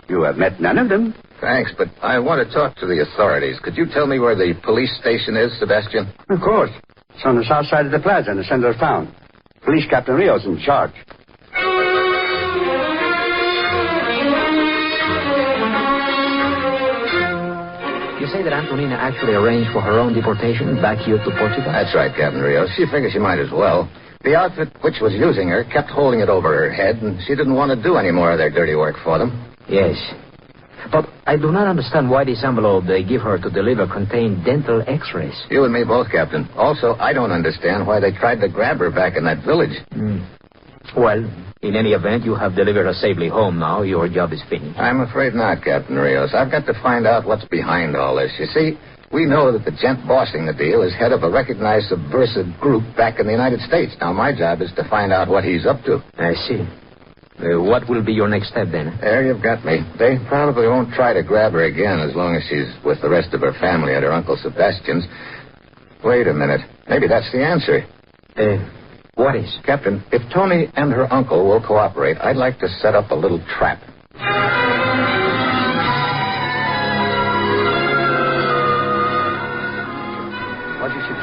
You have met none of them. Thanks, but I want to talk to the authorities. Could you tell me where the police station is, Sebastian? Of course. It's on the south side of the plaza in the center of town. Police Captain Rios in charge. You say that Antonina actually arranged for her own deportation back here to Portugal? That's right, Captain Rios. She figured she might as well. The outfit which was using her kept holding it over her head, and she didn't want to do any more of their dirty work for them. Yes. But I do not understand why this envelope they give her to deliver contained dental x-rays. You and me both, Captain. Also, I don't understand why they tried to grab her back in that village. Well, in any event, you have delivered her safely home now. Your job is finished. I'm afraid not, Captain Rios. I've got to find out what's behind all this. You see, we know that the gent bossing the deal is head of a recognized subversive group back in the United States. Now, my job is to find out what he's up to. I see. What will be your next step, then? There, you've got me. They probably won't try to grab her again as long as she's with the rest of her family at her Uncle Sebastian's. Wait a minute. Maybe that's the answer. What is? Captain, if Tony and her uncle will cooperate, I'd like to set up a little trap.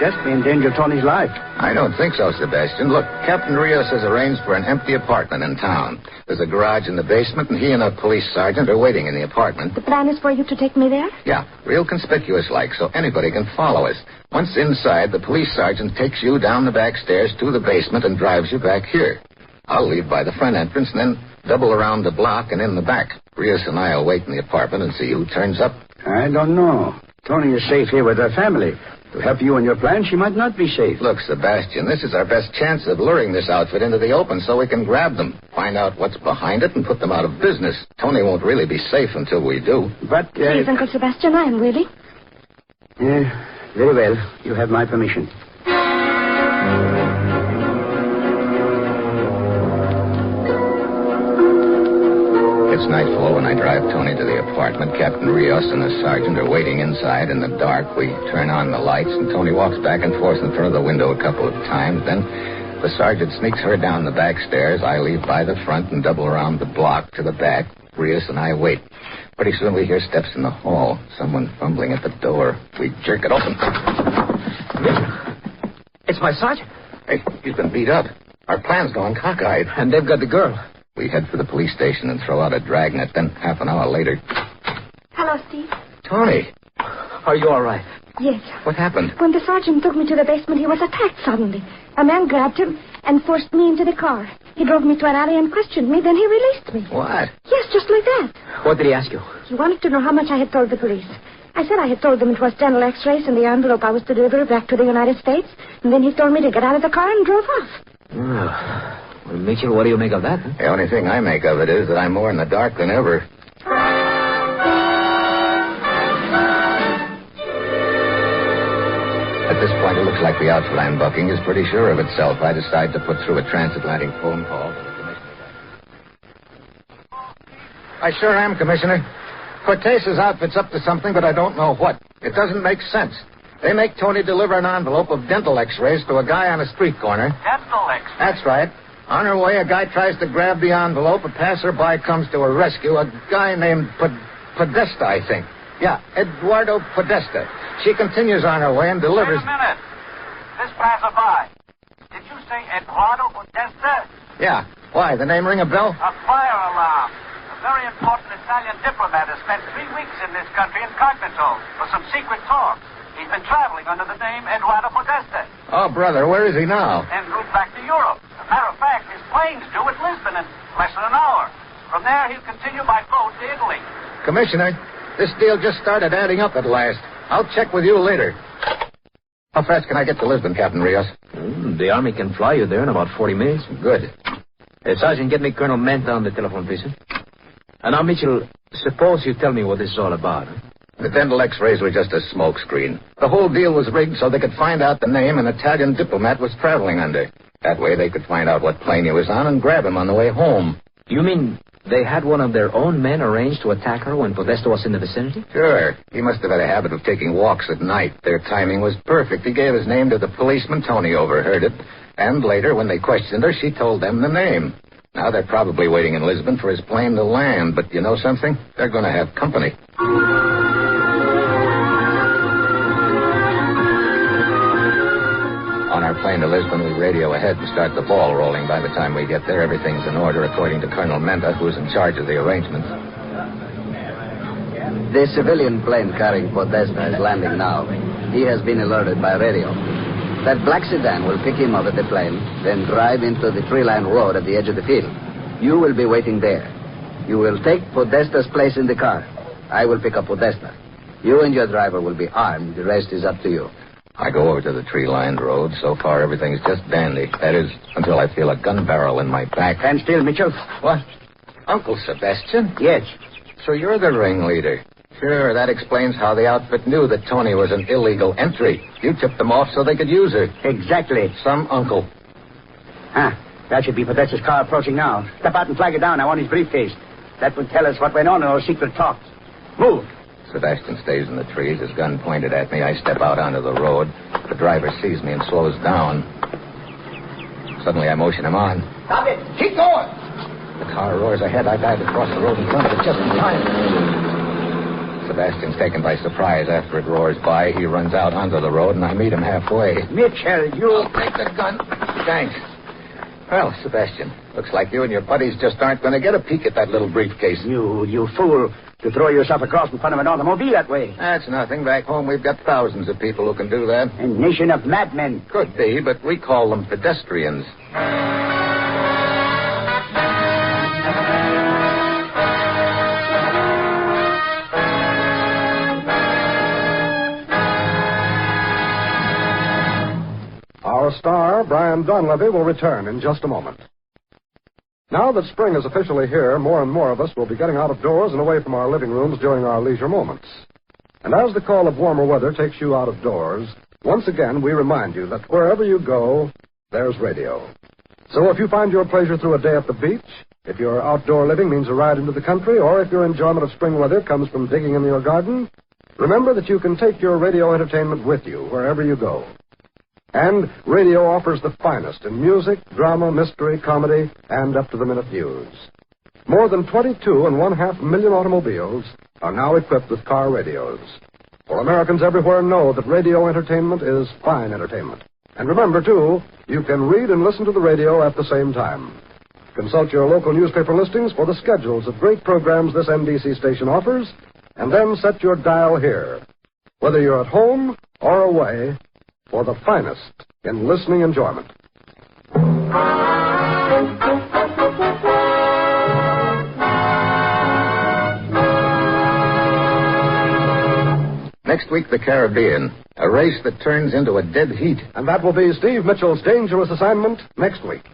suggest we endanger Tony's life. I don't think so, Sebastian. Look, Captain Rios has arranged for an empty apartment in town. There's a garage in the basement, and he and a police sergeant are waiting in the apartment. The plan is for you to take me there? Yeah, real conspicuous-like, so anybody can follow us. Once inside, the police sergeant takes you down the back stairs to the basement and drives you back here. I'll leave by the front entrance and then double around the block and in the back. Rios and I will wait in the apartment and see who turns up. I don't know. Tony is safe here with her family. To help you in your plan, she might not be safe. Look, Sebastian, this is our best chance of luring this outfit into the open so we can grab them, find out what's behind it, and put them out of business. Tony won't really be safe until we do. But, Please, Uncle Sebastian, I am willing. Very well. You have my permission. It's nightfall when I drive Tony to the apartment. Captain Rios and the sergeant are waiting inside in the dark. We turn on the lights, and Tony walks back and forth in front of the window a couple of times. Then the sergeant sneaks her down the back stairs. I leave by the front and double around the block to the back. Rios and I wait. Pretty soon we hear steps in the hall. Someone fumbling at the door. We jerk it open. It's my sergeant. Hey, he's been beat up. Our plan's gone cockeyed. And they've got the girl. We head for the police station and throw out a dragnet. Then half an hour later... Hello, Steve. Tony. Are you all right? Yes. What happened? When the sergeant took me to the basement, he was attacked suddenly. A man grabbed him and forced me into the car. He drove me to an alley and questioned me, then he released me. What? Yes, just like that. What did he ask you? He wanted to know how much I had told the police. I said I had told them it was dental x-rays and the envelope I was to deliver back to the United States. And then he told me to get out of the car and drove off. Well, Mitchell, what do you make of that? Huh? The only thing I make of it is that I'm more in the dark than ever. At this point, it looks like the outfit I'm bucking is pretty sure of itself. I decide to put through a transatlantic phone call to the commissioner. I sure am, Commissioner. Cortez's outfit's up to something, but I don't know what. It doesn't make sense. They make Tony deliver an envelope of dental x-rays to a guy on a street corner. Dental x-rays? That's right. On her way, a guy tries to grab the envelope. A passerby comes to her rescue. A guy named Podesta, I think. Yeah, Eduardo Podesta. She continues on her way and delivers... Wait a minute. This passerby. Did you say Eduardo Podesta? Yeah. Why? The name ring a bell? A fire alarm. A very important Italian diplomat has spent 3 weeks in this country incognito for some secret talk. He's been traveling under the name Eduardo Podesta. Oh, brother, where is he now? En route back to Europe. As a matter of fact, his plane's due at Lisbon in less than an hour. From there, he'll continue by boat to Italy. Commissioner, this deal just started adding up at last. I'll check with you later. How fast can I get to Lisbon, Captain Rios? The Army can fly you there in about 40 minutes. Good. Sergeant, get me Colonel Menta on the telephone, please. And now, Mitchell, suppose you tell me what this is all about. The dental x-rays were just a smokescreen. The whole deal was rigged so they could find out the name an Italian diplomat was traveling under. That way they could find out what plane he was on and grab him on the way home. You mean they had one of their own men arranged to attack her when Podesta was in the vicinity? Sure. He must have had a habit of taking walks at night. Their timing was perfect. He gave his name to the policeman. Tony overheard it. And later, when they questioned her, she told them the name. Now they're probably waiting in Lisbon for his plane to land. But you know something? They're going to have company. On our plane to Lisbon, we radio ahead and start the ball rolling. By the time we get there, everything's in order, according to Colonel Menta, who's in charge of the arrangements. The civilian plane carrying Podesta is landing now. He has been alerted by radio. That black sedan will pick him up at the plane, then drive into the tree-lined road at the edge of the field. You will be waiting there. You will take Podesta's place in the car. I will pick up Podesta. You and your driver will be armed. The rest is up to you. I go over to the tree-lined road. So far, everything's just dandy. That is, until I feel a gun barrel in my back. Stand still, Mitchell. What? Uncle Sebastian? Yes. So you're the ringleader. Sure, that explains how the outfit knew that Tony was an illegal entry. You tipped them off so they could use her. Exactly. Some uncle. That should be Podesta's car approaching now. Step out and flag it down. I want his briefcase. That will tell us what went on in those secret talks. Move. Sebastian stays in the trees, his gun pointed at me. I step out onto the road. The driver sees me and slows down. Suddenly, I motion him on. Stop it. Keep going. The car roars ahead. I dive across the road in front of it just in time. Sebastian's taken by surprise after it roars by. He runs out onto the road, and I meet him halfway. Mitchell, you... I'll take the gun. Thanks. Well, Sebastian, looks like you and your buddies just aren't going to get a peek at that little briefcase. You fool. To throw yourself across in front of an automobile that way. That's nothing. Back home, we've got thousands of people who can do that. A nation of madmen. Could be, but we call them pedestrians. Our star, Brian Donlevy, will return in just a moment. Now that spring is officially here, more and more of us will be getting out of doors and away from our living rooms during our leisure moments. And as the call of warmer weather takes you out of doors, once again we remind you that wherever you go, there's radio. So if you find your pleasure through a day at the beach, if your outdoor living means a ride into the country, or if your enjoyment of spring weather comes from digging in your garden, remember that you can take your radio entertainment with you wherever you go. And radio offers the finest in music, drama, mystery, comedy, and up-to-the-minute news. More than 22.5 million automobiles are now equipped with car radios. For Americans everywhere know that radio entertainment is fine entertainment. And remember, too, you can read and listen to the radio at the same time. Consult your local newspaper listings for the schedules of great programs this NBC station offers, and then set your dial here. Whether you're at home or away, for the finest in listening enjoyment. Next week, the Caribbean. A race that turns into a dead heat. And that will be Steve Mitchell's dangerous assignment next week.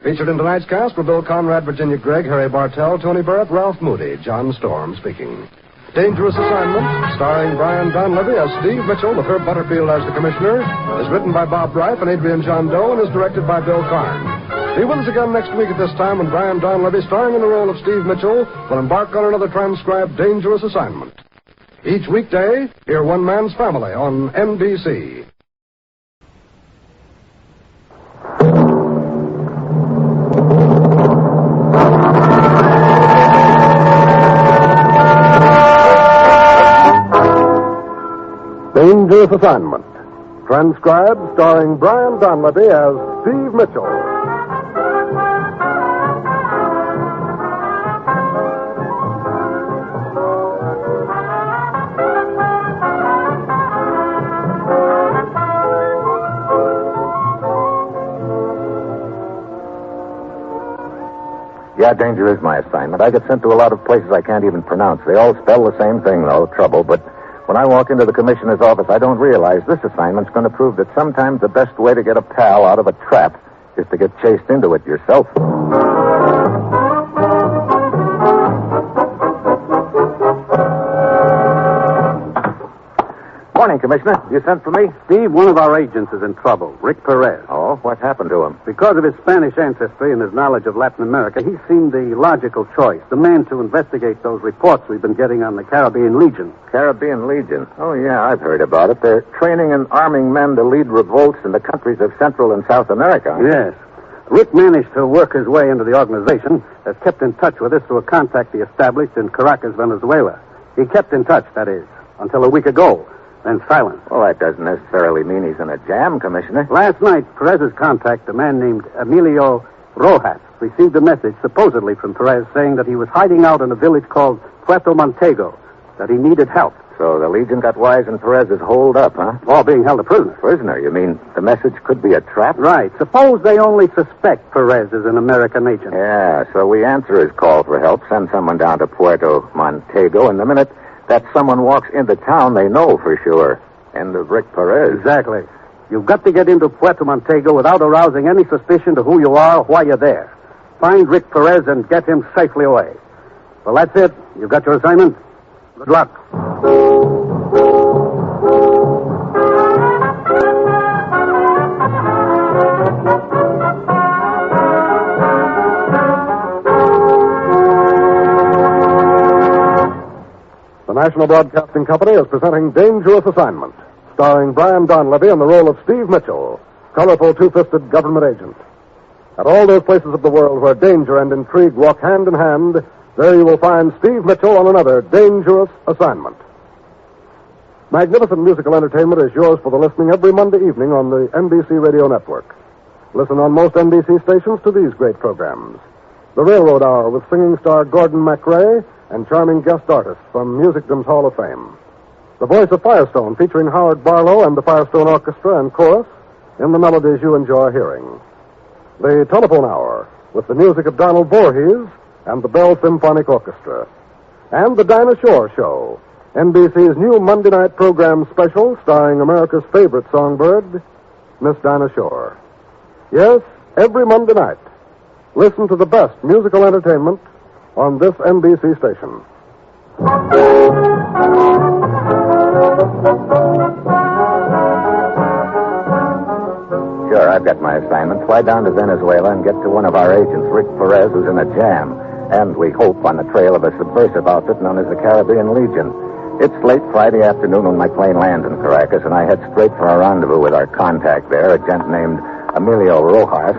Featured in tonight's cast were Bill Conrad, Virginia Gregg, Harry Bartell, Tony Barrett, Ralph Moody, John Storm speaking. Dangerous Assignment, starring Brian Donlevy as Steve Mitchell with Herb Butterfield as the commissioner, is written by Bob Reif and Adrian John Doe and is directed by Bill Karn. Be with us again next week at this time when Brian Donlevy, starring in the role of Steve Mitchell, will embark on another transcribed Dangerous Assignment. Each weekday, hear One Man's Family on NBC. Dangerous Assignment. Transcribed, starring Brian Donlevy as Steve Mitchell. Yeah, danger is my assignment. I get sent to a lot of places I can't even pronounce. They all spell the same thing, though, trouble, but when I walk into the commissioner's office, I don't realize this assignment's going to prove that sometimes the best way to get a pal out of a trap is to get chased into it yourself. Morning, Commissioner. You sent for me? Steve, one of our agents is in trouble, Rick Perez. Oh, what happened to him? Because of his Spanish ancestry and his knowledge of Latin America, he seemed the logical choice, the man to investigate those reports we've been getting on the Caribbean Legion. Caribbean Legion? Oh, yeah, I've heard about it. They're training and arming men to lead revolts in the countries of Central and South America. Yes. Rick managed to work his way into the organization, has kept in touch with us through a contact he established in Caracas, Venezuela. He kept in touch, that is, until a week ago. Then silent. Well, that doesn't necessarily mean he's in a jam, Commissioner. Last night, Perez's contact, a man named Emilio Rojas, received a message supposedly from Perez saying that he was hiding out in a village called Puerto Montego, that he needed help. So the Legion got wise and Perez is holed up, huh? Or being held a prisoner. Prisoner? You mean the message could be a trap? Right. Suppose they only suspect Perez is an American agent. Yeah, so we answer his call for help, send someone down to Puerto Montego, and the minute that someone walks into town, they know for sure. End of Rick Perez. Exactly. You've got to get into Puerto Montego without arousing any suspicion to who you are or why you're there. Find Rick Perez and get him safely away. Well, that's it. You've got your assignment. Good luck. The National Broadcasting Company is presenting Dangerous Assignment, starring Brian Donlevy in the role of Steve Mitchell, colorful two-fisted government agent. At all those places of the world where danger and intrigue walk hand in hand, there you will find Steve Mitchell on another dangerous assignment. Magnificent musical entertainment is yours for the listening every Monday evening on the NBC Radio Network. Listen on most NBC stations to these great programs. The Railroad Hour with singing star Gordon MacRae and charming guest artists from Musicdom's Hall of Fame. The Voice of Firestone featuring Howard Barlow and the Firestone Orchestra and Chorus in the melodies you enjoy hearing. The Telephone Hour with the music of Donald Voorhees and the Bell Symphonic Orchestra. And the Dinah Shore Show, NBC's new Monday night program special starring America's favorite songbird, Miss Dinah Shore. Yes, every Monday night. Listen to the best musical entertainment on this NBC station. Sure, I've got my assignment. Fly down to Venezuela and get to one of our agents, Rick Perez, who's in a jam. And we hope on the trail of a subversive outfit known as the Caribbean Legion. It's late Friday afternoon when my plane lands in Caracas, and I head straight for a rendezvous with our contact there, a gent named Emilio Rojas.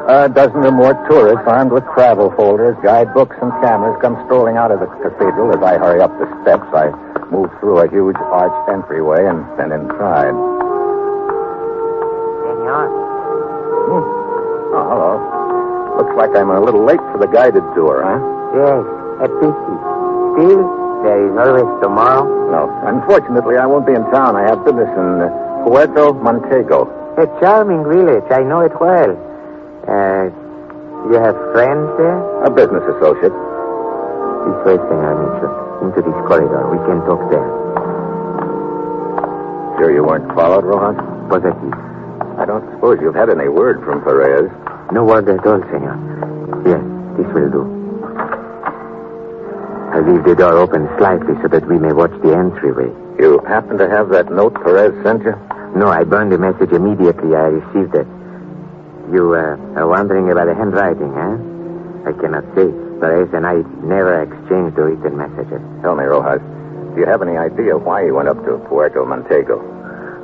A dozen or more tourists armed with travel folders, guidebooks, and cameras come strolling out of the cathedral. As I hurry up the steps, I move through a huge arched entryway and then inside. Senor. Oh, hello. Looks like I'm a little late for the guided tour, huh? Yes, a pity. Still, there is always tomorrow. No, unfortunately, I won't be in town. I have business in Puerto Montego. A charming village. I know it well. You have friends there? A business associate. This way, Senor Mitchell. Into this corridor. We can talk there. Sure you weren't followed, Rojas? Positive. I don't suppose you've had any word from Perez. No word at all, Senor. Yes, this will do. I leave the door open slightly so that we may watch the entryway. You happen to have that note Perez sent you? No, I burned the message immediately I received it. You are wondering about the handwriting, huh? I cannot say. Perez and I never exchanged the written messages. Tell me, Rojas, do you have any idea why he went up to Puerto Montego?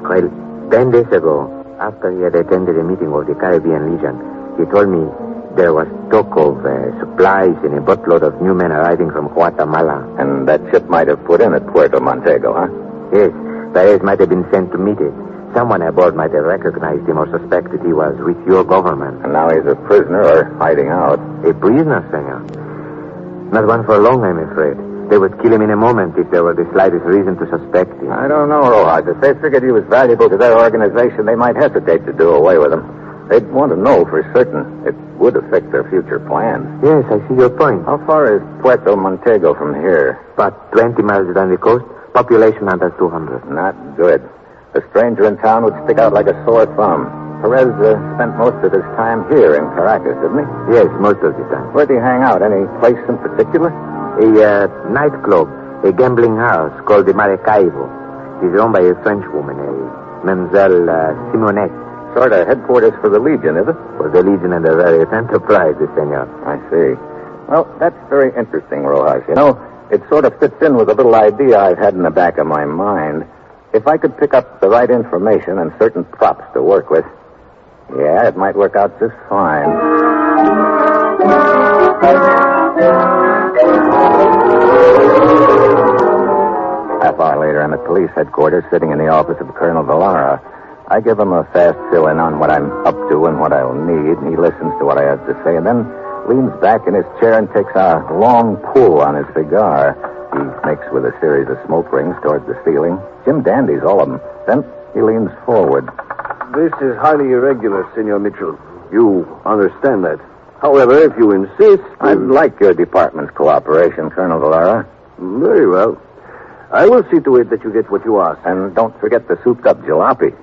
Well, 10 days ago, after he had attended a meeting of the Caribbean Legion, he told me there was talk of supplies and a boatload of new men arriving from Guatemala. And that ship might have put in at Puerto Montego, huh? Yes, Perez might have been sent to meet it. Someone aboard might have recognized him or suspected he was with your government. And now he's a prisoner or hiding out. A prisoner, senor? Not one for long, I'm afraid. They would kill him in a moment if there were the slightest reason to suspect him. I don't know, Rojas. If they figured he was valuable to their organization, they might hesitate to do away with him. They'd want to know for certain. It would affect their future plans. Yes, I see your point. How far is Puerto Montego from here? About 20 miles down the coast. Population under 200. Not good. A stranger in town would stick out like a sore thumb. Perez spent most of his time here in Caracas, didn't he? Yes, most of the time. Where'd he hang out? Any place in particular? A nightclub, a gambling house called the Maracaibo. It is owned by a French woman, a Mademoiselle Simonette. Sort of headquarters for the Legion, is it? For the Legion and the various enterprises, senor. I see. Well, that's very interesting, Rojas. You know, it sort of fits in with a little idea I've had in the back of my mind. If I could pick up the right information and certain props to work with, yeah, it might work out just fine. Half hour later, I'm at police headquarters, sitting in the office of Colonel Villara. I give him a fast fill-in on what I'm up to and what I'll need, and he listens to what I have to say, and then leans back in his chair and takes a long pull on his cigar. He makes with a series of smoke rings towards the ceiling. Jim Dandy's, all of them. Then he leans forward. This is highly irregular, Senor Mitchell. You understand that. However, if you insist... I'd like your department's cooperation, Colonel Villara. Very well. I will see to it that you get what you ask. And don't forget the souped-up jalopy.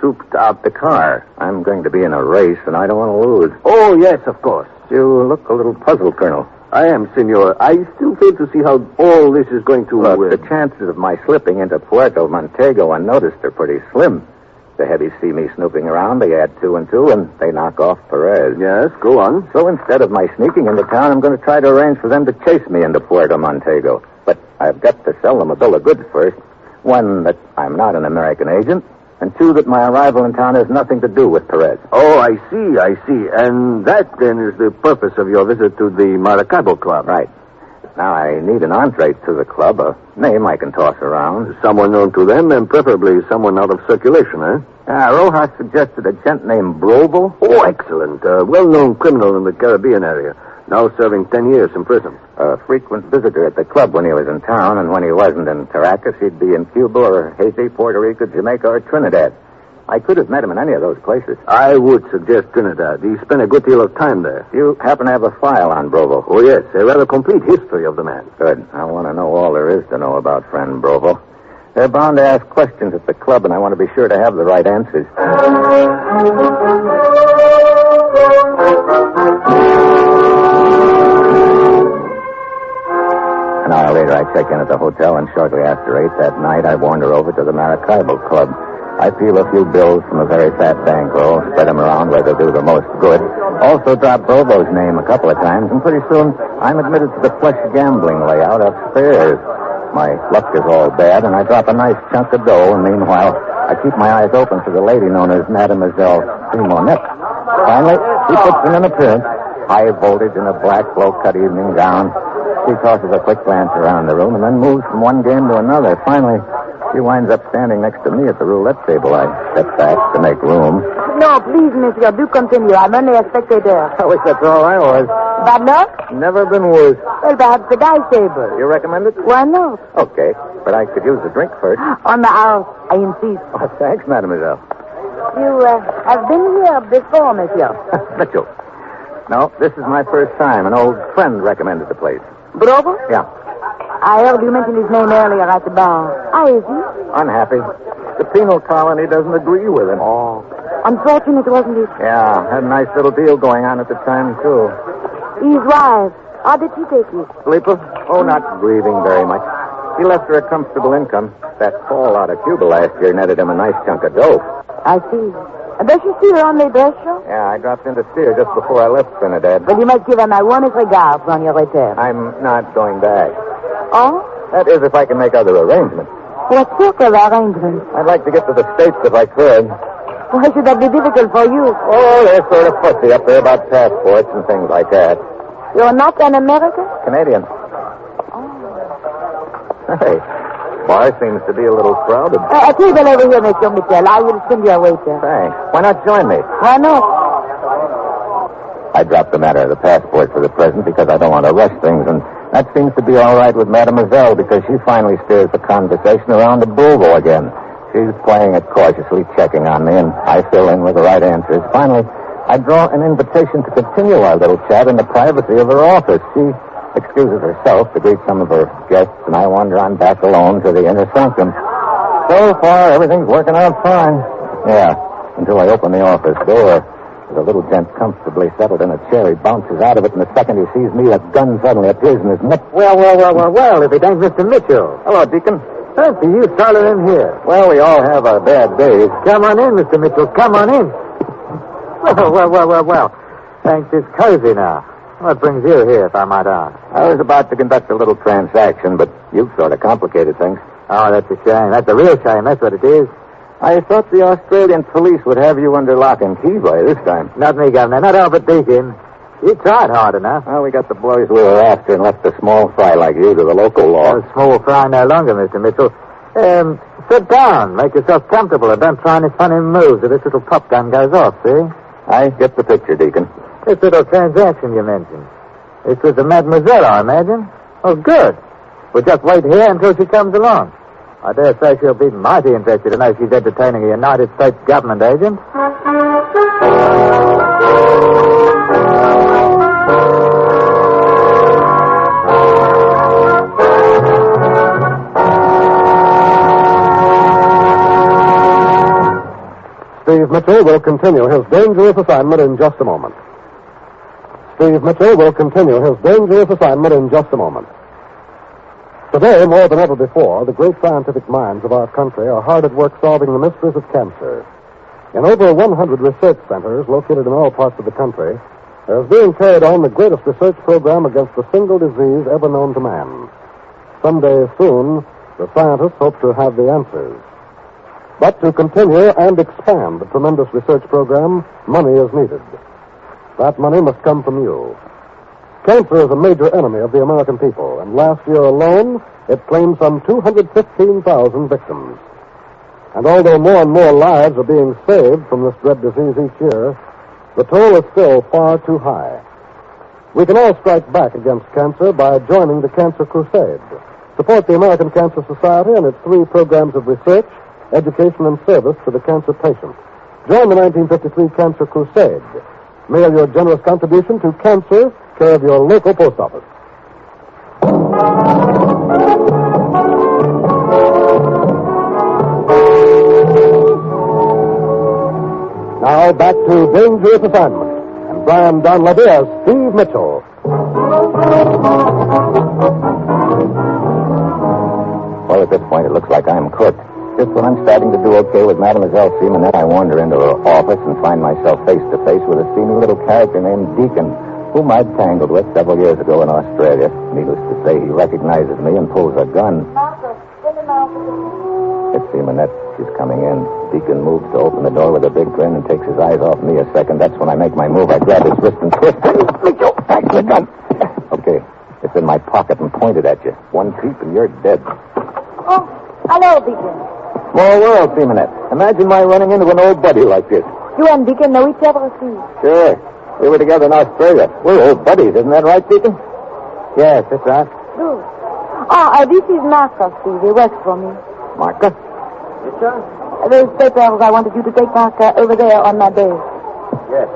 Souped out the car. I'm going to be in a race, and I don't want to lose. Oh, yes, of course. You look a little puzzled, Colonel. I am, Senor. I still fail to see how all this is going to... Look, the chances of my slipping into Puerto Montego unnoticed are pretty slim. The heavies see me snooping around, they add 2 and 2, and they knock off Perez. Yes, go on. So instead of my sneaking into town, I'm going to try to arrange for them to chase me into Puerto Montego. But I've got to sell them a bill of goods first. One, that I'm not an American agent, and two, that my arrival in town has nothing to do with Perez. Oh, I see. And that, then, is the purpose of your visit to the Maracaibo Club. Right. Now, I need an entree to the club, a name I can toss around. Someone known to them, and preferably someone out of circulation, eh? Rojas suggested a gent named Broval. Oh, excellent. A well-known criminal in the Caribbean area. Now serving 10 years in prison. A frequent visitor at the club when he was in town, and when he wasn't in Caracas, he'd be in Cuba or Haiti, Puerto Rico, Jamaica, or Trinidad. I could have met him in any of those places. I would suggest Trinidad. He spent a good deal of time there. You happen to have a file on Broval? Oh, yes. A rather complete history of the man. Good. I want to know all there is to know about friend Broval. They're bound to ask questions at the club, and I want to be sure to have the right answers. An hour later, I check in at the hotel, and shortly after 8 that night, I wander over to the Maracaibo Club. I peel a few bills from a very fat bankroll, spread them around where they'll do the most good. Also drop Bobo's name a couple of times, and pretty soon I'm admitted to the plush gambling layout upstairs. My luck is all bad, and I drop a nice chunk of dough, and meanwhile, I keep my eyes open for the lady known as Mademoiselle Simonette. Finally, she puts in an appearance, high voltage in a black low-cut evening gown. She tosses a quick glance around the room and then moves from one game to another. Finally, she winds up standing next to me at the roulette table. I step back to make room. No, please, monsieur, do continue. I'm only a spectator. I wish that's all I was. Bad luck? Never been worse. Well, perhaps the dice table. You recommend it? Why not? Okay, but I could use the drink first. On the house, I insist. Oh, thanks, mademoiselle. You have been here before, monsieur. Mitchell. No, this is my first time. An old friend recommended the place. Brobo? Yeah. I heard you mention his name earlier at the bar. How is he? Unhappy. The penal colony doesn't agree with him. Oh. Unfortunate, wasn't it? Yeah, had a nice little deal going on at the time, too. His wife, how did she take it? Sleeper? Oh, not grieving very much. He left her a comfortable income. That fall out of Cuba last year netted him a nice chunk of dough. I see. Does she see her on the dress show? Yeah, I dropped in to see her just before I left Trinidad. Well, you must give her my warmest regards on your return. I'm not going back. Oh? That is, if I can make other arrangements. What sort of arrangements? I'd like to get to the States if I could. Why should that be difficult for you? Oh, they're sort of fussy up there about passports and things like that. You're not an American? Canadian. Oh. Hey, bar seems to be a little crowded. A table over here, Monsieur Mitchell. I will send you a waiter. Thanks. Why not join me? Why not? I dropped the matter of the passport for the present because I don't want to rush things, and that seems to be all right with Mademoiselle because she finally steers the conversation around to Bovo again. She's playing it cautiously, checking on me, and I fill in with the right answers. Finally, I draw an invitation to continue our little chat in the privacy of her office. She excuses herself to greet some of her guests, and I wander on back alone to the inner sanctum. So far, everything's working out fine. Yeah, until I open the office door. The little gent comfortably settled in a chair. He bounces out of it, and the second he sees me, a gun suddenly appears in his neck. Well, if it ain't Mr. Mitchell. Hello, Deacon. Fancy you started in here. Well, we all have our bad days. Come on in, Mr. Mitchell. Come on in. Well. Thanks, it's cozy now. What brings you here, if I might ask? I was about to conduct a little transaction, but you've sort of complicated things. Oh, that's a shame. That's a real shame. That's what it is. I thought the Australian police would have you under lock and key by this time. Not me, Governor. Not Albert Deacon. You tried hard enough. Well, we got the boys we were after and left the small fry like you to the local law. No small fry no longer, Mr. Mitchell. Sit down. Make yourself comfortable and don't try any funny moves if this little pop gun goes off, see? I get the picture, Deacon. This little transaction you mentioned. This was the Mademoiselle, I imagine. Oh, good. We'll just wait here until she comes along. I dare say she'll be mighty interested to know she's entertaining a United States government agent. Steve Mitchell will continue his dangerous assignment in just a moment. Steve Mitchell will continue his dangerous assignment in just a moment. Today, more than ever before, the great scientific minds of our country are hard at work solving the mysteries of cancer. In over 100 research centers located in all parts of the country, there is being carried on the greatest research program against a single disease ever known to man. Someday soon, The scientists hope to have the answers. But to continue and expand the tremendous research program, money is needed. That money must come from you. Cancer is a major enemy of the American people, and last year alone, it claimed some 215,000 victims. And although more and more lives are being saved from this dread disease each year, the toll is still far too high. We can all strike back against cancer by joining the Cancer Crusade. Support the American Cancer Society and its 3 programs of research, education, and service to the cancer patient. Join the 1953 Cancer Crusade. Mail your generous contribution to Cancer, care of your local post office. Now back to Dangerous Assignment, and Brian Donlevy as Steve Mitchell. Well, at this point, it looks like I'm cooked. Just when I'm starting to do okay with Mademoiselle Seaman, then I wander into her office and find myself face to face with a seamy little character named Deacon, whom I'd tangled with several years ago in Australia. Needless to say, he recognizes me and pulls a gun. It's Seamanette. She's coming in. Deacon moves to open the door with a big grin and takes his eyes off me a second. That's when I make my move. I grab his wrist and twist. Back to the gun. Okay, it's in my pocket and pointed at you. One peep and you're dead. Oh, hello, Deacon. Small world, Seamanette. Imagine my running into an old buddy like this. You and Deacon know each other, Steve? Sure. We were together in Australia. We're old buddies, isn't that right, Deacon? Yes, that's right. Good. This is Martha, Steve. He works for me. Martha? Yes, sir? Those papers I wanted you to take back over there on my base. Yes.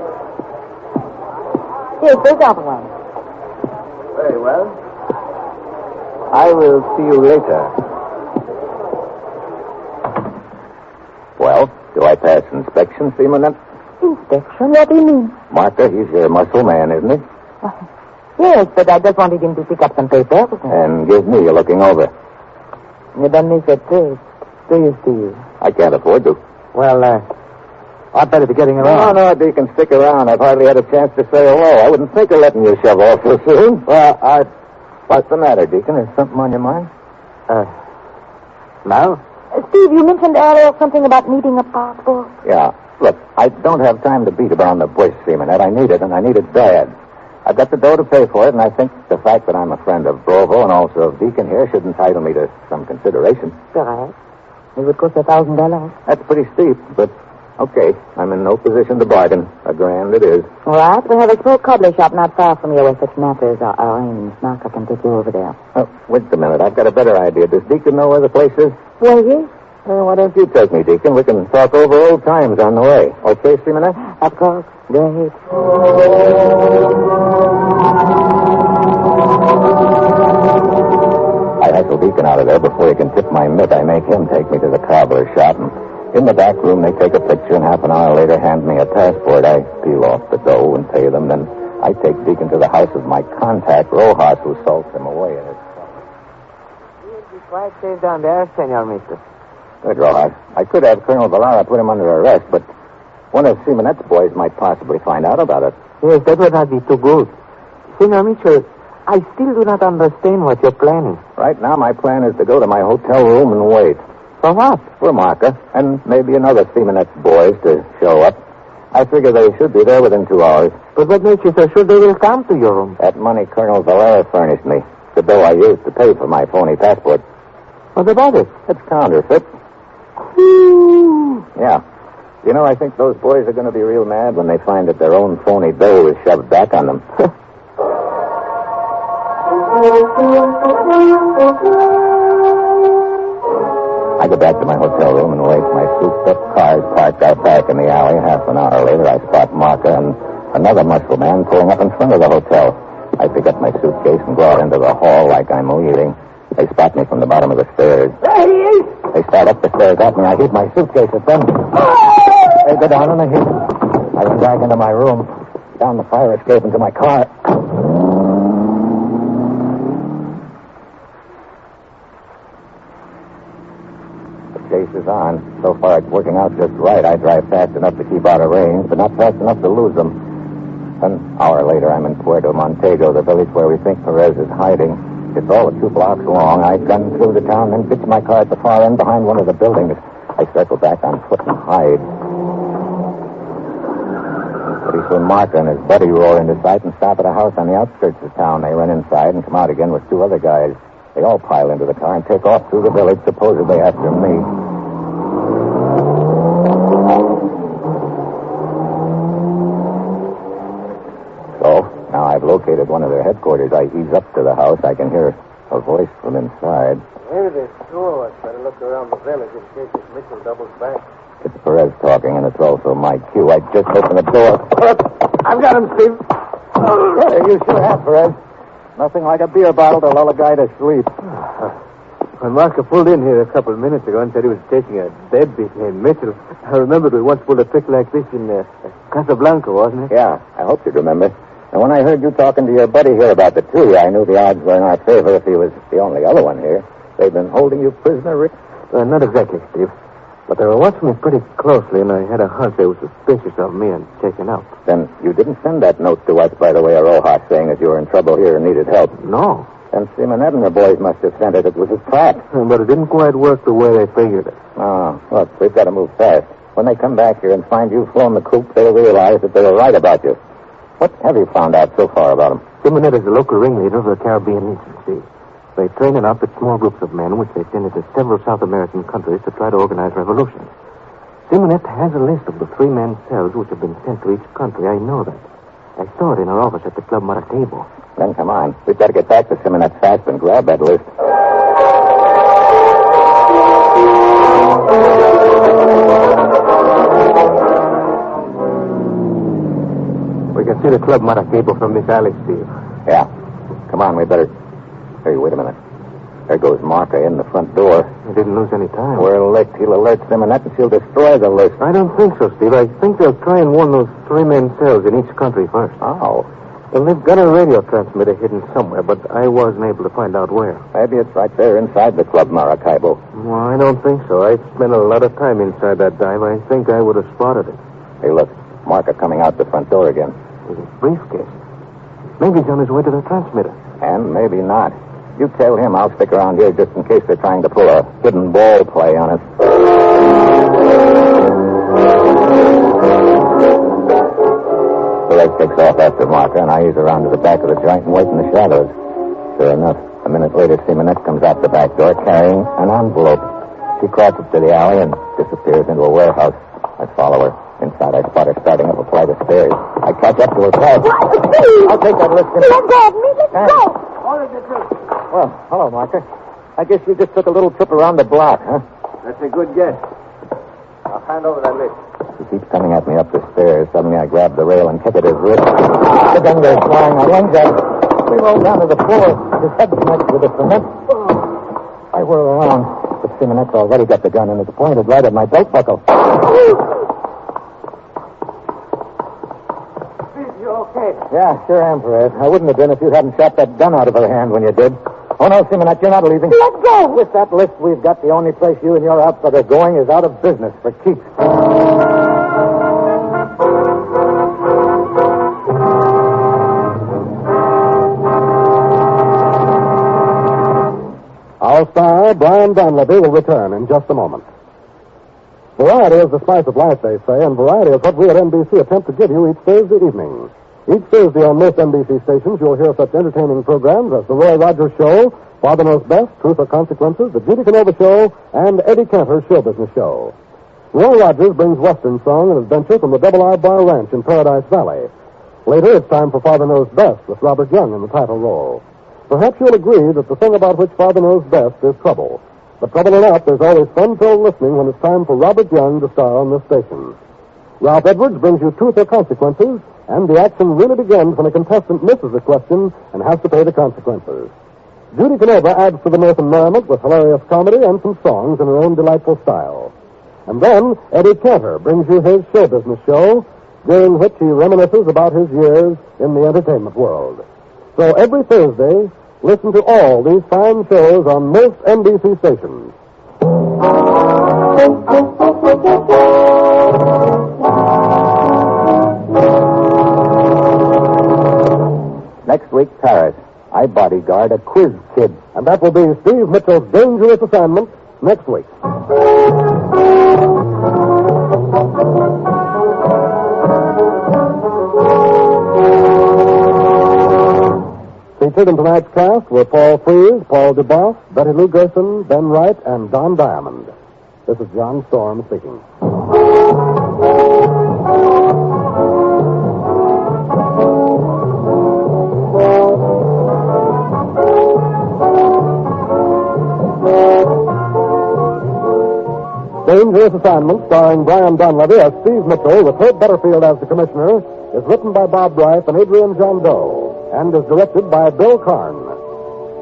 Here, take that one. Very well. I will see you later. Well, do I pass inspection, Seamanette? Inspection? What do you mean? Martha, he's your muscle man, isn't he? Yes, but I just wanted him to pick up some papers. And give me a looking over. You don't make a taste, do you, Steve? I can't afford to. Well, I'd better be getting around. No, Deacon, stick around. I've hardly had a chance to say hello. I wouldn't think of letting you shove off so soon. Well, What's the matter, Deacon? Is something on your mind? No? Steve, you mentioned earlier something about needing a passport. Yeah. Look, I don't have time to beat around the bush, Seamanette. I need it, and I need it bad. I've got the dough to pay for it, and I think the fact that I'm a friend of Brovo and also of Deacon here should entitle me to some consideration. Correct. It would cost $1,000. That's pretty steep, but okay. I'm in no position to bargain. $1,000 it is. All right. We have a small cobbler shop not far from here where such matters are arranged. Mark, I can take you over there. Oh, wait a minute. I've got a better idea. Does Deacon know where the place is? Where is he? Why don't you take me, Deacon? We can talk over old times on the way. Okay, Seamanette? Of course. Go ahead. I hustle Deacon out of there before he can tip my mitt. I make him take me to the cobbler shop. And in the back room, they take a picture, and half an hour later hand me a passport. I peel off the dough and pay them. Then I take Deacon to the house of my contact, Rojas, who salts him away in his car. You'll be quite safe down there, Senor Mister. Good, Rojas. I could have Colonel Valera put him under arrest, but one of Seamanette's boys might possibly find out about it. Yes, that would not be too good. Senor Mitchell, I still do not understand what you're planning. Right now, my plan is to go to my hotel room and wait. For what? For Marca, and maybe another Seamanette's boys to show up. I figure they should be there within 2 hours. But what makes you so sure they will come to your room? That money Colonel Valera furnished me. The dough I used to pay for my phony passport. What about it? It's counterfeit. Yeah. You know, I think those boys are going to be real mad when they find that their own phony dough is shoved back on them. I go back to my hotel room and wait. My souped-up car's parked out back in the alley. Half an hour later, I spot Marca and another muscle man pulling up in front of the hotel. I pick up my suitcase and go out into the hall like I'm leaving. They spot me from the bottom of the stairs. There he is! They start up the stairs at me. I heave my suitcase at them. They go down in a heap. I run back into my room, down the fire escape into my car. The chase is on. So far, it's working out just right. I drive fast enough to keep out of range, but not fast enough to lose them. An hour later, I'm in Puerto Montego, the village where we think Perez is hiding. It's all of 2 blocks long. I gunned through the town, then pitched my car at the far end behind one of the buildings. I circled back on foot and hide. Pretty soon Martha and his buddy roar into sight and stop at a house on the outskirts of town. They run inside and come out again with 2 other guys. They all pile into the car and take off through the village, supposedly after me. So, now I've located one of their headquarters. I ease up to the house. I can hear a voice from inside. Maybe there's 2 of us. Better look around the village in case this Mitchell doubles back. It's Perez talking, and it's also my cue. I just opened the door. I've got him, Steve. Yeah, you sure have, Perez. Nothing like a beer bottle to lull a guy to sleep. When Marco pulled in here a couple of minutes ago and said he was chasing a deadbeat named Mitchell, I remembered we once pulled a trick like this in Casablanca, wasn't it? Yeah, I hope you'd remember. And when I heard you talking to your buddy here about the 2, I knew the odds were in our favor if he was the only other one here. They've been holding you prisoner, Rick? Not exactly, Steve. But they were watching me pretty closely, and I had a hunch they were suspicious of me and taken out. Then you didn't send that note to us, by the way, Rojas, saying that you were in trouble here and needed help. No. Then Simonet and the boys must have sent it. It was a trap. But it didn't quite work the way they figured it. Oh, look, we've got to move fast. When they come back here and find you've flown the coop, they'll realize that they were right about you. What have you found out so far about them? Simonet is the local ringleader of the Caribbean agency. They train and outfit small groups of men, which they send into several South American countries to try to organize revolutions. Simonet has a list of the 3-man cells which have been sent to each country. I know that. I saw it in her office at the Club Maracaibo. Then come on. We've got to get back to Simonet fast and grab that list. We can see the Club Maracaibo from this alley, Steve. Yeah. Come on, we better... Hey, wait a minute. There goes Marca in the front door. He didn't lose any time. We're licked. He'll alert Simonet and she'll destroy the list. I don't think so, Steve. I think they'll try and warn those 3-man cells in each country first. Oh. Well, they've got a radio transmitter hidden somewhere, but I wasn't able to find out where. Maybe it's right there inside the Club Maracaibo. Well, I don't think so. I spent a lot of time inside that dive. I think I would have spotted it. Hey, look. Marca coming out the front door again. With his briefcase. Maybe he's on his way to the transmitter. And maybe not. You tell him I'll stick around here just in case they're trying to pull a hidden ball play on us. Perez takes off after Marca, and I ease around to the back of the joint and wait in the shadows. Sure enough, a minute later, Simonet comes out the back door carrying an envelope. She crosses to the alley and disappears into a warehouse. I follow her. Inside, I spot her starting up a flight of stairs. I catch up to her car. I'll take that list. Let go of me. Let go. Well, hello, Martha. I guess you just took a little trip around the block, huh? That's a good guess. I'll hand over that list. He keeps coming at me up the stairs. Suddenly, I grab the rail and kick at his wrist. The gun goes flying. I lunge at him. We roll down to the floor. His head connects with the cement. I whirl around. But Simonet's already got the gun, and it's pointed right at my belt buckle. Okay. Yeah, sure am, Perez. I wouldn't have been if you hadn't shot that gun out of her hand when you did. Oh, no, Simonet, you're not leaving. Let go. With that list we've got, the only place you and your outfit are going is out of business for keeps. Our star, Brian Donlevy, will return in just a moment. Variety is the spice of life, they say, and variety is what we at NBC attempt to give you each Thursday evening. Each Thursday on most NBC stations, you'll hear such entertaining programs as The Roy Rogers Show, Father Knows Best, Truth or Consequences, The Judy Canova Show, and Eddie Cantor's Show Business Show. Roy Rogers brings Western song and adventure from the Double R Bar Ranch in Paradise Valley. Later, it's time for Father Knows Best with Robert Young in the title role. Perhaps you'll agree that the thing about which Father knows best is trouble. But trouble enough, there's always fun-filled listening when it's time for Robert Young to star on this station. Ralph Edwards brings you Truth or Consequences, and the action really begins when a contestant misses a question and has to pay the consequences. Judy Canova adds to the mirth and merriment with hilarious comedy and some songs in her own delightful style. And then Eddie Cantor brings you his show business show, during which he reminisces about his years in the entertainment world. So every Thursday, listen to all these fine shows on most NBC stations. Next week, Paris. I bodyguard a quiz kid. And that will be Steve Mitchell's dangerous assignment next week. Featured in tonight's cast were Paul Frees, Paul DeBoff, Betty Lou Gerson, Ben Wright, and Don Diamond. This is John Storm speaking. Dangerous Assignment, starring Brian Donlevy as Steve Mitchell with Herb Butterfield as the commissioner, is written by Bob Bryce and Adrian John Doe, and is directed by Bill Karn.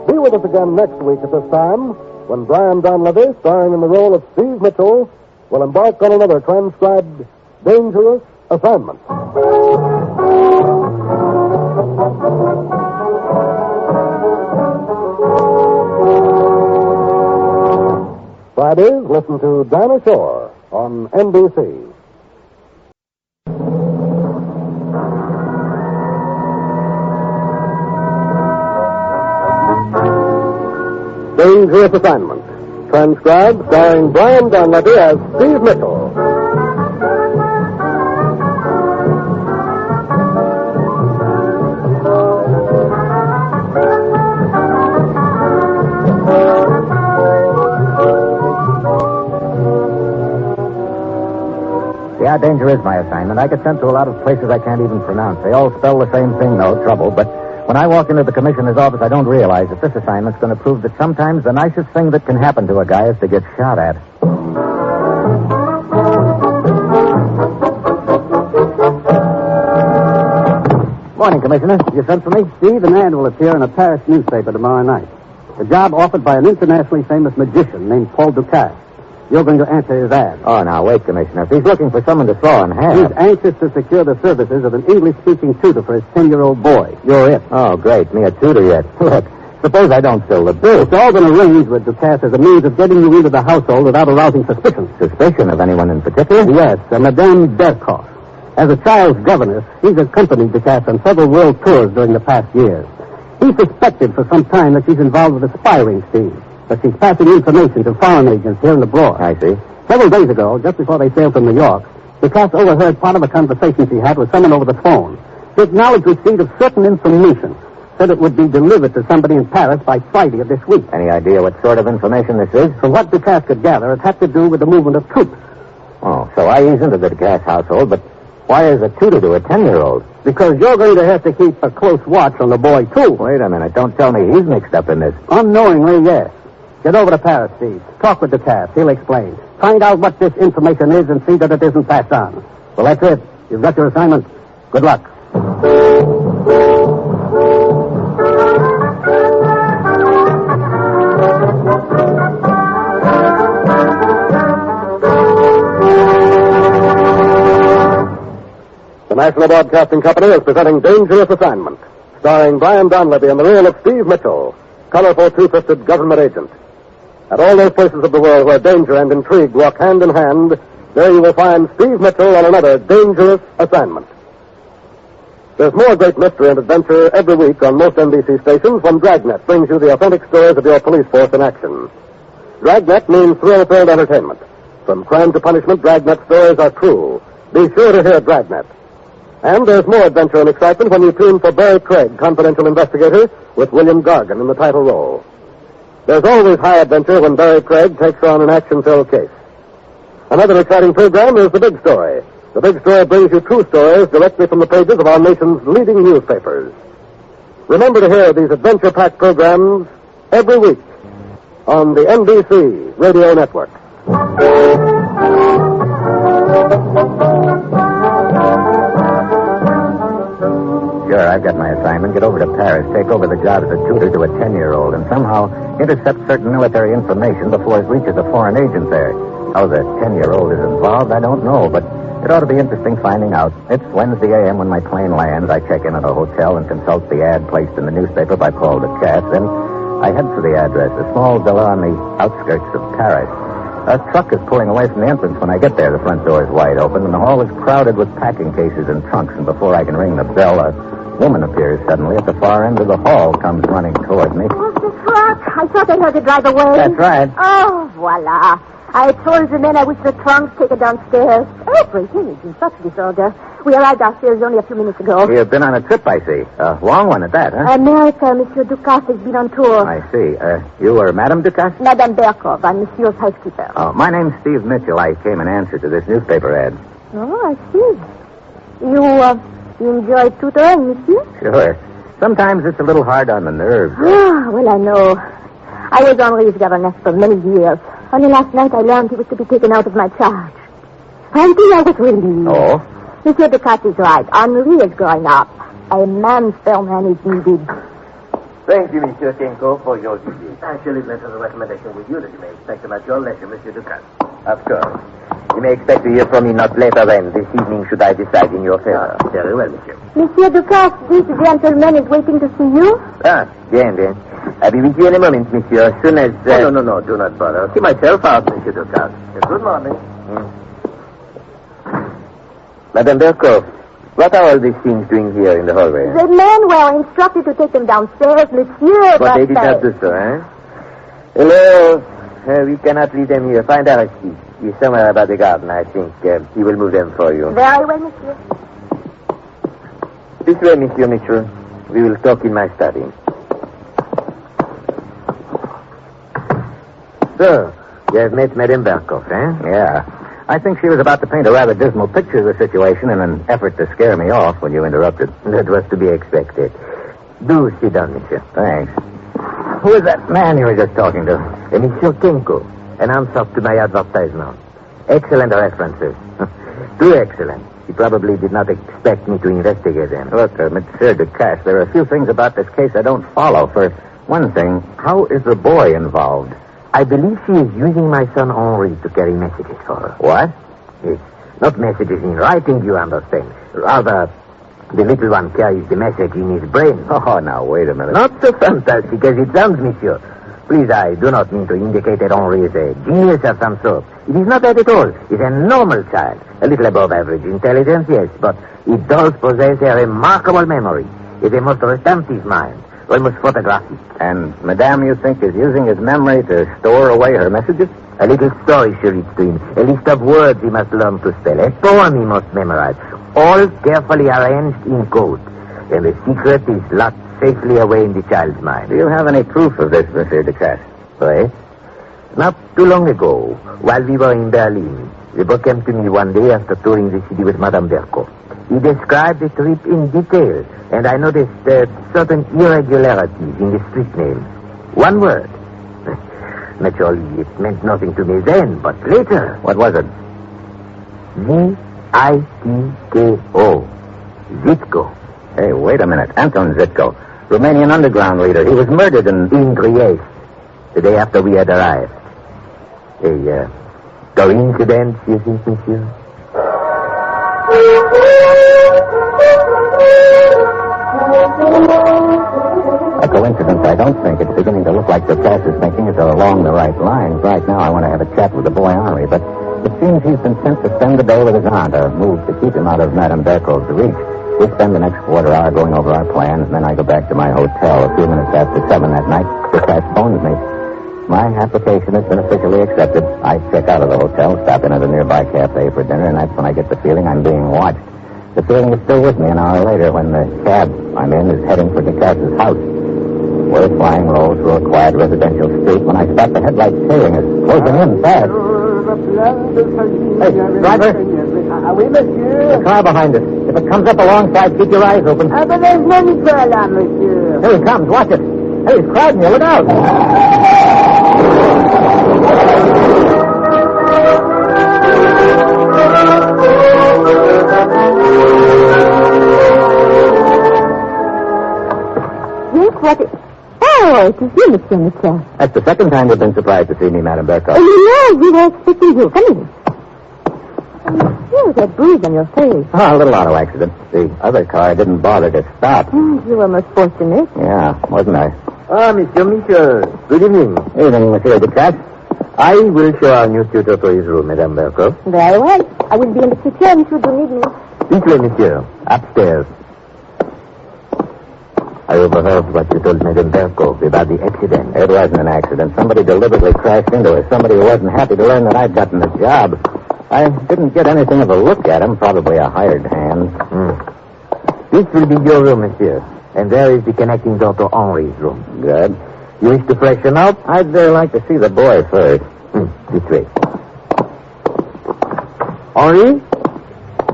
Be with us again next week at this time, when Brian Donlevy, starring in the role of Steve Mitchell, will embark on another transcribed Dangerous Assignment. Fridays, listen to Dinah Shore on NBC. Dangerous Assignment. Transcribed, starring Brian Donlevy as Steve Mitchell. Yeah, danger is my assignment. I get sent to a lot of places I can't even pronounce. They all spell the same thing, though, trouble. But when I walk into the commissioner's office, I don't realize that this assignment's going to prove that sometimes the nicest thing that can happen to a guy is to get shot at. Morning, Commissioner. You sent for me? Steve, an ad will appear in a Paris newspaper tomorrow night. A job offered by an internationally famous magician named Paul Ducasse. You're going to answer his ad. Oh, now, wait, Commissioner. If he's looking for someone to throw in half... He's anxious to secure the services of an English-speaking tutor for his 10-year-old boy. You're it. Oh, great. Me a tutor yet. Look, suppose I don't fill the bill. It's all been arranged with Ducasse as a means of getting you into the household without arousing suspicion. Suspicion of anyone in particular? Yes, Madame Berkoff. As a child's governess, he's accompanied Ducasse on several world tours during the past years. He suspected for some time that she's involved with a spy ring, Steve. But she's passing information to foreign agents here and abroad. I see. Several days ago, just before they sailed from New York, Ducasse overheard part of a conversation she had with someone over the phone. She acknowledged receipt of certain information. Said it would be delivered to somebody in Paris by Friday of this week. Any idea what sort of information this is? From what Ducasse could gather, it had to do with the movement of troops. Oh, so I ease into the Ducasse household, but why is a tutor to a 10-year-old? Because you're going to have to keep a close watch on the boy, too. Wait a minute. Don't tell me he's mixed up in this. Unknowingly, yes. Get over to Paris, Steve. Talk with Ducasse. He'll explain. Find out what this information is and see that it isn't passed on. Well, that's it. You've got your assignment. Good luck. The National Broadcasting Company is presenting Dangerous Assignment, starring Brian Donlevy in the role of Steve Mitchell, colorful two-fisted government agent. At all those places of the world where danger and intrigue walk hand in hand, there you will find Steve Mitchell on another Dangerous Assignment. There's more great mystery and adventure every week on most NBC stations when Dragnet brings you the authentic stories of your police force in action. Dragnet means thrill-filled entertainment. From crime to punishment, Dragnet stories are true. Be sure to hear Dragnet. And there's more adventure and excitement when you tune for Barry Craig, confidential investigator, with William Gargan in the title role. There's always high adventure when Barry Craig takes on an action-filled case. Another exciting program is The Big Story. The Big Story brings you true stories directly from the pages of our nation's leading newspapers. Remember to hear these adventure-packed programs every week on the NBC Radio Network. Sure, I've got my assignment. Get over to Paris, take over the job as a tutor to a 10-year-old, and somehow intercept certain military information before it reaches a foreign agent there. How the 10-year-old is involved, I don't know, but it ought to be interesting finding out. It's Wednesday a.m. when my plane lands. I check in at a hotel and consult the ad placed in the newspaper by Paul Ducasse. Then I head for the address, a small villa on the outskirts of Paris. A truck is pulling away from the entrance. When I get there, the front door is wide open, and the hall is crowded with packing cases and trunks. And before I can ring the bell, a woman appears suddenly at the far end of the hall, comes running toward me. Oh, the truck. I thought I heard it drive away. That's right. Oh, voila. I told the men I wish the trunks taken downstairs. Everything is in such disorder. We arrived downstairs only a few minutes ago. You've been on a trip, I see. A long one at that, huh? America, Monsieur Ducasse has been on tour. I see. You were Madame Ducasse? Madame Berkov. I'm Monsieur's housekeeper. Oh, my name's Steve Mitchell. I came in answer to this newspaper ad. Oh, I see. You enjoy tutoring, Monsieur? Sure. Sometimes it's a little hard on the nerves. Ah, well, I know. I was Henri's governess for many years. Only last night I learned he was to be taken out of my charge. Frankly, I was relieved. Oh? Monsieur Ducasse is right. Henri is growing up. A man's man is needed. Thank you, Monsieur Kenko, for your visit. I shall leave letters of recommendation with you that you may expect them at your leisure, Monsieur Ducasse. Of course. You may expect to hear from me not later than this evening should I decide in your favor. Very well, Monsieur. Monsieur Ducasse, this gentleman is waiting to see you. Bien. I'll be with you in a moment, Monsieur, as soon as... No, do not bother. I'll see myself out, Monsieur Ducasse. Good morning. Madame Berkov, what are all these things doing here in the hallway? The men were instructed to take them downstairs, Monsieur, but they did not do so, eh? Hello. We cannot leave them here. Find Aristide. He's somewhere about the garden, I think. He will move them for you. Very well, Monsieur. This way, Monsieur Mitchell. We will talk in my study. So, you have met Madame Berkov, eh? Yeah. I think she was about to paint a rather dismal picture of the situation in an effort to scare me off when you interrupted. That was to be expected. Do sit down, Monsieur. Thanks. Who is that man you were just talking to? Monsieur Kenko. An answer to my advertisement. Excellent references. Too excellent. He probably did not expect me to investigate them. Look, Monsieur Ducasse, there are a few things about this case I don't follow. For one thing, how is the boy involved? I believe she is using my son Henri to carry messages for her. What? Yes. Not messages in writing, you understand. Rather, the little one carries the message in his brain. Oh, now, wait a minute. Not so fantastic as it sounds, Monsieur. Please, I do not mean to indicate that Henri is a genius of some sort. It is not that at all. He's a normal child. A little above average intelligence, yes, but he does possess a remarkable memory. It's a most retentive mind. Almost photographic. And Madame, you think, is using his memory to store away her messages? A little story she reads to him. A list of words he must learn to spell. A poem he must memorize. All carefully arranged in code. And the secret is locked safely away in the child's mind. Do you have any proof of this, Monsieur Ducasse? Yes. Not too long ago, while we were in Berlin, the boy came to me one day after touring the city with Madame Berkov. He described the trip in detail, and I noticed certain irregularities in the street names. One word. Naturally, it meant nothing to me then, but later... What was it? Zitko. Zitko. Hey, wait a minute. Anton Zitko, Romanian underground leader. He was murdered in Trieste, the day after we had arrived. A coincidence, you think, Monsieur? A coincidence, I don't think. It's beginning to look like the press is thinking it's along the right lines. Right now, I want to have a chat with the boy Henri, but it seems he's been sent to spend the day with his aunt, a move to keep him out of Madame Berkov's reach. We spend the next quarter hour going over our plans, and then I go back to my hotel. A few minutes after 7 that night, the press phones me. My application has been officially accepted. I check out of the hotel, stop in at a nearby cafe for dinner, and that's when I get the feeling I'm being watched. The feeling is still with me an hour later when the cab I'm in is heading for Ducasse's house. We're flying low through a quiet residential street when I spot the headlights tailing us, closing in fast. Hey, driver. The car behind us. If it comes up alongside, keep your eyes open. But there's no need for alarm, Monsieur. Here he comes. Watch it. Hey, he's crowding you. Look out. Yes, what is... Oh, it is you, Monsieur Mitchell. That's the second time you've been surprised to see me, Madame Berkov. You know, we were expecting you. Come in. You that bruise on your face. Oh, a little auto accident. The other car didn't bother to stop. You were most fortunate. Yeah, wasn't I? Ah, Monsieur Mitchell. Good evening. Evening, Monsieur Ducasse. I will show our new tutor to his room, Madame Berko. Very well. I will be in the kitchen should you need me. This way, monsieur. Upstairs. I overheard what you told Madame Berko about the accident. It wasn't an accident. Somebody deliberately crashed into her. Somebody who wasn't happy to learn that I'd gotten the job. I didn't get anything of a look at him. Probably a hired hand. This will be your room, monsieur. And there is the connecting door to Henri's room. Good. You wish to freshen up? I'd like to see the boy first. This way. Henri?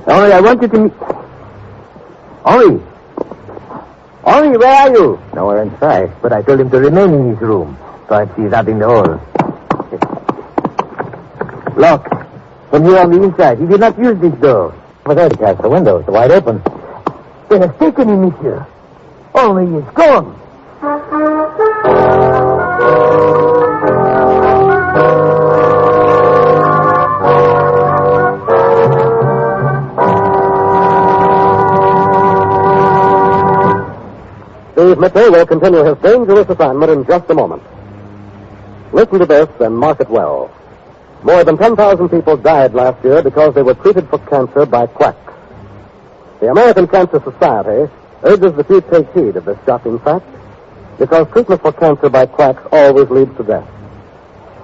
Henri, I want you to meet... Henri! Henri, where are you? Nowhere in sight. But I told him to remain in his room. Perhaps he's out in the hall. Lock. From here on the inside. He did not use this door. But there, Cass, the window is wide open. They have taken him, monsieur. Henri is gone. Steve Mitchell will continue his dangerous assignment in just a moment. Listen to this and mark it well. More than 10,000 people died last year because they were treated for cancer by quacks. The American Cancer Society urges that you take heed of this shocking fact, because treatment for cancer by quacks always leads to death.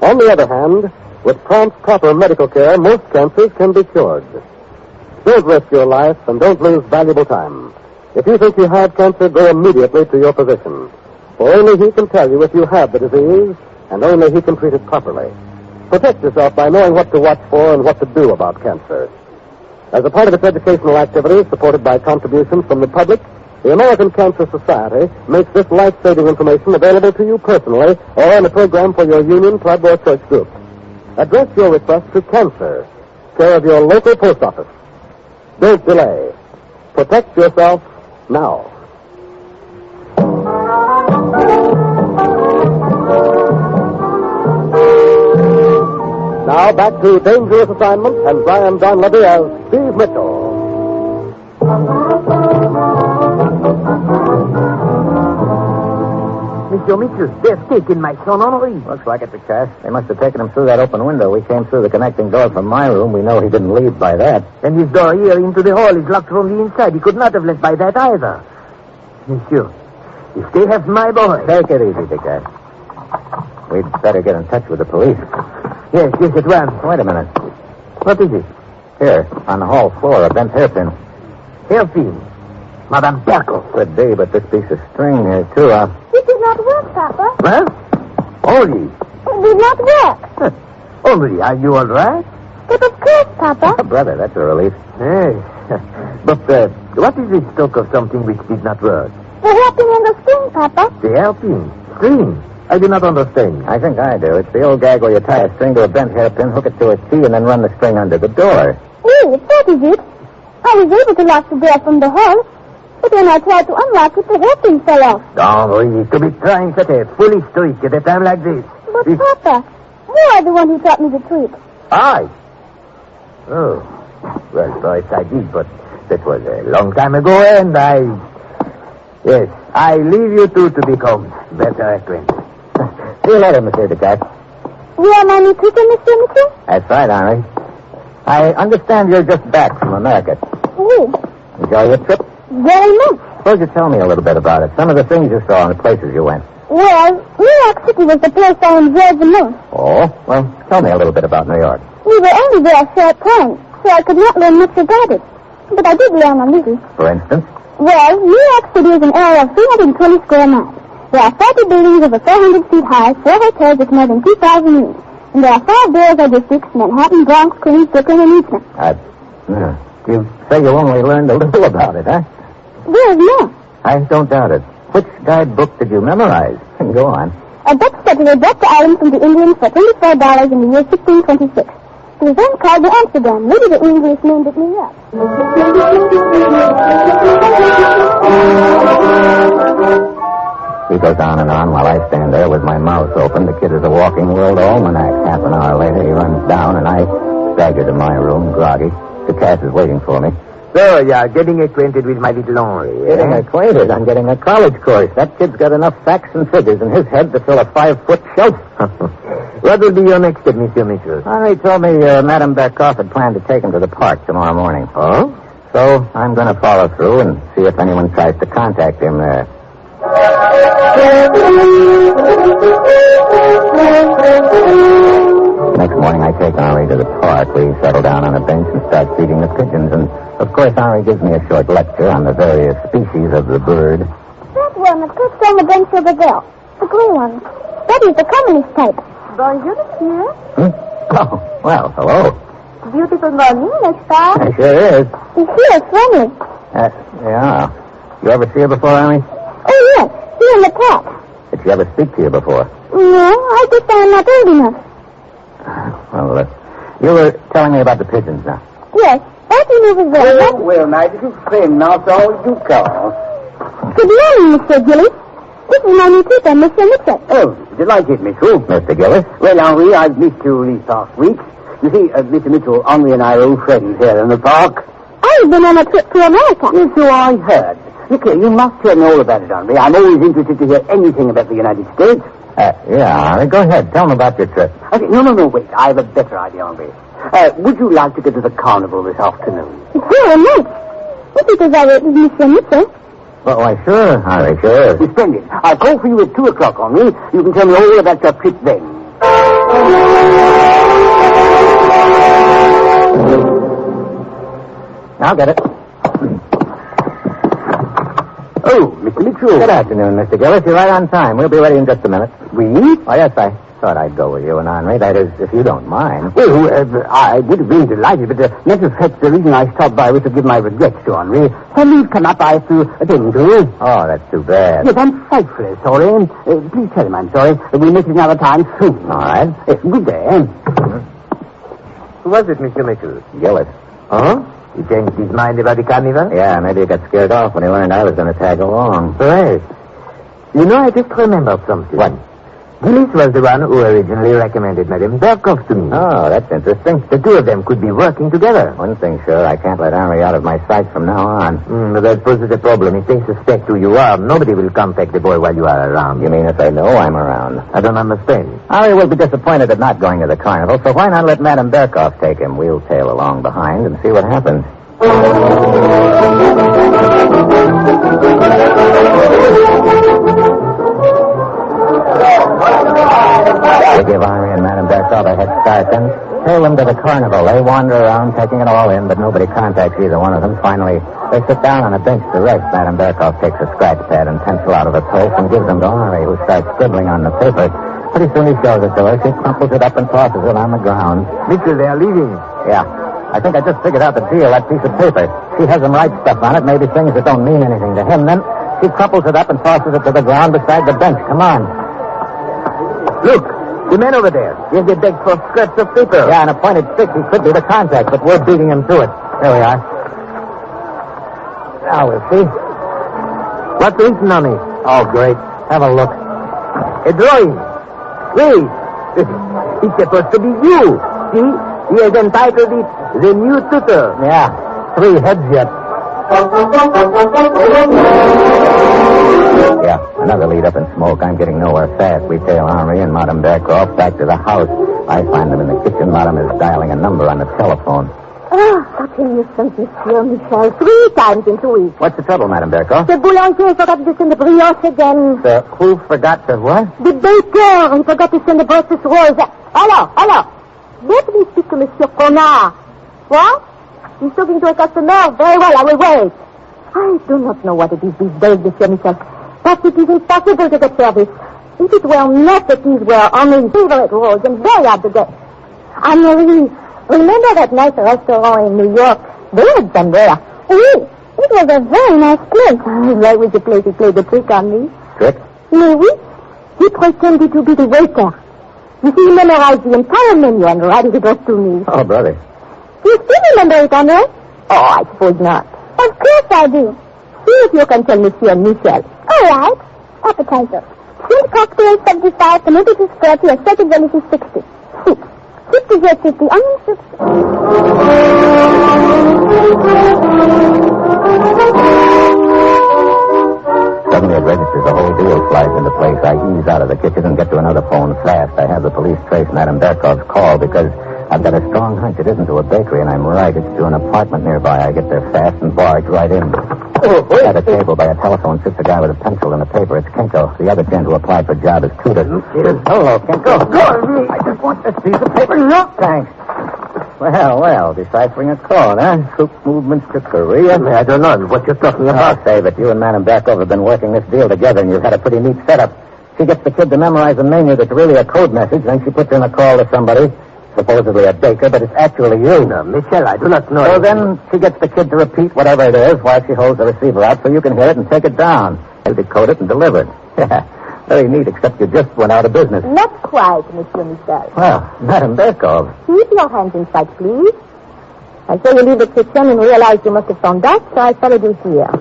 On the other hand, with prompt, proper medical care, most cancers can be cured. Don't risk your life and don't lose valuable time. If you think you have cancer, go immediately to your physician. For only he can tell you if you have the disease, and only he can treat it properly. Protect yourself by knowing what to watch for and what to do about cancer. As a part of its educational activities, supported by contributions from the public, the American Cancer Society makes this life-saving information available to you personally or in a program for your union, club, or church group. Address your request to Cancer, care of your local post office. Don't delay. Protect yourself now. Now back to Dangerous Assignment and Brian Donlevy as Steve Mitchell. Monsieur Mitchell, they've taken my son Henri. Looks like it, Cass. They must have taken him through that open window. We came through the connecting door from my room. We know he didn't leave by that. And his door here into the hall is locked from the inside. He could not have left by that either. Monsieur, if they have my boy... Take it easy, Big Cass. We'd better get in touch with the police. Yes, at once. Wait a minute. What is it? Here, on the hall floor, a bent hairpin. Hairpin? Madame Berko. Could be, but this piece of string here, too. It did not work, Papa. Huh? Henri. It did not work. Henri, are you all right? It was cursed, Papa. Brother, that's a relief. Yes. But what is this talk of something which did not work? The hairpin and the string, Papa. The hairpin? String? I do not understand. I think I do. It's the old gag where you tie a string to a bent hairpin, hook it to a key, and then run the string under the door. Yes, that is it. I was able to lock the door from the hall, but when I tried to unlock it, the hairpin fell off. Henri, to be trying such a foolish trick at a time like this. But, Papa, you are the one who taught me the trick. I? Oh. Well, perhaps I did, but that was a long time ago, and Yes, I leave you two to become better acquainted. See you later, Monsieur Ducat. You are my new tutor, Monsieur Mitchell? That's right, Henri. I understand you're just back from America. Oui. Enjoy your trip? Very much. Suppose you tell me a little bit about it. Some of the things you saw and the places you went. Well, New York City was the place I enjoyed the most. Oh? Well, tell me a little bit about New York. We were only there a short time, so I could not learn much about it. But I did learn a little. For instance? Well, New York City is an area of 320 square miles. There are 40 buildings over 400 feet high, 4 hotels with more than 2,000 rooms. And there are 5 boroughs or districts: Manhattan, Bronx, Queens, Brooklyn, and Eastman. You say you only learned a little about it, huh? There's more. I don't doubt it. Which guidebook did you memorize? Go on. A Dutch settler brought the island from the Indians for $24 in the year 1626. It was then called New Amsterdam. Maybe the English named it New York. He goes on and on while I stand there with my mouth open. The kid is a walking world almanac. Half an hour later, he runs down, and I stagger to my room, groggy. The cat is waiting for me. So, you're getting acquainted with my little Henri, eh? Getting acquainted? I'm getting a college course. That kid's got enough facts and figures in his head to fill a 5-foot shelf. What will be your next step, Monsieur Mitchell? Henri told me Madame Berkoff had planned to take him to the park tomorrow morning. Oh? So I'm going to follow through and see if anyone tries to contact him there. Next morning, I take Henri to the park. We settle down on a bench and start feeding the pigeons. And, of course, Henri gives me a short lecture on the various species of the bird. That one that sits on the bench over there. The gray one. That is the communist type. Bonjour, monsieur. Oh, well, hello. Beautiful morning, n'est-ce pas? It sure is. Is she is friendly? Yeah. You ever see her before, Henri? Oh, yes. Here in the park. Did she ever speak to you before? No, I guess I'm not old enough. Well, you were telling me about the pigeons now. Yes. That one over there. Well, my little friend, now so you call. Good morning, Mr. Gillis. This is my new tutor, Mr. Mitchell. Oh, delighted, Miss Who. Mr. Gillis? Well, Henri, I've missed you these past weeks. You see, Mr. Mitchell, Henri and I are old friends here in the park. I've been on a trip to America. Yes, so I heard. Look here, you must tell me all about it, Henri. I'm always interested to hear anything about the United States. Yeah, Henri, go ahead. Tell them about your trip. Okay, no, wait. I have a better idea, Henri. Would you like to go to the carnival this afternoon? Very nice. What because I went with Mr. Mitchell? Well, why, sure, Henri, sure. Splendid. I'll call for you at 2 o'clock, Henri. You can tell me all about your trip then. I'll get it. Oh, Mr. Mitchell. Good afternoon, Mr. Gillis. You're right on time. We'll be ready in just a minute. We? Oh, yes, I thought I'd go with you and Henri. That is, if you don't mind. Well, I would have been delighted, but matter of fact, the reason I stopped by was to give my regrets to Henri. When leave come up, I have to attend to. Oh, that's too bad. Yes, I'm frightfully sorry. Please tell him I'm sorry. We'll meet another time soon. All right. Yes, good day. Who was it, Mr. Mitchell? Gillis. Huh? He changed his mind about the carnival? Yeah, maybe he got scared off when he learned I was going to tag along. Right. You know, I just remembered something. What? Gillis was the one who originally recommended Madame Berkoff to me. Oh, that's interesting. The two of them could be working together. One thing sure, I can't let Henri out of my sight from now on. But that poses a problem. If they suspect who you are, nobody will contact the boy while you are around. You mean if they know I'm around? I don't understand. Henri will be disappointed at not going to the carnival, so why not let Madame Berkoff take him? We'll tail along behind and see what happens. They give Henri and Madame Berkoff a head start, then tail them to the carnival. They wander around, taking it all in, but nobody contacts either one of them. Finally, they sit down on a bench to rest. Madame Berkoff takes a scratch pad and pencil out of her purse and gives them to Henri, who starts scribbling on the paper. Pretty soon he shows it to her. She crumples it up and tosses it on the ground. Mitchell, they are leaving. Yeah. I think I just figured out the deal, that piece of paper. She has him write stuff on it, maybe things that don't mean anything to him. Then she crumples it up and tosses it to the ground beside the bench. Come on. Look, the man over there. Here's the bag for scraps of paper. Yeah, an appointed stick. He could be the contact, but we're beating him to it. There we are. Now we'll see. What's written on it? Oh, great. Have a look. A drawing. Wait. It's supposed to be you. See? He has entitled it The New Tutor. Yeah. 3 heads yet. Yeah, another lead up in smoke. I'm getting nowhere fast. We tail Henri and Madame Berkoff back to the house. I find them in the kitchen. Madame is dialing a number on the telephone. Oh, such a nuisance, Monsieur Michel. 3 times in 2 weeks. What's the trouble, Madame Berkoff? The boulanger forgot to send the brioche again. Who forgot the what? The baker. He forgot to send the breakfast rolls. Hello. Let me speak to Monsieur Conrad. What? He's talking to a customer. Very well, I will wait. I do not know what it is these days, Monsieur Michel, but it is impossible to get service. If it were not that these were only favorite rolls and very hard to get. Anne-Marie, remember that nice restaurant in New York? They had them there. Oui, it was a very nice place. Why was the place he played the trick on me? Trick? Oui. He pretended to be the waiter. You see, he memorized the entire menu and writed it off to me. Oh, brother. Do you still remember it, Conrad? Oh, I suppose not. Of course I do. See if you can tell Monsieur Michel. All right. Appetizer. Shrimp cocktail 75, tomato juice 30, and second relish 60. Soup dessert 50, onion soup. Suddenly it registers the whole deal slides into place, I ease out of the kitchen and get to another phone fast. I have the police trace Madame Berkov's call because I've got a strong hunch it isn't to a bakery, and I'm right. It's to an apartment nearby. I get there fast and barge right in. At a table by a telephone sits a guy with a pencil and a paper. It's Kinko. The other gent who applied for a job is tutor. Hello, Kinko. Go. I just want this piece of paper. No, thanks. Well, deciphering a code, huh? Troop movements to Korea. I don't know what you're talking about. I'll say that you and Madame Berkov have been working this deal together, and you've had a pretty neat setup. She gets the kid to memorize a menu that's really a code message, then she puts in a call to somebody, supposedly a baker, but it's actually you. No, Michelle, I do not know. So then she gets the kid to repeat whatever it is while she holds the receiver out so you can hear it and take it down. You decode it and deliver it. Very neat, except you just went out of business. Not quite, Monsieur Michel. Well, Madame Berkov. Keep your hands inside, please. I saw you leave the kitchen and realized you must have found that, so I followed you here.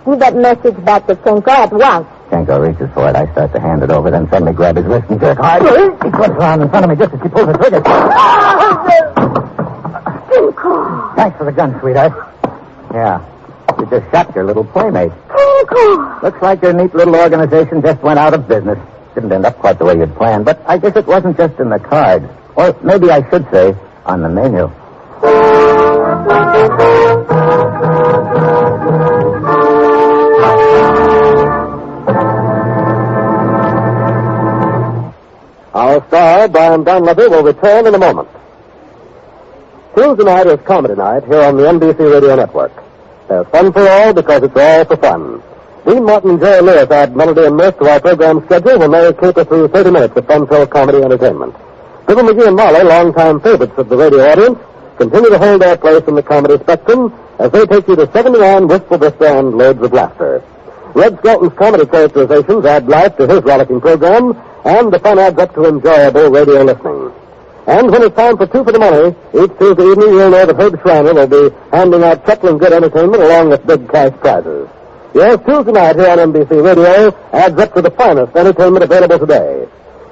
Give that message back to Kenko at once. Kenko reaches for it. I start to hand it over, then suddenly grab his wrist and jerk hard. He puts around in front of me just as she pulls the trigger. Kenko! Thanks for the gun, sweetheart. Yeah. You just shot your little playmate. Kenko! Looks like your neat little organization just went out of business. Didn't end up quite the way you'd planned, but I guess it wasn't just in the cards. Or maybe I should say, on the menu. Our star, Brian Donlevy, will return in a moment. Tuesday night is Comedy Night here on the NBC Radio Network. There's fun for all because it's all for fun. Dean Martin and Jerry Lewis add melody and mirth to our program schedule when they cater through 30 minutes of fun-filled comedy entertainment. Fibber McGee and Molly, longtime favorites of the radio audience, continue to hold their place in the comedy spectrum as they take you to 79 Wistful Vista and loads of laughter. Red Skelton's comedy characterizations add life to his rollicking program, and the fun adds up to enjoyable radio listening. And when it's time for Two for the Money, each Tuesday evening you'll know that Herb Schreiner will be handing out chuckling good entertainment along with big cash prizes. Yes, Tuesday night here on NBC Radio adds up to the finest entertainment available today.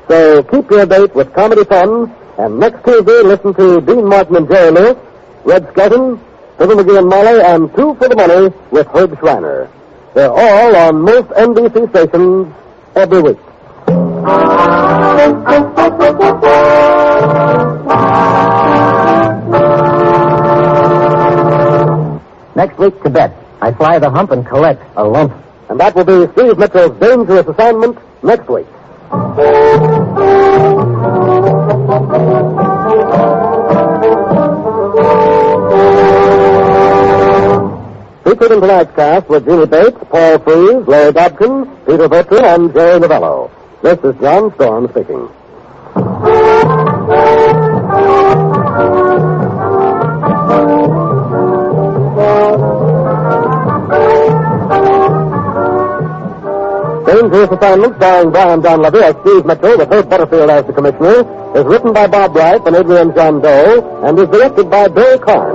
So keep your date with comedy fun, and next Tuesday listen to Dean Martin and Jerry Lewis, Red Skelton, Fibber McGee and Molly, and Two for the Money with Herb Schreiner. They're all on most NBC stations every week. Next week, Tibet. I fly the hump and collect a lump. And that will be Steve Mitchell's dangerous assignment next week. Featured in tonight's cast were Jeannie Bates, Paul Frees, Larry Dobkin, Peter Bertram, and Jerry Novello. This is John Storm speaking. Dangerous Assignment, starring Brian Donlevy as Steve Mitchell with Herb Butterfield as the commissioner, is written by Bob Wright and Adrian John Doe, and is directed by Bill Karn.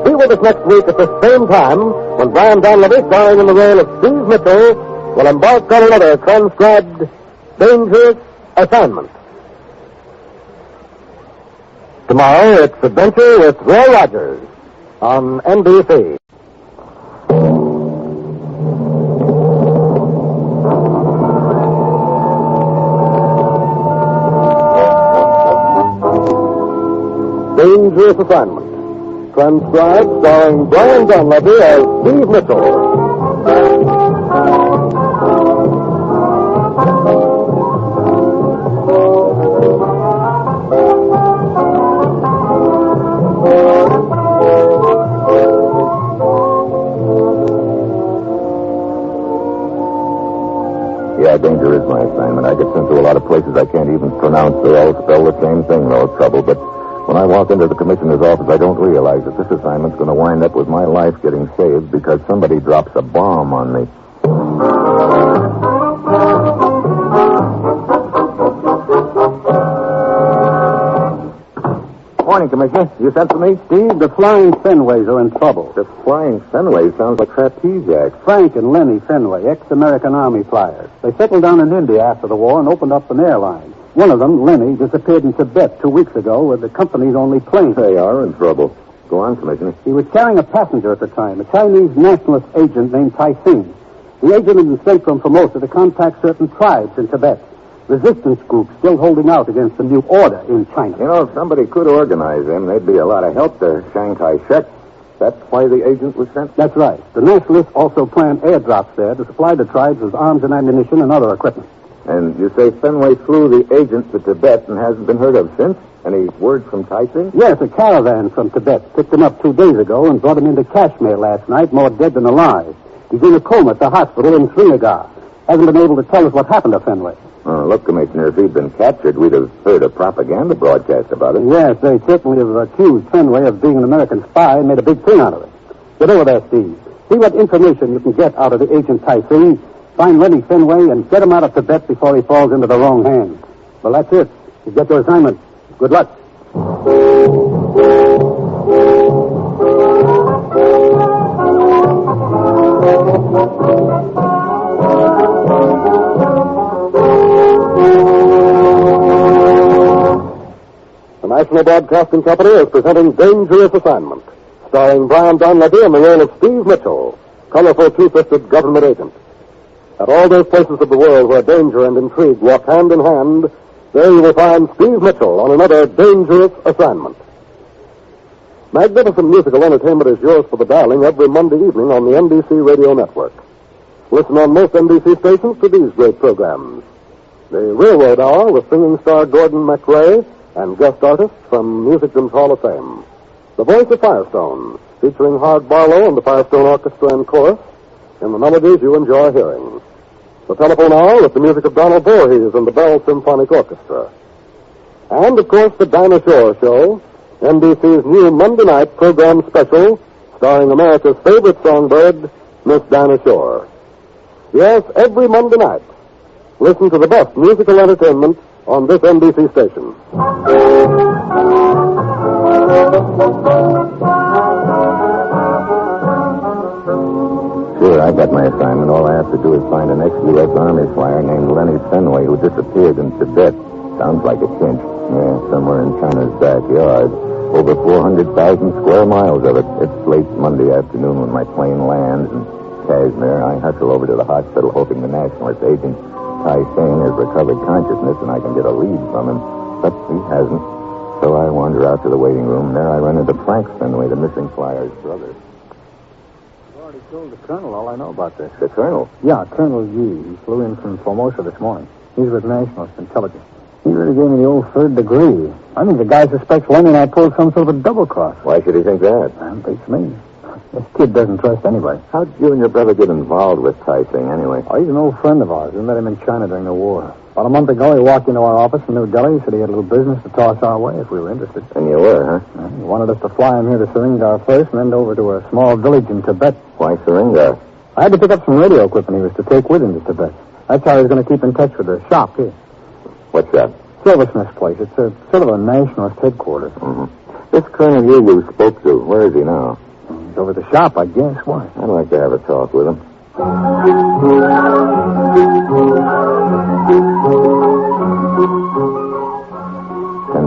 Be with us next week at the same time when Brian Donlevy, starring in the role of Steve Mitchell, will embark on another transcribed Dangerous Assignment. Tomorrow, it's Adventure with Roy Rogers on NBC. Dangerous Assignment. Transcribed, starring Brian Donlevy as Steve Mitchell. Yeah, danger is my assignment. I get sent to a lot of places I can't even pronounce. They all spell the same thing, no trouble. But when I walk into the commissioner's office, I don't realize that this assignment's going to wind up with my life getting saved because somebody drops a bomb on me. Morning, Commissioner. You sent for me? Steve, the Flying Fenways are in trouble. The Flying Fenway sounds like trapeze act. Frank and Lenny Fenway, ex-American Army flyers. They settled down in India after the war and opened up an airline. One of them, Lenny, disappeared in Tibet 2 weeks ago with the company's only plane. They are in trouble. Go on, Commissioner. He was carrying a passenger at the time, a Chinese nationalist agent named Tai Sing. The agent had been sent from Formosa to contact certain tribes in Tibet. Resistance groups still holding out against the new order in China. You know, if somebody could organize them, there'd be a lot of help to Shanghai Shek. That's why the agent was sent? That's right. The nationalists also planned airdrops there to supply the tribes with arms and ammunition and other equipment. And you say Fenway flew the agent to Tibet and hasn't been heard of since? Any word from Taising? Yes, a caravan from Tibet picked him up 2 days ago and brought him into Kashmir last night, more dead than alive. He's in a coma at the hospital in Srinagar. Hasn't been able to tell us what happened to Fenway. Oh, look, Commissioner, if he'd been captured, we'd have heard a propaganda broadcast about it. Yes, they certainly have accused Fenway of being an American spy and made a big thing out of it. Get over there, Steve. See what information you can get out of the agent Taising. Find Lenny Fenway and get him out of Tibet before he falls into the wrong hands. Well, that's it. You get your assignment. Good luck. The National Broadcasting Company is presenting Dangerous Assignment, starring Brian Donlevy in the role of Steve Mitchell, colorful two-fisted government agent. At all those places of the world where danger and intrigue walk hand in hand, there you will find Steve Mitchell on another Dangerous Assignment. Magnificent musical entertainment is yours for the dialing every Monday evening on the NBC Radio Network. Listen on most NBC stations to these great programs. The Railroad Hour with singing star Gordon McRae and guest artists from Musicdom's Hall of Fame. The Voice of Firestone, featuring Howard Barlow and the Firestone Orchestra and Chorus in the melodies you enjoy hearing. The Telephone Hour with the music of Donald Voorhees and the Bell Symphonic Orchestra. And, of course, the Dinah Shore Show, NBC's new Monday night program special, starring America's favorite songbird, Miss Dinah Shore. Yes, every Monday night. Listen to the best musical entertainment on this NBC station. Sure, I got my assignment. All I have to do is find an ex-U.S. Army flyer named Lenny Fenway who disappeared in Tibet. Sounds like a cinch. Yeah, somewhere in China's backyard. Over 400,000 square miles of it. It's late Monday afternoon when my plane lands in Kashmir. I hustle over to the hospital hoping the nationalist agent Taising has recovered consciousness and I can get a lead from him. But he hasn't. So I wander out to the waiting room. There I run into Frank Fenway, the missing flyer's brother. I've already told the colonel all I know about this. The colonel? Yeah, Colonel Yee. He flew in from Formosa this morning. He's with Nationalist Intelligence. He really gave me the old third degree. I think the guy suspects Lenny and I pulled some sort of a double cross. Why should he think that? Beats me. This kid doesn't trust anybody. How'd you and your brother get involved with Taising, anyway? Oh, he's an old friend of ours. We met him in China during the war. About a month ago, he walked into our office in New Delhi. He said he had a little business to toss our way if we were interested. And you were, huh? He wanted us to fly him here to Srinagar first and then over to a small village in Tibet. Why Srinagar? I had to pick up some radio equipment he was to take with him to Tibet. That's how he was going to keep in touch with the shop here. What's that? Silversmith's place. It's a sort of a nationalist headquarters. Mm-hmm. This Colonel you spoke to, where is he now? He's over at the shop, I guess. Why? I'd like to have a talk with him. 10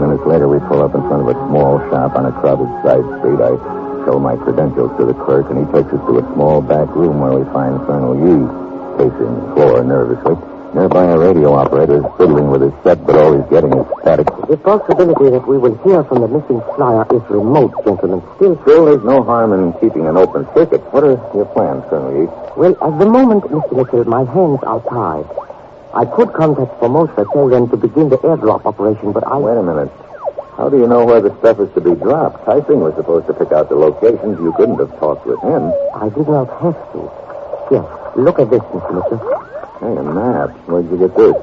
minutes later, we pull up in front of a small shop on a crowded side street. I show my credentials to the clerk, and he takes us to a small back room where we find Colonel Yee pacing the floor nervously. Nearby, a radio operator is fiddling with his set, but all he's getting is static. The possibility that we will hear from the missing flyer is remote, gentlemen. Still, there's no harm in keeping an open circuit. What are your plans, Colonel Yee? Well, at the moment, Mr. Mitchell, my hands are tied. I could contact Formosa, tell them to begin the airdrop operation, but I... Wait a minute. How do you know where the stuff is to be dropped? Taising was supposed to pick out the locations. You couldn't have talked with him. I did not have to. Here, look at this, Mr. Mitchell. Hey, a map. Where'd you get this?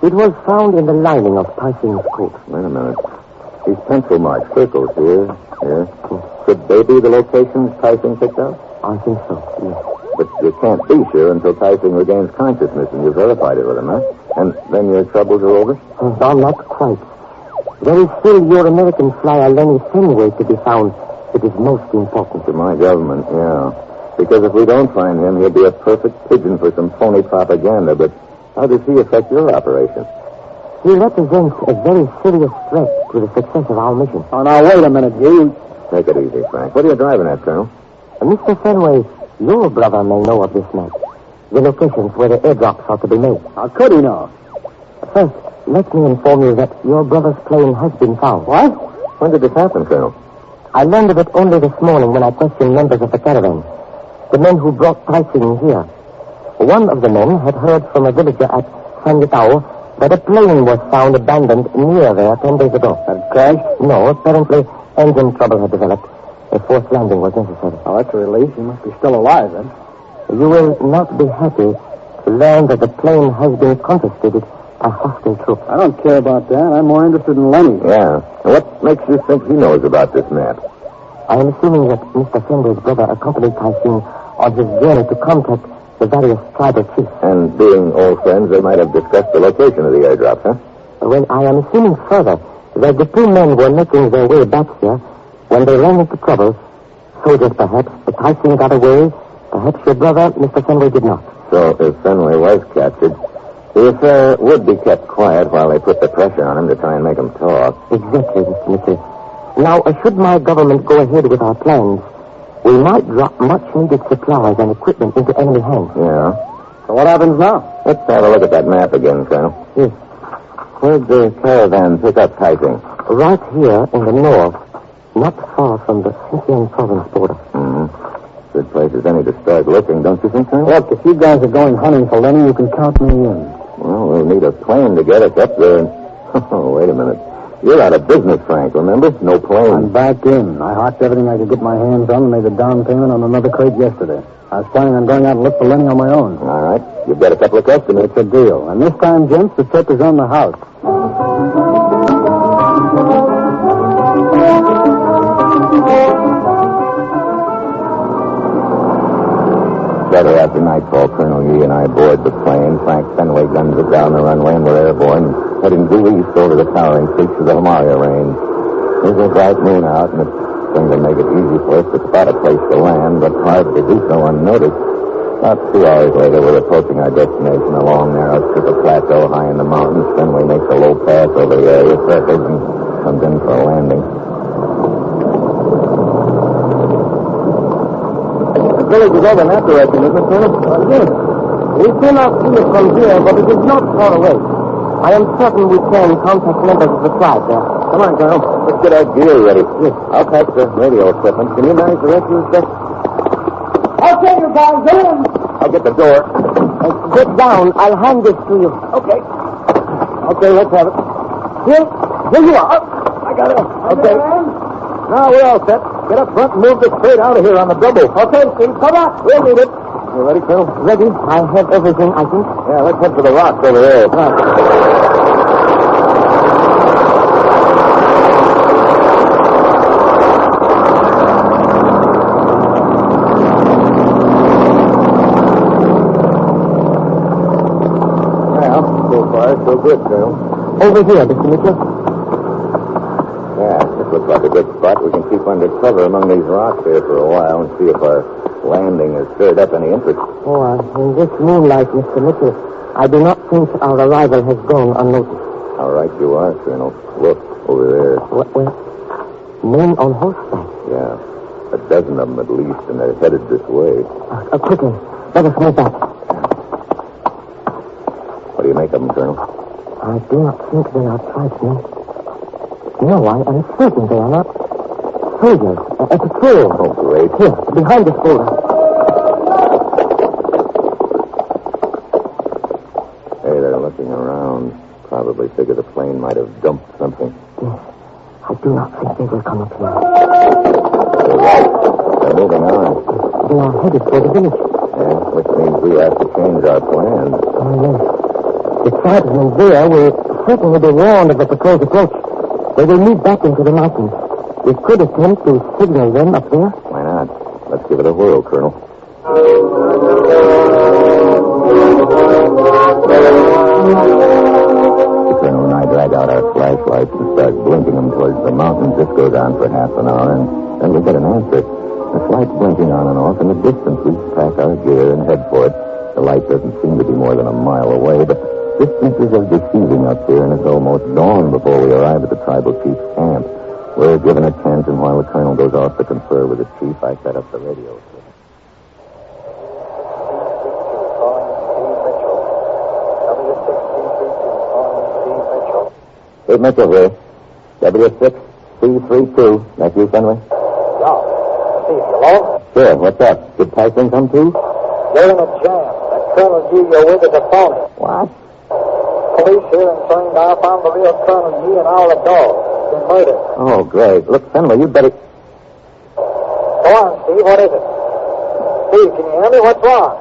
It was found in the lining of Taising's coat. Wait a minute. These pencil mark circles here. Could they be the locations Taising picked out? I think so, yes. But you can't be sure until Taising regains consciousness and you verified it with him, huh? And then your troubles are over? No, not quite. There is still your American flyer, Lenny Fenway, to be found. It is most important. To my government, yeah. Because if we don't find him, he'll be a perfect pigeon for some phony propaganda. But how does he affect your operation? He represents a very serious threat to the success of our mission. Oh, now, wait a minute, you. Take it easy, Frank. What are you driving at, Colonel? Mr. Fenway, your brother may know of this map. the locations where the airdrops are to be made. How could he know? First, let me inform you that your brother's plane has been found. What? When did this happen, Colonel? I learned of it only this morning when I questioned members of the caravan. The men who brought pricing here. One of the men had heard from a villager at Sanyatao that a plane was found abandoned near there 10 days ago. Had crashed? No, apparently engine trouble had developed. A forced landing was necessary. Oh, that's a relief. He must be still alive, then. You will not be happy to learn that the plane has been confiscated by hostile troops. I don't care about that. I'm more interested in Lenny. Yeah. What makes you think he knows about this map? I am assuming that Mr. Fenway's brother accompanied Tyson on his journey to contact the various tribal chiefs. And being old friends, they might have discussed the location of the airdrop, huh? Well, I am assuming further that the two men were making their way back here when they ran into trouble. Soldiers, perhaps. But Tyson got away. Perhaps your brother, Mr. Fenway, did not. So, if Fenway was captured, the affair would be kept quiet while they put the pressure on him to try and make him talk. Exactly, Mr. Mitchell. Now, should my government go ahead with our plans, we might drop much-needed supplies and equipment into enemy hands. Yeah. So what happens now? Let's have a look at that map again, Colonel. Yes. Where'd the caravan pick up typing? Right here in the north, not far from the Xinjiang province border. Good place as any to start looking, don't you think, Colonel? Look, if you guys are going hunting for Lenny, you can count me in. Well, we'll need a plane to get us up there. Oh, wait a minute. You're out of business, Frank, remember? No plane. I'm back in. I hocked everything I could get my hands on and made the down payment on another crate yesterday. I was planning on going out and look for Lenny on my own. All right. You've got a couple of customers. It's a deal. And this time, gents, the tip is on the house. Shortly after nightfall, Colonel Yee and I board the plane. Frank Fenway guns it down the runway, and we're airborne, heading due east over the towering peaks of the Himalaya range. There's a bright moon out, and it's going to make it easy for us to spot a place to land, but hard to do so unnoticed. About 2 hours later, we're approaching our destination, a long, narrow strip of plateau high in the mountains. Fenway makes a low pass over the area, circles, and comes in for a landing. The village is over in that direction, isn't it, Colonel? Yes. We cannot see it from here, but it is not far away. I am certain we can contact members of the tribe there. Come on, Colonel. Let's get our gear ready. Yes. I'll pack the radio equipment. Can you manage the rest of this? Okay, you guys, get in. I'll get the door. Get down. I'll hand this to you. Okay. Okay, let's have it. Here you are. I got it. Okay. Now we're all set. Get up front and move this crate out of here on the double. Okay, Steve, come up. We'll need it. You ready, Colonel? Ready. I have everything, I think. Yeah, let's head for the rocks over there. Right. Well, so far, so good, Colonel. Over here, Mr. Mitchell. Yeah, this looks like a good spot. We can keep under cover among these rocks here for a while and see if our landing has stirred up any interest. Oh, in this moonlight, Mr. Mitchell, I do not think our arrival has gone unnoticed. How right you are, Colonel. Look, over there. Where? Men on horseback? Yeah, a dozen of them at least, and they're headed this way. Quickly, let us move back. What do you make of them, Colonel? I do not think they are tribesmen. No, I am certain they are not. Soldiers, a patrol. Oh, great. Here, behind this boulder. Hey, they're looking around. Probably figure the plane might have dumped something. Yes. I do not think they will come up here. They're right. They're moving on. They are headed for the village. Yeah, which means we have to change our plans. Oh, yes. The tribesmen there will certainly be warned of the patrol's approach. They will move back into the mountains. We could attempt to signal them up there. Why not? Let's give it a whirl, Colonel. The Colonel and I drag out our flashlights and start blinking them towards the mountains. This goes on for half an hour, and then we get an answer. A slight blinking on and off. In the distance, we pack our gear and head for it. The light doesn't seem to be more than a mile away, but distances are deceiving up here, and it's almost dawn before we arrive at the tribal chief's camp. We're given a tent, and while the colonel goes off to confer with the chief, I set up the radio. Calling Steve Mitchell here. W6C32. That's you, Fenway? Yeah. Steve, you alone? Sure. What's up? Did Tyson come too? You're in a jam. That Colonel G you're with is a phony. What? Police here in Trinidad found the real Colonel G and all the dogs. Been murdered. Oh, great. Look, Fenway, you better... Go on, Steve. What is it? Steve, can you hear me? What's wrong?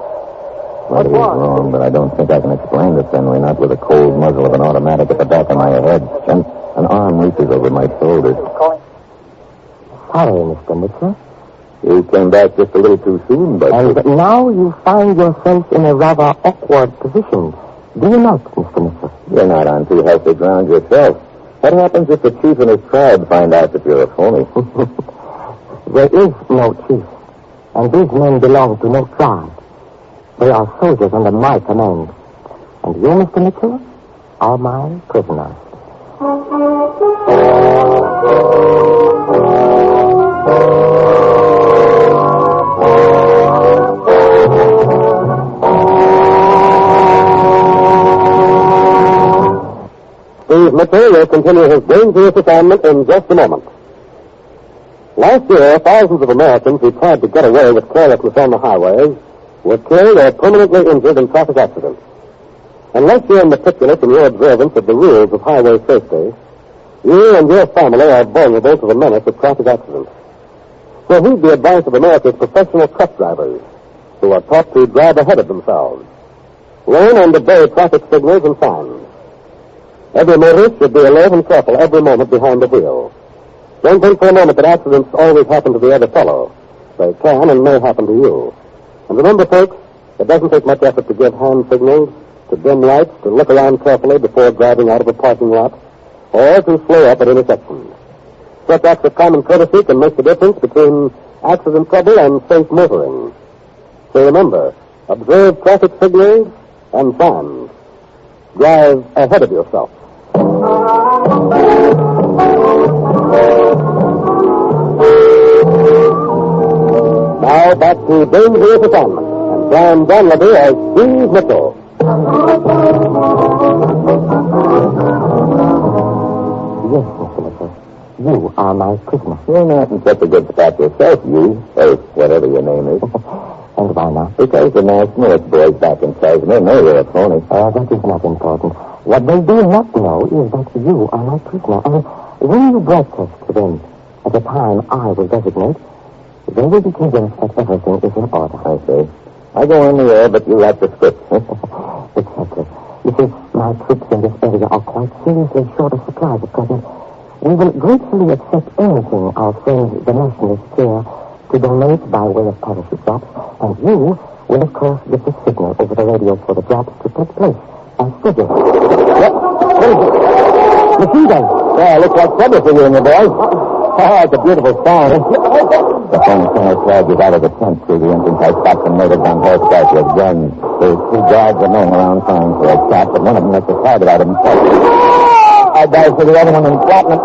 What's wrong, but I don't think I can explain to Fenway, not with the cold muzzle of an automatic at the back of my head. And an arm reaches over my shoulder. Sorry, Mr. Mitchell. You came back just a little too soon, but... And now you find yourself in a rather awkward position. Do you not, Mr. Mitchell? You're not on too healthy ground yourself. What happens if the chief and his tribe find out that you're a phony? There is no chief, and these men belong to no tribe. They are soldiers under my command. And you, Mr. Mitchell, are my prisoners. Steve Mitchell will continue his dangerous assignment in just a moment. Last year, thousands of Americans who tried to get away with carelessness on the highways were killed or permanently injured in traffic accidents. Unless you're meticulous in your observance of the rules of highway safety, you and your family are vulnerable to the menace of traffic accidents. So heed the advice of America's professional truck drivers, who are taught to drive ahead of themselves. Learn and obey traffic signals and signs. Every motorist should be alert and careful every moment behind the wheel. Don't think for a moment that accidents always happen to the other fellow. They can and may happen to you. And remember, folks, it doesn't take much effort to give hand signals, to dim lights, to look around carefully before driving out of a parking lot, or to slow up at intersections. Such acts of common courtesy can make the difference between accident trouble and safe motoring. So remember, observe traffic signals and signs. Drive ahead of yourself. Now back to Dangerous Assignment and Brian Donlevy as Steve Mitchell. Yes, Mr. Mitchell. You are my prisoner. You're not in such a good spot yourself, you. Or whatever your name is. And why not? Because the nationalist boys back in Casimir know you're a phony. That is not important. What they do not know is that you are my prisoner. And when you broadcast to them at the time I will designate, they will be convinced that everything is in order. I see. I go on the air, but you write the script. Exactly. You see, my troops in this area are quite seriously short of supplies at present. We will gratefully accept anything our friends, the nationalists, care to donate by way of parachute drops, and you will, of course, get the signal over the radio for the drops to take place as scheduled. What is it? Machine gun. Yeah, looks like trouble for you and your boys. It's a beautiful sound. The phone center flags out of the tent through the engine house, stops some natives on horseback with guns. There's two guards and men around trying for a shot, but one of them makes a target out of himself. I dive for the other one and flatten him.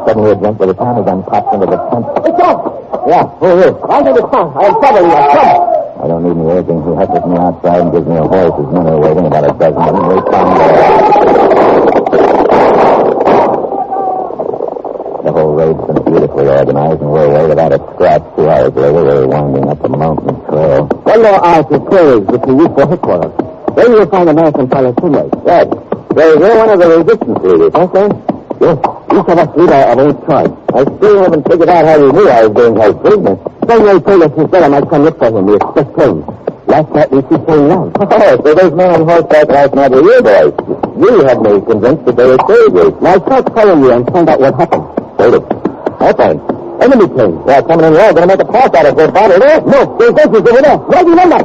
Suddenly a gent with a Tommy gun pops into the tent. It's off! Yeah, who are you? I need a phone. I am trouble you. Come. I don't need any urging. He hustles me outside and gives me a horse. His men are waiting, about a dozen of them. They come. The whole raid's been beautifully organized, and we're away without a scratch. 2 hours later, we're winding up a mountain trail. One more hour to Courier with the youthful headquarters. Then you'll find American pilot teammates. Good. You're one of the resistance leaders, huh, sir? Yes. Each of us lead our own tribe. I still haven't figured out how you knew I was being held prisoner. Fenway told us his brother might come look for him. We express claims. Last night we see him down. Oh, so those men on horseback last night were your boys. You had me convinced that they were soldiers. Now, I tried calling you and found out what happened. Hold it. What thing? Enemy plane. They're coming in low. Going to make a pass out of their body there. No, there's engines over there. Right remember.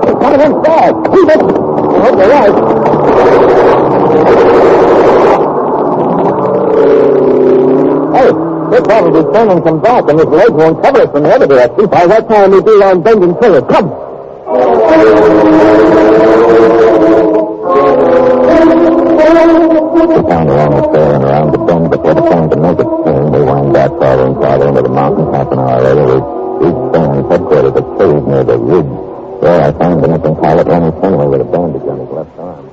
They're coming inside. Keep it. I hope they're right. Hey, they're probably turning some back, and this leg won't cover us from the other direction. By that time, we'll be on bending trail. Come. We found along the trail and around the bend before the plane could make it soon. They wound back farther and farther into the mountains. Half an hour later, we reached Burn's headquarters, a cave near the ridge. There I found the missing pilot, Lenny Fenway, with a bandage on his left arm.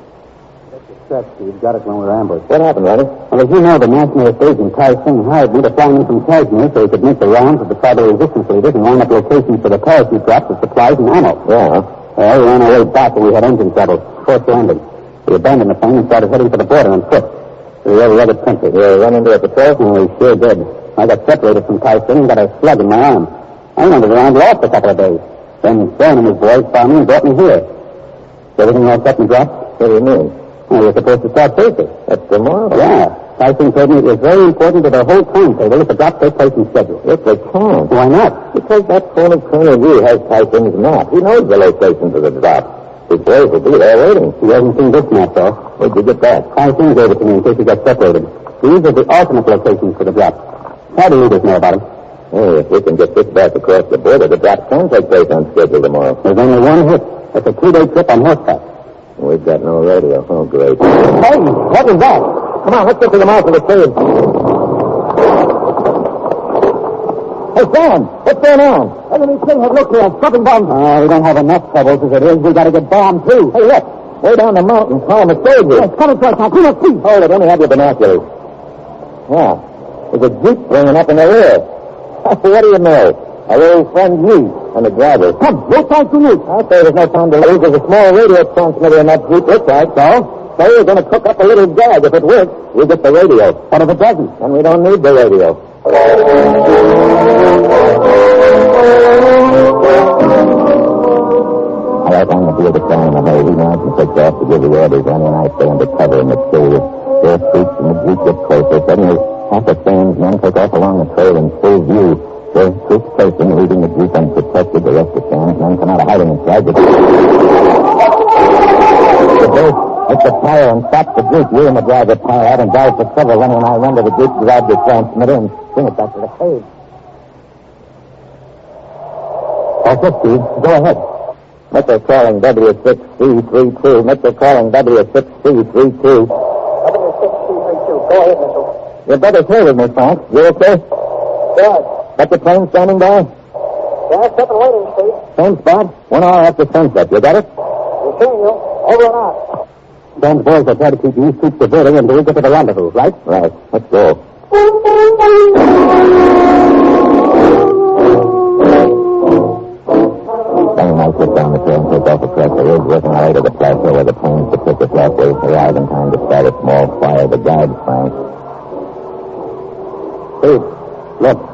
Success, Steve. Got it when we were ambushed. What happened, Lenny? Well, as you know, the nationalist agent, Tai Singh, hired me to fly in from Kashmir so he could make the rounds of the tribal resistance leaders and line up locations for the parachute drops of supplies and ammo. Yeah. Well, we ran our way back, but we had engine trouble. Forced landing. We abandoned the plane and started heading for the border on foot. We were rugged country. You run into a patrol? Oh, we sure did. I got separated from Tai Singh and got a slug in my arm. I wandered around lost a couple of days. Then Stone and his boys found me and brought me here. Is everything all set and dropped? What do you mean? Well, you're supposed to start Thursday. That's tomorrow? Yeah. Tyson told me it was very important to the whole timetable if the drop takes place in schedule. Yes, they can. Why not? Because that phony Colonel Wu has Tyson's map. He knows the locations of the drop. His boys will be there waiting. He hasn't seen this map, though. Where'd you get that? Tyson gave it to me in case he got separated. These are the alternate locations for the drop. How do readers know about them? Hey, if we can get this back across the border, the drop can take place on schedule tomorrow. There's only one hit. It's a 2-day trip on horseback. We've got no radio. Oh, great. Hey, what was that? Come on, let's get to the mouth of the cave. Hey, Sam, what's going on? Enemy thing have looked here. Something bombs. We don't have enough troubles as it is. We got to get bombed, too. Hey, look. Way down the mountain, column of soldiers. Yes, coming to us now. Clean up, please. Hold it. Let me have your binoculars. Yeah. There's a jeep bringing up in the rear. What do you know? Our old friend Lease and the driver. Come, no time to lose. I'll say there's no time to lose. There's a small radio transmitter in that jeep. Looks like so. So we're going to cook up a little gag. If it works, we'll get the radio. What if it doesn't? And we don't need the radio. All right, I'm going to deal with Sam and May. He now can take off to give the orders. Lenny and I stay under cover in the cave. Their troops and the jeep get closer. Suddenly, half the Sam's men take off along the trail in full view. The troops facing, leaving the jeep unprotected. The rest of Sam's men come out of hiding inside the jeep. The boat hits the tire and stops the jeep. You and the driver pile out and dive for cover. Lenny and I run to the jeep, grab the transmitter, and bring it back to the cave. That's it, Steve. Go ahead. Mitchell calling W6C32. Mitchell calling W6C32. W6C32. Go ahead, Mitchell. Your brother's here with me, Frank. You okay? Good. Got the plane standing by? Yeah, it's up and waiting, Steve. Same spot? 1 hour after sunset. You got it? We're seeing you. Over and out. Dan's boys will try to keep these troops diverting until we get to the rendezvous, right? Right. Let's go. Lenny and I sit down the trail and take off across the ridge, working our way to the plateau where the planes that took us last way arrive in time to start a small fire to guide Frank. Steve, look.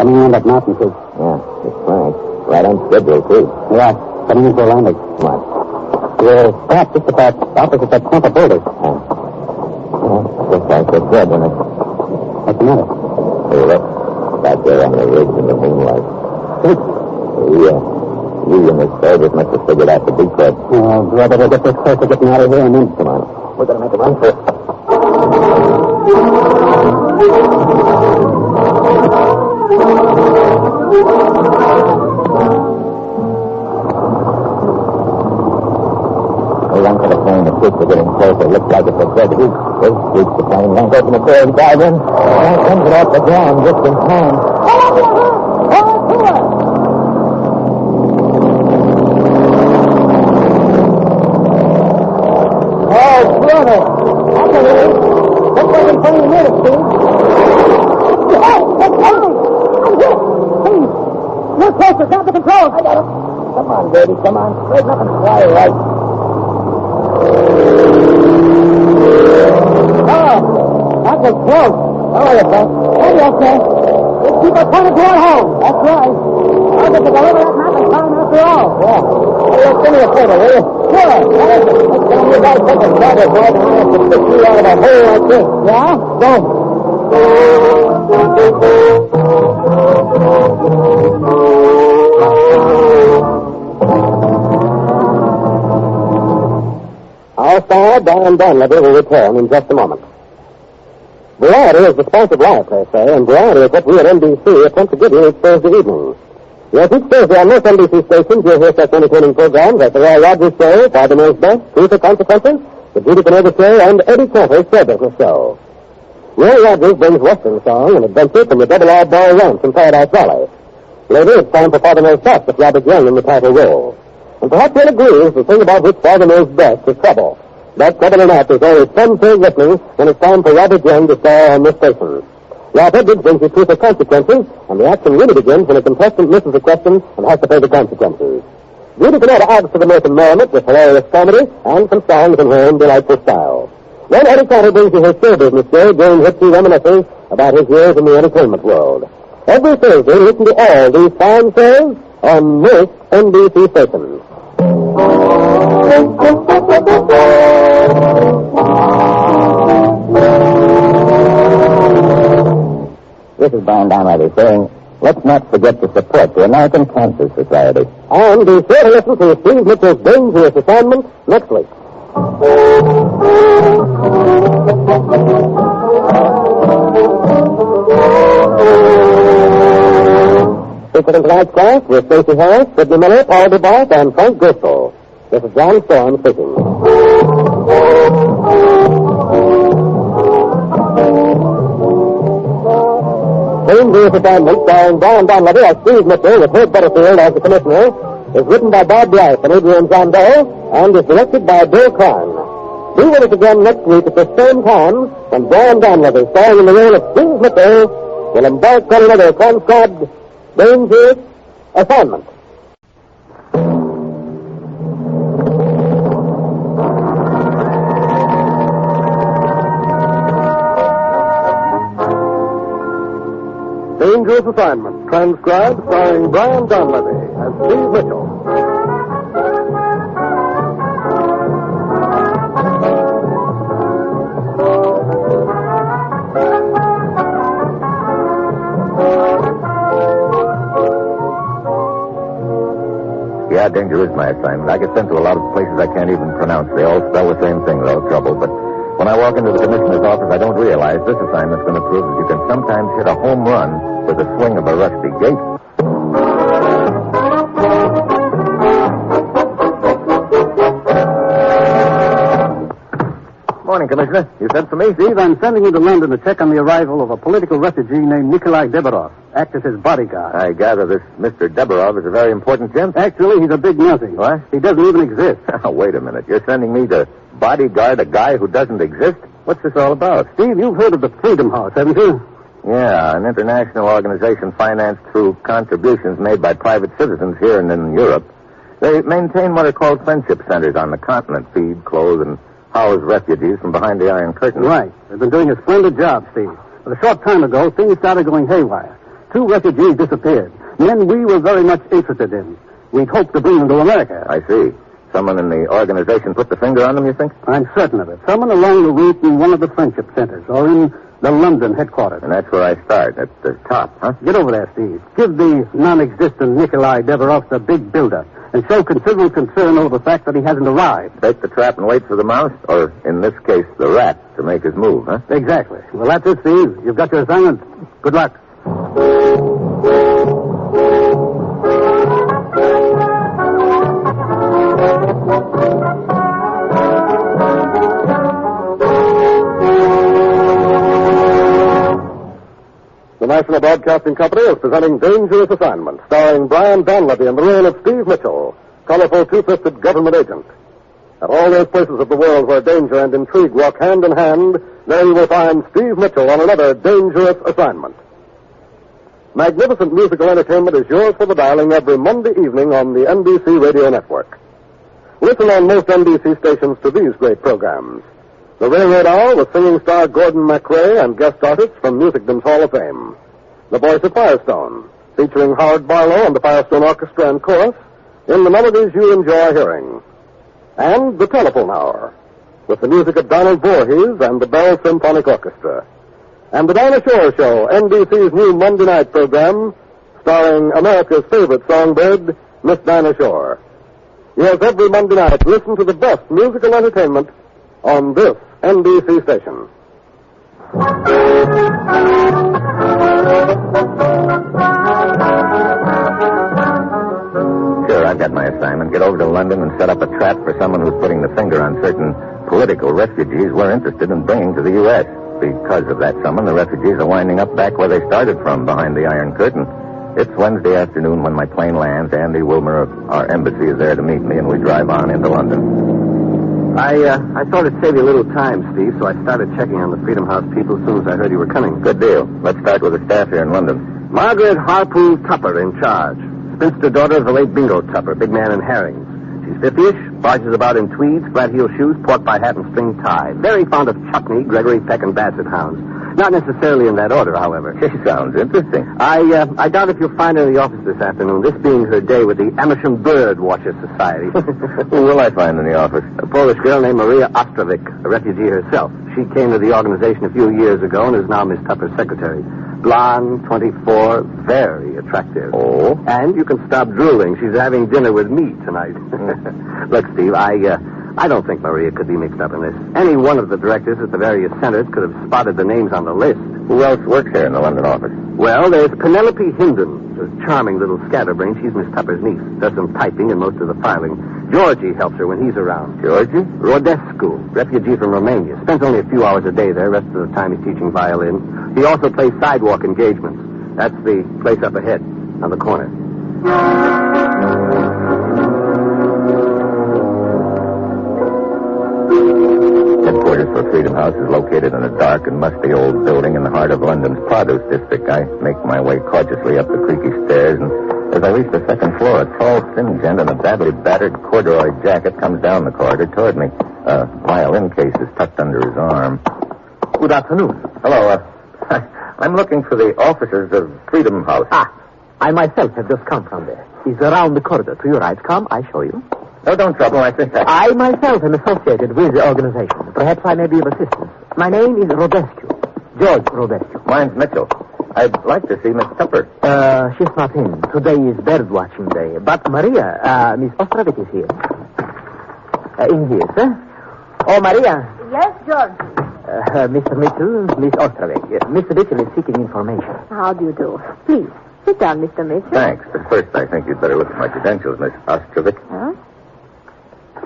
Coming in that mountain, too. Yeah, it's Frank. Right on schedule, too. Yeah, coming in for a landing. Come on. We're back just about opposite that clump of boulders. Looks like they're dead, doesn't it? What's the matter? Hey, look. Back there on the ridge in the moonlight. You and the soldiers must have figured out the decoy. Oh, brother, we'll get this close to getting out of here and then... Come on. We're going to make a run for it. We run for the plane. The troops are getting closer. Looks like it's a dead heat. They sweep the plane. Then go from the door and dive in. Frank comes it off the ground just in time. Come on, baby, come on. Straighten up and fly right. Oh, that was close. How are you, Frank? Hey, okay. Let's keep our pointed toward home. That's right. I'll get to deliver that map in time after all. Yeah. Hey, do me a favor, will you? Sure. Next time you got to take a dagger, boy, and I have to stick you out of a hole like this. Yeah? Go. Our star, Brian Donlevy, will return in just a moment. Variety is the sponsor of life, they say, and variety is what we at NBC attempt to give you each Thursday evening. Yes, each Thursday on most NBC stations, you'll hear such entertaining programs like the Roy Rogers Show, Father Knows Best, Truth or Consequences, the Judy Canova Show, and Eddie Cantor's Show Business Show. Roy Rogers brings Western song and adventure from the Double R Bar Ranch in Paradise Valley. Later, it's time for Father Knows Best with Robert Young in the title role. And perhaps you'll agree the thing about which Father Knows Best is trouble. But trouble enough, there's always something with me when it's time for Robert Young to star on this station. Robert brings you truth or consequences, and the action really begins when a contestant misses a question and has to pay the consequences. Judy Cantor adds to the mirth and merriment with hilarious comedy and some songs in her own delightful style. Then Eddie Cantor brings you his show business show, during which he reminisces about his years in the entertainment world. Every Thursday, listen to all these fine shows on this NBC station. This is Brian Donlevy saying, let's not forget to support the American Cancer Society. And be sure to listen to Steve Mitchell's dangerous assignment next week. Featuring tonight's cast with Stacey Harris, Sidney Miller, Paul DeBarth, and Frank Driscoll. This is John Storm speaking. Dangerous Assignment, starring Brian Donlevy as Steve Mitchell with Herb Butterfield as the commissioner, is written by Bob Blythe and Adrian Zonda, and is directed by Bill Karn. Be with us again next week at the same time when Brian Donlevy, starring in the role of Steve Mitchell, will embark on another transcribed Dangerous Assignment. Dangerous Assignment, transcribed, starring Brian Donlevy as Steve Mitchell. Yeah, danger is my assignment. I get sent to a lot of places I can't even pronounce. They all spell the same thing, though, trouble. But when I walk into the commissioner's office, I don't realize this assignment's going to prove that you can sometimes hit a home run with the swing of a rusty gate. Morning, Commissioner. You sent for me? Steve, I'm sending you to London to check on the arrival of a political refugee named Nikolai Deborov. Act as his bodyguard. I gather this Mr. Deborov is a very important gent. Actually, he's a big nothing. What? He doesn't even exist. Oh, wait a minute. You're sending me to bodyguard a guy who doesn't exist? What's this all about? Steve, you've heard of the Freedom House, haven't you? Yeah, an international organization financed through contributions made by private citizens here and in Europe. They maintain what are called friendship centers on the continent, feed, clothe, and house refugees from behind the Iron Curtain. Right. They've been doing a splendid job, Steve. But a short time ago, things started going haywire. 2 refugees disappeared. Men we were very much interested in. We'd hoped to bring them to America. I see. Someone in the organization put the finger on them, you think? I'm certain of it. Someone along the route in one of the friendship centers, or in the London headquarters. And that's where I start, at the top, huh? Get over there, Steve. Give the non-existent Nikolai Deborov the big build-up, and show considerable concern over the fact that he hasn't arrived. Bait the trap and wait for the mouse, or, in this case, the rat, to make his move, huh? Exactly. Well, that's it, Steve. You've got your assignment. Good luck. The National Broadcasting Company is presenting Dangerous Assignment, starring Brian Donlevy in the role of Steve Mitchell, colorful two-fisted government agent. At all those places of the world where danger and intrigue walk hand in hand, there you will find Steve Mitchell on another Dangerous Assignment. Magnificent musical entertainment is yours for the dialing every Monday evening on the NBC Radio Network. Listen on most NBC stations to these great programs. The Railroad Hour with singing star Gordon MacRae and guest artists from Musicdom's Hall of Fame. The Voice of Firestone, featuring Howard Barlow and the Firestone Orchestra and Chorus in the melodies you enjoy hearing. And the Telephone Hour, with the music of Donald Voorhees and the Bell Symphonic Orchestra. And the Dinah Shore Show, NBC's new Monday night program, starring America's favorite songbird, Miss Dinah Shore. Yes, every Monday night, listen to the best musical entertainment on this NBC station. Sure, I've got my assignment. Get over to London and set up a trap for someone who's putting the finger on certain political refugees we're interested in bringing to the U.S. Because of that someone, the refugees are winding up back where they started from, behind the Iron Curtain. It's Wednesday afternoon when my plane lands. Andy Wilmer of our embassy is there to meet me, and we drive on into London. I thought it'd save you a little time, Steve, so I started checking on the Freedom House people as soon as I heard you were coming. Good deal. Let's start with the staff here in London. Margaret Harpoon Tupper in charge. Spinster daughter of the late Bingo Tupper, big man in herrings. She's 50-ish, barges about in tweeds, flat-heel shoes, pork pie hat, and string tie. Very fond of Chuckney, Gregory Peck, and Basset hounds. Not necessarily in that order, however. She sounds interesting. I doubt if you'll find her in the office this afternoon, this being her day with the Amersham Bird Watcher Society. Who will I find in the office? A Polish girl named Maria Ostrovic, a refugee herself. She came to the organization a few years ago and is now Miss Tupper's secretary. Blonde, 24, very attractive. Oh? And you can stop drooling. She's having dinner with me tonight. Look, Steve, I don't think Maria could be mixed up in this. Any one of the directors at the various centers could have spotted the names on the list. Who else works here in the London office? Well, there's Penelope Hinden, a charming little scatterbrain. She's Miss Tupper's niece. Does some typing and most of the filing. Georgie helps her when he's around. Georgie? Rodescu, refugee from Romania. Spends only a few hours a day there. Rest of the time he's teaching violin. He also plays sidewalk engagements. That's the place up ahead, on the corner. Headquarters for Freedom House is located in a dark and musty old building in the heart of London's produce district. I make my way cautiously up the creaky stairs, and as I reach the second floor, a tall, thin gent in a badly battered corduroy jacket comes down the corridor toward me. A violin case is tucked under his arm. Good afternoon. Hello, I'm looking for the officers of Freedom House. I myself have just come from there. He's around the corridor. To your right. Come, I show you. No, don't trouble. I think I myself am associated with the organization. Perhaps I may be of assistance. My name is Rodescu. George Rodescu. Mine's Mitchell. I'd like to see Miss Tupper. She's not in. Today is bird watching day. But Maria, Miss Ostrovic is here. In here, sir. Oh, Maria. Yes, George. Mr. Mitchell, Miss Ostrovic. Mr. Mitchell is seeking information. How do you do? Please, sit down, Mr. Mitchell. Thanks. But first, I think you'd better look at my credentials, Miss Ostrovic. Huh?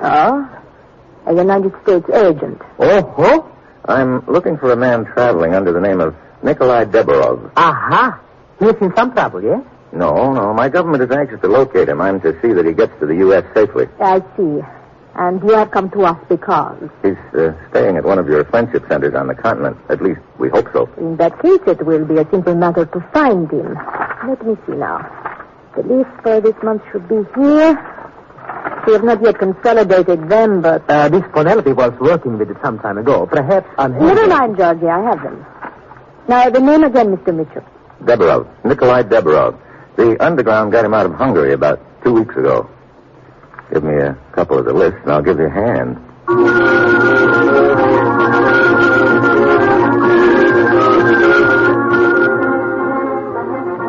Oh? A United States agent. Oh? I'm looking for a man traveling under the name of Nikolai Deborov. Aha. He's in some trouble, yes? No. My government is anxious to locate him. I'm to see that he gets to the U.S. safely. I see. And you have come to us because? He's staying at one of your friendship centers on the continent. At least, we hope so. In that case, it will be a simple matter to find him. Let me see now. The list for this month should be here. We have not yet consolidated them, but... Miss Penelope was working with it some time ago. Perhaps on... Never mind, Georgie. I have them. Now, the name again, Mr. Mitchell. Deborov. Nikolai Deborov. The underground got him out of Hungary about 2 weeks ago. Give me a couple of the lists, and I'll give you a hand.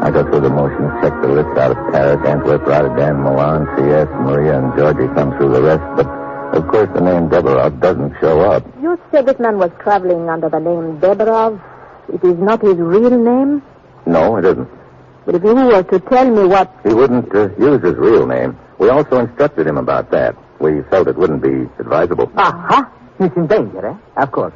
I go through the motions, check the list out of Paris, Antwerp, Rotterdam, Milan, C.S., Maria, and Georgie come through the rest, but, of course, the name Deborov doesn't show up. You said this man was traveling under the name Deborov. It is not his real name? No, it isn't. But if you were to tell me what... He wouldn't use his real name. We also instructed him about that. We felt it wouldn't be advisable. Aha! He's in danger, eh? Of course.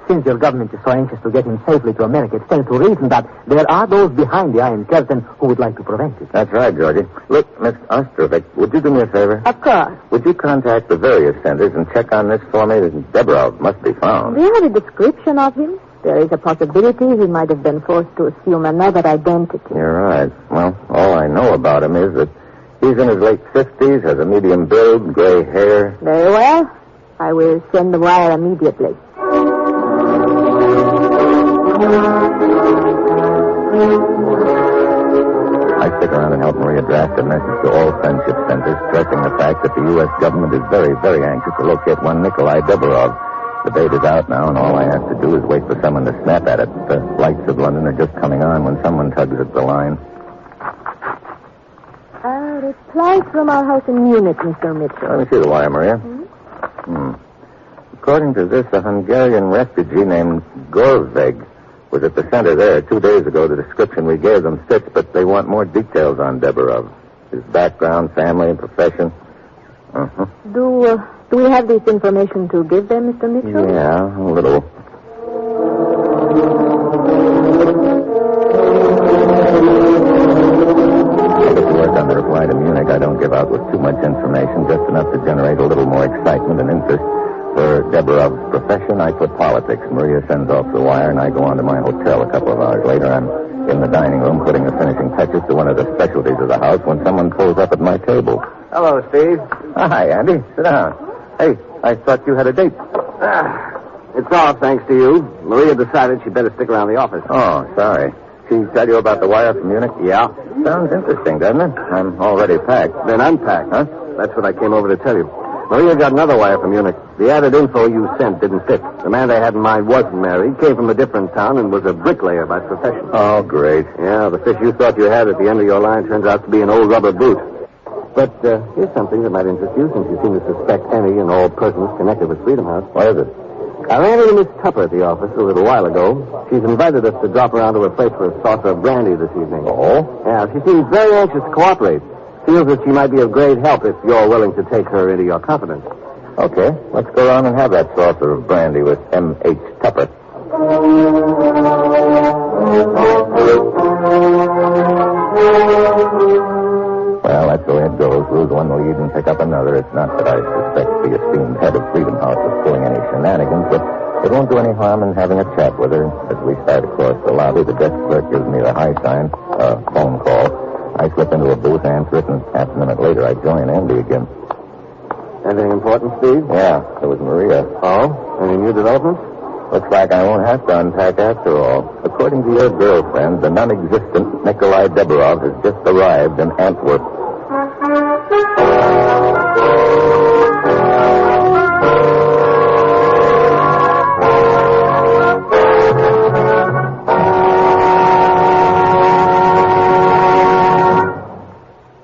Since your government is so anxious to get him safely to America, it stands to reason that there are those behind the Iron Curtain who would like to prevent it. That's right, Georgie. Look, Miss Ostrovic, would you do me a favor? Of course. Would you contact the various centers and check on this for me? Deborov must be found. Do you have a description of him? There is a possibility he might have been forced to assume another identity. You're right. Well, all I know about him is that he's in his late 50s, has a medium build, gray hair. Very well. I will send the wire immediately. I stick around and help Maria draft a message to all friendship centers, stressing the fact that the U.S. government is very, very anxious to locate one Nikolai Deborov. The bait is out now, and all I have to do is wait for someone to snap at it. The lights of London are just coming on when someone tugs at the line. Reply from our house in Munich, Mr. Mitchell. Let me see the wire, Maria. According to this, a Hungarian refugee named Gorveg was at the center there 2 days ago. The description we gave them fits, but they want more details on Deborov. His background, family, and profession. Do we have this information to give them, Mr. Mitchell? Yeah, a little. On the reply to Munich, I don't give out with too much information, just enough to generate a little more excitement and interest. Deberov's profession, I put politics. Maria sends off the wire, and I go on to my hotel. A couple of hours later, I'm in the dining room putting the finishing touches to one of the specialties of the house when someone pulls up at my table. Hello, Steve. Hi, Andy. Sit down. Hey, I thought you had a date. It's off, thanks to you. Maria decided she'd better stick around the office. Oh, sorry. She tell you about the wire from Munich? Yeah. Sounds interesting, doesn't it? I'm already packed. Then unpacked. Huh? That's what I came over to tell you. Maria got another wire from Munich. The added info you sent didn't fit. The man they had in mind wasn't married, came from a different town, and was a bricklayer by profession. Oh, great. Yeah, the fish you thought you had at the end of your line turns out to be an old rubber boot. But here's something that might interest you, since you seem to suspect any and all persons connected with Freedom House. What is it? I ran into Miss Tupper at the office a little while ago. She's invited us to drop around to her place for a saucer of brandy this evening. Oh? Yeah, she seems very anxious to cooperate. Feels that she might be of great help if you're willing to take her into your confidence. Okay, let's go around and have that saucer of brandy with M.H. Tupper. Well, that's the way it goes. Lose one lead and pick up another. It's not that I suspect the esteemed head of Freedom House of pulling any shenanigans, but it won't do any harm in having a chat with her. As we start across the lobby, the desk clerk gives me the high sign, phone call. I slip into a booth, answer it, and half a minute later I join Andy again. Anything important, Steve? Yeah, it was Maria. Oh? Any new developments? Looks like I won't have to unpack after all. According to your girlfriend, the non-existent Nikolai Deberov has just arrived in Antwerp.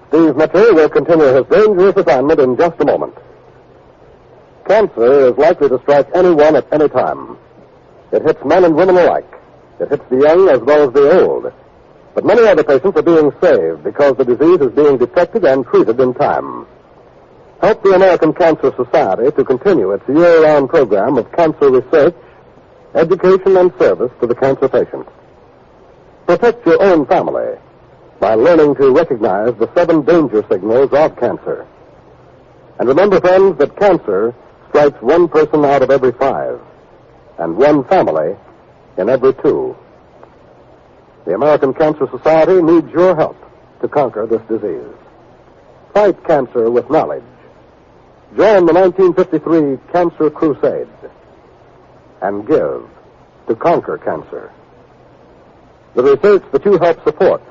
Steve Mitchell will continue his dangerous assignment in just a moment. Cancer is likely to strike anyone at any time. It hits men and women alike. It hits the young as well as the old. But many other patients are being saved because the disease is being detected and treated in time. Help the American Cancer Society to continue its year-round program of cancer research, education, and service to the cancer patient. Protect your own family by learning to recognize the 7 danger signals of cancer. And remember, friends, that cancer strikes one person out of every 5, and one family in every 2. The American Cancer Society needs your help to conquer this disease. Fight cancer with knowledge. Join the 1953 Cancer Crusade and give to conquer cancer. The research that you help support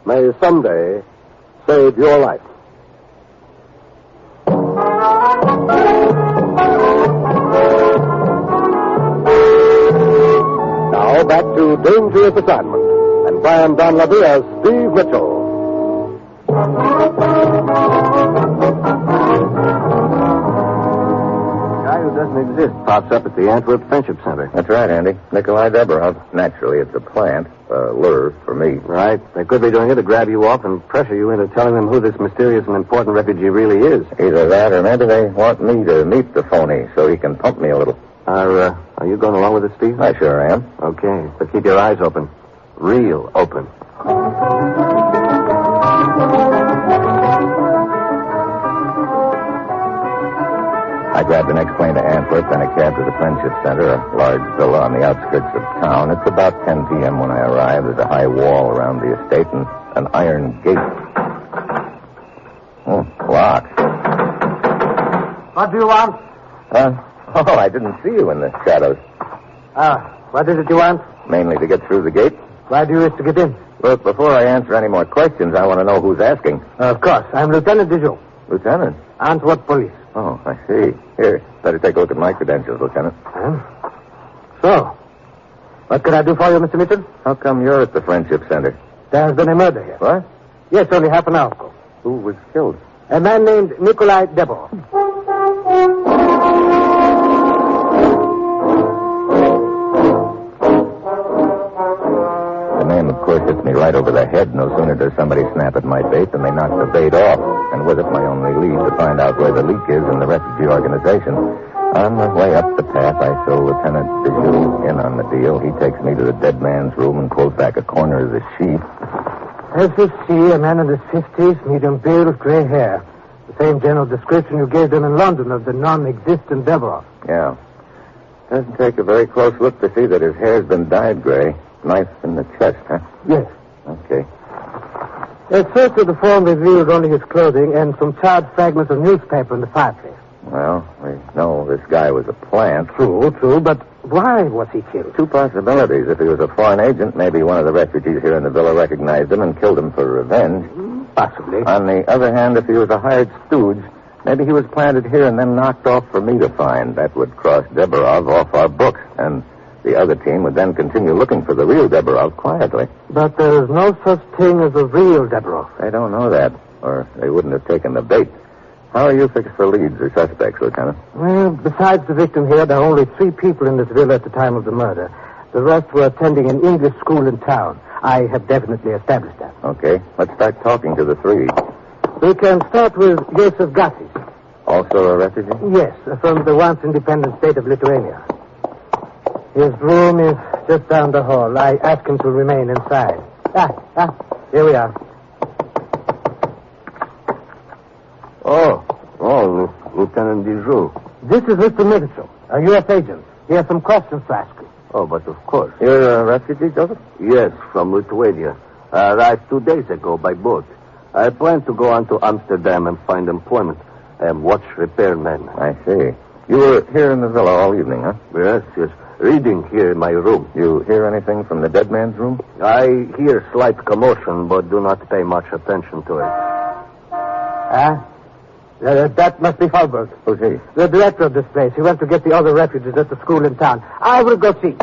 may someday save your life. Now back to Dangerous Assignment and Brian Donlevy as Steve Mitchell. Doesn't exist pops up at the Antwerp Friendship Center. That's right, Andy. Nikolai Deberov. Naturally, it's a plant. Lure for me. Right. They could be doing it to grab you off and pressure you into telling them who this mysterious and important refugee really is. Either that or maybe they want me to meet the phony so he can pump me a little. Are you going along with it, Steve? I sure am. Okay, but keep your eyes open. Real open. I grabbed the next plane to Antwerp, then a cab to the Friendship Center, a large villa on the outskirts of town. It's about 10 p.m. when I arrive. There's a high wall around the estate and an iron gate. Locked. What do you want? I didn't see you in the shadows. What is it you want? Mainly to get through the gate. Why do you wish to get in? Look, before I answer any more questions, I want to know who's asking. Of course. I'm Lieutenant Dijon. Lieutenant? Antwerp Police. Oh, I see. Here, better take a look at my credentials, Lieutenant. So, what can I do for you, Mr. Mitchell? How come you're at the Friendship Center? There has been a murder here. What? Yes, only half an hour ago. Who was killed? A man named Nikolai Deberov. The name, of course, hits me right over the head. No sooner does somebody snap at my bait than they knock the bait off. And with it, my only lead to find out where the leak is in the refugee organization. On the way up the path, I show Lieutenant Dijon in on the deal. He takes me to the dead man's room and pulls back a corner of the sheet. As you see, a man in his 50s, medium build, gray hair. The same general description you gave them in London of the non-existent Deborah. Yeah. Doesn't take a very close look to see that his hair's been dyed gray. Knife in the chest, huh? Yes. Okay. At first, the form revealed only his clothing and some charred fragments of newspaper in the fireplace. Well, we know this guy was a plant. True, but why was he killed? Two possibilities. If he was a foreign agent, maybe one of the refugees here in the villa recognized him and killed him for revenge. Possibly. On the other hand, if he was a hired stooge, maybe he was planted here and then knocked off for me to find. That would cross Deborov off our books, and the other team would then continue looking for the real Deborov quietly. But there is no such thing as a real Deborov. They don't know that, or they wouldn't have taken the bait. How are you fixed for leads or suspects, Lieutenant? Well, besides the victim here, there are only 3 people in this villa at the time of the murder. The rest were attending an English school in town. I have definitely established that. Okay, let's start talking to the 3. We can start with Joseph Gassis. Also a refugee? Yes, from the once independent state of Lithuania. His room is just down the hall. I asked him to remain inside. Here we are. Lieutenant Dijou. This is Mr. Mitsuko, a U.S. agent. He has some questions to ask you. Oh, but of course. You're a refugee, Joseph? Yes, from Lithuania. I arrived 2 days ago by boat. I plan to go on to Amsterdam and find employment. I am watch repairman. I see. You were here in the villa all evening, huh? Yes. Reading here in my room. You hear anything from the dead man's room? I hear slight commotion, but do not pay much attention to it. That must be Halberg. Who's he? The director of this place. He went to get the other refugees at the school in town. I will go see.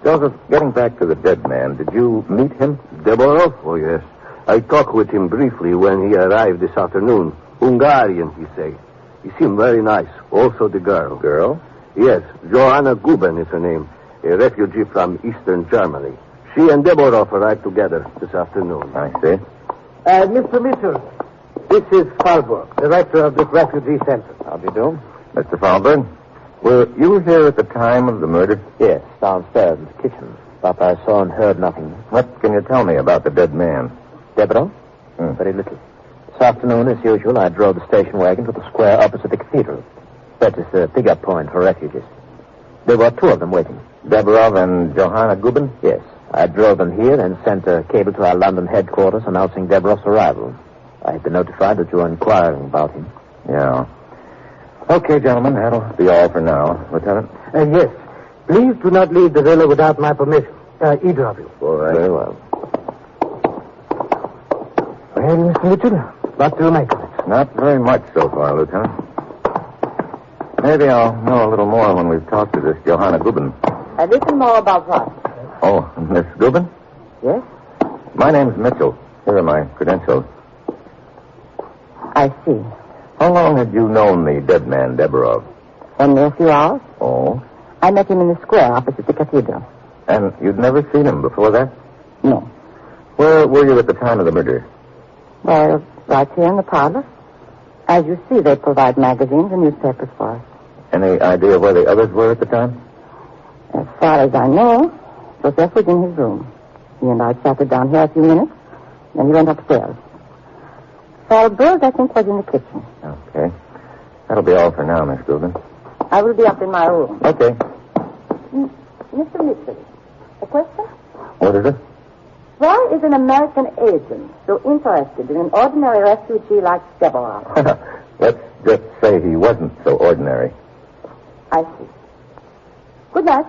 Joseph, getting back to the dead man, did you meet him? Deborov? Oh, yes. I talked with him briefly when he arrived this afternoon. Hungarian, he said. He seemed very nice. Also the girl. Girl? Yes. Johanna Guben is her name. A refugee from Eastern Germany. She and Deborov arrived together this afternoon. I see. Mr. Mitchell, this is Falberg, director of this refugee center. How do you do? Mr. Falberg, were you here at the time of the murder? Yes, downstairs in the kitchen. But I saw and heard nothing. What can you tell me about the dead man? Deborah? Very little. This afternoon, as usual, I drove the station wagon to the square opposite the cathedral. That is the pick-up point for refugees. There were 2 of them waiting. Deborov and Johanna Guben? Yes. I drove them here and sent a cable to our London headquarters announcing Deborov's arrival. I had been notified that you were inquiring about him. Yeah. Okay, gentlemen, that'll be all for now. Lieutenant? Yes. Please do not leave the villa without my permission. Either of you. All right. Very well. Well, Mr. Mitchell, what do you make of it? Not very much so far, Lieutenant. Maybe I'll know a little more when we've talked to this Johanna Guben. A little more about what? Oh, Miss Guben? Yes? My name's Mitchell. Here are my credentials. I see. How long had you known the dead man, Deborov? Only a few hours. Oh? I met him in the square opposite the cathedral. And you'd never seen him before that? No. Where were you at the time of the murder? Well, right here in the parlor. As you see, they provide magazines and newspapers for us. Any idea where the others were at the time? As far as I know, Joseph was in his room. He and I chatted down here a few minutes, then he went upstairs. Falberg, I think, was in the kitchen. Okay. That'll be all for now, Miss Guben. I will be up in my room. Okay. Mr. Mitchell, a question? What is it? Why is an American agent so interested in an ordinary refugee like Deborah? Let's just say he wasn't so ordinary. I see. Good night.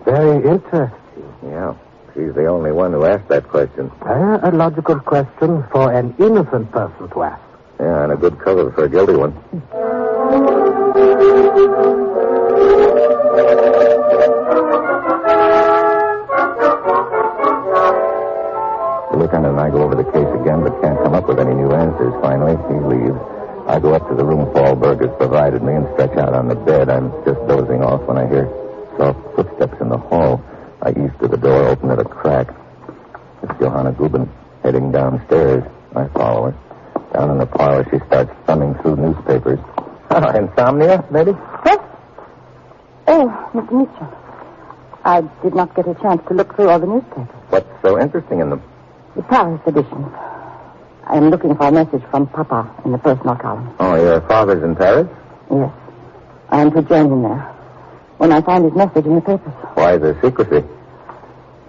Very interesting. Yeah. She's the only one who asked that question. A logical question for an innocent person to ask. Yeah, and a good cover for a guilty one. The lieutenant and I go over the case again, but can't come up with any new answers. Finally, he leaves. I go up to the room Falberg has provided me and stretch out on the bed. I'm just dozing off when I hear soft footsteps in the hall. I ease to the door, open it a crack. It's Johanna Guben heading downstairs. I follow her. Down in the parlor, she starts thumbing through newspapers. Insomnia, maybe? What? Oh, Mr. Mitchell. I did not get a chance to look through all the newspapers. What's so interesting in them? The Paris editions. I am looking for a message from Papa in the personal column. Oh, your father's in Paris? Yes. I am to join him there. When I find his message in the papers. Why the secrecy?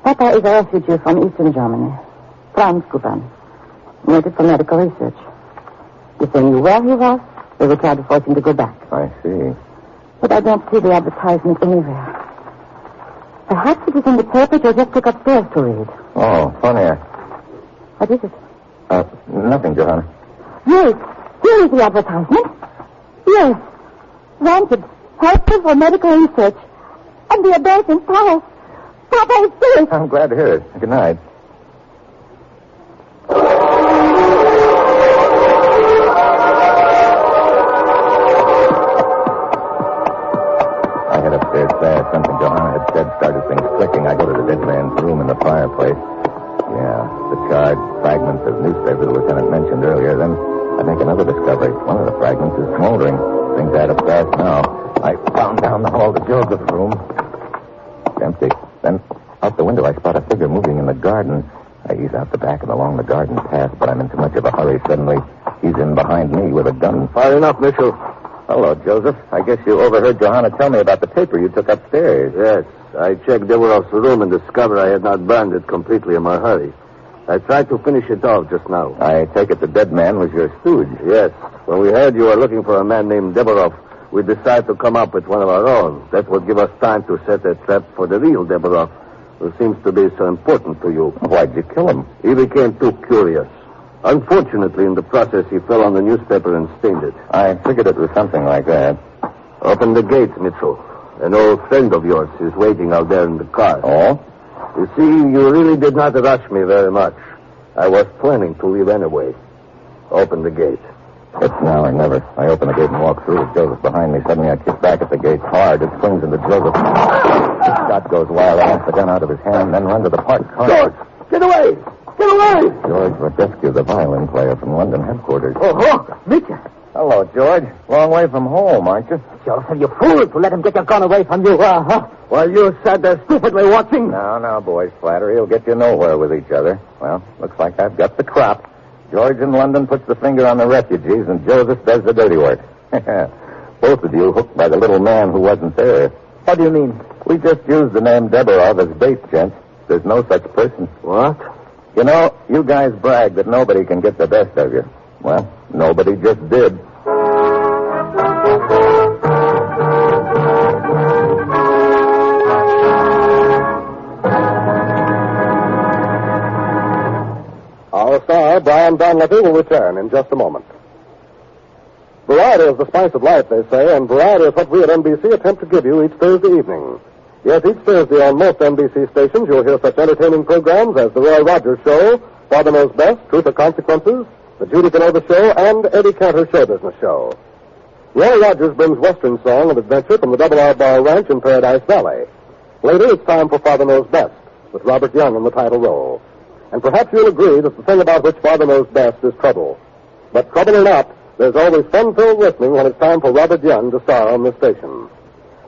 Papa is a refugee from eastern Germany. Franzkuban. Noted for medical research. If they knew where he was, they would try to force him to go back. I see. But I don't see the advertisement anywhere. Perhaps it is in the paper Joe just took upstairs to read. Oh, funny. What is it? Nothing, Johanna. Yes, here is the advertisement. Yes. Wanted. Helpful for medical research. And the adult in Paris. Papa is safe. I'm glad to hear it. Good night. I head upstairs fast. Something Johanna had said started things clicking. I go to the dead man's room in the fireplace. Yeah, the charred fragments of newspaper the lieutenant mentioned earlier. Then I make another discovery. One of the fragments is smoldering. Things add up fast now. I found down the hall to Joseph's room. It's empty. Then out the window I spot a figure moving in the garden. I ease out the back and along the garden path, but I'm in too much of a hurry. Suddenly, he's in behind me with a gun. Far enough, Mitchell. Hello, Joseph. I guess you overheard Johanna tell me about the paper you took upstairs. Yes. I checked Deverov's room and discovered I had not burned it completely in my hurry. I tried to finish it off just now. I take it the dead man was your stooge. Yes. When we heard you were looking for a man named Deverov, we decided to come up with one of our own. That would give us time to set a trap for the real Deverov, who seems to be so important to you. Why'd you kill him? He became too curious. Unfortunately, in the process, he fell on the newspaper and stained it. I figured it was something like that. Open the gates, Mitchell. An old friend of yours is waiting out there in the car. Oh? You see, you really did not rush me very much. I was planning to leave anyway. Open the gate. It's now or never. I open the gate and walk through with Joseph behind me. Suddenly I kick back at the gate hard. It swings into Joseph. The shot goes wild. I yank the gun out of his hand, then run to the parked car. George! Get away! Get away! George Radescu, the violin player from London headquarters. Oh, Mitchell. Hello, George. Long way from home, aren't you? Joseph, you fool to let him get your gun away from you. While you sat there stupidly watching. No, boys. Flattery will get you nowhere with each other. Well, looks like I've got the crop. George in London puts the finger on the refugees, and Joseph does the dirty work. Both of you hooked by the little man who wasn't there. What do you mean? We just used the name Deborov as bait, gents. There's no such person. What? You know, you guys brag that nobody can get the best of you. Well, nobody just did. Our star, Brian Donlevy, will return in just a moment. Variety is the spice of life, they say, and variety is what we at NBC attempt to give you each Thursday evening. Yes, each Thursday on most NBC stations, you'll hear such entertaining programs as The Roy Rogers Show, Father Knows Best, Truth or Consequences, The Judy Canova Show, and Eddie Cantor Show Business Show. Roy Rogers brings Western song and adventure from the Double R Bar Ranch in Paradise Valley. Later, it's time for Father Knows Best, with Robert Young in the title role. And perhaps you'll agree that the thing about which Father knows best is trouble. But trouble or not, there's always fun-filled listening when it's time for Robert Young to star on this station.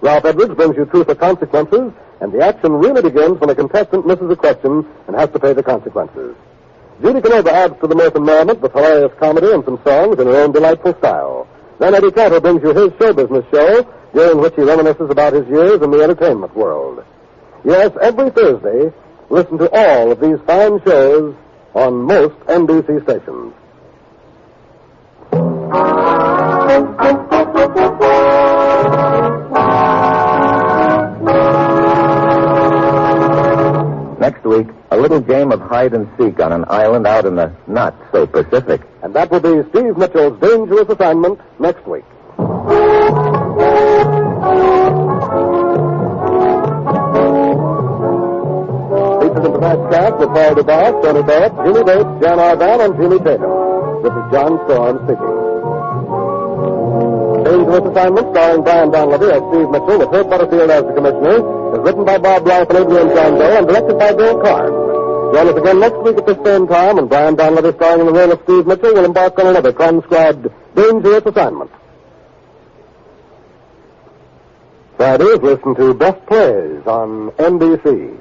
Ralph Edwards brings you Truth or Consequences, and the action really begins when a contestant misses a question and has to pay the consequences. Judy Canova adds to the mirth and merriment with hilarious comedy and some songs in her own delightful style. Then Eddie Cantor brings you his show business show, during which he reminisces about his years in the entertainment world. Yes, every Thursday, listen to all of these fine shows on most NBC stations. Next week, a little game of hide and seek on an island out in the not-so-Pacific. And that will be Steve Mitchell's dangerous assignment next week. Featured in tonight's cast were Paul DeBoss, Tony Barrett, Jimmy Bates, Jan Arban, and Jimmy Tatum. This is John Storm speaking. Dangerous Assignment, starring Brian Donlevy as Steve Mitchell, with Herb Butterfield as the commissioner, is written by Bob Blythe and Adrian John Day and directed by Bill Carr. Join us again next week at this same time, and Brian Donlevy, starring in the role of Steve Mitchell, will embark on another transcribed Dangerous Assignment. Fridays, listen to Best Plays on NBC.